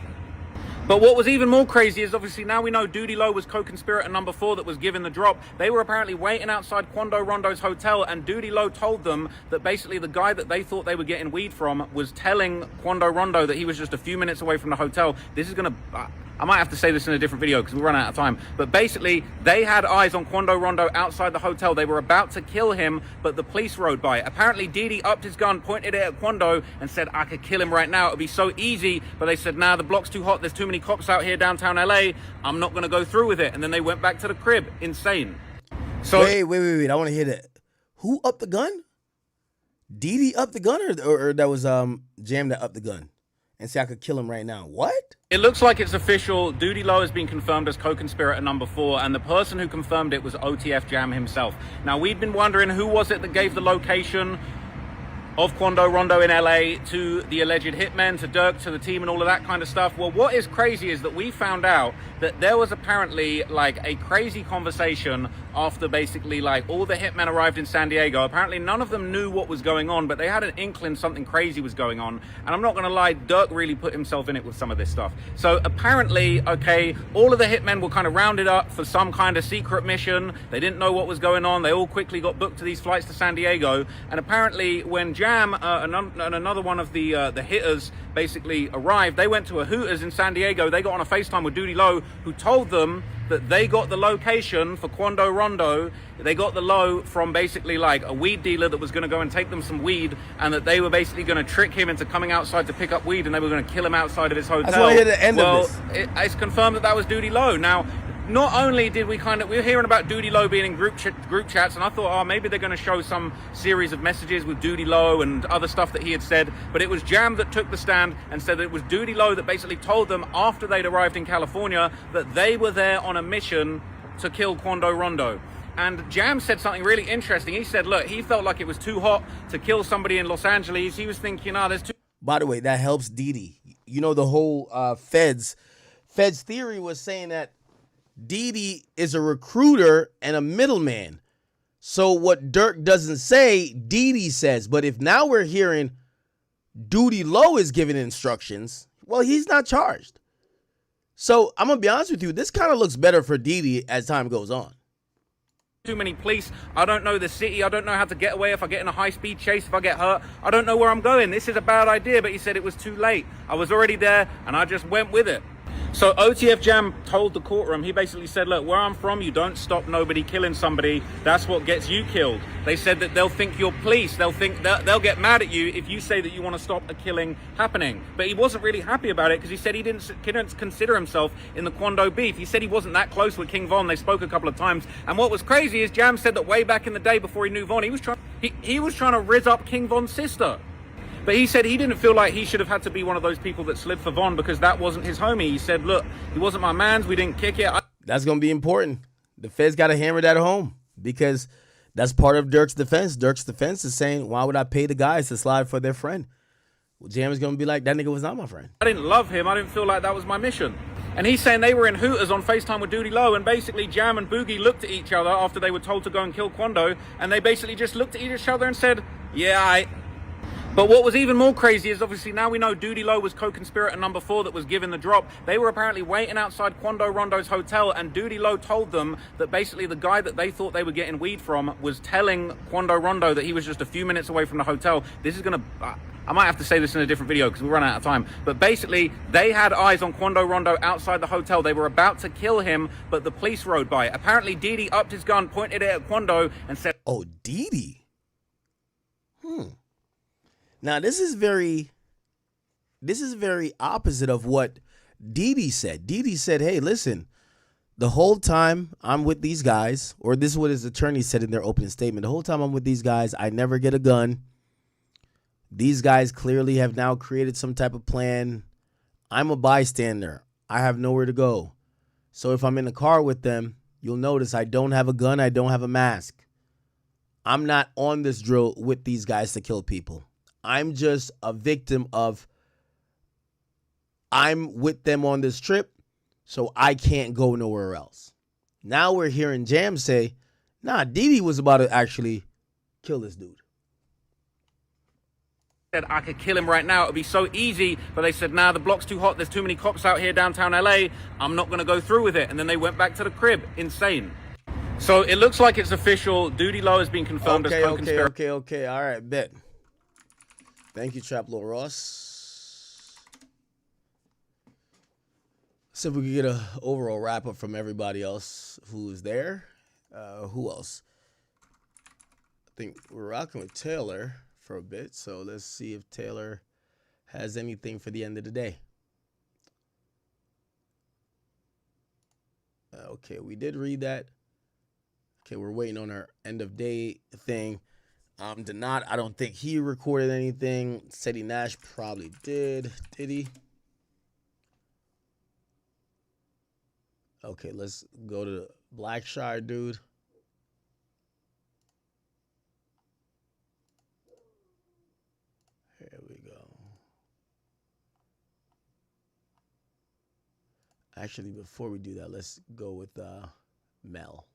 But what was even more crazy is obviously now we know Duty Low was co-conspirator number 4 that was given the drop. They were apparently waiting outside Quando Rondo's hotel, and Duty Low told them that basically the guy that they thought they were getting weed from was telling Quando Rondo that he was just a few minutes away from the hotel. This is going to... I might have to say this in a different video because we run out of time. But basically, they had eyes on Quando Rondo outside the hotel. They were about to kill him, but the police rode by. Apparently, Didi upped his gun, pointed it at Quando, and said, I could kill him right now. It would be so easy. But they said, nah, the block's too hot. There's too many cops out here downtown LA. I'm not going to go through with it. And then they went back to the crib. Insane. So Wait. I want to hear that. Who upped the gun? Didi upped the gun, or that was Jam that upped the gun? And say I could kill him right now. What? It looks like it's official. Duty Low has been confirmed as co-conspirator number 4, and the person who confirmed it was OTF Jam himself. Now, we'd been wondering who was it that gave the location of Quando Rondo in LA to the alleged hitmen, to Durk, to the team, and all of that kind of stuff. Well, what is crazy is that we found out that there was apparently like a crazy conversation after basically like all the hitmen arrived in San Diego. Apparently none of them knew what was going on, but they had an inkling something crazy was going on. And I'm not going to lie, Durk really put himself in it with some of this stuff. So apparently, okay, all of the hitmen were kind of rounded up for some kind of secret mission. They didn't know what was going on. They all quickly got booked to these flights to San Diego. And apparently when Jam and another one of the hitters basically arrived, they went to a Hooters in San Diego. They got on a FaceTime with Duty Low, who told them that they got the location for Quando Rondo. They got the low from basically like a weed dealer that was going to go and take them some weed, and that they were basically going to trick him into coming outside to pick up weed, and they were going to kill him outside of his hotel. I just want to hear the end of this. It's confirmed that was Duty Low. Now, not only did we were hearing about Duty Low being in group chats, and I thought, oh, maybe they're going to show some series of messages with Duty Low and other stuff that he had said, but it was Jam that took the stand and said that it was Duty Low that basically told them after they'd arrived in California that they were there on a mission to kill Quando Rondo. And Jam said something really interesting. He said, look, he felt like it was too hot to kill somebody in Los Angeles. He was thinking, there's too... By the way, that helps Didi. You know, the whole Feds theory was saying that Didi is a recruiter and a middleman. So what Durk doesn't say, Didi says. But if now we're hearing Duty Low is giving instructions, well, he's not charged. So I'm going to be honest with you, this kind of looks better for Didi as time goes on. Too many police. I don't know the city. I don't know how to get away if I get in a high-speed chase, if I get hurt. I don't know where I'm going. This is a bad idea. But he said it was too late. I was already there, and I just went with it. So OTF Jam told the courtroom, he basically said, look, where I'm from, you don't stop nobody killing somebody. That's what gets you killed. They said that they'll think you're police. They'll think that they'll get mad at you if you say that you want to stop a killing happening. But he wasn't really happy about it because he said he didn't consider himself in the Quando beef. He said he wasn't that close with King Von. They spoke a couple of times. And what was crazy is Jam said that way back in the day before he knew Von, he was trying to rizz up King Von's sister. But he said he didn't feel like he should have had to be one of those people that slid for Von because that wasn't his homie. He said, look, he wasn't my man's. We didn't kick it. That's going to be important. The feds got to hammer that home because that's part of Durk's defense. Durk's defense is saying, why would I pay the guys to slide for their friend? Well, Jam is going to be like, that nigga was not my friend. I didn't love him. I didn't feel like that was my mission. And he's saying they were in Hooters on FaceTime with Duty Low, and basically Jam and Boogie looked at each other after they were told to go and kill Quando, and they basically just looked at each other and said, yeah, But what was even more crazy is obviously now we know Duty Low was co-conspirator number 4 that was given the drop. They were apparently waiting outside Quando Rondo's hotel, and Duty Low told them that basically the guy that they thought they were getting weed from was telling Quando Rondo that he was just a few minutes away from the hotel. This is going to... I might have to say this in a different video because we're running out of time. But basically, they had eyes on Quando Rondo outside the hotel. They were about to kill him, but the police rode by. Apparently, Didi upped his gun, pointed it at Quando, and said... Oh, Didi? Now, this is very opposite of what Didi said. Didi said, hey, listen, the whole time I'm with these guys, or this is what his attorney said in their opening statement, the whole time I'm with these guys, I never get a gun. These guys clearly have now created some type of plan. I'm a bystander. I have nowhere to go. So if I'm in the car with them, you'll notice I don't have a gun. I don't have a mask. I'm not on this drill with these guys to kill people. I'm just a victim of, I'm with them on this trip, so I can't go nowhere else. Now we're hearing Jam say, nah, Didi was about to actually kill this dude. Said I could kill him right now. It would be so easy. But they said, nah, the block's too hot. There's too many cops out here downtown LA. I'm not going to go through with it. And then they went back to the crib. Insane. So it looks like it's official. Duty Low has been confirmed as co-conspirator. Okay. All right, bet. Thank you, Trap Lord Ross. See if we can get an overall wrap-up from everybody else who is there. Who else? I think we're rocking with Taylor for a bit, so let's see if Taylor has anything for the end of the day. Okay, we did read that. Okay, we're waiting on our end of day thing. Denot, I don't think he recorded anything. Seti Nash probably did. Did he? Okay, let's go to the Blackshire dude. Here we go. Actually, before we do that, let's go with Mel.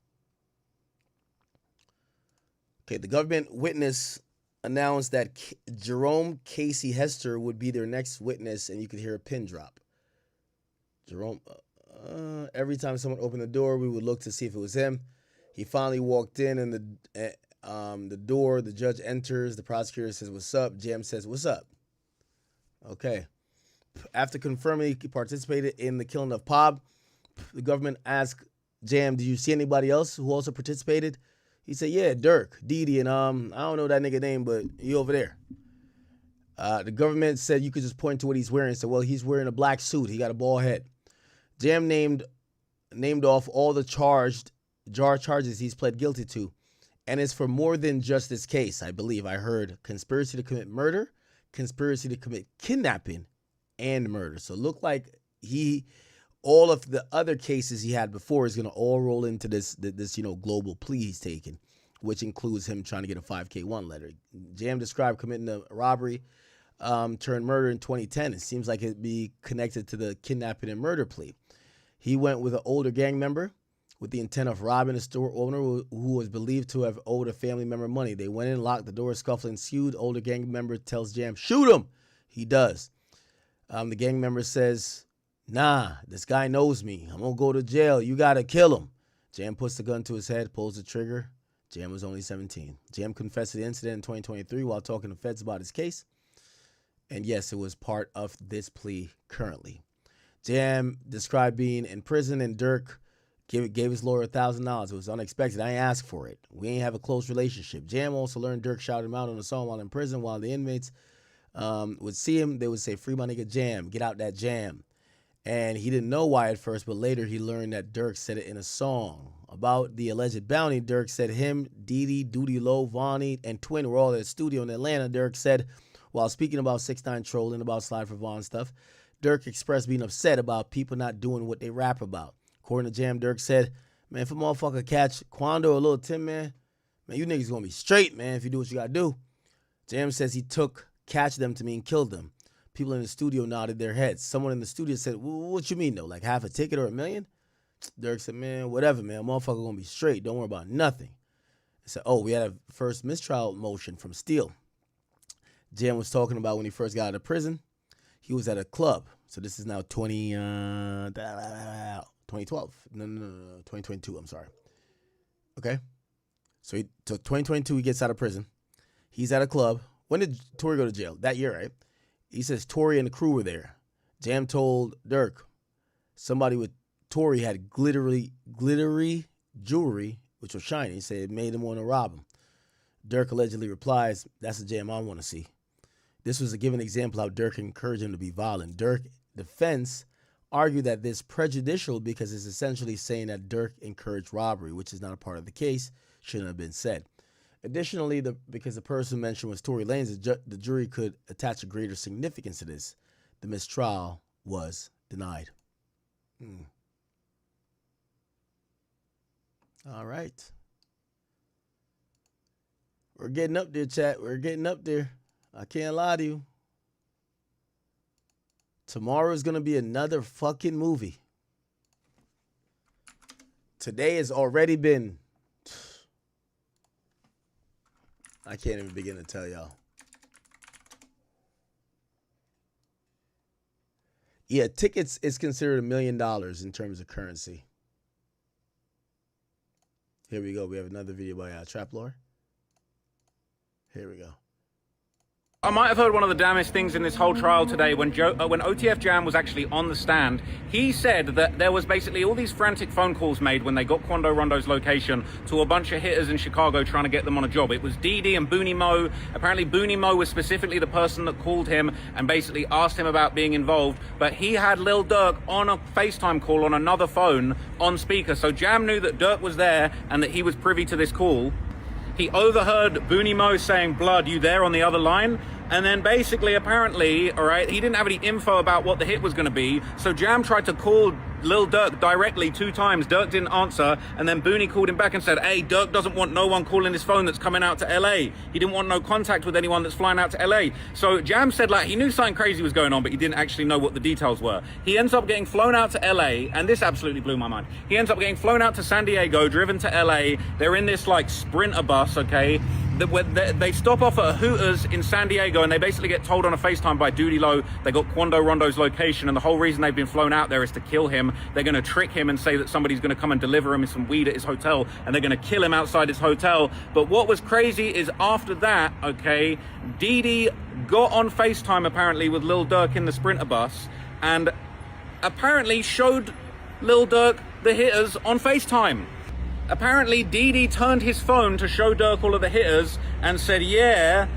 Okay, the government witness announced that Jerome Casey Hester would be their next witness, and you could hear a pin drop. Jerome, every time someone opened the door, we would look to see if it was him. He finally walked in, and the door, the judge enters, the prosecutor says, what's up? Jam says, what's up? Okay. After confirming he participated in the killing of Pob, the government asked Jam, did you see anybody else who also participated? He said, yeah, Durk, Didi, and I don't know that nigga name, but he over there. The government said you could just point to what he's wearing. So, well, he's wearing a black suit. He got a bald head. Jam named off all the charges he's pled guilty to. And it's for more than just this case, I believe. I heard conspiracy to commit murder, conspiracy to commit kidnapping, and murder. So it looked like all of the other cases he had before is going to all roll into this global plea he's taking, which includes him trying to get a 5K1 letter. Jam described committing a robbery turned murder in 2010. It seems like it'd be connected to the kidnapping and murder plea. He went with an older gang member with the intent of robbing a store owner who was believed to have owed a family member money. They went in, locked the door, scuffle ensued. Older gang member tells Jam, shoot him. He does. The gang member says, nah, this guy knows me. I'm going to go to jail. You got to kill him. Jam puts the gun to his head, pulls the trigger. Jam was only 17. Jam confessed to the incident in 2023 while talking to feds about his case. And yes, it was part of this plea currently. Jam described being in prison, and Durk gave his lawyer $1,000. It was unexpected. I ain't asked for it. We ain't have a close relationship. Jam also learned Durk shouted him out on the song while in prison. While the inmates would see him, they would say, "Free my nigga Jam, get out that jam." And he didn't know why at first, but later he learned that Durk said it in a song. About the alleged bounty, Durk said him, Didi, Duty Low, Vonnie, and Twin were all at a studio in Atlanta. Durk said, while speaking about 6ix9ine trolling about Slide for Von stuff, Durk expressed being upset about people not doing what they rap about. According to Jam, Durk said, "Man, if a motherfucker catch Quando or Lil Tim, man, you niggas gonna be straight, man, if you do what you gotta do." Jam says he took catch them to mean killed them. People in the studio nodded their heads. Someone in the studio said, "What you mean, though? Like half a ticket or $1 million?" Durk said, "Man, whatever, man. Motherfucker gonna be straight. Don't worry about nothing." He said, "Oh, we had a first mistrial motion from Steele." Jam was talking about when he first got out of prison. He was at a club. So this is now 2012. No, 2022, I'm sorry. Okay? So 2022, he gets out of prison. He's at a club. When did Tory go to jail? That year, right? He says Tory and the crew were there. Jam told Durk somebody with Tory had glittery jewelry, which was shiny. He said it made him want to rob him. Durk allegedly replies, "That's the Jam I want to see." This was a given example how Durk encouraged him to be violent. Durk defense argued that this prejudicial because it's essentially saying that Durk encouraged robbery, which is not a part of the case, shouldn't have been said. Additionally, because the person mentioned was Tory Lanez, the jury could attach a greater significance to this. The mistrial was denied. All right. We're getting up there, chat. We're getting up there. I can't lie to you. Tomorrow is going to be another fucking movie. Today has already been... I can't even begin to tell y'all. Yeah, tickets is considered $1 million in terms of currency. Here we go. We have another video by Trap Lore. Here we go. I might have heard one of the damnest things in this whole trial today when OTF Jam was actually on the stand. He said that there was basically all these frantic phone calls made when they got Quando Rondo's location to a bunch of hitters in Chicago trying to get them on a job. It was Didi and Booney Mo. Apparently Booney Mo was specifically the person that called him and basically asked him about being involved. But he had Lil Durk on a FaceTime call on another phone on speaker. So Jam knew that Durk was there and that he was privy to this call. He overheard Booney Mo saying, "Blood, you there on the other line?" And then basically, apparently, all right, he didn't have any info about what the hit was going to be. So Jam tried to call Lil Durk directly 2 times. Durk didn't answer. And then Booney called him back and said, "Hey, Durk doesn't want no one calling his phone that's coming out to LA. He didn't want no contact with anyone that's flying out to LA. So Jam said, like, he knew something crazy was going on, but he didn't actually know what the details were. He ends up getting flown out to LA. And this absolutely blew my mind. He ends up getting flown out to San Diego, driven to LA. They're in this like Sprinter bus, okay? They stop off at a Hooters in San Diego and they basically get told on a FaceTime by Duty Low they got Quando Rondo's location, and the whole reason they've been flown out there is to kill him. They're going to trick him and say that somebody's going to come and deliver him some weed at his hotel, and they're going to kill him outside his hotel. But what was crazy is after that, okay, Didi got on FaceTime apparently with Lil Durk in the Sprinter bus and apparently showed Lil Durk the hitters on FaceTime. Apparently, Didi turned his phone to show Durk all of the hitters and said, "Yeah,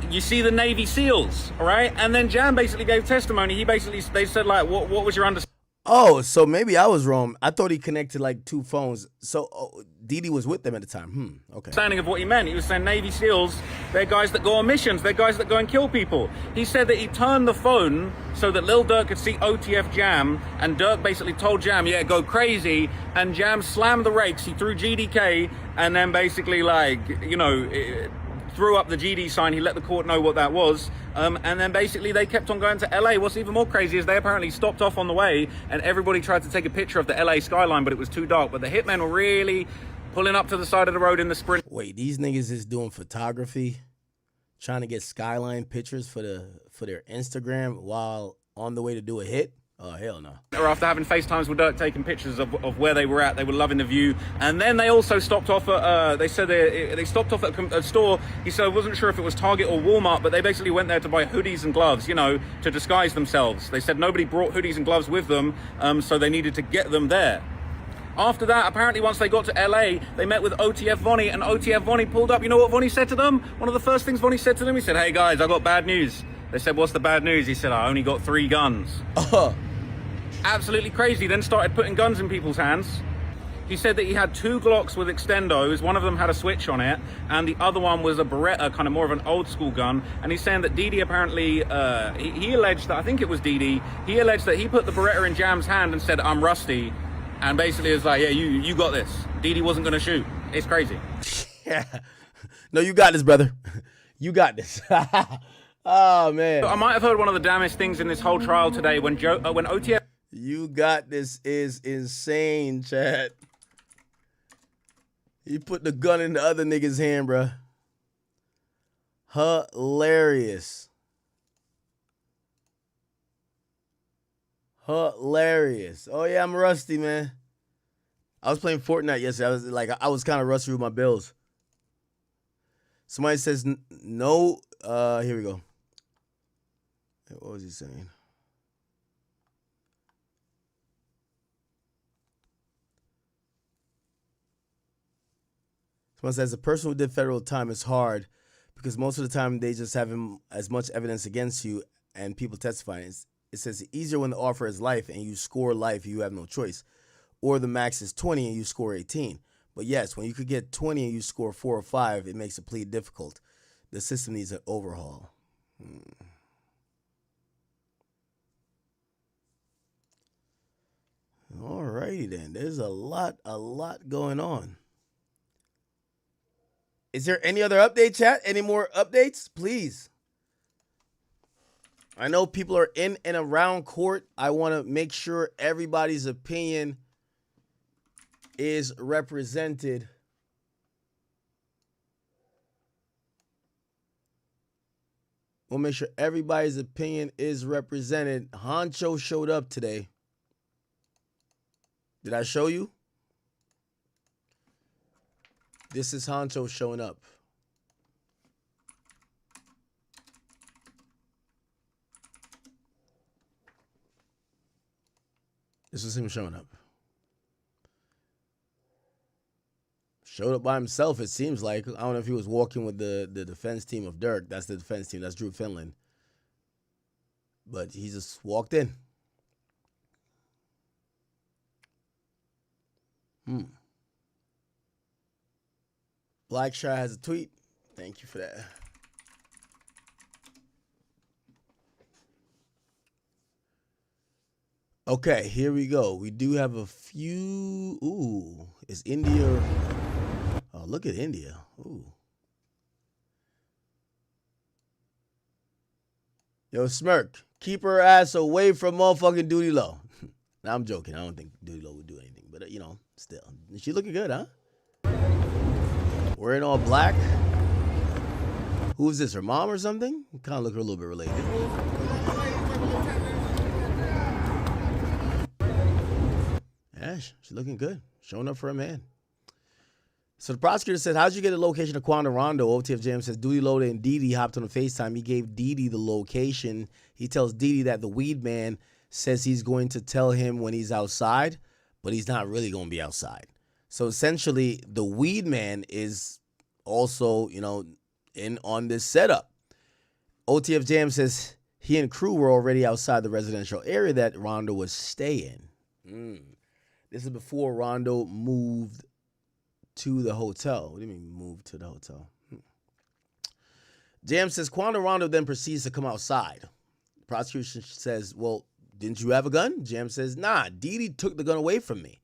you see the Navy SEALs, all right?" And then Jam basically gave testimony. They said, like, what was your understanding? Oh, so maybe I was wrong. I thought he connected like 2 phones. So Didi was with them at the time. Okay. Understanding of what he meant. He was saying Navy SEALs, they're guys that go on missions. They're guys that go and kill people. He said that he turned the phone so that Lil Durk could see OTF Jam, and Durk basically told Jam, "Yeah, go crazy." And Jam slammed the rakes. He threw GDK and then basically like, you know, threw up the GD sign. He let the court know what that was. And then basically they kept on going to LA. What's even more crazy is they apparently stopped off on the way and everybody tried to take a picture of the LA skyline, but it was too dark. But the hitmen were really pulling up to the side of the road in the Sprint. Wait, these niggas is doing photography, trying to get skyline pictures for their Instagram while on the way to do a hit? Oh, hell no. After having FaceTimes with Durk, taking pictures of where they were at, they were loving the view. And then they also stopped off at, they said they stopped off at a store. He said, I wasn't sure if it was Target or Walmart, but they basically went there to buy hoodies and gloves, you know, to disguise themselves. They said nobody brought hoodies and gloves with them, so they needed to get them there. After that, apparently once they got to LA, they met with OTF Vonnie, and OTF Vonnie pulled up. You know what Vonnie said to them? One of the first things Vonnie said to them, he said, hey guys, I got bad news. They said, what's the bad news? He said, I only got 3 guns. Absolutely crazy. Then started putting guns in people's hands. He said that he had 2 Glocks with extendos. One of them had a switch on it, and the other one was a Beretta, kind of more of an old school gun. And he's saying that Didi apparently, he alleged that, I think it was Didi, he alleged that he put the Beretta in Jam's hand and said, I'm rusty. And basically it's like, yeah, you got this. Didi wasn't going to shoot. It's crazy. Yeah. No, you got this, brother. You got this. Oh, man. I might have heard one of the damnest things in this whole trial today when OTF... You got this is insane, Chad. He put the gun in the other nigga's hand, bruh. Hilarious. Hilarious. Oh, yeah, I'm rusty, man. I was playing Fortnite yesterday. I was kind of rusty with my bills. Somebody says no. Here we go. What was he saying? Someone says a person who did federal time is hard because most of the time they just have as much evidence against you and people testifying. It says it's easier when the offer is life and you score life, you have no choice. Or the max is 20 and you score 18. But yes, when you could get 20 and you score 4 or 5, it makes the plea difficult. The system needs an overhaul. All righty then. There's a lot going on. Is there any other update, chat? Any more updates? Please. I know people are in and around court. I want to make sure everybody's opinion is represented. We'll make sure everybody's opinion is represented. Honcho showed up today. Did I show you? This is Honcho showing up. This is him showing up. Showed up by himself, it seems like. I don't know if he was walking with the defense team of Durk. That's the defense team. That's Drew Finland. But he just walked in. Blackshire has a tweet. Thank you for that. Okay, here we go. We do have a few. Ooh, is India? Oh, look at India. Ooh. Yo, Smirk, keep her ass away from motherfucking Duty Low. Now, I'm joking. I don't think Duty Low would do anything, but you know, still, she looking good, huh? Wearing all black. Who is this? Her mom or something? Kind of look a little bit related. Yeah, she's looking good. Showing up for a man. So the prosecutor says, how'd you get the location of Quando Rondo? OTF Jam says, Duty Loaded and Didi hopped on a FaceTime. He gave Didi the location. He tells Didi that the weed man says he's going to tell him when he's outside, but he's not really going to be outside. So essentially, the weed man is also, you know, in on this setup. OTF Jam says he and crew were already outside the residential area that Rondo was staying. This is before Rondo moved to the hotel. What do you mean moved to the hotel? Jam says Quando Rondo then proceeds to come outside. The prosecution says, well, didn't you have a gun? Jam says, nah, Didi took the gun away from me.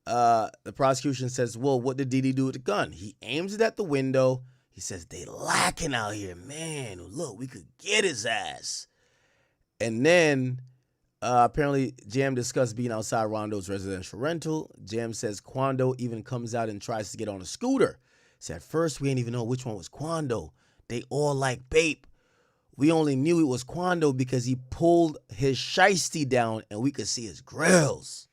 The prosecution says, well, what did Didi do with the gun? He aims it at the window. He says, they lacking out here, man. Look, we could get his ass. And then apparently Jam discussed being outside Rondo's residential rental. Jam says Quando even comes out and tries to get on a scooter. Said at first we didn't even know which one was Quando. They all like Bape. We only knew it was Quando because he pulled his shiesty down and we could see his grills.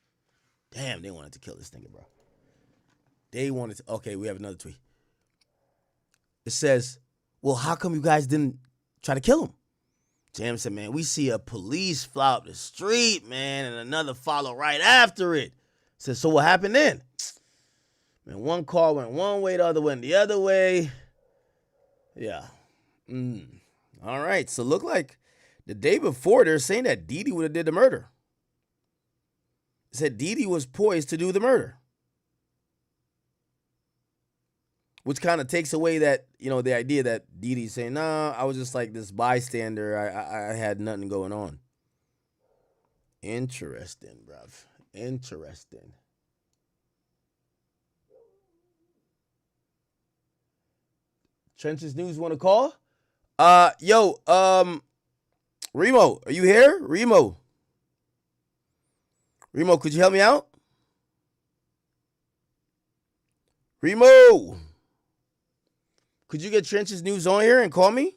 Damn, they wanted to kill this nigga, bro. They wanted to. Okay, we have another tweet. It says, well, how come you guys didn't try to kill him? Jam said, man, we see a police fly up the street, man, and another follow right after it. Said, so what happened then? Man, one car went one way, the other went the other way. Yeah. All right, so look like the day before they're saying that Didi would have did the murder. It said Didi was poised to do the murder. Which kind of takes away that, the idea that Didi's saying, nah, I was just like this bystander. I had nothing going on. Interesting, bruv. Interesting. Trenches News want to call? Remo, are you here? Remo, could you help me out? Remo, could you get Trenches News on here and call me?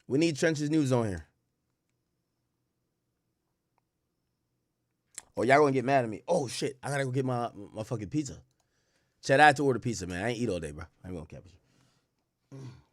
We need Trenches News on here. Oh, y'all gonna get mad at me. Oh, shit. I gotta go get my fucking pizza. Chad, I had to order pizza, man. I ain't eat all day, bro. I ain't gonna cap you.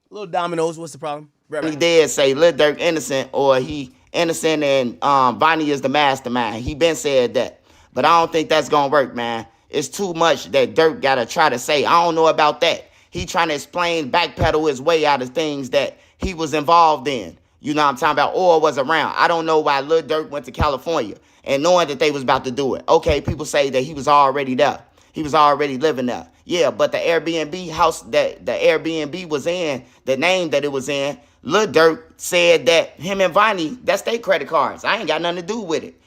Little Domino's, what's the problem? He did say Lil Durk innocent or he innocent and Vonnie is the mastermind. He been said that. But I don't think that's gonna work, man. It's too much that Durk gotta try to say. I don't know about that. He trying to explain, backpedal his way out of things that he was involved in. You know what I'm talking about? Or was around. I don't know why Lil Durk went to California and knowing that they was about to do it. Okay, people say that he was already there. He was already living there. Yeah, but the Airbnb house that the Airbnb was in, the name that it was in, Lil Durk said that him and Vonnie, that's their credit cards. I ain't got nothing to do with it,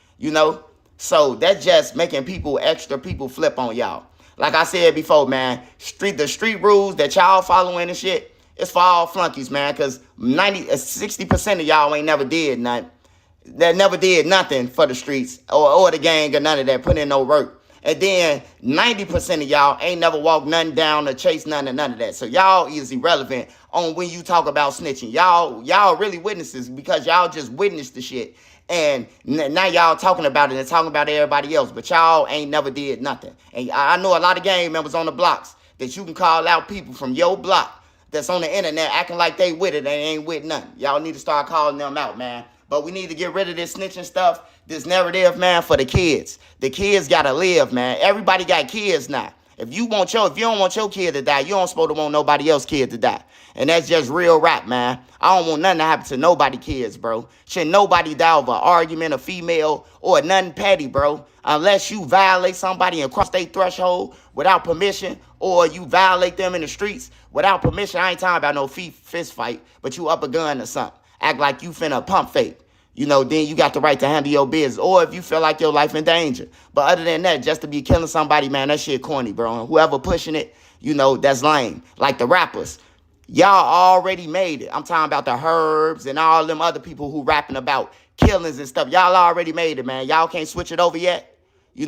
So that's just making extra people flip on y'all. Like I said before, man, the street rules that y'all following and shit, it's for all flunkies, man, because 60% of y'all ain't never did nothing. That never did nothing for the streets or the gang or none of that, put in no work. And then 90% of y'all ain't never walked nothing down or chased none of that. So y'all is irrelevant on when you talk about snitching. Y'all really witnesses because y'all just witnessed the shit. And now y'all talking about it and talking about everybody else. But y'all ain't never did nothing. And I know a lot of gang members on the blocks that you can call out people from your block that's on the internet acting like they with it and ain't with nothing. Y'all need to start calling them out, man. But we need to get rid of this snitching stuff, this narrative, man, for the kids. The kids gotta live, man. Everybody got kids now. If you don't want your kid to die, you don't supposed to want nobody else's kid to die. And that's just real rap, man. I don't want nothing to happen to nobody kids, bro. Should nobody die over an argument, a female, or nothing petty, bro. Unless you violate somebody and cross their threshold without permission, or you violate them in the streets without permission. I ain't talking about no fist fight, but you up a gun or something. Act like you finna pump fake. Then you got the right to handle your business. Or if you feel like your life in danger. But other than that, just to be killing somebody, man, that shit corny, bro. And whoever pushing it, that's lame. Like the rappers. Y'all already made it. I'm talking about the Herbs and all them other people who rapping about killings and stuff. Y'all already made it, man. Y'all can't switch it over yet,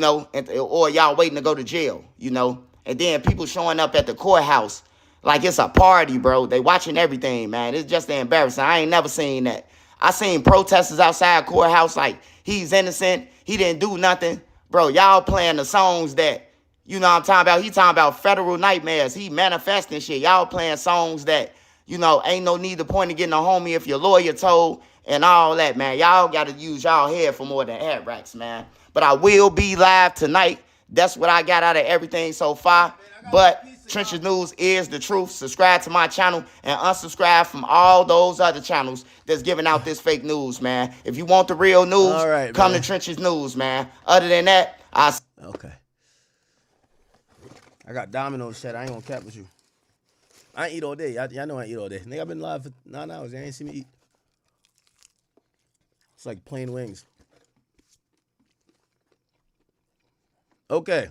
or y'all waiting to go to jail, And then people showing up at the courthouse like it's a party, bro. They watching everything, man. It's just embarrassing. I ain't never seen that. I seen protesters outside courthouse like he's innocent. He didn't do nothing. Bro, y'all playing the songs that, what I'm talking about. He talking about federal nightmares. He manifesting shit. Y'all playing songs that, ain't no need to point to getting a homie if your lawyer told and all that, man. Y'all got to use y'all head for more than head racks, man. But I will be live tonight. That's what I got out of everything so far. But Trenches News is the truth. Subscribe to my channel and unsubscribe from all those other channels that's giving out this fake news, man. If you want the real news, come to Trenches News, man. Other than that, Okay. I got Domino's shit. I ain't gonna cap with you. I ain't eat all day. Y'all know I eat all day. Nigga, I've been live for 9 hours. Y'all ain't seen me eat. It's like plain wings. Okay.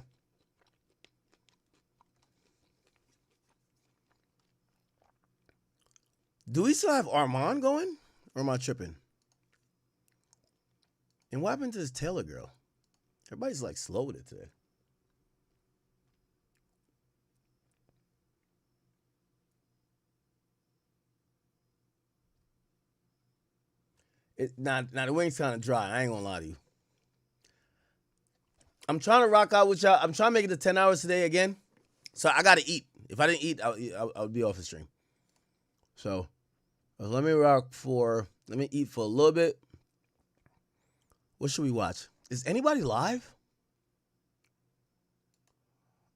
Do we still have Armand going? Or am I tripping? And what happened to this Taylor girl? Everybody's like slow with it today. Now the wings kind of dry. I ain't gonna lie to you. I'm trying to rock out with y'all. I'm trying to make it to 10 hours today again. So I gotta eat. If I didn't eat, I'll be off the stream. So let me eat for a little bit. What should we watch? Is anybody live?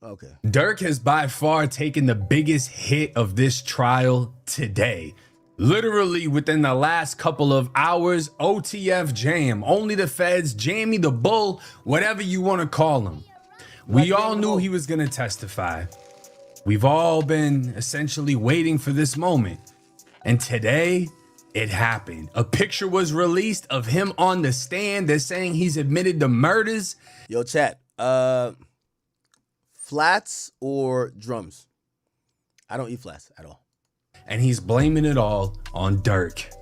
Okay. Durk has by far taken the biggest hit of this trial today. Literally within the last couple of hours, OTF jam, only the feds, Jamie the Bull, whatever you want to call him. We all knew he was going to testify. We've all been essentially waiting for this moment. And today, it happened. A picture was released of him on the stand. They're saying he's admitted the murders. Yo, chat. Flats or drums? I don't eat flats at all. And he's blaming it all on Durk.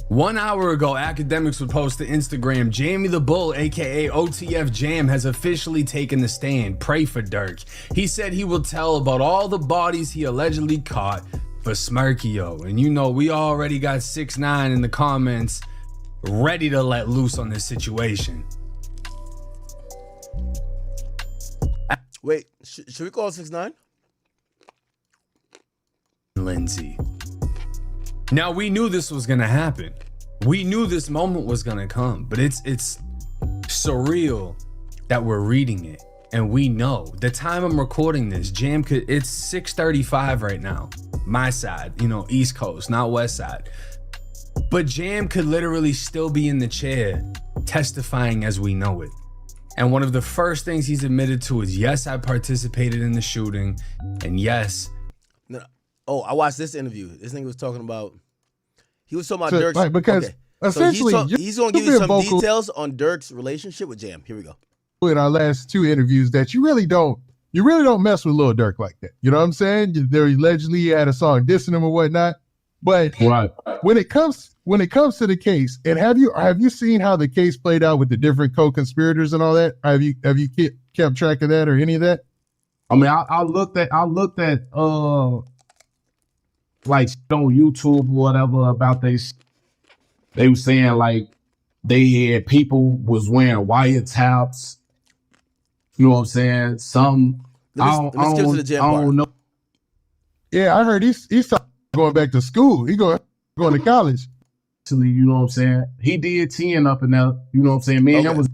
1 hour ago, academics would post to Instagram, Jamie the Bull, aka OTF Jam, has officially taken the stand. Pray for Durk. He said he will tell about all the bodies he allegedly caught for Smirkio. And you know, we already got 6ix9ine in the comments ready to let loose on this situation. Wait, should we call 6ix9ine? Lindsay. Now we knew this was gonna happen. We knew this moment was gonna come, but it's surreal that we're reading it. And we know the time I'm recording this, it's 6:35 right now. My side, East Coast, not West Side. But Jam could literally still be in the chair testifying as we know it. And one of the first things he's admitted to is, yes, I participated in the shooting. And yes. No. Oh, I watched this interview. This nigga was talking about Durk's. Right, because essentially, so he's going to give you some details on Durk's relationship with Jam. Here we go. In our last 2 interviews, that you really don't mess with Lil Durk like that. You know what I'm saying? They allegedly had a song dissing him or whatnot. But when it comes to the case, and have you seen how the case played out with the different co-conspirators and all that? Have you kept track of that or any of that? I mean, I looked at like on YouTube or whatever about this. They were saying like they had people was wearing wiretaps. You know what I'm saying? I don't know. Yeah, I heard he's going back to school. He going to college. You know what I'm saying? He did 10 up in there. You know what I'm saying? Man, okay.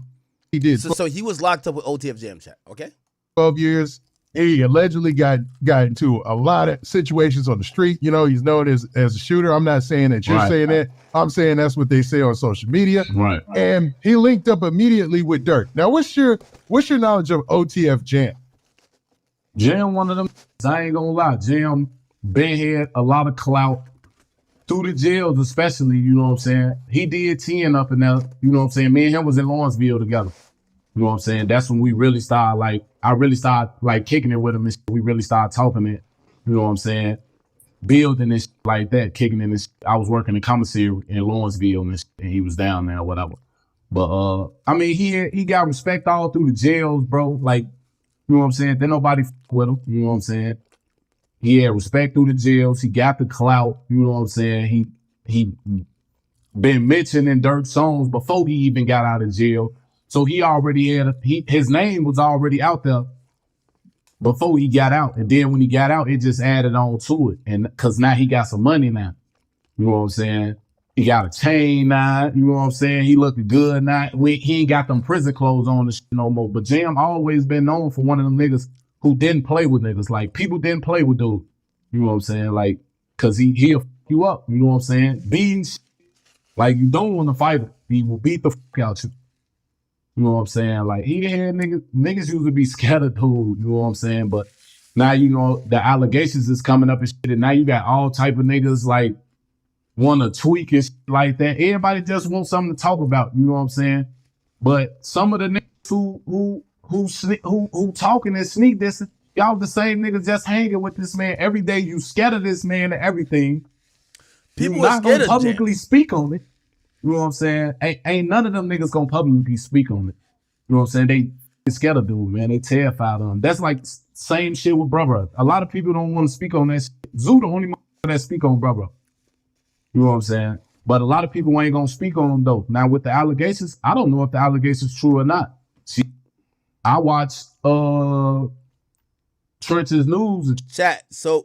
He did. So he was locked up with OTF Jam chat. Okay. 12 years. He allegedly got into a lot of situations on the street. He's known as a shooter. I'm not saying that you're saying that. I'm saying that's what they say on social media. Right. And he linked up immediately with Durk. Now, what's your knowledge of OTF Jam? Jam, one of them. I ain't gonna lie. Jam had a lot of clout through the jails, especially. You know what I'm saying? He did 10 up in there. You know what I'm saying? Me and him was in Lawrenceville together. You know what I'm saying? That's when we really started, I really started, kicking it with him and shit. We really started talking it. You know what I'm saying? Building and shit like that, kicking it and shit. I was working in commissary in Lawrenceville and he was down there or whatever. But, I mean, he got respect all through the jails, bro. You know what I'm saying? Then nobody with him. You know what I'm saying? He had respect through the jails. He got the clout. You know what I'm saying? He been mentioning Durk's songs before he even got out of jail. So he already had his name was already out there before he got out. And then when he got out, it just added on to it. And cause now he got some money now. You know what I'm saying? He got a chain now. You know what I'm saying? He looking good now. He ain't got them prison clothes on the shit no more. But Jam always been known for one of them niggas who didn't play with niggas. People didn't play with dude. You know what I'm saying? Cause he'll f you up. You know what I'm saying? Beating shit. You don't want to fight him. He will beat the fuck out you. You know what I'm saying? He had niggas used to be scared of dude, you know what I'm saying? But now, the allegations is coming up and shit. And now you got all type of niggas want to tweak and shit like that. Everybody just wants something to talk about, you know what I'm saying? But some of the niggas who talking and sneak this, y'all the same niggas just hanging with this man every day. You scared of this man and everything. People you not gonna publicly speak on it. You know what I'm saying? Ain't none of them niggas gonna publicly speak on it. You know what I'm saying? They scared of dude, man. They terrified of him. That's same shit with Brother. A lot of people don't want to speak on that shit. Zoo the only that speak on Brother. You know what I'm saying? But a lot of people ain't gonna speak on them though. Now with the allegations, I don't know if the allegations true or not. See, I watch Trench's News. Chat. So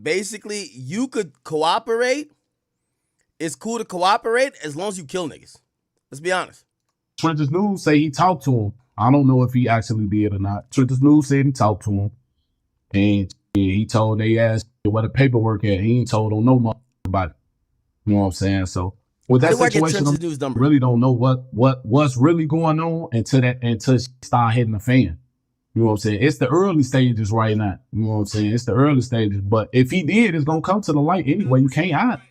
basically, you could cooperate. It's cool to cooperate as long as you kill niggas. Let's be honest. Trench's News say he talked to him. I don't know if he actually did or not. Trench's News said he talked to him, and he told they asked where the paperwork at. He ain't told them no more about it. You know what I'm saying? So with that situation, I really don't know what's really going on until she start hitting the fan. You know what I'm saying? It's the early stages right now. You know what I'm saying? It's the early stages. But if he did, it's gonna come to the light anyway. You can't hide.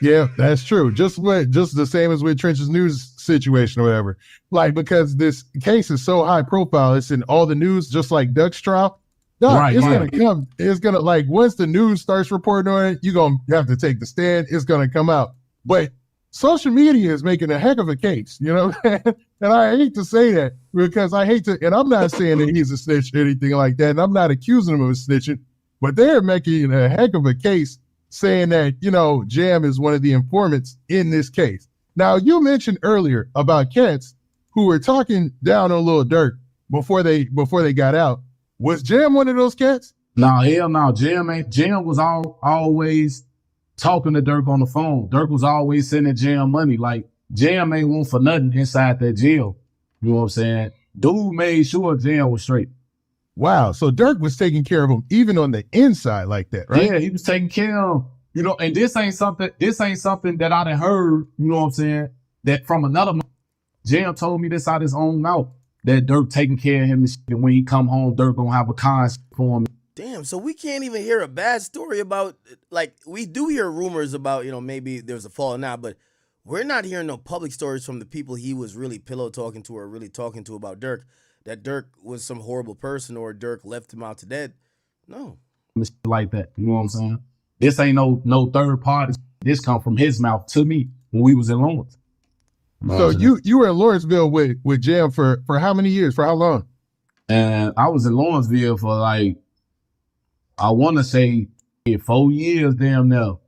Yeah, that's true. Just the same as with Trench's News situation or whatever. Like, because this case is so high profile, it's in all the news, just like Duck's trial. Right, gonna come. It's gonna, like, once the news starts reporting on it, you're gonna have to take the stand. It's gonna come out. But social media is making a heck of a case, you know? And I hate to say that because I hate to, and I'm not saying that he's a snitch or anything like that, and I'm not accusing him of snitching, but they're making a heck of a case saying that, you know, Jam is one of the informants in this case. Now, you mentioned earlier about cats who were talking down on Lil Durk before they got out. Was Jam one of those cats? No, hell no. Jam was always talking to Durk on the phone. Durk was always sending Jam money. Like, Jam ain't want for nothing inside that jail. You know what I'm saying? Dude made sure Jam was straight. Wow. So Durk was taking care of him even on the inside like that, right? Yeah, he was taking care of him. You know, and this ain't something that I done heard, you know what I'm saying, that from another Jam told me this out his own mouth, that Durk taking care of him and shit. And when he come home, Durk gonna have a concert for him. Damn, so we can't even hear a bad story about, like, we do hear rumors about, you know, maybe there's a falling out, but we're not hearing no public stories from the people he was really pillow talking to or really talking to about Durk, that Durk was some horrible person or Durk left him out to dead. No. Like that, you know what I'm saying? This ain't no third party. This come from his mouth to me when we was in Lawrence. So you were in Lawrenceville with Jam for how many years? For how long? And I was in Lawrenceville for, like, I want to say 4 years damn now.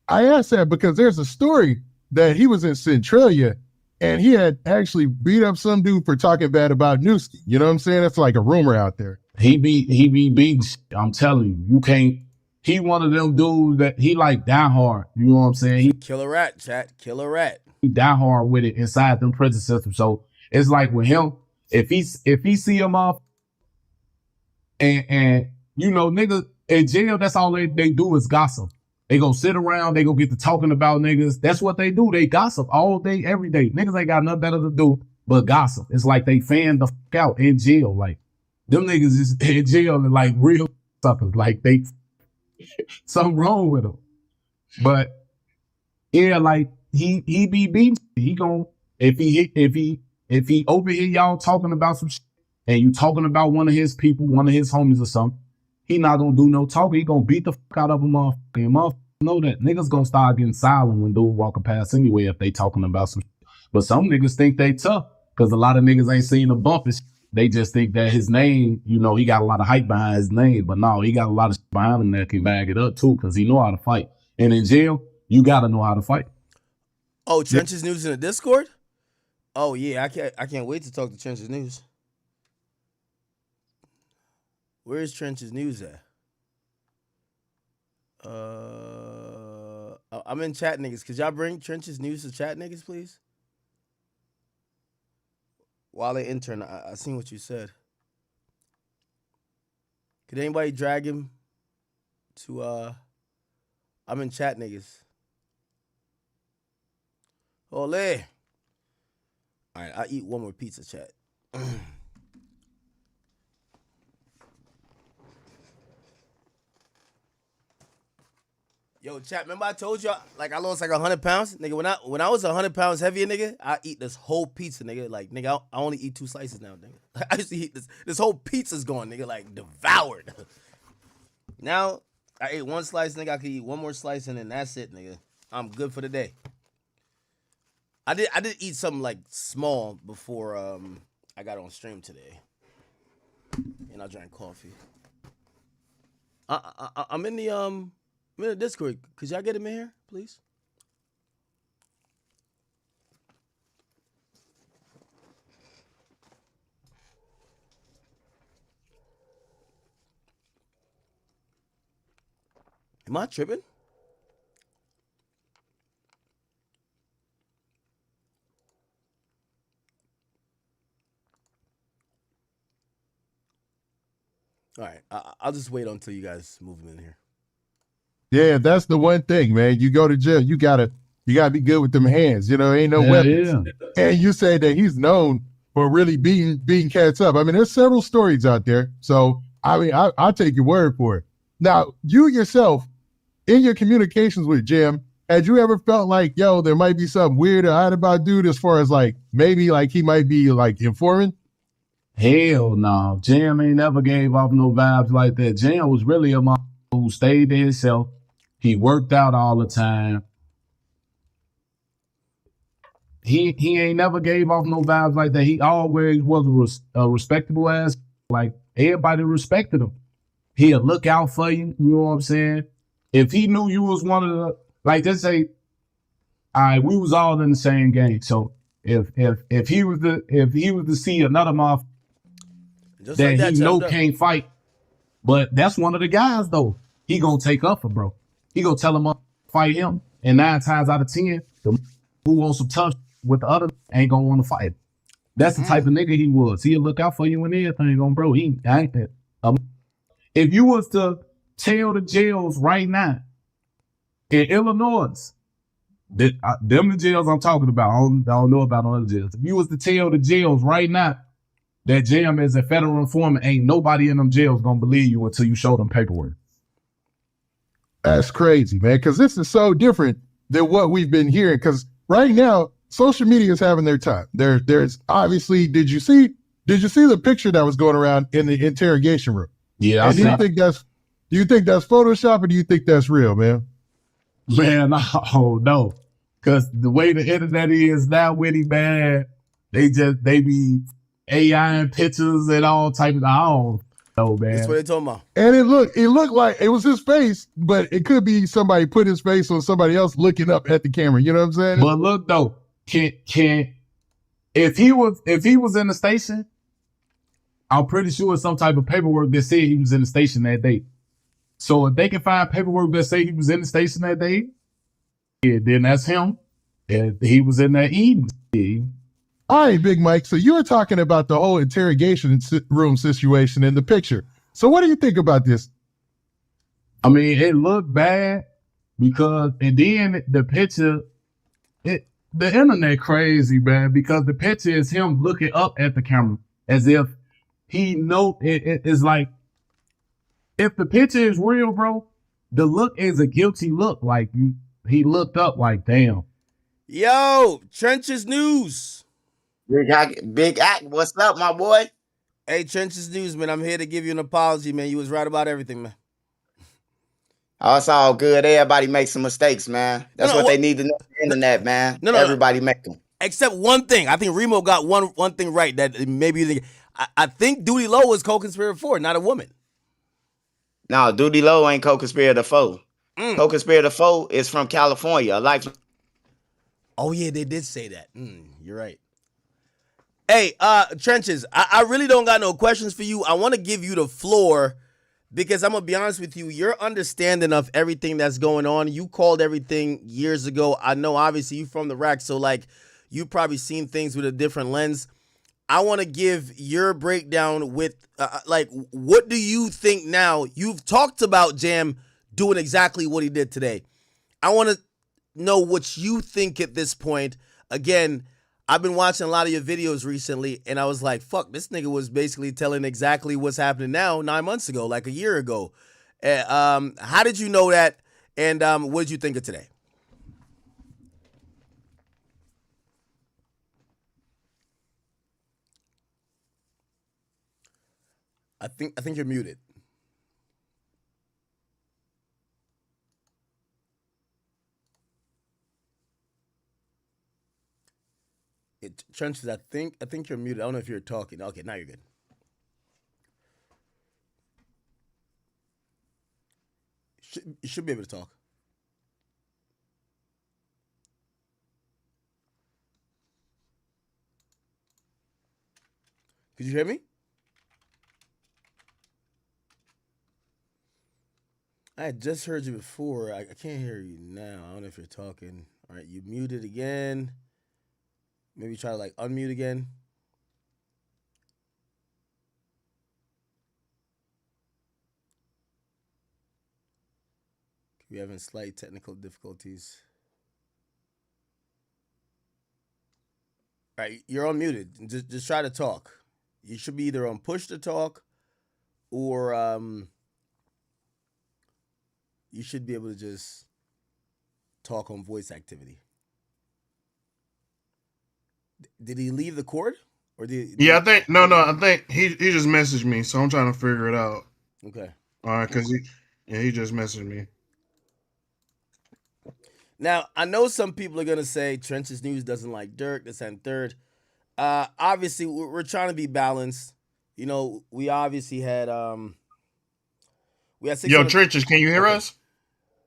I asked that because there's a story that he was in Centralia and he had actually beat up some dude for talking bad about Newski. You know what I'm saying? That's like a rumor out there. He be beating. I'm telling you can't. He one of them dudes that he like die hard. You know what I'm saying? He killer rat, chat, killer rat. He die hard with it inside them prison systems. So it's like with him, if he see him off, and you know, niggas in jail, that's all they do is gossip. They go sit around, they go get to talking about niggas. That's what they do. They gossip all day, every day. Niggas ain't got nothing better to do but gossip. It's like they fan the fuck out in jail. Like, them niggas is in jail and like real suckers. Like, they something wrong with them. But yeah, like he be beating. He gon' if he over here y'all talking about some shit and you talking about one of his people, one of his homies or something, he not gonna do no talking. He gonna beat the fuck out of a motherfucker. Motherfucker know that niggas gonna start getting silent when dude walking past anyway if they talking about some shit. But some niggas think they tough because a lot of niggas ain't seen a bump. They just think that his name, you know, he got a lot of hype behind his name, but no, he got a lot of shit behind him that can bag it up too because he know how to fight. And in jail, you gotta know how to fight. Oh, Trench's News in the Discord? Oh yeah, I can't wait to talk to Trench's News. Where's Trench's News at? I'm in chat niggas. Could y'all bring Trench's News to chat niggas, please? Wale intern, I seen what you said. Could anybody drag him to I'm in chat niggas. Ole. All right, I'll eat one more pizza, chat. Yo, chat, remember I told you like I lost like 100 pounds? Nigga, when I was 100 pounds heavier, nigga, I eat this whole pizza, nigga. Like, nigga, I only eat 2 slices now, nigga. I used to eat this whole pizza's gone, nigga, like devoured. Now, I ate 1 slice, nigga. I could eat 1 more slice and then that's it, nigga. I'm good for the day. I did eat something like small before I got on stream today. And I drank coffee. I'm in the Discord. Could y'all get him in here, please? Am I tripping? All right, I'll just wait until you guys move him in here. Yeah, that's the one thing, man. You go to jail, you gotta be good with them hands. You know, ain't no weapons. Yeah. And you say that he's known for really beating cats up. I mean, there's several stories out there. So I mean, I'll take your word for it. Now, you yourself, in your communications with Jim, had you ever felt like, yo, there might be something weird or odd about dude as far as like maybe like he might be like informing? Hell no. Jam ain't never gave off no vibes like that. Jam was really a motherfucker who stayed to himself. He worked out all the time. He ain't never gave off no vibes like that. He always was a respectable ass. Like, everybody respected him. He'll look out for you. You know what I'm saying? If he knew you was one of the, like, just say, all right, we was all in the same game. So if he was to see another motherfucker Just that like that, he know chopped up. can't fight, but that's one of the guys though. He gonna take up for bro. He gonna tell him fight him, and 9 times out of 10, the who wants some tough with the other ain't gonna want to fight. That's the type of nigga he was. He'll look out for you and everything, on bro. He ain't that. If you was to tell the jails right now in Illinois, them the jails I'm talking about. I don't know about other jails. If you was to tell the jails right now that Jam is a federal informant, ain't nobody in them jails gonna believe you until you show them paperwork. That's crazy, man, because this is so different than what we've been hearing. Because right now, social media is having their time. There's obviously, did you see the picture that was going around in the interrogation room? Yeah, and do you think that's Photoshop or do you think that's real, man? Man, oh no. Because the way the internet is now, Witty, man, they be AI and pictures and all types of, I don't know, man. That's what they talking about. And it looked like it was his face, but it could be somebody put his face on somebody else looking up at the camera. You know what I'm saying? But look though, if he was in the station, I'm pretty sure it's some type of paperwork that said he was in the station that day. So if they can find paperwork that say he was in the station that day, yeah, then that's him. And he was in that evening. All right, Big Mike. So you were talking about the whole interrogation room situation in the picture. So what do you think about this? I mean, it looked bad because, and then the picture, the internet crazy, man, because the picture is him looking up at the camera as if he know it is like, if the picture is real, bro, the look is a guilty look. Like he looked up like, damn. Yo, Trenches News. Big Act, what's up, my boy? Hey, Trenches News, man. I'm here to give you an apology, man. You was right about everything, man. Oh, it's all good. Everybody makes some mistakes, man. That's what they need to know on the internet, man. Everybody make them. Except one thing. I think Remo got one thing right that maybe you think. I think Duty Low was co-conspirator for, not a woman. No, Duty Low ain't co-conspirator foe. Co-conspirator foe is from California. Oh yeah, they did say that. You're right. Hey, Trenches, I really don't got no questions for you. I want to give you the floor because I'm going to be honest with you. Your understanding of everything that's going on, you called everything years ago. I know, obviously, you from the rack, so, like, you've probably seen things with a different lens. I want to give your breakdown with, like, what do you think now? You've talked about Jam doing exactly what he did today. I want to know what you think at this point. Again, I've been watching a lot of your videos recently, and I was like, fuck, this nigga was basically telling exactly what's happening now 9 months ago, like a year ago. How did you know that, and what did you think of today? I think you're muted. Trenches, I think you're muted. I don't know if you're talking. Okay, now you're good. You should be able to talk. Could you hear me? I had just heard you before. I can't hear you now. I don't know if you're talking. All right, you muted again. Maybe try to like unmute again. We're having slight technical difficulties. All right, you're unmuted. Just try to talk. You should be either on push to talk or you should be able to just talk on voice activity. Did he leave the cord? Or did Yeah, I think I think he just messaged me, so I'm trying to figure it out. Okay. All right, because he just messaged me. Now, I know some people are gonna say Trenches News doesn't like Durk, this and third. Obviously we're trying to be balanced. You know, we obviously had Yo, Trenches, can you hear us?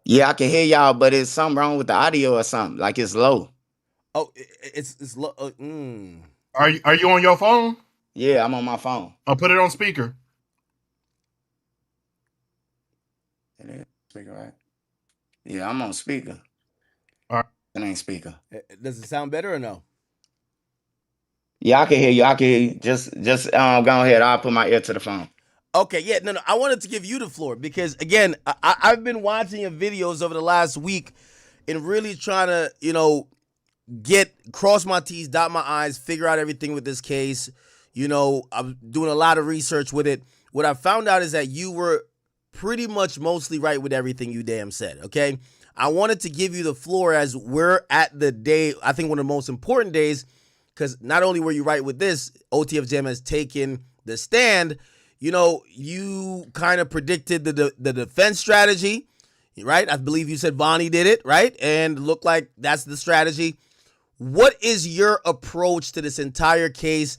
Yeah, I can hear y'all, but it's something wrong with the audio or something. Like it's low. Oh, it's low. Are you on your phone? Yeah, I'm on my phone. I'll put it on speaker. It is speaker, right? Yeah, I'm on speaker. All right. It ain't speaker. Does it sound better or no? Yeah, I can hear you. I can hear you. Just go ahead. I'll put my ear to the phone. Okay, yeah, no. I wanted to give you the floor because, again, I've been watching your videos over the last week and really trying to, you know, cross my T's, dot my I's, figure out everything with this case. You know, I'm doing a lot of research with it. What I found out is that you were pretty much mostly right with everything you damn said, okay? I wanted to give you the floor as we're at the day, I think one of the most important days, because not only were you right with this, OTF Jam has taken the stand. You know, you kind of predicted the defense strategy, right? I believe you said Vonnie did it, right? And looked like that's the strategy. What is your approach to this entire case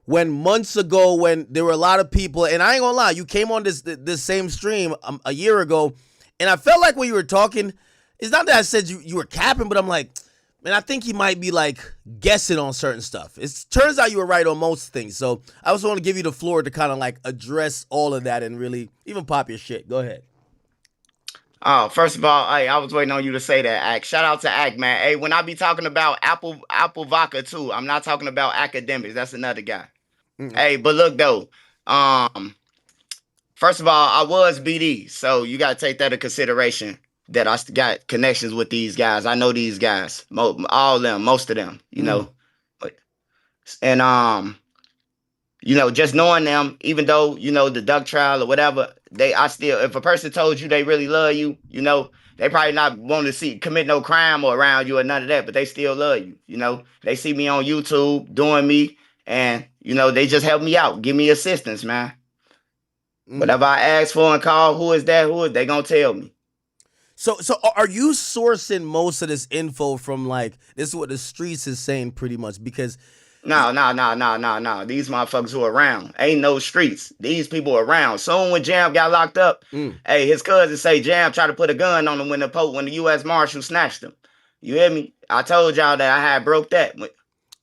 when months ago, when there were a lot of people, and I ain't gonna lie, you came on this same stream a year ago, and I felt like when you were talking, it's not that I said you were capping, but I'm like, man, I think he might be like guessing on certain stuff. It turns out you were right on most things. So I also want to give you the floor to kind of like address all of that and really even pop your shit. Go ahead. Oh, first of all, I was waiting on you to say that, Ack. Shout out to Ack, man. Hey, when I be talking about Apple Vodka too, I'm not talking about academics. That's another guy. Mm-hmm. Hey, but look though, first of all, I was BD, so you got to take that into consideration. That I got connections with these guys. I know these guys, all of them, most of them, you know. But and you know, just knowing them, even though you know the Duck trial or whatever, I still, if a person told you they really love you, you know, they probably not want to commit no crime or around you or none of that, but they still love you. You know, they see me on YouTube doing me, and you know, they just help me out, give me assistance, man. Whatever I ask for and call, who is that? They gonna tell me. So are you sourcing most of this info from like, this is what the streets is saying pretty much? Because No. These motherfuckers who are around. Ain't no streets. These people are around. Soon when Jam got locked up, hey, his cousin say Jam tried to put a gun on him when the U.S. Marshal snatched him. You hear me? I told y'all that I had broke that.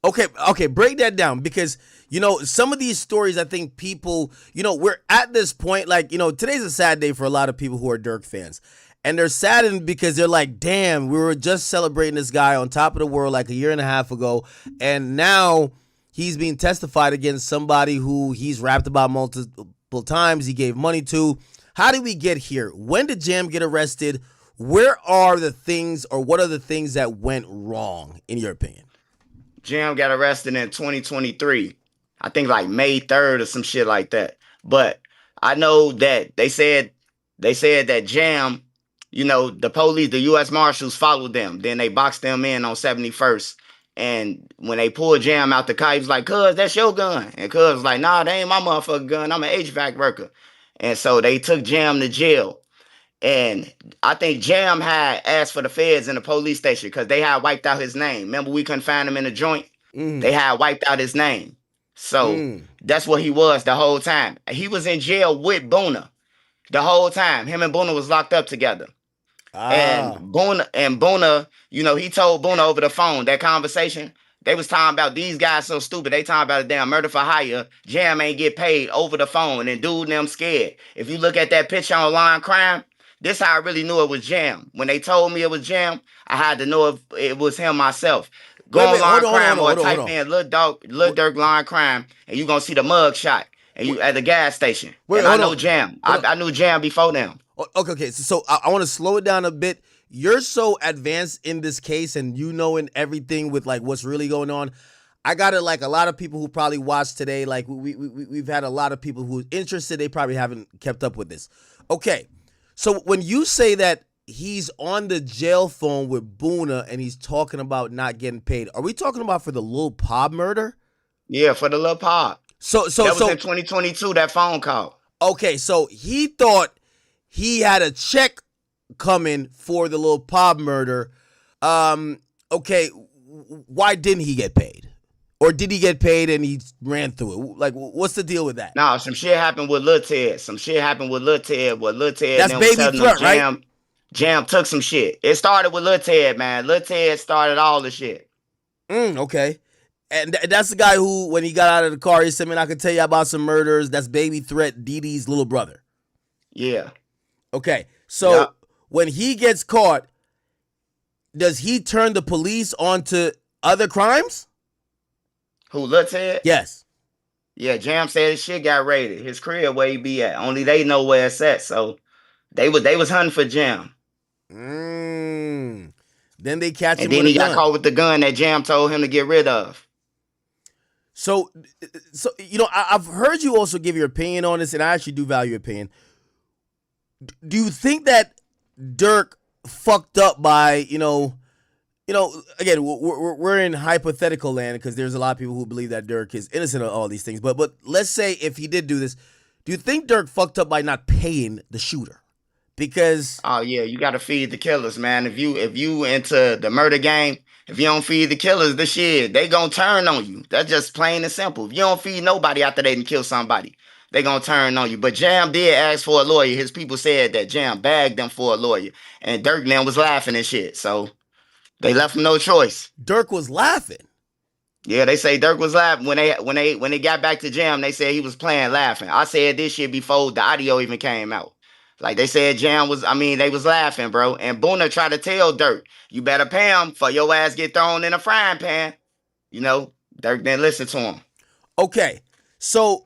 Okay, break that down, because you know, some of these stories, I think people, you know, we're at this point, like, you know, today's a sad day for a lot of people who are Durk fans. And they're saddened because they're like, damn, we were just celebrating this guy on top of the world like a year and a half ago. And now he's being testified against somebody who he's rapped about multiple times. He gave money to. How did we get here? When did Jam get arrested? Where are the things, or what are the things that went wrong, in your opinion? Jam got arrested in 2023. I think like May 3rd or some shit like that. But I know that they said that Jam, you know, the police, the U.S. Marshals followed them. Then they boxed them in on 71st. And when they pulled Jam out the car, he was like, cuz, that's your gun. And cuz was like, nah, that ain't my motherfucking gun. I'm an HVAC worker. And so they took Jam to jail. And I think Jam had asked for the feds in the police station because they had wiped out his name. Remember, we couldn't find him in the joint? They had wiped out his name. So that's what he was the whole time. He was in jail with Boona the whole time. Him and Boona was locked up together. And Boona, you know, he told Boona over the phone, that conversation, they was talking about these guys so stupid. They talking about a damn murder for hire. Jam ain't get paid over the phone, and dude them scared. If you look at that picture on Line Crime, This how I really knew it was Jam. When they told me it was Jam, I had to know if it was him myself. Go on Line Crime or type in Lil Durk Line Crime, and you gonna see the mug shot. And you at the gas station. Wait, and I hold know on. Jam. I knew Jam before them. Okay. So I want to slow it down a bit. You're so advanced in this case, and you knowing everything with like what's really going on. I got it. Like a lot of people who probably watched today. Like we've had a lot of people who are interested. They probably haven't kept up with this. Okay. So when you say that he's on the jail phone with Boona and he's talking about not getting paid, are we talking about for the Lil Pop murder? Yeah, for the Lil Pop. So that was in 2022. That phone call. Okay, so he thought he had a check coming for the Lil Pop murder. Okay, why didn't he get paid? Or did he get paid and he ran through it? Like, what's the deal with that? Nah, some shit happened with Lil Ted. What Lil Ted That's Baby Threat, right? Jam took some shit. It started with Lil Ted, man. Lil Ted started all the shit. Okay. And that's the guy who, when he got out of the car, he said, man, I can tell you about some murders. That's Baby Threat, Dee Dee's little brother. Yeah. Okay. So when he gets caught, does he turn the police onto other crimes? Who, Lil Ted? Yes. Yeah, Jam said his shit got raided. His crib where he be at. Only they know where it's at. So they was hunting for Jam. Then they catch him. And then he got caught with the gun that Jam told him to get rid of. So you know, I've heard you also give your opinion on this, and I actually do value your opinion. Do you think that Durk fucked up by, you know, again, we're in hypothetical land because there's a lot of people who believe that Durk is innocent of all these things. But let's say if he did do this, do you think Durk fucked up by not paying the shooter? Because you got to feed the killers, man. If you into the murder game, if you don't feed the killers the shit, they gonna turn on you. That's just plain and simple. If you don't feed nobody after they done kill somebody, they gonna turn on you. But Jam did ask for a lawyer. His people said that Jam bagged them for a lawyer, and Durk then was laughing and shit. So they left him no choice. Durk was laughing. Yeah, they say Durk was laughing when they got back to Jam. They said he was playing laughing. I said this shit before the audio even came out. Like they said, they was laughing, bro. And Boona tried to tell Durk, you better pay him for your ass get thrown in a frying pan. You know, Durk didn't listen to him. Okay, so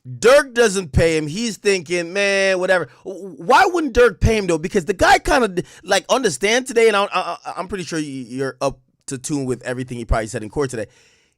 Durk doesn't pay him. He's thinking, man, whatever. Why wouldn't Durk pay him though? Because the guy kind of like understand today, and I'm pretty sure you're up to tune with everything he probably said in court today.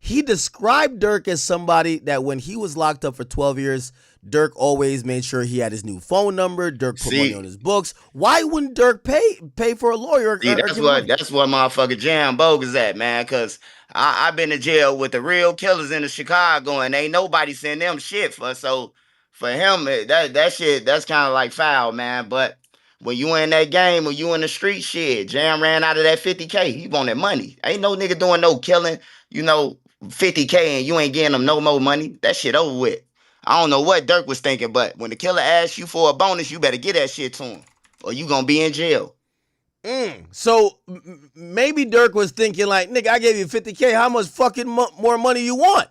He described Durk as somebody that when he was locked up for 12 years, Durk always made sure he had his new phone number. Durk put money on his books. Why wouldn't Durk pay for a lawyer? See, that's what motherfucker Jam bogus at, man. Cause I've been in jail with the real killers in the Chicago, and ain't nobody send them shit for. So for him, that shit, that's kind of like foul, man. But when you in that game, when you in the street shit, Jam ran out of that 50K. He wanted money. Ain't no nigga doing no killing, 50K and you ain't getting them no more money. That shit over with. I don't know what Durk was thinking, but when the killer asks you for a bonus, you better get that shit to him, or you gonna be in jail. So maybe Durk was thinking like, nigga, I gave you 50K. How much fucking more money you want?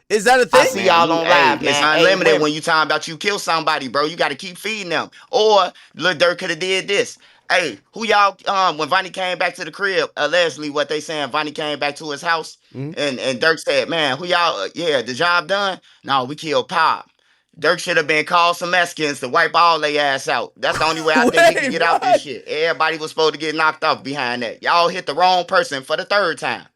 Is that a thing? I see y'all on live, man. It's unlimited when you talking about you kill somebody, bro. You got to keep feeding them. Or Lil Durk could have did this. Hey, who y'all, when Vonnie came back to the crib, allegedly what they saying, Vonnie came back to his house, and Durk said, man, who y'all, the job done? No, we killed Pop. Durk should have been called some Mexicans to wipe all their ass out. That's the only way I think he can get out this shit. Everybody was supposed to get knocked off behind that. Y'all hit the wrong person for the third time.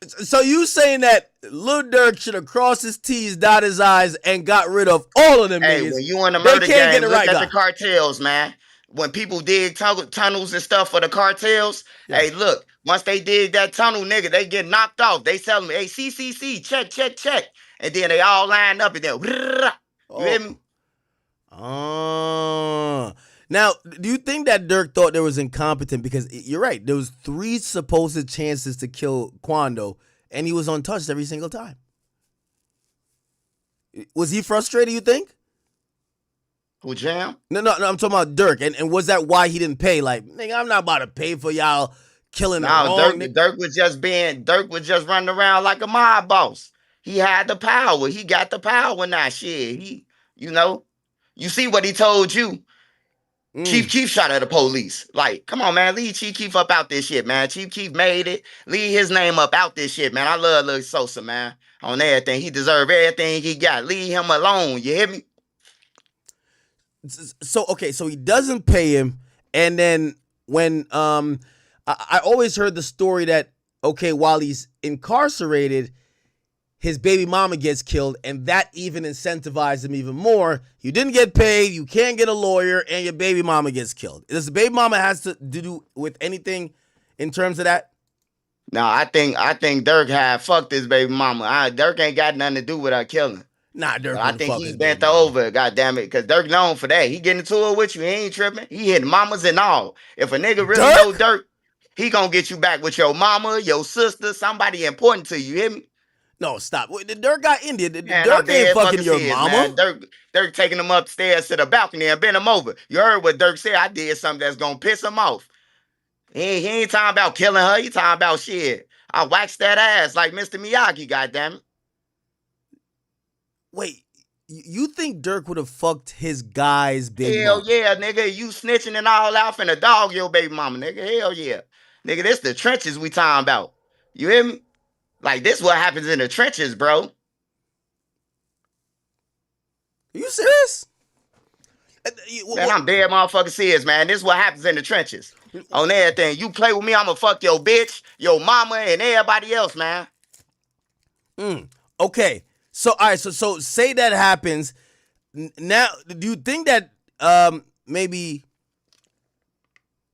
So you saying that Lil Durk should have crossed his T's, dotted his I's, and got rid of all of them niggas? When you in the murder game, look at the cartels, man. When people dig tunnels and stuff for the cartels, hey, look, once they dig that tunnel, nigga, they get knocked off. They tell them, hey, CCC, check. And then they all line up and then, you hear me? Now, do you think that Durk thought there was incompetent? Because you're right, there was 3 supposed chances to kill Quando, and he was untouched every single time. Was he frustrated, you think? Who, Jam? No, I'm talking about Durk. And was that why he didn't pay? Like, nigga, I'm not about to pay for y'all killing Durk was just running around like a mob boss. He had the power. He got the power now. Shit. You see what he told you. Chief Keef shot at the police. Like, come on, man. Leave Chief Keef up out this shit, man. Chief Keef made it. Leave his name up out this shit, man. I love Lil Sosa, man. On everything. He deserve everything he got. Leave him alone. You hear me? So okay, so he doesn't pay him, and then when I always heard the story that okay, while he's incarcerated, his baby mama gets killed, and that even incentivized him even more. You didn't get paid, you can't get a lawyer, and your baby mama gets killed. Does the baby mama has to do with anything in terms of that? No, I think Durk had fucked his baby mama. Durk ain't got nothing to do with her killing. Nah, Durk. I think he bent over, goddamn it, because Durk known for that. He getting into it with you. He ain't tripping. He hit mamas and all. If a nigga really know Durk, he gonna get you back with your mama, your sister, somebody important to you. You hear me? No, stop. The Durk got Indian. Man, Durk ain't fucking your mama. Man. Durk taking him upstairs to the balcony and bent him over. You heard what Durk said? I did something that's gonna piss him off. He ain't talking about killing her. He talking about shit. I waxed that ass like Mr. Miyagi, goddamn. Wait, you think Durk would have fucked his guy's baby Hell mama? yeah, nigga. You snitching and all out finna dog your baby mama, nigga. Hell yeah. Nigga, this the trenches we talking about. You hear me? Like, this what happens in the trenches, bro. Are you serious? Man, I'm dead motherfucking serious, man. This is what happens in the trenches. On everything. You play with me, I'ma fuck your bitch, your mama, and everybody else, man. Okay. So, all right. So say that happens. Now, do you think that maybe...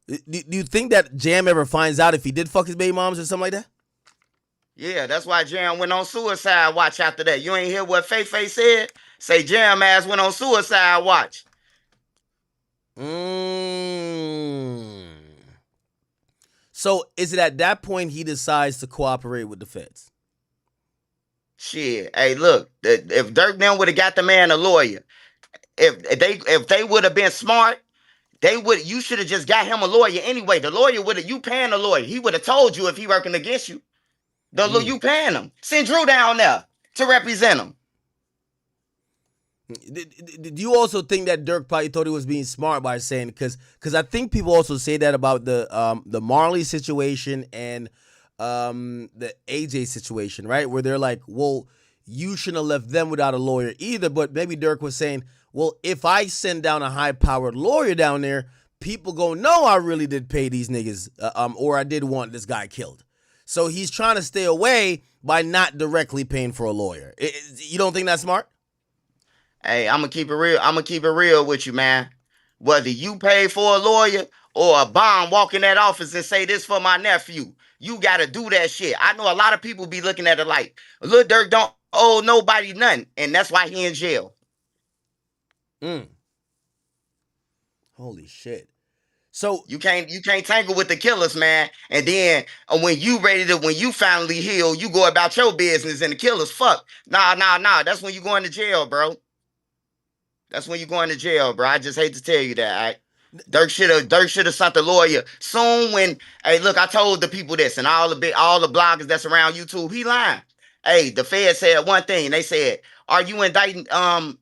Do you think that Jam ever finds out if he did fuck his baby moms or something like that? Yeah, that's why Jam went on suicide watch after that. You ain't hear what Faye said? Say Jam ass went on suicide watch. So is it at that point he decides to cooperate with the feds? Shit. Hey, look, if Durk then would have got the man a lawyer, if they would have been smart, you should have just got him a lawyer anyway. The lawyer would have, you paying the lawyer. He would have told you if he working against you. You paying him. Send Drew down there to represent him. Do you also think that Durk probably thought he was being smart by saying, because I think people also say that about the Marley situation and the AJ situation, right? Where they're like, well, you shouldn't have left them without a lawyer either. But maybe Durk was saying, well, if I send down a high-powered lawyer down there, people gonna know I really did pay these niggas, or I did want this guy killed. So he's trying to stay away by not directly paying for a lawyer. You don't think that's smart? Hey, I'm gonna keep it real. I'm gonna keep it real with you, man. Whether you pay for a lawyer or a bomb walk in that office and say this for my nephew, you gotta do that shit. I know a lot of people be looking at it like Lil Durk don't owe nobody nothing, and that's why he in jail. Holy shit. So you can't tangle with the killers, man. And then when you finally heal, you go about your business and the killers fuck. Nah. That's when you going to jail, bro. That's when you going to jail, bro. I just hate to tell you that. All right? Durk should have sent the lawyer soon. When hey, look, I told the people this and all the bloggers that's around YouTube, he lying. Hey, the Fed said one thing. They said, "Are you indicting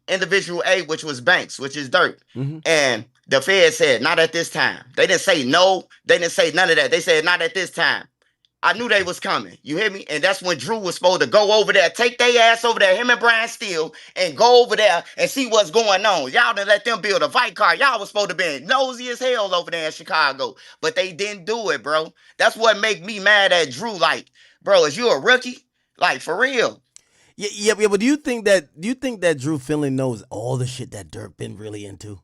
individual A, which was Banks, which is Durk?" And the Fed said, "Not at this time." They didn't say no. They didn't say none of that. They said, "Not at this time." I knew they was coming. You hear me? And that's when Drew was supposed to go over there, take their ass over there, him and Brian Steele, and go over there and see what's going on. Y'all didn't let them build a fight car. Y'all was supposed to be nosy as hell over there in Chicago. But they didn't do it, bro. That's what make me mad at Drew. Like, bro, is you a rookie? Like, for real. Yeah, but do you think that Drew Finley knows all the shit that Durk been really into?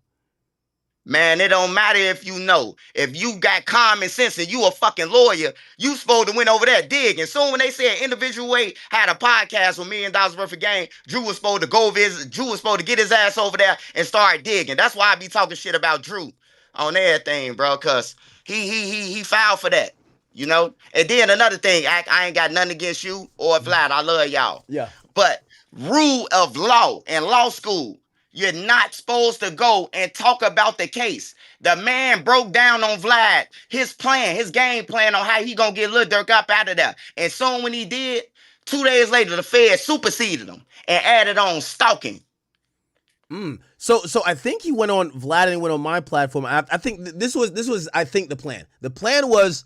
Man, it don't matter if you know. If you got common sense and you a fucking lawyer, you supposed to went over there digging. Soon when they said Individual Way had a podcast with $1 million worth of game, Drew was supposed to go visit. Drew was supposed to get his ass over there and start digging. That's why I be talking shit about Drew on everything, bro, because he filed for that, you know? And then another thing, I ain't got nothing against you or Vlad. I love y'all. Yeah. But rule of law in law school, you're not supposed to go and talk about the case. The man broke down on Vlad, his plan, his game plan on how he gonna get Lil Durk up out of there. And soon when he did, 2 days later, the Fed superseded him and added on stalking. So I think he went on Vlad and went on my platform. I think this was I think the plan. The plan was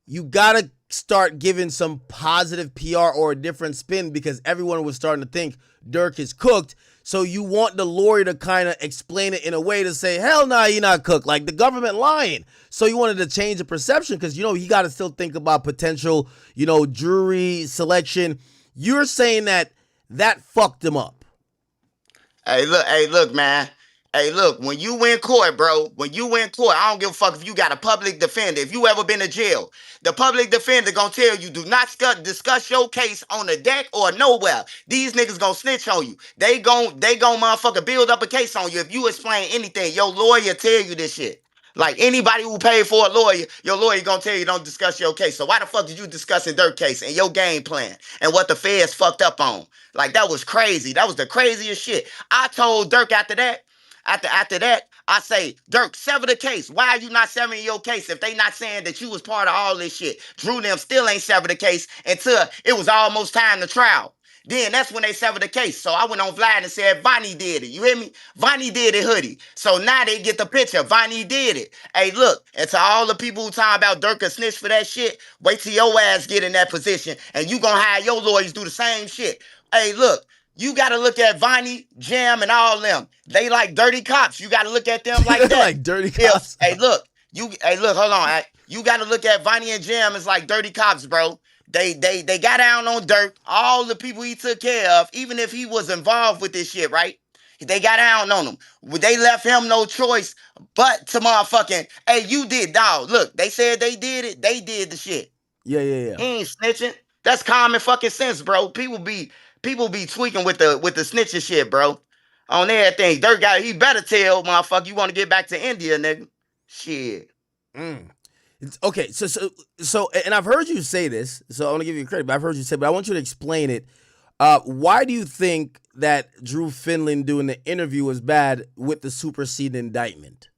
you gotta start giving some positive PR or a different spin because everyone was starting to think Durk is cooked. So you want the lawyer to kind of explain it in a way to say, hell nah, you're not cooked. Like the government lying. So you wanted to change the perception because, you got to still think about potential, jury selection. You're saying that fucked him up. Hey, look, man. Hey, look, when you win court, bro, I don't give a fuck if you got a public defender. If you ever been to jail, the public defender gonna tell you, do not discuss your case on the deck or nowhere. These niggas gonna snitch on you. They gon' motherfucker build up a case on you. If you explain anything, your lawyer tell you this shit. Like anybody who paid for a lawyer, your lawyer gonna tell you don't discuss your case. So why the fuck did you discuss in Durk case and your game plan and what the feds fucked up on? Like that was crazy. That was the craziest shit. I told Durk after that, I say, Durk, sever the case. Why are you not severing your case if they not saying that you was part of all this shit? Drew them still ain't severed the case until it was almost time to trial. Then that's when they severed the case. So I went on Vlad and said, Vonnie did it. You hear me? Vonnie did it, hoodie. So now they get the picture. Vonnie did it. Hey, look, and to all the people who talking about Durk a snitch for that shit, wait till your ass get in that position and you gonna have your lawyers do the same shit. Hey, look. You got to look at Vonnie, Jam, and all them. They like dirty cops. You got to look at them like that. Like dirty cops. Hey, look, hold on. You got to look at Vonnie and Jam as like dirty cops, bro. They got down on Durk. All the people he took care of, even if he was involved with this shit, right? They got down on him. They left him no choice but to motherfucking, hey, you did, dog. Look, they said they did it. They did the shit. Yeah. He ain't snitching. That's common fucking sense, bro. People be tweaking with the snitching shit, bro. On everything. Durk he better tell, motherfucker, you want to get back to India, nigga. Shit. Okay, so, and I've heard you say this, so I want to give you credit, but I've heard you say, but I want you to explain it. Why do you think that Drew Finland doing the interview was bad with the superseding indictment?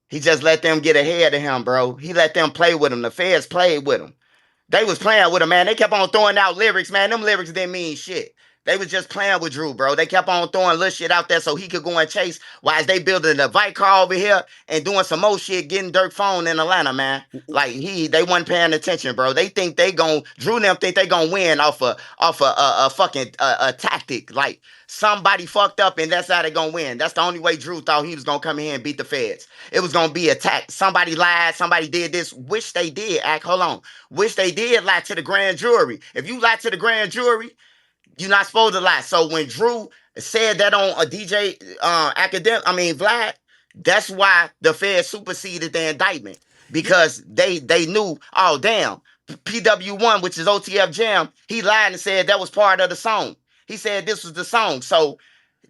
He just let them get ahead of him, bro. He let them play with him. The feds played with him. They was playing with him, man. They kept on throwing out lyrics, man. Them lyrics didn't mean shit. They was just playing with Drew, bro. They kept on throwing little shit out there so he could go and chase while they building a Vite car over here and doing some more shit, getting Durk phone in Atlanta, man. Like they wasn't paying attention, bro. They think Drew and them think they gonna win off a fucking tactic. Like somebody fucked up and that's how they gonna win. That's the only way Drew thought he was gonna come in here and beat the feds. It was gonna be attack. Somebody lied, somebody did this. Wish they did, Wish they did lie to the grand jury. If you lie to the grand jury, you're not supposed to lie. So when Drew said that on a DJ Vlad, that's why the Fed superseded the indictment. Because they knew, oh damn, PW1, which is OTF Jam, he lied and said that was part of the song. He said this was the song. So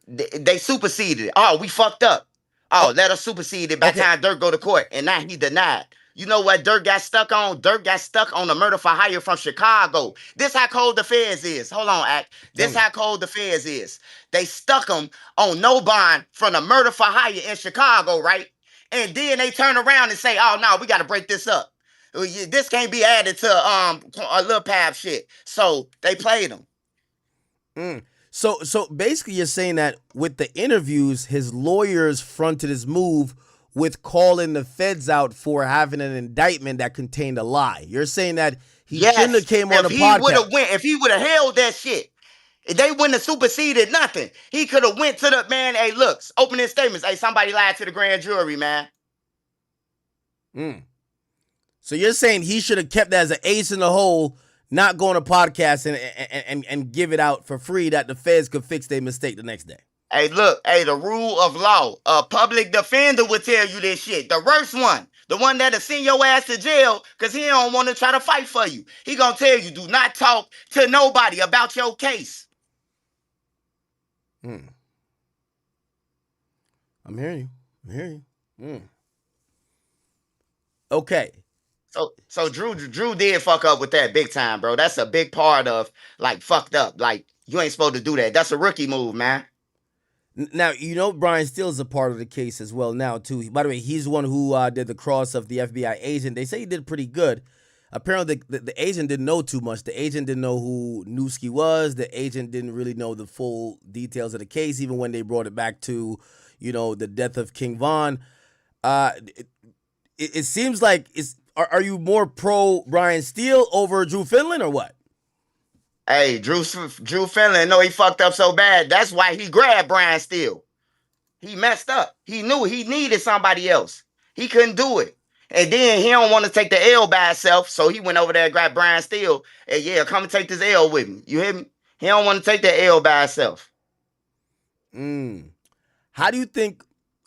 they superseded it. Oh, we fucked up. Oh, let us supersede it by the time Durk go to court. And now he denied. You know what Durk got stuck on? Durk got stuck on the murder for hire from Chicago. This how cold the feds is. Hold on, Act. This how cold the feds is. They stuck him on no bond from the murder for hire in Chicago, right? And then they turn around and say, oh, no, we got to break this up. This can't be added to a Lil Pab shit. So they played him. So basically you're saying that with the interviews, his lawyers fronted his move with calling the feds out for having an indictment that contained a lie. You're saying that he shouldn't have came on the podcast. If he would have held that shit, they wouldn't have superseded nothing. He could have went to the man, hey, look, opening statements. Hey, somebody lied to the grand jury, man. So you're saying he should have kept that as an ace in the hole, not go on a podcast and give it out for free that the feds could fix their mistake the next day. Hey, look, the rule of law. A public defender would tell you this shit. The worst one. The one that'll send your ass to jail because he don't want to try to fight for you. He gonna tell you, do not talk to nobody about your case. I'm hearing you. Okay. So Drew did fuck up with that big time, bro. That's a big part of, like, fucked up. Like, you ain't supposed to do that. That's a rookie move, man. Now, Brian Steele's a part of the case as well now, too. By the way, he's the one who did the cross of the FBI agent. They say he did pretty good. apparently the agent didn't know too much. The agent didn't know who Newski was. The agent didn't really know the full details of the case, even when they brought it back to, the death of King Von. It seems like are you more pro Brian Steele over Drew Finland or what? Hey, Drew Finland, no, he fucked up so bad. That's why he grabbed Brian Steele. He messed up. He knew he needed somebody else. He couldn't do it. And then he don't want to take the L by himself, so he went over there and grabbed Brian Steele. And yeah, come and take this L with me. You hear me? He don't want to take the L by himself. How do you think?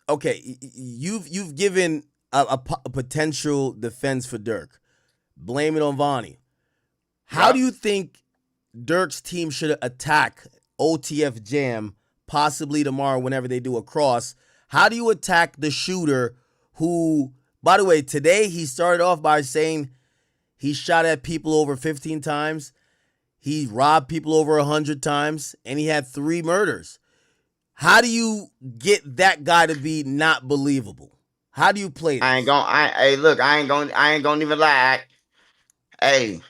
Okay, you've given a potential defense for Durk. Blame it on Vonnie. How do you think Durk's team should attack OTF Jam possibly tomorrow whenever they do a cross? How do you attack the shooter who, by the way, today he started off by saying he shot at people over 15 times, he robbed people over 100 times, and he had 3 murders. How do you get that guy to be not believable? How do you play this? I ain't gonna even lie. Hey,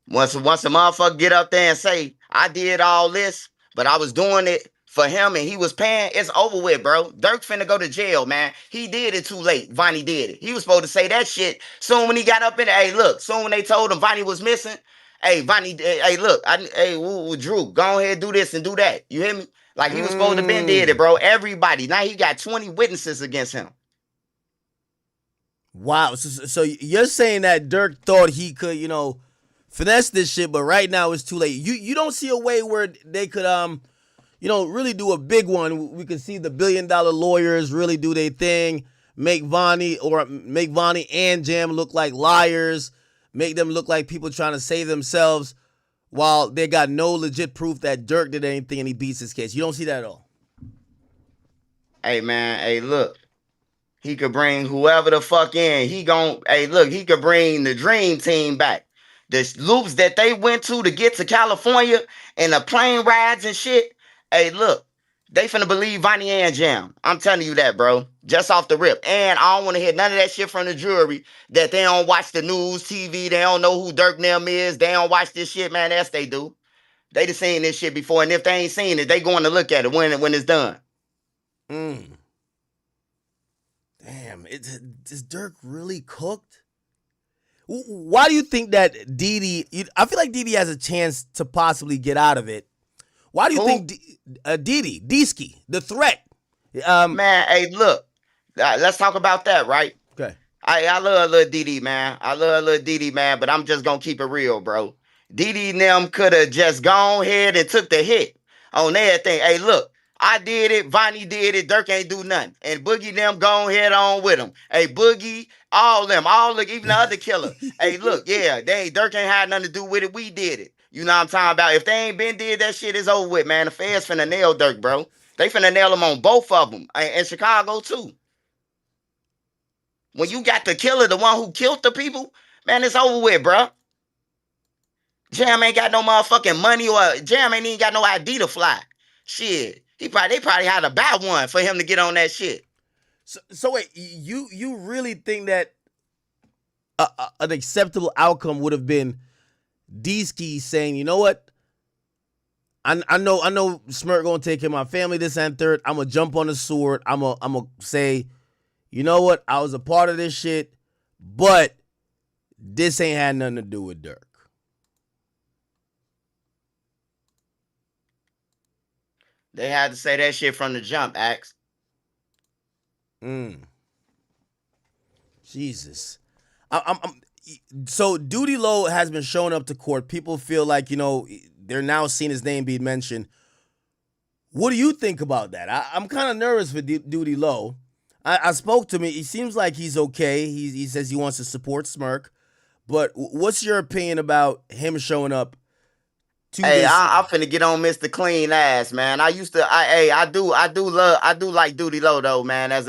once a motherfucker get up there and say, I did all this, but I was doing it for him and he was paying, it's over with, bro. Durk finna go to jail, man. He did it too late. Vonnie did it. He was supposed to say that shit soon when he got up in there. Hey, look, soon when they told him Vonnie was missing, hey, Vonnie, hey, look, Drew, go ahead, do this and do that. You hear me? Like he was supposed to been did it, bro. Everybody. Now he got 20 witnesses against him. Wow. So you're saying that Durk thought he could, finesse this shit, but right now it's too late. You don't see a way where they could really do a big one. We could see the $1 billion lawyers really do their thing, make Vonnie and Jam look like liars, make them look like people trying to save themselves while they got no legit proof that Durk did anything and he beats his case. You don't see that at all. Hey man, hey look. He could bring whoever the fuck in. He could bring the dream team back. The loops that they went to get to California and the plane rides and shit. Hey, look, they finna believe Vonnie and Jam. I'm telling you that, bro. Just off the rip. And I don't want to hear none of that shit from the jury that they don't watch the news, TV. They don't know who Durk them is. They don't watch this shit, man. Yes, they do. They done seen this shit before. And if they ain't seen it, they going to look at it when it's done. Damn, is Durk really cooked? Why do you think that Didi? I feel like Didi has a chance to possibly get out of it. Why do you think Deeski, the threat? Man, hey, look, let's talk about that, right? Okay. I love little Didi, man. But I'm just gonna keep it real, bro. Didi and them could have just gone ahead and took the hit on everything. Hey, look. I did it, Vonnie did it, Durk ain't do nothing. And Boogie them gone head on with him. Hey, Boogie, even the other killer. Hey, look, yeah, Durk ain't had nothing to do with it, we did it. You know what I'm talking about? If they ain't been did that shit, it's over with, man. The feds finna nail Durk, bro. They finna nail him on both of them. And Chicago, too. When you got the killer, the one who killed the people, man, it's over with, bro. Jam ain't got no motherfucking money or Jam ain't even got no ID to fly. Shit. They probably had to buy one for him to get on that shit. So wait, you really think that an acceptable outcome would have been Deeski saying, you know what? I know Smirk gonna take care of my family, this and third. I'm gonna jump on the sword. I'm gonna say, you know what? I was a part of this shit, but this ain't had nothing to do with Durk. They had to say that shit from the jump, Axe. Jesus. So Duty Low has been showing up to court. People feel like, they're now seeing his name being mentioned. What do you think about that? I'm kind of nervous for Duty Low. I spoke to him. He seems like he's okay. He says he wants to support Smirk. But what's your opinion about him showing up? I'm finna get on Mr. Clean Ass, man. I do like Duty Low though, man, as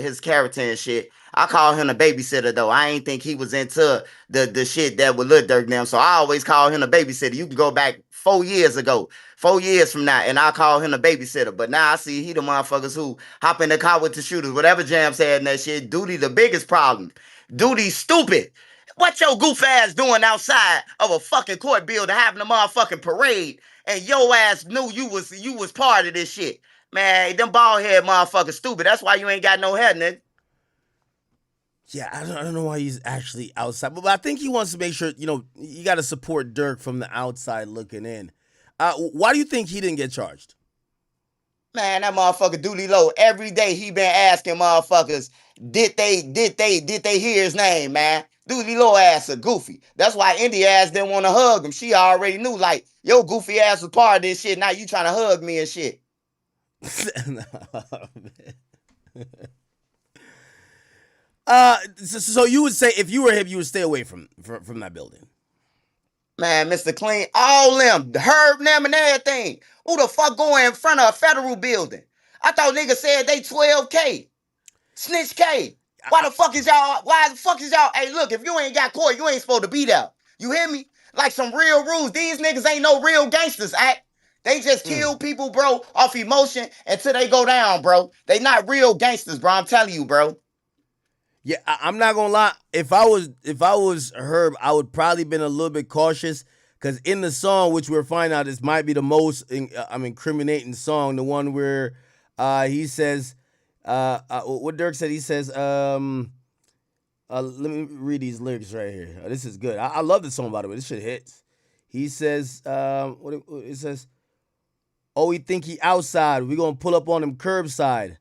his character and shit. I call him a babysitter though. I ain't think he was into the shit that with Lil Durk them. So I always call him a babysitter. You can go back 4 years ago, 4 years from now, and I call him a babysitter. But now I see he the motherfuckers who hop in the car with the shooters, whatever Jam said and that shit. Duty the biggest problem. Duty stupid. What your goof ass doing outside of a fucking court building having a motherfucking parade and your ass knew you was part of this shit? Man, them bald head motherfuckers stupid. That's why you ain't got no head, nigga. Yeah, I don't know why he's actually outside, but I think he wants to make sure, you got to support Durk from the outside looking in. Why do you think he didn't get charged? Man, that motherfucker Dooley Low, every day he been asking motherfuckers, did they hear his name, man? Dooley Low ass a goofy. That's why India ass didn't want to hug him. She already knew, like, yo goofy ass was part of this shit. Now you trying to hug me and shit. So you would say if you were him, you would stay away from that building. Man, Mr. Clean, all them, Herb, them, and everything. Who the fuck going in front of a federal building? I thought niggas said they 12K. Snitch K. Why the fuck is y'all? Hey, look, if you ain't got court, you ain't supposed to be there. You hear me? Like some real rules. These niggas ain't no real gangsters, act. They just kill people, bro, off emotion until they go down, bro. They not real gangsters, bro. I'm telling you, bro. Yeah, I'm not gonna lie. If I was Herb, I would probably been a little bit cautious because in the song, which we're finding out, this might be the most incriminating song, the one where he says, what Durk said. He says, let me read these lyrics right here. This is good. I love this song, by the way. This shit hits. He says, what it says. Oh, he think he outside. We gonna pull up on him curbside.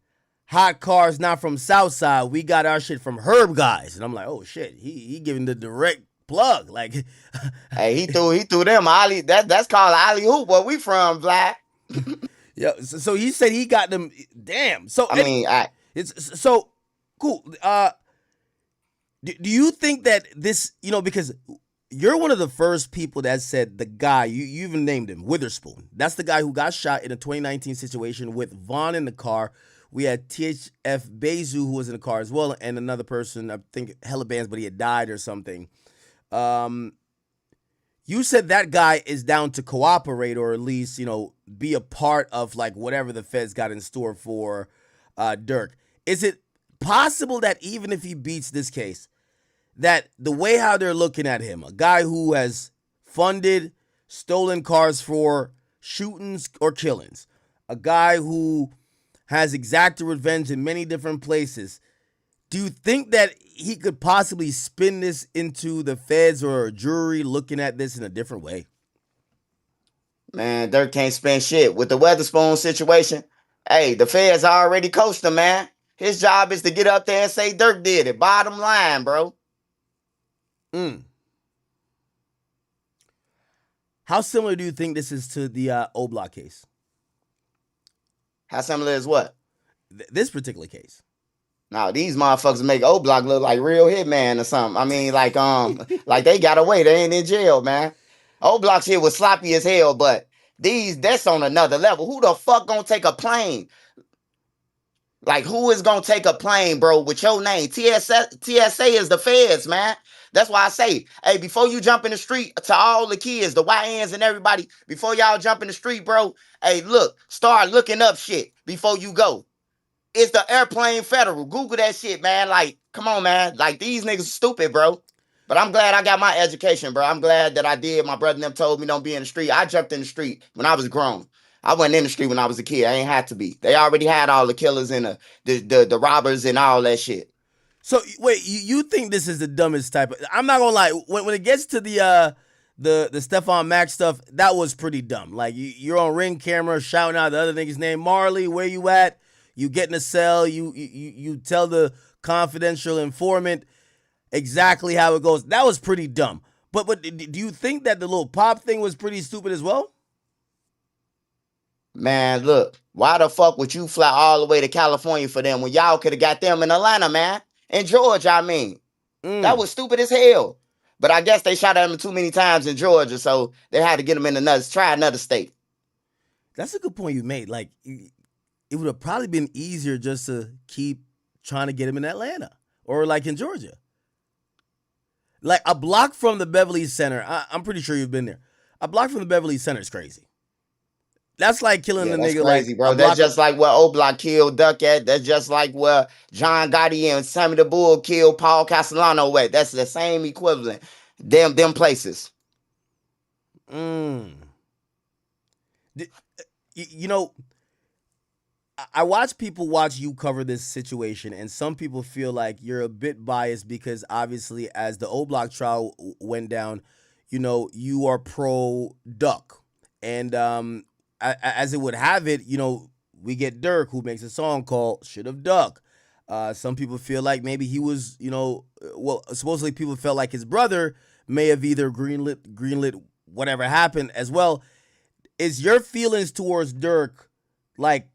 Hot cars not from Southside. We got our shit from Herb guys. And I'm like, oh shit, he giving the direct plug. Like, hey, he threw them ollie. That's called alley hoop. Where we from, Black? Yeah. So he said he got them. Damn. So it's so cool. Do you think that this, because you're one of the first people that said the guy, you even named him, Witherspoon. That's the guy who got shot in a 2019 situation with Vaughn in the car. We had THF Bezu, who was in the car as well, and another person, I think hella bands, but he had died or something. You said that guy is down to cooperate or at least, be a part of like whatever the feds got in store for Durk. Is it possible that even if he beats this case, that the way how they're looking at him, a guy who has funded stolen cars for shootings or killings, a guy who has exacted revenge in many different places, do you think that he could possibly spin this into the feds or a jury looking at this in a different way? Man, Durk can't spin shit. With the Weatherspoon situation, hey, the feds already coached him, man. His job is to get up there and say Durk did it. Bottom line, bro. How similar do you think this is to the O-Block case? How similar is what? This particular case. Now these motherfuckers make O-Block look like real hitman or something. I mean, like they got away. They ain't in jail, man. O-Block shit was sloppy as hell, but that's on another level. Who the fuck gonna take a plane? Like, who is gonna take a plane, bro, with your name? TSA is the feds, man. That's why I say, hey, before you jump in the street, to all the kids, the YNs and everybody, before y'all jump in the street, bro, hey, look, start looking up shit before you go. It's the airplane federal. Google that shit, man. Like, come on, man. Like, these niggas stupid, bro. But I'm glad I got my education, bro. I'm glad that I did. My brother and them told me don't be in the street. I jumped in the street when I was grown. I wasn't in the street when I was a kid. I ain't had to be. They already had all the killers and the robbers and all that shit. So wait, you think this is the dumbest type of? I'm not gonna lie. When it gets to the Stephon Max stuff, that was pretty dumb. Like you're on Ring camera shouting out the other nigga's name, Marley. Where you at? You get in a cell. You tell the confidential informant exactly how it goes. That was pretty dumb. But do you think that the little pop thing was pretty stupid as well? Man, look, why the fuck would you fly all the way to California for them when y'all could have got them in Atlanta, man? In Georgia, I mean. That was stupid as hell. But I guess they shot at him too many times in Georgia, so they had to get him in try another state. That's a good point you made. Like, it would have probably been easier just to keep trying to get him in Atlanta or like in Georgia. Like a block from the Beverly Center. I'm pretty sure you've been there. A block from the Beverly Center is crazy. That's like killing Yeah, a that's nigga like crazy, a bro. That's block of. just like where O Block killed Duck at. That's just like where John Gotti and Sammy the Bull killed Paul Castellano at. That's the same equivalent. Them places. Mm. You know, I watch people watch you cover this situation, and some people feel like you're a bit biased because obviously, as the O Block trial went down, you know, you are pro Duck, and as it would have it, you know, we get Durk who makes a song called "Should Have Duck." Some people feel like maybe he was, you know, well, supposedly people felt like his brother may have either greenlit whatever happened as well. Is your feelings towards Durk like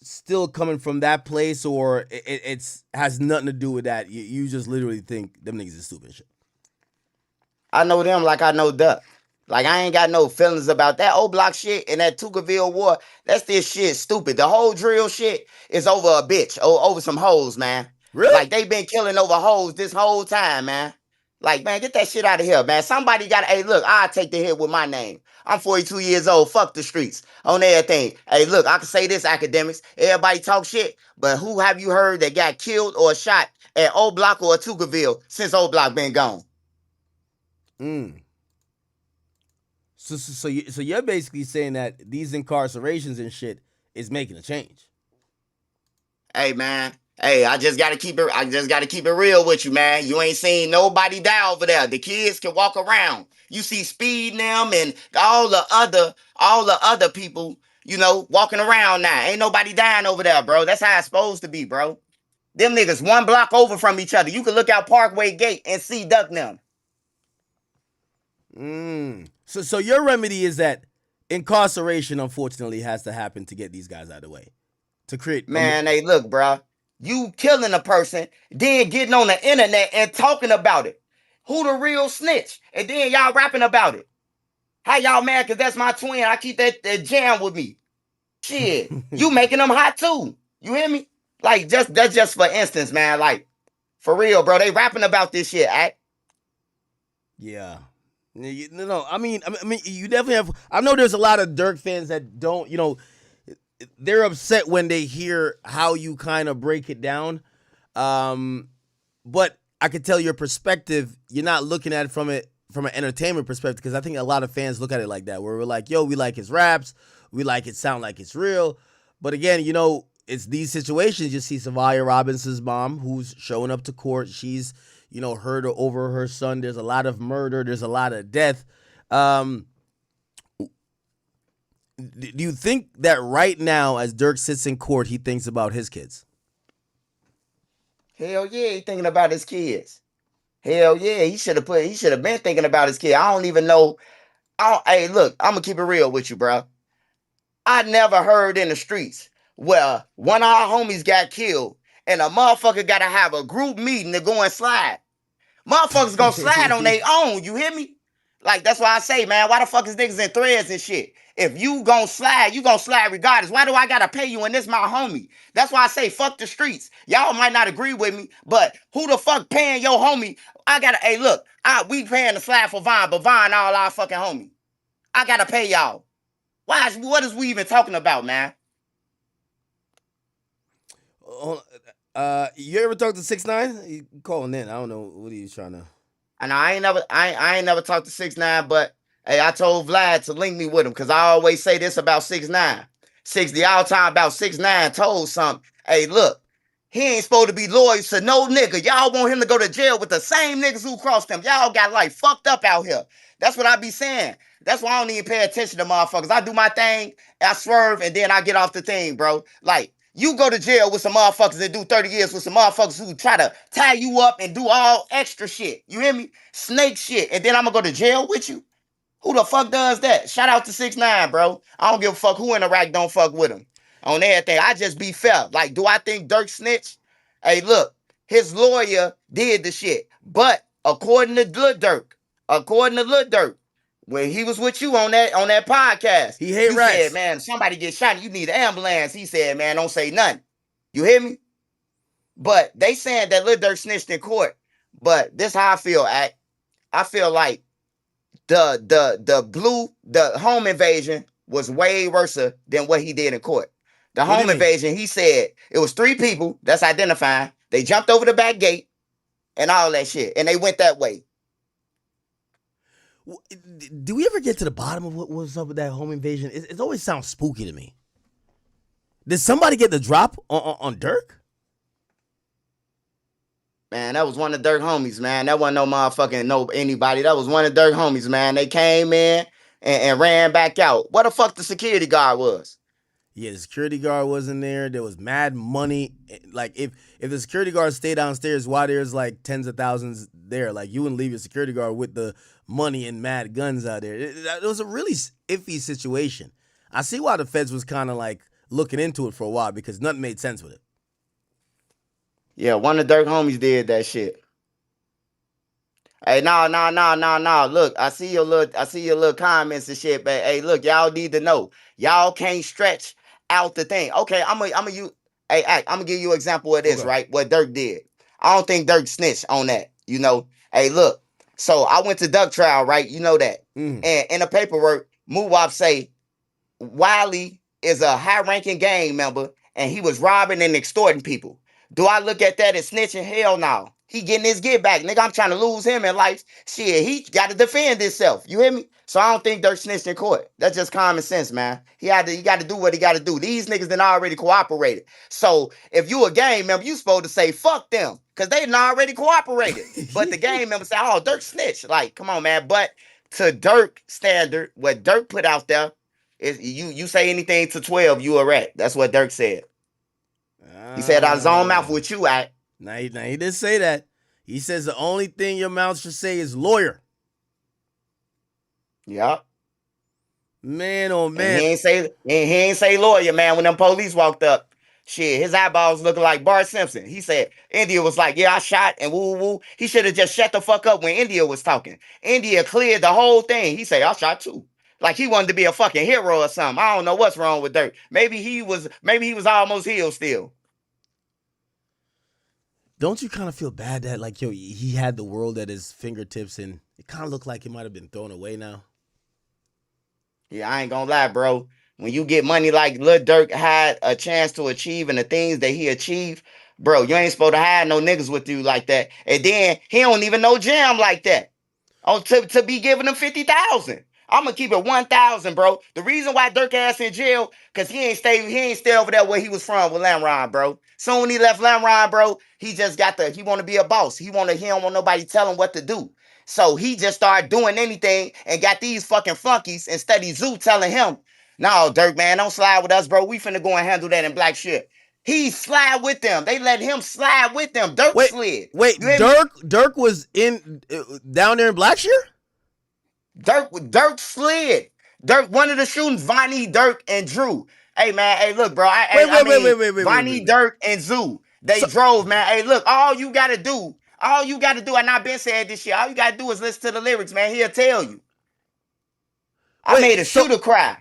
still coming from that place, or it's has nothing to do with that? You just literally think them niggas is stupid shit. I know them like I know Duck. Like, I ain't got no feelings about that O Block shit and that Tuckerville war. That's this shit stupid. The whole drill shit is over a bitch, over some hoes, man. Really? Like, they been killing over hoes this whole time, man. Like, man, get that shit out of here, man. Somebody got to, hey, look, I'll take the hit with my name. I'm 42 years old. Fuck the streets on everything. Hey, look, I can say this, academics. Everybody talk shit, but who have you heard that got killed or shot at O Block or Tuckerville since O Block been gone? So you're basically saying that these incarcerations and shit is making a change. Hey, man. Hey, I just gotta keep it real with you, man. You ain't seen nobody die over there. The kids can walk around. You see Speed them and all the other people, you know, walking around now. Ain't nobody dying over there, bro. That's how it's supposed to be, bro. Them niggas one block over from each other. You can look out Parkway Gate and see Duck them. So your remedy is that incarceration, unfortunately, has to happen to get these guys out of the way. To create hey, look, bro. You killing a person, then getting on the internet and talking about it. Who the real snitch? And then y'all rapping about it. How y'all mad? Cause that's my twin. I keep that jam with me. Shit, you making them hot too. You hear me? Like, that's just for instance, man. Like, for real, bro. They rapping about this shit. Yeah. No. I mean, you definitely have. I know there's a lot of Durk fans that don't. You know, they're upset when they hear how you kind of break it down. But I could tell your perspective. You're not looking at it from an entertainment perspective, because I think a lot of fans look at it like that, where we're like, yo, we like his raps, we like it sound like it's real. But again, you know, it's these situations. You see Savia Robinson's mom who's showing up to court. She's, you know, heard over her son. There's a lot of murder. There's a lot of death. Do you think that right now, as Durk sits in court, he thinks about his kids? Hell yeah, he thinking about his kids. Hell yeah, he should have been thinking about his kid. I don't even know. Hey, look, I'm gonna keep it real with you, bro. I never heard in the streets where one of our homies got killed and a motherfucker gotta have a group meeting to go and slide. Motherfuckers gonna slide on their own, you hear me? Like, that's why I say, man, why the fuck is niggas in threads and shit? If you gonna slide regardless. Why do I gotta pay you and this my homie? That's why I say fuck the streets. Y'all might not agree with me, but who the fuck paying your homie? Hey, look, we paying the slide for Vine, but Vine all our fucking homie. I gotta pay y'all. What is we even talking about, man? You ever talk to 6ix9ine? You calling in? I don't know what are you trying to. And I ain't never talked to 6ix9ine, but hey, I told Vlad to link me with him, because I always say this about 6ix9ine. The all time about 6ix9ine told something. Hey, look, he ain't supposed to be loyal to no nigga. Y'all want him to go to jail with the same niggas who crossed him. Y'all got like fucked up out here. That's what I be saying. That's why I don't even pay attention to motherfuckers. I do my thing, I swerve, and then I get off the thing, bro. Like, you go to jail with some motherfuckers and do 30 years with some motherfuckers who try to tie you up and do all extra shit. You hear me? Snake shit. And then I'm gonna go to jail with you? Who the fuck does that? Shout out to 6ix9ine, bro. I don't give a fuck who in Iraq don't fuck with him. On everything. I just be fair. Like, do I think Durk snitched? Hey, look, his lawyer did the shit. But according to Lil Durk, when he was with you on that podcast, he hate you rats. said, man, somebody get shot, you need an ambulance. He said, man, don't say nothing. You hear me? But they saying that Lil Durk snitched in court. But this how I feel, I feel like the home invasion was way worse than what he did in court. The What do you home mean? invasion, he said it was 3 people that's identifying. They jumped over the back gate and all that shit, and they went that way. Do we ever get to the bottom of what was up with that home invasion? It always sounds spooky to me. Did somebody get the drop on Durk? Man, that was one of Durk homies, man. That wasn't no motherfucking anybody. That was one of Durk homies, man. They came in and ran back out. What the fuck the security guard was? Yeah, the security guard wasn't there. There was mad money. Like if the security guard stayed downstairs, why there's like tens of thousands there? Like you wouldn't leave your security guard with the money and mad guns out there. It was a really iffy situation. I see why the feds was kind of like looking into it for a while because nothing made sense with it. Yeah, one of Durk homies did that shit. Hey, no. Look, I see your little comments and shit, but hey, look, y'all need to know. Y'all can't stretch out the thing. Okay, I'm gonna give you an example of this, Okay. right? What Durk did. I don't think Durk snitched on that, you know. Hey, look. So I went to Duck trial, right? You know that. And in the paperwork, Muwap say Wiley is a high-ranking gang member and he was robbing and extorting people. Do I look at that as snitching? Hell no. He getting his get back. Nigga, I'm trying to lose him in life. Shit, he got to defend himself. You hear me? So I don't think Durk snitched in court. That's just common sense, man. He got to do what he got to do. These niggas done already cooperated. So if you a gang member, you supposed to say, fuck them. Because they done already cooperated. But the gang member say, oh, Durk snitched. Like, come on, man. But to Durk standard, what Durk put out there, is you say anything to 12, you a rat. That's what Durk said. He said out his own mouth with you at. Now he didn't say that. He says the only thing your mouth should say is lawyer. Yep. Man, oh man. And he ain't say lawyer, man, when them police walked up. Shit, his eyeballs looking like Bart Simpson. He said, India was like, yeah, I shot and woo woo. He should have just shut the fuck up when India was talking. India cleared the whole thing. He said, I shot too. Like he wanted to be a fucking hero or something. I don't know what's wrong with Durk. Maybe he was almost healed still. Don't you kind of feel bad that like he had the world at his fingertips and it kind of looked like it might have been thrown away now? Yeah, I ain't gonna lie, bro. When you get money like Lil Durk had a chance to achieve and the things that he achieved, bro, you ain't supposed to have no niggas with you like that. And then he don't even know Jam like that. Oh, to be giving him 50,000. I'm gonna keep it 1,000, bro. The reason why Durk ass in jail, cause he ain't stay over there where he was from with Lamron, bro. Soon when he left Lamron, bro, he just he wanna be a boss. He don't want nobody tell him what to do. So he just started doing anything and got these fucking flunkies and study Zoo telling him, no, Durk, man, don't slide with us, bro. We finna go and handle that in black shit. He slide with them. They let him slide with them. Durk slid. Wait, Durk was in down there in Blackshear? Durk slid. Durk, one of the shootings, Vonnie, Durk, and Drew. Hey, man, hey, look, bro. Wait, Vonnie, Durk, and Zoo. They drove, man. Hey, look, all you gotta do, and I've been saying this shit, all you gotta do is listen to the lyrics, man. He'll tell you. I made a shooter cry.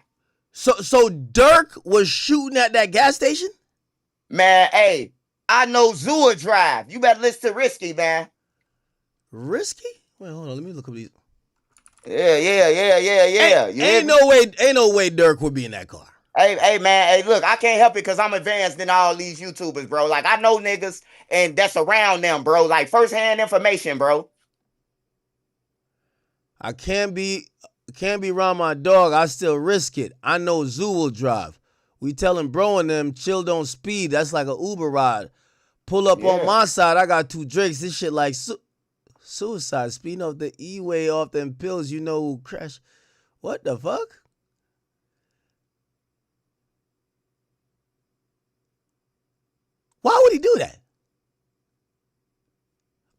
So Durk was shooting at that gas station? Man, hey, I know Zoo will drive. You better listen to Risky, man. Risky? Wait, hold on. Let me look up these. Yeah. Ain't no way Durk would be in that car. Hey, man. Hey, look, I can't help it because I'm advanced than all these YouTubers, bro. Like, I know niggas and that's around them, bro. Like, first-hand information, bro. I can't be around my dog. I still risk it. I know Zoo will drive. We telling bro and them, chill, don't speed. That's like an Uber ride. Pull up on my side. I got 2 drinks. This shit like suicide. Speeding off the E-way off them pills. You know who crash. What the fuck? Why would he do that?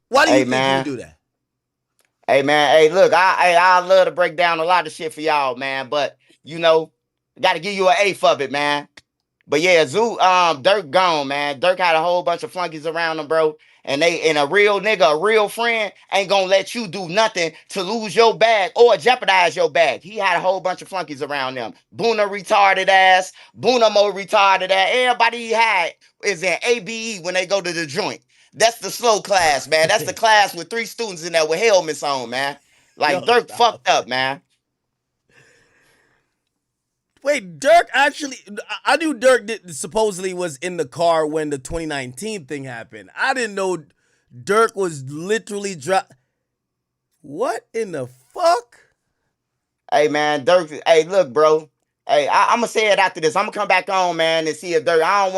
Why do you think he would do that? Hey, man. Hey, look, I love to break down a lot of shit for y'all, man. But, you know, got to give you an eighth of it, man. But yeah, Zoo, Durk gone, man. Durk had a whole bunch of flunkies around him, bro. And a real nigga, a real friend, ain't gonna let you do nothing to lose your bag or jeopardize your bag. He had a whole bunch of flunkies around them. Boona retarded ass, Boona Mo retarded ass. Everybody he had is in ABE when they go to the joint. That's the slow class, man. That's the class with 3 students in there with helmets on, man. Like, Durk fucked up, man. Wait, Durk actually? I knew Durk supposedly was in the car when the 2019 thing happened. I didn't know Durk was literally What in the fuck? Hey man, Durk. Hey, look, bro. Hey, I'm gonna say it after this. I'm gonna come back on, man, and see if Durk. I don't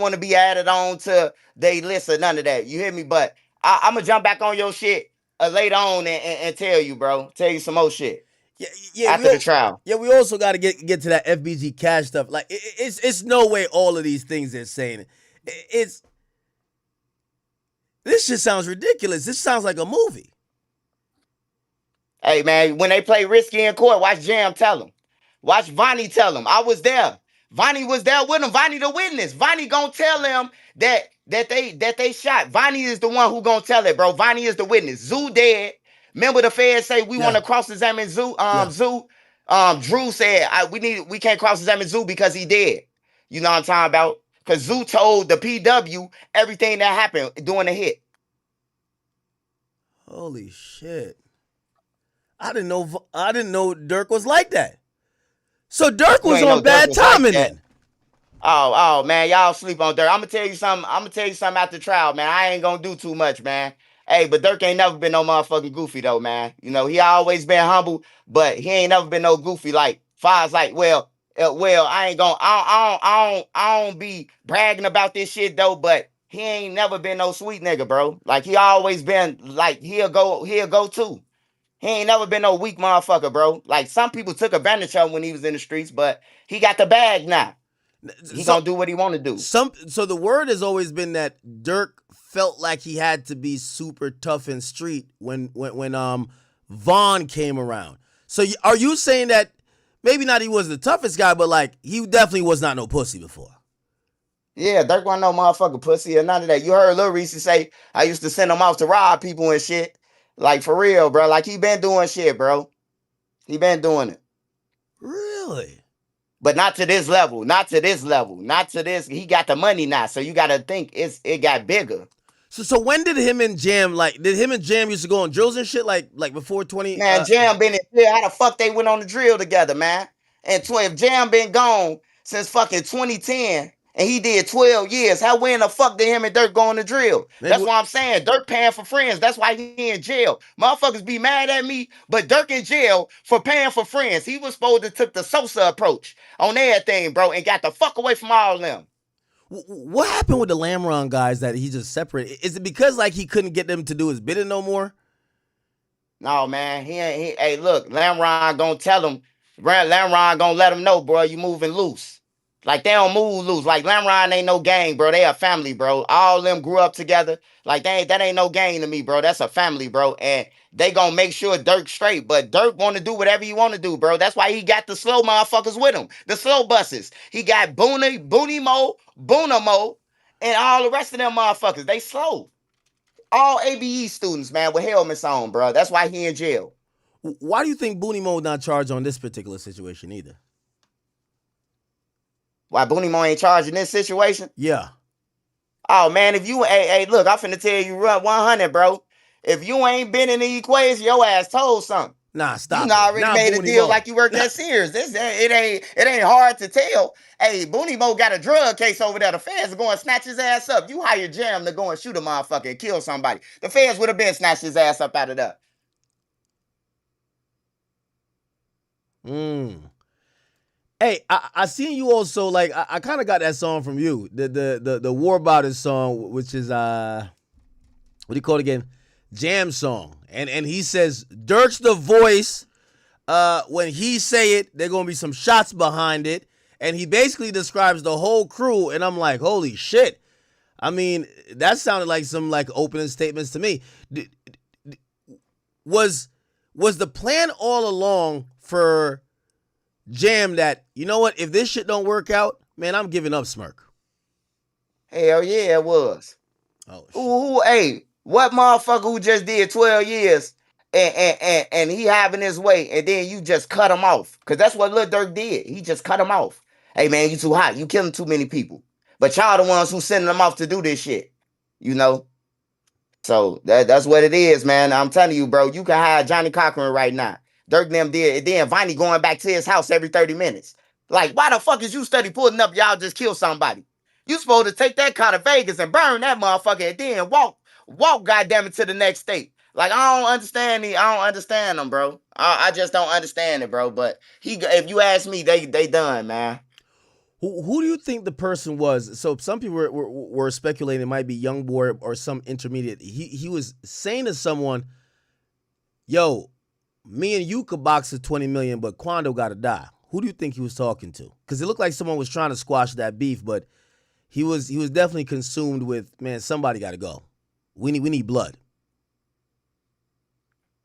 want to be added on to they list or none of that. You hear me? But I'm gonna jump back on your shit later on and tell you, bro. Tell you some more shit. Yeah. After the trial. Yeah, we also got to get to that FBG Cash stuff. Like, it's no way all of these things they're saying. This shit sounds ridiculous. This sounds like a movie. Hey man, when they play risky in court, watch Jam tell him. Watch Vonnie tell him. I was there. Vonnie was there with him. Vonnie the witness. Vonnie gonna tell him that they shot. Vonnie is the one who gonna tell it, bro. Vonnie is the witness. Zoo dead. Remember the feds say we want to cross-examine Zoo. Zoo. Drew said we can't cross-examine Zoo because he dead. You know what I'm talking about? Because Zoo told the PW everything that happened during the hit. Holy shit. I didn't know Durk was like that. So Durk was on bad timing then. Oh man, y'all sleep on Durk. I'm gonna tell you something after trial, man. I ain't gonna do too much, man. Hey, but Durk ain't never been no motherfucking goofy though, man. You know, he always been humble, but he ain't never been no goofy like Foz. Like, I don't be bragging about this shit though, but he ain't never been no sweet nigga, bro. Like he always been like he'll go too. He ain't never been no weak motherfucker, bro. Like some people took advantage of him when he was in the streets, but he got the bag now. He gonna do what he want to do. So the word has always been that Durk felt like he had to be super tough in street when Vaughn came around. So are you saying that maybe not he was the toughest guy, but like he definitely was not no pussy before? Yeah, Durk wasn't no motherfucker pussy or none of that. You heard Lil Reese say I used to send him off to rob people and shit. Like for real, bro. Like he been doing shit, bro. He been doing it. Really? But not to this level. Not to this level. Not to this. He got the money now, so you gotta think it got bigger. So when did him and Jam used to go on drills and shit like before 20? Man, Jam been in jail. How the fuck they went on the drill together, man? And if Jam been gone since fucking 2010. And he did 12 years. When the fuck did him and Durk go on the drill? That's why I'm saying Durk paying for friends. That's why he in jail. Motherfuckers be mad at me, but Durk in jail for paying for friends. He was supposed to took the Sosa approach on everything, bro, and got the fuck away from all of them. What happened with the Lamron guys that he just separated? Is it because like he couldn't get them to do his bidding no more? No, man. Hey, look, Lamron gonna tell him. Lamron gonna let him know, bro, you moving loose. Like, they don't move loose. Like, Lamron ain't no gang, bro. They a family, bro. All of them grew up together. Like, that ain't no gang to me, bro. That's a family, bro. And they gonna make sure Durk straight. But Durk want to do whatever he want to do, bro. That's why he got the slow motherfuckers with him. The slow buses. He got Booney Mo, and all the rest of them motherfuckers. They slow. All ABE students, man, with helmets on, bro. That's why he in jail. Why do you think Booney Mo not charged on this particular situation either? Why Booney Mo ain't charged in this situation? Yeah. Oh, man, if you, hey, look, I'm finna tell you 100, bro. If you ain't been in the equation, your ass told something. Nah, stop. You already made a deal like you worked at Sears. It ain't hard to tell. Hey, Booney Mo got a drug case over there. The feds are going to snatch his ass up. You hire Jam to go and shoot a motherfucker and kill somebody. The feds would have been snatched his ass up out of there. Hey, I seen you also, like, I kind of got that song from you, the War About It song, which is, what do you call it again? Jam song. And he says, Durk's the voice. When he say it, there going to be some shots behind it. And he basically describes the whole crew, and I'm like, holy shit. I mean, that sounded like some, like, opening statements to me. Was the plan all along for Jam that, you know what, if this shit don't work out, man, I'm giving up Smirk? Hell yeah, it was. Oh, hey, what motherfucker who just did 12 years and he having his way, and then you just cut him off? Because that's what Lil Durk did. He just cut him off. Hey, man, you too hot. You killing too many people. But y'all the ones who sending them off to do this shit. You know? So that's what it is, man. I'm telling you, bro, you can hire Johnny Cochran right now. Durk them did. And then Vonnie going back to his house every 30 minutes. Like, why the fuck is you steady pulling up? Y'all just kill somebody. You supposed to take that car to Vegas and burn that motherfucker and then walk, goddamn it, to the next state. Like, I don't understand them, bro. I just don't understand it, bro. But if you ask me, they done, man. Who do you think the person was? So some people were speculating it might be YoungBoy or some intermediate. He was saying to someone, yo, me and you could box for 20 million, but Quando got to die. Who do you think he was talking to? Because it looked like someone was trying to squash that beef, but he was definitely consumed with, man, somebody got to go. We need blood.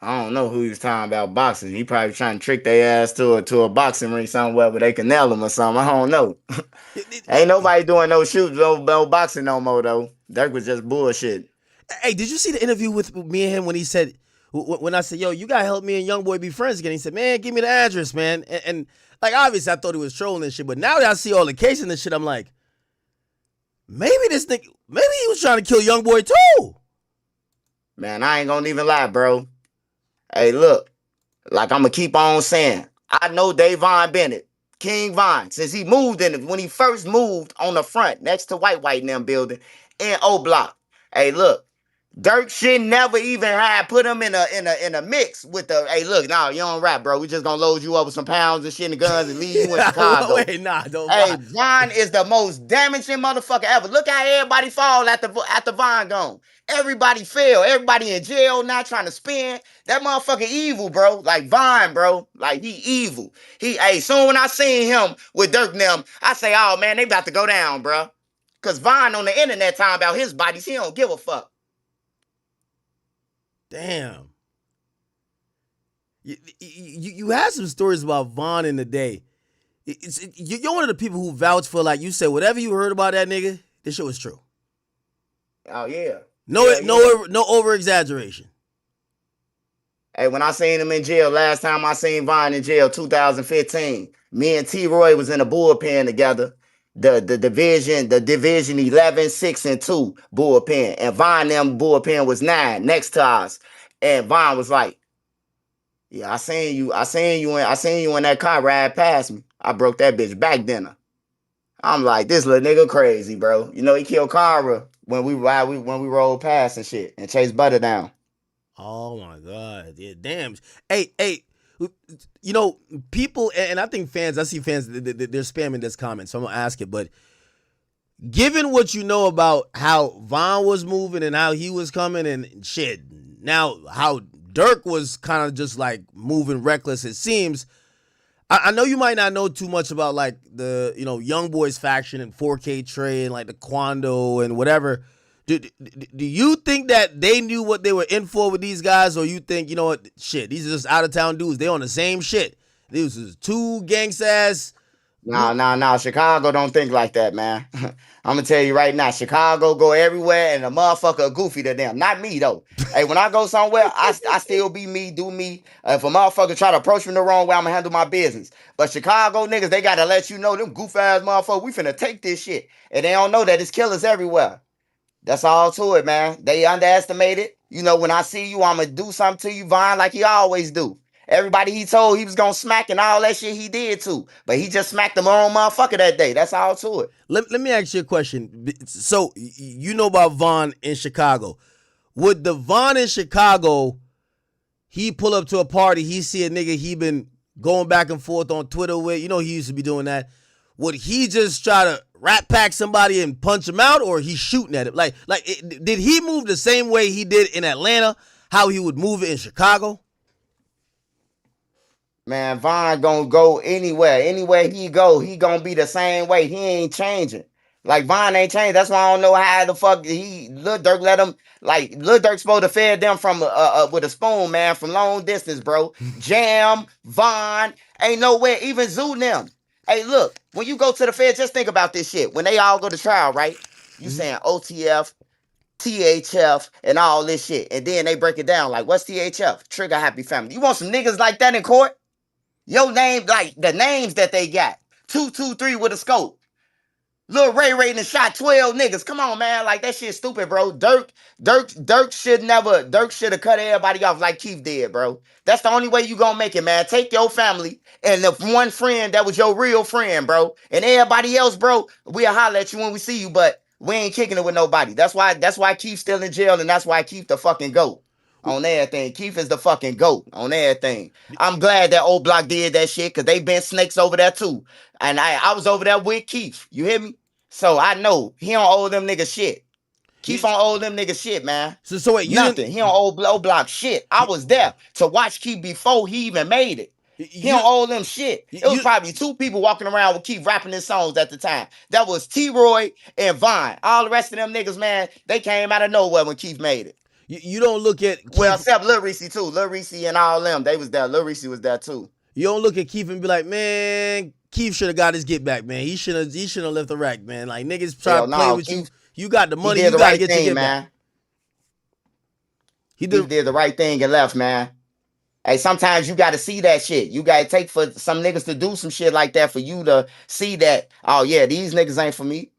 I don't know who he was talking about boxing. He probably trying to trick their ass to a boxing ring somewhere where they can nail him or something. I don't know. Ain't nobody doing no shooting, no boxing no more, though. Durk was just bullshit. Hey, did you see the interview with me and him when he said, when I said, yo, you got to help me and YoungBoy be friends again? He said, man, give me the address, man. And like, obviously, I thought he was trolling and shit, but now that I see all the cases and shit, I'm like, maybe he was trying to kill YoungBoy too. Man, I ain't gonna even lie, bro. Hey, look, like I'm gonna keep on saying, I know Davon Bennett, King Von, since he moved when he first moved on the front next to White in them building in O Block. Hey, look, Durk should never even have put him in a mix with the, hey, look, nah, you don't rap, bro. We just gonna load you up with some pounds and shit and guns and leave you in Chicago. Wait, nah, don't Hey, lie. Von is the most damaging motherfucker ever. Look how everybody fall after Von gone. Everybody fell. Everybody in jail now trying to spin. That motherfucker evil, bro. Like Von, bro. Like he evil. Soon when I seen him with Durk and them, I say, oh man, they about to go down, bro. Cause Von on the internet talking about his bodies, he don't give a fuck. Damn. You had some stories about Von in the day. You're one of the people who vouch for, like you said, whatever you heard about that nigga, this shit was true. Oh yeah. No over exaggeration. Hey, when I seen him in jail, last time I seen Von in jail, 2015, me and T-Roy was in a bullpen together. The division 11, 6, and 2 bullpen. And Von them bullpen was 9 next to us. And Von was like, yeah, I seen you in that car ride past me. I broke that bitch back dinner. I'm like, this little nigga crazy, bro. You know, he killed Cara when we rolled past and shit and chased Butter down. Oh my God. Yeah, damn. Hey, you know, people, and I think fans, I see fans, they're spamming this comment, so I'm gonna ask it, but given what you know about how Von was moving and how he was coming and shit, now how Durk was kind of just like moving reckless, it seems. I know you might not know too much about like the, you know, YoungBoy's faction and 4K Trey and like the Quando and whatever. Do you think that they knew what they were in for with these guys, or you think, you know what, shit, these are just out of town dudes, they on the same shit? These is two gangsta ass. Nah. Chicago don't think like that, man. I'm gonna tell you right now, Chicago go everywhere and a motherfucker goofy to them. Not me though. Hey, when I go somewhere, I still be me, do me. If a motherfucker try to approach me the wrong way, I'm gonna handle my business. But Chicago niggas, they gotta let you know, them goof ass motherfuckers, we finna take this shit. And they don't know that it's killers everywhere. That's all to it, man. They underestimate it. You know, when I see you, I'm gonna do something to you, Von, like he always do. Everybody he told he was gonna smack and all that shit he did too. But he just smacked the wrong motherfucker that day. That's all to it. Let me ask you a question. So, you know about Von in Chicago. Would the Von in Chicago, he pull up to a party, he see a nigga he been going back and forth on Twitter with, you know he used to be doing that. Would he just try to rat pack somebody and punch him out, or he shooting at him? Did he move the same way he did in Atlanta, how he would move it in Chicago? Man, Von gonna go anywhere. Anywhere he go, he gonna be the same way. He ain't changing. Like, Von ain't changed. That's why I don't know how the fuck Lil Durk let him, like, Lil Durk supposed to fed them from with a spoon, man, from long distance, bro. Jam, Von, ain't nowhere, even Zoo them. Hey, look, when you go to the Fed, just think about this shit. When they all go to trial, right? You saying OTF, THF, and all this shit. And then they break it down like, what's THF? Trigger Happy Family. You want some niggas like that in court? Your name, like the names that they got. 223 with a scope. Lil Ray done shot 12 niggas. Come on, man. Like, that shit stupid, bro. Durk should have cut everybody off like Keith did, bro. That's the only way you gonna make it, man. Take your family and the one friend that was your real friend, bro. And everybody else, bro, we'll holler at you when we see you, but we ain't kicking it with nobody. That's why Keith's still in jail, and that's why Keith the fucking GOAT. On everything. Keith is the fucking GOAT on everything. I'm glad that old block did that shit, because they been snakes over there too. And I was over there with Keith. You hear me? So I know he don't owe them niggas shit. Keith don't owe them niggas shit, man. So wait, nothing. He don't owe block shit. I was there to watch Keith before he even made it. He don't owe them shit. It was probably 2 people walking around with Keith rapping his songs at the time. That was T-Roy and Vine. All the rest of them niggas, man, they came out of nowhere when Keith made it. You don't look at Keith, well, except Lil Reese too. Lil Reese and all them, they was there. Lil Reese was there too. You don't look at Keith and be like, man, Keith should have got his get back, man. He should have left the rack, man. Like, niggas try to play with Keith, you. You got the money. You got to get your get back. He did the right thing and left, man. Hey, sometimes you got to see that shit. You got to take for some niggas to do some shit like that for you to see that, oh, yeah, these niggas ain't for me.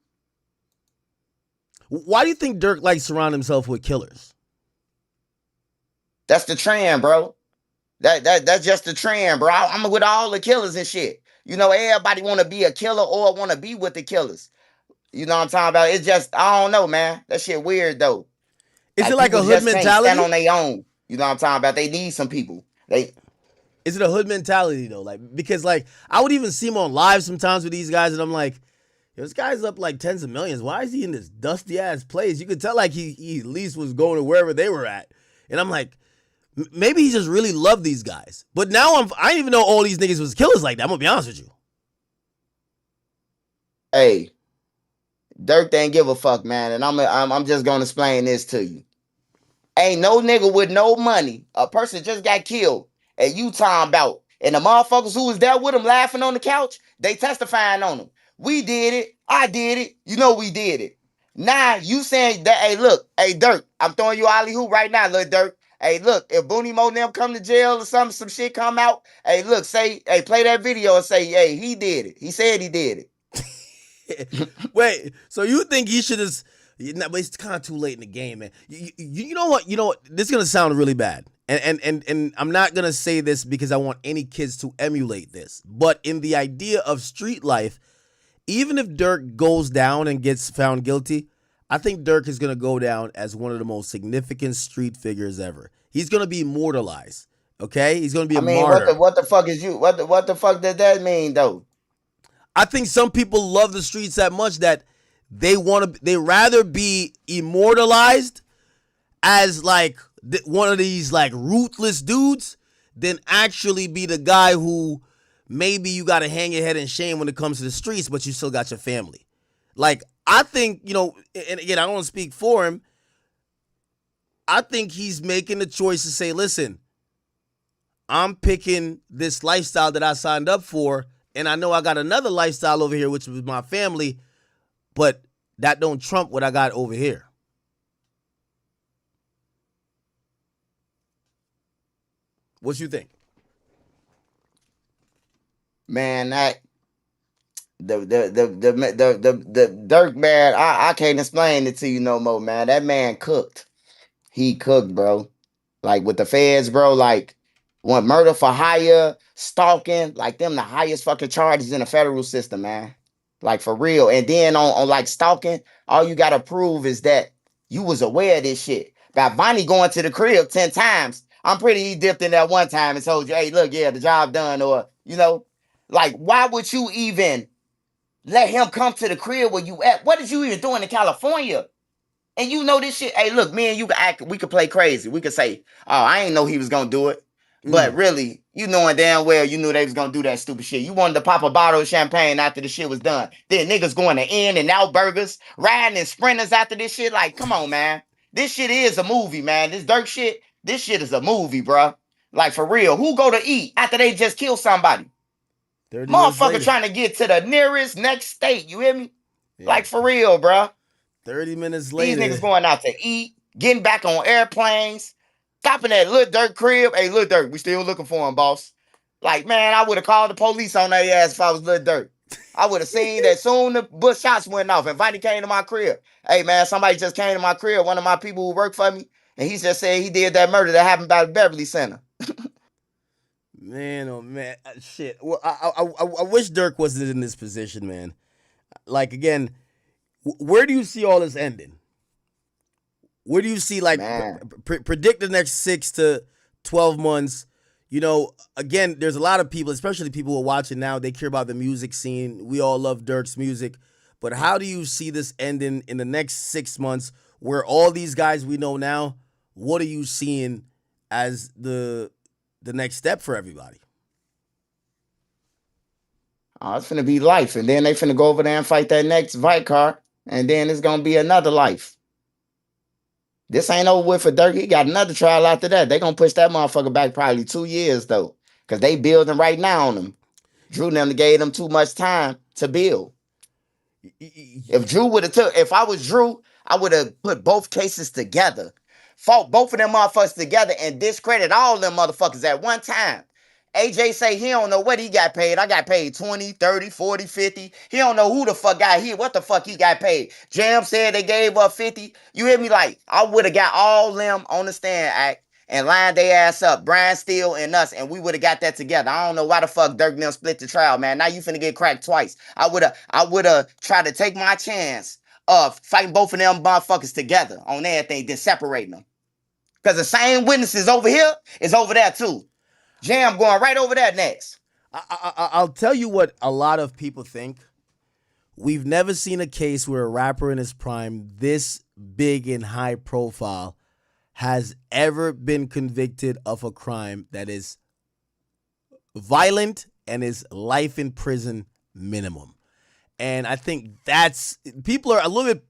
Why do you think Durk likes to surround himself with killers? That's the trend, bro. That's just the trend, bro. I'm with all the killers and shit. You know, everybody want to be a killer or want to be with the killers. You know what I'm talking about? It's just, I don't know, man. That shit weird, though. Is it like a hood mentality? Stand on their own. You know what I'm talking about? They need some people. Is it a hood mentality, though? Like, because, like, I would even see him on live sometimes with these guys, and I'm like, this guy's up like tens of millions. Why is he in this dusty-ass place? You could tell, like, he at least was going to wherever they were at. And I'm like, maybe he just really loved these guys. But now I didn't even know all these niggas was killers like that. I'm going to be honest with you. Hey, Durk didn't give a fuck, man. And I'm just going to explain this to you. Ain't no nigga with no money. A person just got killed. And you talking about. And the motherfuckers who was there with him laughing on the couch, they testifying on him. We did it. I did it. You know we did it. Now you saying that, hey, look, hey, Durk, I'm throwing you alley-hoop right now, little Durk. Hey, look, if Booney Mo and them come to jail or some shit come out, hey, look, say, hey, play that video and say, hey, he did it. He said he did it. Wait, so you think he should have, but it's kind of too late in the game, man. You know what? You know what? This is going to sound really bad. And I'm not going to say this because I want any kids to emulate this. But in the idea of street life, even if Durk goes down and gets found guilty, I think Durk is going to go down as one of the most significant street figures ever. He's going to be immortalized, okay? He's going to be a martyr. What the fuck is you? What the fuck does that mean, though? I think some people love the streets that much that they rather be immortalized as like one of these like ruthless dudes than actually be the guy who maybe you got to hang your head in shame when it comes to the streets, but you still got your family. Like, I think, you know, and again, I don't want to speak for him. I think he's making the choice to say, listen, I'm picking this lifestyle that I signed up for, and I know I got another lifestyle over here, which was my family, but that don't trump what I got over here. What you think? Man, that the Durk, man, I can't explain it to you no more, man. That man cooked. He cooked, bro. Like with the feds, bro, like one murder for hire, stalking, like them the highest fucking charges in the federal system, man. Like for real. And then on like stalking, all you gotta prove is that you was aware of this shit. About Vonnie going to the crib 10 times. I'm pretty he dipped in that one time and told you, hey, look, yeah, the job done, or you know. Like, why would you even let him come to the crib where you at? What is you even doing in California? And you know this shit. Hey, look, me and you we could play crazy. We could say, oh, I ain't know he was gonna do it. But really, you knowing damn well you knew they was gonna do that stupid shit. You wanted to pop a bottle of champagne after the shit was done. Then niggas going to In-N-Out burgers, riding in Sprinters after this shit. Like, come on, man. This shit is a movie, man. This Durk shit, this shit is a movie, bro. Like, for real. Who go to eat after they just kill somebody? Motherfucker trying to get to the nearest next state. You hear me? Yeah. Like, for real, bro. 30 minutes later. These niggas going out to eat, getting back on airplanes, stopping at Lil Durk crib. Hey, Lil Durk, we still looking for him, boss. Like, man, I would have called the police on their ass if I was Lil Durk. I would have seen that soon the bush shots went off and Vonnie came to my crib. Hey, man, somebody just came to my crib, one of my people who work for me, and he just said he did that murder that happened by the Beverly Center. Man, oh man, shit. Well, I wish Durk wasn't in this position, man. Like again, where do you see all this ending? Where do you see like predict the next 6 to 12 months? You know, again, there's a lot of people, especially people who are watching now. They care about the music scene. We all love Durk's music, but how do you see this ending in the next 6 months? Where all these guys we know now, what are you seeing as the next step for everybody? Oh, it's finna be life. And then they finna go over there and fight that next fight card. And then it's gonna be another life. This ain't over with for Durk. He got another trial after that. They gonna push that motherfucker back probably 2 years though. Cause they building right now on him. Drew them gave them too much time to build. If I was Drew, I would have put both cases together. Fought both of them motherfuckers together and discredit all them motherfuckers at one time. AJ say he don't know what he got paid. I got paid 20, 30, 40, 50. He don't know who the fuck got hit. What the fuck he got paid? Jam said they gave up 50. You hear me? Like, I would have got all them on the stand act and lined their ass up, Brian Steele and us, and we would have got that together. I don't know why the fuck Durk and them split the trial, man. Now you finna get cracked twice. I would have tried to take my chance of fighting both of them motherfuckers together on everything, then separating them. Because the same witnesses over here is over there too. Jam going right over there next. I'll tell you what a lot of people think. We've never seen a case where a rapper in his prime, this big and high profile, has ever been convicted of a crime that is violent and is life in prison minimum. And I think people are a little bit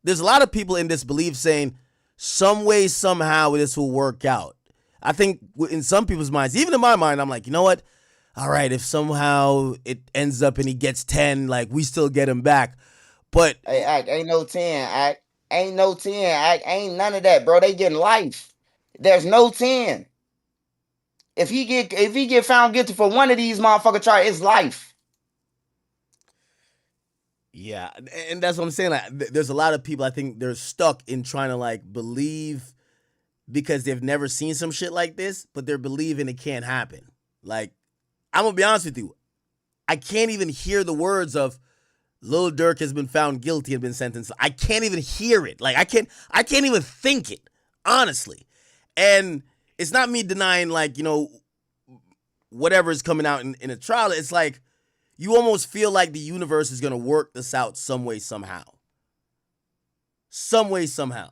there's a lot of people in disbelief saying some way, somehow this will work out. I think in some people's minds, even in my mind, I'm like, you know what? All right, if somehow it ends up and he gets 10, like we still get him back. But hey, Act, ain't no 10, Act. Ain't no 10, Act. Ain't none of that, bro. They getting life. There's no 10. If he get found guilty for one of these motherfucker charges, it's life. Yeah, and that's what I'm saying. Like, there's a lot of people, I think they're stuck in trying to like believe because they've never seen some shit like this, but they're believing it can't happen. Like, I'm gonna be honest with you, I can't even hear the words of Lil Durk has been found guilty and been sentenced. I can't even hear it. Like, I can't even think it, honestly. And it's not me denying, like, you know, whatever is coming out in a trial. It's like you almost feel like the universe is gonna work this out some way, somehow. Some way, somehow.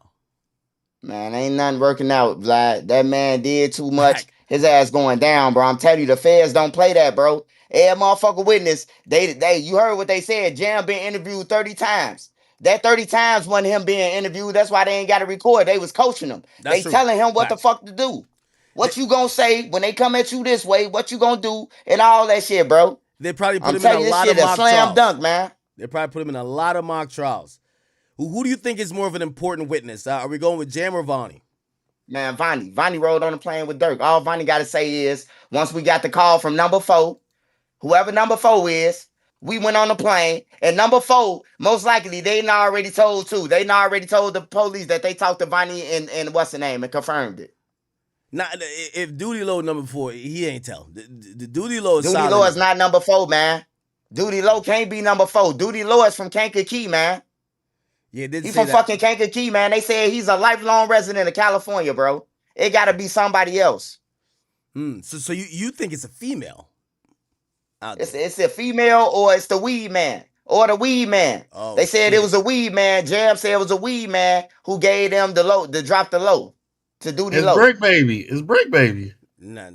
Man, ain't nothing working out, Vlad. That man did too much. Right. His ass going down, bro. I'm telling you, the feds don't play that, bro. Every motherfucker witness, you heard what they said. Jam been interviewed 30 times. That 30 times wasn't him being interviewed. That's why they ain't got to record. They was coaching him. That's true. Telling him what the fuck to do. What you gonna say when they come at you this way? What you gonna do? And all that shit, bro. They probably put him in a lot of mock trials. Slam dunk, man. They probably put him in a lot of mock trials. Who do you think is more of an important witness? Are we going with Jam or Vonnie? Man, Vonnie. Vonnie rode on the plane with Durk. All Vonnie got to say is, once we got the call from number 4, whoever number 4 is, we went on the plane. And number 4, most likely, they already told too. They already told the police that they talked to Vonnie and what's the name and confirmed it. Now, if Duty Low number 4, he ain't tell. The Duty Low is Duty solid. Low is not number 4, man. Duty Low can't be number 4. Duty Low is from Kankakee, man. Yeah, he's from fucking Kankakee, man. They said he's a lifelong resident of California, bro. It got to be somebody else. So you think it's a female? It's a female or it's the weed man or the weed man. Oh, they said it was a weed man. Jam said it was a weed man who gave them the low, to drop the low, to do the low. Brick Baby. It's Brick Baby. Nah,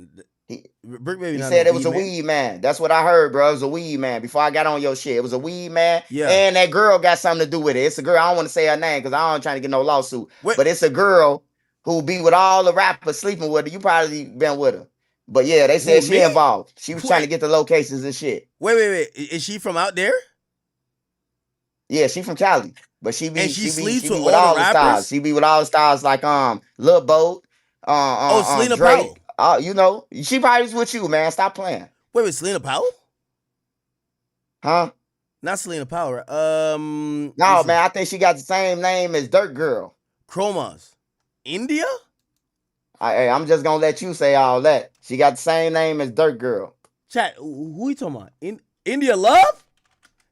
Brick Baby. He said it was a weed man. That's what I heard, bro. It was a weed man. Before I got on your shit, it was a weed man. Yeah. And that girl got something to do with it. It's a girl. I don't want to say her name because I don't trying to get no lawsuit. But it's a girl who be with all the rappers sleeping with her. You probably been with her. But yeah, they said she involved. She was trying to get the locations and shit. Wait. Is she from out there? Yeah, she from Cali. But she be sleeps with all all the rappers? stars. She be with all the stars like Lil Boat. Selena Drake. Powell. You know, she probably was with you, man. Stop playing. Wait, Selena Powell? Huh? Not Selena Power. No, man, I think she got the same name as Durk Girl. Chromas. India? Hey, I'm just gonna let you say all that. She got the same name as Durk Girl. Chat, who you talking about? India Love?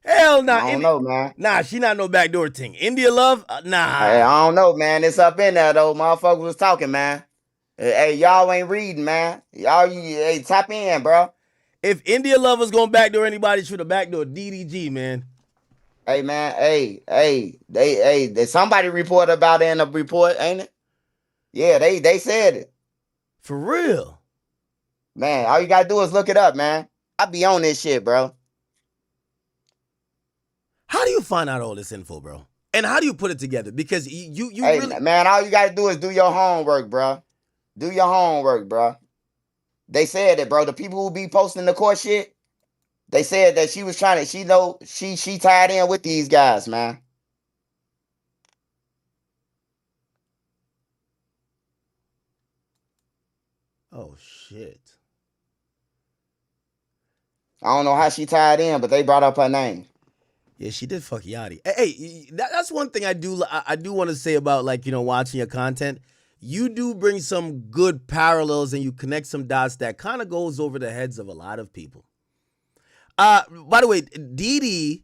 Hell nah. I don't know, man. Nah, she not no backdoor thing. India Love? Nah. Hey, I don't know, man. It's up in there, though. Motherfuckers was talking, man. Hey, y'all ain't reading, man. Hey, tap in, bro. If India Love was going backdoor anybody, should have backdoor DDG, man. Hey, man. They somebody reported about it in a report, ain't it? Yeah, they said it. For real? Man, all you gotta do is look it up, man. I be on this shit, bro. How do you find out all this info, bro? And how do you put it together? Because you hey, really... man, all you gotta do is do your homework, bro. Do your homework, bro. They said it, bro. The people who be posting the court shit, they said that she was trying to, she tied in with these guys, man. Oh, shit. I don't know how she tied in, but they brought up her name. Yeah, she did fuck Yachty. Hey, that's one thing I do want to say about, like, you know, watching your content. You do bring some good parallels and you connect some dots that kind of goes over the heads of a lot of people. By the way, Didi,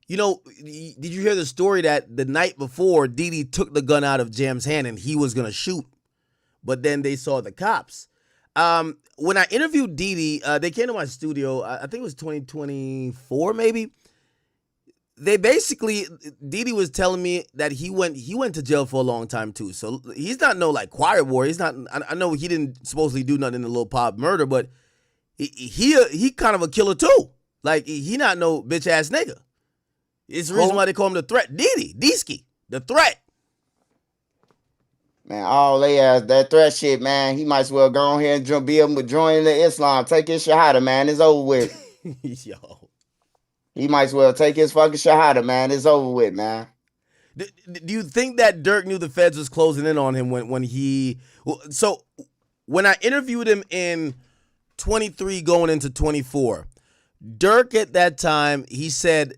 you know, did you hear the story that the night before Didi took the gun out of Jam's hand and he was going to shoot, but then they saw the cops? When I interviewed Didi, they came to my studio, I think it was 2024 maybe. They basically, Didi was telling me that he went to jail for a long time too. So he's not no like quiet warrior. He's not. I know he didn't supposedly do nothing in the Lil Pop murder, but he kind of a killer too. Like he not no bitch ass nigga. It's the reason why they call him the threat. Disky, the threat. Man, all they ass that threat shit, man. He might as well go on here and be able to join the Islam. Take his shahada, man. It's over with. Yo. He might as well take his fucking shahada, man. It's over with, man. Do you think that Durk knew the feds was closing in on him when he... So, when I interviewed him in 23 going into 24, Durk at that time, he said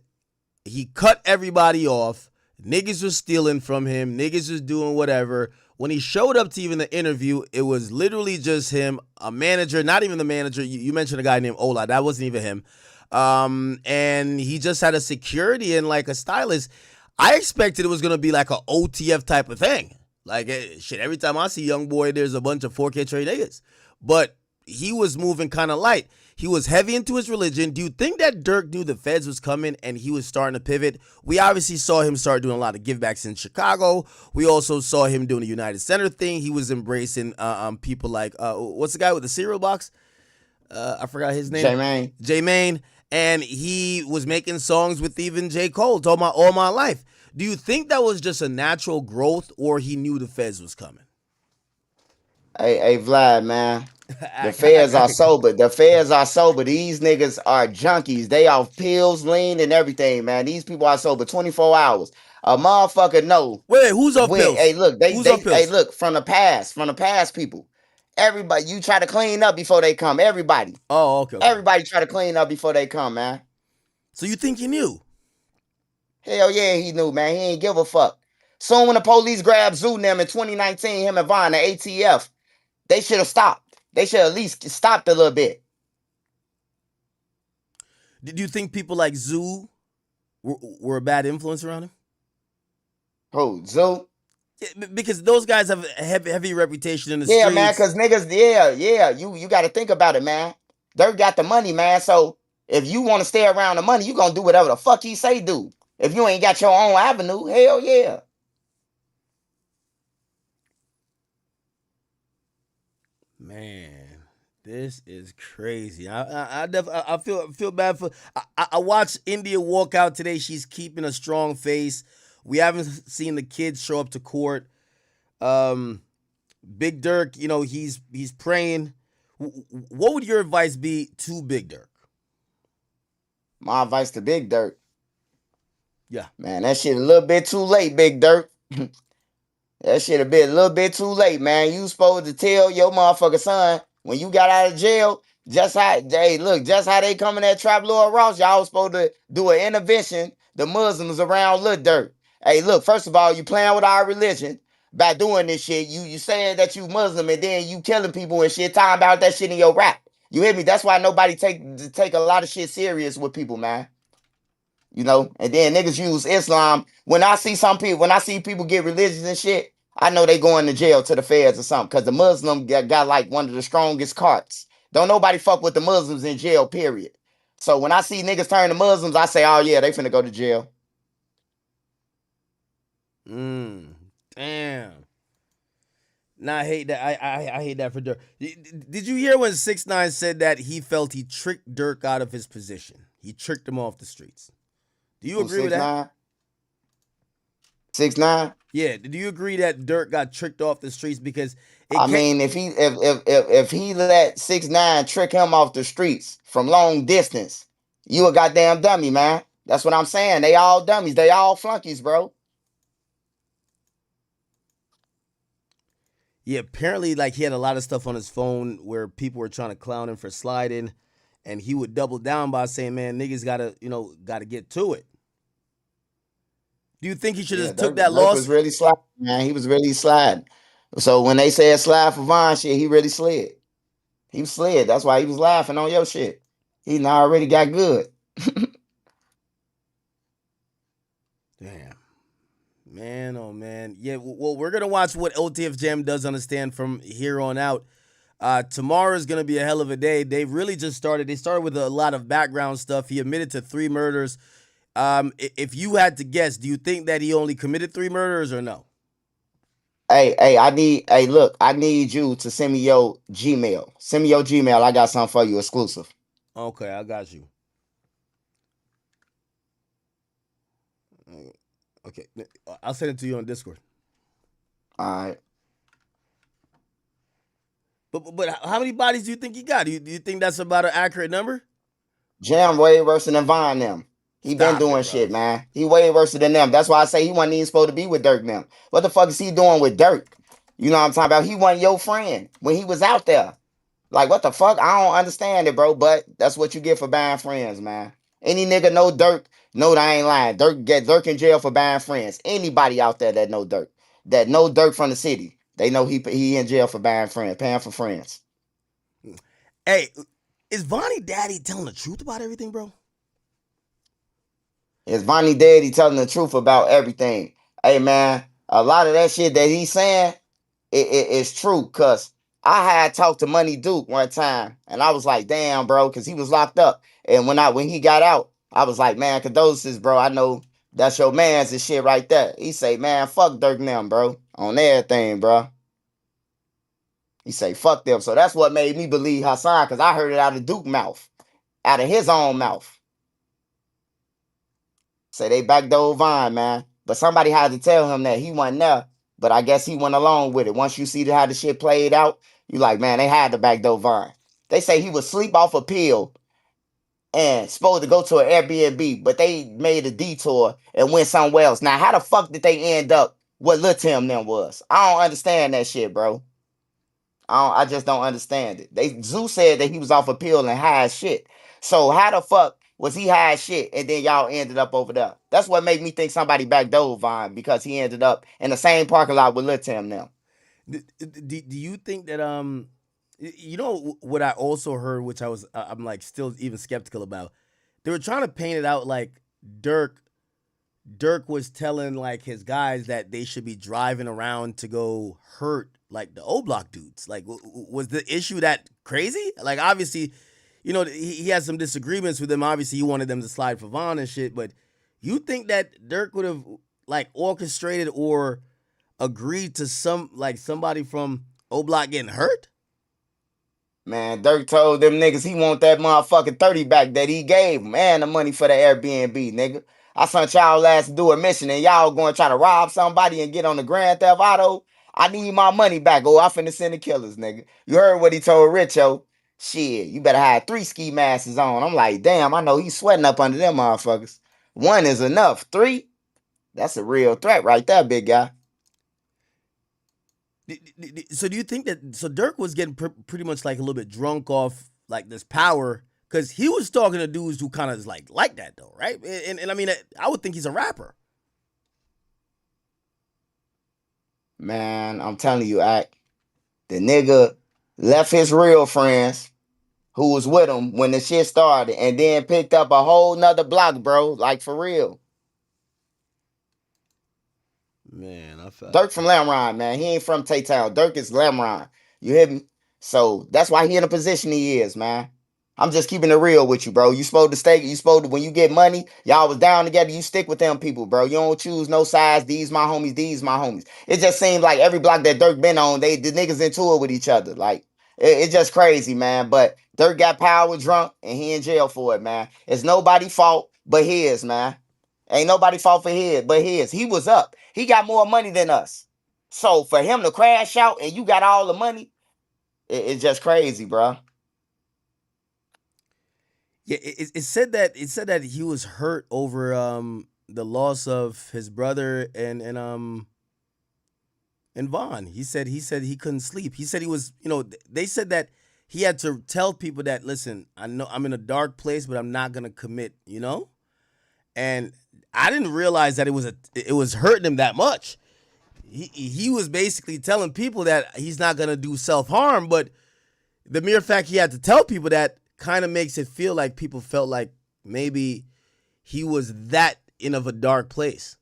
he cut everybody off. Niggas was stealing from him. Niggas was doing whatever. When he showed up to even the interview, it was literally just him, a manager, not even the manager. You mentioned a guy named Ola. That wasn't even him. And he just had a security and like a stylist. I expected it was gonna be like a OTF type of thing. Like shit, every time I see Young Boy, there's a bunch of 4K trade niggas. But he was moving kind of light. He was heavy into his religion. Do you think that Durk knew the feds was coming and he was starting to pivot? We obviously saw him start doing a lot of givebacks in Chicago. We also saw him doing the United Center thing. He was embracing people like what's the guy with the cereal box? I forgot his name. J-Mane. And he was making songs with even J. Cole, talking about All My Life. Do you think that was just a natural growth or he knew the feds was coming? Hey, Vlad, man. The feds are sober. The feds are sober. These niggas are junkies. They off pills, lean, and everything, man. These people are sober 24 hours. A motherfucker know. Wait, who's off pills? Hey, look, hey, look, from the past people. Everybody, you try to clean up before they come. Everybody. Oh, okay. Everybody try to clean up before they come, man. So you think he knew? Hell yeah, he knew, man. He ain't give a fuck. Soon when the police grabbed Zoo them in 2019, him and Vaughn, the ATF, they should have stopped. They should at least stopped a little bit. Did you think people like Zoo were a bad influence around him? Who, Zoo? Yeah, because those guys have a heavy reputation in the streets. Yeah, man, because niggas, you got to think about it, man. Durk got the money, man. So if you want to stay around the money, you going to do whatever the fuck he say do. If you ain't got your own avenue, hell yeah. Man, this is crazy. I feel bad for. I watched India walk out today. She's keeping a strong face. We haven't seen the kids show up to court. Big Durk, you know, he's praying. What would your advice be to Big Durk? My advice to Big Durk. Yeah. Man, that shit a little bit too late, Big Durk. That shit a little bit too late, man. You supposed to tell your motherfucking son when you got out of jail, Just how they come in that Trap Lord Ross, y'all was supposed to do an intervention, the Muslims around Lil Durk. Hey, look, first of all, you playing with our religion by doing this shit. You saying that you Muslim and then you killing people and shit, talking about that shit in your rap. You hear me? That's why nobody take a lot of shit serious with people, man. You know, and then niggas use Islam. When I see people get religious and shit, I know they going to jail to the feds or something. Cause the Muslim got like one of the strongest carts. Don't nobody fuck with the Muslims in jail, period. So when I see niggas turn to Muslims, I say, oh yeah, they finna go to jail. Damn. Nah, I hate that. I hate that for Durk. Did you hear when 6ix9ine said that he felt he tricked Durk out of his position? He tricked him off the streets. Do you agree with that? 6ix9ine? Yeah. Do you agree that Durk got tricked off the streets because I mean, if he let 6ix9ine trick him off the streets from long distance, you a goddamn dummy, man. That's what I'm saying. They all dummies. They all flunkies, bro. Yeah, apparently, like, he had a lot of stuff on his phone where people were trying to clown him for sliding, and he would double down by saying, man, niggas gotta get to it. Do you think he should have took that Durk loss? was really sliding, man. He was really sliding. So when they said slide for Von shit, he really slid. He slid. That's why he was laughing on your shit. He now already got good. Damn. Man, oh man. Yeah, well, we're gonna watch what OTF Jam does understand from here on out. Tomorrow is gonna be a hell of a day. They really just started. They started with a lot of background stuff. He admitted to 3 murders. If you had to guess, do you think that he only committed 3 murders or no? Hey, I need you to send me your Gmail. Send me your Gmail. I got something for you exclusive. Okay, I got you. Okay, I'll send it to you on Discord. All right. But how many bodies do you think he got? Do you think that's about an accurate number? Jam way worse than Von them. He been doing shit, man. He way worse than them. That's why I say he wasn't even supposed to be with Durk now. What the fuck is he doing with Durk? You know what I'm talking about? He wasn't your friend when he was out there. Like, what the fuck? I don't understand it, bro. But that's what you get for buying friends, man. Any nigga know Durk, know that I ain't lying. Durk in jail for buying friends. Anybody out there that know Durk from the city, they know he in jail for buying friends, paying for friends. Hey, is Vonnie Daddy telling the truth about everything, bro? Is Vonnie Daddy telling the truth about everything? Hey, man, a lot of that shit that he's saying, it's true. Cause I had talked to Money Duke one time, and I was like, damn, bro, cause he was locked up. And when he got out, I was like, man, condolences, bro. I know that's your man's and shit right there. He say, man, fuck Durk and them, bro, on everything, bro. He say, fuck them. So that's what made me believe Hassan, cause I heard it out of Duke's mouth, out of his own mouth. Say they backdoor Vine, man. But somebody had to tell him that he wasn't there. But I guess he went along with it. Once you see how the shit played out, you like, man, they had to backdoor Vine. They say he was sleep off a pill and supposed to go to an Airbnb, but they made a detour and went somewhere else. Now, how the fuck did they end up what Lil Tim them was? I don't understand that shit, bro. I just don't understand it. Zoo said that he was off a pill and high as shit. So how the fuck was he high as shit and then y'all ended up over there? That's what made me think somebody backdoored Vine, because he ended up in the same parking lot with Lil Tim now. Do you think that you know what I also heard, which I'm like still even skeptical about? They were trying to paint it out like Durk was telling like his guys that they should be driving around to go hurt like the O Block dudes. Like, was the issue that crazy? Like, obviously, you know, he had some disagreements with them. Obviously, he wanted them to slide for Von and shit. But you think that Durk would have like orchestrated or agreed to somebody from O Block getting hurt? Man, Durk told them niggas he want that motherfucking 30 back that he gave him and the money for the Airbnb, nigga. I sent y'all last to do a mission and y'all going to try to rob somebody and get on the Grand Theft Auto. I need my money back. Oh, I finna send the killers, nigga. You heard what he told Richo? Shit, you better have 3 ski masks on. I'm like, damn, I know he's sweating up under them motherfuckers. 1 is enough. 3? That's a real threat right there, big guy. So do you think that Durk was getting pretty much like a little bit drunk off like this power, because he was talking to dudes who kind of is like that though, right? And I mean, I would think he's a rapper. Man, I'm telling you, the nigga left his real friends who was with him when the shit started and then picked up a whole nother block, bro. Like, for real. Man, I felt Durk from Lamron, man. He ain't from Tay-Town. Durk is Lamron. You hear me? So that's why he in the position he is, man. I'm just keeping it real with you, bro. You supposed to stay. You supposed to, when you get money, y'all was down together. You stick with them people, bro. You don't choose no sides. These my homies. These my homies. It just seems like every block that Durk been on, the niggas into it with each other. Like it's just crazy, man. But Durk got power drunk and he in jail for it, man. It's nobody's fault but his, man. Ain't nobody fault for his but his. He was up. He got more money than us. So for him to crash out and you got all the money, it's just crazy, bro. Yeah, it said that he was hurt over the loss of his brother and Vaughn. He said he couldn't sleep. He said he was, they said that he had to tell people that, listen, I know I'm in a dark place, but I'm not gonna commit, And I didn't realize that it was hurting him that much. He was basically telling people that he's not gonna do self-harm, but the mere fact he had to tell people that kind of makes it feel like people felt like maybe he was that in of a dark place.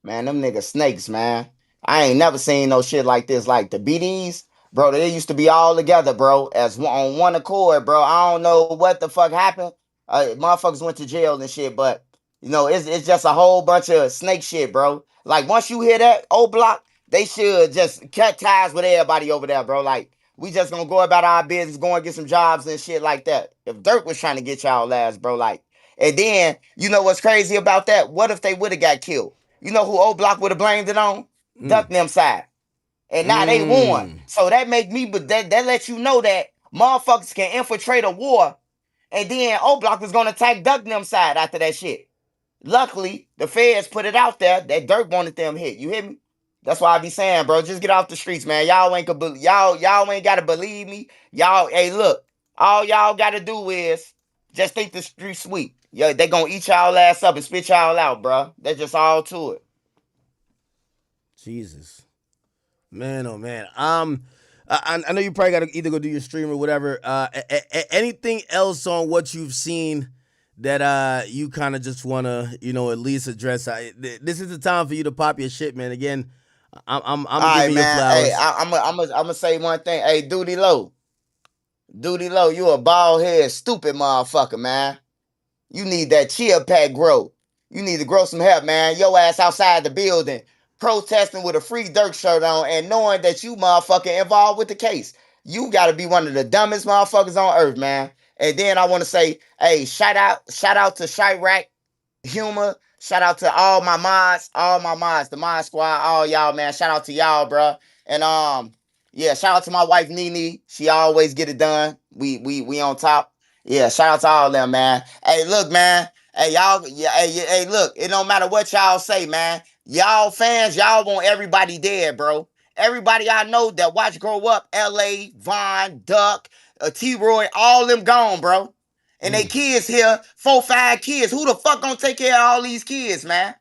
Man, them niggas snakes, man. I ain't never seen no shit like this. Like the BDs, bro, they used to be all together, bro, as on one accord, bro. I don't know what the fuck happened. Motherfuckers went to jail and shit, but it's just a whole bunch of snake shit, bro. Like once you hear that O Block, they should just cut ties with everybody over there, bro. Like we just gonna go about our business, go and get some jobs and shit like that. If Durk was trying to get y'all ass, bro, like, and then you know what's crazy about that? What if they would have got killed? You know who O Block would have blamed it on? Duck them side. And now they won. So that make me, but that lets you know that motherfuckers can infiltrate a war, and then O Block was gonna attack Duck them side after that shit. Luckily, the feds put it out there that Durk wanted them hit. You hear me? That's why I be saying, bro, just get off the streets, man. Y'all ain't gotta believe me. Y'all, hey, look, all y'all gotta do is just think the streets sweet. Yeah, they gonna eat y'all ass up and spit y'all out, bro. That's just all to it. Jesus, man, oh man. I know you probably gotta either go do your stream or whatever. Anything else on what you've seen that you kind of just wanna at least address? This is the time for you to pop your shit, man. Again, I'm giving you flowers. Hey, I'm gonna say one thing. Hey, Duty Low, you a bald head, stupid motherfucker, man. You need that chia pet grow. You need to grow some hair, man. Your ass outside the building, protesting with a free Durk shirt on and knowing that you motherfucker involved with the case. You gotta be one of the dumbest motherfuckers on earth, man. And then I want to say, hey, shout out to Chirac, Humor. Shout out to all my mods, the mod squad, all y'all, man. Shout out to y'all, bro. And yeah, shout out to my wife Nene. She always get it done. We on top. Yeah, shout out to all them, man. Hey, look, man. Hey, y'all. Yeah, hey, look. It don't matter what y'all say, man. Y'all fans, y'all want everybody dead, bro. Everybody I know that watch grow up, L.A., Vaughn, Duck, T-Roy, all them gone, bro. And they kids here, 4, 5 kids. Who the fuck gonna take care of all these kids, man?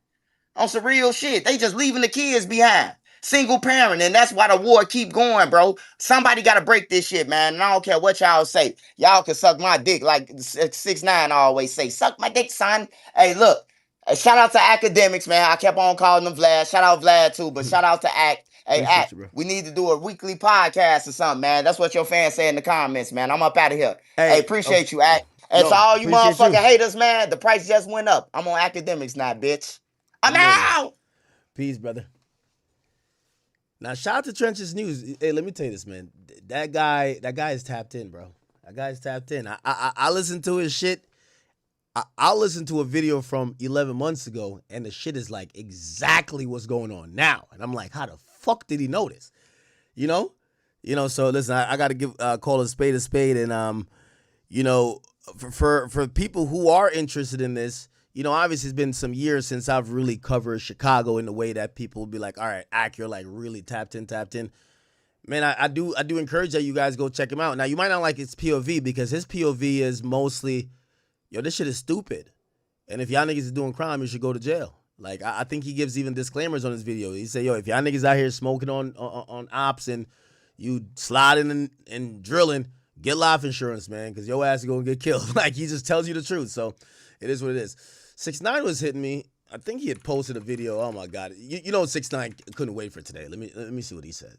On some real shit. They just leaving the kids behind. Single parent, and that's why the war keep going, bro. Somebody gotta break this shit, man. And I don't care what y'all say. Y'all can suck my dick like 6ix9ine always say. Suck my dick, son. Hey, look. Shout out to academics, man. I kept on calling them Vlad. Shout out Vlad too, but shout out to Act. Hey, Act, we need to do a weekly podcast or something, man. That's what your fans say in the comments, man. I'm up out of here. Hey, appreciate you, Act. And to all you motherfucking haters, man, the price just went up. I'm on academics now, bitch. I'm out. Peace, brother. Now, shout out to Trenches News. Hey, let me tell you this, man. That guy is tapped in, bro. That guy's tapped in. I listened to his shit. I listened to a video from 11 months ago, and the shit is like exactly what's going on now. And I'm like, how the fuck did he know this? So listen, I got to call a spade, and for people who are interested in this, obviously it's been some years since I've really covered Chicago in the way that people will be like, all right, Ak, you're like really tapped in. Man, I do encourage that you guys go check him out. Now, you might not like his POV because his POV is mostly, yo, this shit is stupid. And if y'all niggas is doing crime, you should go to jail. Like, I think he gives even disclaimers on his video. He say, yo, if y'all niggas out here smoking on ops and you sliding and drilling, get life insurance, man, because your ass is going to get killed. Like, he just tells you the truth. So it is what it is. 6ix9ine was hitting me. I think he had posted a video. Oh, my God. You know 6ix9ine couldn't wait for today. Let me see what he said.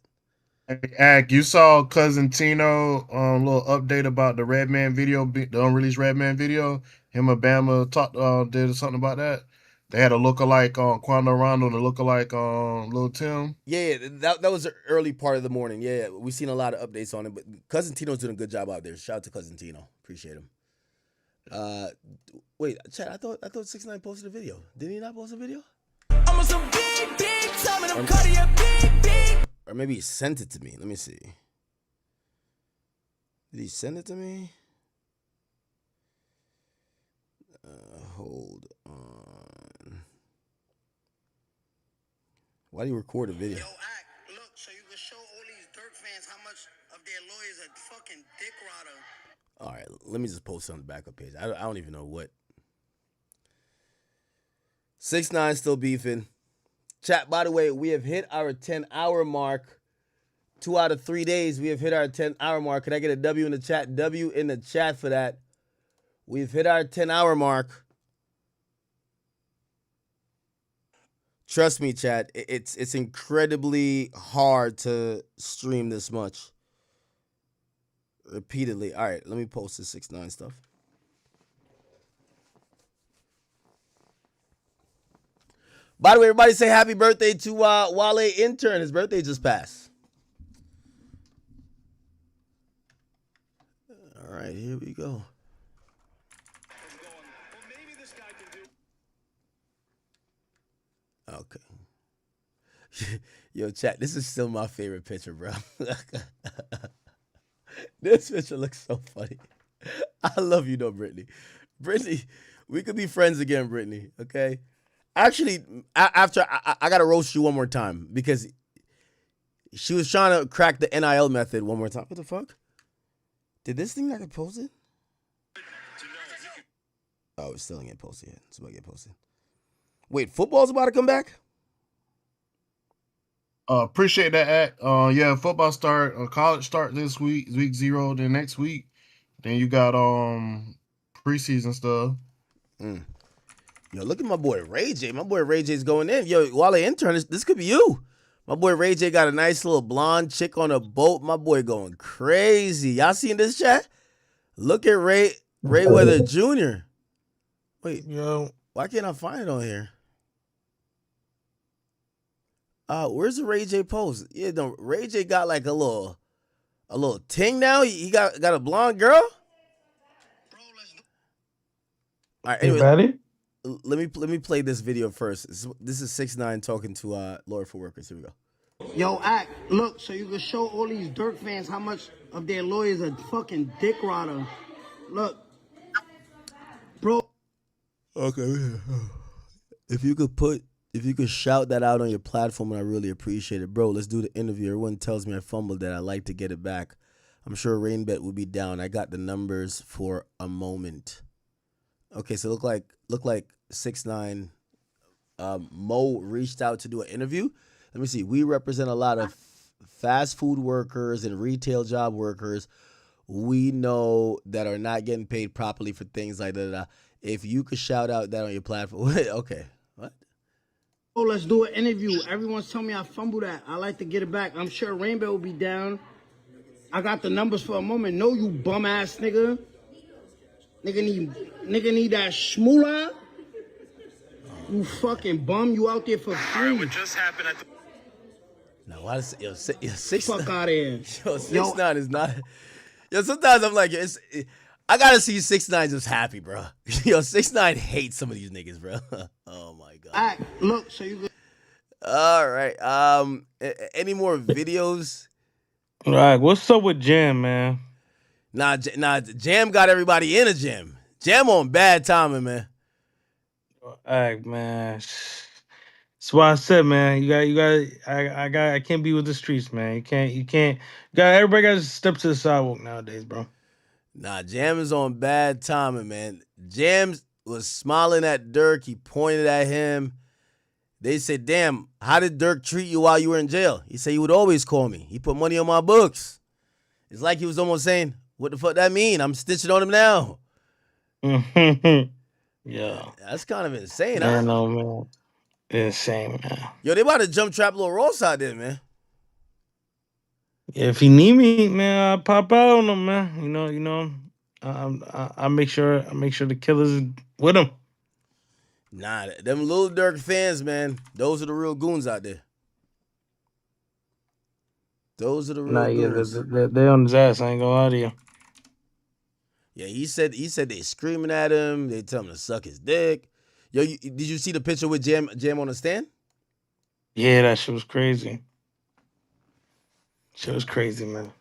Hey, Ak, you saw Cousin Tino little update about the Redman video, the unreleased Redman video. Him and Bama did something about that. They had a lookalike on Quando Rondo, the lookalike on Lil Tim. Yeah, that was the early part of the morning. Yeah, we've seen a lot of updates on it, but Cousin Tino's doing a good job out there. Shout out to Cousin Tino. Appreciate him. Wait, Chad, I thought 6ix9ine posted a video. Did he not post a video? Or maybe he sent it to me. Let me see. Did he send it to me? Hold on. Why do you record a video? Yo, Ak, look, so you can show all these Durk fans how much of their lawyers are fucking dick rotter. All right, let me just post it on the backup page. I don't even know what. 6ix9ine still beefing. Chat, by the way, we have hit our 10-hour mark. 2 out of 3 days, we have hit our 10-hour mark. Can I get a W in the chat? W in the chat for that. We've hit our 10-hour mark. Trust me, chat, it's incredibly hard to stream this much. Repeatedly. All right, let me post this 6ix9ine stuff. By the way, everybody say happy birthday to Wale Intern. His birthday just passed. All right, here we go. Okay. Yo, chat, this is still my favorite picture, bro. This picture looks so funny. I love you, though, Brittany. Brittany, we could be friends again, Brittany, okay? Actually, after I got to roast you one more time because she was trying to crack the NIL method one more time. What the fuck? Did this thing not get posted? Oh, it's still ain't get posted yet. It's about to get posted. Wait, football's about to come back? Appreciate that, Ak. Yeah, football start, college start this week, week 0, then next week. Then you got preseason stuff. Yo, look at my boy Ray J. My boy Ray J's going in. Yo, Wale Intern, this could be you. My boy Ray J got a nice little blonde chick on a boat. My boy going crazy. Y'all seen this, chat? Look at Ray Weather Jr. Wait, yo, why can't I find it on here? Where's the Ray J post? Yeah, no, Ray J got like a little ting now. He got a blonde girl. All right, anyway, let me play this video first. This is 6ix9ine talking to Lawyer for Workers. Here we go. Yo, Ak, look, so you can show all these Durk fans how much of their lawyers are fucking dick rotter. Look, bro. Okay, if you could shout that out on your platform, I really appreciate it, bro. Let's do the interview. Everyone tells me I fumbled that. I like to get it back. I'm sure Rainbet will be down. I got the numbers for a moment. Okay, so look like 6ix9ine. Mo reached out to do an interview. Let me see. We represent a lot of fast food workers and retail job workers. We know that are not getting paid properly for things like that. If you could shout out that on your platform, okay. What? Oh, let's do an interview. Everyone's telling me I fumbled that. I like to get it back. I'm sure Rainbow will be down. I got the numbers for a moment. No, you bum ass nigga. Nigga need that shmoolah. You fucking bum. You out there for free. What just happened? Now, why does yo 6ix9ine? Fuck out of here. Yo, 6ix9ine is not. Yo, sometimes I'm like, I gotta see 6ix9ine just happy, bro. Yo, 6ix9ine hates some of these niggas, bro. Oh my god. Ak, look, so you. All right. Any more videos? All right. What's up with Jam, man? Nah, Jam got everybody in a gym. Jam on bad timing, man. All right, man. That's why I said, man, I can't be with the streets, man. You can't. Everybody got to step to the sidewalk nowadays, bro. Nah, Jam is on bad timing, man. Jam was smiling at Durk. He pointed at him. They said, damn, how did Durk treat you while you were in jail? He said he would always call me. He put money on my books. It's like he was almost saying, what the fuck that mean? I'm stitching on him now. Yeah. That's kind of insane, Man, huh? no, man. Insane, man. Yo, they about to jump trap Lil Ross out there, man. If he need me, man, I'll pop out on him, man. You know, I make sure the killers is with him. Nah, them Lil Durk fans, man, those are the real goons out there. Those are the real goons. They on his ass. I ain't gonna lie to you. Yeah, he said they screaming at him. They tell him to suck his dick. Yo, did you see the picture with Jam on the stand? Yeah, that shit was crazy. Shit was crazy, man.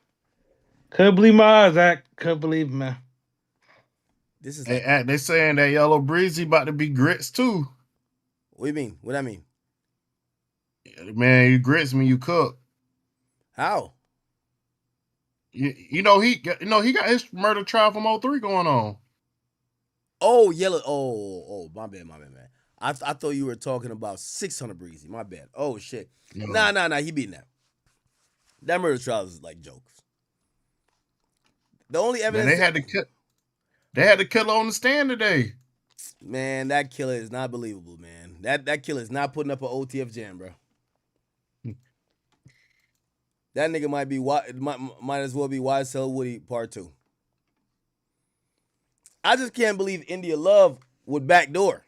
Couldn't believe my eyes, Zach. Couldn't believe it, man. This is they saying that Yellow Breezy about to be grits too. What do you mean? What I mean? Man, you grits mean you cook. How? You know he got his murder trial from 03 going on. Oh, Yellow. Oh, my bad, man. I thought you were talking about 600 Breezy. My bad. Oh shit. No. Nah. He beating that. That murder trial is like jokes. The only evidence Man, they had the killer on the stand today. Man, that killer is not believable, man. That killer is not putting up an OTF jam, bro. That nigga might as well be YSL Woody Part 2. I just can't believe India Love would backdoor.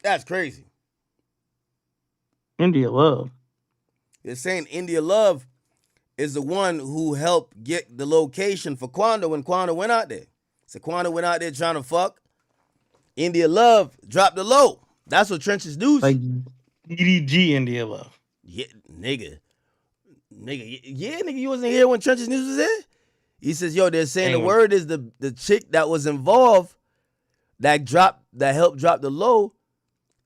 That's crazy. India Love. They're saying India Love is the one who helped get the location for Quando when Quando went out there. So Quando went out there trying to fuck. India Love dropped the low. That's what Trench's news. Like EDG India Love. Yeah, nigga, you wasn't here when Trench's news was there? He says, yo, they're saying the word is the chick that was involved that helped drop the low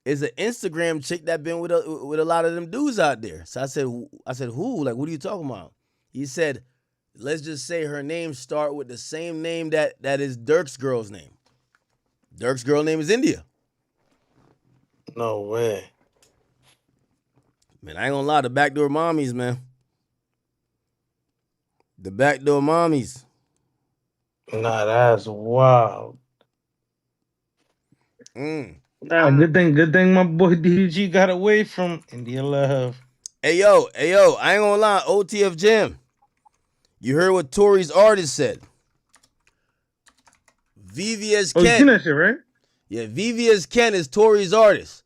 is an Instagram chick that been with a lot of them dudes out there. So I said, who? Like, what are you talking about? He said, let's just say her name start with the same name that is Durk's girl's name. Durk's girl name is India. No way. Man, I ain't gonna lie, the backdoor mommies, man. The backdoor mommies. Nah, that's wild. Nah, good thing my boy DDG got away from India Love. Hey yo, I ain't gonna lie, OTF Jam. You heard what Tory's artist said. VVS Ken. You seen that shit, right? Yeah, VVS Ken is Tory's artist.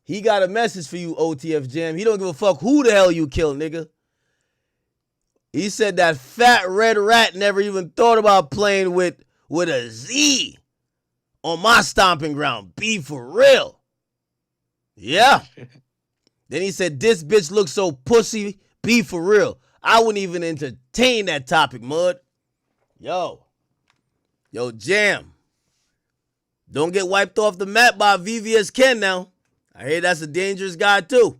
He got a message for you, OTF Jam. He don't give a fuck who the hell you kill, nigga. He said that fat red rat never even thought about playing with a Z on my stomping ground. Be for real. Yeah. Then he said, this bitch looks so pussy. Be for real. I wouldn't even entertain that topic, Mud. Yo, Jam. Don't get wiped off the map by VVS Ken now. I hear that's a dangerous guy too.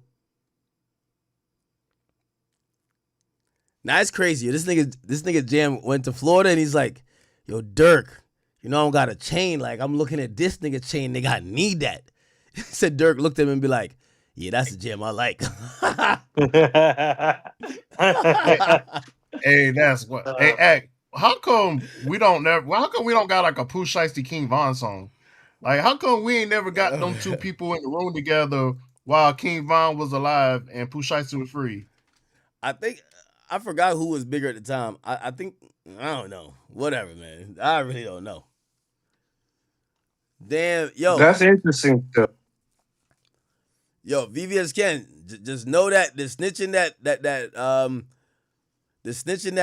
Now it's crazy. This nigga Jam went to Florida and he's like, yo, Durk, you know I don't got a chain. Like, I'm looking at this nigga chain, nigga, I need that. He said Durk looked at him and be like, yeah, that's the Jam I like. Hey, that's what. Hey, Act, how come we don't got like a Pooh Shiesty King Von song? Like, how come we ain't never got them two people in the room together while King Von was alive and Pooh Shiesty was free? I forgot who was bigger at the time. I think, I don't know. Whatever, man. I really don't know. Damn, yo. That's interesting, too. Yo, VVS Ken, just know that the snitching that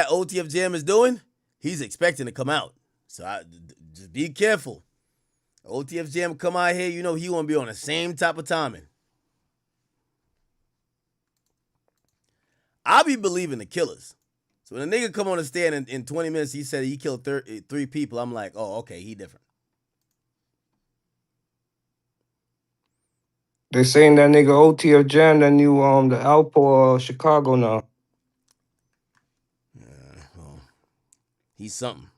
OTF Jam is doing, he's expecting to come out. So just be careful. OTF Jam come out here, you know he won't be on the same type of timing. I be believing the killers. So when a nigga come on the stand in 20 minutes, he said he killed 3 people, I'm like, oh, okay, he different. They saying that nigga OTF Jam, that new the Outpour Chicago now. Well, he's something.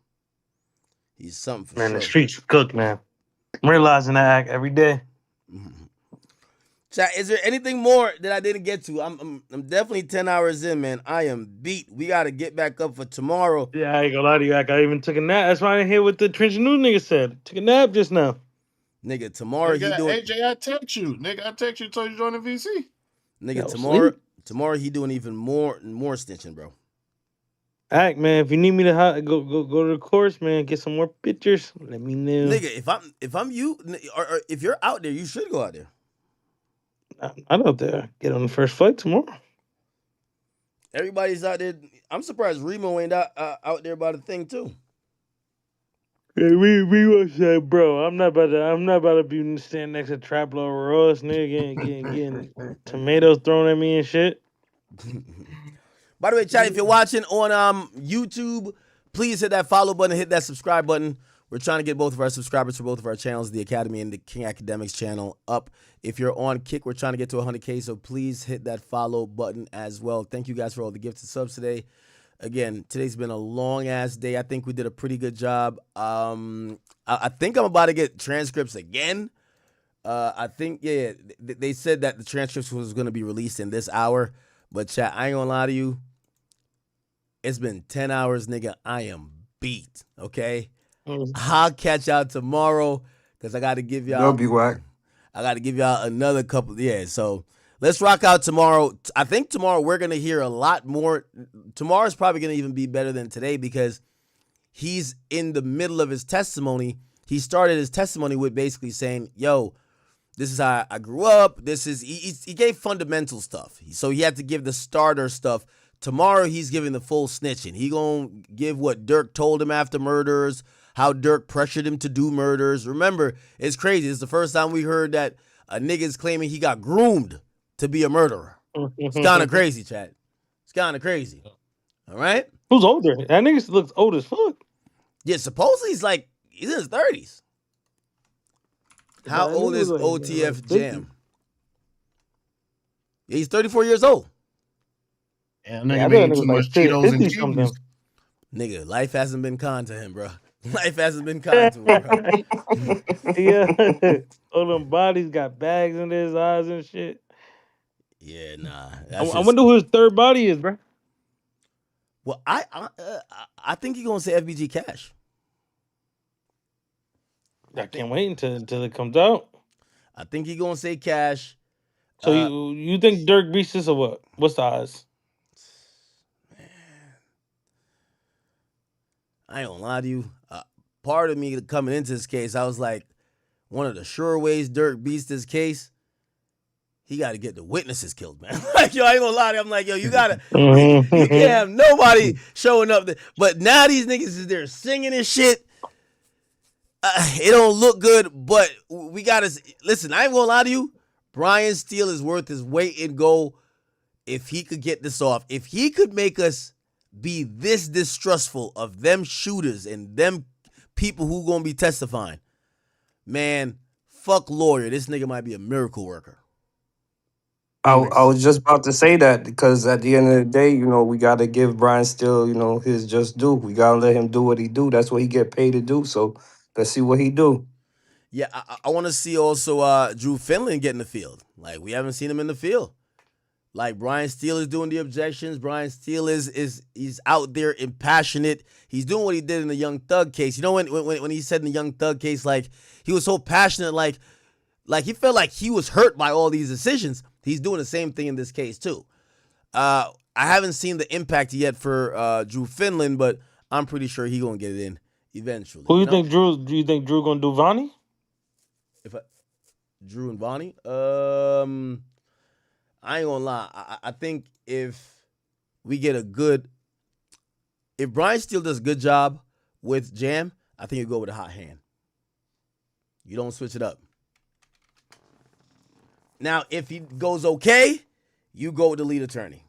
He's something for Man, sure. the streets cook, man. I'm realizing that act every day. Chat, is there anything more that I didn't get to? I'm definitely 10 hours in, man. I am beat. We got to get back up for tomorrow. Yeah, I ain't gonna lie to you, Ack. I even took a nap. That's why I didn't hear what the Trench News nigga said. Took a nap just now. Nigga, tomorrow Nigga, he doing. AJ, I text you. Nigga, I text you, told you to join the VC. Nigga, tomorrow he doing even more snitching, bro. Ack, man, if you need me to go to the course, man, get some more pictures, let me know. Nigga, if I'm you, or if you're out there, you should go out there. I'm out there. Get on the first flight tomorrow. Everybody's out there. I'm surprised Remo ain't out there by the thing too. Hey, we was that, bro. I'm not about to be standing next to Trap Lord Ross, nigga, getting tomatoes thrown at me and shit. By the way, chat, if you're watching on YouTube, please hit that follow button, hit that subscribe button. We're trying to get both of our subscribers for both of our channels, the Academy and the King Academics channel, up. If you're on Kick, we're trying to get to 100K, so please hit that follow button as well. Thank you guys for all the gifts and subs today. Again, today's been a long-ass day. I think we did a pretty good job. I think I'm about to get transcripts again. I think, yeah, they said that the transcripts was going to be released in this hour. But, chat, I ain't going to lie to you. It's been 10 hours, nigga. I am beat, okay? I'll catch y'all tomorrow because I got to give y'all. That'll be whack. I got to give y'all another couple. Yeah, so let's rock out tomorrow. I think tomorrow we're going to hear a lot more. Tomorrow's probably going to even be better than today because he's in the middle of his testimony. He started his testimony with basically saying, yo, this is how I grew up. This is, he gave fundamental stuff. So he had to give the starter stuff. Tomorrow he's giving the full snitching. He gonna give what Durk told him after murders, how Durk pressured him to do murders. Remember, it's crazy. It's the first time we heard that a nigga's claiming he got groomed to be a murderer. It's kind of crazy, chat. It's kind of crazy. All right? Who's older? That nigga looks old as fuck. Yeah, supposedly he's in his 30s. How old is OTF Jam? Yeah, he's 34 years old. Yeah, nigga made too much Cheetos and Cubes. Nigga, life hasn't been kind to him, bro. Life hasn't been kind to him, bro. Yeah. All them bodies got bags in his eyes and shit. Yeah, nah. I wonder who his third body is, bro. Well, I think he's gonna say FBG Cash. I can't wait until it comes out. I think he's gonna say Cash. So you think Durk beats this or what? What's the odds? I ain't gonna lie to you. Part of me coming into this case, I was like, one of the sure ways Durk beats this case, he got to get the witnesses killed, man. Like, yo, I ain't gonna lie to you. I'm like, yo, you gotta, you can't have nobody showing up. But now these niggas is there singing and shit. It don't look good, but we gotta listen. I ain't gonna lie to you. Brian Steele is worth his weight in gold if he could get this off. If he could make us be this distrustful of them shooters and them people who gonna be testifying, man, fuck lawyer. This nigga might be a miracle worker. I was just about to say that because at the end of the day, you know, we got to give Brian Steele, you know, his just due. We got to let him do what he do. That's what he get paid to do. So let's see what he do. Yeah, I want to see also Drew Finland get in the field. Like, we haven't seen him in the field. Like, Brian Steele is doing the objections. Brian Steele he's out there and passionate. He's doing what he did in the Young Thug case. You know when he said in the Young Thug case, like, he was so passionate, like he felt like he was hurt by all these decisions. He's doing the same thing in this case too. I haven't seen the impact yet for Drew Finland, but I'm pretty sure he's gonna get it in eventually. Who do you think Drew gonna do, Vonnie? Drew and Vonnie? I ain't gonna lie. I think if we get if Brian Steele does a good job with Jam, I think you go with a hot hand. You don't switch it up. Now, if he goes okay, you go with the lead attorney.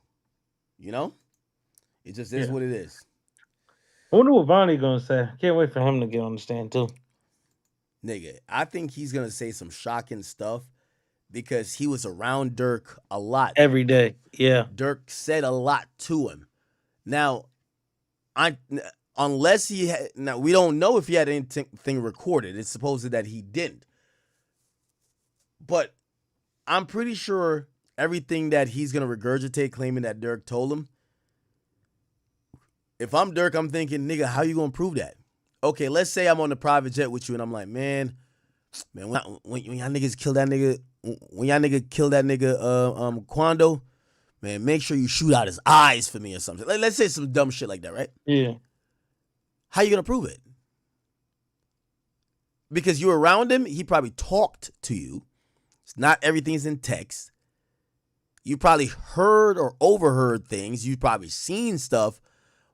You know? It just is what it is. I wonder what Vonnie gonna say. Can't wait for him to get on the stand too. Nigga, I think he's gonna say some shocking stuff because he was around Durk a lot. Every day. Yeah. Durk said a lot to him. Now, unless he had, now we don't know if he had anything recorded. It's supposed that he didn't. But I'm pretty sure everything that he's going to regurgitate claiming that Durk told him. If I'm Durk, I'm thinking, nigga, how you going to prove that? Okay, let's say I'm on the private jet with you and I'm like, man, when y'all niggas kill that nigga, Quando, man, make sure you shoot out his eyes for me or something. Let's say some dumb shit like that, right? Yeah. How you going to prove it? Because you're around him, he probably talked to you. Not everything's in text. You probably heard or overheard things. You've probably seen stuff.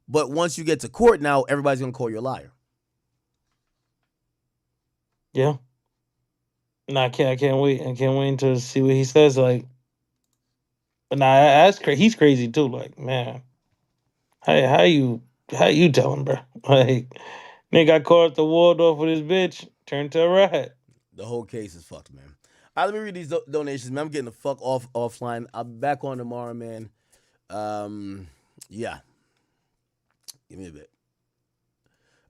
But once you get to court now, everybody's going to call you a liar. Yeah. No, I can't wait. I can't wait to see what he says. Like, but nah, that's crazy. He's crazy too. Like, man, how you tell him, bro? Like, nigga got caught at the Waldorf with his bitch, turned to a rat. The whole case is fucked, man. All right, let me read these donations, man. I'm getting the fuck offline. I'll be back on tomorrow, man. Yeah. Give me a bit.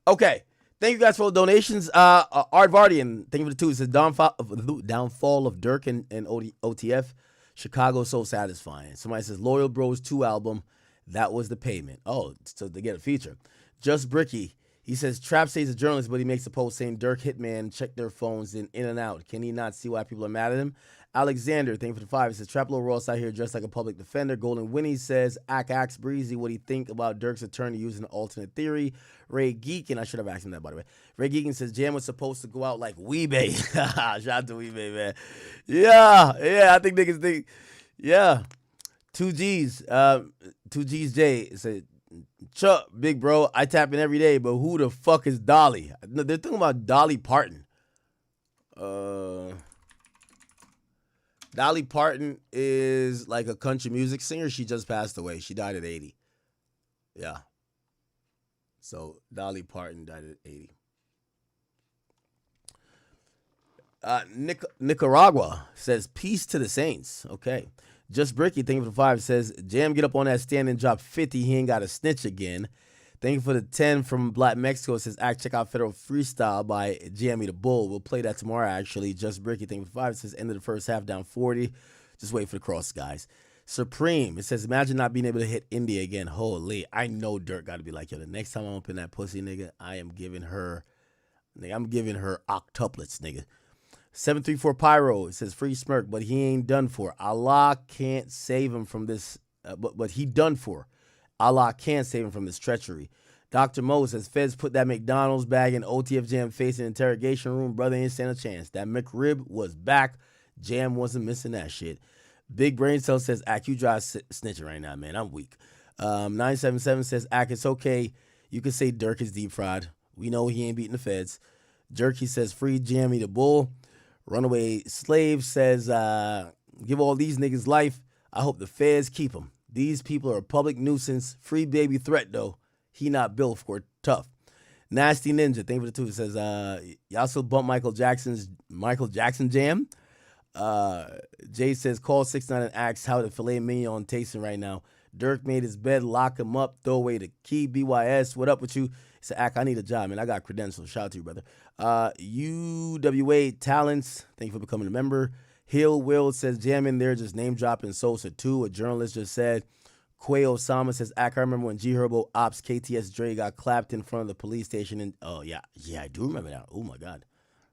Okay. Thank you guys for the donations. Art Vardian, thank you for the two. It says downfall of Durk and OTF. Chicago so satisfying. Somebody says Loyal Bros 2 album. That was the payment. Oh, so they get a feature. Just Bricky. He says Trap stays a journalist, but he makes a post saying Durk Hitman check their phones in and out. Can he not see why people are mad at him? Alexander, thank you for the 5. He says Trap Lil Ross out here dressed like a public defender. Golden Winnie says Axe Breezy, what do you think about Durk's attorney using an alternate theory? Ray Geekin, I should have asked him that by the way. Ray Geekin says Jam was supposed to go out like Weebay. Shout out to Weebay, man. Yeah, I think niggas think. Yeah. 2Gs. 2Gs J said, Chuck, big bro, I tap in every day, but who the fuck is Dolly? They're talking about Dolly Parton. Dolly Parton is like a country music singer. She just passed away. She died at 80. Yeah. So Dolly Parton died at 80. Nicaragua says, peace to the Saints. Okay. Just Bricky, thank you for the 5, says, Jam, get up on that stand and drop 50. He ain't got a snitch again. Thank you for the 10 from Black Mexico. It says, check out Federal Freestyle by Jamie the Bull. We'll play that tomorrow, actually. Just Bricky, thank you for the 5. It says, end of the first half, down 40. Just wait for the cross, guys. Supreme, it says, imagine not being able to hit India again. Holy, I know Durk got to be like, yo, the next time I'm up in that pussy, nigga, I'm giving her octuplets, nigga. 734 Pyro, it says free smirk, but he ain't done for. Allah can't save him from this, but he done for. Allah can't save him from this treachery. Dr. Mo says feds put that McDonald's bag in OTF Jam face in interrogation room. Brother ain't stand a chance. That McRib was back. Jam wasn't missing that shit. Big Brain Cell says, you drive snitching right now, man. I'm weak. 977 says, it's okay. You can say Durk is deep fried. We know he ain't beating the feds. Jerky says, free Jammy the Bull. Runaway Slave says, give all these niggas life. I hope the feds keep them. These people are a public nuisance. Free Baby Threat, though. He not built for tough. Nasty Ninja, thank you for the 2. It says, y'all still bump Michael Jackson Jam? Jay says, call 6ix9ine and ask how the filet mignon tasting right now. Durk made his bed, lock him up, throw away the key. BYS, what up with you? He said, I need a job, man. I got credentials. Shout out to you, brother. UWA Talents, thank you for becoming a member. Hill Will says, Jam in there just name dropping Sosa 2. A journalist just said. Quay Osama says, I remember when G Herbo Ops KTS Dre got clapped in front of the police station. And oh, yeah, I do remember that. Oh, my God.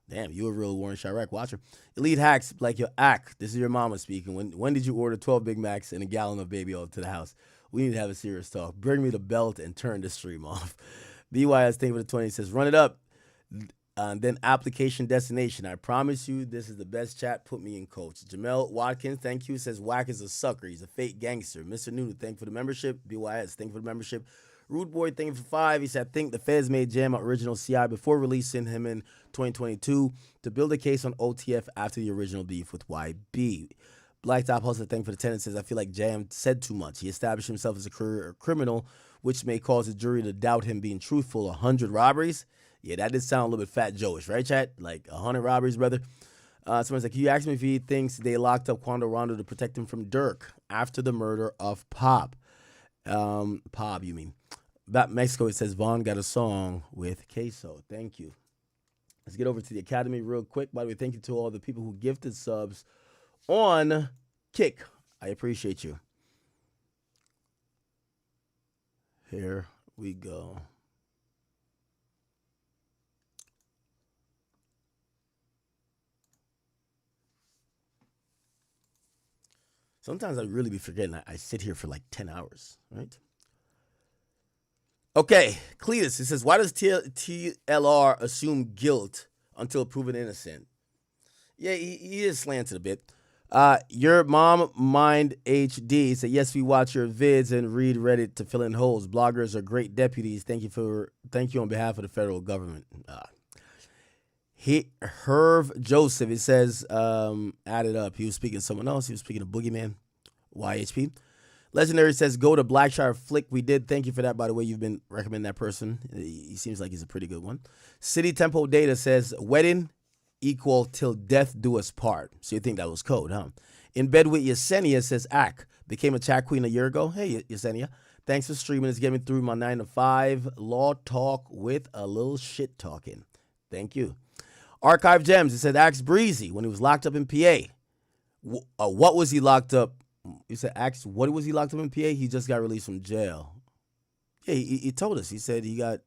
Damn, you a real Warren Chirac watcher. Elite Hacks, like your this is your mama speaking. When did you order 12 Big Macs and a gallon of baby oil to the house? We need to have a serious talk. Bring me the belt and turn the stream off. BYS thing for the 20 says, run it up. Then application destination. I promise you this is the best chat. Put me in, coach. Jamel Watkins, thank you. Says Wack is a sucker. He's a fake gangster. Mr. Nunu, thank you for the membership. BYS, thank you for the membership. Rude Boy, thank you for 5. He said, I think the feds made Jam an original CI before releasing him in 2022 to build a case on OTF after the original beef with YB. Blacktop Hustler, thank you for the 10. Says, I feel like Jam said too much. He established himself as a career criminal, which may cause the jury to doubt him being truthful. 100 robberies? Yeah, that did sound a little bit Fat Joe-ish, right, chat? Like 100 robberies, brother. Someone's like, you asked me if he thinks they locked up Quando Rondo to protect him from Durk after the murder of Pop. Pop, you mean. Back Mexico, it says Vaughn got a song with Queso. Thank you. Let's get over to the Academy real quick. By the way, thank you to all the people who gifted subs on Kick. I appreciate you. Here we go. Sometimes I really be forgetting. I sit here for like 10 hours, right? Okay, Cletus, it says, why does TLR assume guilt until proven innocent? Yeah, he is slanted a bit. Your mom mind HD said, yes, we watch your vids and read Reddit to fill in holes. Bloggers are great deputies. Thank you on behalf of the federal government. Herv Joseph, it says, add it up. He was speaking to someone else. He was speaking to Boogeyman, YHP. Legendary says, go to Blackshire Flick. We did. Thank you for that, by the way. You've been recommending that person. He seems like he's a pretty good one. City Tempo Data says, wedding equal till death do us part. So you think that was code, huh? In bed with Yesenia says, Ack, became a chat queen a year ago. Hey, Yesenia. Thanks for streaming. It's getting me through my 9 to 5 law talk with a little shit talking. Thank you. Archive Gems, it said, Axe Breezy, when he was locked up in PA. What was he locked up? He said, Axe, what was he locked up in PA? He just got released from jail. Yeah, he told us. He said he got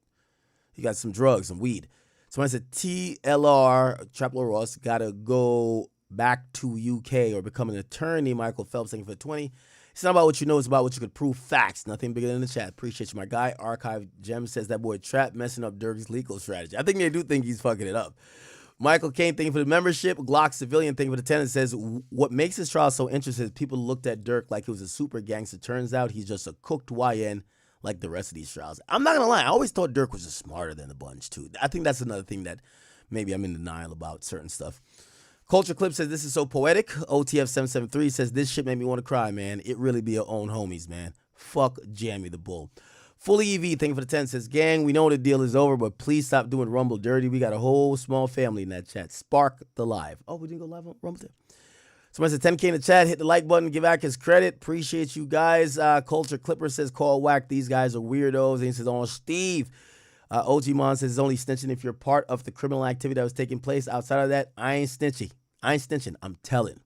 some drugs, some weed. Someone said, TLR, Traplo Ross, got to go back to UK or become an attorney. Michael Phelps, thank you for 20. It's not about what you know, it's about what you could prove. Facts. Nothing bigger than the chat. Appreciate you, my guy. Archive Gem says that boy Trap messing up Durk's legal strategy. I think they do think he's fucking it up. Michael Kane, thank you for the membership. Glock Civilian, thank you for the 10. It says, what makes this trial so interesting is people looked at Durk like he was a super gangster. Turns out he's just a cooked YN like the rest of these trials. I'm not going to lie. I always thought Durk was just smarter than the bunch, too. I think that's another thing that maybe I'm in denial about certain stuff. Culture Clip says, this is so poetic. OTF773 says, this shit made me want to cry, man. It really be your own homies, man. Fuck Jamie the Bull. Fully EV, thank you for the 10, says, gang, we know the deal is over, but please stop doing Rumble dirty. We got a whole small family in that chat. Spark the live. Oh, we didn't go live on Rumble today. Somebody said 10K in the chat. Hit the like button. Give Ack his credit. Appreciate you guys. Culture Clipper says, call whack. These guys are weirdos. And he says, oh, Steve. OG Mon says, it's only snitching if you're part of the criminal activity that was taking place. Outside of that, I ain't snitching. I'm telling.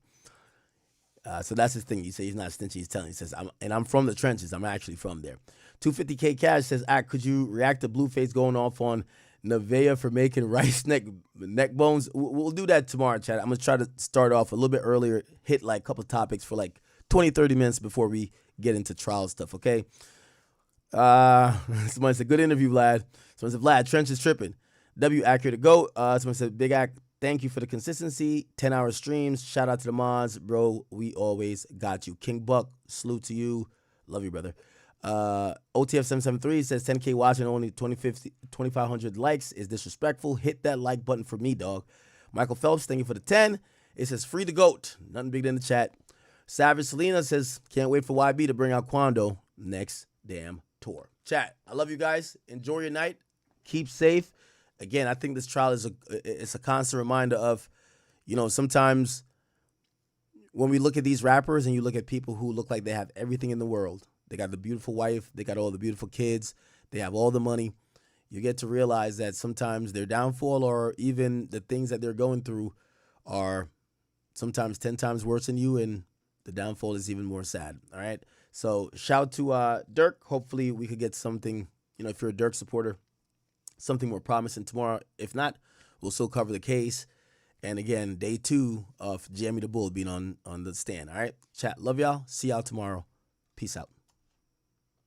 So that's his thing. You say he's not stingy. He's telling. He says, I'm from the trenches. I'm actually from there. 250K Cash says, could you react to Blueface going off on Nevaeh for making rice neck bones? We'll do that tomorrow, chat. I'm going to try to start off a little bit earlier, hit like a couple topics for like 20, 30 minutes before we get into trial stuff, okay? Somebody said, good interview, Vlad. Someone said, Vlad, trench is tripping. W accurate to go. Someone said, Big Act, thank you for the consistency. 10-hour streams. Shout out to the mods. Bro, we always got you. King Buck, salute to you. Love you, brother. OTF773 says 10K watching, only 2,500 likes is disrespectful. Hit that like button for me, dog. Michael Phelps, thank you for the 10. It says free the GOAT. Nothing bigger than the chat. Savage Selena says, can't wait for YB to bring out Quando next damn tour. Chat, I love you guys. Enjoy your night. Keep safe. Again, I think this trial is a constant reminder of, sometimes when we look at these rappers and you look at people who look like they have everything in the world, they got the beautiful wife, they got all the beautiful kids, they have all the money, you get to realize that sometimes their downfall or even the things that they're going through are sometimes 10 times worse than you, and the downfall is even more sad, all right? So shout to Durk. Hopefully we could get something, if you're a Durk supporter, something more promising tomorrow. If not, we'll still cover the case. And again, day 2 of Jamie the Bull being on the stand, all right? Chat, love y'all. See y'all tomorrow. Peace out.